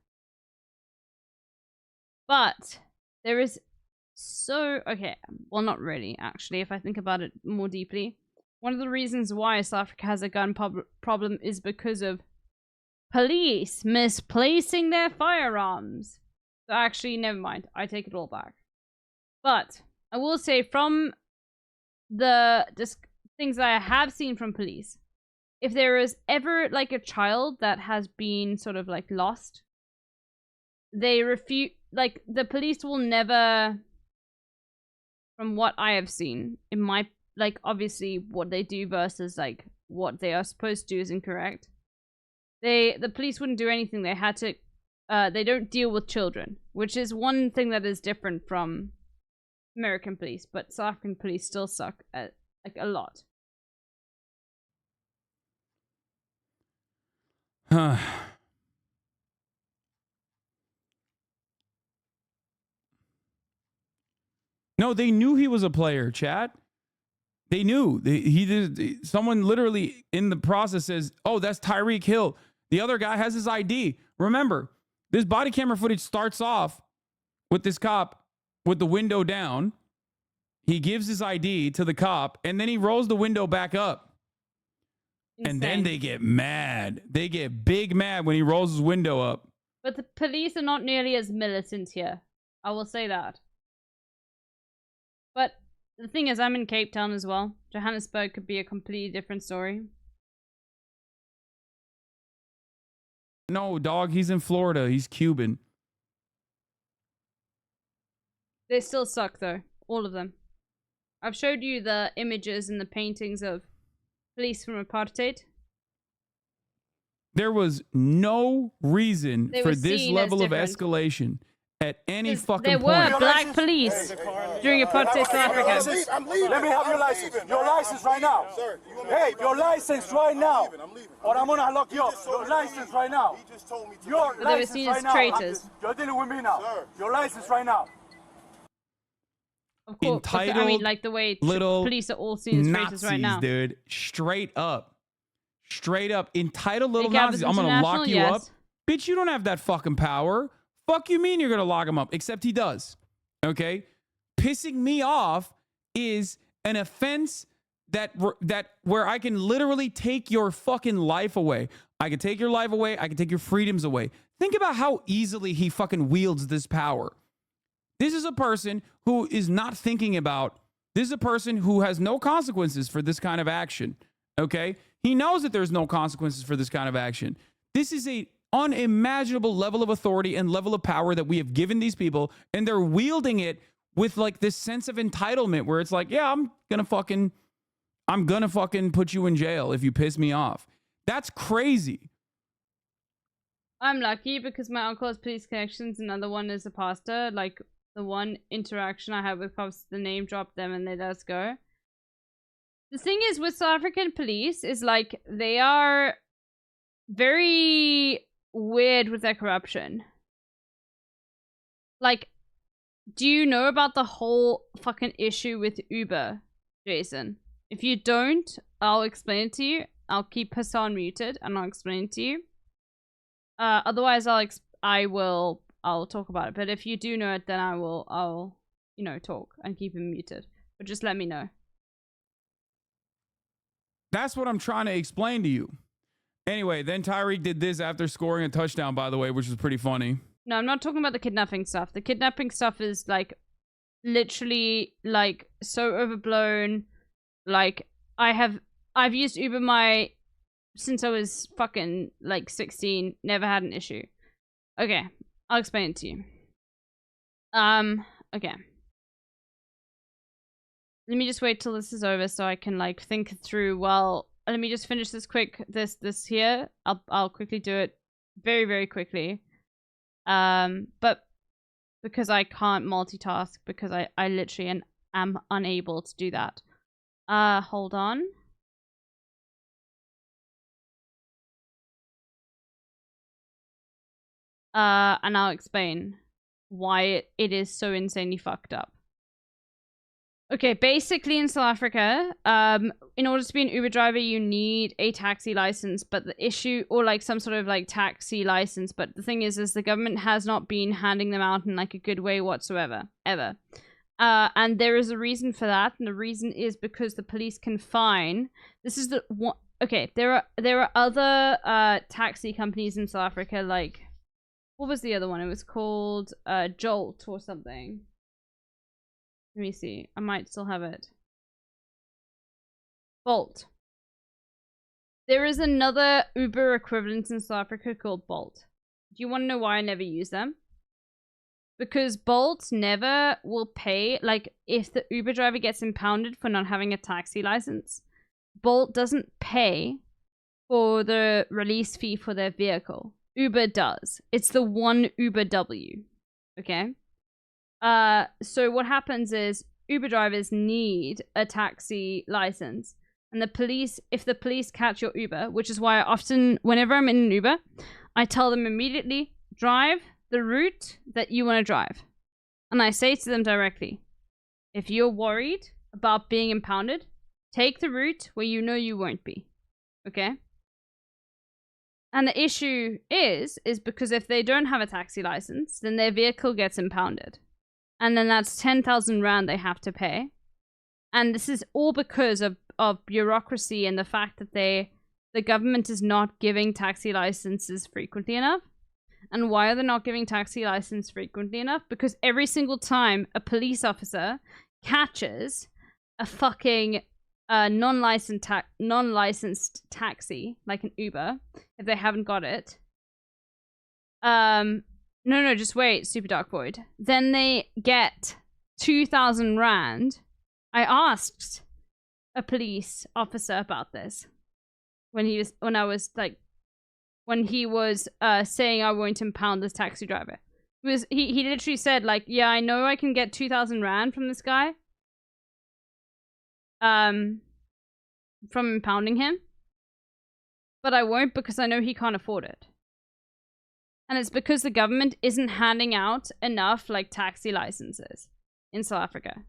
But there is okay, well, not really, actually, if I think about it more deeply. One of the reasons why South Africa has a gun problem is because of police misplacing their firearms. So actually, never mind. I take it all back. But I will say, from the things that I have seen from police, if there is ever like a child that has been sort of like lost, they refuse. Like, the police will never, from what I have seen, in my, like, obviously what they do versus like what they are supposed to do is incorrect. The police wouldn't do anything. They had to they don't deal with children, which is one thing that is different from American police, but South African police still suck at, like, a lot. No, they knew he was a player, chat. They knew. He did. Someone literally in the process says, oh, that's Tyreek Hill. The other guy has his ID. Remember, this body camera footage starts off with this cop with the window down. He gives his ID to the cop, and then he rolls the window back up. Insane. And then they get mad. They get big mad when he rolls his window up. But the police are not nearly as militant here. I will say that. But the thing is, I'm in Cape Town as well. Johannesburg could be a completely different story. No, dog, he's in Florida. He's Cuban. They still suck, though. All of them. I've showed you the images and the paintings of police from apartheid. There was no reason They for were this seen level as of different. escalation at any fucking There point. were black police during apartheid South Africa. I'm leaving. Let me have your license. Your license right now. Sir, Hey, your license right now. Or I'm gonna lock you up. Your license right now. He just told me to Your But they were license seen right as now. traitors. You're dealing with me now. Sir. Your license right now. Of course, Entitled I mean, like the way little police are all seen as traitors Nazis, right now. dude. Straight up. Entitled little Big Gab is Nazis. I'm gonna lock international, you yes. up. Bitch, you don't have that fucking power. Fuck you mean you're gonna lock him up? Except he does. Okay? Pissing me off is an offense that where I can literally take your fucking life away. I can take your life away. I can take your freedoms away. Think about how easily he fucking wields this power. This is a person who is not thinking about, this is a person who has no consequences for this kind of action. Okay? He knows that there's no consequences for this kind of action. This is a unimaginable level of authority and level of power that we have given these people, and they're wielding it with like this sense of entitlement where it's like, yeah, I'm gonna fucking put you in jail if you piss me off. That's crazy. I'm lucky because my uncle has police connections. Another one is a pastor. Like the one interaction I had with cops, the name dropped them and they let us go. The thing is with South African police is like they are very weird with their corruption. Like, do you know about the whole fucking issue with Uber, Jason? If you don't, I'll explain it to you. I'll keep Hassan muted and I'll explain it to you. Otherwise, I'll talk about it. But if you do know it, then I'll talk and keep him muted. But just let me know. That's what I'm trying to explain to you. Anyway, then Tyreek did this after scoring a touchdown, by the way, which was pretty funny. No, I'm not talking about the kidnapping stuff. The kidnapping stuff is like literally like so overblown. Like I've used Uber since I was fucking like 16, never had an issue. Okay, I'll explain it to you. Okay. Let me just wait till this is over so I can like think through. Well, let me just finish this quick. This here. I'll quickly do it very, very quickly. But because I can't multitask because I literally am unable to do that. Hold on. And I'll explain why it is so insanely fucked up. Okay, basically in South Africa, in order to be an Uber driver, you need a taxi license, but the issue, or like some sort of like taxi license, but the thing is the government has not been handing them out in like a good way whatsoever, ever. And there is a reason for that, and the reason is because the police can fine. This is the one. Okay, there are other taxi companies in South Africa, like, what was the other one? It was called Jolt or something. Let me see. I might still have it. Bolt. There is another Uber equivalent in South Africa called Bolt. Do you want to know why I never use them? Because Bolt never will pay, like, if the Uber driver gets impounded for not having a taxi license, Bolt doesn't pay for the release fee for their vehicle. Uber does. It's the one Uber W. Okay? So what happens is Uber drivers need a taxi license, and the police, if the police catch your Uber, which is why I often, whenever I'm in an Uber, I tell them immediately, drive the route that you want to drive. And I say to them directly, if you're worried about being impounded, take the route where you know you won't be. Okay? And the issue is because if they don't have a taxi license, then their vehicle gets impounded. And then that's 10,000 Rand they have to pay. And this is all because of bureaucracy and the fact that the government is not giving taxi licenses frequently enough. And why are they not giving taxi license frequently enough? Because every single time a police officer catches a fucking non-licensed taxi, like an Uber, if they haven't got it, no, just wait, Super Dark Void. Then they get 2,000 Rand. I asked a police officer about this when I was like when he was saying I won't impound this taxi driver. He literally said like, yeah, I know I can get 2,000 rand from this guy. From impounding him. But I won't because I know he can't afford it. And it's because the government isn't handing out enough like taxi licenses in South Africa.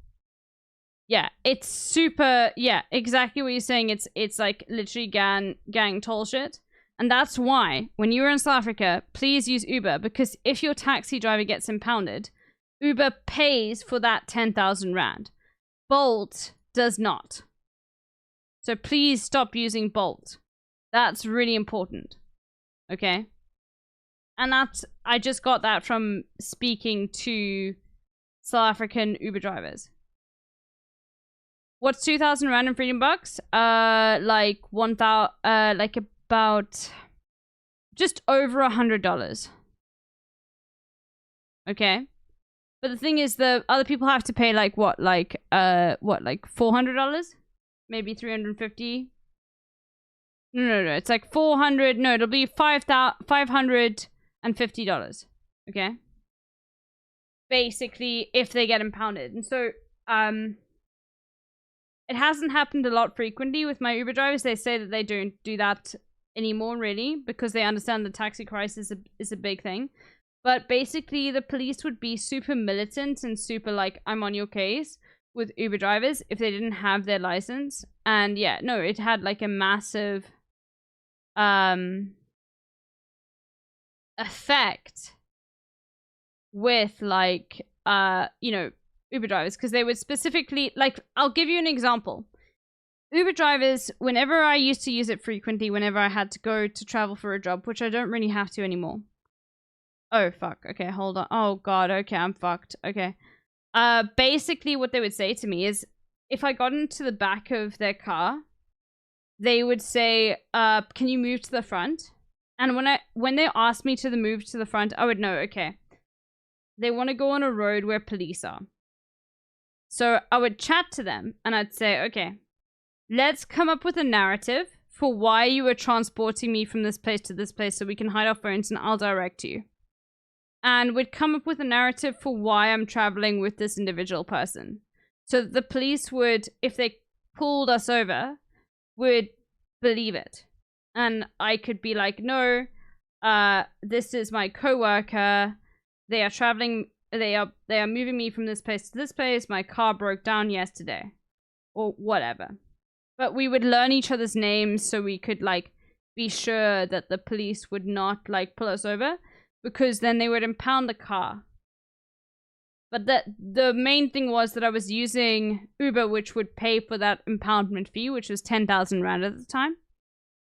Yeah, it's super, yeah, exactly what you're saying. It's like literally gang toll shit. And that's why when you're in South Africa, please use Uber, because if your taxi driver gets impounded, Uber pays for that 10,000 rand. Bolt does not. So please stop using Bolt. That's really important. Okay? And that's, I just got that from speaking to South African Uber drivers. What's 2,000 rand in Freedom Bucks? Like 1,000, like about just over $100. Okay? But the thing is, the other people have to pay like what, like $400? Maybe 350? No, it's like 400. No, it'll be $550. Okay? Basically, if they get impounded. And so, it hasn't happened a lot frequently with my Uber drivers. They say that they don't do that anymore, really, because they understand the taxi crisis is a big thing. But basically, the police would be super militant and super like, I'm on your case with Uber drivers if they didn't have their license. And yeah, no, it had like a massive effect with like you know, Uber drivers, because they would specifically, like, I'll give you an example. Uber drivers, whenever I used to use it frequently, whenever I had to go to travel for a job, which I don't really have to anymore. Oh fuck, okay, hold on. Oh god, okay, I'm fucked. Okay. Basically what they would say to me is, if I got into the back of their car, they would say, can you move to the front? And when they asked me to move to the front, I would know, okay, they want to go on a road where police are. So I would chat to them and I'd say, okay, let's come up with a narrative for why you were transporting me from this place to this place so we can hide our phones and I'll direct you. And we'd come up with a narrative for why I'm traveling with this individual person. So the police would, if they pulled us over, would believe it. And I could be like, no, this is my coworker. They are traveling, they are moving me from this place to this place. My car broke down yesterday. Or whatever. But we would learn each other's names so we could like be sure that the police would not like pull us over, because then they would impound the car. But the main thing was that I was using Uber, which would pay for that impoundment fee, which was 10,000 rand at the time.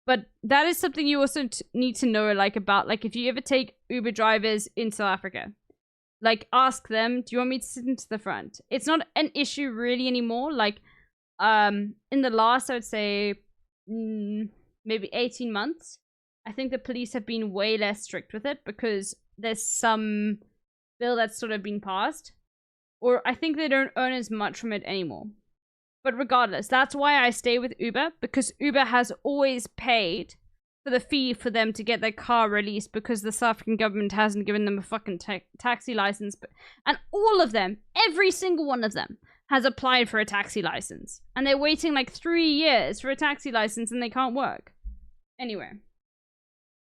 But that is something you also need to know, like, about, like, if you ever take Uber drivers in South Africa, like, ask them, do you want me to sit into the front? It's not an issue really anymore. Like, in the last, I would say, maybe 18 months, I think the police have been way less strict with it because there's some bill that's sort of been passed. Or I think they don't earn as much from it anymore. But regardless, that's why I stay with Uber, because Uber has always paid for the fee for them to get their car released, because the South African government hasn't given them a fucking taxi license. And all of them, every single one of them, has applied for a taxi license. And they're waiting like 3 years for a taxi license and they can't work. Anyway.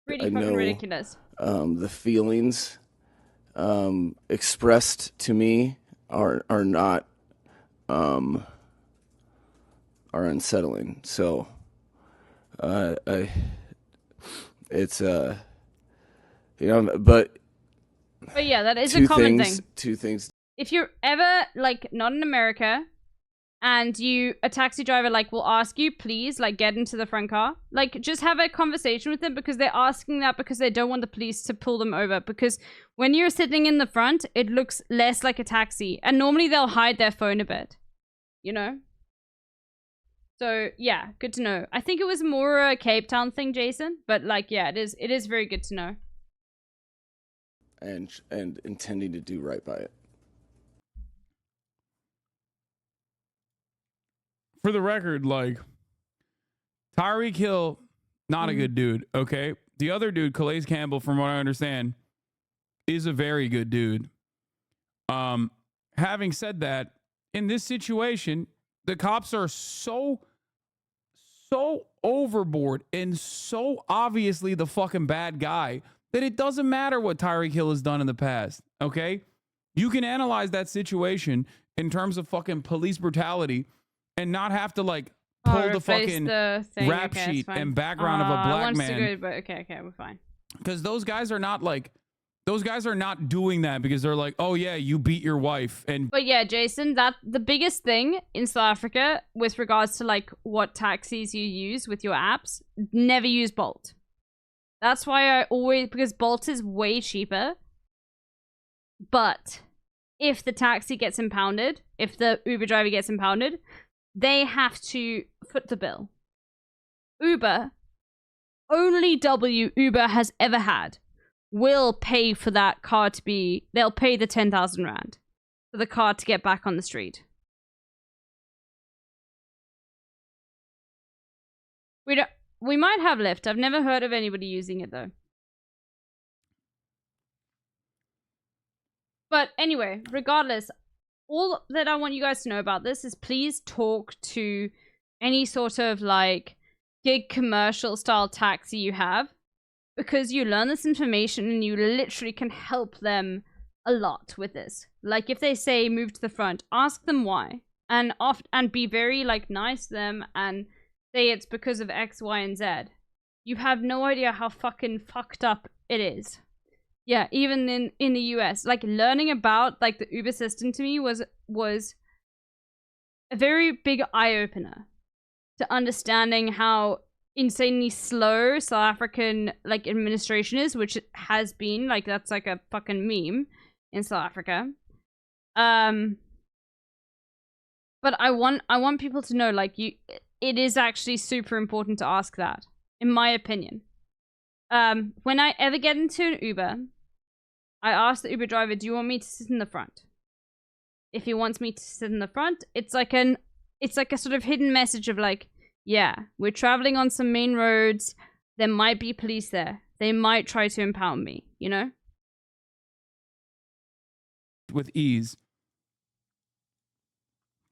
Really fucking ridiculous. The feelings expressed to me are not are unsettling. So it's you know, but yeah, that is a common thing. Two things. If you're ever like not in America and a taxi driver like will ask you, please like get into the front car, like just have a conversation with them, because they're asking that because they don't want the police to pull them over, because when you're sitting in the front it looks less like a taxi, and normally they'll hide their phone a bit, you know. So yeah, good to know. I think it was more a Cape Town thing, Jason, but like yeah, it is very good to know. And intending to do right by it. For the record, like, Tyreek Hill, not a good dude, okay? The other dude, Calais Campbell, from what I understand, is a very good dude. Having said that, in this situation, the cops are so overboard and so obviously the fucking bad guy that it doesn't matter what Tyreek Hill has done in the past, okay? You can analyze that situation in terms of fucking police brutality and not have to, like, pull the fucking rap sheet and background of a black man. But okay, we're fine. Because those guys are not doing that because they're like, oh yeah, you beat your wife. But yeah, Jason, that the biggest thing in South Africa with regards to like what taxis you use with your apps, never use Bolt. That's why because Bolt is way cheaper. But if the taxi gets impounded, if the Uber driver gets impounded, they have to foot the bill. Uber, only Uber has ever had, will pay for that car to be, they'll pay the 10,000 Rand for the car to get back on the street. We might have Lyft. I've never heard of anybody using it though. But anyway, regardless, all that I want you guys to know about this is please talk to any sort of like gig commercial style taxi you have, because you learn this information and you literally can help them a lot with this. Like if they say move to the front, ask them why, and be very like nice to them and say it's because of X, Y, and Z. You have no idea how fucking fucked up it is. Yeah, even in the US, like learning about like the Uber system to me was a very big eye opener to understanding how insanely slow South African like administration is, which has been like, that's like a fucking meme in South Africa. But I want people to know, like, it is actually super important to ask that, in my opinion. When I ever get into an Uber, I ask the Uber driver, do you want me to sit in the front? If he wants me to sit in the front, it's like a sort of hidden message of like, yeah, we're traveling on some main roads. There might be police there. They might try to impound me, you know? With ease.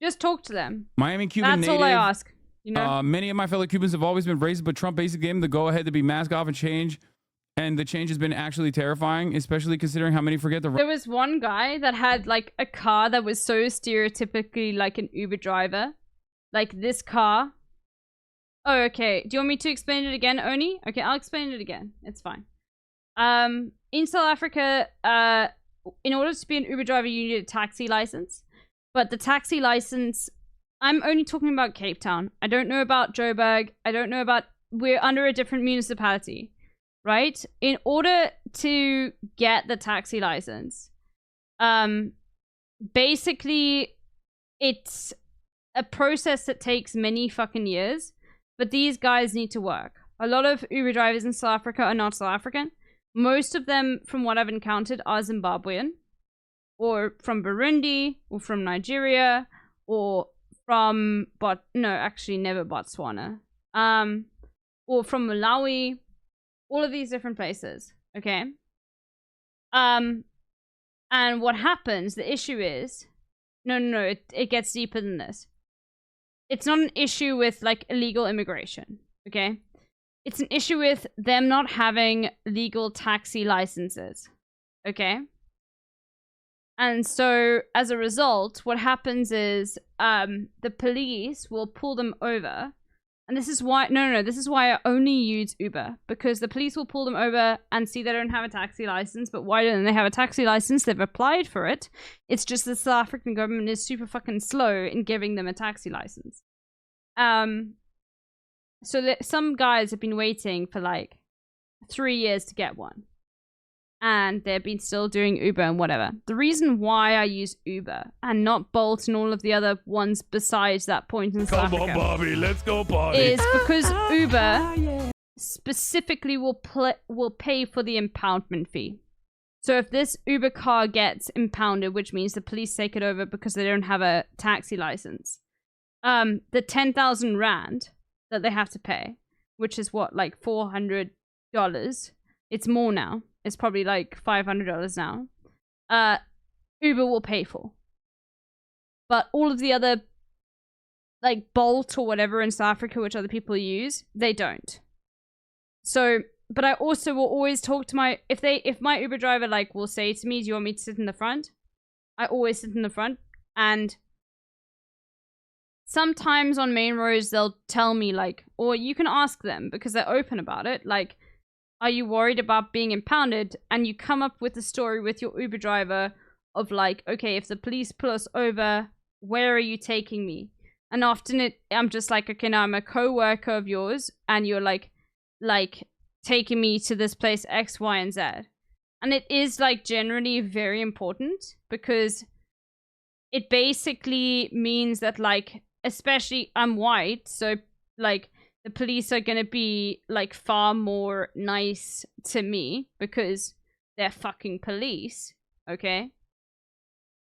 Just talk to them. Miami Cuban That's native. all I ask. You know? Many of my fellow Cubans have always been racist, but Trump basically gave them the go-ahead to be mask off and change. And the change has been actually terrifying, especially considering how many forget the... There was one guy that had like a car that was so stereotypically like an Uber driver. Like this car. Oh, okay. Do you want me to explain it again, Oni? Okay, I'll explain it again. It's fine. In South Africa, in order to be an Uber driver, you need a taxi license. But the taxi license, I'm only talking about Cape Town. I don't know about Joburg. I don't know about... We're under a different municipality, right? In order to get the taxi license, basically, it's a process that takes many fucking years. But these guys need to work. A lot of Uber drivers in South Africa are not South African. Most of them, from what I've encountered, are Zimbabwean, or from Burundi, or from Nigeria, or from never Botswana, or from Malawi, all of these different places. Okay. And what happens? The issue is, it gets deeper than this. It's not an issue with like illegal immigration, okay? It's an issue with them not having legal taxi licenses, okay? And so as a result, what happens is the police will pull them over. And this is why, this is why I only use Uber, because the police will pull them over and see they don't have a taxi license. But why don't they have a taxi license? They've applied for it. It's just the South African government is super fucking slow in giving them a taxi license. So some guys have been waiting for like 3 years to get one. And they've been still doing Uber and whatever. The reason why I use Uber and not Bolt and all of the other ones besides that point in South Africa, Come on, Bobby, let's go party. is because Uber specifically will pay for the impoundment fee. So if this Uber car gets impounded, which means the police take it over because they don't have a taxi license, the 10,000 Rand that they have to pay, which is what, like 400 it's more now. It's probably like $500 now. Uber will pay for. But all of the other, like Bolt or whatever in South Africa, which other people use, they don't. So, but I also will always talk to my, if my Uber driver like will say to me, do you want me to sit in the front? I always sit in the front. And sometimes on main roads, they'll tell me like, or you can ask them because they're open about it. Like, are you worried about being impounded? And you come up with a story with your Uber driver of like, okay, if the police pull us over, where are you taking me? And often I'm just like, okay, now I'm a co-worker of yours and you're like taking me to this place X, Y, and Z. And it is like generally very important because it basically means that like, especially I'm white, so like the police are gonna be like far more nice to me because they're fucking police, okay?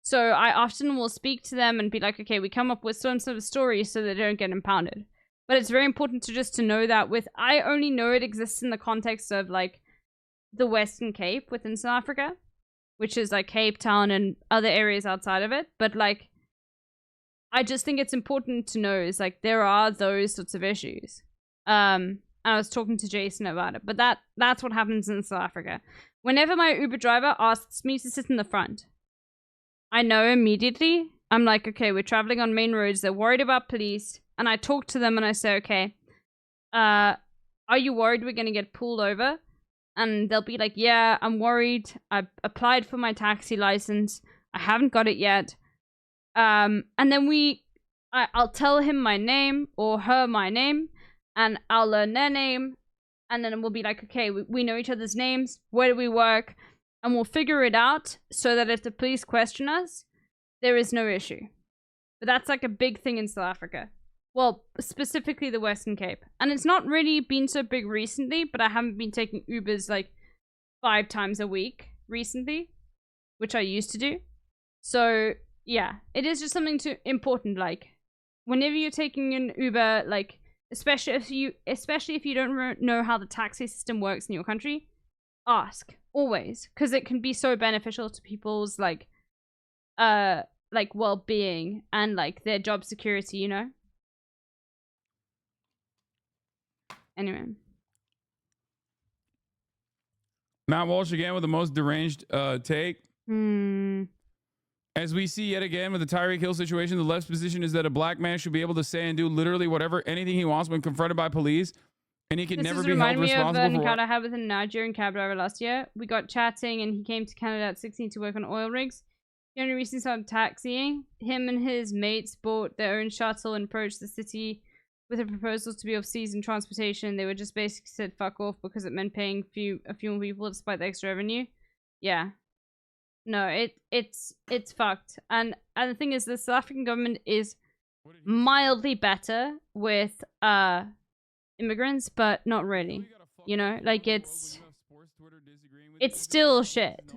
So I often will speak to them and be like, okay, we come up with some sort of story so they don't get impounded. But it's very important to know that I only know it exists in the context of like the Western Cape within South Africa, which is like Cape Town and other areas outside of it. But like, I just think it's important to know is like there are those sorts of issues. And I was talking to Jason about it, but that's what happens in South Africa. Whenever my Uber driver asks me to sit in the front, I know immediately. I'm like, okay, we're traveling on main roads. They're worried about police. And I talk to them and I say, okay, are you worried we're going to get pulled over? And they'll be like, yeah, I'm worried. I applied for my taxi license. I haven't got it yet. And then I'll tell him my name or her my name. And I'll learn their name. And then we'll be like, okay, we know each other's names. Where do we work? And we'll figure it out so that if the police question us, there is no issue. But that's like a big thing in South Africa. Well, specifically the Western Cape. And it's not really been so big recently, but I haven't been taking Ubers like 5 times a week recently, which I used to do. So yeah, it is just something important. Like whenever you're taking an Uber, like especially if you don't know how the taxi system works in your country, ask always, because it can be so beneficial to people's like well-being and like their job security, you know. Anyway, Matt Walsh again with the most deranged take. As we see yet again with the Tyreek Hill situation, the left's position is that a black man should be able to say and do literally anything he wants when confronted by police, and he can never be held responsible for. This reminded me of an encounter I had with a Nigerian cab driver last year. We got chatting, and he came to Canada at 16 to work on oil rigs. He only recently started taxiing. Him and his mates bought their own shuttle and approached the city with a proposal to be off-season transportation. They were just basically said fuck off because it meant paying a few more people despite the extra revenue. Yeah. No, it's fucked. And the thing is, the South African government is mildly better with immigrants, but not really. You know, like it's still shit.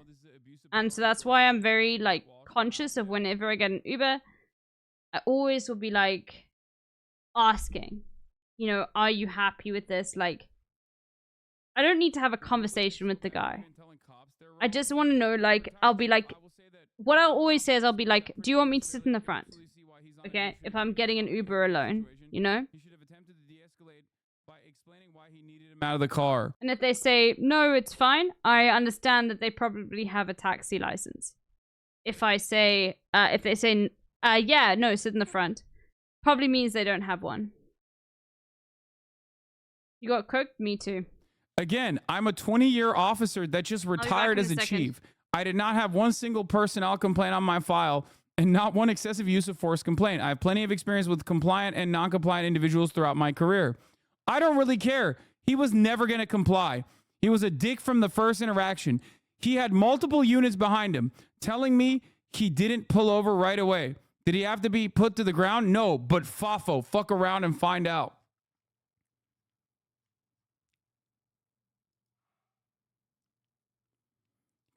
And so that's why I'm very like conscious of whenever I get an Uber, I always will be like asking, you know, are you happy with this? Like, I don't need to have a conversation with the guy. I just want to know, like, I'll be like, what I'll always say is I'll be like, do you want me to sit in the front? Okay, if I'm getting an Uber alone, you know? Out of the car. And if they say, no, it's fine, I understand that they probably have a taxi license. If they say, yeah, no, sit in the front, probably means they don't have one. You got cooked? Me too. Again, I'm a 20-year officer that just retired as a chief. I did not have one single personnel complaint on my file and not one excessive use of force complaint. I have plenty of experience with compliant and non-compliant individuals throughout my career. I don't really care. He was never going to comply. He was a dick from the first interaction. He had multiple units behind him telling me he didn't pull over right away. Did he have to be put to the ground? No, but Fafo, fuck around and find out.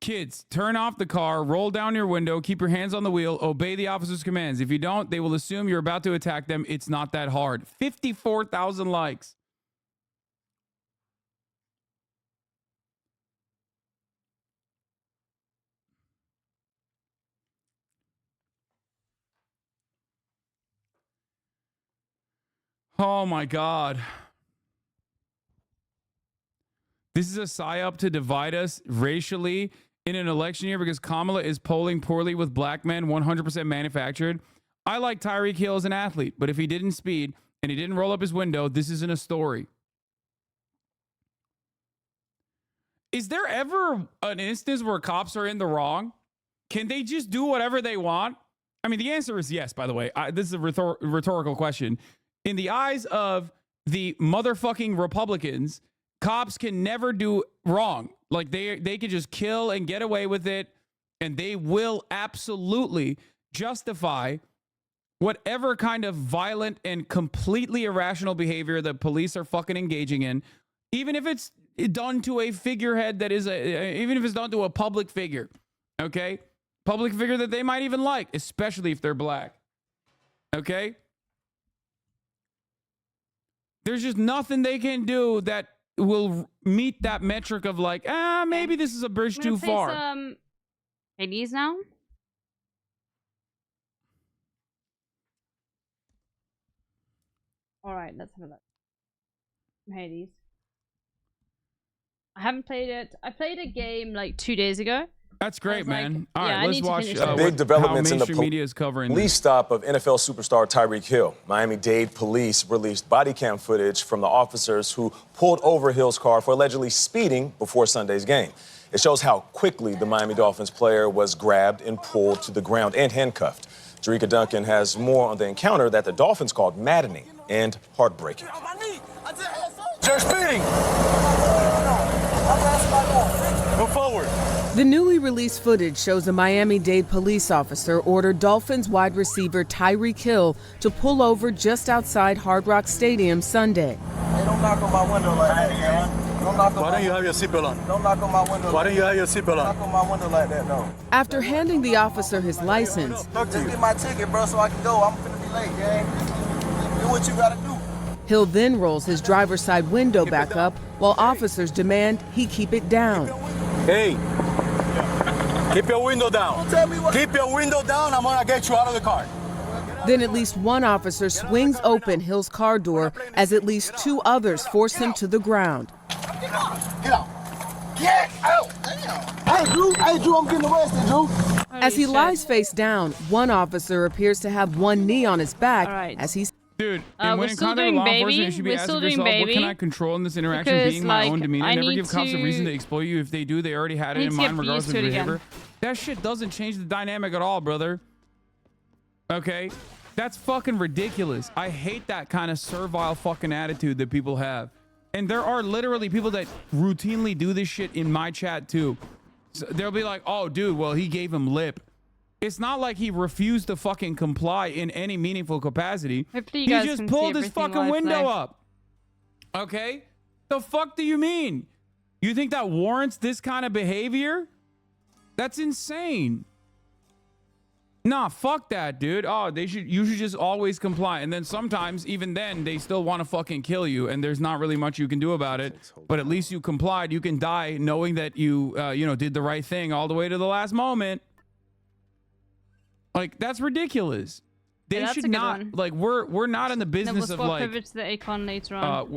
Kids, turn off the car, roll down your window, keep your hands on the wheel, obey the officer's commands. If you don't, they will assume you're about to attack them. It's not that hard. 54,000 likes. Oh my God. This is a psyop to divide us racially in an election year because Kamala is polling poorly with black men, 100% manufactured. I like Tyreek Hill as an athlete, but if he didn't speed and he didn't roll up his window, this isn't a story. Is there ever an instance where cops are in the wrong? Can they just do whatever they want? I mean, the answer is yes, by the way. This is a rhetorical question. In the eyes of the motherfucking Republicans, cops can never do wrong. Like they can just kill and get away with it, and they will absolutely justify whatever kind of violent and completely irrational behavior the police are fucking engaging in, even if it's done to a figurehead that is even if it's done to a public figure, okay? Public figure that they might even like, especially if they're black, okay? There's just nothing they can do that will meet that metric of like, maybe this is a bridge too far. Hades now. All right, let's have a look. Hades. I haven't played it. I played a game like 2 days ago. That's great, man. Like, all right, let's watch big developments in the media is covering police stop of NFL superstar Tyreek Hill. Miami-Dade police released body cam footage from the officers who pulled over Hill's car for allegedly speeding before Sunday's game. It shows how quickly the Miami Dolphins player was grabbed and pulled to the ground and handcuffed. Jerika Duncan has more on the encounter that the Dolphins called maddening and heartbreaking. You're speeding! Move forward. The newly released footage shows a Miami-Dade police officer ordered Dolphins wide receiver Tyreek Hill to pull over just outside Hard Rock Stadium Sunday. Hey, don't knock on my window like that, man. Don't knock on Why don't you have your seatbelt on? Don't knock on my window. Why don't you have your seatbelt on? Knock on my window like that, no. After handing the officer his license, Just get my ticket, bro, so I can go. I'm finna be late, gang. Do what you gotta do. Hill then rolls his driver's side window back up while officers demand he keep it down. Hey, keep your window down. Keep your window down. I'm gonna get you out of the car. Then at least one officer swings open Hill's car door as at least two others force him to the ground. Get out. Get out. Damn. Hey, Drew, I'm getting arrested, Drew. As he lies face down, one officer appears to have one knee on his back as he's... Dude, and when encountering law enforcement, you should be asking yourself, what can I control in this interaction being my own demeanor? Never give cops a reason to exploit you. If they do, they already had it in mind regardless of behavior. That shit doesn't change the dynamic at all, brother. Okay? That's fucking ridiculous. I hate that kind of servile fucking attitude that people have. And there are literally people that routinely do this shit in my chat too. So they'll be like, oh, dude, well, he gave him lip. It's not like he refused to fucking comply in any meaningful capacity. He just pulled his fucking window up. Okay? The fuck do you mean? You think that warrants this kind of behavior? That's insane. Nah, fuck that, dude. Oh, you should just always comply. And then sometimes, even then, they still want to fucking kill you, and there's not really much you can do about it. But at least you complied. You can die knowing that you, did the right thing all the way to the last moment. Like, that's ridiculous. They should not, like, we're not in the business of, like... Pivot to the Akon later on.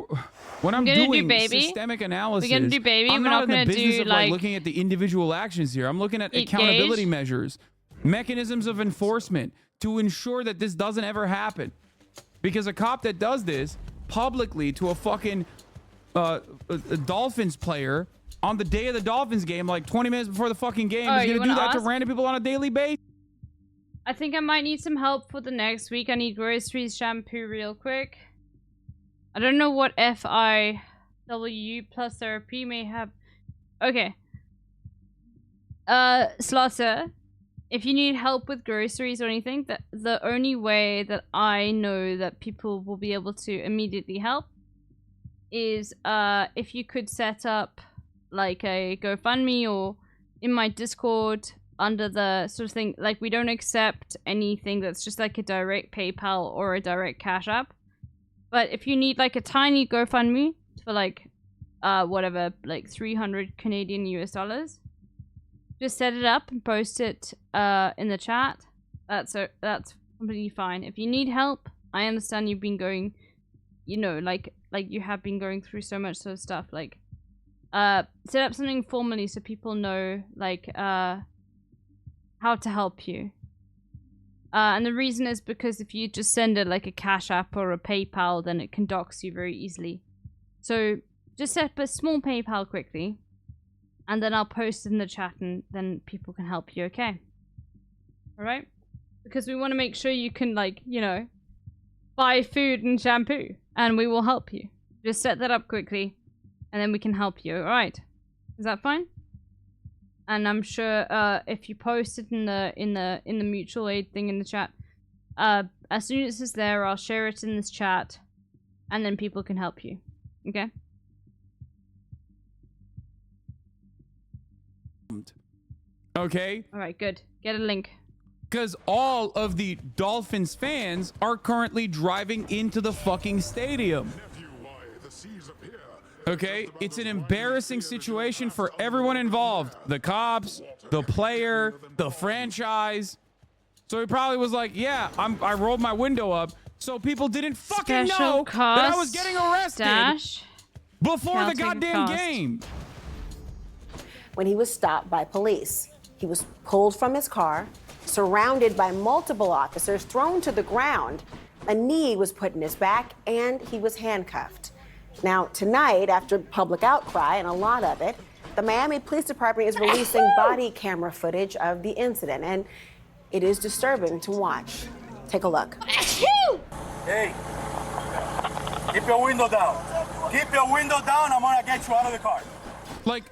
When I'm doing systemic analysis, we're gonna do baby. I'm we're not not in the business do, of, like, looking at the individual actions here. I'm looking at accountability measures, mechanisms of enforcement to ensure that this doesn't ever happen. Because a cop that does this publicly to a fucking a Dolphins player on the day of the Dolphins game, like 20 minutes before the fucking game, is going to do that to random people on a daily basis. I think I might need some help for the next week. I need groceries, shampoo real quick. I don't know what FIW plus therapy may have. Okay. Slaughter, if you need help with groceries or anything, the only way that I know that people will be able to immediately help is if you could set up like a GoFundMe or in my Discord under the sort of thing, like we don't accept anything that's just like a direct PayPal or a direct Cash App. But if you need like a tiny GoFundMe for like whatever, like 300 Canadian US dollars, just set it up and post it in the chat. That's completely fine. If you need help, I understand you've been going you know, like you have been going through so much sort of stuff, like set up something formally so people know like how to help you. And the reason is because if you just send it like a Cash App or a PayPal, then it can dox you very easily. So just set up a small PayPal quickly, and then I'll post it in the chat, and then people can help you, okay? Alright? Because we want to make sure you can, like, you know, buy food and shampoo, and we will help you. Just set that up quickly, and then we can help you, alright? Is that fine? And I'm sure if you post it in the mutual aid thing in the chat, as soon as it's there, I'll share it in this chat, and then people can help you. Okay? Okay? Alright, good. Get a link. Because all of the Dolphins fans are currently driving into the fucking stadium. Okay? It's an embarrassing situation for everyone involved. The cops, the player, the franchise. So he probably was like, yeah, I rolled my window up so people didn't fucking know that I was getting arrested before the goddamn game. When he was stopped by police, he was pulled from his car, surrounded by multiple officers, thrown to the ground. A knee was put in his back, and he was handcuffed. Now, tonight, after public outcry, and a lot of it, the Miami Police Department is releasing body camera footage of the incident, and it is disturbing to watch. Take a look. Hey, keep your window down. Keep your window down. I'm gonna get you out of the car. Like,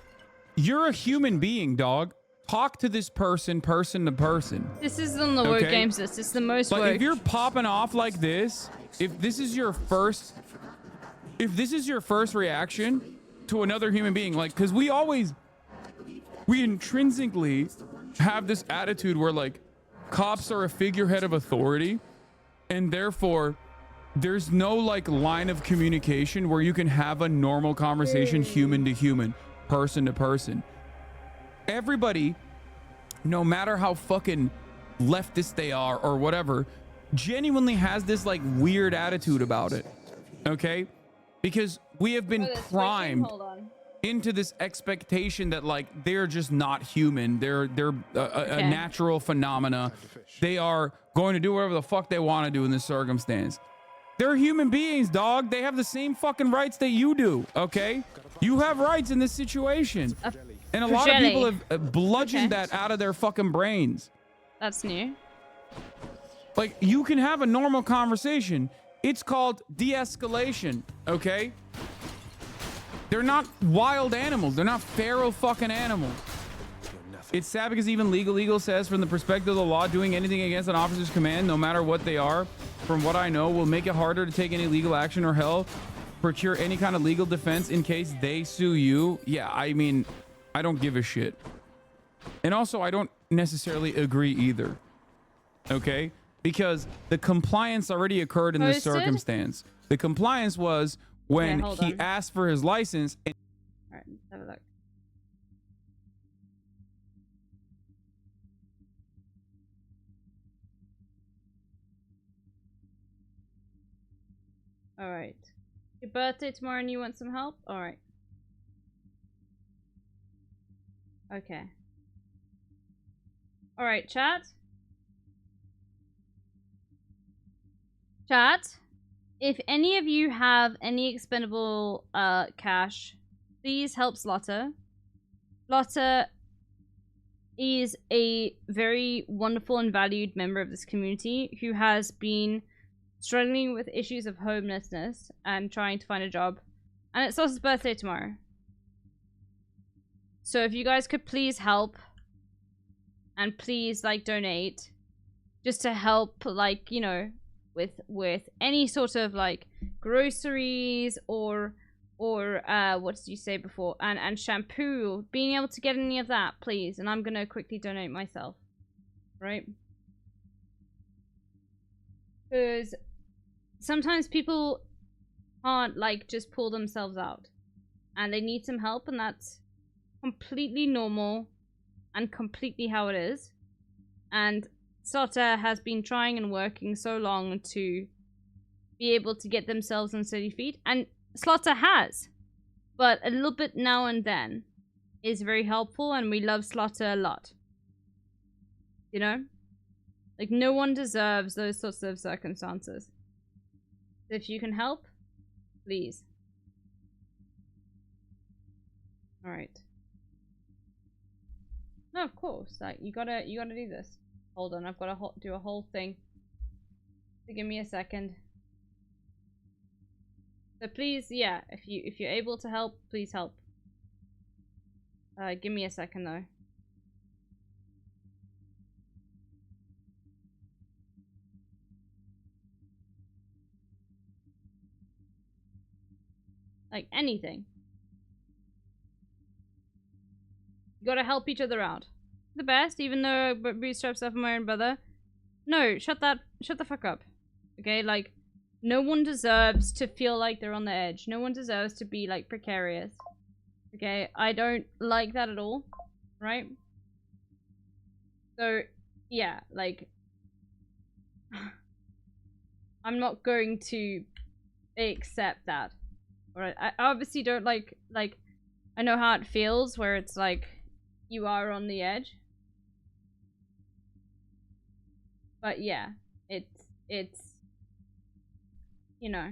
you're a human being, dog. Talk to this person, person to person. This is on the woke games list. It's the most like, woke. if you're popping off like this, if this is your first reaction to another human being, like, because we intrinsically have this attitude where, like, cops are a figurehead of authority, and therefore there's no, like, line of communication where you can have a normal conversation human to human, person to person. Everybody, no matter how fucking leftist they are or whatever, genuinely has this, like, weird attitude about it. Okay? Because we have been primed into this expectation that, like, they're just not human. They're a natural phenomena. They are going to do whatever the fuck they want to do in this circumstance. They're human beings, dog. They have the same fucking rights that you do, okay? You have rights in this situation. And a lot of people have bludgeoned that out of their fucking brains. That's new. Like, you can have a normal conversation. It's called de-escalation, okay? They're not wild animals. They're not feral fucking animals. It's sad because even legal says, from the perspective of the law, doing anything against an officer's command, no matter what they are, from what I know, will make it harder to take any legal action or hell, procure any kind of legal defense in case they sue you. Yeah, I mean, I don't give a shit. And also, I don't necessarily agree either. Okay? Because the compliance already occurred in this circumstance. The compliance was when he asked for his license. And all right, let's have a look. All right. Your birthday tomorrow and you want some help? All right. Okay. All right, chat. Chat, if any of you have any expendable cash, please help Slotter. Slotter is a very wonderful and valued member of this community who has been struggling with issues of homelessness and trying to find a job. And it's Slotter's birthday tomorrow. So if you guys could please help and please, like, donate just to help, like, you know, with any sort of, like, groceries or what did you say before, and shampoo, being able to get any of that, please. And I'm gonna quickly donate myself, right? Because sometimes people can't, like, just pull themselves out and they need some help, and that's completely normal and completely how it is. And Sota has been trying and working so long to be able to get themselves on steady feet. And Slaughter has. But a little bit now and then is very helpful, and we love Slaughter a lot. You know? Like, no one deserves those sorts of circumstances. If you can help, please. Alright. No, of course. Like, you gotta do this. Hold on, I've gotta do a whole thing. So give me a second. So please, yeah, if you're able to help, please help. Give me a second though. Like anything. You gotta help each other out. The best, even though I bootstrap stuff for my own brother. No, shut the fuck up. Okay, like, no one deserves to feel like they're on the edge. No one deserves to be, like, precarious. Okay, I don't like that at all. Right? So, yeah, like, I'm not going to accept that. Alright, I obviously don't like, I know how it feels where it's like, you are on the edge. But yeah, it's, you know.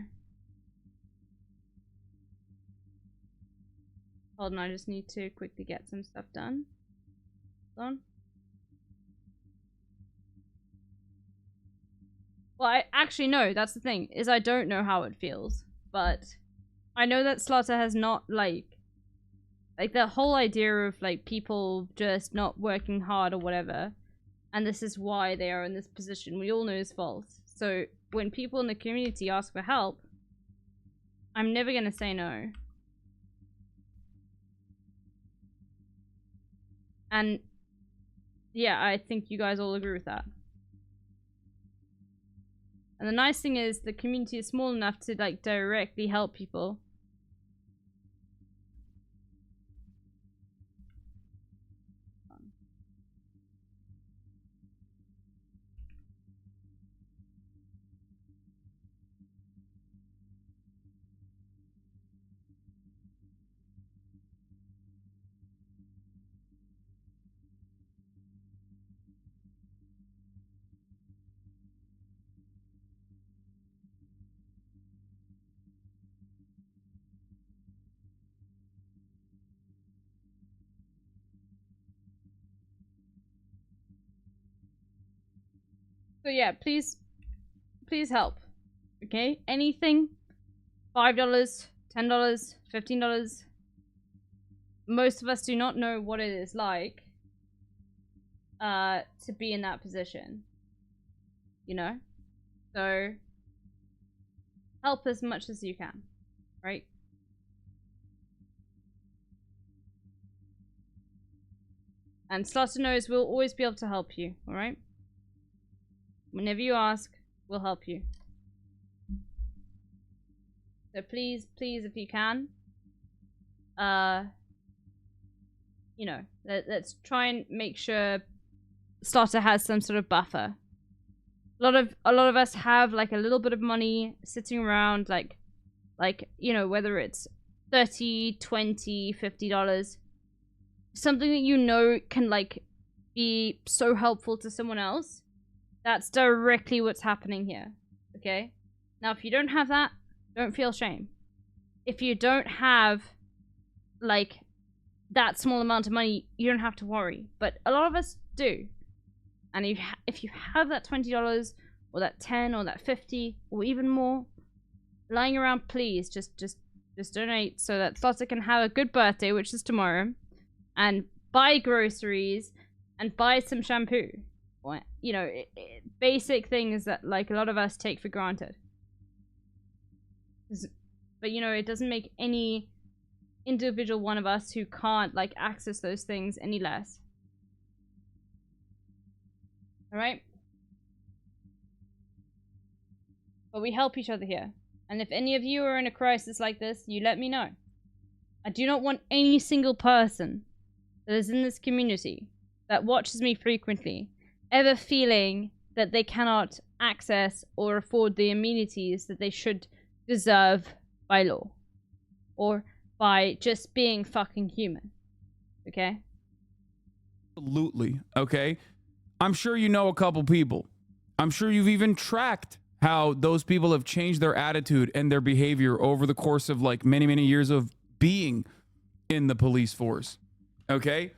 Hold on, I just need to quickly get some stuff done. Hold on. Well, I actually no, that's the thing, is I don't know how it feels. But I know that Slaughter has not, like the whole idea of, like, people just not working hard or whatever. And this is why they are in this position. We all know is false. So when people in the community ask for help, I'm never gonna say no. And yeah, I think you guys all agree with that. And the nice thing is the community is small enough to, like, directly help people. So yeah, please help. Okay? Anything. $5, $10, $15. Most of us do not know what it is like to be in that position. You know? So help as much as you can. Right? And Slaughter knows we'll always be able to help you, alright? Whenever you ask, we'll help you. So please, if you can, you know, let's try and make sure Slaughter has some sort of buffer. A lot of us have, like, a little bit of money sitting around, like, you know, whether it's $30, $20, $50, something that you know can, like, be so helpful to someone else. That's directly what's happening here, okay? Now, if you don't have that, don't feel shame. If you don't have, like, that small amount of money, you don't have to worry. But a lot of us do. And if you have that $20 or that $10 or that $50 or even more lying around, please just donate so that Slaughter can have a good birthday, which is tomorrow, and buy groceries and buy some shampoo. You know, basic things that, like, a lot of us take for granted. But, you know, it doesn't make any individual one of us who can't, like, access those things any less. Alright? But we help each other here. And if any of you are in a crisis like this, you let me know. I do not want any single person that is in this community that watches me frequently ever feeling that they cannot access or afford the amenities that they should deserve by law or by just being fucking human. Okay? Absolutely. Okay. I'm sure you know a couple people. I'm sure you've even tracked how those people have changed their attitude and their behavior over the course of like many, many years of being in the police force. Okay?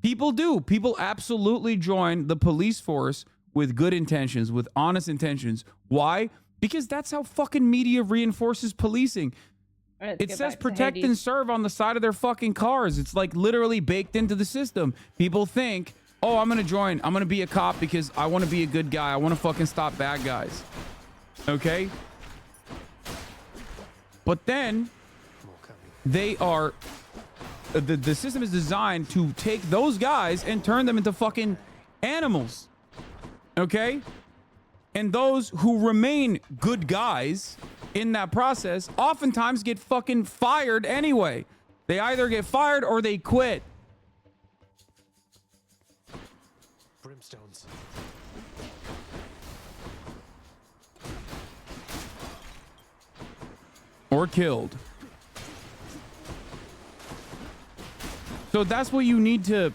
People do. People absolutely join the police force with good intentions, with honest intentions. Why? Because that's how fucking media reinforces policing. It says protect and serve on the side of their fucking cars. It's like literally baked into the system. People think, oh, I'm going to join. I'm going to be a cop because I want to be a good guy. I want to fucking stop bad guys. Okay? But then they are... The system is designed to take those guys and turn them into fucking animals. Okay? And those who remain good guys in that process oftentimes get fucking fired anyway. They either get fired or they quit. Brimstones. Or killed. So that's what you need to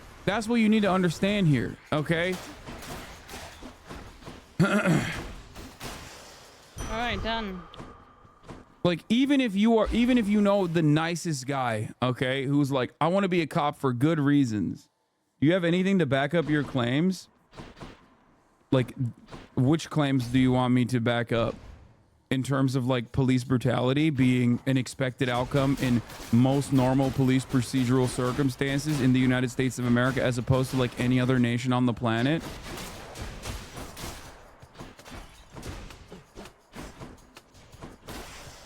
understand here, okay? All right, done. Like even if you know the nicest guy, okay, who's like, I want to be a cop for good reasons. Do you have anything to back up your claims? Like, which claims do you want me to back up? In terms of like police brutality being an expected outcome in most normal police procedural circumstances in the United States of America, as opposed to like any other nation on the planet.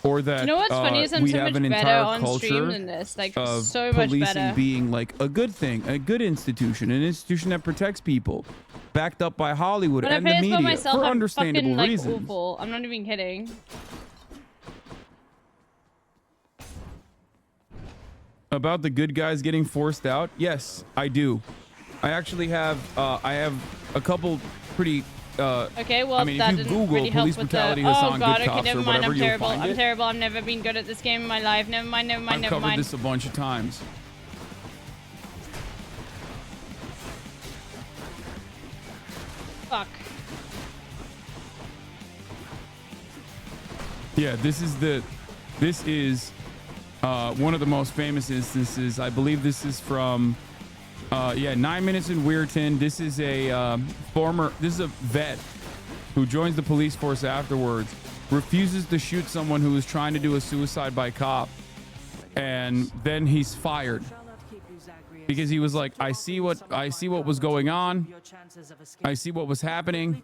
Or that you know what's funny is I'm we so have much an better entire on stream culture than this. Like of so much policing better. being like a good thing, a good institution, an institution that protects people, backed up by Hollywood When I and the pay this media for myself, for I'm understandable fucking, like, reasons. awful. I'm not even kidding. About the good guys getting forced out? Yes, I do. I actually have a couple pretty Okay, well, I mean, that if you didn't Google really help police with brutality the... Hassan Oh god, good okay, cops never or mind, whatever, I'm you'll terrible. find I'm it. terrible. I've never been good at this game in my life. Never mind, never mind, I've never covered mind. this a bunch of times. Fuck. Yeah, this is one of the most famous instances. I believe this is from 9 Minutes in Weirton. This is a vet who joins the police force afterwards, refuses to shoot someone who was trying to do a suicide by cop, and then he's fired because he was like, I see what was going on. I see what was happening.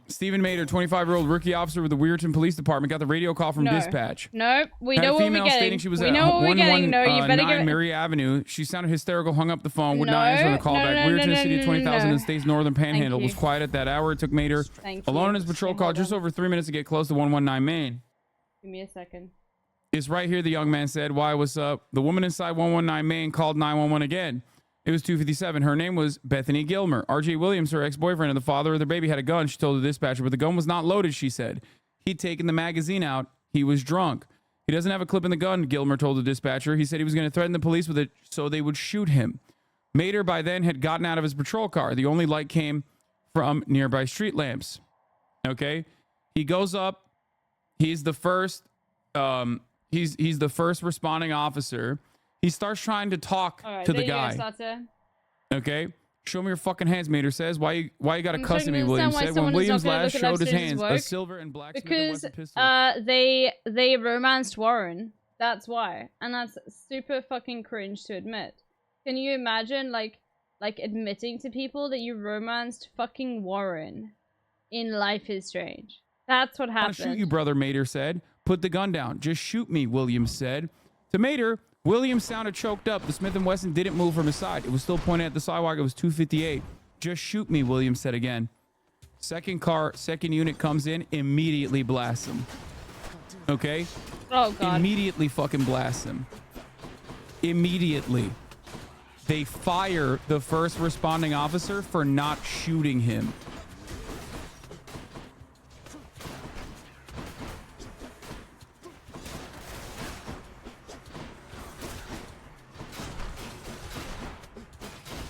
Stephen Mader, 25-year-old rookie officer with the Weirton Police Department, got the radio call from dispatch. Nope, we Had know a what we're female getting. stating she was We at know what we're getting. No, you better 119 give it. Mary Avenue. She sounded hysterical, hung up the phone, would No, not answer the no, callback. no, Weirton, no, a city of 20,000 in no. the state's northern panhandle, Thank was you. quiet at that hour. It took Mader Thank alone you. in his patrol Okay, call hold just on. over 3 minutes to get close to 119 Main. Give me a second. It's right here, the young man said. Why, what's up? The woman inside 119 Main called 911 again. It was 2:57. Her name was Bethany Gilmer. R.J. Williams, her ex-boyfriend and the father of their baby, had a gun, she told the dispatcher, but the gun was not loaded, she said. He'd taken the magazine out. He was drunk. He doesn't have a clip in the gun, Gilmer told the dispatcher. He said he was going to threaten the police with it so they would shoot him. Mader by then had gotten out of his patrol car. The only light came from nearby street lamps. Okay? He goes up. He's the first he's the first responding officer. He starts trying to talk All right, to the there you go, guy. Starter. Okay? Show me your fucking hands, Mader says. Why you got to I'm cuss at me, trying to Williams understand why said. When someone is Williams not gonna last look at showed his Upstage's hands, a work. silver and black Smith & Because Wesson pistol. they romanced Warren. That's why. And that's super fucking cringe to admit. Can you imagine like admitting to people that you romanced fucking Warren in Life is Strange? That's what I want to shoot happened. you, brother, Mader said. Put the gun down. Just shoot me, Williams said. To Mader, Williams sounded choked up. The Smith & Wesson didn't move from his side. It was still pointed at the sidewalk. It was 2:58. Just shoot me, Williams said again. Second unit comes in, immediately blasts him. Okay? Oh, God. Immediately fucking blasts him. Immediately. They fire the first responding officer for not shooting him.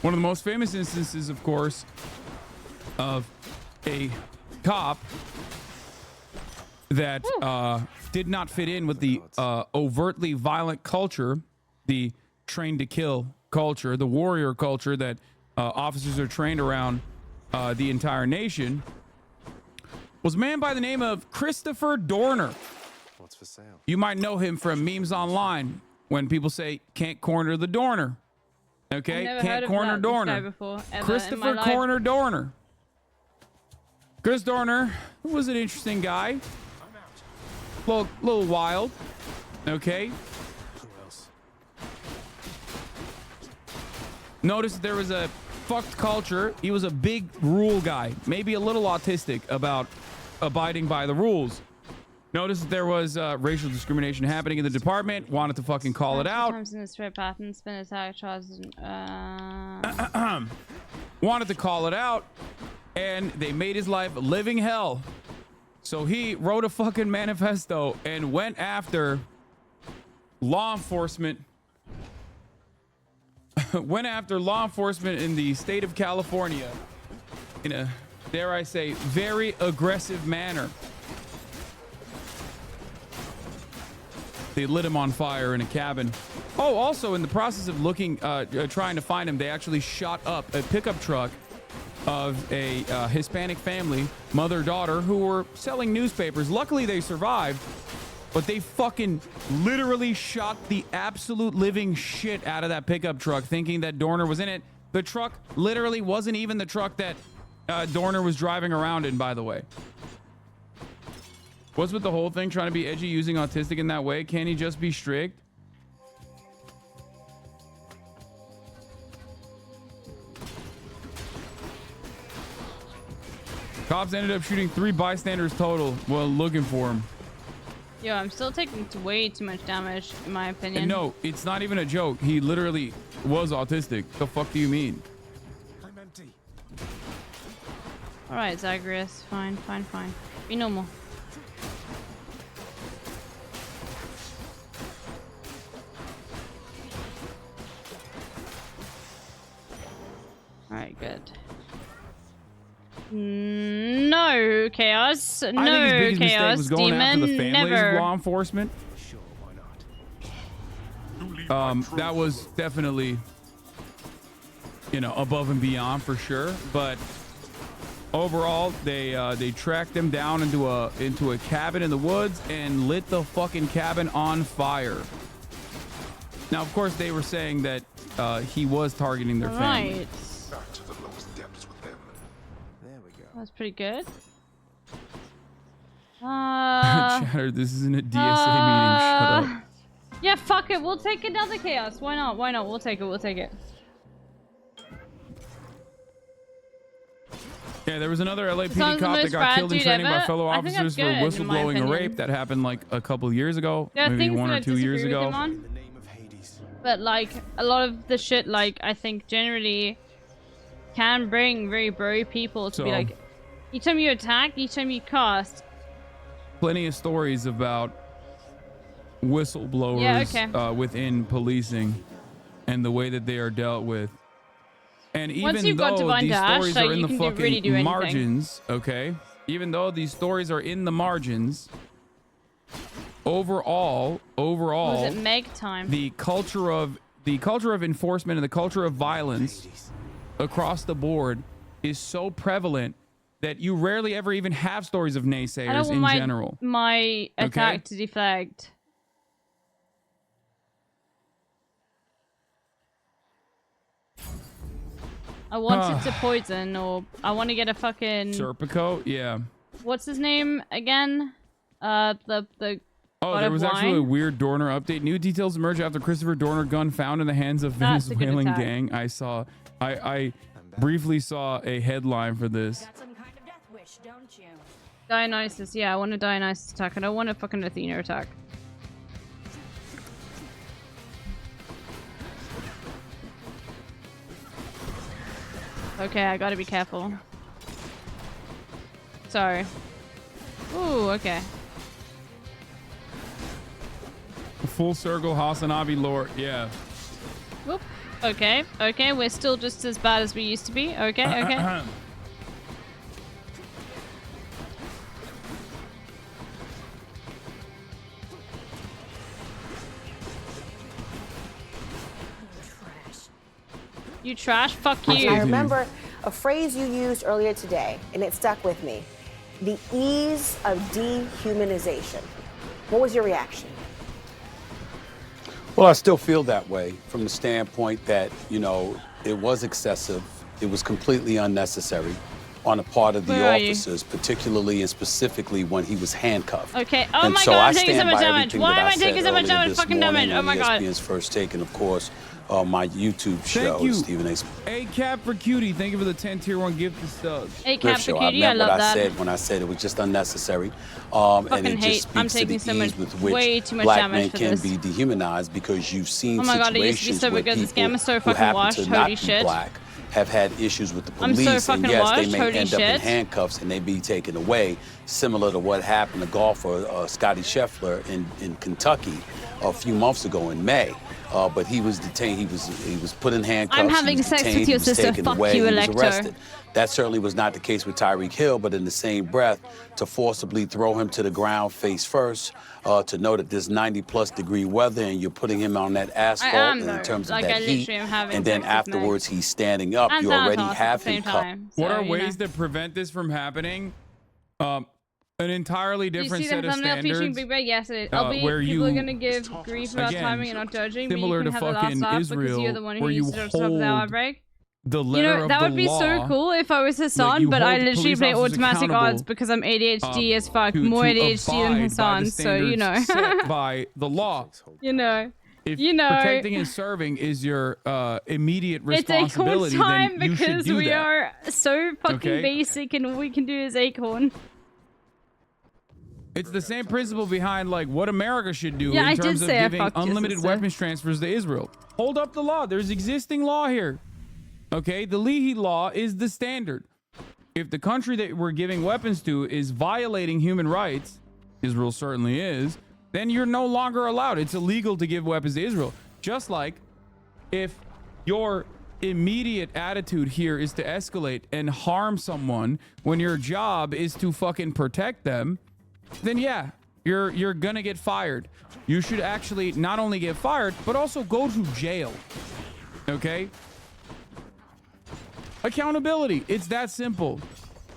One of the most famous instances, of course, of a cop that did not fit in with the overtly violent culture, the trained to kill culture, the warrior culture that officers are trained around the entire nation, was a man by the name of Christopher Dorner. What's for sale? You might know him from memes online when people say, can't corner the Dorner. Okay? I've never Can't heard of corner this Dorner. guy before, ever in my Christopher life. Corner Dorner. Chris Dorner was an interesting guy. Little wild. Okay? Notice there was a fucked culture. He was a big rule guy, maybe a little autistic about abiding by the rules. Notice there was racial discrimination happening in the department. Wanted to fucking call it out. Times in a straight pattern, spin attack, charges, Wanted to call it out, and they made his life a living hell. So he wrote a fucking manifesto and went after law enforcement. Went after law enforcement in the state of California in a, dare I say, very aggressive manner. They lit him on fire in a cabin. Oh, also in the process of looking, trying to find him, they actually shot up a pickup truck of a Hispanic family, mother-daughter, who were selling newspapers. Luckily, they survived, but they fucking literally shot the absolute living shit out of that pickup truck, thinking that Dorner was in it. The truck literally wasn't even the truck that Dorner was driving around in, by the way. What's with the whole thing trying to be edgy using autistic in that way? Can't he just be strict? Cops ended up shooting 3 bystanders total while looking for him. Yo, I'm still taking way too much damage, in my opinion. And no, it's not even a joke. He literally was autistic. The fuck do you mean? I'm empty. Alright, Zagreus. Fine. Be normal. Alright, good. No chaos. I think his No biggest mistake chaos. was going after the Demon. families Never. of law enforcement. That was definitely, you know, above and beyond for sure. But overall, they tracked him down into a cabin in the woods and lit the fucking cabin on fire. Now, of course, they were saying that he was targeting their family. Right. That's pretty good. Chatter, this isn't a DSA meeting. Shut up. Yeah, fuck it. We'll take another chaos. Why not? We'll take it. Yeah, there was another LAPD Sounds the cop that most got rad killed in dude training by ever. fellow I think officers for that's good, in my whistleblowing a opinion. rape that happened like a couple years ago, There are maybe things 1 that or I 2 years disagree with ago. him on, but like a lot of the shit, like I think generally can bring very bro people to be So- like, each time you attack, each time you cast. Plenty of stories about whistleblowers Yeah, okay. Within policing and the way that they are dealt with. And Once even you've got though Divine these Dash, stories like, are in you the can really do fucking anything. margins, okay? Even though these stories are in the margins, overall, Was it Meg time? the culture of enforcement and the culture of violence across the board is so prevalent that you rarely ever even have stories of I don't naysayers want in my general. my attack to deflect. I want it to poison, or I want to get a fucking Serpico, yeah. what's his name again? The Oh, God there of was actually a Wine? weird Dorner update. New details emerge after Christopher Dorner gun found in the hands of That's a good Venezuelan attack. gang. I briefly saw a headline for this. Dionysus. Yeah, I want a Dionysus attack. I don't want a fucking Athena attack. Okay, I gotta be careful. Sorry. Ooh, okay. Full circle Hasanabi lore, yeah. Whoop. Okay, okay, we're still just as bad as we used to be. Okay, okay. You trash? Fuck you. I remember a phrase you used earlier today, and it stuck with me. The ease of dehumanization. What was your reaction? Well, I still feel that way from the standpoint that, you know, it was excessive. It was completely unnecessary on the part of the Where are you? officers, particularly and specifically when he was handcuffed. Okay. Oh And my so god, I I'm taking so stand much by damage. everything Why that am I I taking said so much earlier damage? this Fucking morning damage. Oh my on god. ESPN's first take, and of course, my YouTube show, Thank you. Stephen A. A cap for cutie. Thank you for the 10 tier 1 gift to subs. A cap for Show. cutie. I I meant love what I that. said when I said it was just unnecessary, and Fucking it hate. just I'm speaks to taking the so much, ease with which way too much black damage men for can this. be dehumanized, because you've seen Oh my god, it used to be situations so where good. This people game is so who fucking happen washed. to not Holy be shit. black have had issues with the I'm police, so and fucking yes, washed. they may Holy end up in shit. handcuffs and they be taken away, similar to what happened to golfer Scotty Scheffler in Kentucky a few months ago in May. But he was detained. He was put in handcuffs. I'm he having was sex detained, with he your was sister. taken Fuck away, you, he was Electro. arrested. That certainly was not the case with Tyreek Hill, but in the same breath, to forcibly throw him to the ground face first, to know that there's 90+ degree weather and you're putting him on that asphalt am, in though. terms Like, of I that heat, literally am having and then sex with Meg. afterwards he's standing up. And You already Thanatos at have the same him cuffed. time. What So, are you ways know. to prevent this from happening? An entirely Do you different see set the of thumbnail featuring standards. Big Bag? Yes, it is. Where People are you- gonna give grief about Again, timing and not judging, but you similar can to have the last fucking laugh because Israel, you're the one who where you used to stop the hold outbreak. the You letter know, of that the would be so law, cool if I was Hassan, you but I hold literally police play officers automatic odds accountable, because I'm ADHD as fuck. to More ADHD than abide by Hassan, the so you know. standards set by the law. You know. If You know. protecting and serving is your immediate It's responsibility, Acorn time then you should because do we that. are so fucking Okay? basic and all we can do is Acorn. It's the same principle behind like what America should do Yeah, I in did terms of say I giving fucked your unlimited sister. weapons transfers to Israel. Hold up the law. There's existing law here. Okay, the Leahy law is the standard. If the country that we're giving weapons to is violating human rights, Israel certainly is, then you're no longer allowed. It's illegal to give weapons to Israel. Just like if your immediate attitude here is to escalate and harm someone when your job is to fucking protect them, then yeah, you're gonna get fired. You should actually not only get fired, but also go to jail. Okay? Accountability. It's that simple.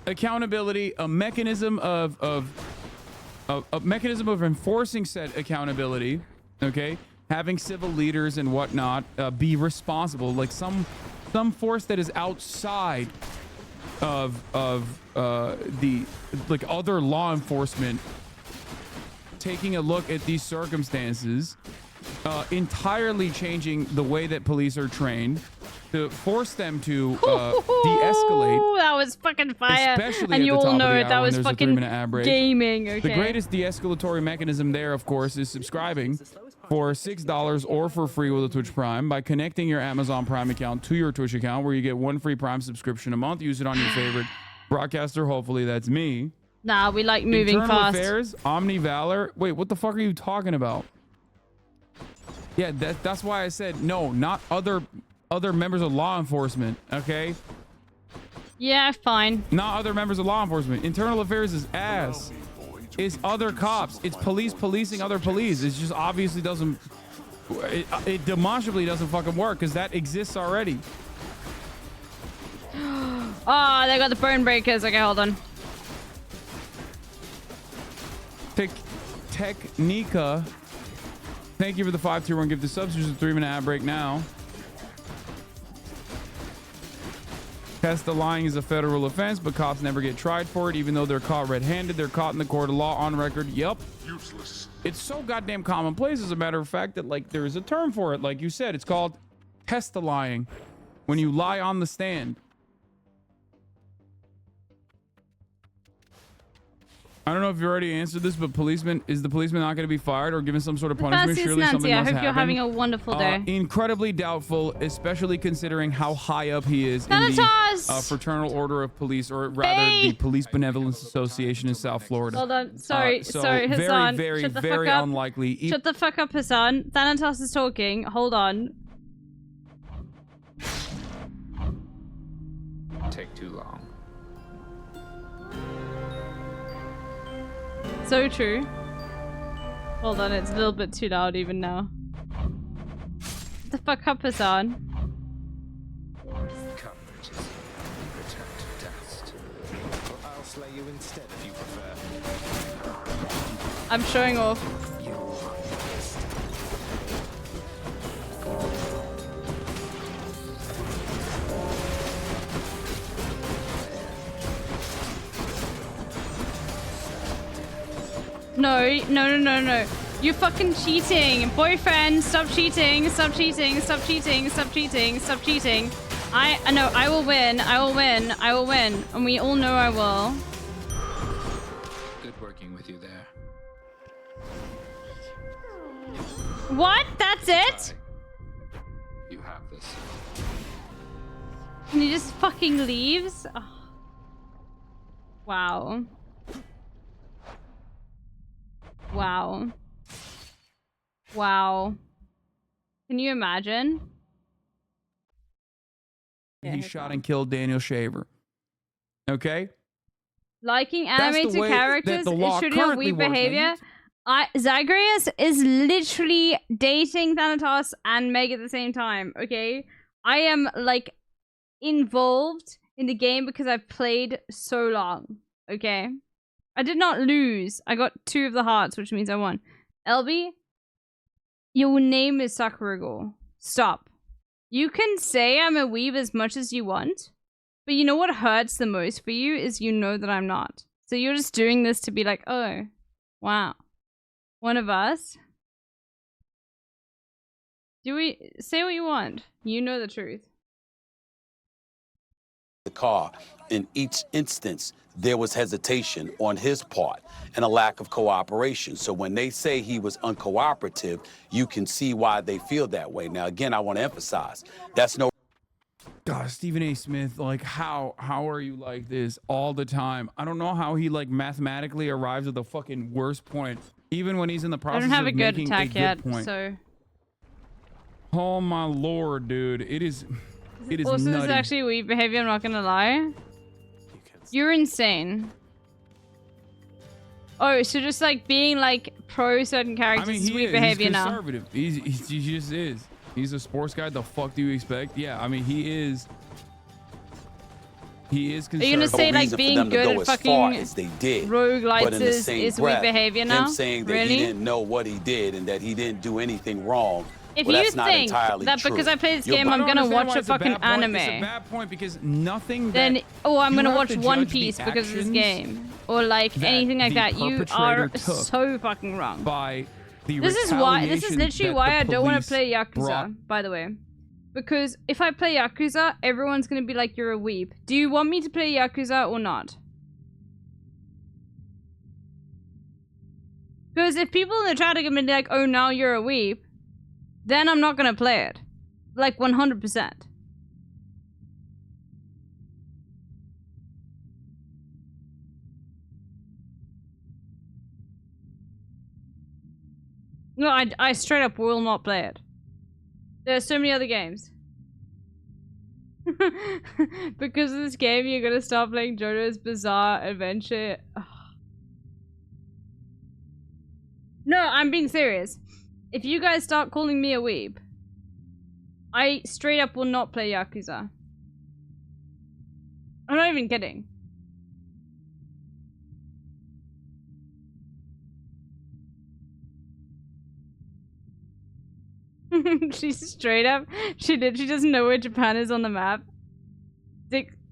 Accountability, a mechanism of a mechanism of enforcing said accountability. Okay? Having civil leaders and whatnot be responsible, like some force that is outside of the like other law enforcement taking a look at these circumstances, entirely changing the way that police are trained to force them to de-escalate. Ooh, that was fucking fire. Especially And at you the all top of know the it. hour That when was there's a fucking 3-minute ad break. gaming. Okay. The greatest de-escalatory mechanism there, of course, is subscribing for $6 or for free with a Twitch Prime by connecting your Amazon Prime account to your Twitch account, where you get 1 free Prime subscription a month. Use it on your favorite broadcaster. Hopefully that's me. Nah, we like moving Internal fast. Affairs, Omni Valor. Wait, what the fuck are you talking about? Yeah, that's why I said no, not other members of law enforcement, okay? Yeah, fine. Not other members of law enforcement. Internal Affairs is ass. It's other cops. It's police policing other police. It just obviously doesn't... It demonstrably doesn't fucking work because that exists already. Oh, they got the bone breakers. Okay, hold on. Technica. Thank you for the 5 tier 1 gift. The subs. There's a 3-minute ad break now. Test lying is a federal offense, but cops never get tried for it, even though they're caught red-handed. They're caught in the court of law on record. Yup. Useless. It's so goddamn commonplace, as a matter of fact, that like there is a term for it. Like you said, it's called test-lying. When you lie on the stand. I don't know if you already answered this, but is the policeman not going to be fired or given some sort of punishment? First is Surely Nancy. something I must hope you're happen. having a wonderful day. Incredibly doubtful, especially considering how high up he is in the Thanatos! Fraternal Order of Police, or rather the Police Benevolence Association in South Florida. Hold on. Sorry, So sorry, Hassan. very, Shut the very fuck up. unlikely. Shut the fuck up, Hassan. Thanatos is talking. Hold on. take too long. So true. Hold on, it's a little bit too loud even now. What the fuck up, Hassan? Come, Princess. Return to dust. Or I'll slay you instead if you prefer. I'm showing off. No. You're fucking cheating. Boyfriend, stop cheating. Stop cheating. Stop cheating. Stop cheating. Stop cheating. I know I will win. I will win. I will win. And we all know I will. Good working with you there. What? That's it? You have this. And he just fucking leaves? Oh. Wow. Wow. Wow. Can you imagine? He shot and killed Daniel Shaver. Okay? Liking That's the animated way that characters the law is shooting on currently weeb works. Now, behavior. Zagreus is literally dating Thanatos and Meg at the same time, okay? I am, like, involved in the game because I've played so long, okay? I did not lose. I got 2 of the hearts, which means I won. LB, your name is Sakuragor. Stop. You can say I'm a weeb as much as you want, but you know what hurts the most for you is you know that I'm not. So you're just doing this to be like, oh, wow. One of us? Do we say what you want? You know the truth. The car. In each instance, there was hesitation on his part and a lack of cooperation. So when they say he was uncooperative, you can see why they feel that way. Now, again, I want to emphasize, that's no... God, Stephen A. Smith, like, how are you like this all the time? I don't know how he, like, mathematically arrives at the fucking worst point, even when he's in the process I don't have of a good making attack a good yet, point. so... Oh my lord, dude. It is Also, this is nutty. actually weeb behavior, I'm not gonna lie. You're insane. Oh, so just like being like pro certain characters I mean, is he weeb is. behavior He's now. conservative. He just is. He's a sports guy. The fuck do you expect? Yeah, I mean, he is. He is Are conservative. you gonna say like being good at fucking roguelites is weeb behavior now? Him saying that Really? he didn't know what he did and that he didn't do anything wrong. If well, you that's not think entirely that true. because I play this You're game, right. I'm gonna watch a It's a fucking bad point. anime. It's a bad point because nothing. Then, that oh, I'm you gonna have watch to One judge the Piece because of this actions game, or like that anything like the that. You are perpetrator took so fucking wrong. by the This is why. This is retaliation literally that why the I don't want police to play Yakuza. brought- By the way, because if I play Yakuza, everyone's gonna be like, "You're a weeb." Do you want me to play Yakuza or not? Because if people in the chat are gonna be like, "Oh, now you're a weeb," then I'm not gonna play it. Like 100%. No, I straight up will not play it. There are so many other games. Because of this game, you're gonna start playing JoJo's Bizarre Adventure. Ugh. No, I'm being serious. If you guys start calling me a weeb, I straight up will not play Yakuza. I'm not even kidding. She's straight up. She doesn't know where Japan is on the map.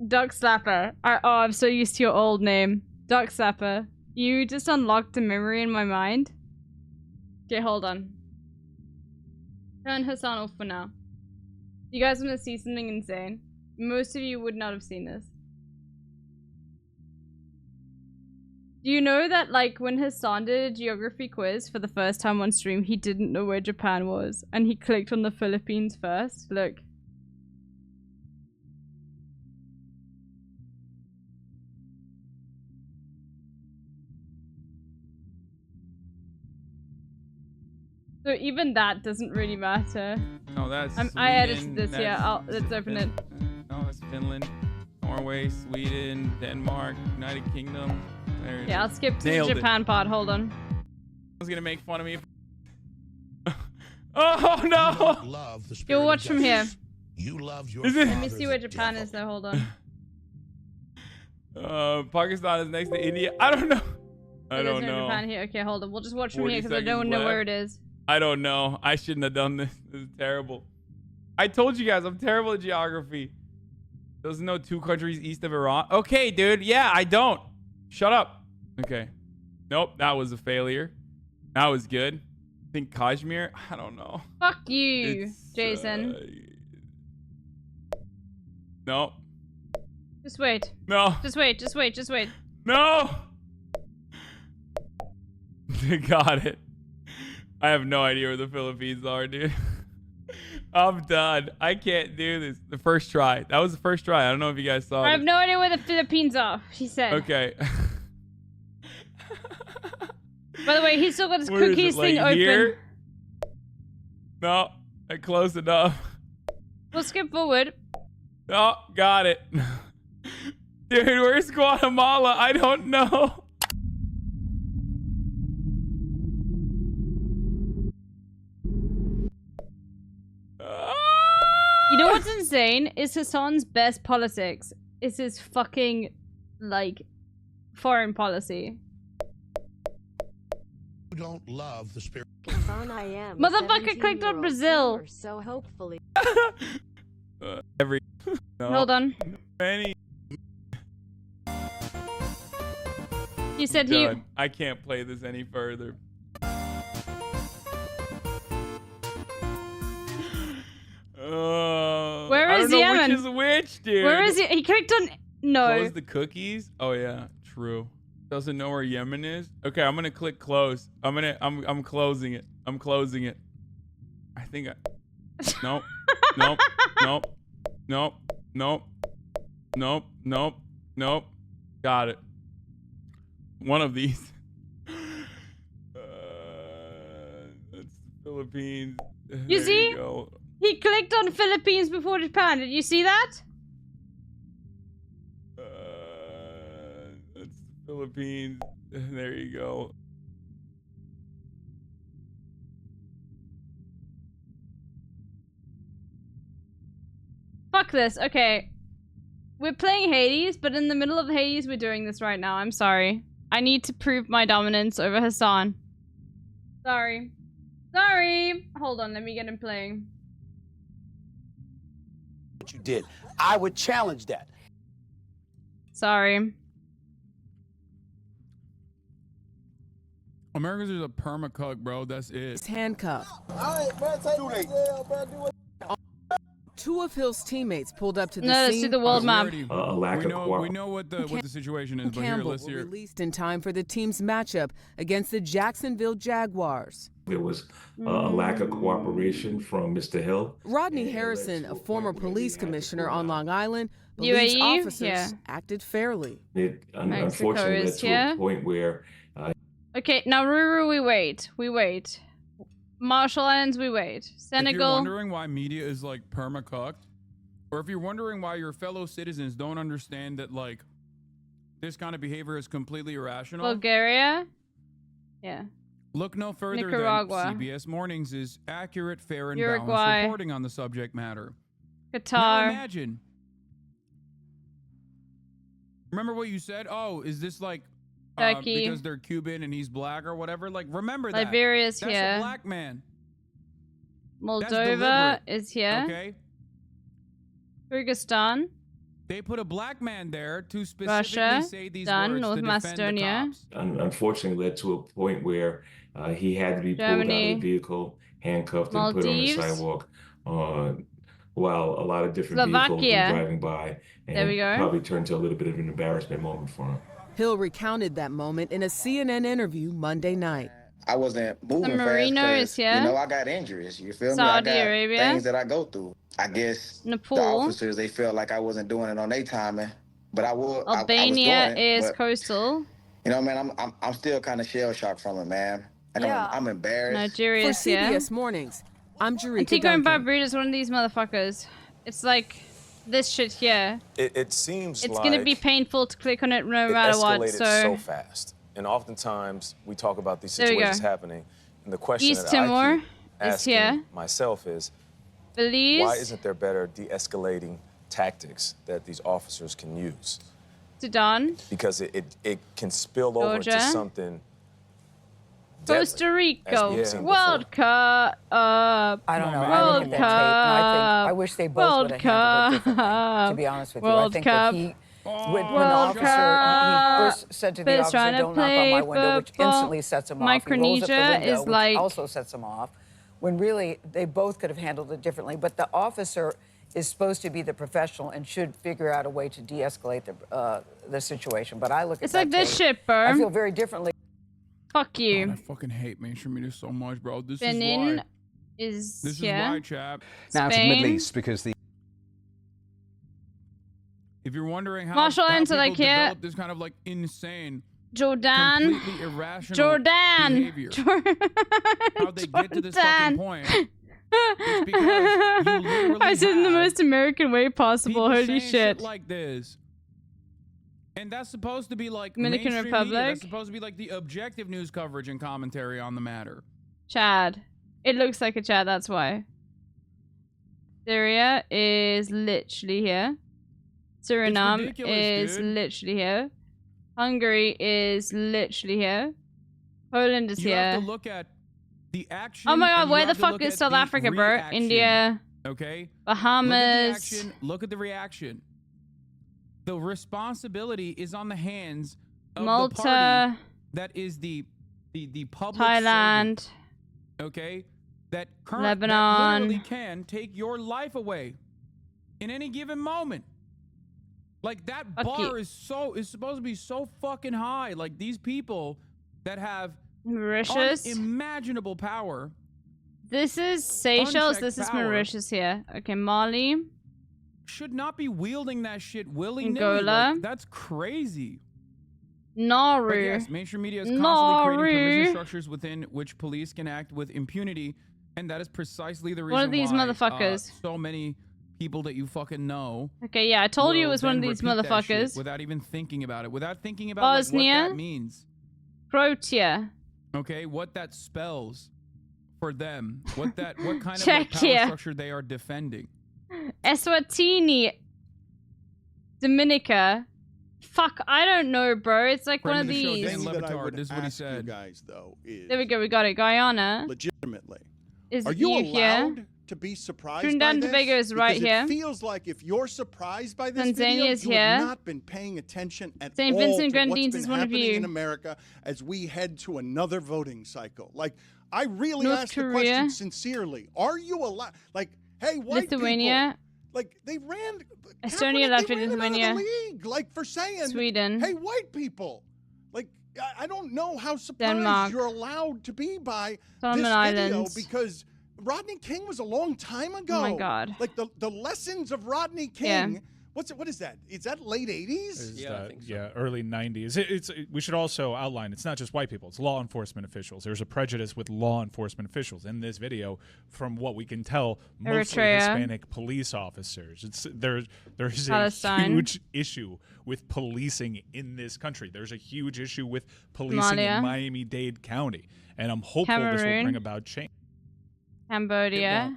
Duck Slapper. I'm so used to your old name. Duck Slapper. You just unlocked a memory in my mind. Okay, hold on. Turn Hassan off for now. You guys want to see something insane? Most of you would not have seen this. Do you know that, like, when Hassan did a geography quiz for the first time on stream, he didn't know where Japan was, and he clicked on the Philippines first? Look. So even that doesn't really matter. No, that's. I edited Sweden, this, yeah. that's- Let's open it. No, that's Finland. Norway, Sweden, Denmark, United Kingdom. There it Yeah, I'll is. skip to the Nailed it. Japan part. Hold on. Was gonna make fun of me. Oh no! Go watch from here. You love your Is it? Let me see where Japan is though. Hold on. Pakistan is next to India. I don't know. I There's don't no know. Japan here. Okay, hold on. We'll just watch from 40 here because I don't seconds know where left. it is. I don't know. I shouldn't have done this. This is terrible. I told you guys I'm terrible at geography. Doesn't know 2 countries east of Iran. Okay, dude. Yeah, I don't. Shut up. Okay. Nope, that was a failure. That was good. I think Kashmir. I don't know. Fuck you, Jason. No. Just wait. No. Just wait. Just wait. Just wait. No. Got it. I have no idea where the Philippines are, dude. I'm done. I can't do this. The first try. That was the first try. I don't know if you guys saw it. I have no idea where the Philippines are. She said. Okay. By the way, he's still got his Where is cookies it, like thing open. here? No, close enough. We'll skip forward. Oh, got it. Dude, where's Guatemala? I don't know. You know what's insane? Is Hassan's best politics is his fucking, like, foreign policy. You don't love the spirit. I am. Motherfucker clicked on Brazil. So hopefully. No. Hold on. Many. He said he... Done. I can't play this any further. Where I is don't know Yemen? which is which, dude. Where is he? He clicked on... No. Close the cookies? Oh yeah, true. Doesn't know where Yemen is? Okay, I'm gonna click close. I'm closing it. I'm closing it. I think I... Nope. Nope. Nope. Nope. Nope. Nope. Nope. Nope. Got it. One of these. That's the Philippines. You There see? You go. He clicked on Philippines before Japan. Did you see that? That's the Philippines. There you go. Fuck this. Okay. We're playing Hades, but in the middle of Hades, we're doing this right now. I'm sorry. I need to prove my dominance over Hassan. Sorry. Sorry. Hold on. Let me get him playing. What you did. I would challenge that. Sorry. America's is a permacuck, bro. That's it. He's handcuffed. All right, bro, take me to jail, bro. Do what. Two of Hill's teammates pulled up to the No, let's scene. do the world map. A lack of we know what the situation is, but here, Campbell let's were hear. released in time for the team's matchup against the Jacksonville Jaguars. There was a lack of cooperation from Mr. Hill. Rodney Harrison, a former police commissioner on Long Island, believes UAE? officers Yeah. acted fairly. It Mexico unfortunately led is to here. a point where Okay, now Ruru, we wait. We wait. Marshall Islands, we wait. If you're Senegal. wondering why media is like permacucked, or if you're wondering why your fellow citizens don't understand that like this kind of behavior is completely irrational, Bulgaria. Yeah. look no further Nicaragua. than CBS Mornings is accurate, fair, and Uruguay. balanced reporting on the subject matter. Now Qatar. imagine. Remember what you said? Oh, is this like Turkey. because they're Cuban and he's black or whatever? Like, remember that. Liberia's That's here. a black man. Moldova deliberate, is here. Okay? Kyrgyzstan. They put a black man there to specifically Russia. say these Done. words North to defend Macedonia. the cops. unfortunately led to a point where he had to be pulled out Germany. of the vehicle, handcuffed, and put on the Maldives. sidewalk while a lot of different vehicles Slovakia. were driving by, and There we go. probably turned to a little bit of an embarrassment moment for him. Hill recounted that moment in a CNN interview Monday night. I wasn't moving San fast Marino 'cause, is here. you know, I got injuries. You feel me? I Saudi got Arabia. things that I go through. I guess Nepal. the officers, they felt like I wasn't doing it on their timing, but I would. Albania I was doing it, is but, coastal. you know, man, I'm still kind of shell shocked from it, man. I'm embarrassed. Nigeria For is here. CBS Mornings, I'm Jerika Antigua and Duncan. Barbuda is one of these motherfuckers. It's like this shit here. It seems It's like gonna be painful to click on it no it matter what. escalated so fast. And oftentimes we talk about these There we situations go. happening, and the question East that Timor I keep is asking here. myself is, Belize. why isn't there better de-escalating tactics that these officers can use? Sudan. Because it can spill over Georgia. to something deadly, Costa as Rica. we've seen World Cup. I don't know. I World look at that tape, and I think I wish they both World would have handled it differently. Cup. To be honest with you, World I think Cup. that he, when the World officer, he first said to the Cup. officer, Trying to "Don't knock on my play window," which football. instantly sets him off. He rolls up the Micronesia window, is which like also sets him off. When really they both could have handled it differently, but the officer is supposed to be the professional and should figure out a way to de-escalate the situation. But I look at It's that like this tape, shit, bro. I feel very differently. Fuck you. God, I fucking hate mainstream media so much, bro. This Benin is why. is This here. is why, chap. Now to the Spain. Middle East, because the If you're wondering how, Marshall how Islands are people like here. develop this kind of like insane, Jordan. completely irrational Jordan. behavior, how they get to this fucking point, it's because you literally I said in the have most American way possible. people Holy saying shit. like this. And that's supposed to be like Dominican mainstream media. Republic. That's supposed to be like the objective news coverage and commentary on the matter. Chad. It looks like a Chad, that's why. Syria is literally here. Suriname ridiculous, is dude. literally here. Hungary is literally here. Poland is You here. have to look at the action. Oh my god, and you where the have to fuck look is at South the Africa, bro? reaction, India. Okay. Bahamas. Look at the action. Look at the reaction. The responsibility is on the hands of the Malta. party that is the public Thailand. servant, okay, that that Lebanon. literally can take your life away in any given moment. Like that Fuck bar you. is supposed to be so fucking high. Like these people that have Mauritius. unimaginable power. This is Seychelles. Unchecked This is power. Mauritius here. Okay, Mali. Should not be wielding that shit willy-nilly. Angola. Like, that's crazy. Nauru. But yes, mainstream media is constantly creating permission Nauru. structures within which police can act with impunity, and that is precisely the reason One of these why, motherfuckers. so many people that you fucking know. Okay, yeah, I told you it will was one of then these repeat that shit motherfuckers. without even thinking about it, without thinking about like, what Bosnia. that means. Croatia. Okay, what that spells for them, what kind of like, power Czechia. structure they are defending. Eswatini. Dominica. Fuck, I don't know, bro. It's like one of Friend of the show, these. Dan Thing that I Levitard, would this is what he ask you said. guys, though, is There we go, we got it. Guyana. legitimately, Is are you you here? allowed to be surprised Trinidad by and this? Tobago is right Because here. It feels like if you're surprised by this Tanzania video, is you here. have not been paying attention at St. all Vincent to what's Grenadines been is one of happening you. in America as we head to another voting cycle. Like, I really North ask the Korea. question sincerely. Are you allowed? Like, hey, white Lithuania. people. Like, they ran. Estonia, Kaepernick, they Latvia, ran him out of the Lithuania. league, like, for saying, Sweden. hey, white people. Like, I don't know how surprised Denmark. you're allowed to be by Solomon this video Islands. because Rodney King was a long time ago. Oh my God. Like the lessons of Rodney Yeah. King. What is that? Is that late 80s? I think so. Yeah, early 90s. We should also outline it's not just white people, it's law enforcement officials. There's a prejudice with law enforcement officials in this video from what we can tell, mostly Eritrea. Hispanic police officers. There's a Palestine. huge issue with policing in this country. There's a huge issue with policing Somalia. in Miami-Dade County, and I'm hopeful this will Cameroon. bring about change. Cambodia.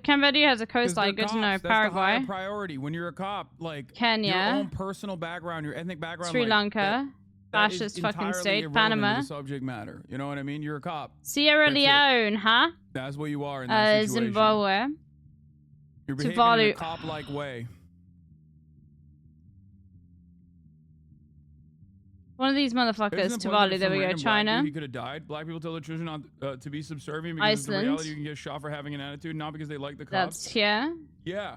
Cambodia has a 'Cause coastline. they're Good to know. cops. That's the higher Paraguay. priority. When you're a cop, like Kenya. your own personal background, your ethnic background, Sri like, Lanka. that is Fascist fucking entirely state. irrelevant Panama. to the subject matter. You know what I mean? You're a cop. Sierra That's it. Leone, huh? That's what you are in that situation. Zimbabwe. You're behaving in Tuvalu. a cop-like way. One of these motherfuckers. Isn't it important Tuvalu. that There we some go. random black China. dude, he could have died. Black people tell their children not to be subservient because it's the Iceland. reality. You can get shot for having an attitude, not because they like the cops. That's here. Yeah.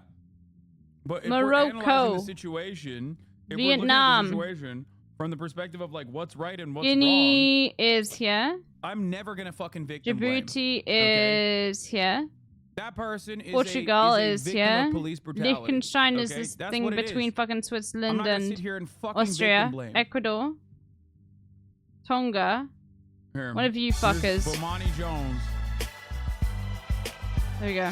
But if we're analyzing Morocco. the situation, if Vietnam. we're looking at the situation from the perspective of like what's right and what's Guinea is here. wrong, I'm never gonna fucking victim blame. Djibouti okay? is here. That person is Portugal is is a victim here. of police brutality. Liechtenstein is okay? this That's thing what it between is. fucking I'm Switzerland not gonna and sit here and fucking Austria. victim blame. Ecuador. Tonga. Here, One of you here's fuckers. Bomani Jones. There we go.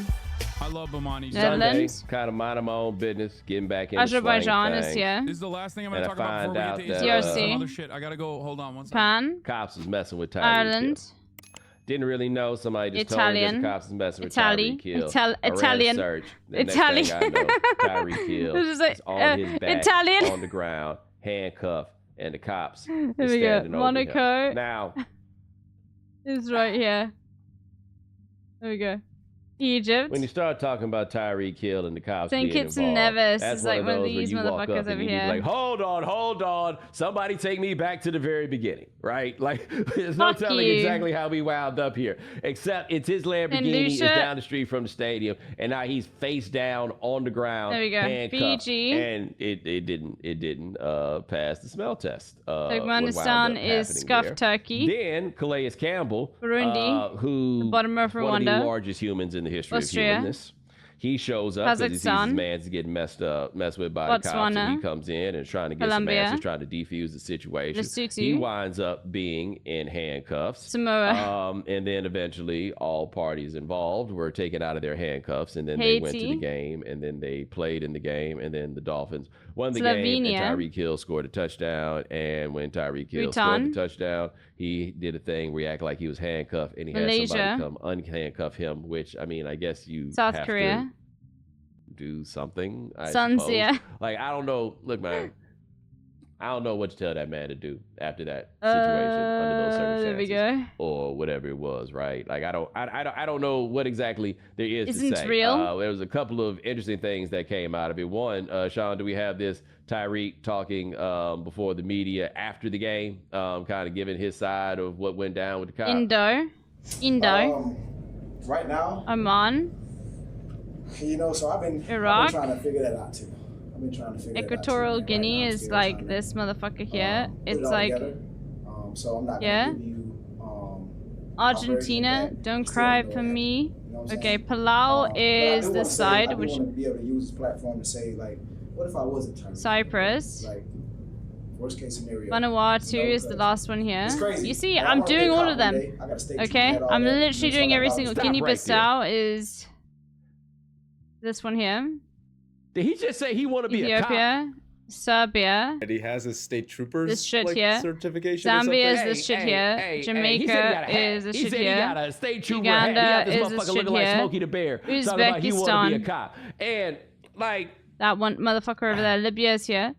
I love Bomani. Sunday, Netherlands. kind of minding my own business, getting back in the swing Azerbaijan of is things. here. This is the last thing I'm going And to I talk about find before we out get to that some DRC. other shit. I got to go. Hold on one second. Japan. Cops was messing with Tyreek Ireland. Hill. Didn't really know. Somebody just Italian. told me that the cops was messing with Italy. Tyreek Hill. Italian. I ran a search. The Italian. next thing I know, Tyreek Hill This is like, is on his back, Italian. on the ground, handcuffed, and the cops Here is we go. standing over Monaco. him. Now, Is right here. There we go. Egypt. when you start talking about Tyreek Hill and the cops St. being Kitts and involved, Nevis that's is one like of one of those where these you walk motherfuckers up over and you here. be like, hold on, somebody take me back to the very beginning, right? Like, there's no Fuck telling you. exactly how we wound up here, except it's his Lamborghini is Lucia. down the street from the stadium, and now he's face down on the ground, There we go. handcuffed, Fiji. and it didn't pass the smell test. What wound Turkmenistan up is happening scuffed there. turkey. Then Calais Campbell, Burundi, who the bottom of one of the Rwanda. largest humans in the history Austria. of humanness. He shows up because he sees his Kazakhstan. man's getting messed with by the cops, and Botswana. he comes in and is trying to get Colombia. some answers, trying to defuse the situation. Lesotho. He winds up being in handcuffs. Samoa. And then eventually all parties involved were taken out of their handcuffs, and then they went to Haiti. the game, and then they played in the game, and then the Dolphins won the game, and Slovenia. Tyreek Hill scored a touchdown, and when Tyreek Hill scored Bhutan. the touchdown, he did a thing where he acted like he was handcuffed, and he had Malaysia. somebody come unhandcuff him, which, I mean, I guess you South have Korea. to do something, I Sunsia. suppose. Like, I don't know. Look, man, I don't know what to tell that man to do after that situation under those There we circumstances, go. or whatever it was, right? Like, I don't know what exactly there is Isn't to say. real. There was a couple of interesting things that came out of it. One, Sean, do we have this Tyreek talking before the media after the game, kind of giving his side of what went down with the cop? Indo. Right now, Oman. you know, so I've been Iraq. trying to figure that out too. I've been trying to figure Equatorial that out too. Guinea is like this motherfucker here. Put it It's all like, together. So I'm not yeah. gonna give you Argentina, don't cry for me. Okay, Palau is this side, which want to be able to use this platform to say, like, what if I wasn't Tyreek? Cyprus. Like, worst case scenario. Vanuatu you know, is the last one here. it's crazy. You see, Like, I I'm wanna be a doing all cop of them. one day. I gotta stay true Okay, to all I'm that. literally You know, so doing I every gotta single. stop Guinea-Bissau is this one here. Did he just say he want to be a cop? Ethiopia, Serbia. And he has his state troopers This shit like, here. certification or something. Zambia is this shit here. he said he Jamaica got a hat. is this He shit said here. he got a state trooper hat. He Uganda got this is this motherfucker shit looking like here. Smokey the Bear. Talking about he want to be a Uzbekistan. cop. And, like, That one motherfucker over there. Libya is here.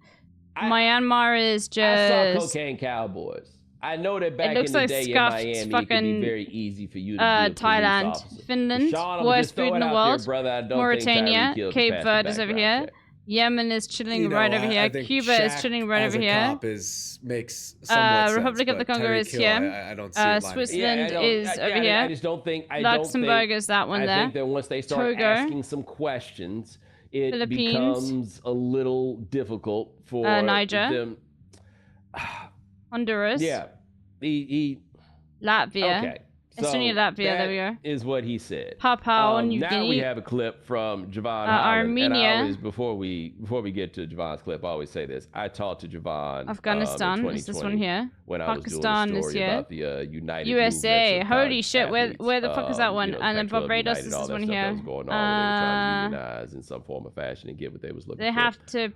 Myanmar is I saw just Cocaine Cowboys. I know that back looks in the like day scuffed in Miami, it could fucking, be very easy for you to be a police Thailand, officer. Finland, Sean, I'ma worst just throw food in it the out world. there, brother. I don't think Mauritania, Tyreek Hill can Cape pass the Verde is over background here. check. Yemen is chilling You know, right over here. I think Cuba is Shaq chilling right as over a here. cop makes somewhat sense, Republic of the but Congo Tyreek is Hill, here. I don't see it lining up. Switzerland Yeah, is over here. I just don't think. Luxembourg is that one I there. think that once they start Togo. asking some questions, it Philippines. becomes a little difficult for Niger. them. Honduras. Yeah, Latvia. Okay. Estonia, Latvia, there we go. Is what he said. Papua New Now we Guinea. have a clip from Javon Holland. And I Armenia. always, before we get to Javon's clip, I always say this. I talked to Javon. Afghanistan in is this one here. When Pakistan I is was doing a story here. about the United USA. Movements of Holy college shit, athletes, where the fuck is that one? you know, And then Club Barbados United, is all this that one stuff here. that was going on, where they were trying to unionize in some form or fashion and get what they was looking They for. have to.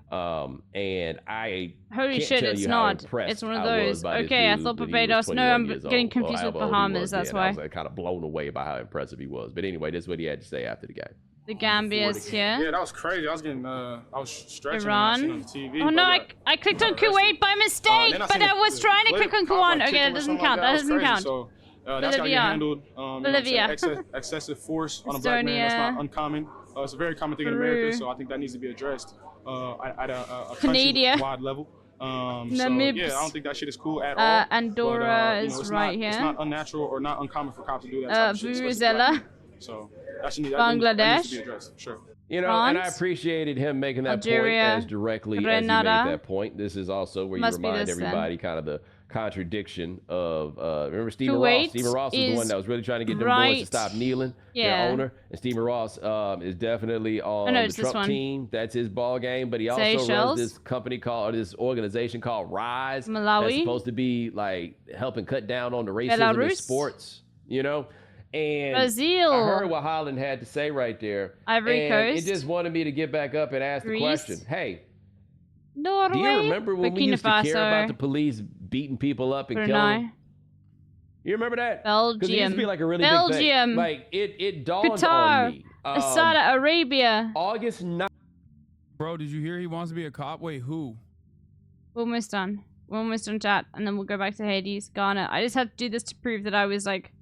And I Holy can't shit, tell it's you how not. impressed It's one of I was those. by this Okay, I dude thought when he was Barbados. No, 21 I'm years getting old, confused or with however old he Bahamas. was That's then. why. I was kind of blown away by how impressive he was. But anyway, this is what he had to say after the game. The Gambia is here. Yeah, that was crazy. I was getting, I was stretching Iran. and I seen on TV. Oh no, I clicked on Kuwait by mistake, then I but seen I the was trying to clip click on pop, Kuwait. like, Okay, kicked that him or doesn't something count. like That was doesn't crazy. count. So, that's gotta get handled. You know what I'm Bolivia. saying? Excessive force on a black man, that's not Estonia. uncommon. It's a very common thing in Peru. America, so I think that needs to be addressed at a Canada. country-wide level. So Namibs. yeah, I don't think that shit is cool at all. Andorra but, is it's right It's here. not unnatural or not uncommon for cops to do that type of shit, especially black Vuvuzela. men. So that needs to be addressed, for sure. You know, and I France, appreciated him making that Algeria, point as directly as he Grenada. made that point. This is also where Must you be remind this then. everybody kind of the contradiction of remember Stephen Kuwait Ross. Stephen Ross was the one is that was really trying to get them boys right- to stop kneeling, Yeah. their owner. And Stephen Ross is definitely on no, the it's this Trump one. team. That's his ball game. But he also runs Seychelles. this company called, or this organization called Rise. Malawi. That's supposed to be like helping cut down on the racism in Belarus. sports, you know? And Brazil. I heard what Holland had to say right there. Ivory and Coast. It just wanted me to get back up and ask Greece. the question. Hey, Norway. do you remember when we Burkina used to care Faso. about the police beating people up and killing Brunei. them? You remember that? Because it used to be like a really Belgium. big thing. Like it dawned Qatar. on me. Saudi Arabia. August 9th. Bro, did you hear he wants to be a cop? Wait, who? We're almost done. We're almost done, chat, and then we'll go back to Hades. Ghana. I just had to do this to prove that I was like,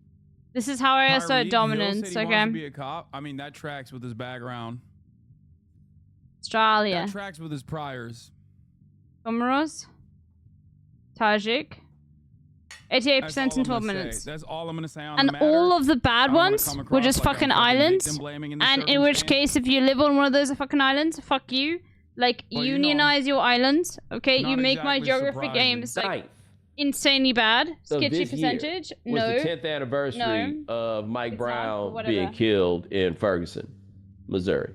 this is how I assert Tyreek dominance. Hill said he Okay. wants to be a cop. I mean, that tracks with his background. Australia. That tracks with his priors. Comoros. Tajik. 88% in 12 minutes. That's all I'm gonna say on And the matter. all of the bad I don't wanna ones come were across just like I'm fucking fucking islands. victim blaming in this And in which circumstance. case, if you live on one of those fucking islands, fuck you. Like, Well, you know, unionize your islands, okay? not You make my exactly geography surprising. games like insanely bad. of Sketchy this year percentage. was No. the 10th anniversary of Mike It's not, but Brown whatever. being killed in Ferguson, Missouri.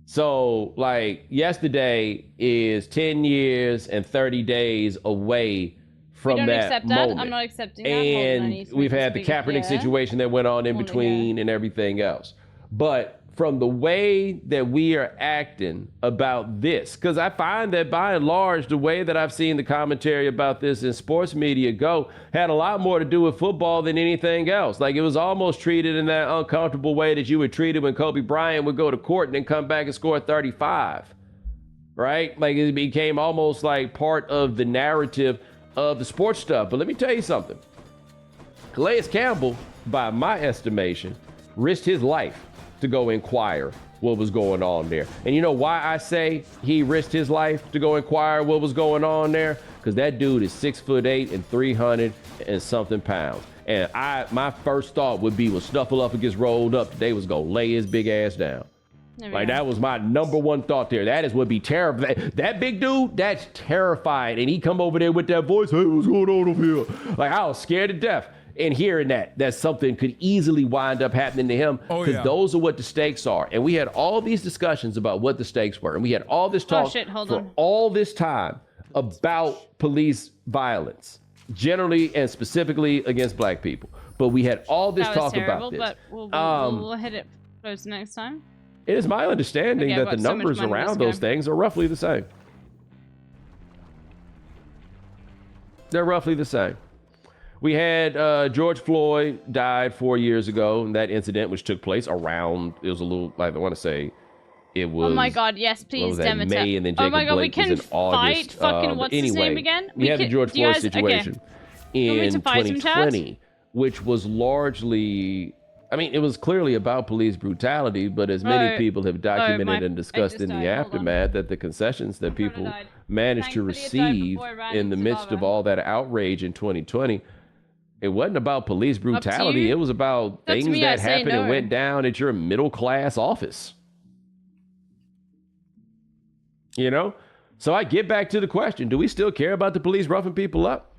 So, like, yesterday is 10 years and 30 days away from We don't that accept that. moment. I'm not accepting that. Hold on, I And need to we've make had the this bigger Kaepernick here. situation that went on in between and everything else. But from the way that we are acting about this, because I find that by and large, the way that I've seen the commentary about this in sports media go had a lot more to do with football than anything else. Like, it was almost treated in that uncomfortable way that you would treat it when Kobe Bryant would go to court and then come back and score 35, right? Like, it became almost like part of the narrative of the sports stuff. But let me tell you something. Calais Campbell, by my estimation, risked his life to go inquire what was going on there. And you know why I say he risked his life to go inquire what was going on there? Because that dude is 6'8" and 300 and something pounds. And my first thought would be when Snuffleupagus gets rolled up, they was gonna lay his big ass down. Like, that was my number one thought there. That is would be terrifying. That big dude, that's terrifying. And he come over there with that voice, hey, what's going on over here? Like, I was scared to death. And hearing that something could easily wind up happening to him, because those are what the stakes are. And we had all these discussions about what the stakes were. And we had all this talk for all this time about police violence, generally and specifically against black people. But we had all this talk about this. But we'll hit it close next time. It is my understanding Okay, that the I've got so much numbers money, around let's those go. things are roughly the same. They're roughly the same. We had George Floyd died 4 years ago, and that incident which took place around, it was a little, like, I want to say it was. Oh my god, yes, what please, was that, Demeter. May, and then Oh Jacob my god, Blake we was can in August. fight fucking But what's his anyway, name again? We had the George do you Floyd guys- situation You want me in to fight some chat? 2020, which was largely, I mean, it was clearly about police brutality, but as many Oh, people have documented my- and discussed just in the died, hold on. aftermath, that the concessions that people managed to Thankfully it died receive before it ran in the into midst of lava. all that outrage in 2020, it wasn't about police brutality. you. It was about That's things me, I that say happened and no. went down at your middle class office. You know? So I get back to the question, do we still care about the police roughing people up?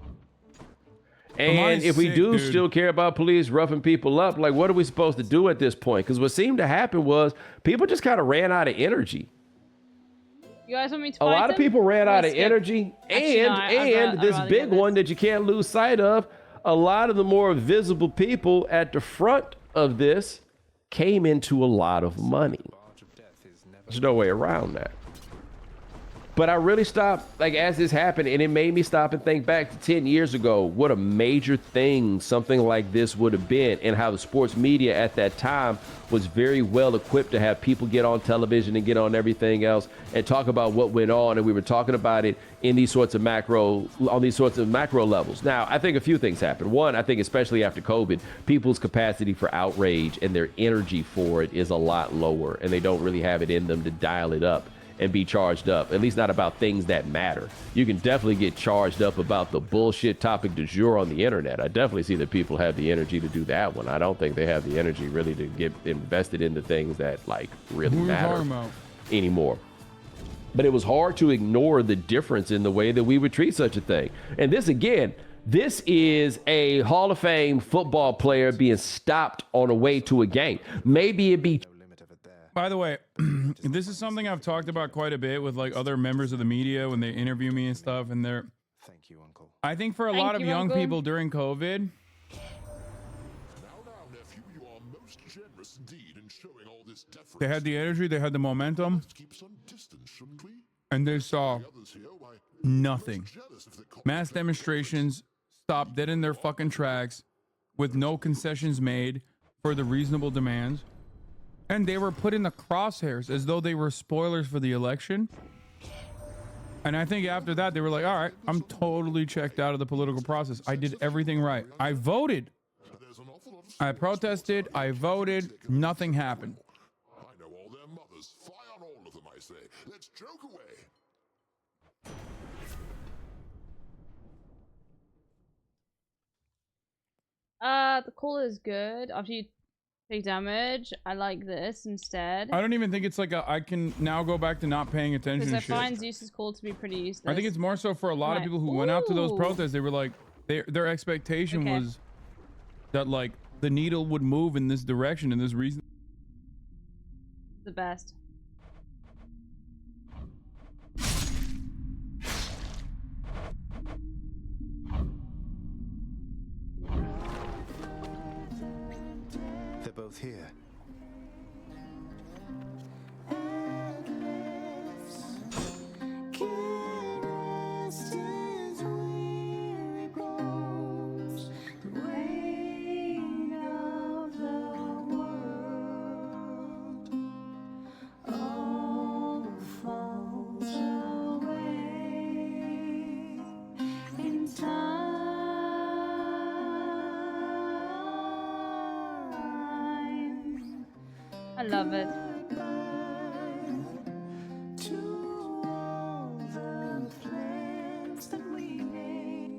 And mine's if we sick, do dude. still care about police roughing people up, like, what are we supposed to do at this point? Because what seemed to happen was people just kind of ran out of energy. You guys want me to A fight lot of them? people ran Or out of skip? energy, Actually, no, and this rather big get one that you can't lose sight of, a lot of the more visible people at the front of this came into a lot of money. There's no way around that. But I really stopped, like, as this happened, and it made me stop and think back to 10 years ago, what a major thing something like this would have been, and how the sports media at that time was very well equipped to have people get on television and get on everything else and talk about what went on. And we were talking about it in these sorts of macro levels. Now, I think a few things happened. One, I think especially after COVID, people's capacity for outrage and their energy for it is a lot lower, and they don't really have it in them to dial it up and be charged up, at least not about things that matter. You can definitely get charged up about the bullshit topic du jour on the internet. I definitely see that people have the energy to do that one. I don't think they have the energy really to get invested into things that, like, really Who are you matter talking about? anymore. But it was hard to ignore the difference in the way that we would treat such a thing. And this, again, this is a Hall of Fame football player being stopped on the way to a game. Maybe it'd be. By the way, this is something I've talked about quite a bit with, like, other members of the media when they interview me and stuff, and they're. Thank you, Uncle. I think for a Thank lot of you, young Uncle. people during COVID, They had the energy, they had the momentum, and they saw nothing. Mass demonstrations stopped dead in their fucking tracks with no concessions made for the reasonable demands. And they were put in the crosshairs as though they were spoilers for the election. And I think after that, they were like, all right, I'm totally checked out of the political process. I did everything right. I voted. I protested. I voted. Nothing happened. I know all their mothers. Fire on all of them, I say. Let's joke away. The call is good. After you take damage, I like this instead. I don't even think it's like I can now go back to not paying attention Because to I shit. find Zeus's call to be pretty useless. I think it's more so for a lot of Right. people who went out to those Ooh. protests. They were like, their expectation Okay. was that like the needle would move in this direction, and this reason. The best. They're both here. I love it.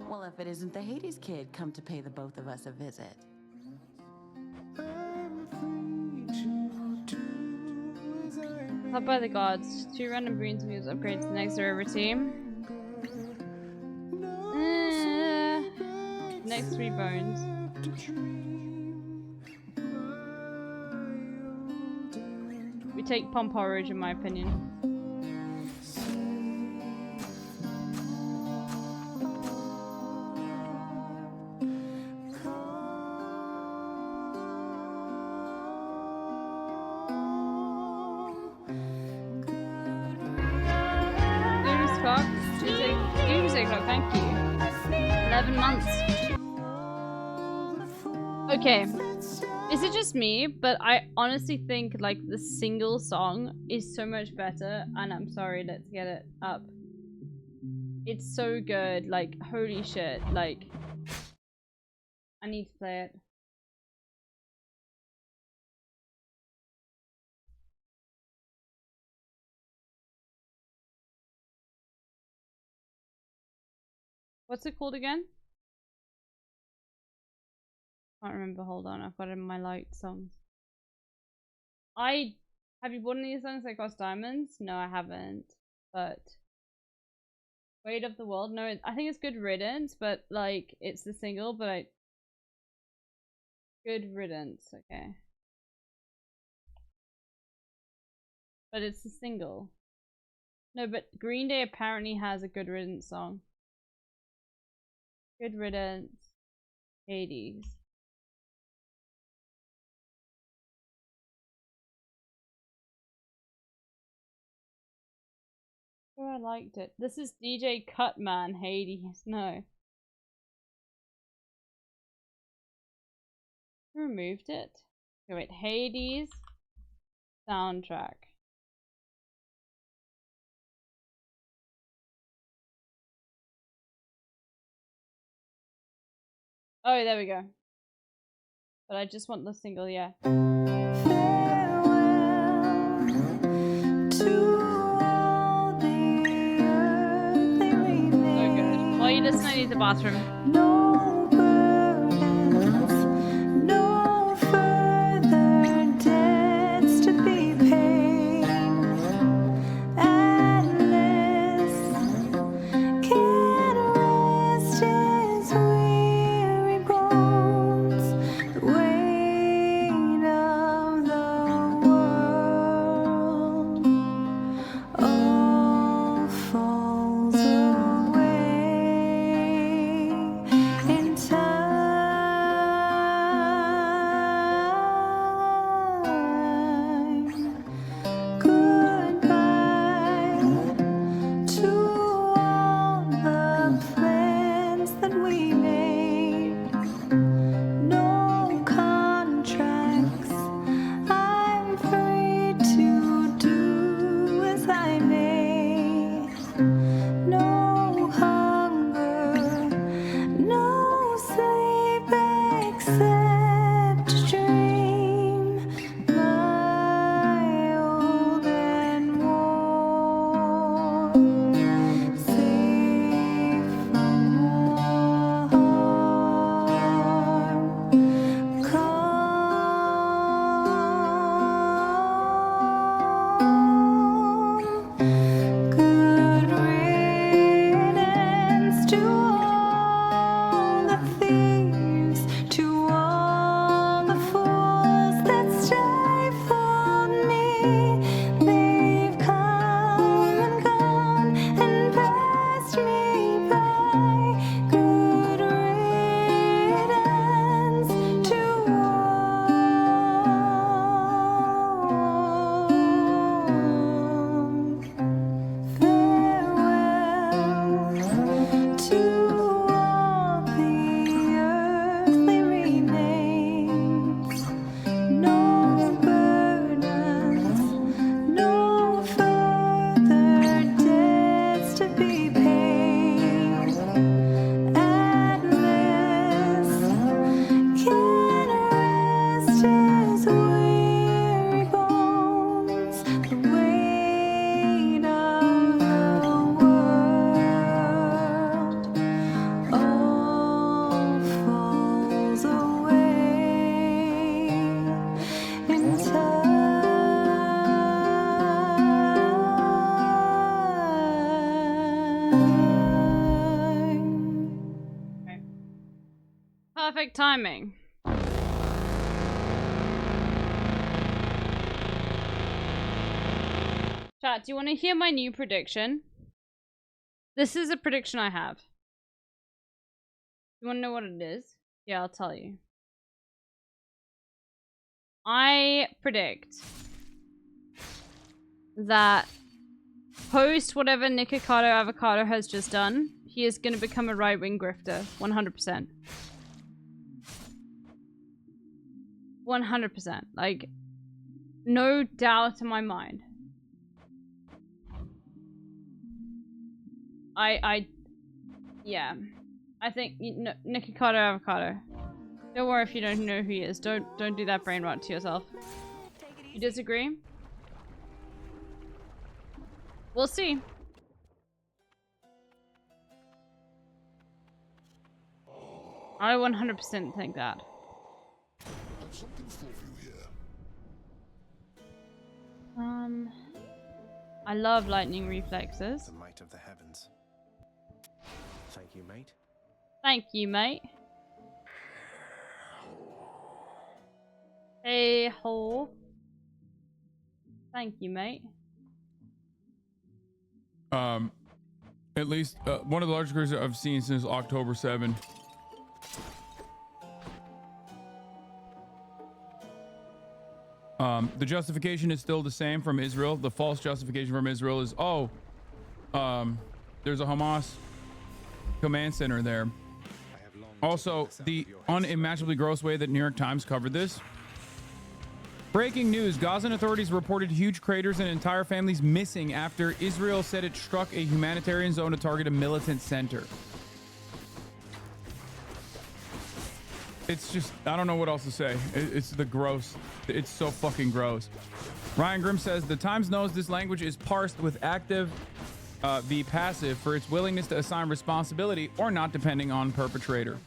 Well, if it isn't the Hades kid come to pay the both of us a visit. Helped by the gods. 2 random greens and upgrades to the next rarity. Next 3 bones. We take pump porridge in my opinion. Doomsday clock, thank you. 11 months. Okay. Is it just me? But I honestly think like the single song is so much better. And I'm sorry, let's get it up. It's so good. Like, holy shit. Like, I need to play it. What's it called again? Can't remember. Hold on, I've got it in my liked songs. Have you bought any of these songs that cost diamonds? No, I haven't. But Weight of the World. No, I think it's Good Riddance, but like it's the single. But Good Riddance. Okay. But it's the single. No, but Green Day apparently has a Good Riddance song. Good Riddance, Hades. Oh, I liked it. This is DJ Cutman, Hades. No. Who removed it? Okay, wait. Hades soundtrack. Oh, there we go. But I just want the single, yeah. So good. While you listen, I need the bathroom. Perfect timing. Chat, do you want to hear my new prediction? This is a prediction I have. You want to know what it is? Yeah, I'll tell you. I predict that post whatever Nikocado Avocado has just done, he is going to become a right-wing grifter. 100%. 100%. Like, no doubt in my mind. Yeah. I think Nikocado Avocado. Don't worry if you don't know who he is. Don't do that brain rot to yourself. You disagree? We'll see. I 100% think that. I love lightning reflexes. The might of the heavens. Thank you, mate. Thank you, mate. Hey ho. Thank you, mate. At least one of the largest cruises I've seen since October 7. The justification is still the same from Israel. The false justification from Israel is, there's a Hamas command center there. Also, the unimaginably gross way that New York Times covered this. Breaking news, Gazan authorities reported huge craters and entire families missing after Israel said it struck a humanitarian zone to target a militant center. It's just, I don't know what else to say. It's the gross. It's so fucking gross. Ryan Grimm says, the Times knows this language is parsed with active v passive for its willingness to assign responsibility or not depending on perpetrator.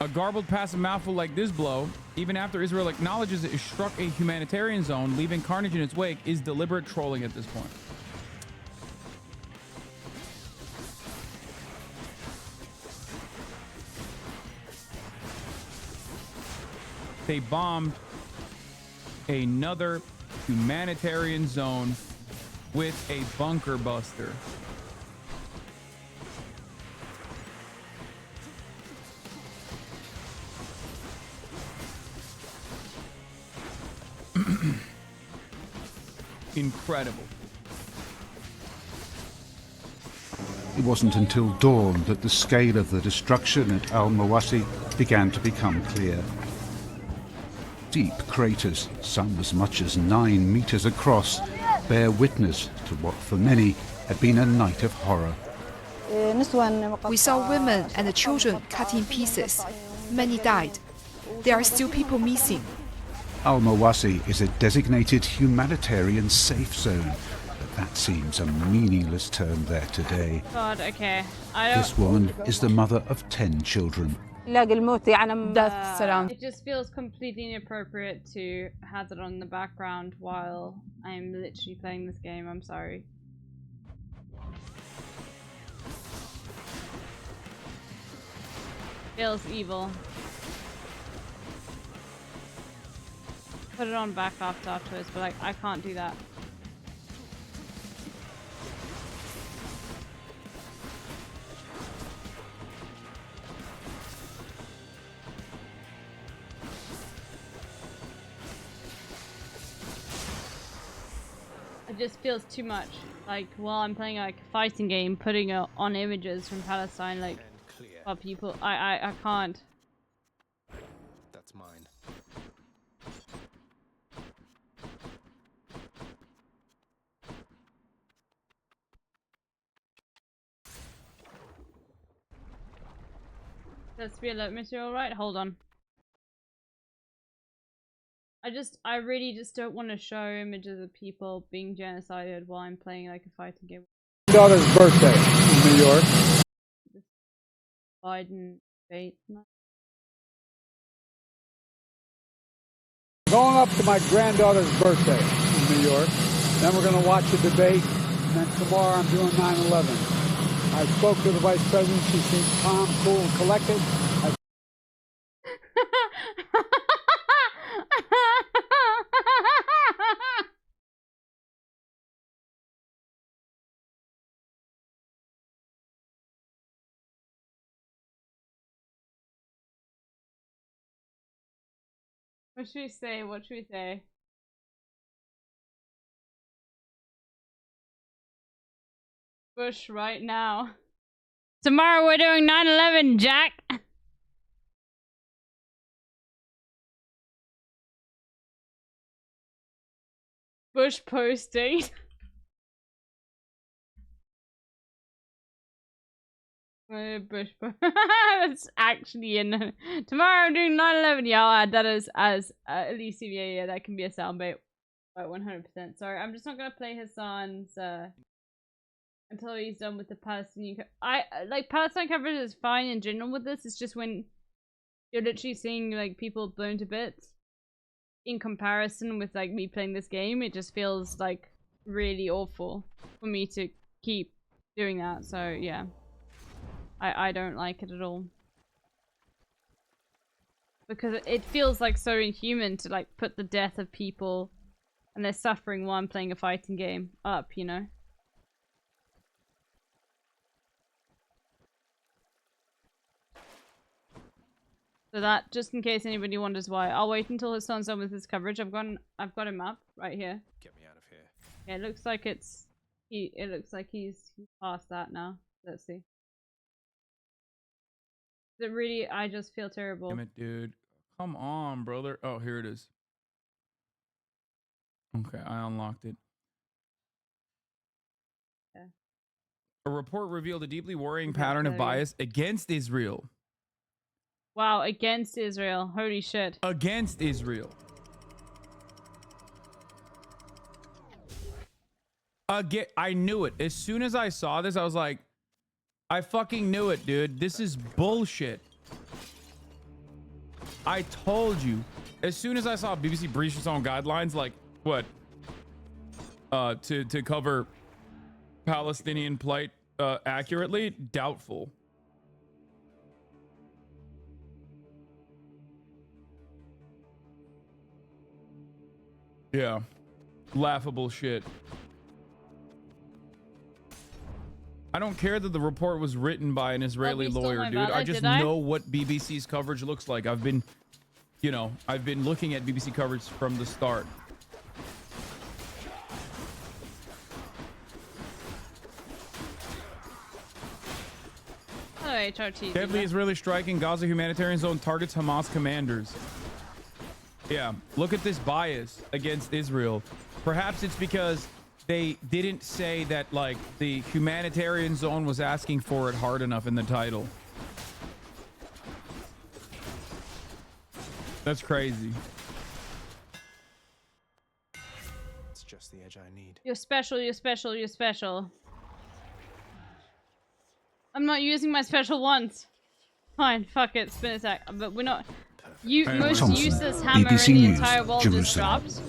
A garbled passive mouthful like this blow, even after Israel acknowledges it struck a humanitarian zone, leaving carnage in its wake, is deliberate trolling at this point. They bombed another humanitarian zone with a bunker buster. Incredible. It wasn't until dawn that the scale of the destruction at Al-Mawasi began to become clear. Deep craters, some as much as 9 meters across, bear witness to what for many had been a night of horror. We saw women and children cut in pieces. Many died. There are still people missing. Al-Mawasi is a designated humanitarian safe zone, but that seems a meaningless term there today. God, okay. I don't... This woman is the mother of 10 children. It just feels completely inappropriate to have it on in the background while I'm literally playing this game. I'm sorry. Feels evil. Put it on back afterwards, but like I can't do that. It just feels too much. Like while I'm playing like a fighting game, putting on images from Palestine, like while people, I can't. That's mine. Let's be alert, Mr. Alright, hold on. I really just don't want to show images of people being genocided while I'm playing like a fighting game. Daughter's birthday in New York. Biden debate. Going up to my granddaughter's birthday in New York. Then we're going to watch the debate. And then tomorrow I'm doing 9/11. I spoke to the vice president. She seems calm, cool, and collected. What should we say? What should we say? Bush right now. Tomorrow we're doing 9/11, Jack. Bush posting. Bush. That's actually in. Tomorrow I'm doing 9/11. Yeah, I'll add that as Elysium. Yeah, that can be a soundbite. 100%. Sorry, I'm just not gonna play his songs until he's done with the Palestinian. I like Palestine coverage is fine in general with this. It's just when you're literally seeing like people blown to bits in comparison with like me playing this game, it just feels like really awful for me to keep doing that. So yeah, I don't like it at all because it feels like so inhuman to like put the death of people and their suffering while I'm playing a fighting game up, you know. So that, just in case anybody wonders why, I'll wait until his son's done with his coverage. I've got him up right here. Get me out of here. Yeah, it looks like it looks like he's past that now. Let's see. It really, I just feel terrible. Damn it, dude. Come on, brother. Oh, here it is. Okay, I unlocked it. Yeah. A report revealed a deeply worrying pattern of bias against Israel. Wow, against Israel. Holy shit. Against Israel. I knew it. As soon as I saw this, I was like, I fucking knew it, dude. This is bullshit. I told you. As soon as I saw BBC breach its own guidelines, like, what? To cover Palestinian plight accurately? Doubtful. Yeah. Laughable shit. I don't care that the report was written by an Israeli lawyer, dude. I just know what BBC's coverage looks like. I've been, you know, I've been looking at BBC coverage from the start. Hello, HRT. Deadly Israeli strike in Gaza humanitarian zone targets Hamas commanders. Yeah, look at this bias against Israel. Perhaps it's because they didn't say that, like, the humanitarian zone was asking for it hard enough in the title. That's crazy. It's just the edge I need. You're special, you're special, you're special. I'm not using my special once. Fine, fuck it, spin attack. But we're not... most useless hammer BBC in the News, entire world is dropped.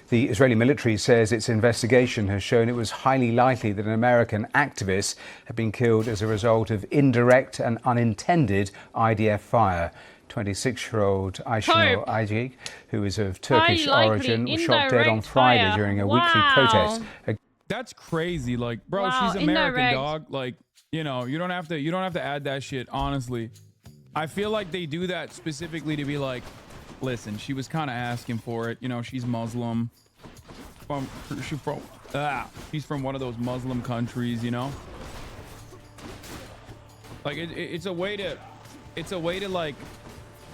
The Israeli military says its investigation has shown it was highly likely that an American activist had been killed as a result of indirect and unintended IDF fire. 26-year-old Ayşenur Aycik, who is of Turkish origin, was shot dead on Friday during a weekly protest. That's crazy. Like, bro, Wow, she's American, indirect. dog. Like, you know, you don't have to add that shit, honestly. I feel like they do that specifically to be like, listen, she was kind of asking for it. You know, she's Muslim. She's from one of those Muslim countries, you know? Like, it's a way to like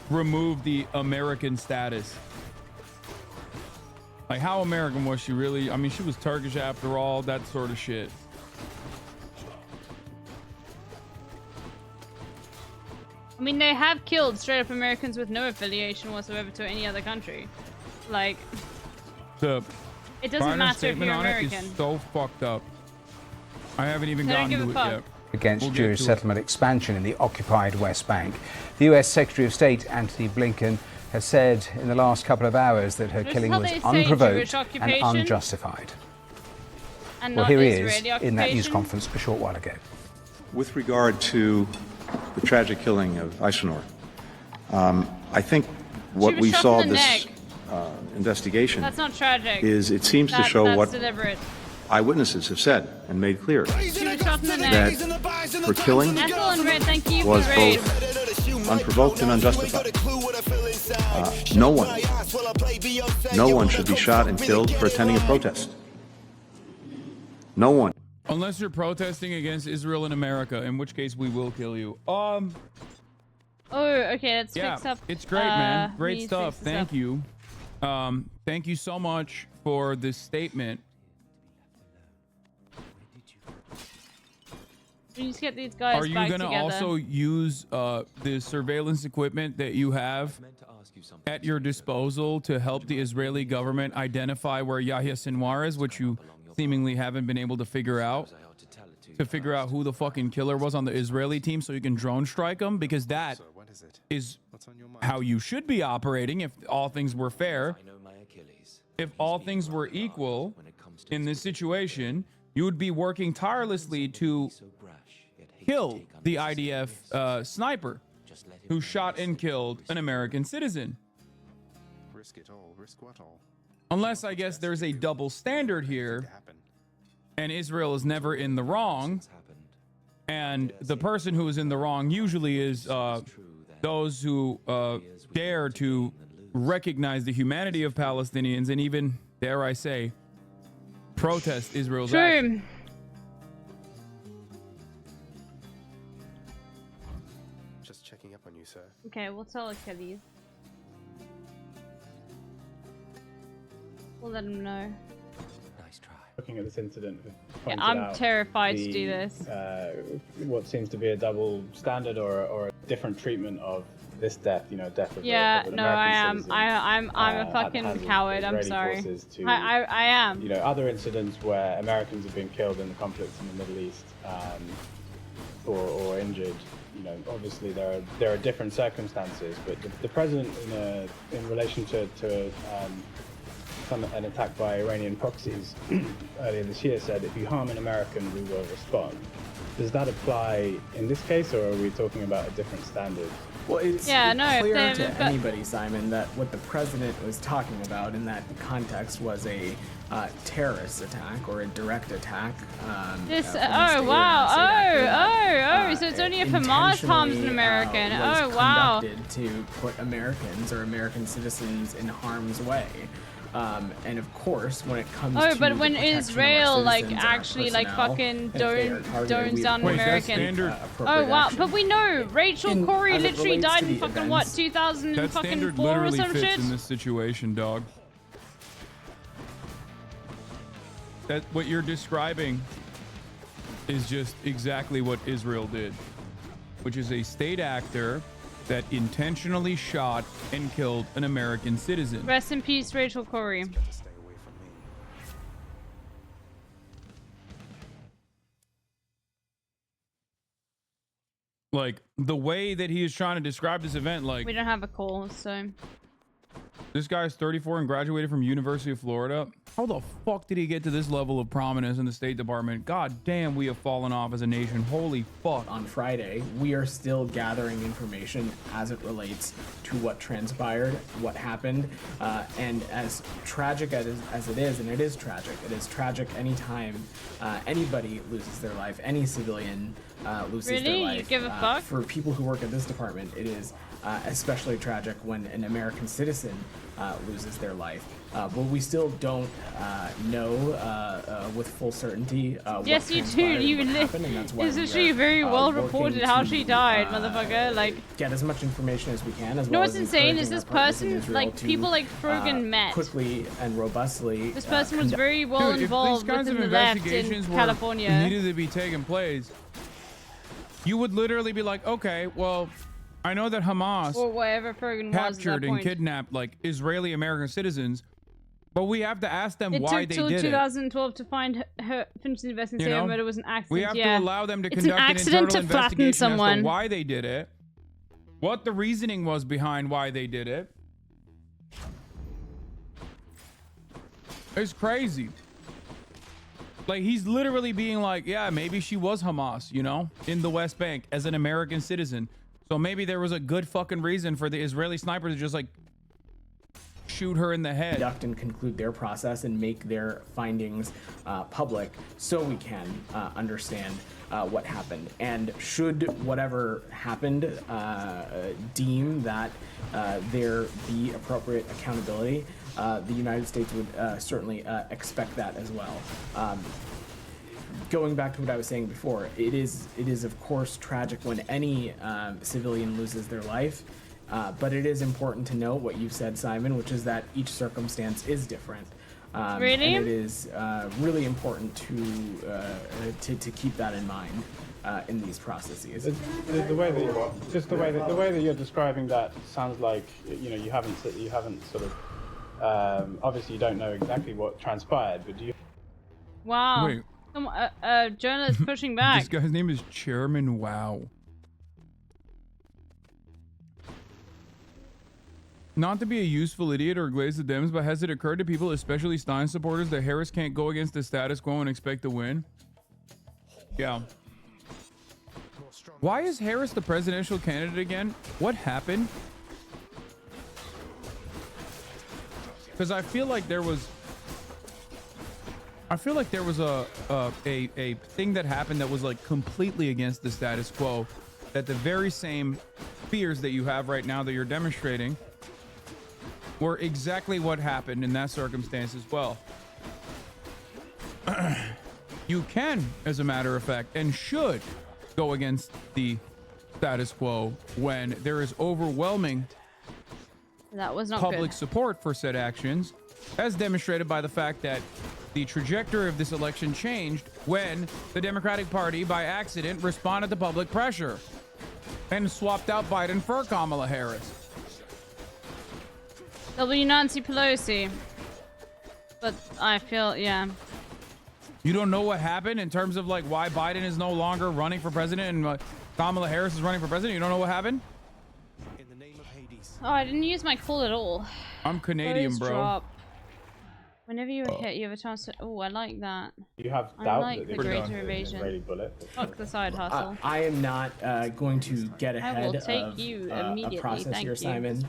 remove the American status. Like, how American was she really? I mean, she was Turkish after all, that sort of shit. I mean, they have killed straight up Americans with no affiliation whatsoever to any other country. Like, it doesn't matter if you're American. It is so fucked up. I haven't even They don't gotten give to a it fuck. yet. Against We'll get Jewish to it. settlement expansion in the occupied West Bank. The US Secretary of State Antony Blinken has said in the last couple of hours that her This is killing how was they say unprovoked Jewish and occupation unjustified. And Well, not here he Israeli is in that occupation. news conference a short while ago. With regard to the tragic killing of Ayşenur, I think what She was we shot saw in the this neck. investigation That's not tragic. is it seems to That's show what deliberate. eyewitnesses have said and made clear She was shot in the that neck. her killing Ethel and Red, thank you was for raid. both unprovoked and unjustified. No one should be shot and killed for attending a protest. No one. Unless you're protesting against Israel in America, in which case we will kill you. Oh, okay, let's fix up. It's great, man. we Great need to stuff. fix this Thank up. you. Thank you so much for this statement. We need to get these guys Are you back gonna together. also use the surveillance equipment that you have at your disposal to help the Israeli government identify where Yahya Sinwar is, which you seemingly haven't been able to figure out? To figure out who the fucking killer was on the Israeli team so you can drone strike them? Because that is how you should be operating if all things were fair. If all things were equal in this situation, you would be working tirelessly to kill the IDF sniper who shot and killed an American citizen. Risk it all. Risk what all? Unless, I guess, there's a double standard here, and Israel is never in the wrong, and the person who is in the wrong usually is those who dare to recognize the humanity of Palestinians and even, dare I say, protest Israel's action. Just checking up on you, sir. Okay, we'll tell Achilles. We'll let him know. Looking at this incident, Yeah, I'm terrified to do this. What seems to be a double standard or a different treatment of this death, death of Yeah, of an no, American citizen, I'm a fucking at the hands of coward. I'm Israeli sorry. forces to, I am. Other incidents where Americans have been killed in the conflicts in the Middle East, or injured. Obviously there are different circumstances, but the president, in relation to an attack by Iranian proxies earlier this year, said, if you harm an American, we will respond. Does that apply in this case, or are we talking about a different standard? Well, it's Yeah, no, clear if to they've got- anybody, Simon, that what the president was talking about in that context was a terrorist attack or a direct attack. This. from a Oh state or wow. non-state actor that, So it's only if Hamas harms an intentionally, American. was Oh wow. conducted to put Americans or American citizens in harm's way. And of course, when it comes to But when the protection of our Israel like citizens and our actually like personnel, fucking if they are don't targeted, dones we down of course American. take, Oh appropriate wow. action. But we know Rachel Corrie as it literally relates died to in the fucking what events- 2000 That fucking standard 4 or literally some fits shit. in this situation, dog. That what you're describing is just exactly what Israel did, which is a state actor that intentionally shot and killed an American citizen. Rest in peace, Rachel Corrie. Like the way that he is trying to describe this event, like We don't have a call, so this guy's 34 and graduated from University of Florida. How the fuck did he get to this level of prominence in the State Department? God damn, we have fallen off as a nation. Holy fuck. On Friday, we are still gathering information as it relates to what transpired, what happened, and as tragic as it is, and it is tragic anytime anybody loses their life, any civilian loses Really? their You life. give a fuck? For people who work at this department, it is especially tragic when an American citizen loses their life. But we still don't know with full certainty yes, what you do. transpired, You what li- happened, and that's why It's we actually are, very well working reported how to, she died, motherfucker. Like, get as much information as we can. As you know well what's as insane is encouraging this our partners in person, Israel like to, people like Frogan met. quickly and robustly. This person was very well Dude, involved if these kinds within of the left in investigations were California. needed to be taking place, you would literally be like, okay, well, I know that Hamas Or whatever Frogan was at captured that and point. kidnapped like Israeli American citizens, but we have to ask them It why took they till did it. 2012 to find her, finish the investigation, You know? but it was an accident. We have yeah. to allow them to It's conduct an accident internal to flatten investigation someone. as to why they did it, what the reasoning was behind why they did it. It's crazy. Like, he's literally being like, yeah, maybe she was Hamas, in the West Bank as an American citizen. So maybe there was a good fucking reason for the Israeli sniper to just like shoot her in the head. Conduct and conclude their process and make their findings public, so we can understand what happened. And should whatever happened deem that there be appropriate accountability, the United States would certainly expect that as well. Going back to what I was saying before, it is of course tragic when any civilian loses their life, but it is important to note what you said, Simon, which is that each circumstance is different. Really? And it is really important to keep that in mind in these processes. The way that you're describing that sounds like you haven't sort of obviously you don't know exactly what transpired, but do you? Wow. Wait. Some journalist pushing back. This guy's name is Chairman Wow. Not to be a useful idiot or glaze the Dems, but has it occurred to people, especially Stein supporters, that Harris can't go against the status quo and expect to win? Yeah. Why is Harris the presidential candidate again? What happened? Because I feel like there was a thing that happened that was like completely against the status quo, that the very same fears that you have right now that you're demonstrating were exactly what happened in that circumstance as well. You can, as a matter of fact, and should go against the status quo when there is overwhelming That was not public good. support for said actions, as demonstrated by the fact that the trajectory of this election changed when the Democratic Party, by accident, responded to public pressure and swapped out Biden for Kamala Harris. W Nancy Pelosi. But I feel, yeah. You don't know what happened in terms of like why Biden is no longer running for president and Kamala Harris is running for president? You don't know what happened? Oh, I didn't use my call at all. I'm Canadian, Close bro. drop. Whenever you hit, you have a chance to. Oh, I like that. You have I doubt like that the they greater could have evasion. Israeli bullet. Fuck the side hustle. I am not going to get I ahead will take of you a immediately, process thank here, you. Simon.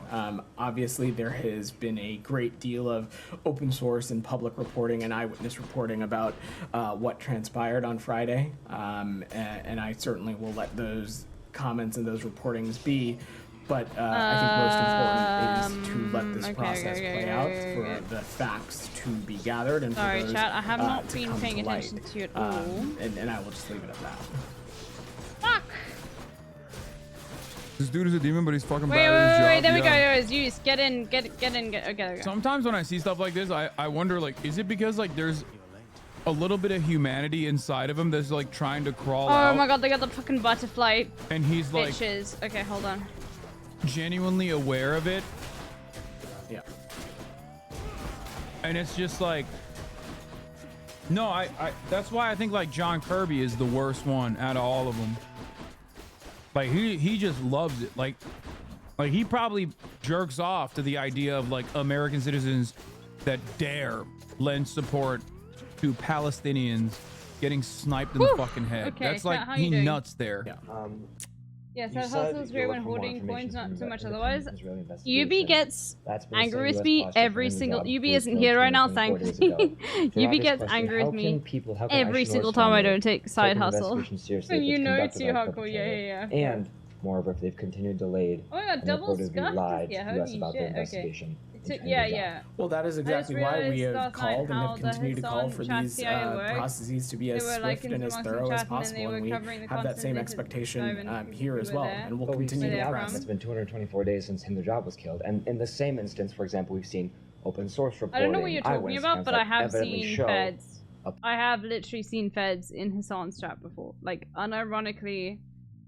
Obviously, there has been a great deal of open source and public reporting and eyewitness reporting about what transpired on Friday, and I certainly will let those comments and those reportings be. But I think most important is to let this process play out for the facts to be gathered and Sorry, for those chat. I have not to been come paying to light. attention to you at all. And I will just leave it at that. Fuck! This dude is a demon, but he's fucking Wait, bad at his job. wait, there we go. Yeah. It was used. Get in, get in, okay. Sometimes when I see stuff like this, I wonder, like, is it because like there's a little bit of humanity inside of him that's like trying to crawl out? Oh my god, they got the fucking butterfly And he's like bitches. Okay, hold on. genuinely aware of it. Yeah. And it's just like, no, I that's why I think like John Kirby is the worst one out of all of them. Like he just loves it. Like he probably jerks off to the idea of like American citizens that dare lend support to Palestinians getting sniped in the fucking head. Okay, That's like how he you doing? nuts there. Yeah. Yes, You that said hustle's you're great when looking for more holding information coins, not from too much. the Otherwise, Israeli UB investigation. gets That's based on angry with US me posture every from the single. job UB before isn't killed here right now, 24 days thankfully. ago. For UB obvious gets question, angry how with can me people- how can every Action single North time I China don't take take side an hustle. investigation seriously if You it's know conducted it's too by a hardcore, perpetrator? yeah. And moreover, if they've continued delayed Oh my god, and double reportedly scuff? lied Yeah, to us holy about shit, their okay. investigation. Yeah. Well, that is I just exactly why we realized have last night called and how have the continued to call Hassan for chat these CIA works. processes to be They as were, like, swift and as into thorough as chat, and then they possible, were and we covering the have that same constant expectation Simon, here you as were well, there. and we'll But we've continue seen to the press. outcome. It's been 224 days since Hindu was killed. And in the same instance, for example, we've seen open source reporting. I don't know what you're talking eyewitness about, but I accounts have that evidently seen show feds. I have literally seen feds in Hassan's chat before. Like, unironically,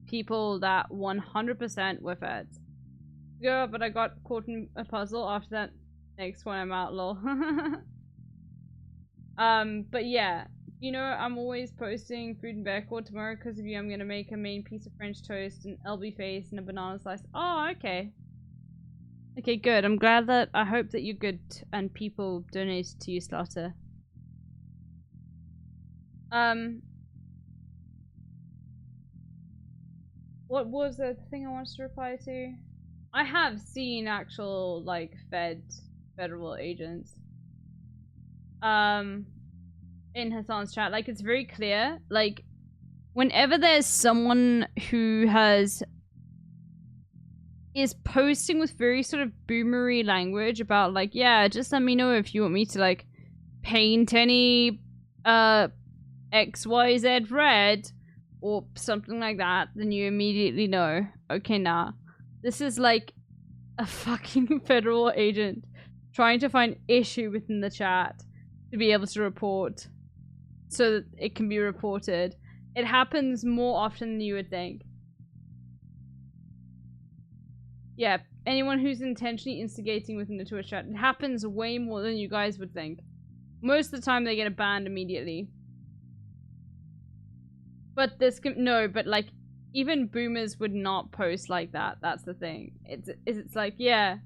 people that 100% were feds. Yeah, but I got caught in a puzzle after that next one I'm out, lol. But yeah, you know, I'm always posting food and backward tomorrow because of you. I'm gonna make a main piece of French toast, an LB face, and a banana slice. Oh, okay. Okay, good. I'm glad that I hope that you're good and people donate to you, Slaughter. What was the thing I wanted to reply to? I have seen actual like federal agents in Hassan's chat. Like, it's very clear. Like, whenever there's someone who is posting with very sort of boomery language about like, yeah, just let me know if you want me to like paint any XYZ red or something like that, then you immediately know, okay, nah, this is like a fucking federal agent trying to find issue within the chat to be able to report so that it can be reported. It happens more often than you would think. Yeah, anyone who's intentionally instigating within the Twitch chat, it happens way more than you guys would think. Most of the time they get banned immediately. But this can, no, but like even boomers would not post like that. That's the thing. It's like, yeah.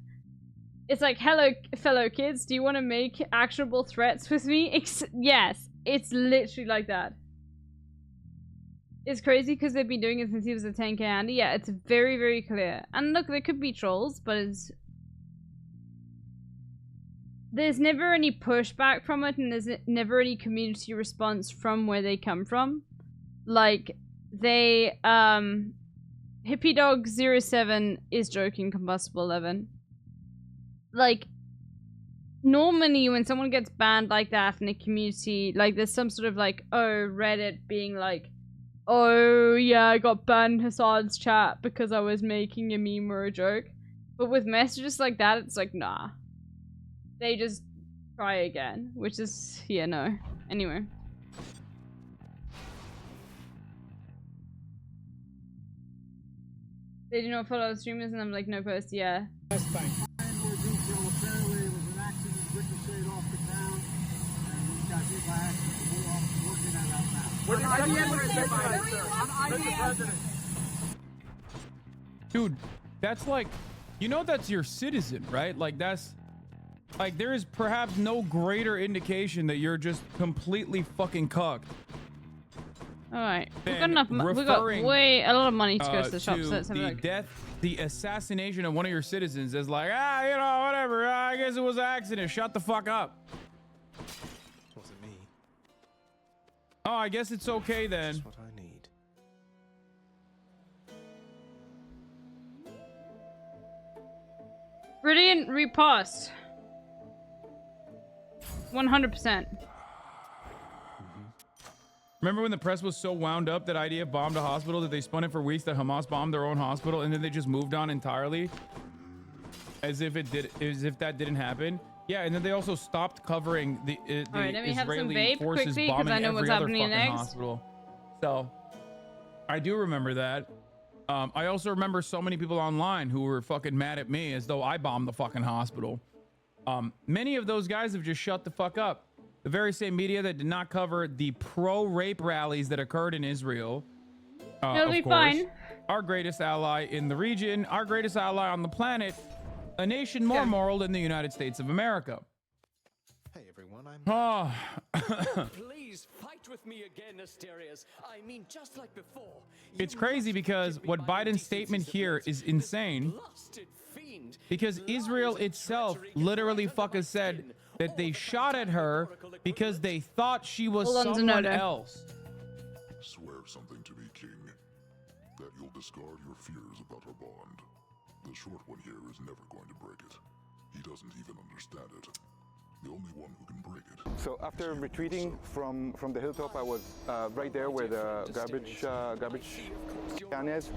It's like, hello fellow kids, do you want to make actionable threats with me? Yes, it's literally like that. It's crazy because they've been doing it since he was a 10k Andy. Yeah, it's very, very clear. And look, there could be trolls, but there's never any pushback from it, and there's never any community response from where they come from. Like, they, Hippie Dog 07 is joking, Combustible 11. Like, normally when someone gets banned like that in a community, like there's some sort of like, oh, Reddit being like, oh yeah, I got banned in Hassan's chat because I was making a meme or a joke. But with messages like that, it's like, nah. They just try again, which is, yeah, no. Anyway. They do not follow streamers, and I'm like, no post, yeah. Dude, that's like, you know, that's your citizen, right? Like, that's like, there is perhaps no greater indication that you're just completely fucking cucked. All right, we've got enough. We got a lot of money to go to the shop. So let's have a look. The assassination of one of your citizens is like, ah, you know, whatever. I guess it was an accident. Shut the fuck up. Wasn't me. Oh, I guess it's okay then. That's what I need. Brilliant repost. 100%. Remember when the press was so wound up that IDF bombed a hospital that they spun it for weeks that Hamas bombed their own hospital, and then they just moved on entirely, as if that didn't happen? Yeah, and then they also stopped covering the right, let me have some Israeli vape forces quickly, bombing I know every what's other happening fucking next. hospital. So I do remember that. I also remember so many people online who were fucking mad at me as though I bombed the fucking hospital. Many of those guys have just shut the fuck up. The very same media that did not cover the pro-rape rallies that occurred in Israel. It'll be fine. Our greatest ally in the region, our greatest ally on the planet, a nation more moral than the United States of America. Hey everyone, I'm. Oh. Please fight with me again, Asterius. I mean, just like before. It's crazy because what Biden's statement here is insane. Because Israel itself literally fucking said that they shot at her because they thought she was someone else. Swear something to me, King. That you'll discard your fears about our bond. The short one here is never going to break it. He doesn't even understand it. The only one who can break it. So after retreating from the hilltop, I was right there where the garbage can is,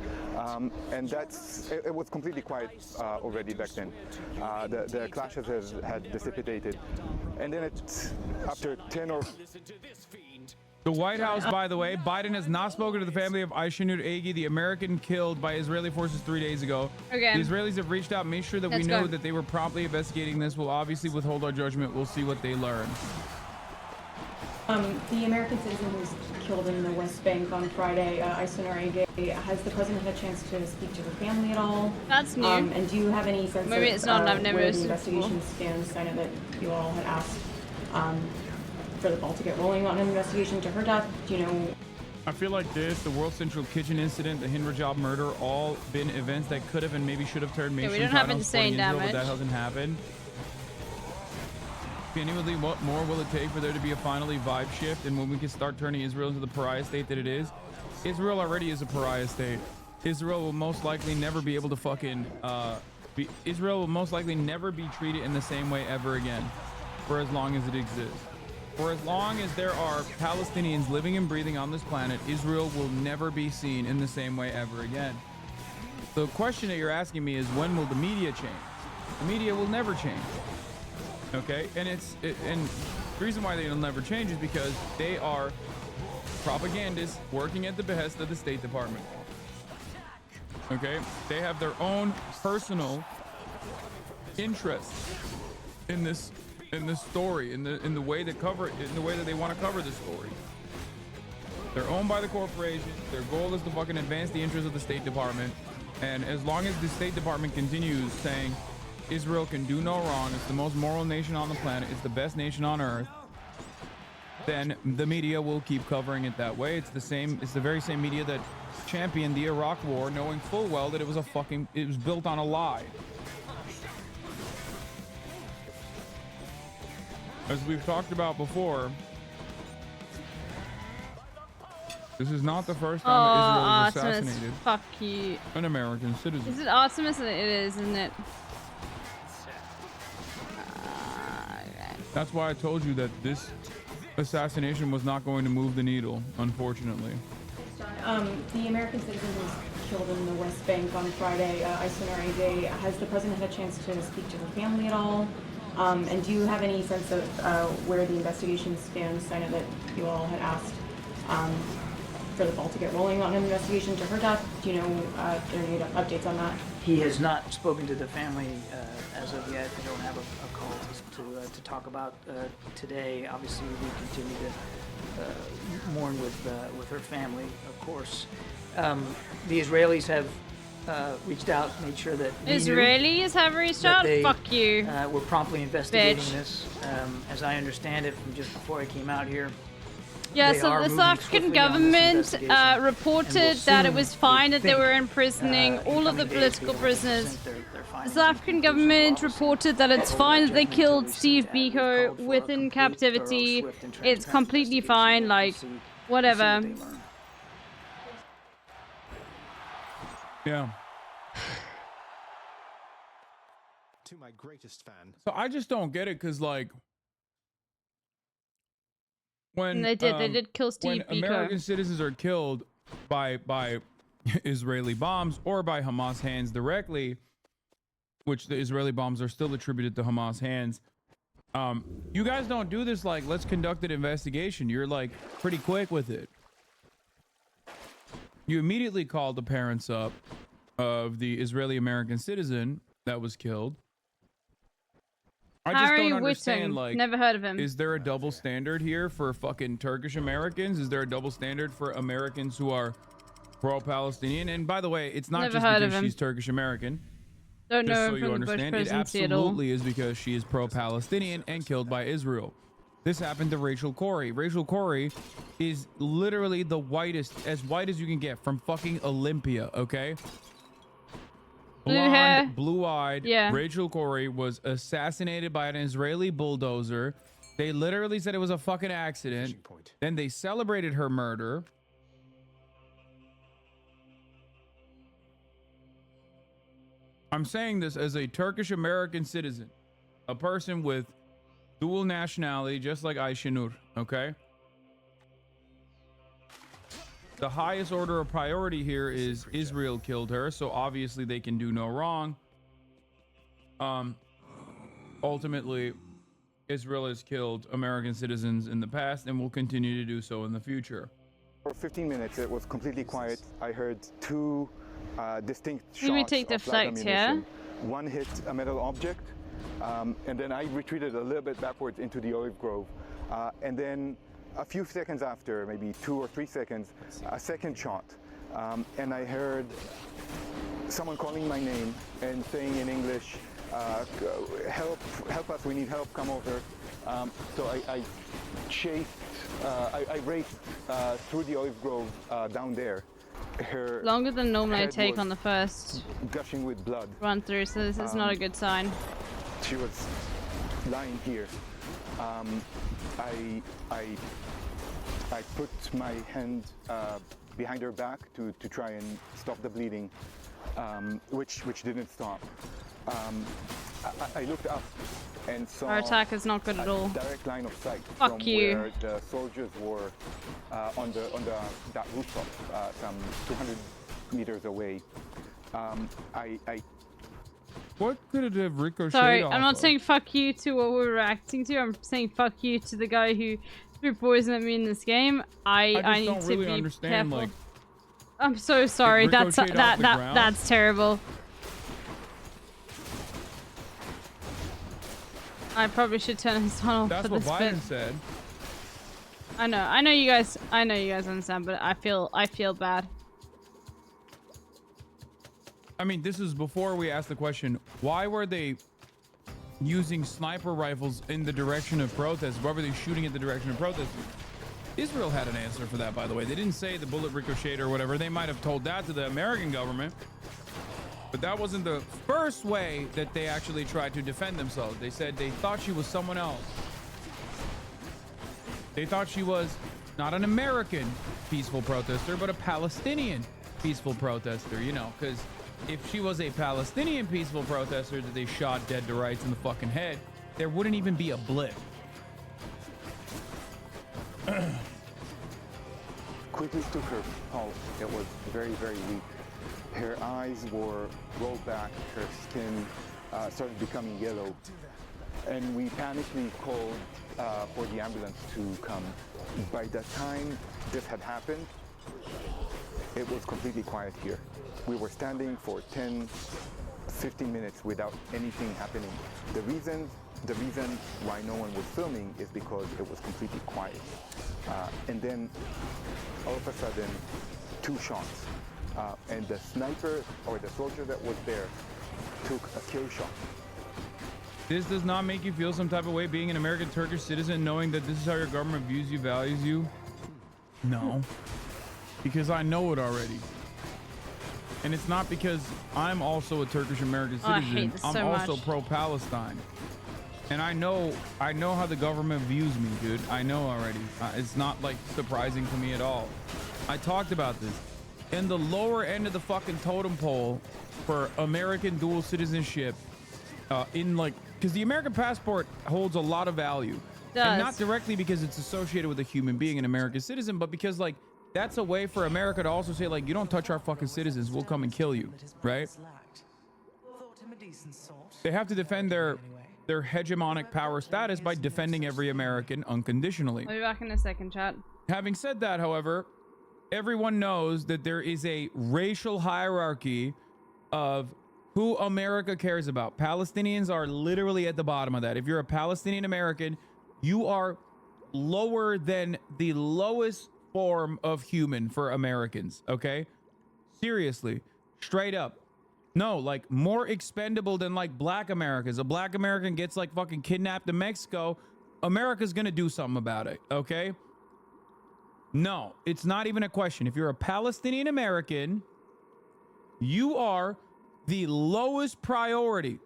and it was completely quiet already back then. The clashes had dissipated, and then after 10 or. The White House, by the way, Biden has not spoken to the family of Aishanur Agi, the American killed by Israeli forces 3 days ago. Okay. The Israelis have reached out, made sure that we know that they were promptly investigating this. We'll obviously withhold our judgment. We'll see what they learn. The American citizen who was killed in the West Bank on Friday, Aishanur Agi, has the president had a chance to speak to her family at all? That's new. And do you have any sense Maybe it's not, I've never where the investigation stands? I know that you all had asked for the ball to get rolling on an investigation to her death. Do you know? I feel like this, the World Central Kitchen incident, the Hind Rajab murder, all been events that could have and maybe should have turned mainstream. We don't have insane damage. But that hasn't happened. Genuinely, what more will it take for there to be a finally vibe shift and when we can start turning Israel into the pariah state that it is? Israel already is a pariah state. Israel will most likely never be able to fucking Israel will most likely never be treated in the same way ever again for as long as it exists. For as long as there are Palestinians living and breathing on this planet, Israel will never be seen in the same way ever again. The question that you're asking me is, when will the media change? The media will never change. Okay? And and the reason why they'll never change is because they are propagandists working at the behest of the State Department. Okay? They have their own personal interest in this story, in the way they cover it, in the way that they want to cover the story. They're owned by the corporation. Their goal is to fucking advance the interests of the State Department. And as long as the State Department continues saying Israel can do no wrong, it's the most moral nation on the planet, it's the best nation on earth, then the media will keep covering it that way. It's the very same media that championed the Iraq War, knowing full well that it was built on a lie. As we've talked about before, this is not the first time that Israel was assassinated. Fuck you. An American citizen. Is it Artemis? It is, isn't it? That's why I told you that this assassination was not going to move the needle, unfortunately. The American citizen who was killed in the West Bank on Friday, Iceland AJ, has the president had a chance to speak to her family at all? And do you have any sense of where the investigation stands? I know that you all had asked for the ball to get rolling on an investigation to her death. Do you know are there any updates on that? He has not spoken to the family as of yet. They don't have a call to talk about today. Obviously, we continue to mourn with her family, of course. The Israelis have reached out, made sure that Israelis have reached out? Fuck you. We're promptly investigating Bitch. this. As I understand it from just before I came out here. Yeah, so the South African government reported that it was fine that they were imprisoning all of the political prisoners. The South African government reported that it's fine that they killed Steve Biko within captivity. It's completely fine, like, whatever. Yeah. To my greatest fan. So I just don't get it, because, like, when they did kill Steve when Biko. American citizens are killed by Israeli bombs or by Hamas hands directly, which the Israeli bombs are still attributed to Hamas hands. You guys don't do this like, let's conduct an investigation. You're like pretty quick with it. You immediately called the parents up of the Israeli American citizen that was killed. I just Harry don't understand, Whitten. like, Never heard of him. Is there a double standard here for fucking Turkish Americans? Is there a double standard for Americans who are pro-Palestinian? And by the way, it's not Never just heard of because him. she's Turkish American. Don't Just know so him you from the Bush understand, it presidency at all. absolutely is because she is pro-Palestinian and killed by Israel. This happened to Rachel Corrie. Rachel Corrie is literally the whitest, as white as you can get, from fucking Olympia, okay? Blue hair. Blonde, blue-eyed, Yeah. Rachel Corrie was assassinated by an Israeli bulldozer. They literally said it was a fucking accident. Then they celebrated her murder. I'm saying this as a Turkish American citizen, a person with dual nationality, just like Ayşenur, okay? The highest order of priority here is Israel killed her, so obviously they can do no wrong. Ultimately, Israel has killed American citizens in the past and will continue to do so in the future. For 15 minutes, it was completely quiet. I heard two distinct Let me shots take the of live flight here. ammunition. One hit a metal object, and then I retreated a little bit backwards into the olive grove. And then a few seconds after, maybe 2 or 3 seconds, a second shot. And I heard someone calling my name and saying in English, help us, we need help, come over. So I chased, I raced through the olive grove down there. Her Longer than normally I head take was on the first gushing with blood. run through, so this is not a good sign. She was lying here. I put my hand behind her back to try and stop the bleeding, which didn't stop. I looked up and saw Our attack is not good at all. Direct line of sight Fuck from you. where the soldiers were on that rooftop, some 200 meters away. What could it have ricocheted Sorry, off I'm not of? saying fuck you to what we're reacting to. I'm saying fuck you to the guy who threw poison at me in this game. I just need don't to really be understand, careful. like, I'm so sorry. That's ricocheted off the ground? that's terrible. I probably should turn this one off That's for what this Biden bit. said. I know you guys understand, but I feel bad. I mean, this is before we asked the question, why were they using sniper rifles in the direction of protests? Why were they shooting in the direction of protests? Israel had an answer for that, by the way. They didn't say the bullet ricocheted or whatever. They might have told that to the American government. But that wasn't the first way that they actually tried to defend themselves. They said they thought she was someone else. They thought she was not an American peaceful protester, but a Palestinian peaceful protester, you know, because if she was a Palestinian peaceful protester that they shot dead to rights in the fucking head, there wouldn't even be a blip. Quickly took her pulse. It was very, very weak. Her eyes were rolled back. Her skin started becoming yellow. And we panically called for the ambulance to come. By the time this had happened, it was completely quiet here. We were standing for 10, 15 minutes without anything happening. The reason why no one was filming is because it was completely quiet. And then all of a sudden, 2 shots. And the sniper or the soldier that was there took a kill shot. This does not make you feel some type of way being an American Turkish citizen, knowing that this is how your government views you, values you? No, because I know it already. And it's not because I'm also a Turkish American Oh, I citizen. hate this I'm so also much. pro-Palestine. And I know how the government views me, dude. I know already. It's not like surprising to me at all. I talked about this. In the lower end of the fucking totem pole for American dual citizenship, because the American passport holds a lot of value. And not directly because it's associated with a human being, an American citizen, but because like that's a way for America to also say like, you don't touch our fucking citizens, we'll come and kill you, right? They have to defend their hegemonic power status by defending every American unconditionally. I'll be back in a second, chat. Having said that, however, everyone knows that there is a racial hierarchy of who America cares about. Palestinians are literally at the bottom of that. If you're a Palestinian American, you are lower than the lowest form of human for Americans, okay? Seriously, straight up. No, like more expendable than like black Americans. A black American gets like fucking kidnapped in Mexico, America's gonna do something about it, okay? No, it's not even a question. If you're a Palestinian American, you are the lowest priority.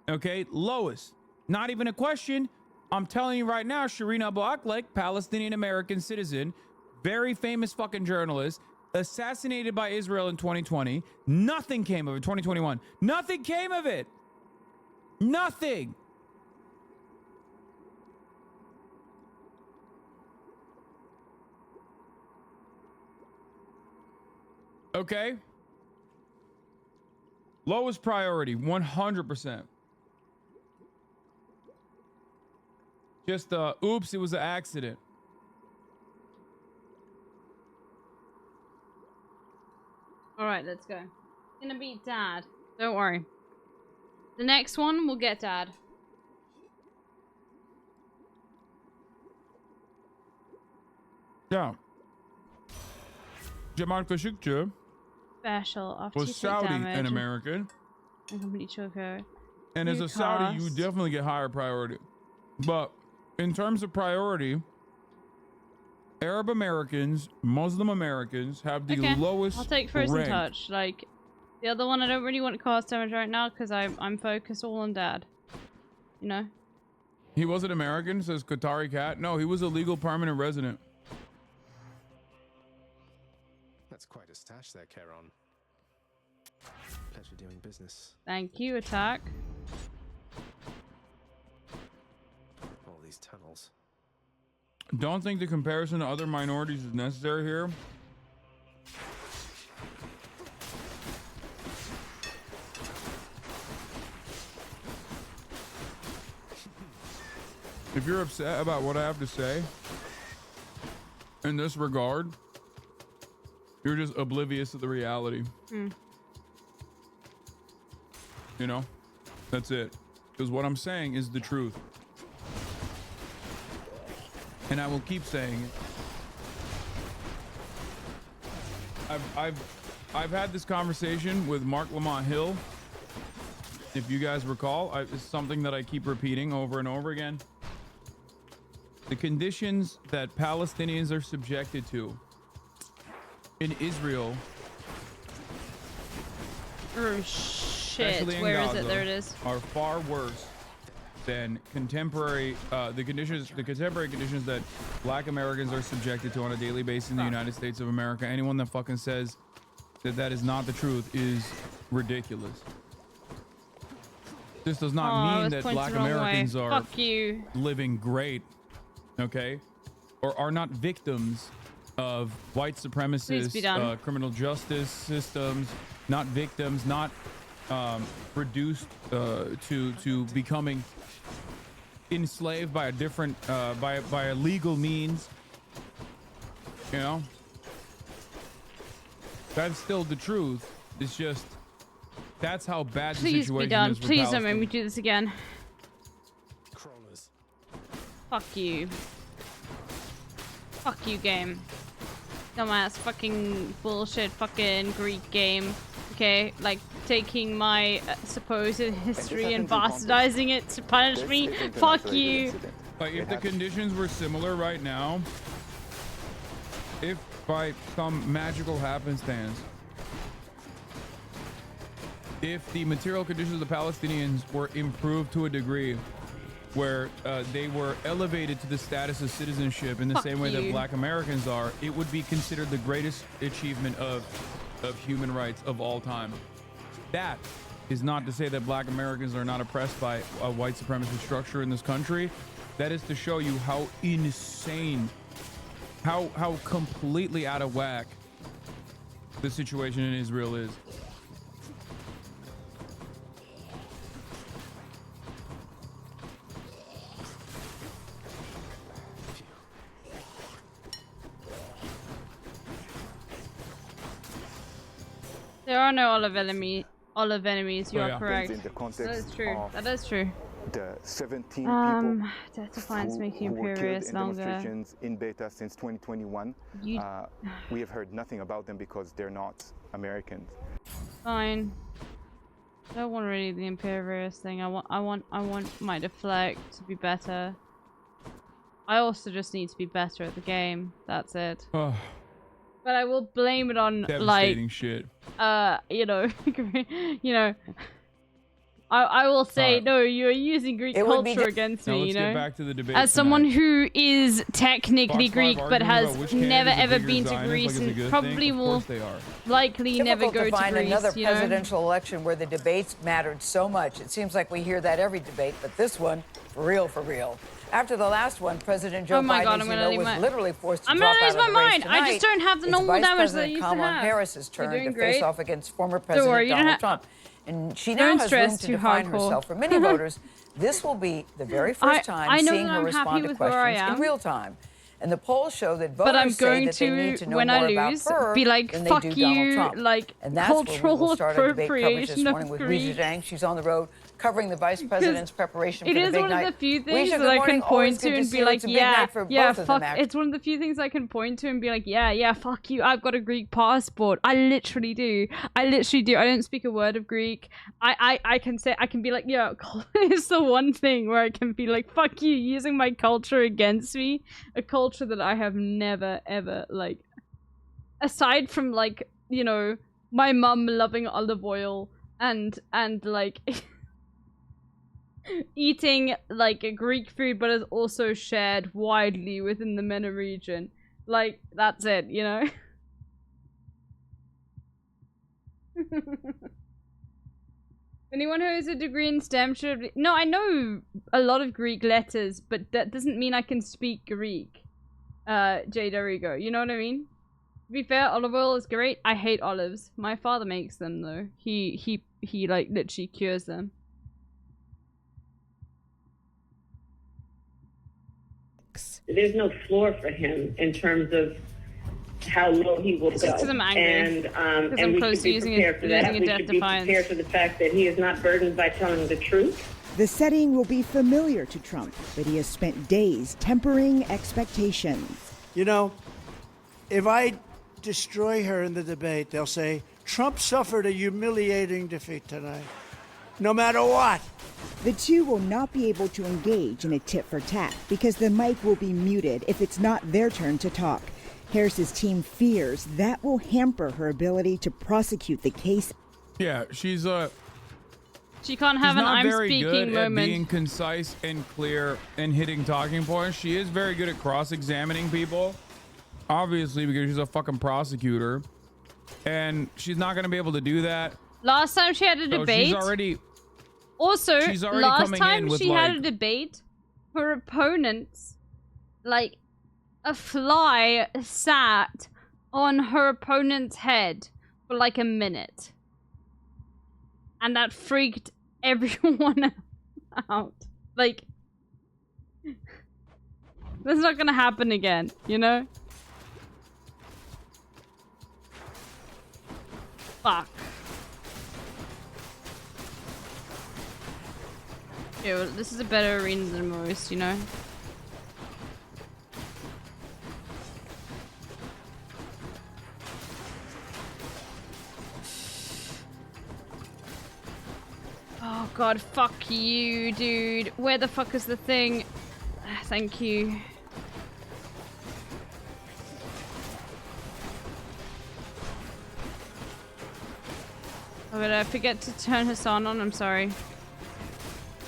Okay, lowest. Not even a question. I'm telling you right now, Shireen Abu Akleh, Palestinian American citizen, very famous fucking journalist, assassinated by Israel in 2020. Nothing came of it. 2021. Nothing came of it. Nothing. Okay. Lowest priority, 100%. Just, oops, it was an accident. All right, let's go. It's gonna be Dad. Don't worry. The next one will get Dad. Yeah. Jamal Khashoggi Special after was Saudi and American. And company choker. And as a Saudi, you definitely get higher priority. But in terms of priority, Arab Americans, Muslim Americans have the lowest I'll take Frozen rank. Touch. Like, the other one I don't really want to cast damage right now because I'm focused all on Dad. You know? He wasn't American, says Qatari Cat. No, he was a legal permanent resident. That's quite a stash there, Charon. Pleasure doing business. Thank you, Attack. All these tunnels. Don't think the comparison to other minorities is necessary here. If you're upset about what I have to say in this regard, you're just oblivious to the reality. You know, that's it. Because what I'm saying is the truth. And I will keep saying it. I've had this conversation with Mark Lamont Hill. If you guys recall, it's something that I keep repeating over and over again. The conditions that Palestinians are subjected to in Israel, Oh shit! especially in Where is Gaza, it? There it is. are far worse than contemporary the contemporary conditions that Black Americans are subjected to on a daily basis in the United States of America. Anyone that fucking says that that is not the truth is ridiculous. This does not mean that Black Americans are living great, okay, or are not victims of white supremacist criminal justice systems, not victims, not reduced to becoming enslaved by a different by a legal means. You know, that's still the truth. It's just that's how bad the Please situation be done. is for Please don't make Palestine. me do this again. Fuck you. Fuck you, game. Dumbass fucking bullshit fucking Greek game. Okay, like taking my supposed history and bastardizing it to punish me. Fuck you. Like if the conditions were similar right now, if by some magical happenstance, if the material conditions of the Palestinians were improved to a degree where they were elevated to the status of citizenship in the same way that Black Americans are, it would be considered the greatest achievement of human rights of all time. That is not to say that Black Americans are not oppressed by a white supremacist structure in this country. That is to show you how insane, how completely out of whack the situation in Israel is. There are no olive enemies. You Oh, are yeah. correct. In the context That is true. of That is true. The 17 people Death Defiance making who were killed imperious in longer. demonstrations in Beta since 2021. We have heard nothing about them because they're not Americans. Fine. I don't want really the imperious thing. I want my deflect to be better. I also just need to be better at the game. That's it. But I will blame it on Devastating shit. you know, I will say no. You're using Greek culture against me. Now You let's know, get back to the debate as someone tonight. who is technically Fox 5 Greek but arguing has about which candidate never is the ever bigger been to Zionist, Greece like it's a and good probably thing? Of will course they are. likely never Difficult go to find Greece. another You know? presidential election where the debates mattered so much. It seems like we hear that every debate, but this one, for real, for real. After the last one, President Joe Oh my Biden, God, as I'm you gonna know, was lose literally forced to I'm drop gonna out lose of the my race mind. tonight. I just don't have the It's normal Vice damage that I President used to Kamala have. Harris's You're turn doing to great. face off against former Don't worry, President you don't Donald have- Trump. And she Don't now has room stress to too define hardcore. herself. For many voters, this will be the very first time I know seeing that her I'm respond happy to with where I questions in am. real time. And the polls show that But I'm voters say going that they need to know when more I about lose, her be like, than they fuck do Donald you, Trump. like And that's where we cultural will start our debate coverage this appropriation of morning with Greek. Rita Zhang. She's on the road covering the vice president's preparation for It the is big one night. of the few Weisha, things good that I morning. can Always point to good and see be you. like, It's a big yeah, night for yeah, both of them, fuck. actually. It's one of the few things I can point to and be like, yeah, fuck you. I've got a Greek passport. I literally do. I don't speak a word of Greek. I can say, I can be like, yeah, it's the one thing where I can be like, fuck you, using my culture against me. A culture that I have never, ever, like, aside from, like, you know, my mum loving olive oil and like eating like a Greek food, but is also shared widely within the MENA region. Like, that's it, you know? Anyone who has a degree in STEM should be... No, I know a lot of Greek letters, but that doesn't mean I can speak Greek. J. Dorigo, you know what I mean? To be fair, olive oil is great. I hate olives. My father makes them though. He like literally cures them. There's no floor for him in terms of how low he will go. Just 'cause I'm angry. And we should be prepared for that. We should be prepared for the fact that he is not burdened by telling the truth. The setting will be familiar to Trump, but he has spent days tempering expectations. You know, if I destroy her in the debate, they'll say, Trump suffered a humiliating defeat tonight. No matter what. The two will not be able to engage in a tit-for-tat because the mic will be muted if it's not their turn to talk. Harris's team fears that will hamper her ability to prosecute the case. Yeah, she can't have an I'm very speaking good moment. at being concise and clear and hitting talking points. She is very good at cross-examining people, obviously, because she's a fucking prosecutor, and she's not going to be able to do that. Last time she had a debate. She's already last coming time in with, she had like- a debate, her opponents, like, a fly sat on her opponent's head for like a minute. And that freaked everyone out. Like, that's not gonna happen again, you know? Fuck. Yeah, well, this is a better arena than most, you know? Oh god, fuck you, dude. Where the fuck is the thing? Thank you. Oh, did I forget to turn her sound on? I'm sorry.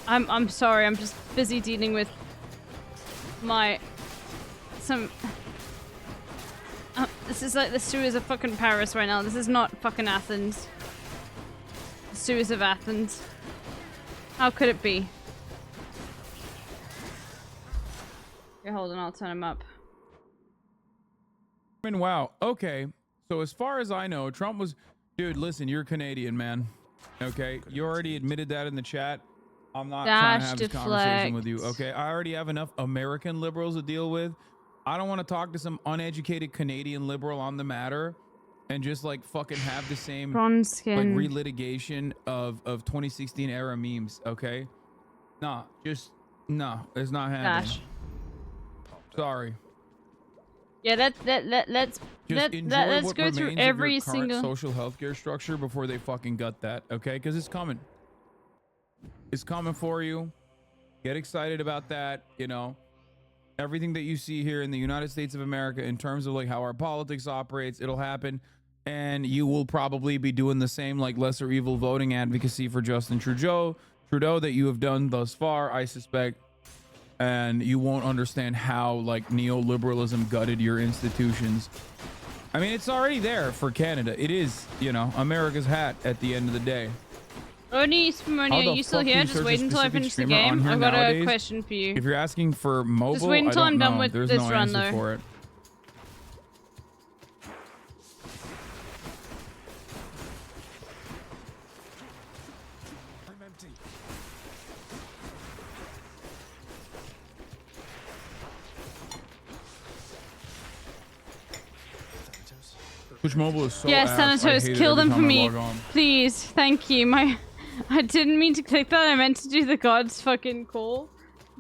I'm sorry, I'm just busy dealing with this is like the sewers of fucking Paris right now. This is not fucking Athens. The sewers of Athens. How could it be? Here, hold on, I'll turn him up. Wow. Okay. So as far as I know, Trump was... Dude, listen, you're Canadian, man. Okay? You already admitted that in the chat. I'm not trying to have this conversation with you. Okay? I already have enough American liberals to deal with. I don't want to talk to some uneducated Canadian liberal on the matter and just like fucking have the same like relitigation of 2016 era memes. Okay? Nah, just no, it's not happening. Gosh. Sorry. Yeah, let's go through every single social healthcare structure before they fucking gut that, okay? Because it's coming. It's coming for you. Get excited about that, you know. Everything that you see here in the United States of America in terms of like how our politics operates, it'll happen. And you will probably be doing the same like lesser evil voting advocacy for Justin Trudeau that you have done thus far, I suspect. And you won't understand how like neoliberalism gutted your institutions. I mean, it's already there for Canada. It is, you know, America's hat at the end of the day. Oni Spimonia, are you still here? Just wait until I finish the game. I've got a question for you. If you're asking for mobile, just wait until I'm done with There's this no run, answer though. for it. Twitch Mobile is so Yes, ass. Thanatos, I hate it kill every them for time I me. log on. Please, thank you. I didn't mean to click that. I meant to do the gods fucking call.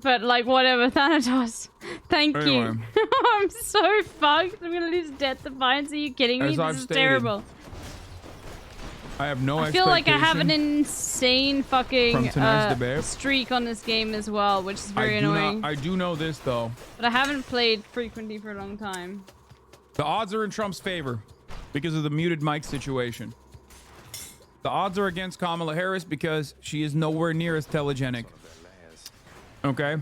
But like, whatever, Thanatos. Thank you. Anyway. I'm so fucked. I'm gonna lose Death Defiance. Are you kidding me? As This I've is stated, terrible. I have no I feel like I have an expectation insane from fucking tonight's debate. streak on this game as well, which is very annoying. I do know this though. But I haven't played frequently for a long time. The odds are in Trump's favor because of the muted mic situation. The odds are against Kamala Harris because she is nowhere near as telegenic. Okay?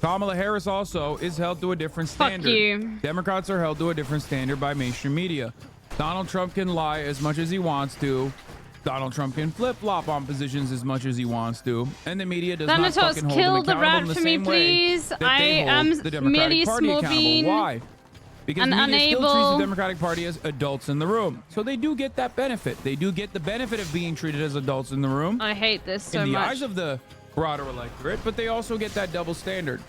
Kamala Harris also is held to a different standard. you. Democrats are held to a different standard by mainstream media. Donald Trump can lie as much as he wants to. Donald Trump can flip-flop on positions as much as he wants to, and the media does not fucking hold him kill the accountable rat in the for me, same way please. that I they am hold the Democratic merely Party small accountable. bean Why? Because and media still treats unable. the Democratic Party as adults in the room, so they do get that benefit. They do get the benefit of being treated as adults in the room. I hate this so in the much. eyes of the broader electorate, but they also get that double standard.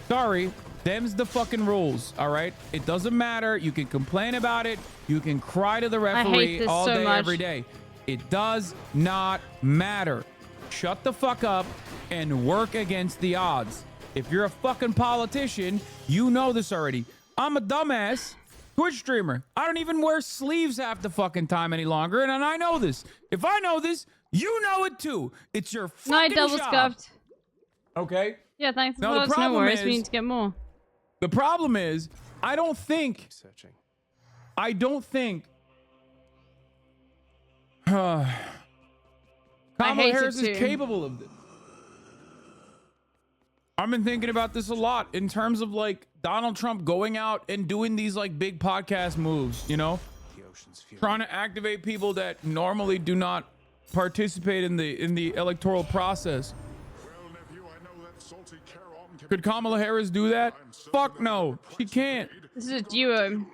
Sorry, them's the fucking rules, all right? It doesn't matter. You can complain about it. You can cry to the referee all day, every day. It does not matter. Shut the fuck up and work against the odds. If you're a fucking politician, you know this already. I'm a dumbass Twitch streamer. I don't even wear sleeves half the fucking time any longer, and I know this. If I know this, you know it too. It's your fucking double job. scuffed. Okay? Yeah, thanks. Now, Well, the no problem worries. is- We need to get more. The problem is, I don't think Kamala hate it Harris too. is capable of this. I've been thinking about this a lot in terms of like Donald Trump going out and doing these like big podcast moves, you know, trying to activate people that normally do not participate in the electoral process. Could Kamala Harris do that? Fuck no, she can't. This is a duo.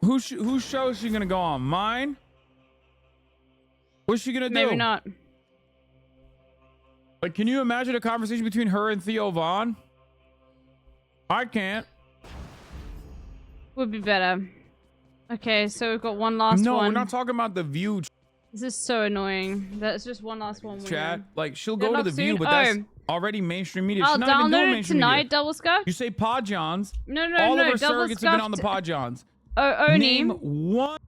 Whose show is she gonna go on? Mine? What's she gonna do? Maybe not. Like, can you imagine a conversation between her and Theo Vaughn? I can't. Would be better. Okay, so we've got one last one. No, we're not talking about the View This is so annoying. That's just one last one. we're chat. done. Like, she'll go to Deadlock the View, soon? but that's Oh. already mainstream media. I'll She's not even doing download it mainstream tonight, media. double scuffed. You say Podjons. No, All of her double surrogates have been on the scuffed. Podjons. Oh, Oni. Name one.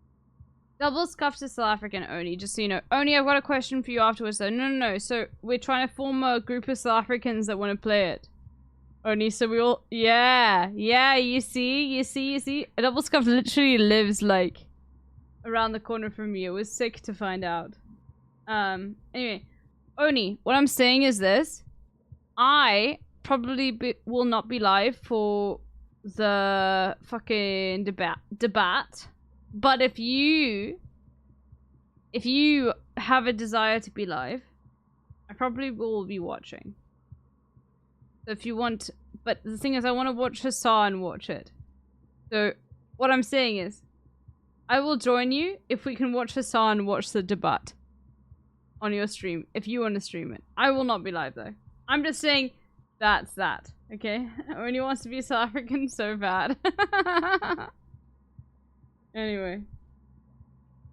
Double scuffed is South African, Oni, just so you know. Oni, I've got a question for you afterwards, though. No. So, we're trying to form a group of South Africans that want to play it. Oni, so we all... Yeah, you see? A double scuffed literally lives, like, around the corner from me. It was sick to find out. Anyway. Oni, what I'm saying is this. I probably will not be live for the fucking debate. But if you have a desire to be live, I probably will be watching. So if you want, but the thing is, I want to watch Hassan watch it. So what I'm saying is, I will join you if we can watch Hassan watch the debate on your stream, if you want to stream it. I will not be live though. I'm just saying that's that, okay? When he wants to be South African so bad. Anyway.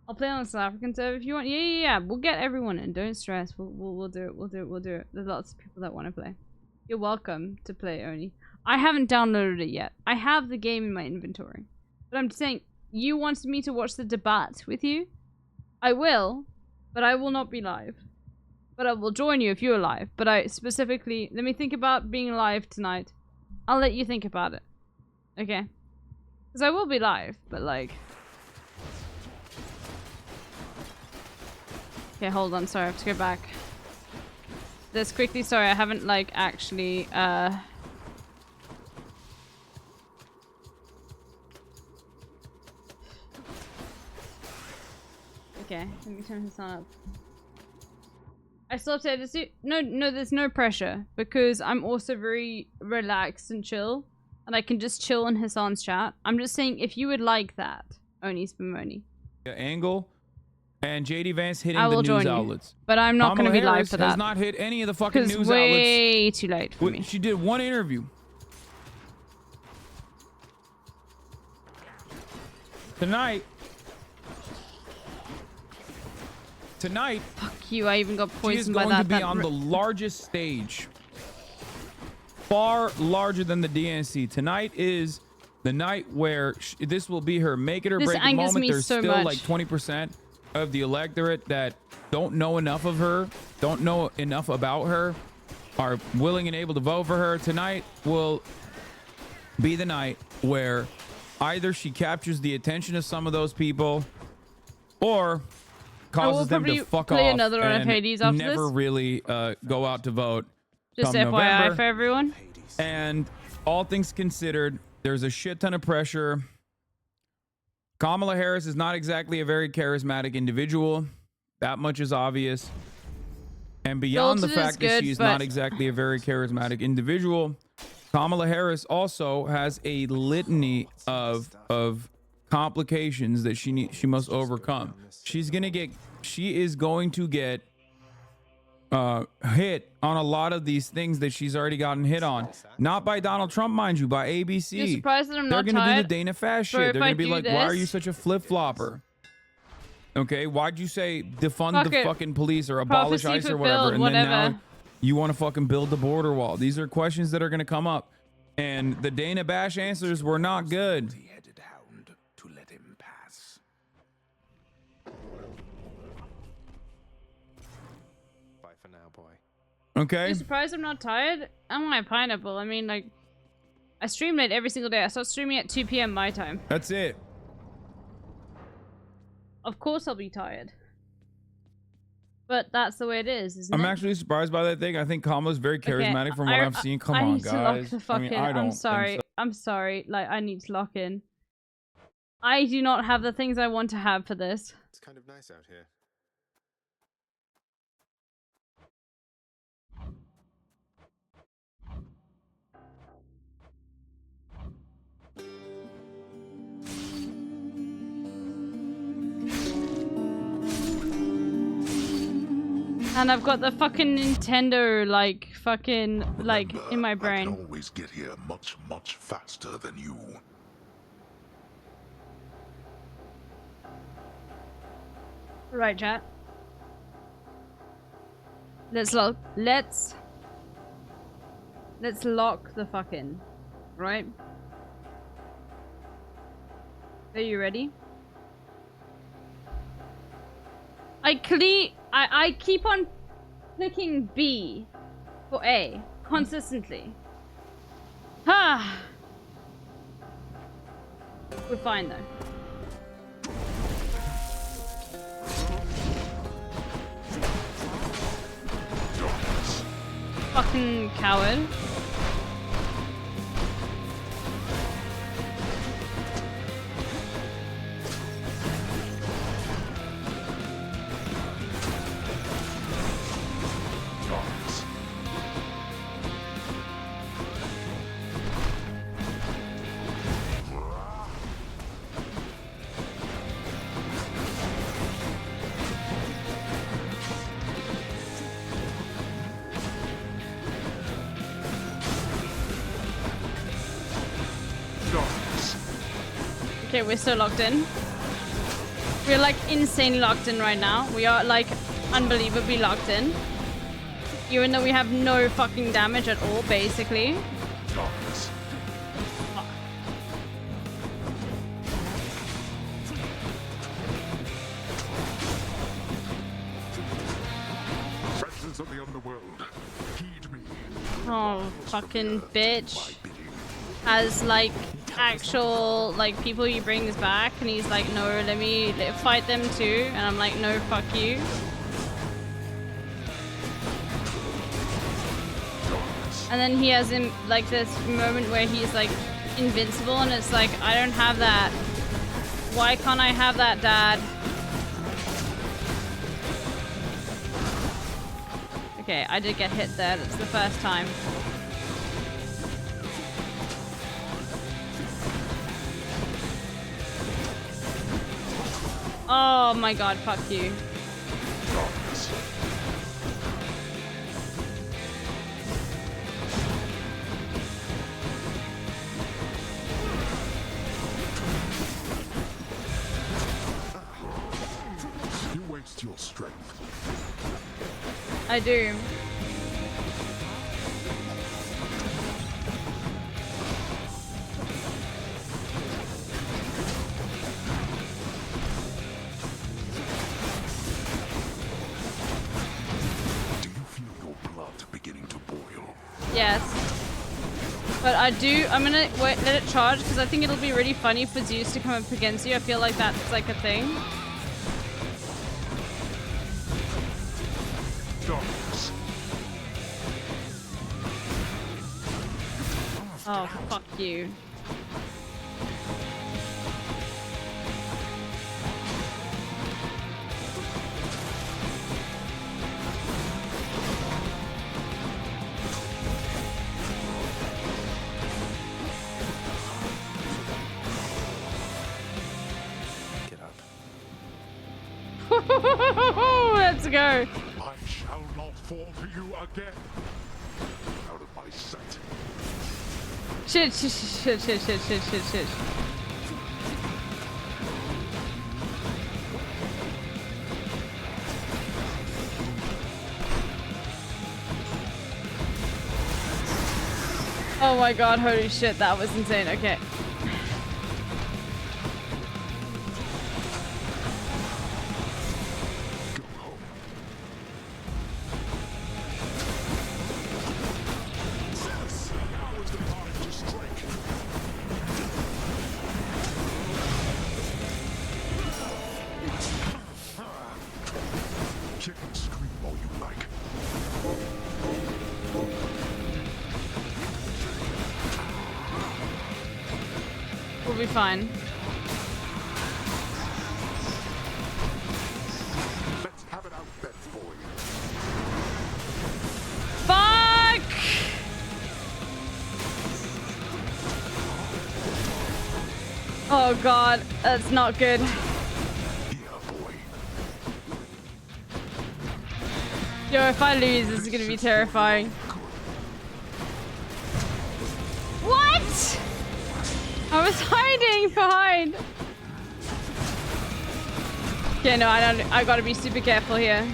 I'll play on the South African server if you want. Yeah. We'll get everyone in. Don't stress. We'll do it. We'll do it. There's lots of people that want to play. You're welcome to play, Oni. I haven't downloaded it yet. I have the game in my inventory. But I'm just saying, you wanted me to watch the debate with you? I will, but I will not be live. But I will join you if you're live. But I specifically... Let me think about being live tonight. I'll let you think about it. Okay? Because I will be live, but like... Okay, hold on. Sorry, I have to go back. This quickly. Sorry, I haven't like actually Okay, let me turn this on up. I still have to edit it. No, there's no pressure because I'm also very relaxed and chill, and I can just chill in Hassan's chat. I'm just saying if you would like that, Oni Spumoni. Angle and JD Vance hitting I will the join news you, outlets. but I'm not going to be live Harris for that. has not hit any of the fucking news outlets. Way too late for me. She did one interview. Tonight. Fuck you, I even got She is poisoned by going that. to be on the largest stage. Far larger than the DNC. Tonight is the night where this will be her make it or This break it angers moment. me There's so still much. like 20% of the electorate that don't know enough of her, don't know enough about her, are willing and able to vote for her. Tonight will be the night where either she captures the attention of some of those people or causes them to probably fuck play off another one of and Hades after never this. really go out to vote. Just come FYI November. for everyone. And all things considered, there's a shit ton of pressure. Kamala Harris is not exactly a very charismatic individual. That much is obvious. And beyond the fact that she is not exactly a very charismatic individual, Kamala Harris also has a litany of complications that she must overcome. She is going to get hit on a lot of these things that she's already gotten hit on. Not by Donald Trump, mind you, by ABC. You're surprised that I'm not They're gonna do tired? the Dana Fast Bro, shit. if They're I gonna be do like, why are this- you such a flip-flopper? Okay, why'd you say defund Fuck the it. fucking police or abolish Prophecy ICE or whatever, fulfilled, and then now whatever. you want to fucking build the border wall? These are questions that are gonna come up, and the Dana Bash answers were not good. To let him pass. Bye for now, boy. Okay. You're surprised I'm not tired? I'm my pineapple. I mean, like, I stream late every single day. I start streaming at 2 p.m. my time. That's it. Of course I'll be tired. But that's the way it is, isn't I'm it? actually surprised by that thing. I think Kamala's very charismatic from what I've seen. Come I on, need to lock guys. the fuck I mean, in. I don't I'm think sorry. so. I'm sorry. Like, I need to lock in. I do not have the things I want to have for this. It's kind of nice out here. And I've got the fucking Nintendo, like, fucking, like, in my I brain. can always get here much, much faster than you. Right, chat. Let's lock the fucking, right? Are you ready? I keep on clicking B for A consistently. Ah. We're fine though. Fucking coward. Okay, we're so locked in. We're like insanely locked in right now. We are like unbelievably locked in. Even though we have no fucking damage at all, basically. Presence of the underworld, heed me. Oh, fucking bitch. As like actual like people he brings back, and he's like, no, let me fight them too, and I'm like, no, fuck you. And then he has him like this moment where he's like invincible, and it's like, I don't have that. Why can't I have that, Dad? Okay, I did get hit there. That's the first time. Oh my god, fuck you. You waste your strength. I do. Do you feel your blood beginning to boil? Yes. But I do, I'm gonna wait, let it charge, because I think it'll be really funny for Zeus to come up against you. I feel like that's like a thing. Darkness. Oh, fuck you. Let's go. I shall not fall to you again. Out of my sight. Shit, shit, shit, shit, shit, shit, shit, shit. Oh my god, holy shit, that was insane. Okay. Kick and scream all you like. We'll be fine. Let's have it out then, boy. Fuck! Oh god, that's not good. Yo, if I lose, this is gonna be terrifying. What? I was hiding behind. Yeah, no, I gotta be super careful here.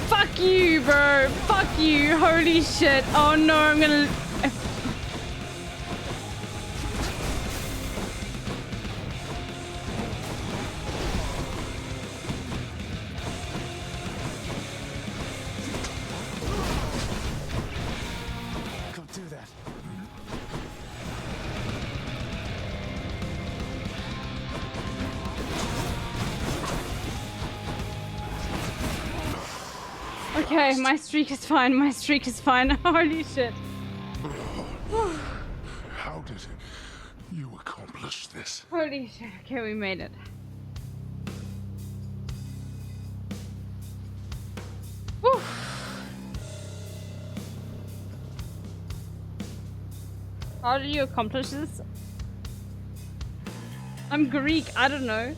Fuck you, bro. Fuck you. Holy shit. Oh no, I'm gonna... Can't do that. Okay, my streak is fine. My streak is fine. Holy shit. How did you accomplish this? Holy shit. Okay, we made it. Whew. How did you accomplish this? I'm Greek. I don't know.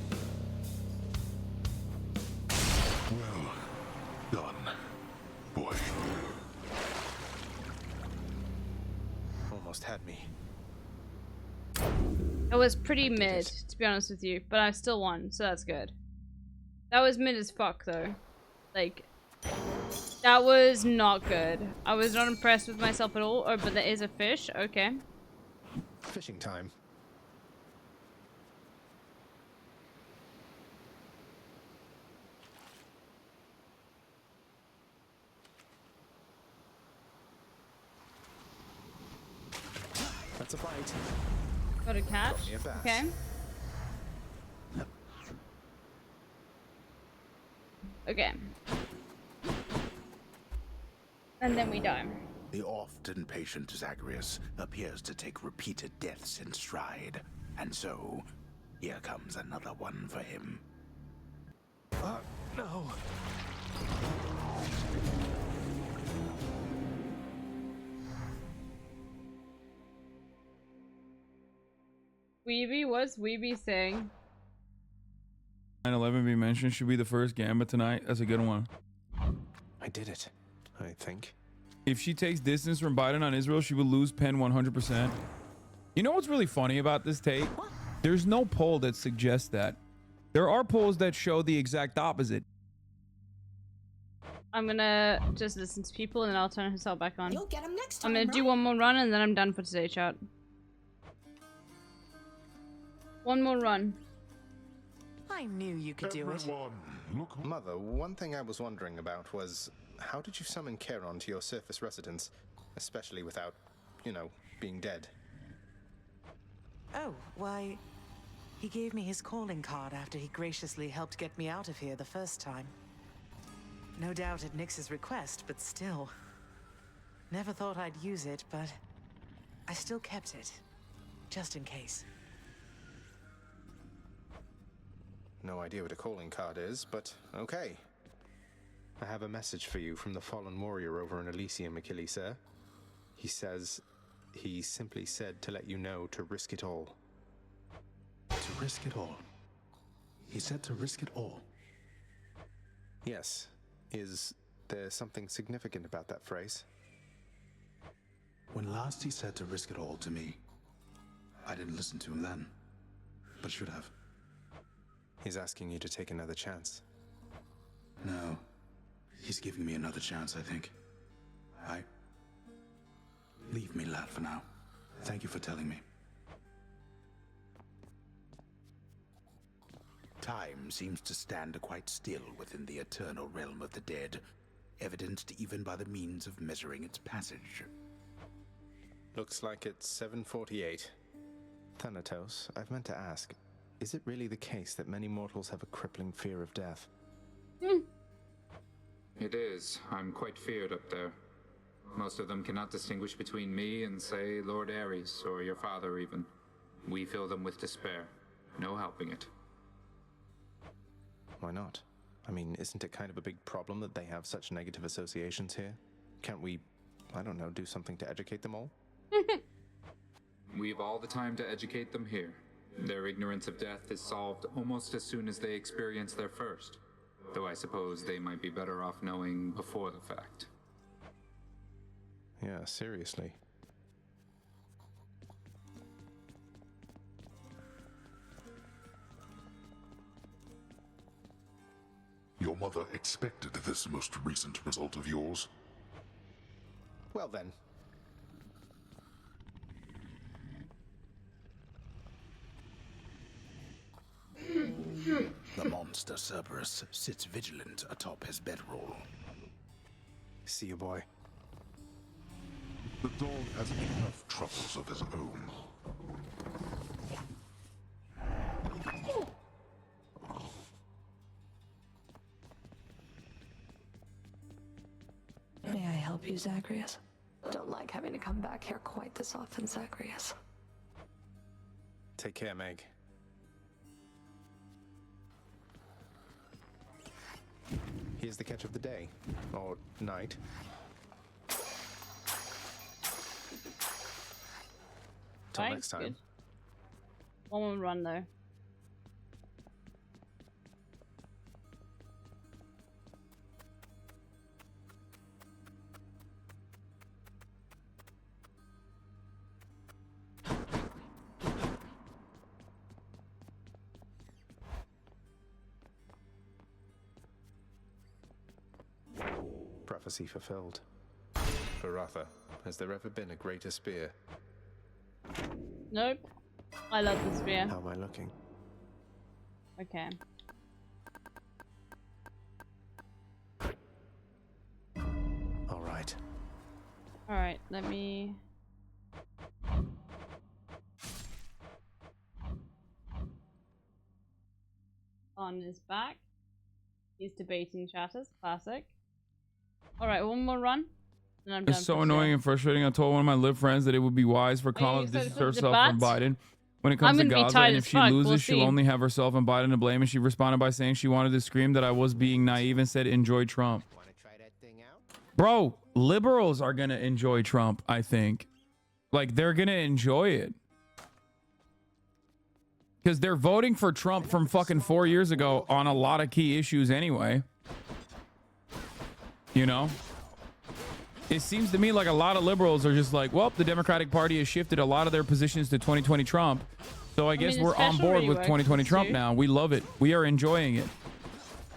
Well done, boy. Almost had me. It was pretty mid, to be honest with you, but I still won, so that's good. That was mid as fuck, though. Like, that was not good. I was not impressed with myself at all. Oh, but there is a fish. Okay. Fishing time. That's a bite. Got a catch. Got me a bass. Okay. Okay. And then we die. The oft-impatient Zagreus appears to take repeated deaths in stride, and so here comes another one for him. No. Weeby, what's Weeby saying? 9/11 be mentioned should be the first Gambit tonight. That's a good one. I did it, I think. If she takes distance from Biden on Israel, she will lose Penn 100%. You know what's really funny about this take? There's no poll that suggests that. There are polls that show the exact opposite. I'm gonna just listen to people and then I'll turn himself back on. You'll get him next time, I'm gonna do one more run and then I'm done for today, chat. One more run. I knew you could do it. Mother, one thing I was wondering about was, how did you summon Charon to your surface residence, especially without, you know, being dead? Oh, why, he gave me his calling card after he graciously helped get me out of here the first time. No doubt at Nyx's request, but still. Never thought I'd use it, but I still kept it. Just in case. No idea what a calling card is, but okay. I have a message for you from the fallen warrior over in Elysium, Achilles, sir. He simply said to let you know to risk it all. To risk it all? He said to risk it all? Yes. Is there something significant about that phrase? When last he said to risk it all to me, I didn't listen to him then, but should have. He's asking you to take another chance. No. He's giving me another chance, I think. Leave me, lad, for now. Thank you for telling me. Time seems to stand quite still within the eternal realm of the dead, evidenced even by the means of measuring its passage. Looks like it's 7:48. Thanatos, I've meant to ask, is it really the case that many mortals have a crippling fear of death? It is. I'm quite feared up there. Most of them cannot distinguish between me and, say, Lord Ares, or your father even. We fill them with despair. No helping it. Why not? I mean, isn't it kind of a big problem that they have such negative associations here? Can't we, I don't know, do something to educate them all? We've all the time to educate them here. Their ignorance of death is solved almost as soon as they experience their first. Though I suppose they might be better off knowing before the fact. Yeah, seriously. Your mother expected this most recent result of yours? Well then. The monster Cerberus sits vigilant atop his bedroll. See you, boy. The dog has enough troubles of his own. May I help you, Zagreus? Don't like having to come back here quite this often, Zagreus. Take care, Meg. Here's the catch of the day. Or night. Till next time. Good. One more run though. Prophecy fulfilled. Baratha, has there ever been a greater spear? Nope. I love the spear. How am I looking? Okay. Alright. Alright, let me... On his back. He's debating chatters. Classic. Alright, one more run. And I'm done. It's so annoying and frustrating. I told one of my live friends that it would be wise for Kamala to distance herself from Biden when it comes to Gaza, and if she loses, she'll only have herself and Biden to blame. And she responded by saying she wanted to scream that I was being naive and said, enjoy Trump. Bro, liberals are gonna enjoy Trump, I think. Like, they're gonna enjoy it. Because they're voting for Trump from fucking 4 years ago on a lot of key issues anyway. You know? It seems to me like a lot of liberals are just like, well, the Democratic Party has shifted a lot of their positions to 2020 Trump. So I guess we're on board with 2020 Trump now. We love it. We are enjoying it.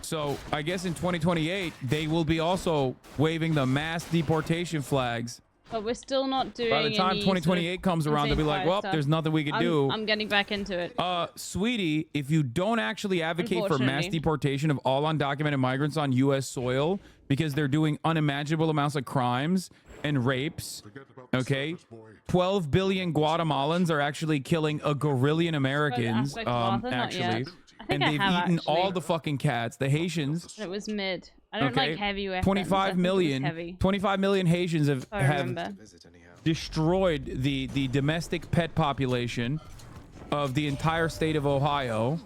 So I guess in 2028, they will be also waving the mass deportation flags. But we're still not doing. By the time 2028 comes around, they'll be like, well, there's nothing we can do. I'm getting back into it. Sweetie, if you don't actually advocate for mass deportation of all undocumented migrants on U.S. soil because they're doing unimaginable amounts of crimes and rapes, okay? 12 billion Guatemalans are actually killing a gorillion Americans, actually. And they've eaten all the fucking cats. The Haitians. It was mid. I don't like heavy weapons. 25 million Haitians have remember. destroyed the domestic pet population of the entire state of Ohio.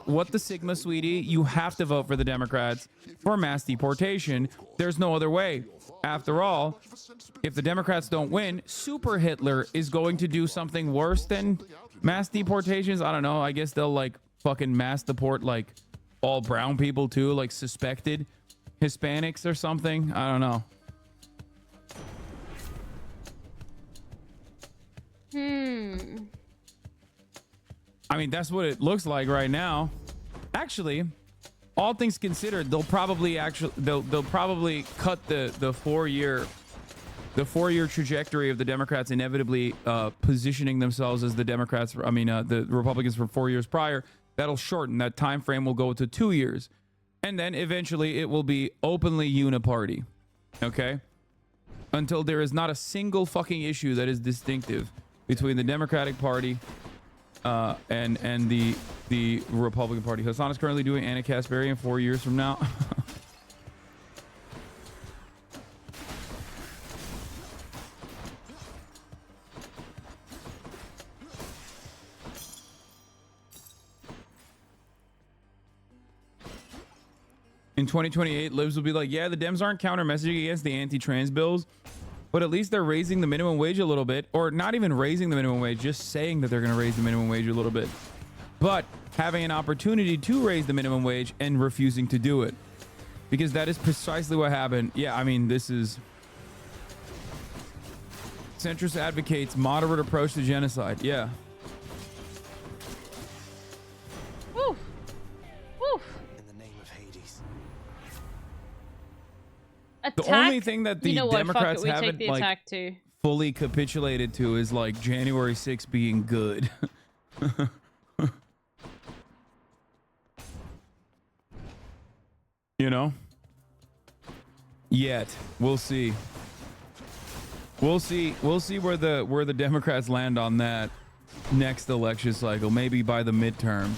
What the Sigma, sweetie? You have to vote for the Democrats for mass deportation. There's no other way. After all, if the Democrats don't win, Super Hitler is going to do something worse than mass deportations. I don't know. I guess they'll like fucking mass deport like all brown people too, like suspected Hispanics or something. I don't know. I mean, that's what it looks like right now. Actually, all things considered, they'll probably cut the four-year trajectory of the Democrats inevitably positioning themselves as the Democrats. The Republicans for 4 years prior. That'll shorten. That time frame will go to 2 years, and then eventually it will be openly uniparty. Okay, until there is not a single fucking issue that is distinctive between the Democratic Party and the Republican Party. Hassan is currently doing Anna Kasparian 4 years from now. In 2028, libs will be like, yeah, the Dems aren't counter messaging against the anti-trans bills, but at least they're raising the minimum wage a little bit, or not even raising the minimum wage, just saying that they're going to raise the minimum wage a little bit, but having an opportunity to raise the minimum wage and refusing to do it, because that is precisely what happened. Yeah, I mean, this is centrist advocates moderate approach to genocide. Yeah. Woo. Woo. The only thing that the Democrats haven't like to. fully capitulated to is like January 6th being good. You know? Yet. We'll see. We'll see where the Democrats land on that next election cycle, maybe by the midterms.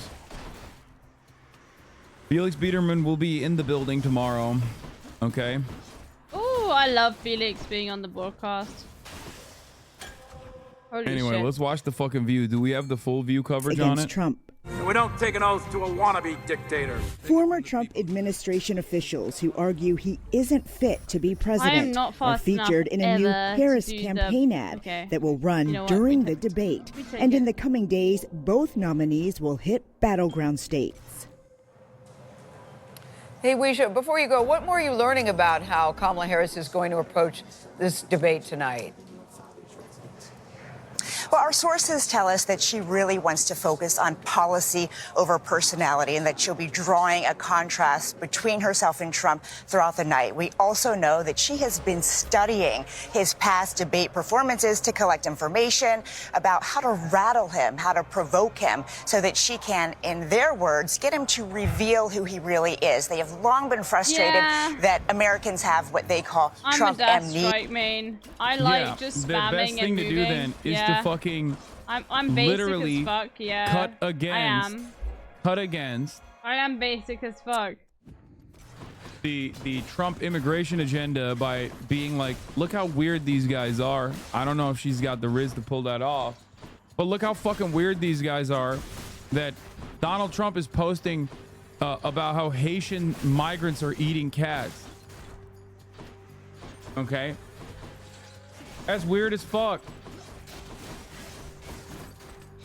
Felix Biederman will be in the building tomorrow. Okay? Oh, I love Felix being on the broadcast. Holy anyway, shit. let's watch the fucking View. Do we have the full View coverage on it? Trump. We don't take an oath to a wannabe dictator. Former Trump administration officials who argue he isn't fit to be president are featured in a new Harris campaign ad that will run during the debate. And in the coming days, both nominees will hit battleground states. Hey, Weisha, before you go, what more are you learning about how Kamala Harris is going to approach this debate tonight? Well, our sources tell us that she really wants to focus on policy over personality and that she'll be drawing a contrast between herself and Trump throughout the night. We also know that she has been studying his past debate performances to collect information about how to rattle him, how to provoke him, so that she can, in their words, get him to reveal who he really is. They have long been frustrated that Americans have what they call Trump amnesia. I like just spamming the best thing and to moving. do then is to fucking I'm basic literally as fuck, yeah. cut against. I am. Cut against I am basic as fuck. the Trump immigration agenda by being like, look how weird these guys are. I don't know if she's got the riz to pull that off, but look how fucking weird these guys are that Donald Trump is posting about how Haitian migrants are eating cats. Okay, that's weird as fuck.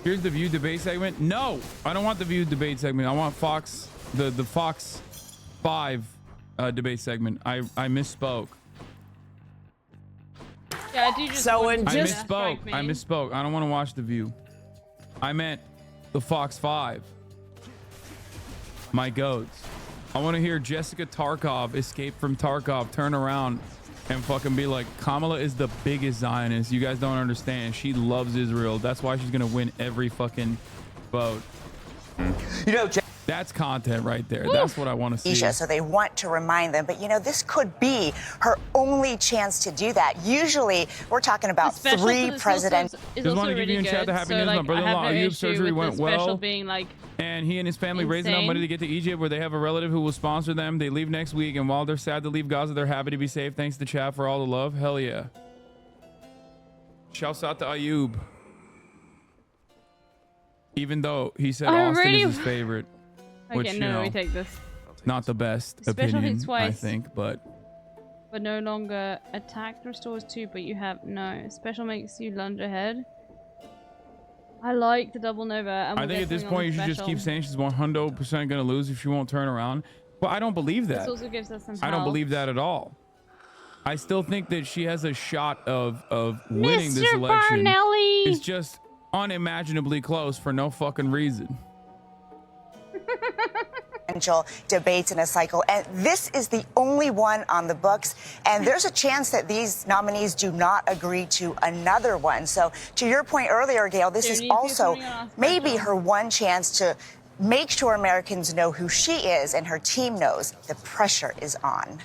Here's the View debate segment. No, I don't want the View debate segment. I want Fox, the Fox 5 debate segment. I misspoke. Yeah, I do just. I misspoke. I don't want to watch the View. I meant the Fox 5. My goats. I want to hear Jessica Tarkov escape from Tarkov, turn around, and fucking be like, Kamala is the biggest Zionist. You guys don't understand. She loves Israel. That's why she's gonna win every fucking vote. You know, That's content right there. That's what I want to see. So they want to remind them, but this could be her only chance to do that. Usually, we're talking about 3 presidents. Just want to give you in chat the happy news. My brother-in-law Ayub surgery went well, and he and his family raised enough money to get to Egypt, where they have a relative who will sponsor them. They leave next week, and while they're sad to leave Gaza, they're happy to be safe. Thanks to chat for all the love. Hell yeah! Shouts out to Ayub, even though he said Austin is his favorite. Which, Okay, no, we take this. Not the best Special opinion, hits twice. I think, but no longer attack restores 2, but you have no. Special makes you lunge ahead. I like the double nova. And I think at this point you should just keep saying she's 100% going to lose if she won't turn around. But I don't believe that. This also gives us some I don't health. believe that at all. I still think that she has a shot of winning this election. Barnelli! It's just unimaginably close for no fucking reason. Debates in a cycle, and this is the only one on the books, and there's a chance that these nominees do not agree to another one. So to your point earlier, Gail, this is also maybe her one chance to make sure Americans know who she is and her team knows the pressure is on.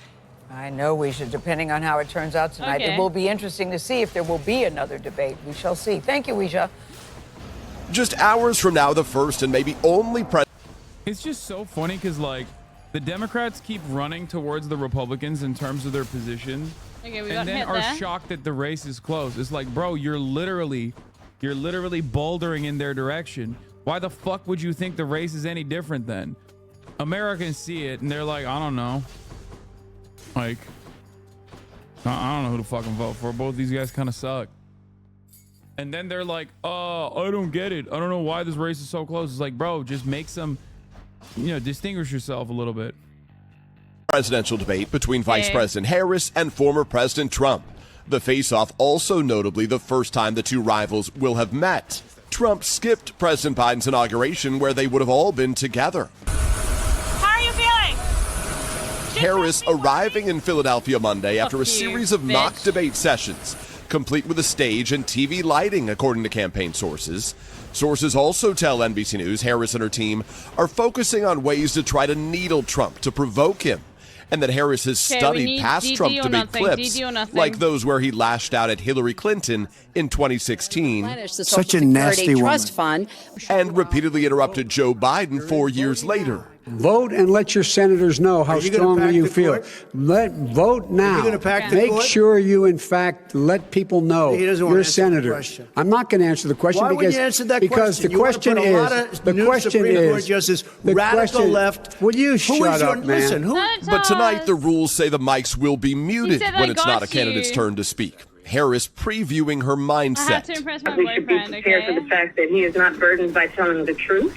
I know we should, depending on how it turns out tonight. Okay. It will be interesting to see if there will be another debate. We shall see. Thank you, Weisha. Just hours from now, the first and maybe only president. It's just so funny because, like, the Democrats keep running towards the Republicans in terms of their position, Okay, we and got then hit are there. shocked that the race is close. It's like, bro, you're literally bouldering in their direction. Why the fuck would you think the race is any different then? Americans see it and they're like, I don't know. Like, I don't know who to fucking vote for. Both these guys kind of suck. And then they're like, I don't get it. I don't know why this race is so close. It's like, bro, just make some, distinguish yourself a little bit. Presidential debate between Vice President Harris and former President Trump. The face-off also notably the first time the two rivals will have met. Trump skipped President Biden's inauguration where they would have all been together. How are you feeling? Harris arriving in Philadelphia Monday after a series of mock debate sessions, complete with a stage and TV lighting, according to campaign sources. Sources also tell NBC News Harris and her team are focusing on ways to try to needle Trump to provoke him, and that Harris has studied past Trump debate clips, like those where he lashed out at Hillary Clinton in 2016. Such a nasty woman. Fund. And repeatedly interrupted Joe Biden 4 years later. Vote and let your senators know how strongly you feel. Vote now. Make sure you, in fact, let people know you're a senator. I'm not going to answer the question Why because you answer that because question? the question radical left. Will you shut up, man? Listen, But tonight the rules say the mics will be muted said, when "I it's not a got candidate's you." turn to speak. Harris previewing her I have mindset. to impress my We should be boyfriend, prepared okay? for the fact that he is not burdened by telling the truth.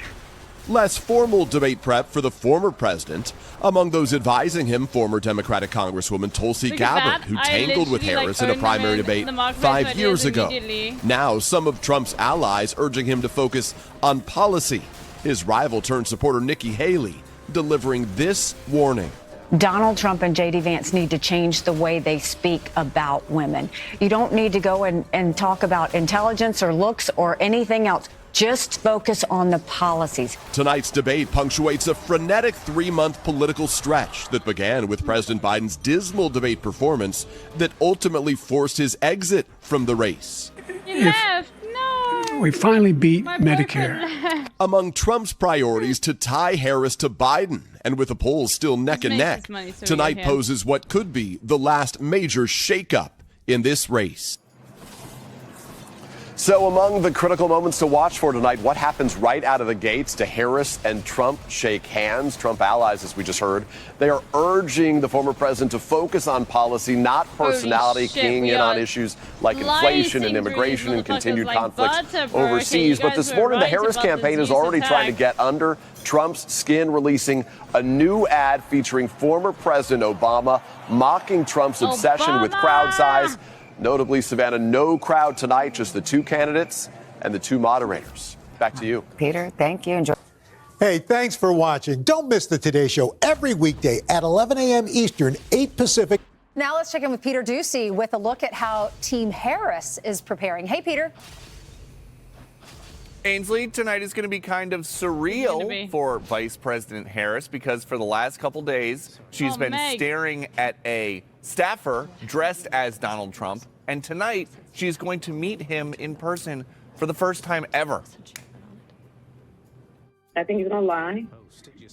Less formal debate prep for the former president. Among those advising him, former Democratic Congresswoman Tulsi Look at Gabbard, that. who I tangled with literally, Harris in a owned primary them in debate the marketplace 5 ideas years ago. immediately. Now, some of Trump's allies urging him to focus on policy. His rival turned supporter Nikki Haley delivering this warning. Donald Trump and J.D. Vance need to change the way they speak about women. You don't need to go and talk about intelligence or looks or anything else. Just focus on the policies. Tonight's debate punctuates a frenetic 3-month political stretch that began with President Biden's dismal debate performance that ultimately forced his exit from the race. He left. No. We finally beat My Medicare. boyfriend left. Among Trump's priorities to tie Harris to Biden, and with the polls still neck and makes neck, us money, so we tonight get him. poses what could be the last major shakeup in this race. So among the critical moments to watch for tonight, what happens right out of the gates to Harris and Trump shake hands? Trump allies, as we just heard, they are urging the former president to focus on policy, not personality, keying in on issues like inflation and immigration and continued conflicts overseas. But this morning, the Harris campaign is already trying to get under Trump's skin, releasing a new ad featuring former President Obama, mocking Trump's obsession with crowd size. Notably, Savannah, no crowd tonight, just the two candidates and the two moderators. Back to you. Peter, thank you. Enjoy. Hey, thanks for watching. Don't miss the Today Show every weekday at 11 a.m. Eastern, 8 Pacific. Now let's check in with Peter Ducey with a look at how Team Harris is preparing. Hey, Peter. Ainsley, tonight is going to be kind of surreal for Vice President Harris because for the last couple days, she's been staring at a staffer dressed as Donald Trump. And tonight, she's going to meet him in person for the first time ever. I think he's going to lie.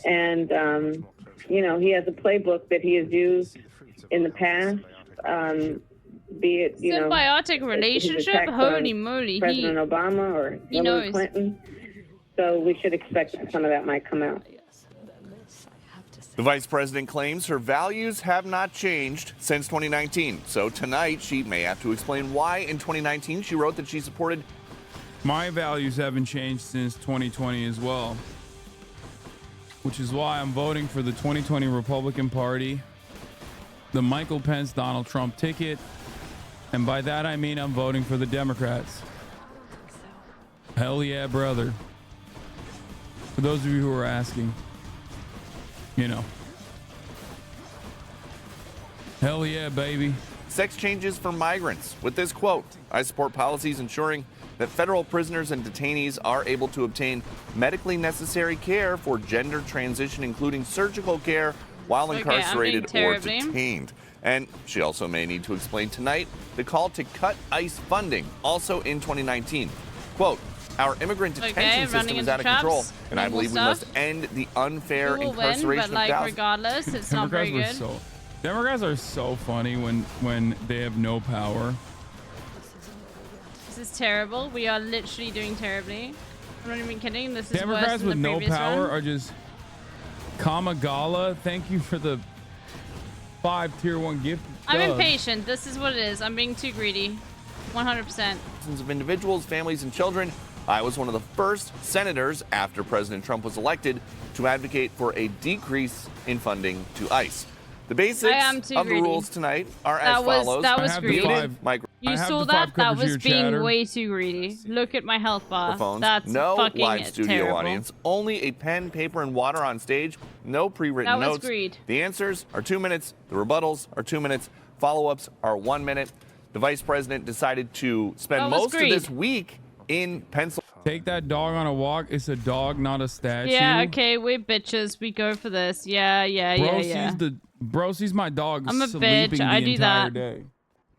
And, you know, he has a playbook that he has used in the past. Be it, you know, symbiotic relationship. Holy moly, President Obama or Hillary Clinton. So we should expect that some of that might come out. The vice president claims her values have not changed since 2019. So tonight she may have to explain why in 2019 she wrote that she supported. My values haven't changed since 2020 as well, which is why I'm voting for the 2020 Republican Party, the Michael Pence Donald Trump ticket. And by that, I mean I'm voting for the Democrats. Hell yeah, brother. For those of you who are asking, you know. Hell yeah, baby. Sex changes for migrants with this quote: I support policies ensuring that federal prisoners and detainees are able to obtain medically necessary care for gender transition, including surgical care while incarcerated or detained. And she also may need to explain tonight the call to cut ICE funding, also in 2019. Quote, our immigrant detention system is out of control, and I believe we must end the unfair incarceration but, of thousands. regardless, it's not very good. Democrats are so funny when they have no power. This is terrible. We are literally doing terribly. I'm not even kidding. This is Democrats worse than with the no previous power one. are just Kamagala. Thank you for the 5 tier 1 gift. I'm impatient. This is what it is. I'm being too greedy. 100%. Thousands of individuals, families, and children. I was one of the first senators after President Trump was elected to advocate for a decrease in funding to ICE. The basics of the rules tonight are as follows. That was greedy. You saw that? That was being way too greedy. Look at my health bar. That's no fucking live studio terrible. audience. Only a pen, paper, and water on stage. No pre-written That was notes. greed. The answers are 2 minutes. The rebuttals are 2 minutes. Follow-ups are 1 minute. The vice president decided to spend most of this week in Pennsylvania. Take that dog on a walk. It's a dog, not a statue. Yeah, okay, we're bitches. We go for this. Yeah. Brosy's my dog. I'm a sleeping bitch. I the do entire that. Day.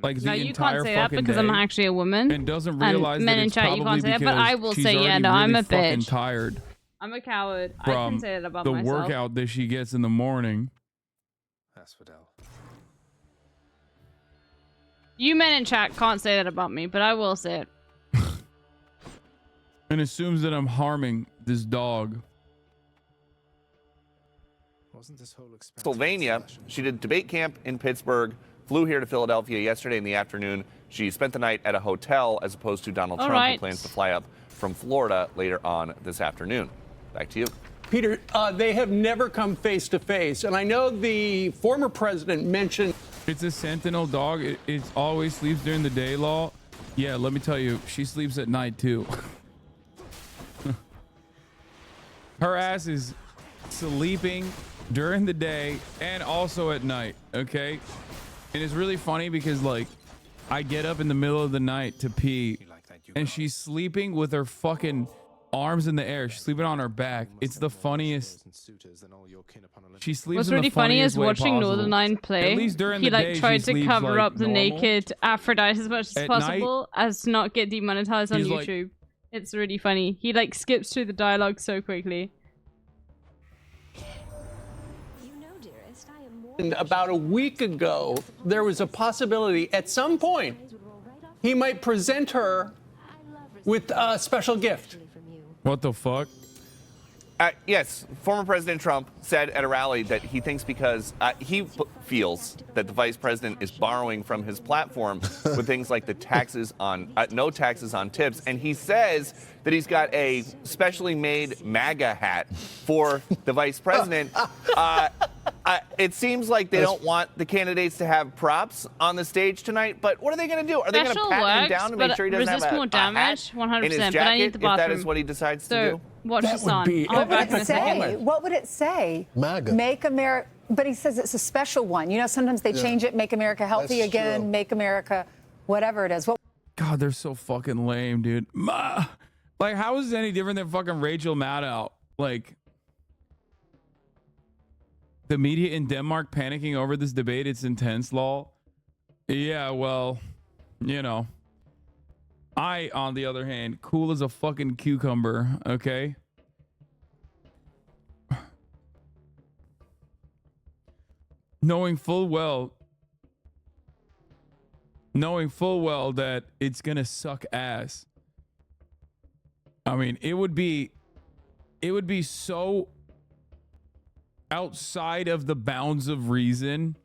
Like No, the you entire can't say that fucking because day. I'm actually a woman. And doesn't realize men that in it's chat, you probably can't say that, but I will because say, she's yeah, already no, I'm really a fucking bitch. tired I'm a coward. I can from say that about the myself. workout that she gets in the morning. Asphodel. You men in chat can't say that about me, but I will say it. And assumes that I'm harming this dog. Wasn't this whole Pennsylvania. She did debate camp in Pittsburgh, flew here to Philadelphia yesterday in the afternoon. She spent the night at a hotel as opposed to Donald Trump, who plans to fly up from Florida later on this afternoon. Back to you. Peter, they have never come face to face. And I know the former president mentioned. It's a sentinel dog. It always sleeps during the day, Law. Yeah, let me tell you, she sleeps at night too. Her ass is sleeping during the day and also at night, okay? And it's really funny because, like, I get up in the middle of the night to pee, and she's sleeping with her fucking arms in the air. She's sleeping on her back. It's the funniest. She sleeps What's in really the funny is funniest way watching possible. Northern Line play. At least during he the like day, tried she to sleeps, cover like, up the normal. naked Aphrodite as much as At possible as to not get demonetized on he's like- YouTube. It's really funny. He like skips through the dialogue so quickly. And about a week ago, there was a possibility at some point he might present her with a special gift. What the fuck? Yes, former President Trump said at a rally that he thinks because he feels that the vice president is borrowing from his platform with things like the taxes on no taxes on tips, and he says that he's got a specially made MAGA hat for the vice president. It seems like they don't want the candidates to have props on the stage tonight, but what are they going to do? Are they going to Special pat him works, down to make but sure he doesn't have resist more a damage, hat in his 100%, jacket but I need the if that bathroom. is what he decides to So, do? watch this on. What I'll be back in a second. What would it say? MAGA. Make America. But he says it's a special one. You know, sometimes they change it, make America healthy That's again, true. make America whatever it is. What God, they're so fucking lame, dude. Like, how is this any different than fucking Rachel Maddow? Like, the media in Denmark panicking over this debate. It's intense, lol. Yeah, well, you know. I, on the other hand, cool as a fucking cucumber, okay? Knowing full well that it's gonna suck ass. I mean, it would be so outside of the bounds of reason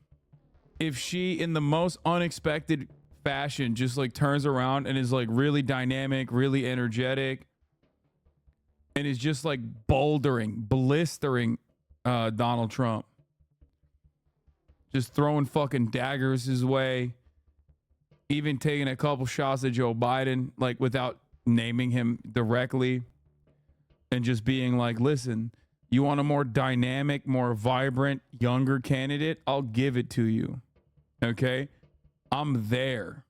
if she, in the most unexpected fashion, just like turns around and is like really dynamic, really energetic, and is just like blistering Donald Trump. Just throwing fucking daggers his way. Even taking a couple shots at Joe Biden, like without naming him directly. And just being like, listen, you want a more dynamic, more vibrant, younger candidate? I'll give it to you. Okay? I'm there.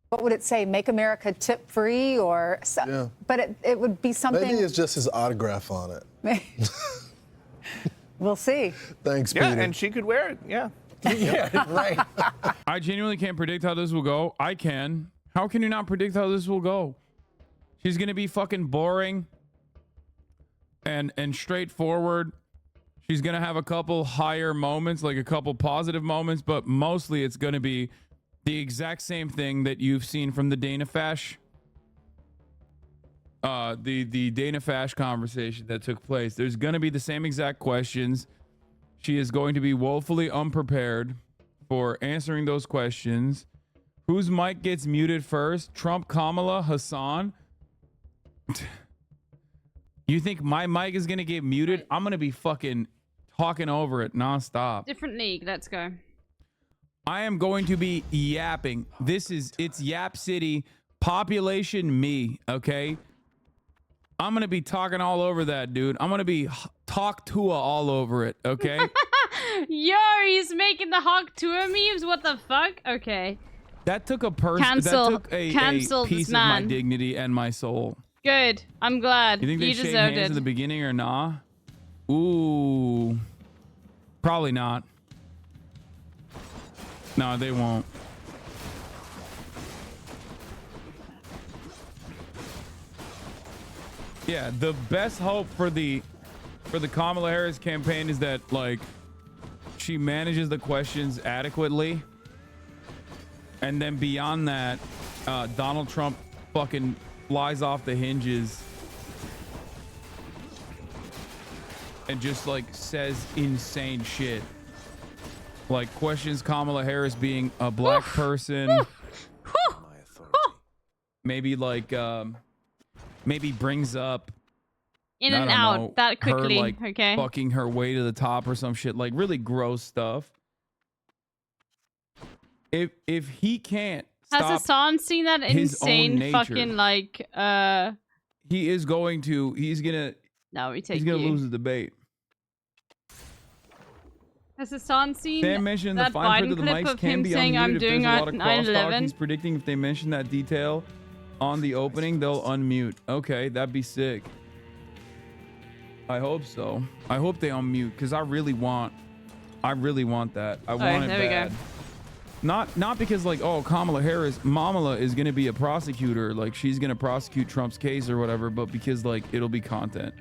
What would it say? Make America tip free or Yeah. But it would be something. Maybe it's just his autograph on it. We'll see. Thanks, Yeah, Peter. and she could wear it. Yeah. Yeah, right. I genuinely can't predict how this will go. I can. How can you not predict how this will go? She's going to be fucking boring and straightforward. She's going to have a couple higher moments, like a couple positive moments, but mostly it's going to be the exact same thing that you've seen from the Dana Fash, the Dana Fash conversation that took place. There's going to be the same exact questions. She is going to be woefully unprepared for answering those questions. Whose mic gets muted first? Trump, Kamala, Hassan? You think my mic is going to get muted? I'm going to be fucking talking over it nonstop. Different league. Let's go. I am going to be yapping. It's Yap City, population me, okay? I'm going to be talking all over that, dude. I'm going to be talk Tua all over it, okay? Yo, he's making the Hawk Tour memes? What the fuck? Okay. That took a Cancel piece this of my man. dignity and my soul. Good. I'm glad. You think they shake deserved hands it. in the beginning or nah? Ooh. Probably not. No, they won't. Yeah, the best hope for the Kamala Harris campaign is that, like, she manages the questions adequately. And then beyond that, Donald Trump fucking flies off the hinges and just, like, says insane shit. Like, questions Kamala Harris being a black person. Maybe, like, maybe brings up In I and don't out know, that quickly. her, like, Okay. fucking her way to the top or some shit. Like, really gross stuff. If he can't Has stop Hassan seen that his own insane nature, fucking like he is going to he's gonna lose the debate. Has Hassan seen Sam mentioned the that fine print Biden of the clip mics of can him be saying unmuted I'm if doing there's a lot of crosstalk. 9/11? He's predicting if they mention that detail on the opening, they'll unmute. Okay, that'd be sick. I hope so. I hope they unmute because I really want that. I want it there we bad. go. Not because, like, oh, Kamala is gonna be a prosecutor, like she's gonna prosecute Trump's case or whatever, but because, like, it'll be content.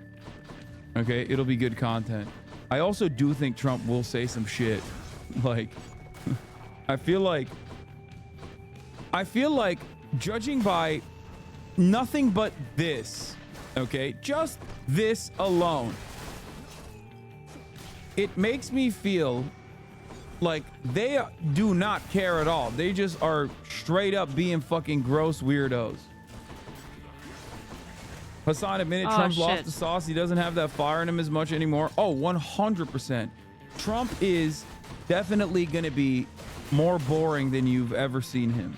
Okay, it'll be good content. I also do think Trump will say some shit. Like, I feel like judging by nothing but this, okay, just this alone, it makes me feel like they do not care at all. They just are straight up being fucking gross weirdos. Hassan admitted Trump's lost the sauce. He doesn't have that fire in him as much anymore. Oh, 100%. Trump is definitely going to be more boring than you've ever seen him.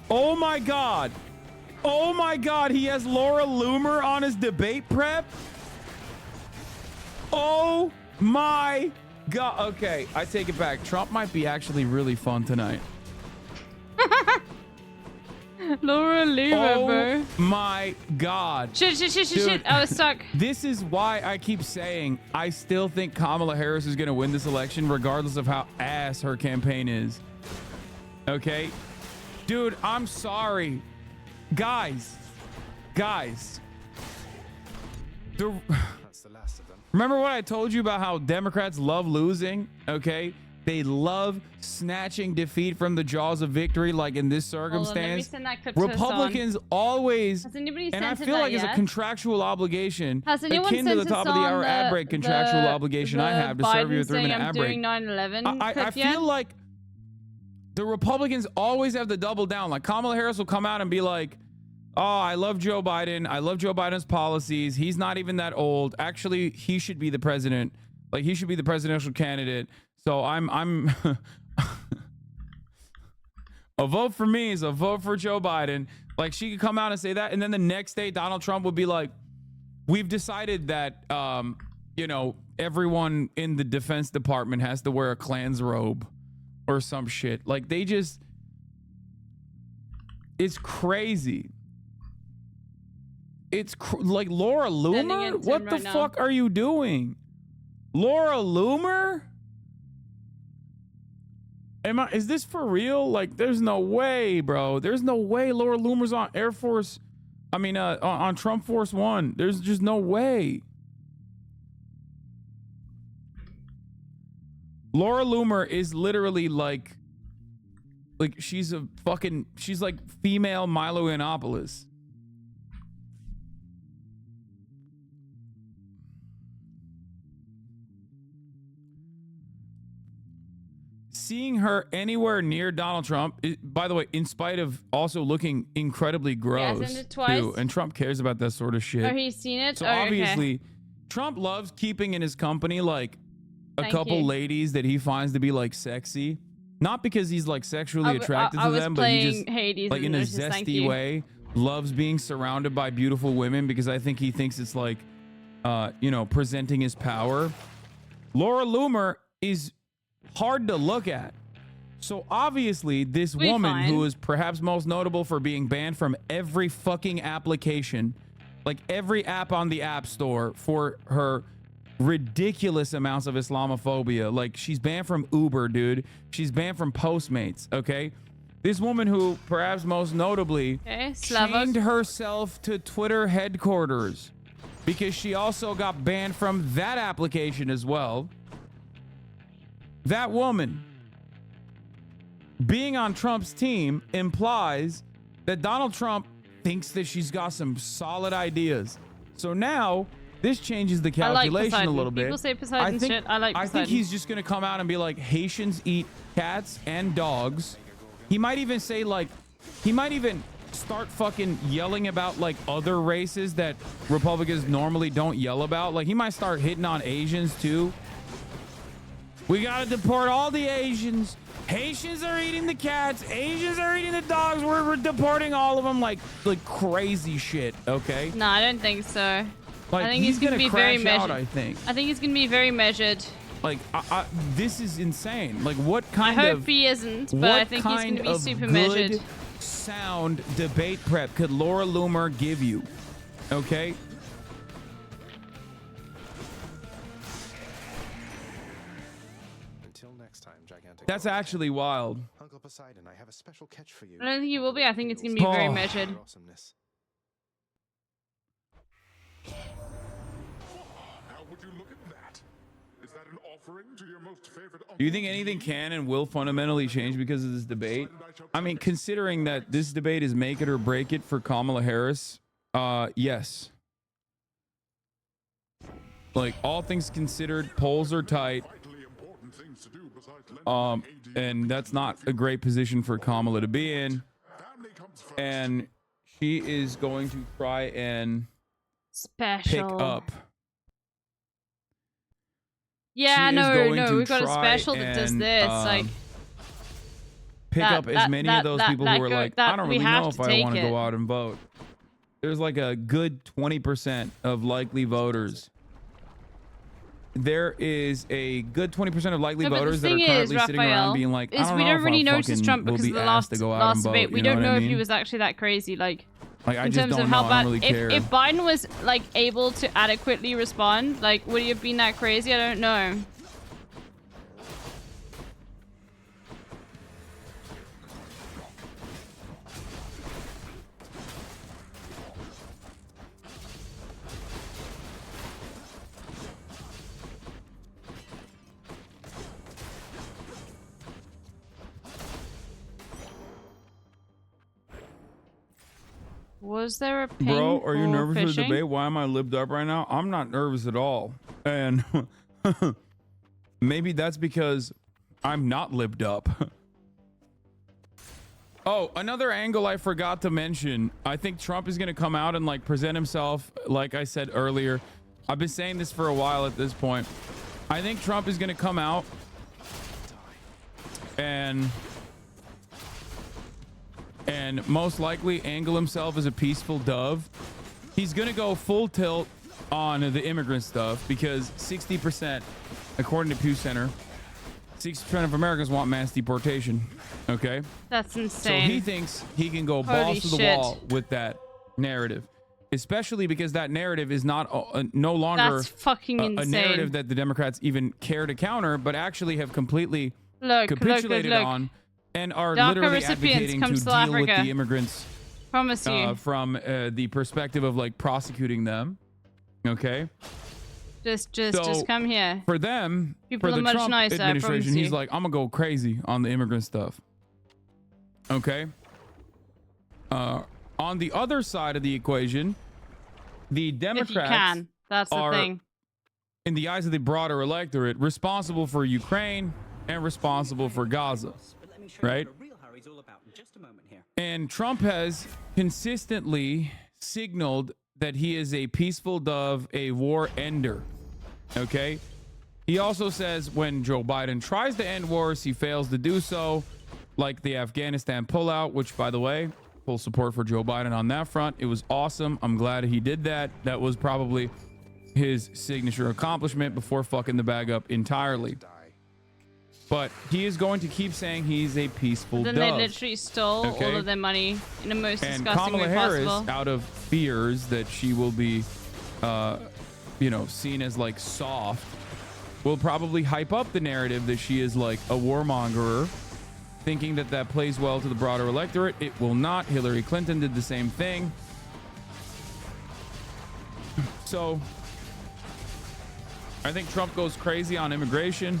Oh my God. Oh my God. He has Laura Loomer on his debate prep. Oh my Okay, I take it back. Trump might be actually really fun tonight. Laura, leave it, bro. My God. Shit. I was stuck. This is why I keep saying I still think Kamala Harris is going to win this election, regardless of how ass her campaign is. Okay? Dude, I'm sorry. Guys. That's the last of them. Remember what I told you about how Democrats love losing? Okay? They love snatching defeat from the jaws of victory, like in this circumstance. Republicans always, Has anybody and I sent feel it like it's a yet? contractual obligation, Has anyone akin to sent the top us of the on hour ad break contractual obligation I have to serve you a 3-minute ad break. Doing 9/11 I feel like the Republicans always have to double down. Like Kamala Harris will come out and be like, "Oh, I love Joe Biden. I love Joe Biden's policies. He's not even that old. Actually, he should be the president. Like he should be the presidential candidate." So I'm a vote for me is a vote for Joe Biden. Like she could come out and say that, and then the next day Donald Trump would be like, "We've decided that everyone in the Defense Department has to wear a Klan's robe or some shit." Like they just, it's crazy. It's like Laura Loomer. What the fuck are you doing, Laura Loomer? Is this for real? Like, there's no way, bro. There's no way Laura Loomer's on Air Force. On Trump Force One. There's just no way. Laura Loomer is literally like she's like female Milo Yiannopoulos. Seeing her anywhere near Donald Trump, by the way, in spite of also looking incredibly gross, sent it twice. too, and Trump cares about that sort of shit. Oh, he's seen it? So Oh, obviously, okay. Trump loves keeping in his company like a Thank couple you. ladies that he finds to be like sexy. Not because he's like sexually attracted I to was them, but he playing just Hades like and in a it was just, thank zesty you. way loves being surrounded by beautiful women because I think he thinks it's like, presenting his power. Laura Loomer is hard to look at. So obviously this woman who is perhaps most notable for being banned from every fucking application, like every app on the App Store for her ridiculous amounts of Islamophobia. Like she's banned from Uber, dude. She's banned from Postmates, okay? This woman who perhaps most notably chained herself to Twitter headquarters because she also got banned from that application as well. That woman being on Trump's team implies that Donald Trump thinks that she's got some solid ideas. So now this changes the calculation a little bit. People say Poseidon shit. I like Poseidon. I think he's just going to come out and be like, Haitians eat cats and dogs. He might even say start fucking yelling about like other races that Republicans normally don't yell about. Like he might start hitting on Asians too. We got to deport all the Asians. Haitians are eating the cats. Asians are eating the dogs. We're deporting all of them like crazy shit. Okay. No, I don't think so. Like, I think he's gonna be very measured. I think he's gonna be very measured. Like, this is insane. Like, what kind of? I hope he isn't, but I think he's gonna be super measured. Sound debate prep could Laura Loomer give you? Okay. That's actually wild. Uncle Poseidon, I have a special catch for you. I don't think he will be. I think it's going to be very measured. How would you look at that? Is that an offering to your most favorite uncle? Do you think anything can and will fundamentally change because of this debate? I mean, considering that this debate is make it or break it for Kamala Harris, yes. Like, all things considered, polls are tight. And that's not a great position for Kamala to be in. And she is going to try and pick up. Yeah, no, we've got a special that does this. Like, pick up as many of those people who are like, I don't really know if I want to go out and vote. There's like a good 20% of likely voters there is a good 20% of likely No, but the voters that are thing currently is, sitting around Raphael, being like, I is don't we know don't if really I'll notice fucking Trump will because be of the asked to go out and last vote. debate. We You know don't what know I if he mean? was actually that crazy. Like I in just terms don't of know. how I bad. don't really care. If Biden was like able to adequately respond, like would he have been that crazy? I don't know. Was there a ping Bro, are you for nervous for the fishing? debate? Why am I libbed up right now? I'm not nervous at all. And maybe that's because I'm not libbed up. Oh, another angle I forgot to mention. I think Trump is going to come out and like present himself. Like I said earlier, I've been saying this for a while at this point. I think Trump is going to come out and most likely angle himself as a peaceful dove. He's going to go full tilt on the immigrant stuff because 60%, according to Pew Center, 60% of Americans want mass deportation. Okay? That's So insane. he thinks he can go Holy balls to the shit. wall with that narrative, especially because that narrative is not no longer That's fucking a insane. narrative that the Democrats even care to counter, but actually have completely Look, capitulated look. on and are DACA literally recipients advocating come to to South deal with Africa. the immigrants Promise you. from the perspective of like prosecuting them. Okay. Just So, come here. For them, People for are the much Trump nicer, I promise administration, he's you. like, I'm gonna go crazy on the immigrant stuff. Okay. On the other side of the equation, the Democrats If you can. That's the are, thing. in the eyes of the broader electorate, responsible for Ukraine and responsible for Gaza, right? And Trump has consistently signaled that he is a peaceful dove, a war ender. Okay. He also says when Joe Biden tries to end wars, he fails to do so, like the Afghanistan pullout, which, by the way, full support for Joe Biden on that front. It was awesome. I'm glad he did that. That was probably his signature accomplishment before fucking the bag up entirely. But he is going to keep saying he's a peaceful Then dove. they literally stole Okay? all of their money in the most And disgusting Kamala way Harris, possible. out of fears that she will be, seen as like soft, will probably hype up the narrative that she is like a warmonger, thinking that that plays well to the broader electorate. It will not. Hillary Clinton did the same thing. So I think Trump goes crazy on immigration.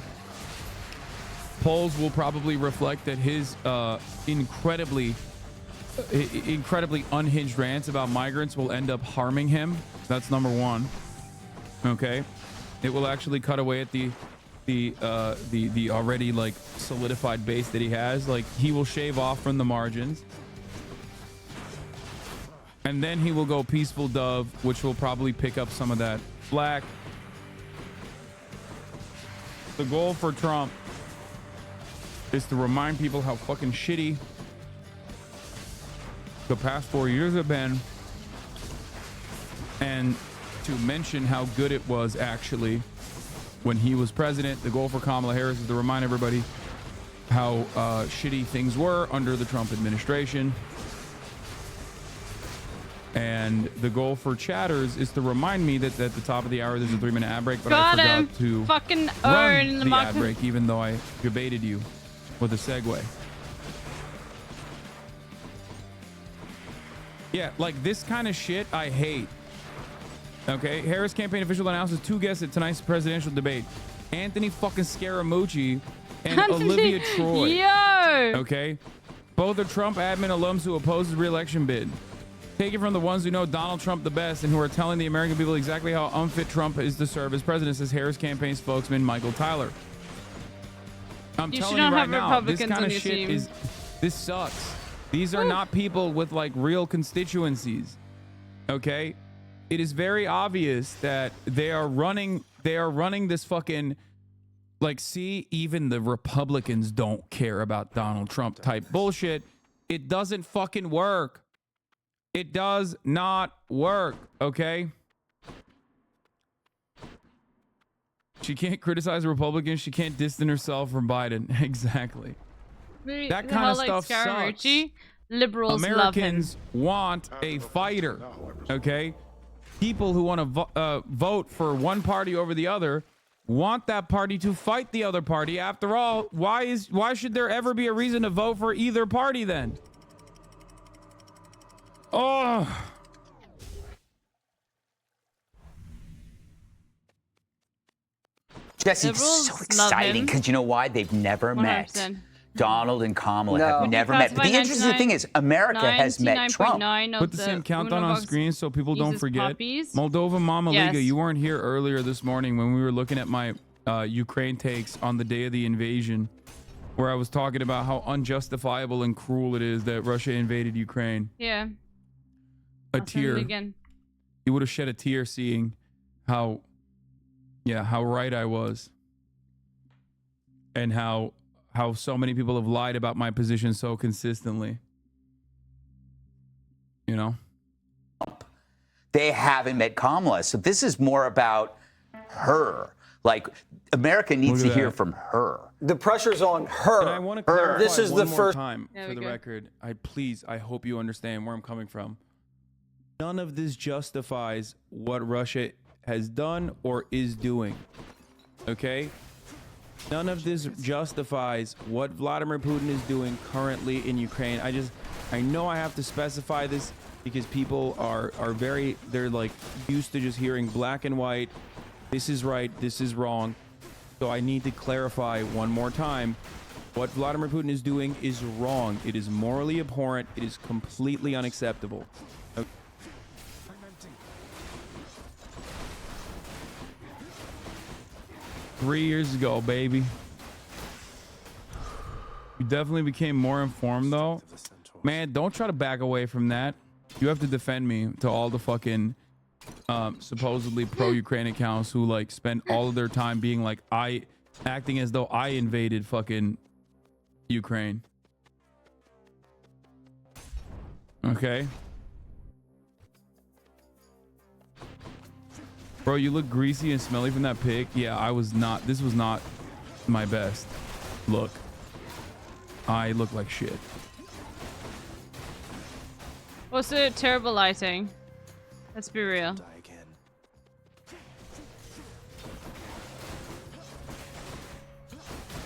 Polls will probably reflect that his incredibly unhinged rants about migrants will end up harming him. That's number one. Okay, it will actually cut away at the already like solidified base that he has. Like, he will shave off from the margins, and then he will go peaceful dove, which will probably pick up some of that flack. The goal for Trump is to remind people how fucking shitty the past 4 years have been, and to mention how good it was actually when he was president. The goal for Kamala Harris is to remind everybody how shitty things were under the Trump administration. And the goal for Chatters is to remind me that at the top of the hour there's a 3-minute ad break, but Got I him. forgot to Fucking run own the the ad market. break, even though I debated you with a segue. Yeah, like this kind of shit I hate. Okay, Harris campaign official announces 2 guests at tonight's presidential debate: Anthony fucking Scaramucci and Olivia Troy. Yo! Okay, both are Trump admin alums who oppose his re-election bid. Take it from the ones who know Donald Trump the best and who are telling the American people exactly how unfit Trump is to serve as president, says Harris campaign spokesman Michael Tyler. I'm You telling should you not right have now, this Republicans kind on of your shit team. this sucks. These are not people with like real constituencies. Okay? It is very obvious that they are running this fucking, like, see, even the Republicans don't care about Donald Trump type bullshit. It doesn't fucking work. It does not work, okay? She can't criticize Republicans. She can't distance herself from Biden. Exactly. Maybe That the kind of whole, stuff Scaramucci, liberals Americans want a fighter. Okay, people who want to vote for one party over the other want that party to fight the other party. After all, why should there ever be a reason to vote for either party then? Oh. Jesse, it's so exciting because you know why? They've never 100%. met. Donald and Kamala No. have never met. But the interesting thing is, America has met Trump. Put the same countdown on screen so people don't forget. Moldova Mama Yes. Liga, you weren't here earlier this morning when we were looking at my Ukraine takes on the day of the invasion, where I was talking about how unjustifiable and cruel it is that Russia invaded Ukraine. Yeah. A I'll send it tear. again. You would have shed a tear seeing how right I was, and how so many people have lied about my position so consistently. You know? They haven't met Kamala. So this is more about her. Like, America needs to hear from her. The pressure's on her. And I want to clarify This is one the more first time for the record. I hope you understand where I'm coming from. None of this justifies what Russia has done or is doing. Okay? None of this justifies what Vladimir Putin is doing currently in Ukraine. I know I have to specify this because people they're like used to just hearing black and white. This is right, this is wrong. So I need to clarify one more time. What Vladimir Putin is doing is wrong. It is morally abhorrent. It is completely unacceptable. Okay. 3 years ago, baby. You definitely became more informed, though. Man, don't try to back away from that. You have to defend me to all the fucking supposedly pro-Ukraine accounts who like spend all of their time being like acting as though I invaded fucking Ukraine. Okay. Bro, you look greasy and smelly from that pic. Yeah, this was not my best look. I look like shit. Also, terrible lighting. Let's be real.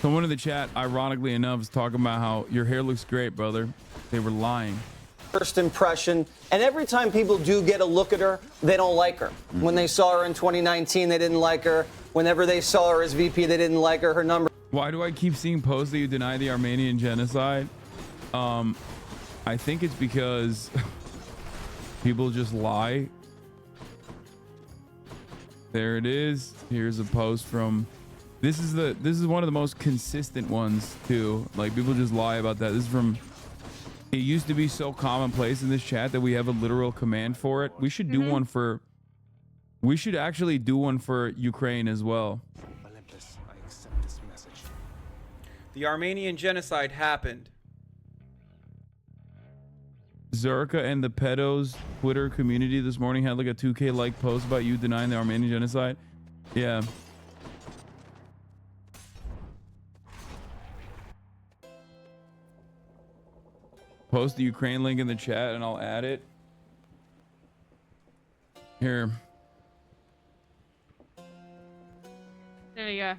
Someone in the chat, ironically enough, is talking about how your hair looks great, brother. They were lying. first impression. And every time people do get a look at her, they don't like her. When they saw her in 2019, they didn't like her. Whenever they saw her as VP, they didn't like her. Her number. Why do I keep seeing posts that you deny the Armenian genocide? I think it's because people just lie. There it is. Here's a post from. This is one of the most consistent ones too. Like people just lie about that. This is from. It used to be so commonplace in this chat that we have a literal command for it. We should do one for. We should actually do one for Ukraine as well. Olympus, I accept this message. The Armenian genocide happened. Zerka and the pedos Twitter community this morning had like a 2K like post about you denying the Armenian genocide. Yeah. Post the Ukraine link in the chat and I'll add it. Here. There you go.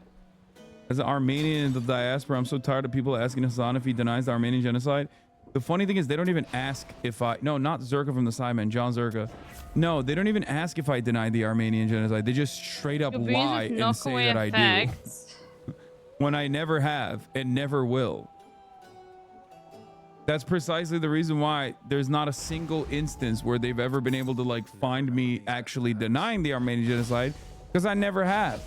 As an Armenian in the diaspora, I'm so tired of people asking Hassan if he denies the Armenian genocide. The funny thing is they don't even ask if I... No, not Zerka from the Sidemen, John Zerka. No, they don't even ask if I deny the Armenian genocide. They just straight up lie and say that I do. When I never have and never will. That's precisely the reason why there's not a single instance where they've ever been able to like find me actually denying the Armenian genocide, because I never have.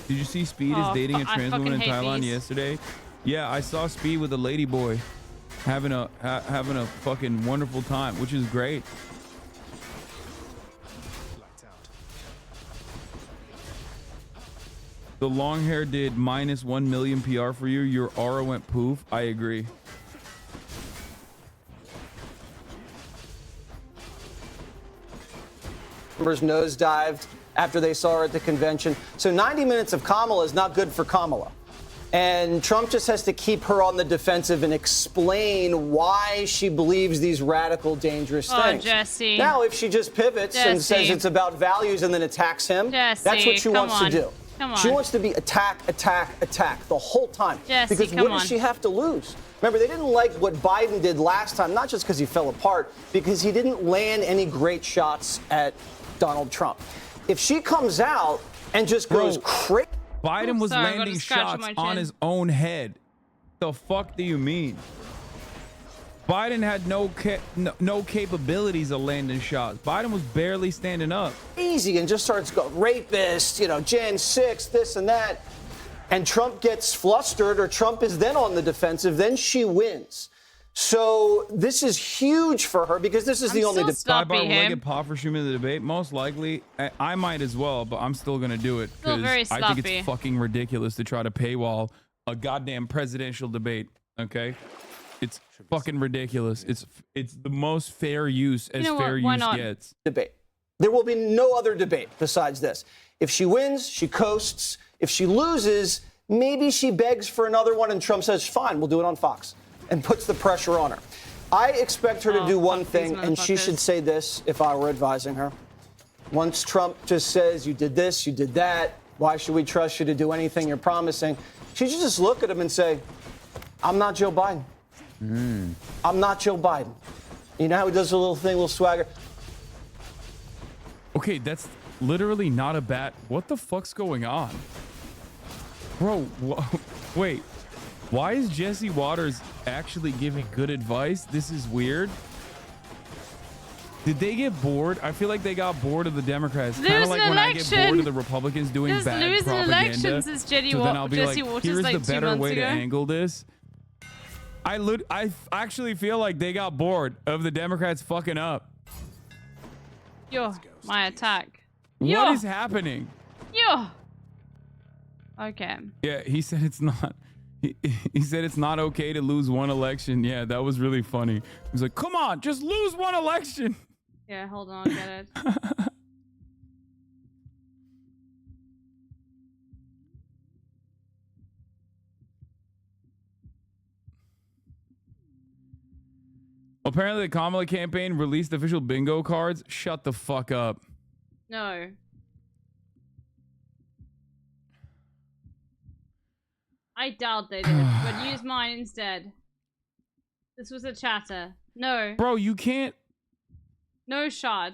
Did you see Speed is dating a trans woman in Thailand yesterday? Yeah, I saw Speed with a lady boy having a fucking wonderful time, which is great. The long hair did -1 million PR for you. Your aura went poof. I agree. numbers nosedived after they saw her at the convention. So 90 minutes of Kamala is not good for Kamala. And Trump just has to keep her on the defensive and explain why she believes these radical, dangerous things. Jesse. Now, if she just pivots and says it's about values and then attacks him, that's what she wants to do. She wants to be attack, attack, attack the whole time. Because what does she have to lose? Remember, they didn't like what Biden did last time, not just because he fell apart, because he didn't land any great shots at Donald Trump. If she comes out and just goes crazy. Biden was landing shots on his own head. The fuck do you mean? Biden had no capabilities of landing shots. Biden was barely standing up. Easy and just starts going rapist, Jan 6, this and that. And Trump gets flustered, or Trump is then on the defensive, then she wins. So this is huge for her because this is the only debate. Will I get Paul for Schumer in the debate? Most likely. I might as well, but I'm still going to do it because I think it's fucking ridiculous to try to paywall a goddamn presidential debate. Okay? It's fucking ridiculous. It's the most fair use as fair use gets. Debate. There will be no other debate besides this. If she wins, she coasts. If she loses, maybe she begs for another one and Trump says, fine, we'll do it on Fox, and puts the pressure on her. I expect her to do one thing, and she should say this if I were advising her. Once Trump just says, you did this, you did that, why should we trust you to do anything you're promising? She should just look at him and say, I'm not Joe Biden. I'm not Joe Biden. You know how he does a little thing, a little swagger? Okay, that's literally not a bad... What the fuck's going on? Bro, wait. Why is Jesse Waters actually giving good advice? This is weird. Did they get bored? I feel like they got bored of the Democrats. Kind of like when I get bored of the Republicans doing bad propaganda. Elections is So then I'll be like, here's the better way to angle this. I actually feel like they got bored of the Democrats fucking up. Yo, my attack. What is happening? Yo. Okay. Yeah, he said it's not. He said it's not okay to lose one election. Yeah, that was really funny. He was like, come on, just lose one election. Yeah, hold on, I'll get it. Apparently, the Kamala campaign released official bingo cards. Shut the fuck up. No. I doubt they did, but use mine instead. This was a chatter. No. Bro, you can't. No shot.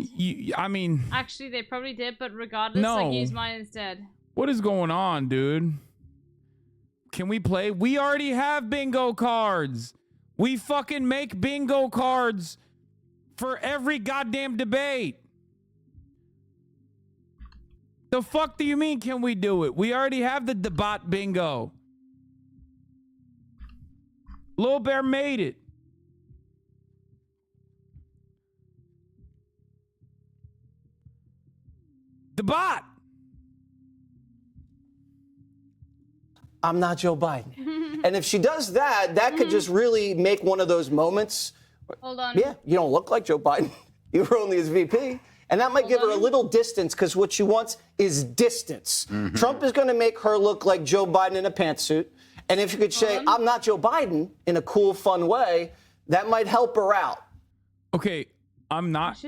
I mean. Actually, they probably did, but regardless, No. use mine instead. What is going on, dude? Can we play? We already have bingo cards. We fucking make bingo cards for every goddamn debate. The fuck do you mean, can we do it? We already have the debate bingo. Lil Bear made it. Debate. I'm not Joe Biden. And if she does that, that could just really make one of those moments. Hold on. Yeah, you don't look like Joe Biden. You were only his VP. And that might give her a little distance because what she wants is distance. Trump is going to make her look like Joe Biden in a pantsuit. And if you could say, I'm not Joe Biden in a cool, fun way, that might help her out. Okay, I'm not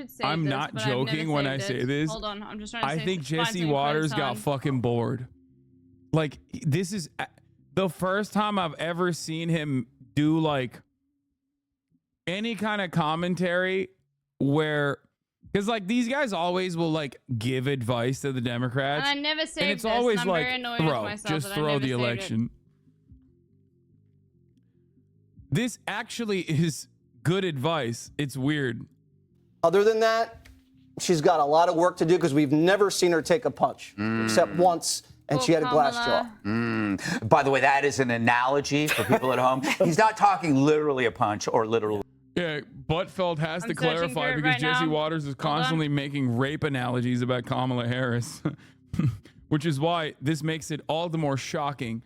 joking when I say this. Hold on, I'm just trying to I think Jesse Waters got fucking bored. Like, this is the first time I've ever seen him do like any kind of commentary where, because like these guys always will like give advice to the Democrats. And I never saved and it's this, always and I'm like, very annoyed with bro, myself just that I throw never the saved it. election. This actually is good advice. It's weird. Other than that, she's got a lot of work to do because we've never seen her take a punch except once, and she had a glass jaw. By the way, that is an analogy for people at home. He's not talking literally a punch or literal. Yeah, Buttfeld has to clarify because Jesse Waters is constantly making rape analogies about Kamala Harris, which is why this makes it all the more shocking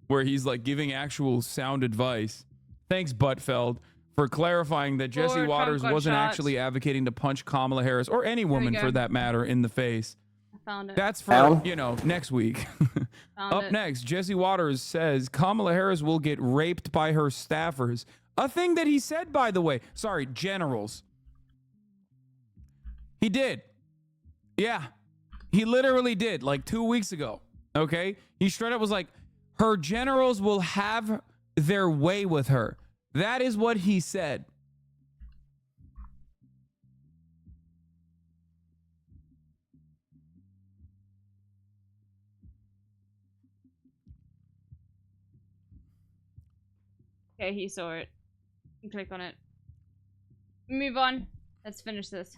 where he's like giving actual sound advice. Thanks, Buttfeld, for clarifying that Jesse Trump Waters got wasn't shot. actually advocating to punch Kamala Harris or any woman go. for that matter in the face. I found it. That's for, you know, next week. Up it. next, Jesse Waters says Kamala Harris will get raped by her staffers. A thing that he said, by the way. Sorry, generals. He did. Yeah. He literally did, like 2 weeks ago. Okay? He straight up was like, her generals will have their way with her. That is what he said. Okay, he saw it. Click on it. Move on. Let's finish this.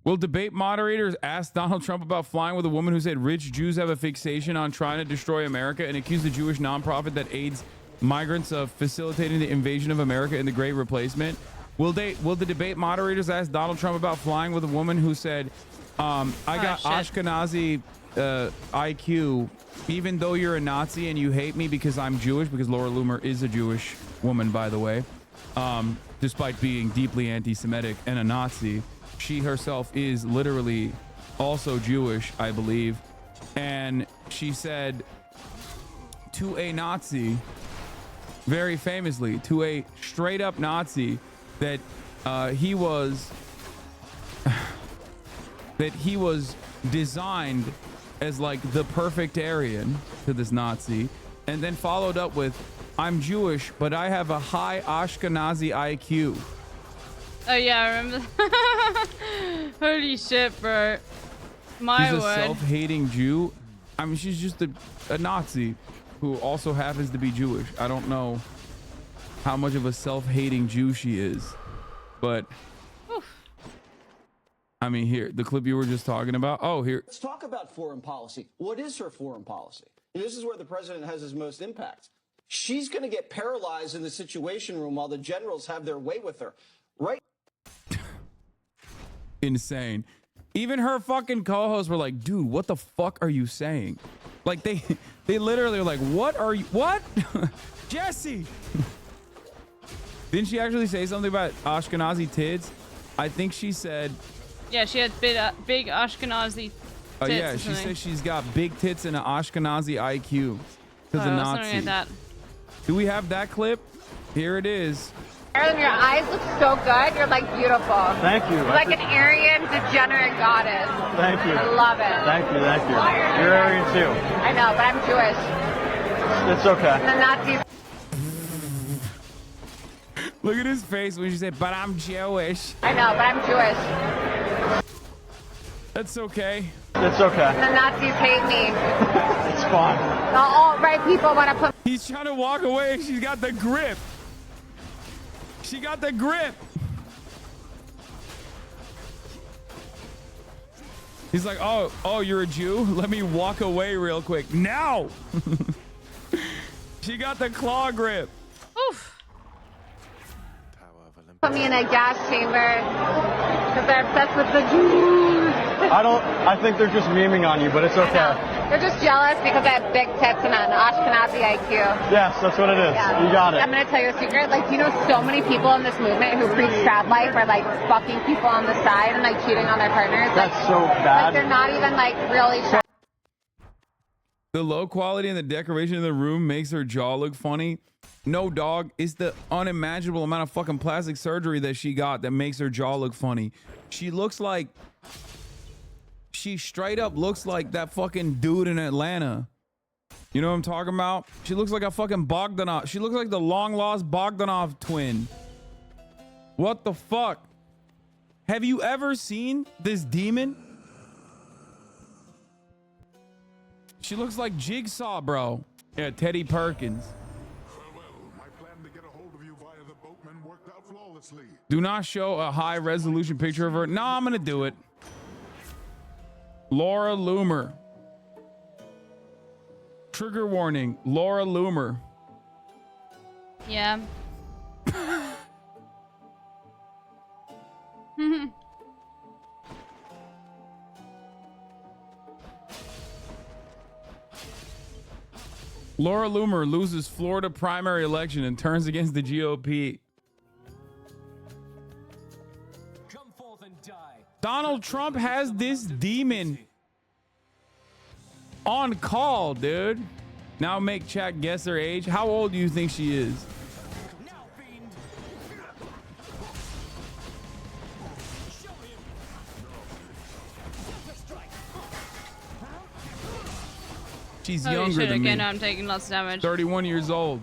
Will debate moderators ask Donald Trump about flying with a woman who said rich Jews have a fixation on trying to destroy America and accuse the Jewish nonprofit that aids migrants of facilitating the invasion of America in the Great Replacement? Will the debate moderators ask Donald Trump about flying with a woman who said, I got Ashkenazi IQ, even though you're a Nazi and you hate me because I'm Jewish, because Laura Loomer is a Jewish woman, by the way, despite being deeply anti-Semitic and a Nazi. She herself is literally also Jewish, I believe. And she said to a Nazi, very famously, to a straight up Nazi, that he was designed as like the perfect Aryan to this Nazi, and then followed up with, I'm Jewish, but I have a high Ashkenazi IQ. Oh yeah, I remember. Holy shit, bro. My She's a word. self-hating Jew. I mean, she's just a Nazi who also happens to be Jewish. I don't know how much of a self-hating Jew she is, but I mean, here, the clip you were just talking about. Oh, here. Let's talk about foreign policy. What is her foreign policy? And this is where the president has his most impact. She's going to get paralyzed in the Situation Room while the generals have their way with her. Right? Insane. Even her fucking co-hosts were like, dude, what the fuck are you saying? Like, they literally were like, what are you, what? Jesse! Didn't she actually say something about Ashkenazi tits? I think she said... Yeah, she had big Ashkenazi tits. Oh, yeah, or she something. said she's got big tits and an Ashkenazi IQ. Because of something Nazi. like that. Do we have that clip? Here it is. Your eyes look so good. You're like beautiful. Thank you. You're like an Aryan degenerate goddess. Thank you. I love it. Thank you. Thank you. You're Aryan too. I know, but I'm Jewish. It's okay. The Nazis. Look at his face when she said, but I'm Jewish. I know, but I'm Jewish. That's okay. It's okay. The Nazis hate me. It's fine. The alt-right people want to put... He's trying to walk away. She's got the grip. She got the grip. He's like, oh, you're a Jew? Let me walk away real quick. No! She got the claw grip. Oof. Put me in a gas chamber because they're obsessed with the Jews. I think they're just memeing on you, but it's okay. They're just jealous because I have big tits and an Ashkenazi IQ. Yes, that's what it is. Yeah. You got it. I'm going to tell you a secret. Like, you know, so many people in this movement who preach trad life are like fucking people on the side and like cheating on their partners. That's like, so bad. Like, they're not even like really trad. The low quality and the decoration of the room makes her jaw look funny. No, dog. It's the unimaginable amount of fucking plastic surgery that she got that makes her jaw look funny. She looks like... She straight up looks like that fucking dude in Atlanta. You know what I'm talking about? She looks like a fucking Bogdanov. She looks like the long-lost Bogdanov twin. What the fuck? Have you ever seen this demon? She looks like Jigsaw, bro. Yeah, Teddy Perkins. Do not show a high-resolution picture of her. No, I'm gonna do it. Laura Loomer. Trigger warning, Laura Loomer. Yeah. Laura Loomer loses Florida primary election and turns against the GOP. Donald Trump has this demon on call, dude. Now make chat guess her age. How old do you think she is? She's younger than me. Okay, no, I'm taking lots of damage. 31 years old.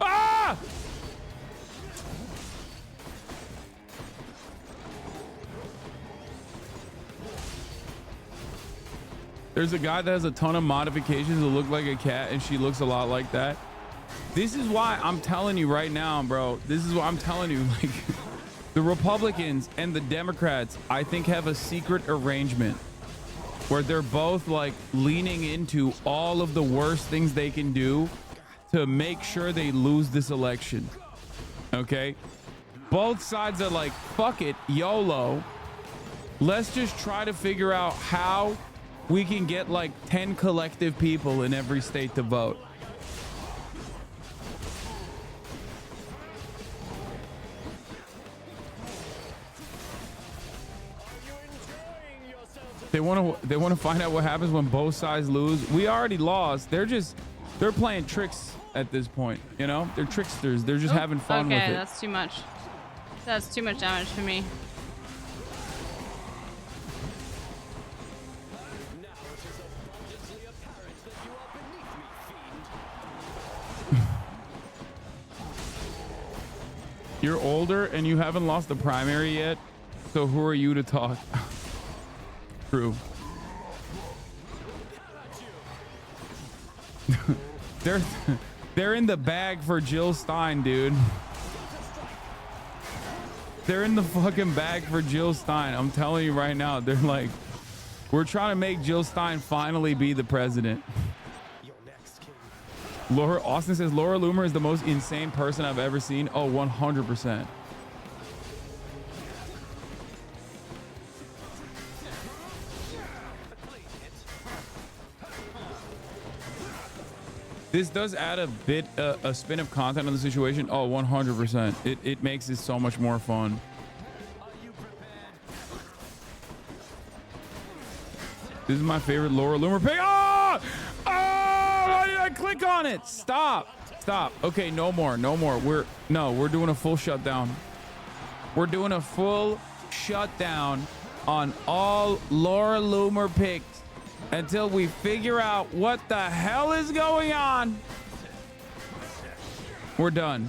Ah! There's a guy that has a ton of modifications that look like a cat, and she looks a lot like that. This is why I'm telling you right now, bro. This is what I'm telling you. Like, the Republicans and the Democrats, I think, have a secret arrangement where they're both like leaning into all of the worst things they can do to make sure they lose this election. Okay? Both sides are like, fuck it, YOLO. Let's just try to figure out how we can get like 10 collective people in every state to vote. They want to find out what happens when both sides lose. We already lost. They're playing tricks at this point, you know? They're tricksters. They're just having fun with it. Okay, that's too much. That's too much damage for me. You're older and you haven't lost the primary yet, so who are you to talk? True. They're in the bag for Jill Stein, dude. They're in the fucking bag for Jill Stein. I'm telling you right now. They're like, we're trying to make Jill Stein finally be the president. Austin says Laura Loomer is the most insane person I've ever seen. Oh, 100%. This does add a bit, a spin of content on the situation. Oh, 100%. It makes it so much more fun. This is my favorite Laura Loomer pick. Oh! Oh! Why did I click on it? Stop. Stop. Okay, no more. No more. We're doing a full shutdown. We're doing a full shutdown on all Laura Loomer picks until we figure out what the hell is going on. We're done.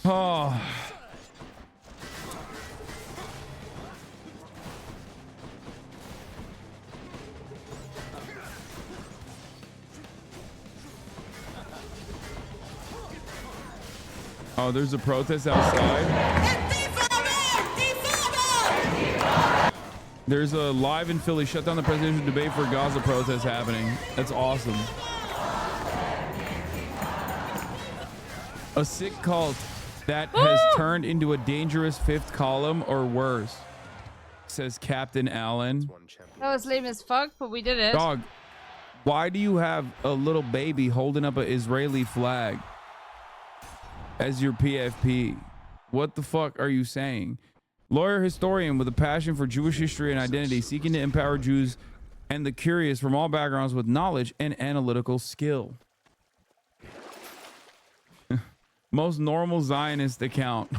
Oh. Oh, there's a protest outside. There's a live in Philly, shut down the presidential debate for Gaza protest happening. That's awesome. A sick cult that has turned into a dangerous fifth column or worse, says Captain Allen. That was lame as fuck, but we did it. Dog, why do you have a little baby holding up an Israeli flag as your PFP? What the fuck are you saying? Lawyer historian with a passion for Jewish history and identity, seeking to empower Jews and the curious from all backgrounds with knowledge and analytical skill. Most normal Zionist account.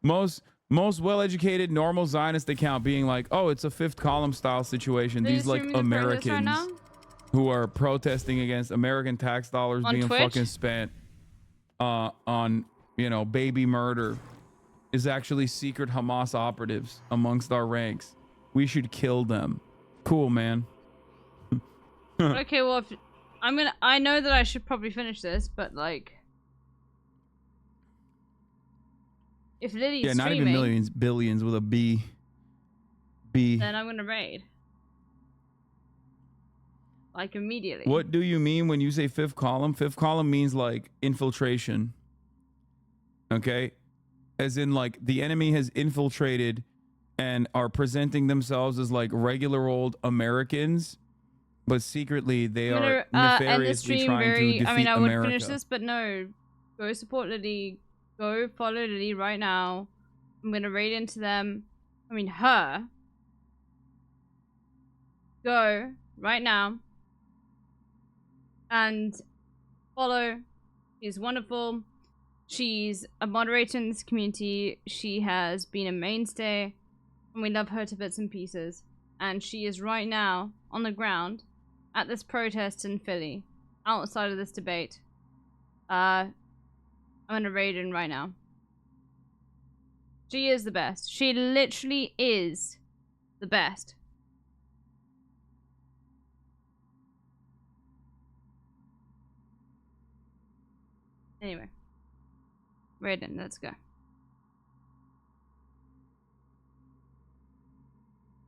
most well-educated normal Zionist account being like, oh, it's a fifth column style situation. These like Americans who are protesting against American tax dollars on being Twitch? fucking spent on, you know, baby murder is actually secret Hamas operatives amongst our ranks. We should kill them. Cool, man. Okay, well, if I know that I should probably finish this, but like, if Liddy's yeah, not streaming, even millions, billions with a B. then I'm gonna raid. like immediately. What do you mean when you say fifth column? Fifth column means like infiltration. Okay? As in like the enemy has infiltrated and are presenting themselves as like regular old Americans, but secretly they are nefariously trying to defeat I mean, I would America. finish this, but no. Go support Liddy. Go follow Liddy right now. I'm gonna raid into them. I mean, her. Go right now and follow. She's wonderful. She's a moderator in this community. She has been a mainstay, and we love her to bits and pieces. And she is right now on the ground at this protest in Philly, outside of this debate. I'm gonna raid in right now. She is the best. She literally is the best. Anyway, raid in. Let's go.